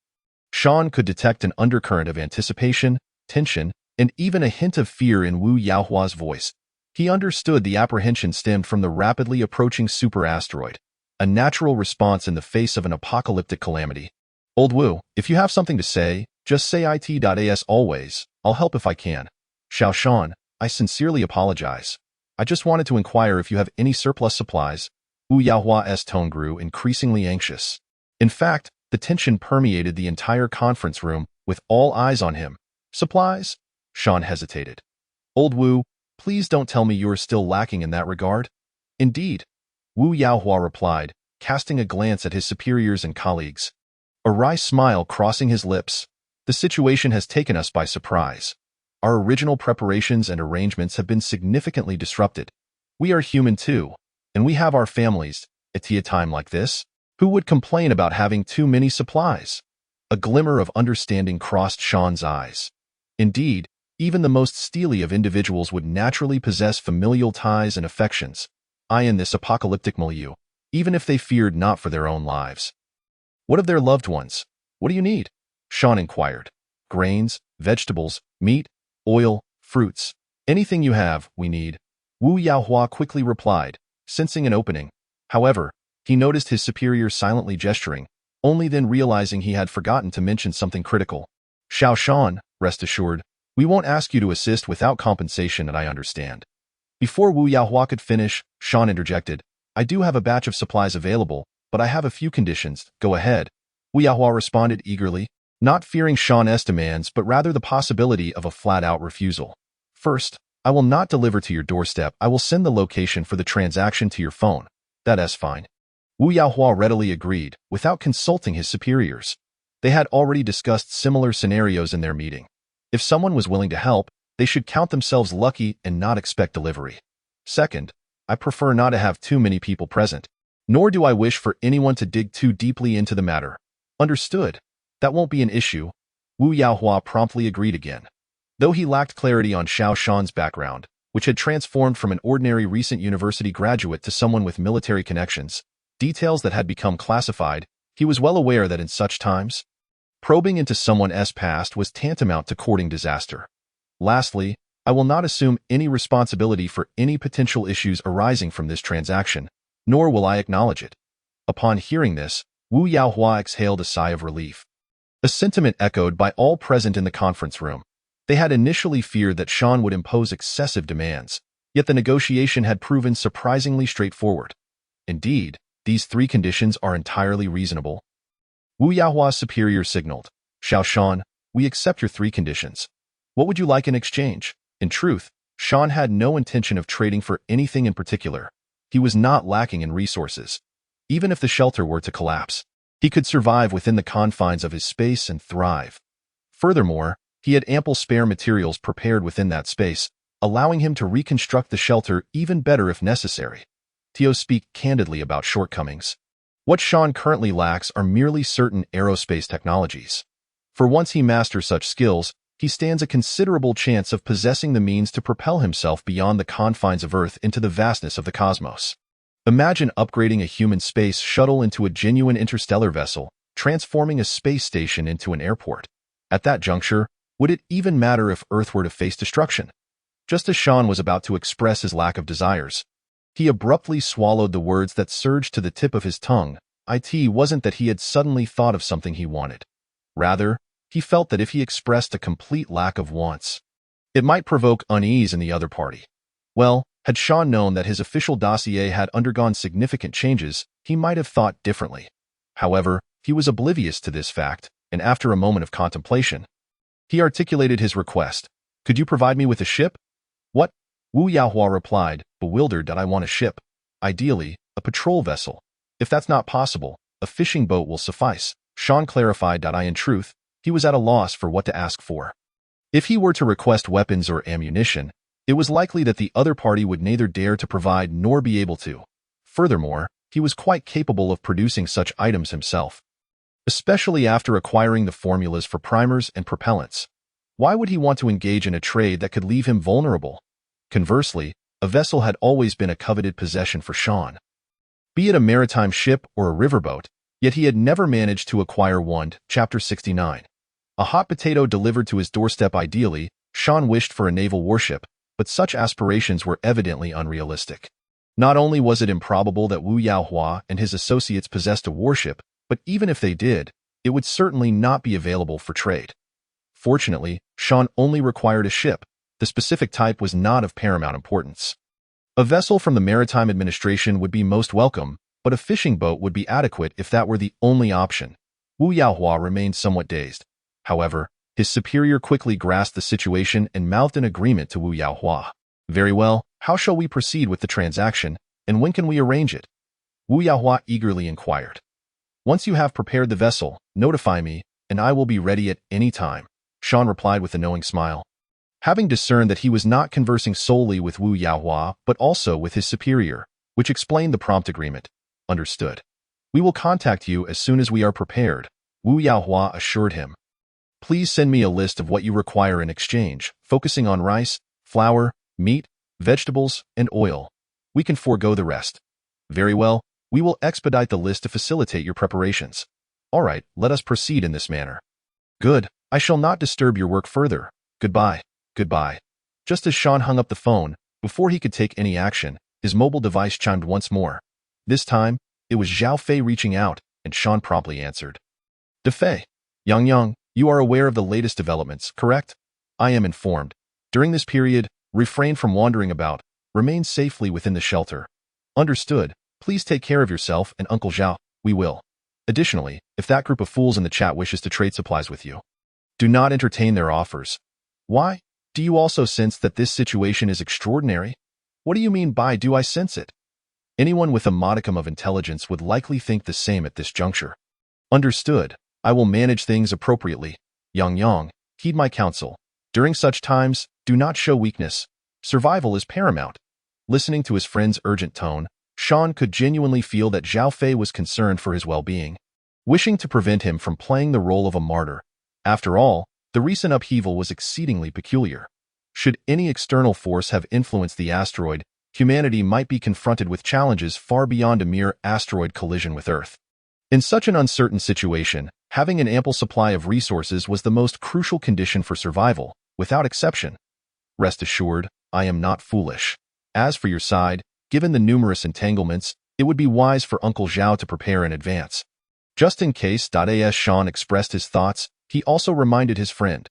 Sean could detect an undercurrent of anticipation, tension, and even a hint of fear in Wu Yaohua's voice. He understood the apprehension stemmed from the rapidly approaching super asteroid, a natural response in the face of an apocalyptic calamity. Old Wu, if you have something to say, just say it. As always, I'll help if I can. Sean, I sincerely apologize. I just wanted to inquire if you have any surplus supplies. Wu Yaohua's tone grew increasingly anxious. In fact, the tension permeated the entire conference room, with all eyes on him. Supplies? Sean hesitated. Old Wu, please don't tell me you are still lacking in that regard. Indeed, Wu Yaohua replied, casting a glance at his superiors and colleagues. A wry smile crossing his lips. The situation has taken us by surprise. Our original preparations and arrangements have been significantly disrupted. We are human too, and we have our families. At a time like this, who would complain about having too many supplies? A glimmer of understanding crossed Sean's eyes. Indeed, even the most steely of individuals would naturally possess familial ties and affections, in this apocalyptic milieu, even if they feared not for their own lives. What of their loved ones? What do you need? Sean inquired. Grains, vegetables, meat, oil, fruits. Anything you have, we need. Wu Yaohua quickly replied, sensing an opening. However, he noticed his superior silently gesturing, only then realizing he had forgotten to mention something critical. Xiao Shan, rest assured, we won't ask you to assist without compensation, and I understand. Before Wu Yaohua could finish, Sean interjected, I do have a batch of supplies available, but I have a few conditions. Go ahead. Wu Yaohua responded eagerly, not fearing Sean's demands, but rather the possibility of a flat-out refusal. First, I will not deliver to your doorstep. I will send the location for the transaction to your phone. That's fine. Wu Yaohua readily agreed, without consulting his superiors. They had already discussed similar scenarios in their meeting. If someone was willing to help, they should count themselves lucky and not expect delivery. Second, I prefer not to have too many people present, nor do I wish for anyone to dig too deeply into the matter. Understood. That won't be an issue. Wu Yaohua promptly agreed again. Though he lacked clarity on Xiao Shan's background, which had transformed from an ordinary recent university graduate to someone with military connections, details that had become classified, he was well aware that in such times, probing into someone's past was tantamount to courting disaster. Lastly, I will not assume any responsibility for any potential issues arising from this transaction, nor will I acknowledge it. Upon hearing this, Wu Yaohua exhaled a sigh of relief. A sentiment echoed by all present in the conference room. They had initially feared that Sean would impose excessive demands, yet the negotiation had proven surprisingly straightforward. Indeed, these three conditions are entirely reasonable. Wu Yaohua's superior signaled, Xiao Shan, we accept your three conditions. What would you like in exchange? In truth, Sean had no intention of trading for anything in particular. He was not lacking in resources. Even if the shelter were to collapse, he could survive within the confines of his space and thrive. Furthermore, he had ample spare materials prepared within that space, allowing him to reconstruct the shelter even better if necessary. Tio speak candidly about shortcomings. What Sean currently lacks are merely certain aerospace technologies. For once he masters such skills, he stands a considerable chance of possessing the means to propel himself beyond the confines of Earth into the vastness of the cosmos. Imagine upgrading a human space shuttle into a genuine interstellar vessel, transforming a space station into an airport. At that juncture, would it even matter if Earth were to face destruction? Just as Sean was about to express his lack of desires, he abruptly swallowed the words that surged to the tip of his tongue. It wasn't that he had suddenly thought of something he wanted. Rather, he felt that if he expressed a complete lack of wants, it might provoke unease in the other party. Well, had Sean known that his official dossier had undergone significant changes, he might have thought differently. However, he was oblivious to this fact, and after a moment of contemplation, he articulated his request. Could you provide me with a ship? What? Wu Yaohua replied, bewildered that I want a ship. Ideally, a patrol vessel. If that's not possible, a fishing boat will suffice. Sean clarified that in truth, he was at a loss for what to ask for. If he were to request weapons or ammunition, it was likely that the other party would neither dare to provide nor be able to. Furthermore, he was quite capable of producing such items himself, especially after acquiring the formulas for primers and propellants. Why would he want to engage in a trade that could leave him vulnerable? Conversely, a vessel had always been a coveted possession for Sean. Be it a maritime ship or a riverboat, yet he had never managed to acquire one. Chapter 69. A hot potato delivered to his doorstep. Ideally, Sean wished for a naval warship, but such aspirations were evidently unrealistic. Not only was it improbable that Wu Yaohua and his associates possessed a warship, but even if they did, it would certainly not be available for trade. Fortunately, Sean only required a ship. The specific type was not of paramount importance. A vessel from the Maritime Administration would be most welcome, but a fishing boat would be adequate if that were the only option. Wu Yaohua remained somewhat dazed. However, his superior quickly grasped the situation and mouthed an agreement to Wu Yaohua. Very well, how shall we proceed with the transaction, and when can we arrange it? Wu Yaohua eagerly inquired. Once you have prepared the vessel, notify me, and I will be ready at any time, Sean replied with a knowing smile. Having discerned that he was not conversing solely with Wu Yaohua, but also with his superior, which explained the prompt agreement. Understood. We will contact you as soon as we are prepared, Wu Yaohua assured him. Please send me a list of what you require in exchange, focusing on rice, flour, meat, vegetables, and oil. We can forego the rest. Very well, we will expedite the list to facilitate your preparations. All right, let us proceed in this manner. Good, I shall not disturb your work further. Goodbye. Goodbye. Just as Sean hung up the phone, before he could take any action, his mobile device chimed once more. This time, it was Zhao Fei reaching out, and Sean promptly answered. De Fei. Yang, you are aware of the latest developments, correct? I am informed. During this period, refrain from wandering about. Remain safely within the shelter. Understood. Please take care of yourself and Uncle Zhao. We will. Additionally, if that group of fools in the chat wishes to trade supplies with you, do not entertain their offers. Why? Do you also sense that this situation is extraordinary? What do you mean by do I sense it? Anyone with a modicum of intelligence would likely think the same at this juncture. Understood. I will manage things appropriately. Yang, heed my counsel. During such times, do not show weakness. Survival is paramount. Listening to his friend's urgent tone, Sean could genuinely feel that Zhao Fei was concerned for his well-being, wishing to prevent him from playing the role of a martyr. After all, the recent upheaval was exceedingly peculiar. Should any external force have influenced the asteroid, humanity might be confronted with challenges far beyond a mere asteroid collision with Earth. In such an uncertain situation, having an ample supply of resources was the most crucial condition for survival, without exception. Rest assured, I am not foolish. As for your side, given the numerous entanglements, it would be wise for Uncle Zhao to prepare in advance. Just in case. As Sean expressed his thoughts, he also reminded his friend.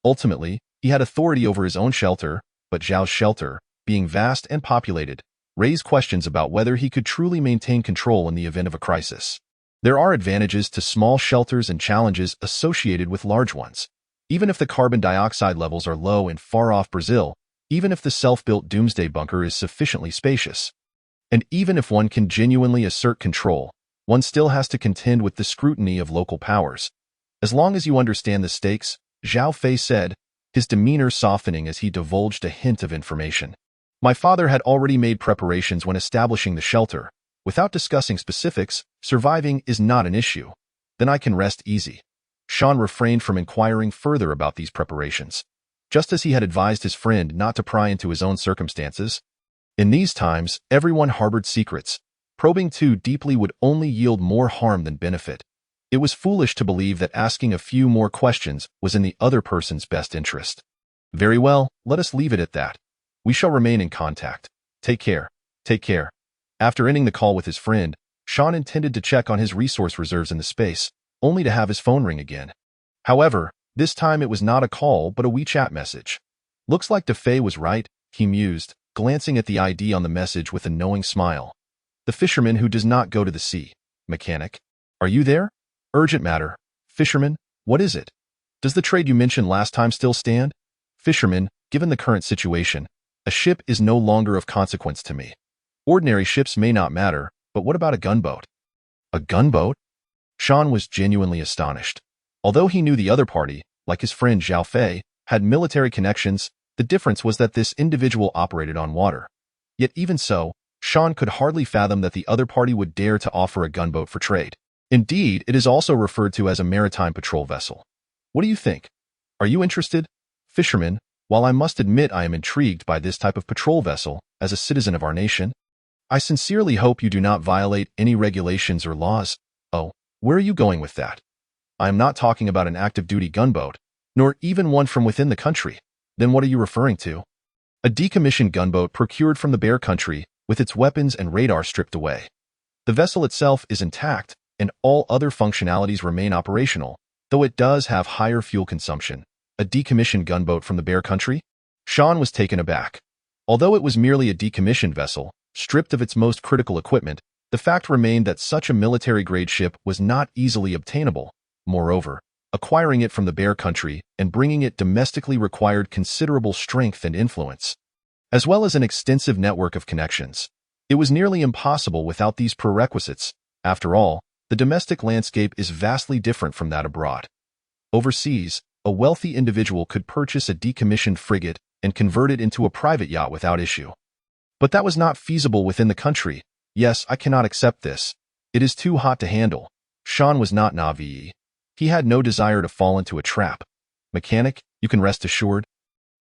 Ultimately, he had authority over his own shelter, but Zhao's shelter, being vast and populated, raised questions about whether he could truly maintain control in the event of a crisis. There are advantages to small shelters and challenges associated with large ones. Even if the carbon dioxide levels are low in far-off Brazil, even if the self-built doomsday bunker is sufficiently spacious, and even if one can genuinely assert control, one still has to contend with the scrutiny of local powers. As long as you understand the stakes, Zhao Fei said, his demeanor softening as he divulged a hint of information. My father had already made preparations when establishing the shelter. Without discussing specifics, surviving is not an issue. Then I can rest easy. Sean refrained from inquiring further about these preparations, just as he had advised his friend not to pry into his own circumstances. In these times, everyone harbored secrets. Probing too deeply would only yield more harm than benefit. It was foolish to believe that asking a few more questions was in the other person's best interest. Very well, let us leave it at that. We shall remain in contact. Take care. Take care. After ending the call with his friend, Sean intended to check on his resource reserves in the space, only to have his phone ring again. However, this time it was not a call but a WeChat message. Looks like De Fei was right, he mused, glancing at the ID on the message with a knowing smile. The fisherman who does not go to the sea. Mechanic. Are you there? Urgent matter. Fisherman, what is it? Does the trade you mentioned last time still stand? Fisherman, given the current situation, a ship is no longer of consequence to me. Ordinary ships may not matter, but what about a gunboat? A gunboat? Sean was genuinely astonished. Although he knew the other party, like his friend Zhao Fei, had military connections, the difference was that this individual operated on water. Yet even so, Sean could hardly fathom that the other party would dare to offer a gunboat for trade. Indeed, it is also referred to as a maritime patrol vessel. What do you think? Are you interested? Fisherman, while I must admit I am intrigued by this type of patrol vessel as a citizen of our nation, I sincerely hope you do not violate any regulations or laws. Oh, where are you going with that? I am not talking about an active-duty gunboat, nor even one from within the country. Then what are you referring to? A decommissioned gunboat procured from the Bear Country, with its weapons and radar stripped away. The vessel itself is intact, and all other functionalities remain operational, though it does have higher fuel consumption. A decommissioned gunboat from the Bear Country? Sean was taken aback. Although it was merely a decommissioned vessel, stripped of its most critical equipment, the fact remained that such a military-grade ship was not easily obtainable. Moreover, acquiring it from the Bear Country and bringing it domestically required considerable strength and influence, as well as an extensive network of connections. It was nearly impossible without these prerequisites. After all, the domestic landscape is vastly different from that abroad. Overseas, a wealthy individual could purchase a decommissioned frigate and convert it into a private yacht without issue. But that was not feasible within the country. Yes, I cannot accept this. It is too hot to handle. Sean was not naive. He had no desire to fall into a trap. Mechanic, you can rest assured.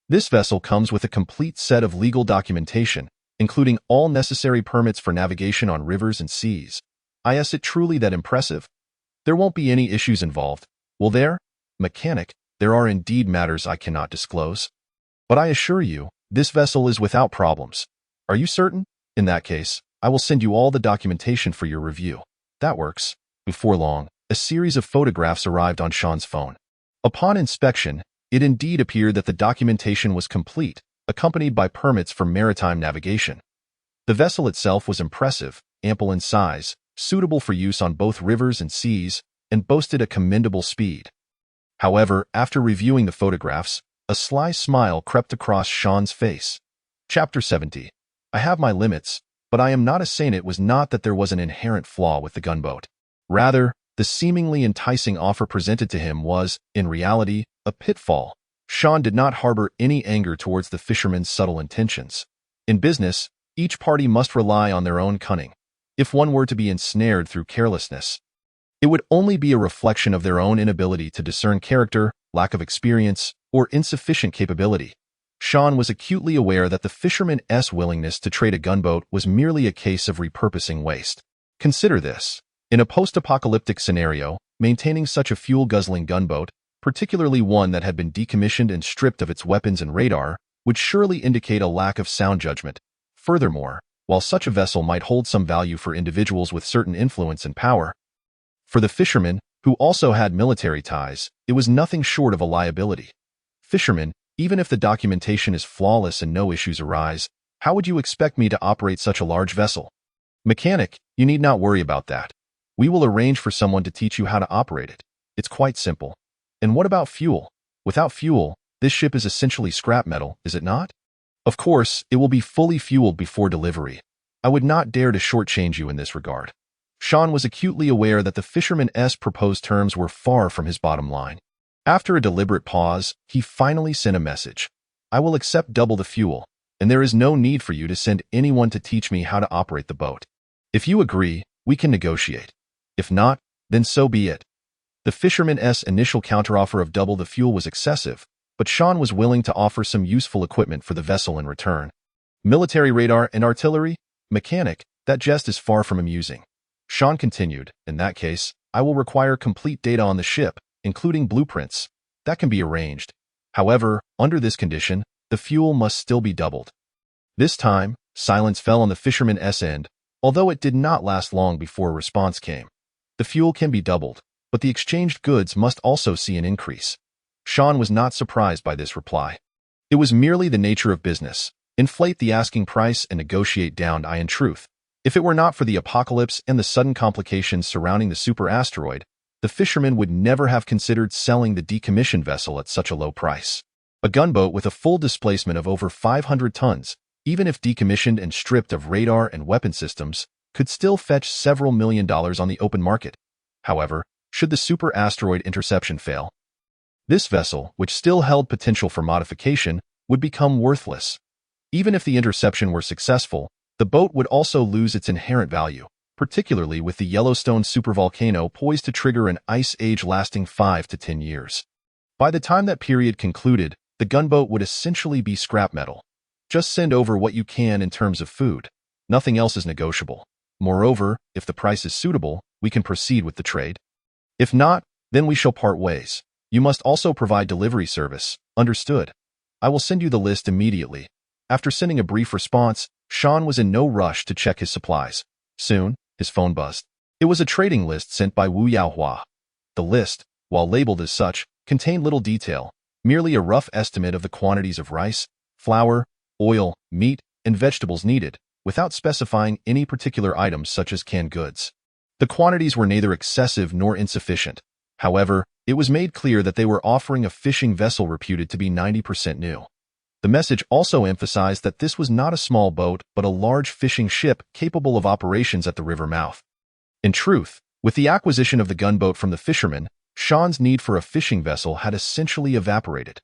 This vessel comes with a complete set of legal documentation, including all necessary permits for navigation on rivers and seas. Is it truly that impressive? There won't be any issues involved, will there? Mechanic, there are indeed matters I cannot disclose. But I assure you, this vessel is without problems. Are you certain? In that case, I will send you all the documentation for your review. That works. Before long, a series of photographs arrived on Sean's phone. Upon inspection, it indeed appeared that the documentation was complete, accompanied by permits for maritime navigation. The vessel itself was impressive, ample in size, suitable for use on both rivers and seas, and boasted a commendable speed. However, after reviewing the photographs, a sly smile crept across Sean's face. Chapter 70. I have my limits, but I am not a saint. It was not that there was an inherent flaw with the gunboat. Rather, the seemingly enticing offer presented to him was, in reality, a pitfall. Sean did not harbor any anger towards the fisherman's subtle intentions. In business, each party must rely on their own cunning. If one were to be ensnared through carelessness, it would only be a reflection of their own inability to discern character, lack of experience, or insufficient capability. Sean was acutely aware that the fisherman's willingness to trade a gunboat was merely a case of repurposing waste. Consider this. In a post-apocalyptic scenario, maintaining such a fuel-guzzling gunboat, particularly one that had been decommissioned and stripped of its weapons and radar, would surely indicate a lack of sound judgment. Furthermore, while such a vessel might hold some value for individuals with certain influence and power, for the fisherman, who also had military ties, it was nothing short of a liability. Fisherman, even if the documentation is flawless and no issues arise, how would you expect me to operate such a large vessel? Mechanic, you need not worry about that. We will arrange for someone to teach you how to operate it. It's quite simple. And what about fuel? Without fuel, this ship is essentially scrap metal, is it not? Of course, it will be fully fueled before delivery. I would not dare to shortchange you in this regard. Sean was acutely aware that the fisherman's proposed terms were far from his bottom line. After a deliberate pause, he finally sent a message. I will accept double the fuel, and there is no need for you to send anyone to teach me how to operate the boat. If you agree, we can negotiate. If not, then so be it. The fisherman's initial counteroffer of double the fuel was excessive, but Sean was willing to offer some useful equipment for the vessel in return. Military radar and artillery? Mechanic, that jest is far from amusing. Sean continued, in that case, I will require complete data on the ship, including blueprints. That can be arranged. However, under this condition, the fuel must still be doubled. This time, silence fell on the fisherman's end, although it did not last long before a response came. The fuel can be doubled, but the exchanged goods must also see an increase. Sean was not surprised by this reply. It was merely the nature of business. Inflate the asking price and negotiate down. In truth, if it were not for the apocalypse and the sudden complications surrounding the super asteroid, the fisherman would never have considered selling the decommissioned vessel at such a low price. A gunboat with a full displacement of over 500 tons, even if decommissioned and stripped of radar and weapon systems, could still fetch several $1 million on the open market. However, should the super asteroid interception fail, this vessel, which still held potential for modification, would become worthless. Even if the interception were successful, the boat would also lose its inherent value, particularly with the Yellowstone supervolcano poised to trigger an ice age lasting 5 to 10 years. By the time that period concluded, the gunboat would essentially be scrap metal. Just send over what you can in terms of food. Nothing else is negotiable. Moreover, if the price is suitable, we can proceed with the trade. If not, then we shall part ways. You must also provide delivery service. Understood. I will send you the list immediately. After sending a brief response, Sean was in no rush to check his supplies. Soon, his phone buzzed. It was a trading list sent by Wu Yaohua. The list, while labeled as such, contained little detail, merely a rough estimate of the quantities of rice, flour, oil, meat, and vegetables needed, without specifying any particular items such as canned goods. The quantities were neither excessive nor insufficient. However, it was made clear that they were offering a fishing vessel reputed to be 90% new. The message also emphasized that this was not a small boat but a large fishing ship capable of operations at the river mouth. In truth, with the acquisition of the gunboat from the fisherman, Sean's need for a fishing vessel had essentially evaporated.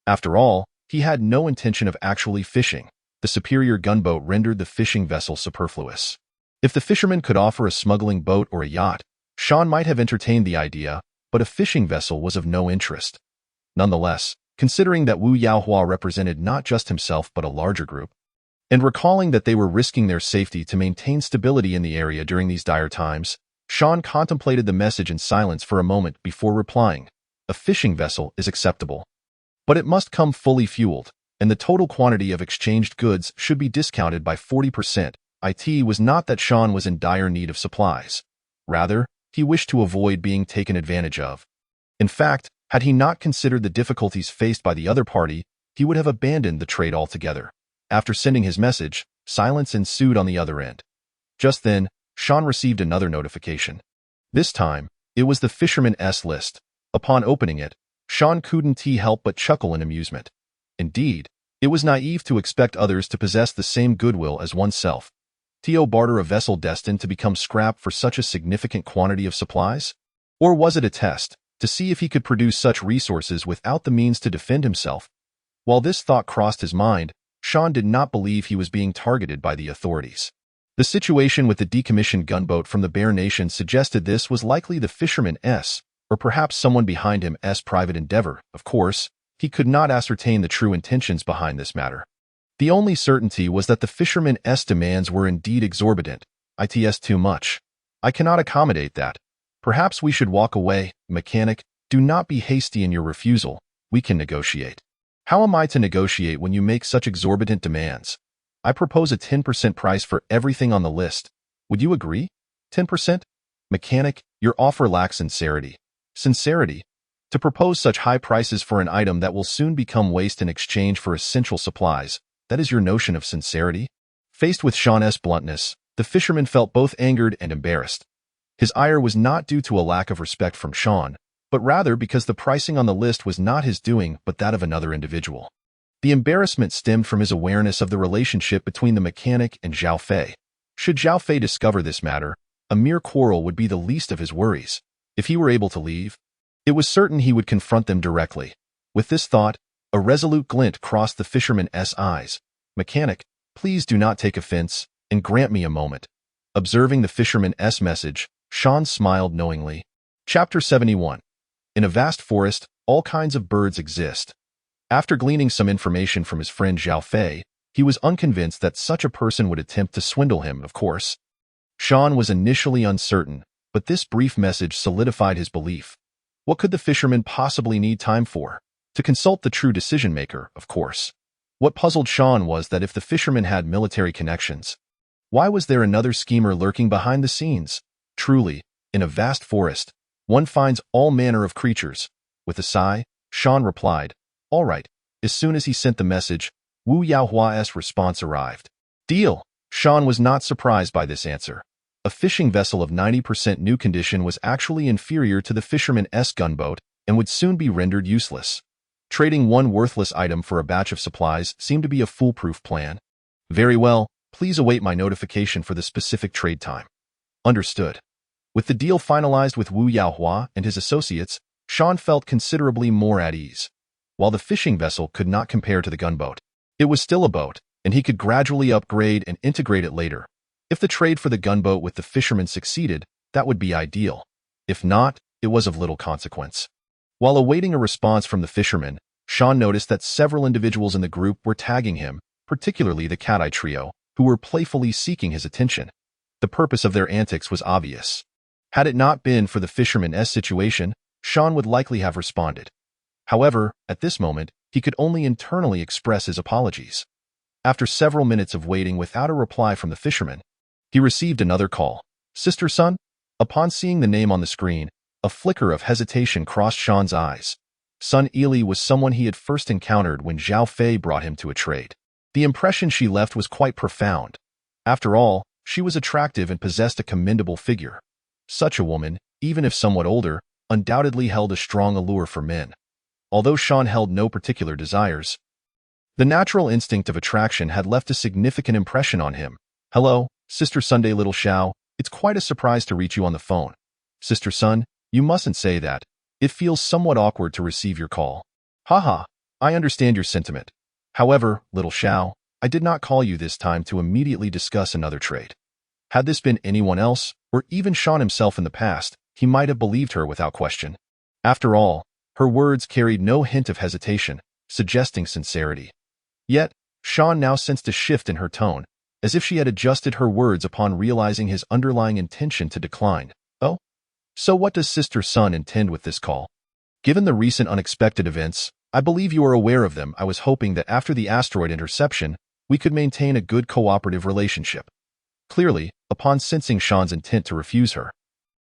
After all, he had no intention of actually fishing. The superior gunboat rendered the fishing vessel superfluous. If the fisherman could offer a smuggling boat or a yacht, Sean might have entertained the idea, but a fishing vessel was of no interest. Nonetheless, considering that Wu Yaohua represented not just himself but a larger group, and recalling that they were risking their safety to maintain stability in the area during these dire times, Sean contemplated the message in silence for a moment before replying. A fishing vessel is acceptable, but it must come fully fueled, and the total quantity of exchanged goods should be discounted by 40%. It was not that Sean was in dire need of supplies. Rather, he wished to avoid being taken advantage of. In fact, had he not considered the difficulties faced by the other party, he would have abandoned the trade altogether. After sending his message, silence ensued on the other end. Just then, Sean received another notification. This time, it was the fisherman's list. Upon opening it, Sean couldn't help but chuckle in amusement. Indeed, it was naive to expect others to possess the same goodwill as oneself. To barter a vessel destined to become scrap for such a significant quantity of supplies? Or was it a test, to see if he could produce such resources without the means to defend himself? While this thought crossed his mind, Sean did not believe he was being targeted by the authorities. The situation with the decommissioned gunboat from the Bear Nation suggested this was likely the fisherman's, or perhaps someone behind him's private endeavor. Of course, he could not ascertain the true intentions behind this matter. The only certainty was that the fisherman's demands were indeed exorbitant. It's too much. I cannot accommodate that. Perhaps we should walk away. Mechanic, do not be hasty in your refusal. We can negotiate. How am I to negotiate when you make such exorbitant demands? I propose a 10% price for everything on the list. Would you agree? 10%? Mechanic, your offer lacks sincerity. Sincerity? To propose such high prices for an item that will soon become waste in exchange for essential supplies, that is your notion of sincerity? Faced with Sean's bluntness, the fisherman felt both angered and embarrassed. His ire was not due to a lack of respect from Sean, but rather because the pricing on the list was not his doing but that of another individual. The embarrassment stemmed from his awareness of the relationship between the mechanic and Zhao Fei. Should Zhao Fei discover this matter, a mere quarrel would be the least of his worries. If he were able to leave, it was certain he would confront them directly. With this thought, a resolute glint crossed the fisherman's eyes. Mechanic, please do not take offense, and grant me a moment. Observing the fisherman's message, Sean smiled knowingly. Chapter 71. In a vast forest, all kinds of birds exist. After gleaning some information from his friend Zhao Fei, he was unconvinced that such a person would attempt to swindle him, of course. Sean was initially uncertain, but this brief message solidified his belief. What could the fisherman possibly need time for? To consult the true decision-maker, of course. What puzzled Sean was that if the fisherman had military connections, why was there another schemer lurking behind the scenes? Truly, in a vast forest, one finds all manner of creatures. With a sigh, Sean replied, "All right." As soon as he sent the message, Wu Yaohua's response arrived. Deal. Sean was not surprised by this answer. A fishing vessel of 90% new condition was actually inferior to the fisherman's gunboat and would soon be rendered useless. Trading one worthless item for a batch of supplies seemed to be a foolproof plan. Very well, please await my notification for the specific trade time. Understood. With the deal finalized with Wu Yaohua and his associates, Sean felt considerably more at ease. While the fishing vessel could not compare to the gunboat, it was still a boat, and he could gradually upgrade and integrate it later. If the trade for the gunboat with the fisherman succeeded, that would be ideal. If not, it was of little consequence. While awaiting a response from the fisherman, Sean noticed that several individuals in the group were tagging him, particularly the Cat-Eye trio, who were playfully seeking his attention. The purpose of their antics was obvious. Had it not been for the fisherman's situation, Sean would likely have responded. However, at this moment, he could only internally express his apologies. After several minutes of waiting without a reply from the fisherman, he received another call. Sister Sun? Upon seeing the name on the screen, a flicker of hesitation crossed Sean's eyes. Sun Ili was someone he had first encountered when Zhao Fei brought him to a trade. The impression she left was quite profound. After all, she was attractive and possessed a commendable figure. Such a woman, even if somewhat older, undoubtedly held a strong allure for men. Although Sean held no particular desires, the natural instinct of attraction had left a significant impression on him. "Hello, Sister Sunday Little Xiao. It's quite a surprise to reach you on the phone. Sister Sun, you mustn't say that. It feels somewhat awkward to receive your call." "Haha, I understand your sentiment. However, Little Xiao, I did not call you this time to immediately discuss another trade. Had this been anyone else, or even Sean himself in the past, he might have believed her without question. After all, her words carried no hint of hesitation, suggesting sincerity. Yet, Sean now sensed a shift in her tone, as if she had adjusted her words upon realizing his underlying intention to decline. "Oh? So what does Sister Sun intend with this call? Given the recent unexpected events, I believe you are aware of them. I was hoping that after the asteroid interception, we could maintain a good cooperative relationship." Clearly, upon sensing Sean's intent to refuse her,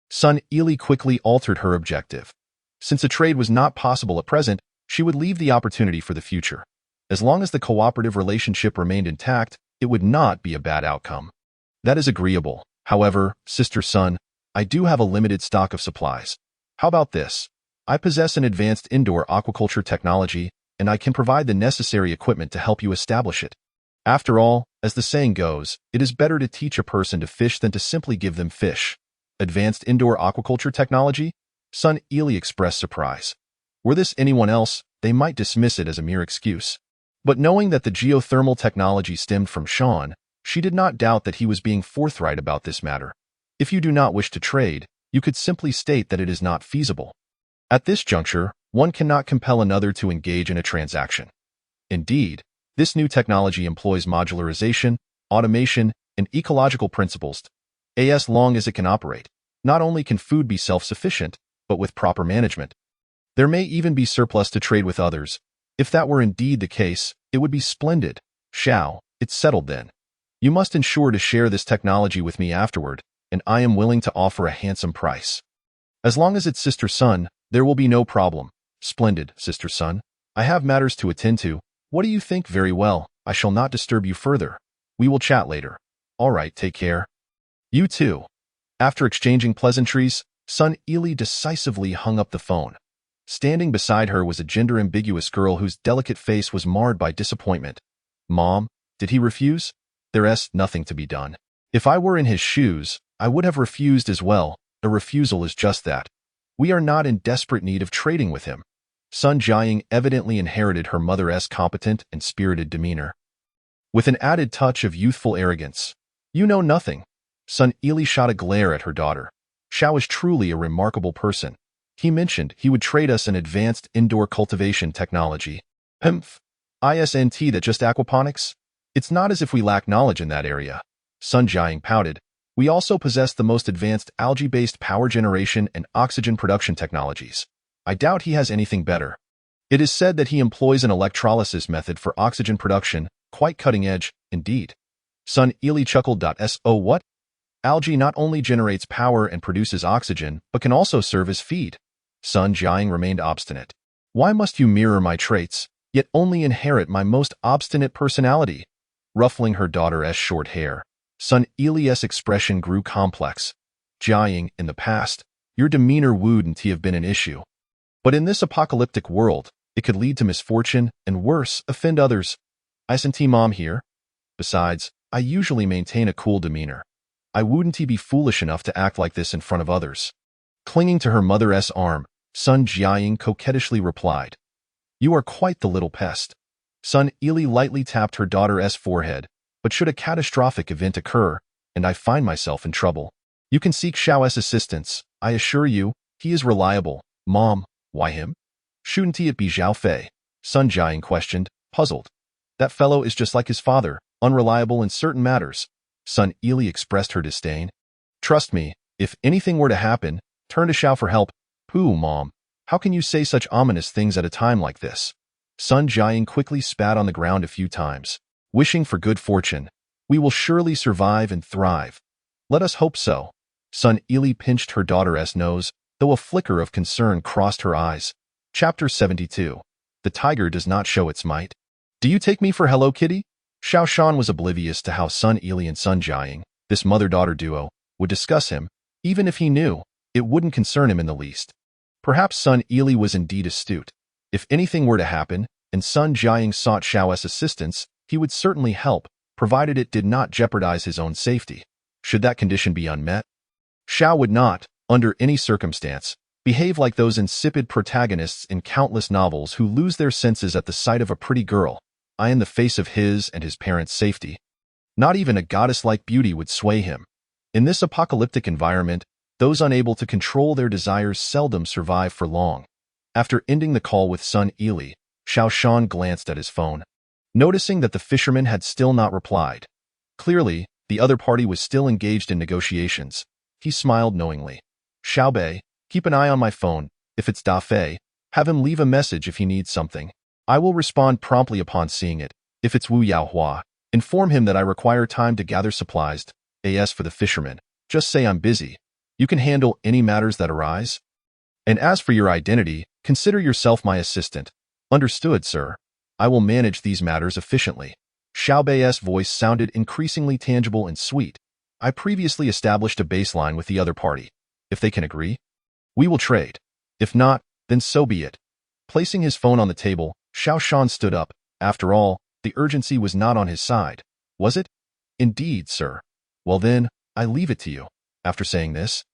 Sun Ili quickly altered her objective. Since a trade was not possible at present, she would leave the opportunity for the future. As long as the cooperative relationship remained intact, it would not be a bad outcome. "That is agreeable. However, Sister Sun, I do have a limited stock of supplies. How about this? I possess an advanced indoor aquaculture technology, and I can provide the necessary equipment to help you establish it. After all, as the saying goes, it is better to teach a person to fish than to simply give them fish." "Advanced indoor aquaculture technology?" Sun Ili expressed surprise. Were this anyone else, they might dismiss it as a mere excuse. But knowing that the geothermal technology stemmed from Sean, she did not doubt that he was being forthright about this matter. If you do not wish to trade, you could simply state that it is not feasible. At this juncture, one cannot compel another to engage in a transaction. Indeed, this new technology employs modularization, automation, and ecological principles. As long as it can operate, not only can food be self-sufficient, but with proper management, there may even be surplus to trade with others. If that were indeed the case, it would be splendid. "Xiao, it's settled then. You must ensure to share this technology with me afterward, and I am willing to offer a handsome price. As long as it's Sister Sun, there will be no problem." "Splendid, Sister Sun. I have matters to attend to. What do you think?" "Very well, I shall not disturb you further. We will chat later." "All right, take care." "You too." After exchanging pleasantries, Sun Ili decisively hung up the phone. Standing beside her was a gender-ambiguous girl whose delicate face was marred by disappointment. "Mom, did he refuse?" "There's nothing to be done. If I were in his shoes, I would have refused as well. A refusal is just that. We are not in desperate need of trading with him." Sun Jiaying evidently inherited her mother's competent and spirited demeanor, with an added touch of youthful arrogance. "You know nothing." Sun Ili shot a glare at her daughter. "Xiao is truly a remarkable person. He mentioned he would trade us an advanced indoor cultivation technology." "Humph. Isn't that just aquaponics? It's not as if we lack knowledge in that area." Sun Jiaying pouted. "We also possess the most advanced algae-based power generation and oxygen production technologies. I doubt he has anything better. It is said that he employs an electrolysis method for oxygen production, quite cutting edge, indeed." Sun Ili chuckled. "So what? Algae not only generates power and produces oxygen, but can also serve as feed." Sun Jiaying remained obstinate. "Why must you mirror my traits, yet only inherit my most obstinate personality?" Ruffling her daughter's short hair, Sun Ili's expression grew complex. "Jiaying, in the past, your demeanor wouldn't have been an issue. But in this apocalyptic world, it could lead to misfortune, and worse, offend others. Isn't Mom here? Besides, I usually maintain a cool demeanor. I wouldn't be foolish enough to act like this in front of others." Clinging to her mother's arm, Sun Jiaying coquettishly replied, "You are quite the little pest." Sun Ili lightly tapped her daughter's forehead. "But should a catastrophic event occur, and I find myself in trouble, you can seek Xiao's assistance. I assure you, he is reliable." "Mom, why him? Shouldn't it be Zhao Fei?" Sun Jiaying questioned, puzzled. "That fellow is just like his father, unreliable in certain matters." Sun Ili expressed her disdain. "Trust me, if anything were to happen, turn to Xiao for help." "Pooh, Mom. How can you say such ominous things at a time like this?" Sun Jiaying quickly spat on the ground a few times, wishing for good fortune. "We will surely survive and thrive. Let us hope so." Sun Ili pinched her daughter's nose, though a flicker of concern crossed her eyes. Chapter 72. The tiger does not show its might. "Do you take me for Hello Kitty?" Xiao Shan was oblivious to how Sun Ili and Sun Jiaying, this mother-daughter duo, would discuss him, even if he knew, it wouldn't concern him in the least. Perhaps Sun Ili was indeed astute. If anything were to happen, and Sun Jiaying sought Xiao's assistance, he would certainly help, provided it did not jeopardize his own safety. Should that condition be unmet, Xiao would not, under any circumstance, behave like those insipid protagonists in countless novels who lose their senses at the sight of a pretty girl, in the face of his and his parents' safety. Not even a goddess-like beauty would sway him. In this apocalyptic environment, those unable to control their desires seldom survive for long. After ending the call with Sun Ili, Xiao Shan glanced at his phone, noticing that the fisherman had still not replied. Clearly, the other party was still engaged in negotiations. He smiled knowingly. Xiao Bei, keep an eye on my phone. If it's Da Fei, have him leave a message if he needs something. I will respond promptly upon seeing it. If it's Wu Yaohua, inform him that I require time to gather supplies. As for the fisherman, just say I'm busy. You can handle any matters that arise. And as for your identity, consider yourself my assistant. Understood, sir. I will manage these matters efficiently. Xiao Bei's voice sounded increasingly tangible and sweet. I previously established a baseline with the other party. If they can agree, we will trade. If not, then so be it. Placing his phone on the table, Xiao Shan stood up. After all, the urgency was not on his side, was it? Indeed, sir. Well then, I leave it to you. After saying this,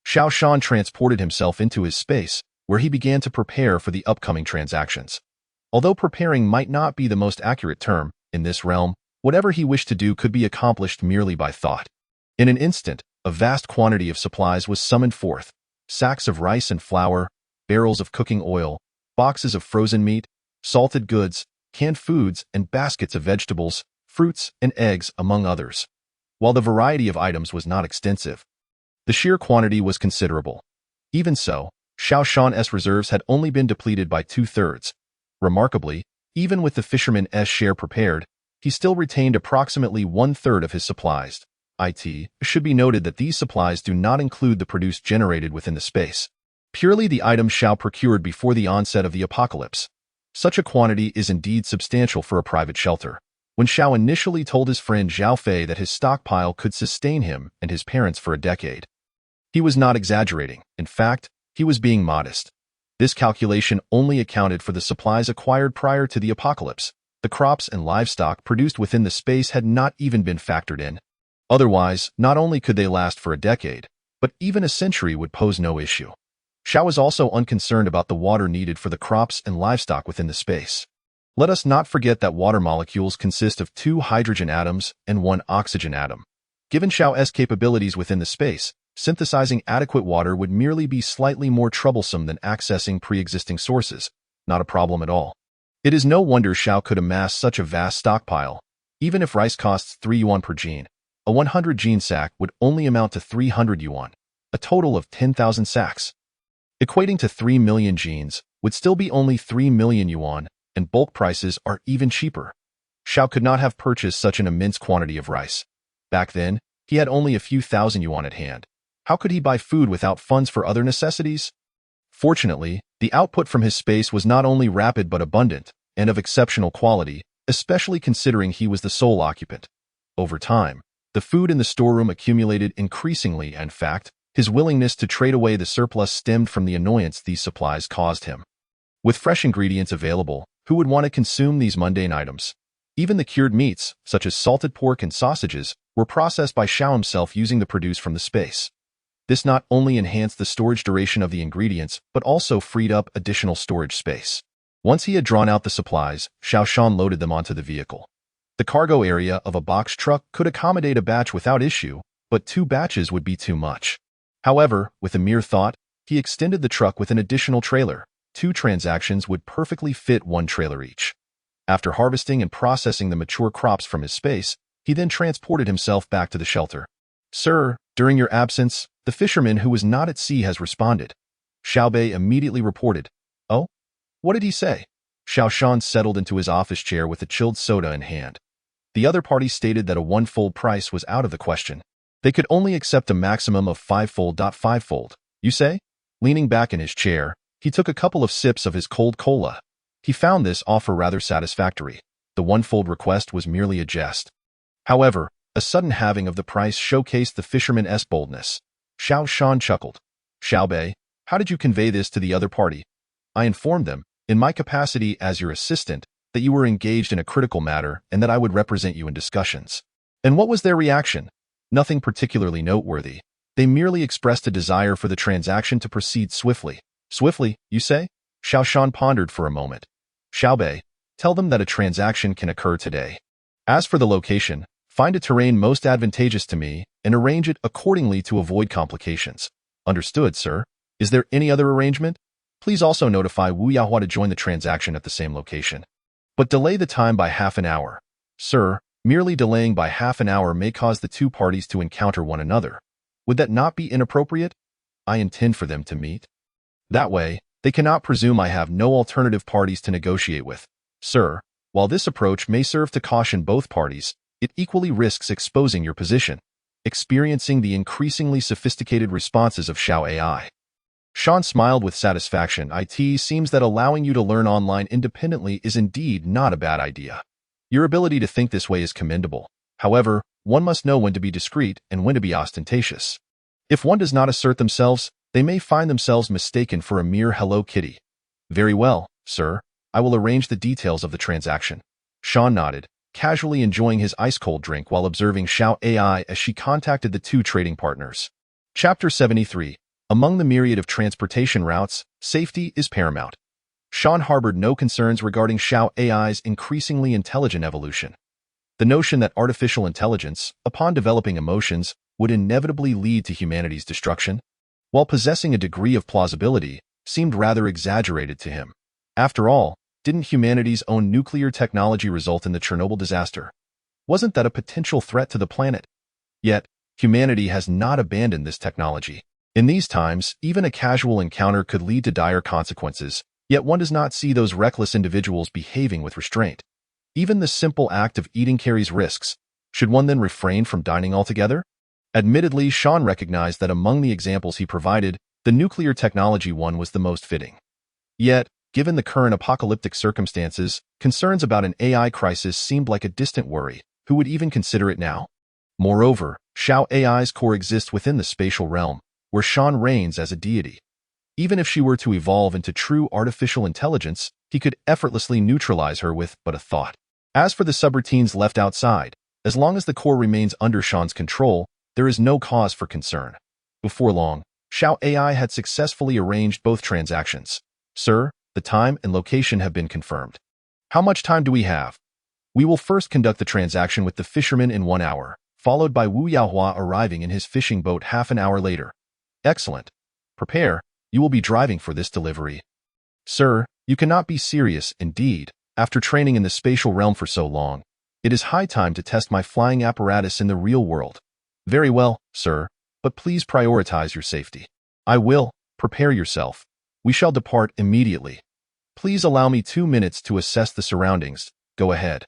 Xiao Shan transported himself into his space, where he began to prepare for the upcoming transactions. Although preparing might not be the most accurate term, in this realm, whatever he wished to do could be accomplished merely by thought. In an instant, a vast quantity of supplies was summoned forth. Sacks of rice and flour, barrels of cooking oil, boxes of frozen meat, salted goods, canned foods, and baskets of vegetables, fruits, and eggs, among others. While the variety of items was not extensive, the sheer quantity was considerable. Even so, Xiao Shan's reserves had only been depleted by 2/3. Remarkably, even with the fisherman's share prepared, he still retained approximately 1/3 of his supplies. It should be noted that these supplies do not include the produce generated within the space. Purely the items Xiao procured before the onset of the apocalypse. Such a quantity is indeed substantial for a private shelter. When Xiao initially told his friend Zhao Fei that his stockpile could sustain him and his parents for a decade, he was not exaggerating. In fact, he was being modest. This calculation only accounted for the supplies acquired prior to the apocalypse. The crops and livestock produced within the space had not even been factored in. Otherwise, not only could they last for a decade, but even a century would pose no issue. Xiao was also unconcerned about the water needed for the crops and livestock within the space. Let us not forget that water molecules consist of 2 hydrogen atoms and 1 oxygen atom. Given Xiao's capabilities within the space, synthesizing adequate water would merely be slightly more troublesome than accessing pre-existing sources, not a problem at all. It is no wonder Xiao could amass such a vast stockpile. Even if rice costs 3 yuan per gene, a 100 gene sack would only amount to 300 yuan, a total of 10,000 sacks. Equating to 3 million genes would still be only 3 million yuan, and bulk prices are even cheaper. Xiao could not have purchased such an immense quantity of rice. Back then, he had only a few thousand yuan at hand. How could he buy food without funds for other necessities? Fortunately, the output from his space was not only rapid but abundant, and of exceptional quality, especially considering he was the sole occupant. Over time, the food in the storeroom accumulated increasingly, and in fact, his willingness to trade away the surplus stemmed from the annoyance these supplies caused him. With fresh ingredients available, who would want to consume these mundane items? Even the cured meats, such as salted pork and sausages, were processed by Xiao himself using the produce from the space. This not only enhanced the storage duration of the ingredients, but also freed up additional storage space. Once he had drawn out the supplies, Xiao Shan loaded them onto the vehicle. The cargo area of a box truck could accommodate a batch without issue, but 2 batches would be too much. However, with a mere thought, he extended the truck with an additional trailer. 2 transactions would perfectly fit 1 trailer each. After harvesting and processing the mature crops from his space, he then transported himself back to the shelter. Sir, during your absence, the fisherman who was not at sea has responded. Xiao Bei immediately reported. Oh? What did he say? Xiao Shan settled into his office chair with a chilled soda in hand. The other party stated that a 1-fold price was out of the question. They could only accept a maximum of 5-fold. 5-fold, you say? Leaning back in his chair, he took a couple of sips of his cold cola. He found this offer rather satisfactory. the one-fold request was merely a jest. However, a sudden halving of the price showcased the fisherman's boldness. Xiao Shan chuckled. Xiao Bei, how did you convey this to the other party? I informed them, in my capacity as your assistant, that you were engaged in a critical matter and that I would represent you in discussions. And what was their reaction? Nothing particularly noteworthy. They merely expressed a desire for the transaction to proceed swiftly. Swiftly, you say? Xiao Shan pondered for a moment. Xiao Bei, tell them that a transaction can occur today. As for the location, find a terrain most advantageous to me and arrange it accordingly to avoid complications. Understood, sir. Is there any other arrangement? Please also notify Wu Yahua to join the transaction at the same location. But delay the time by half an hour. Sir, merely delaying by half an hour may cause the two parties to encounter one another. Would that not be inappropriate? I intend for them to meet. That way, they cannot presume I have no alternative parties to negotiate with. Sir, while this approach may serve to caution both parties, it equally risks exposing your position, experiencing the increasingly sophisticated responses of Xiao AI. Shan smiled with satisfaction. It seems that allowing you to learn online independently is indeed not a bad idea. Your ability to think this way is commendable. However, one must know when to be discreet and when to be ostentatious. If one does not assert themselves, they may find themselves mistaken for a mere Hello Kitty. Very well, sir. I will arrange the details of the transaction. Shan nodded, casually enjoying his ice-cold drink while observing Xiao AI as she contacted the two trading partners. Chapter 73. Among the myriad of transportation routes, safety is paramount. Shan harbored no concerns regarding Xiao AI's increasingly intelligent evolution. The notion that artificial intelligence, upon developing emotions, would inevitably lead to humanity's destruction, while possessing a degree of plausibility, seemed rather exaggerated to him. After all, didn't humanity's own nuclear technology result in the Chernobyl disaster? Wasn't that a potential threat to the planet? Yet, humanity has not abandoned this technology. In these times, even a casual encounter could lead to dire consequences, yet one does not see those reckless individuals behaving with restraint. Even the simple act of eating carries risks. Should one then refrain from dining altogether? Admittedly, Shan recognized that among the examples he provided, the nuclear technology one was the most fitting. Yet, given the current apocalyptic circumstances, concerns about an AI crisis seemed like a distant worry. Who would even consider it now? Moreover, Xiao AI's core exists within the spatial realm, where Shan reigns as a deity. Even if she were to evolve into true artificial intelligence, he could effortlessly neutralize her with but a thought. As for the subroutines left outside, as long as the core remains under Shan's control, there is no cause for concern. Before long, Xiao AI had successfully arranged both transactions. Sir, the time and location have been confirmed. How much time do we have? We will first conduct the transaction with the fisherman in 1 hour, followed by Wu Yaohua arriving in his fishing boat half an hour later. Excellent. Prepare, you will be driving for this delivery. Sir, you cannot be serious, indeed. After training in the spatial realm for so long, it is high time to test my flying apparatus in the real world. Very well, sir, but please prioritize your safety. I will. Prepare yourself. We shall depart immediately. Please allow me 2 minutes to assess the surroundings. Go ahead.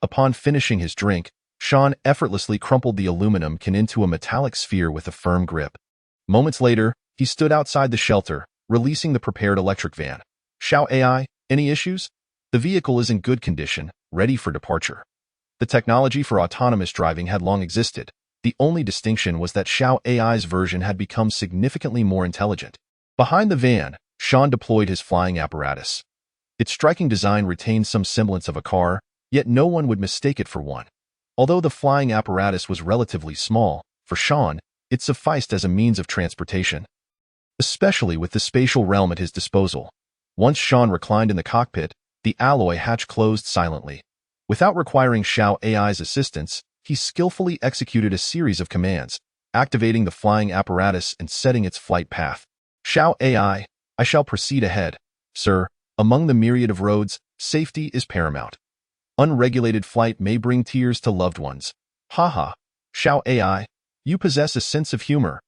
Upon finishing his drink, Shan effortlessly crumpled the aluminum can into a metallic sphere with a firm grip. Moments later, he stood outside the shelter, releasing the prepared electric van. Xiao AI, any issues? The vehicle is in good condition, ready for departure. The technology for autonomous driving had long existed. The only distinction was that Xiao AI's version had become significantly more intelligent. Behind the van, Shan deployed his flying apparatus. Its striking design retained some semblance of a car, yet no one would mistake it for one. Although the flying apparatus was relatively small, for Shan, it sufficed as a means of transportation, especially with the spatial realm at his disposal. Once Shan reclined in the cockpit, the alloy hatch closed silently. Without requiring Xiao AI's assistance, he skillfully executed a series of commands, activating the flying apparatus and setting its flight path. Xiao AI, I shall proceed ahead. Sir, among the myriad of roads, safety is paramount. Unregulated flight may bring tears to loved ones. Haha. Xiao AI, you possess a sense of humor.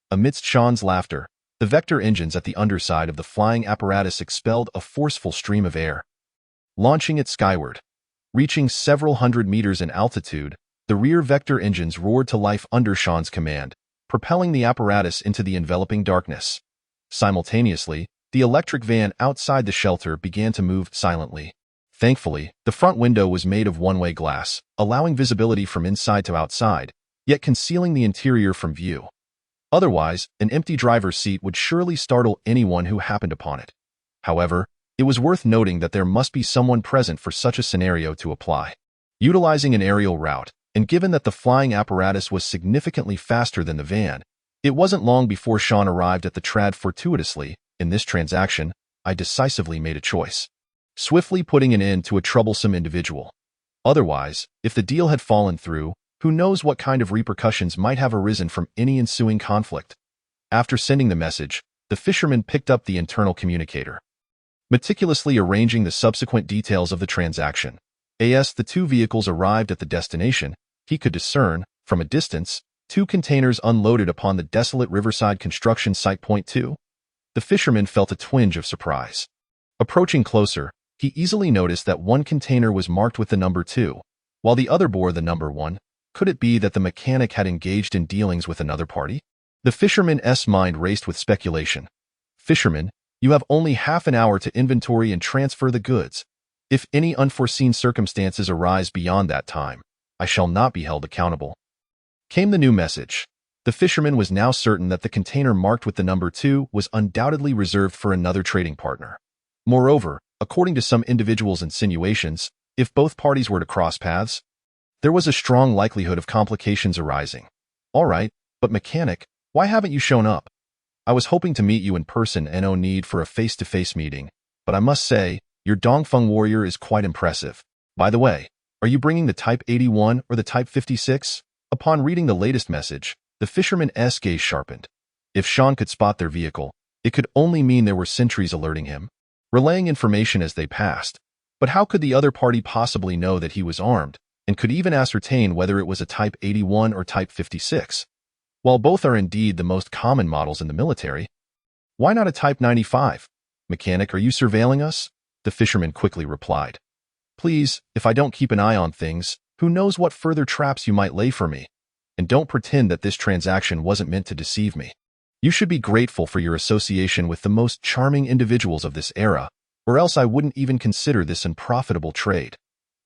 Amidst Shan's laughter, the vector engines at the underside of the flying apparatus expelled a forceful stream of air, launching it skyward. Reaching several hundred meters in altitude, the rear vector engines roared to life under Shan's command, propelling the apparatus into the enveloping darkness. Simultaneously, the electric van outside the shelter began to move silently. Thankfully, the front window was made of one-way glass, allowing visibility from inside to outside, yet concealing the interior from view. Otherwise, an empty driver's seat would surely startle anyone who happened upon it. However, it was worth noting that there must be someone present for such a scenario to apply. Utilizing an aerial route, and given that the flying apparatus was significantly faster than the van, it wasn't long before Sean arrived at the trad. Fortuitously, in this transaction, I decisively made a choice, swiftly putting an end to a troublesome individual. Otherwise, if the deal had fallen through, who knows what kind of repercussions might have arisen from any ensuing conflict. After sending the message, the fisherman picked up the internal communicator, meticulously arranging the subsequent details of the transaction. As the two vehicles arrived at the destination, he could discern, from a distance, two containers unloaded upon the desolate riverside construction site. Point 2. The fisherman felt a twinge of surprise. Approaching closer, he easily noticed that one container was marked with the number 2, while the other bore the number 1. Could it be that the mechanic had engaged in dealings with another party? The fisherman's mind raced with speculation. Fisherman, you have only half an hour to inventory and transfer the goods. If any unforeseen circumstances arise beyond that time, I shall not be held accountable. Came the new message. The fisherman was now certain that the container marked with the number 2 was undoubtedly reserved for another trading partner. Moreover, according to some individuals' insinuations, if both parties were to cross paths, there was a strong likelihood of complications arising. All right, but mechanic, why haven't you shown up? I was hoping to meet you in person and no need for a face-to-face meeting, but I must say, your Dongfeng warrior is quite impressive. By the way, are you bringing the Type 81 or the Type 56? Upon reading the latest message, the fisherman's gaze sharpened. If Sean could spot their vehicle, it could only mean there were sentries alerting him, relaying information as they passed. But how could the other party possibly know that he was armed, and could even ascertain whether it was a Type 81 or Type 56? While both are indeed the most common models in the military, why not a Type 95? Mechanic, are you surveilling us? The fisherman quickly replied. Please, if I don't keep an eye on things, who knows what further traps you might lay for me? And don't pretend that this transaction wasn't meant to deceive me. You should be grateful for your association with the most charming individuals of this era, or else I wouldn't even consider this an unprofitable trade.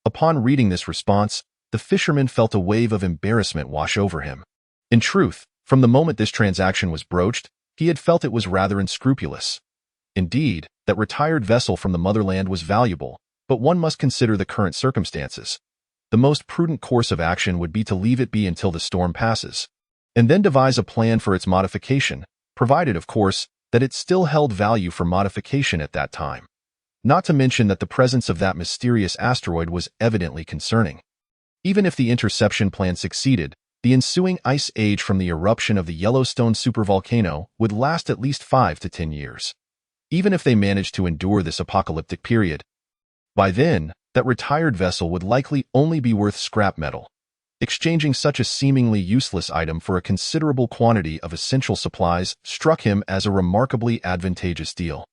Upon reading this response, the fisherman felt a wave of embarrassment wash over him. In truth, from the moment this transaction was broached, he had felt it was rather unscrupulous. Indeed, that retired vessel from the motherland was valuable, but one must consider the current circumstances. The most prudent course of action would be to leave it be until the storm passes, and then devise a plan for its modification, provided, of course, that it still held value for modification at that time. Not to mention that the presence of that mysterious asteroid was evidently concerning. Even if the interception plan succeeded, the ensuing ice age from the eruption of the Yellowstone supervolcano would last at least 5 to 10 years. Even if they managed to endure this apocalyptic period, by then, that retired vessel would likely only be worth scrap metal. Exchanging such a seemingly useless item for a considerable quantity of essential supplies struck him as a remarkably advantageous deal.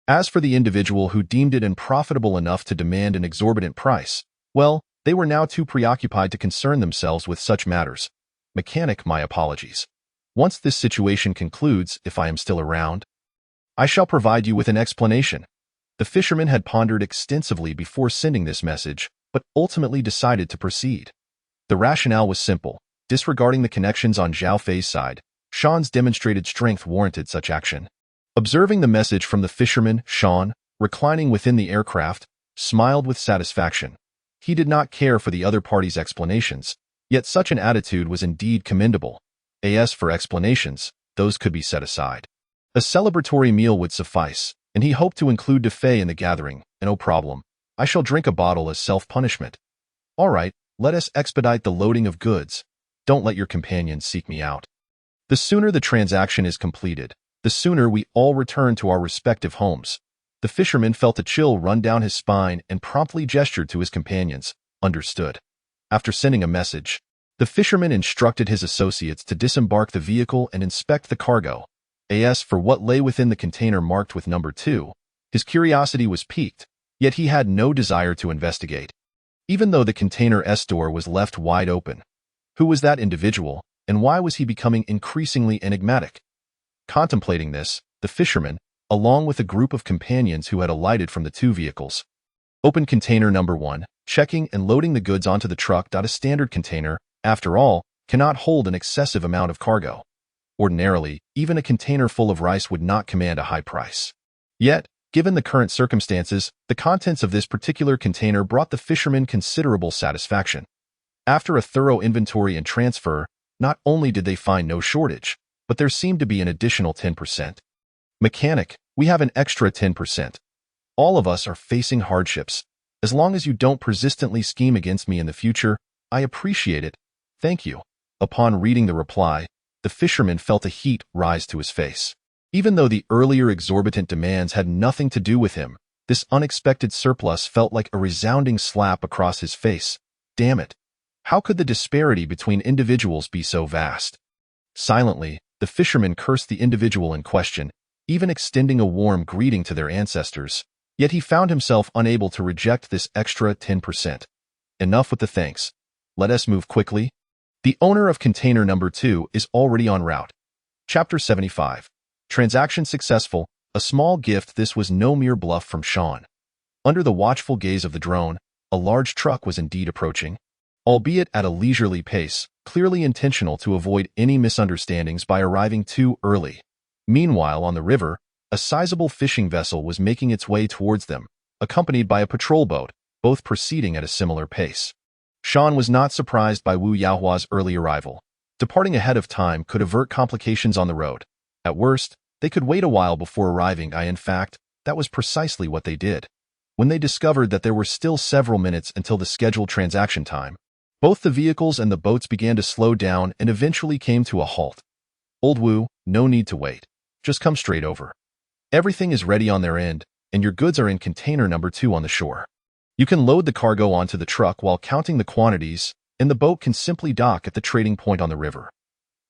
As for the individual who deemed it unprofitable enough to demand an exorbitant price, well, they were now too preoccupied to concern themselves with such matters. Mechanic, my apologies. Once this situation concludes, if I am still around, I shall provide you with an explanation. The fisherman had pondered extensively before sending this message, but ultimately decided to proceed. The rationale was simple. Disregarding the connections on Zhao Fei's side, Sean's demonstrated strength warranted such action. Observing the message from the fisherman, Sean, reclining within the aircraft, smiled with satisfaction. He did not care for the other party's explanations, yet such an attitude was indeed commendable. As for explanations, those could be set aside. A celebratory meal would suffice, and he hoped to include De Fei in the gathering. No problem. I shall drink a bottle as self-punishment. All right, let us expedite the loading of goods. Don't let your companions seek me out. The sooner the transaction is completed, the sooner we all return to our respective homes. The fisherman felt a chill run down his spine and promptly gestured to his companions. Understood. After sending a message, the fisherman instructed his associates to disembark the vehicle and inspect the cargo. As for what lay within the container marked with number 2, his curiosity was piqued, yet he had no desire to investigate. Even though the container's door was left wide open. Who was that individual, and why was he becoming increasingly enigmatic? Contemplating this, the fisherman, along with a group of companions who had alighted from the two vehicles, Open container number 1, checking and loading the goods onto the truck. A standard container, after all, cannot hold an excessive amount of cargo. Ordinarily, even a container full of rice would not command a high price. Yet, given the current circumstances, the contents of this particular container brought the fishermen considerable satisfaction. After a thorough inventory and transfer, not only did they find no shortage, but there seemed to be an additional 10%. Mechanic, we have an extra 10%. All of us are facing hardships. As long as you don't persistently scheme against me in the future, I appreciate it. Thank you. Upon reading the reply, the fisherman felt a heat rise to his face. Even though the earlier exorbitant demands had nothing to do with him, this unexpected surplus felt like a resounding slap across his face. Damn it. How could the disparity between individuals be so vast? Silently, the fisherman cursed the individual in question, even extending a warm greeting to their ancestors. Yet he found himself unable to reject this extra 10%. Enough with the thanks. Let us move quickly. The owner of container number 2 is already en route. Chapter 75. Transaction successful. A small gift. This was no mere bluff from Sean. Under the watchful gaze of the drone, a large truck was indeed approaching, albeit at a leisurely pace, clearly intentional to avoid any misunderstandings by arriving too early. Meanwhile, on the river, a sizable fishing vessel was making its way towards them, accompanied by a patrol boat, both proceeding at a similar pace. Sean was not surprised by Wu Yaohua's early arrival. Departing ahead of time could avert complications on the road. At worst, they could wait a while before arriving. In fact, that was precisely what they did. When they discovered that there were still several minutes until the scheduled transaction time, both the vehicles and the boats began to slow down and eventually came to a halt. Old Wu, no need to wait. Just come straight over. Everything is ready on their end, and your goods are in container number 2 on the shore. You can load the cargo onto the truck while counting the quantities, and the boat can simply dock at the trading point on the river.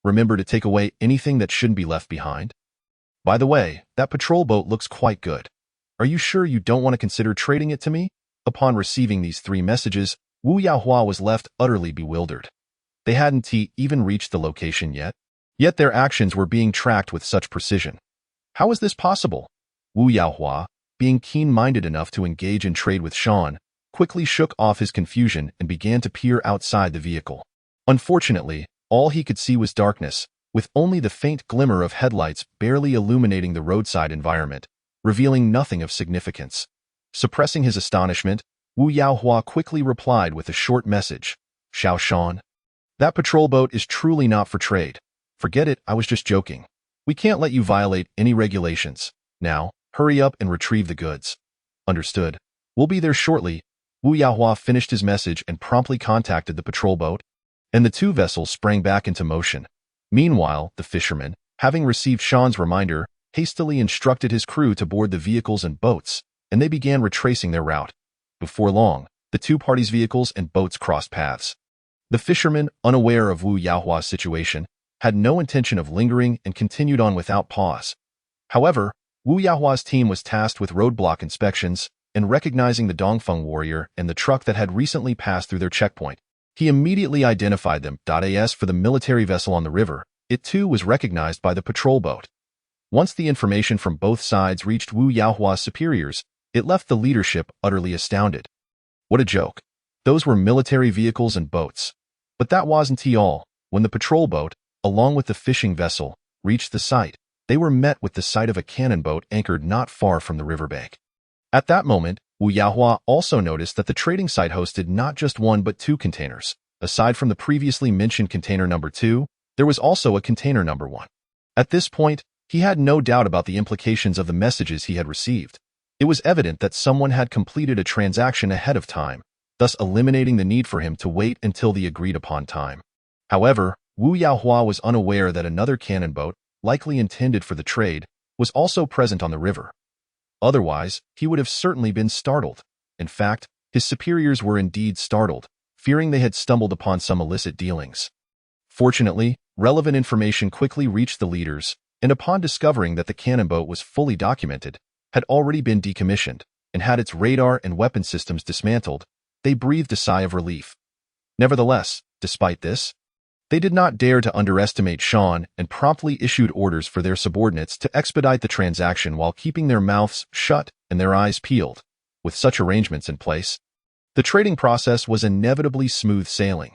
Remember to take away anything that shouldn't be left behind. By the way, that patrol boat looks quite good. Are you sure you don't want to consider trading it to me? Upon receiving these 3 messages, Wu Yaohua was left utterly bewildered. They hadn't even reached the location yet. Yet their actions were being tracked with such precision. How is this possible? Wu Yaohua, being keen-minded enough to engage in trade with Sean, quickly shook off his confusion and began to peer outside the vehicle. Unfortunately, all he could see was darkness, with only the faint glimmer of headlights barely illuminating the roadside environment, revealing nothing of significance. Suppressing his astonishment, Wu Yaohua quickly replied with a short message. Xiao Shan. That patrol boat is truly not for trade. Forget it, I was just joking. We can't let you violate any regulations. Now, hurry up and retrieve the goods. Understood. We'll be there shortly. Wu Yaohua finished his message and promptly contacted the patrol boat, and the 2 vessels sprang back into motion. Meanwhile, the fisherman, having received Sean's reminder, hastily instructed his crew to board the vehicles and boats, and they began retracing their route. Before long, the 2 parties' vehicles and boats crossed paths. The fisherman, unaware of Wu Yaohua's situation, had no intention of lingering and continued on without pause. However, Wu Yaohua's team was tasked with roadblock inspections, and recognizing the Dongfeng warrior and the truck that had recently passed through their checkpoint, he immediately identified them. As for the military vessel on the river, it too was recognized by the patrol boat. Once the information from both sides reached Wu Yaohua's superiors, it left the leadership utterly astounded. What a joke. Those were military vehicles and boats. But that wasn't all. When the patrol boat, along with the fishing vessel, reached the site, they were met with the sight of a cannon boat anchored not far from the riverbank. At that moment, Wu Yaohua also noticed that the trading site hosted not just 1 but 2 containers. Aside from the previously mentioned container number 2, there was also a container number 1. At this point, he had no doubt about the implications of the messages he had received. It was evident that someone had completed a transaction ahead of time, thus eliminating the need for him to wait until the agreed-upon time. However, Wu Yaohua was unaware that another cannon boat, likely intended for the trade, was also present on the river. Otherwise, he would have certainly been startled. In fact, his superiors were indeed startled, fearing they had stumbled upon some illicit dealings. Fortunately, relevant information quickly reached the leaders, and upon discovering that the cannon boat was fully documented, had already been decommissioned, and had its radar and weapon systems dismantled, they breathed a sigh of relief. Nevertheless, despite this, they did not dare to underestimate Sean and promptly issued orders for their subordinates to expedite the transaction while keeping their mouths shut and their eyes peeled. With such arrangements in place, the trading process was inevitably smooth sailing.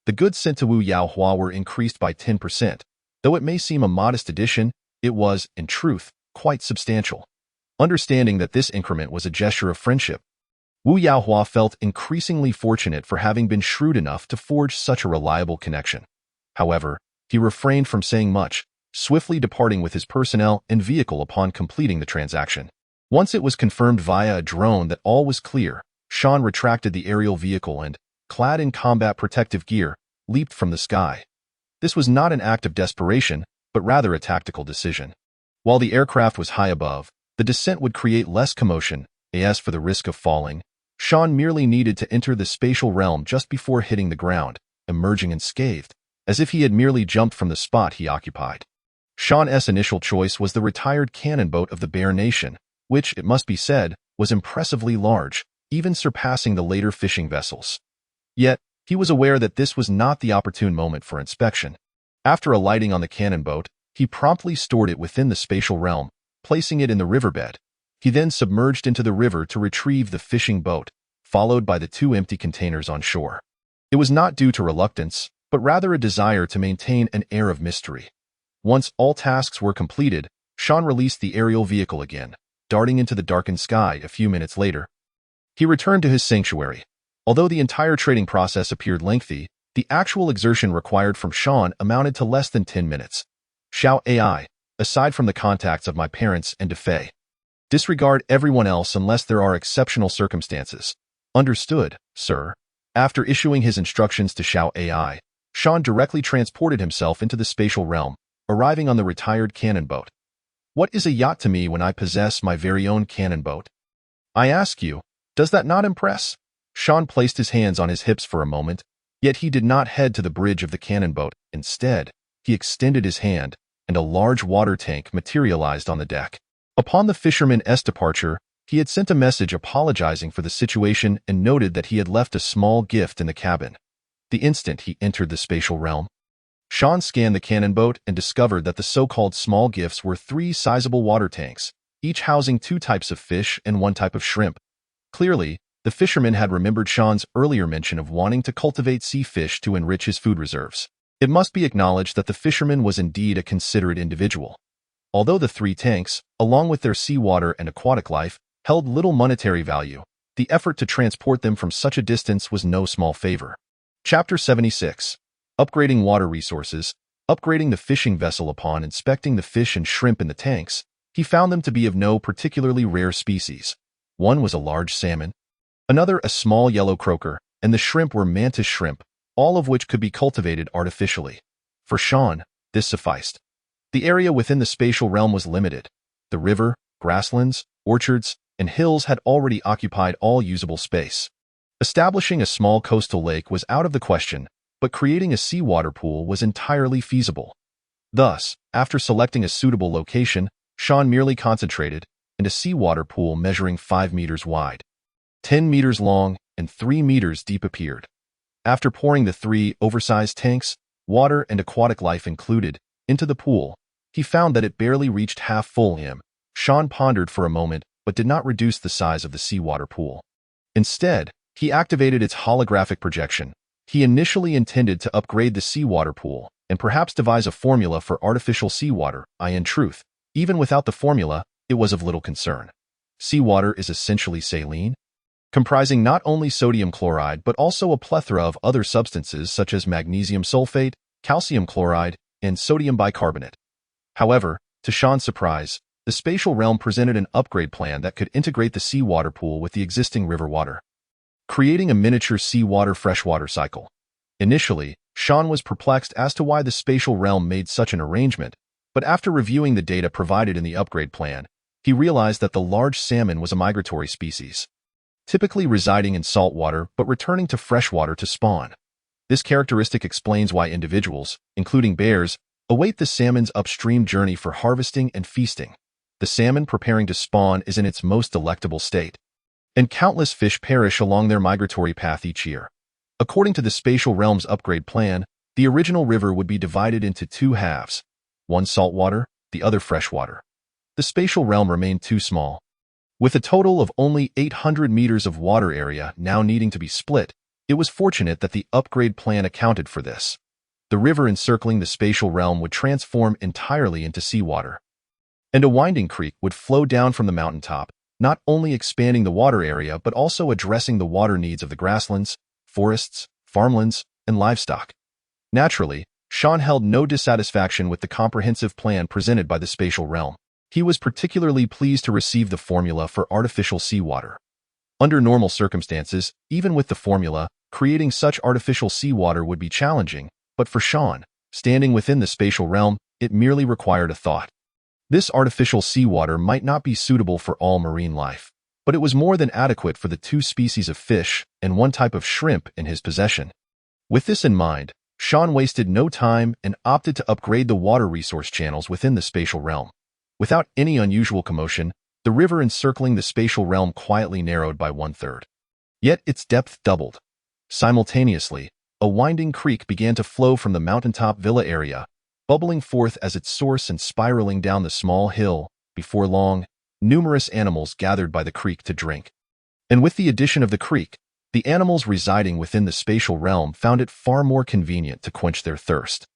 The goods sent to Wu Yaohua were increased by 10%. Though it may seem a modest addition, it was, in truth, quite substantial. Understanding that this increment was a gesture of friendship, Wu Yaohua felt increasingly fortunate for having been shrewd enough to forge such a reliable connection. However, he refrained from saying much, swiftly departing with his personnel and vehicle upon completing the transaction. Once it was confirmed via a drone that all was clear, Sean retracted the aerial vehicle and, clad in combat protective gear, leaped from the sky. This was not an act of desperation, but rather a tactical decision. While the aircraft was high above, the descent would create less commotion. As for the risk of falling, Sean merely needed to enter the spatial realm just before hitting the ground, emerging unscathed, as if he had merely jumped from the spot he occupied. Sean's initial choice was the retired cannon boat of the Bear Nation, which, it must be said, was impressively large, even surpassing the later fishing vessels. Yet, he was aware that this was not the opportune moment for inspection. After alighting on the cannon boat, he promptly stored it within the spatial realm, placing it in the riverbed. He then submerged into the river to retrieve the fishing boat, followed by the 2 empty containers on shore. It was not due to reluctance, but rather a desire to maintain an air of mystery. Once all tasks were completed, Sean released the aerial vehicle again, darting into the darkened sky a few minutes later. He returned to his sanctuary. Although the entire trading process appeared lengthy, the actual exertion required from Sean amounted to less than 10 minutes. Xiao AI, aside from the contacts of my parents and DeFei, disregard everyone else unless there are exceptional circumstances. Understood, sir. After issuing his instructions to Xiao AI, Sean directly transported himself into the spatial realm, arriving on the retired cannon boat. What is a yacht to me when I possess my very own cannon boat? I ask you, does that not impress? Sean placed his hands on his hips for a moment, yet he did not head to the bridge of the cannon boat. Instead, he extended his hand, and a large water tank materialized on the deck. Upon the fisherman's departure, he had sent a message apologizing for the situation and noted that he had left a small gift in the cabin. The instant he entered the spatial realm, Sean scanned the cannon boat and discovered that the so-called small gifts were 3 sizable water tanks, each housing 2 types of fish and 1 type of shrimp. Clearly, the fisherman had remembered Sean's earlier mention of wanting to cultivate sea fish to enrich his food reserves. It must be acknowledged that the fisherman was indeed a considerate individual. Although the 3 tanks, along with their seawater and aquatic life, held little monetary value, the effort to transport them from such a distance was no small favor. Chapter 76. Upgrading water resources. Upgrading the fishing vessel. Upon inspecting the fish and shrimp in the tanks, he found them to be of no particularly rare species. One was a large salmon, another a small yellow croaker, and the shrimp were mantis shrimp, all of which could be cultivated artificially. For Sean, this sufficed. The area within the spatial realm was limited. The river, grasslands, orchards, and hills had already occupied all usable space. Establishing a small coastal lake was out of the question, but creating a seawater pool was entirely feasible. Thus, after selecting a suitable location, Sean merely concentrated, and a seawater pool measuring 5 meters wide, 10 meters long, and 3 meters deep appeared. After pouring the 3 oversized tanks, water and aquatic life included, into the pool, he found that it barely reached half full. Sean pondered for a moment, but did not reduce the size of the seawater pool. Instead, he activated its holographic projection. He initially intended to upgrade the seawater pool, and perhaps devise a formula for artificial seawater. In truth, even without the formula, it was of little concern. Seawater is essentially saline, comprising not only sodium chloride but also a plethora of other substances such as magnesium sulfate, calcium chloride, and sodium bicarbonate. However, to Sean's surprise, the spatial realm presented an upgrade plan that could integrate the seawater pool with the existing river water, creating a miniature seawater freshwater cycle. Initially, Sean was perplexed as to why the spatial realm made such an arrangement, but after reviewing the data provided in the upgrade plan, he realized that the large salmon was a migratory species, typically residing in salt water but returning to freshwater to spawn. This characteristic explains why individuals, including bears, await the salmon's upstream journey for harvesting and feasting. The salmon preparing to spawn is in its most delectable state, and countless fish perish along their migratory path each year. According to the spatial realm's upgrade plan, the original river would be divided into 2 halves, one saltwater, the other freshwater. The spatial realm remained too small. With a total of only 800 meters of water area now needing to be split, it was fortunate that the upgrade plan accounted for this. The river encircling the spatial realm would transform entirely into seawater. And a winding creek would flow down from the mountaintop, not only expanding the water area but also addressing the water needs of the grasslands, forests, farmlands, and livestock. Naturally, Sean held no dissatisfaction with the comprehensive plan presented by the spatial realm. He was particularly pleased to receive the formula for artificial seawater. Under normal circumstances, even with the formula, creating such artificial seawater would be challenging, but for Sean, standing within the spatial realm, it merely required a thought. This artificial seawater might not be suitable for all marine life, but it was more than adequate for the 2 species of fish and 1 type of shrimp in his possession. With this in mind, Sean wasted no time and opted to upgrade the water resource channels within the spatial realm. Without any unusual commotion, the river encircling the spatial realm quietly narrowed by 1/3. Yet its depth doubled. Simultaneously, a winding creek began to flow from the mountaintop villa area, bubbling forth as its source and spiraling down the small hill. Before long, numerous animals gathered by the creek to drink. And with the addition of the creek, the animals residing within the spatial realm found it far more convenient to quench their thirst.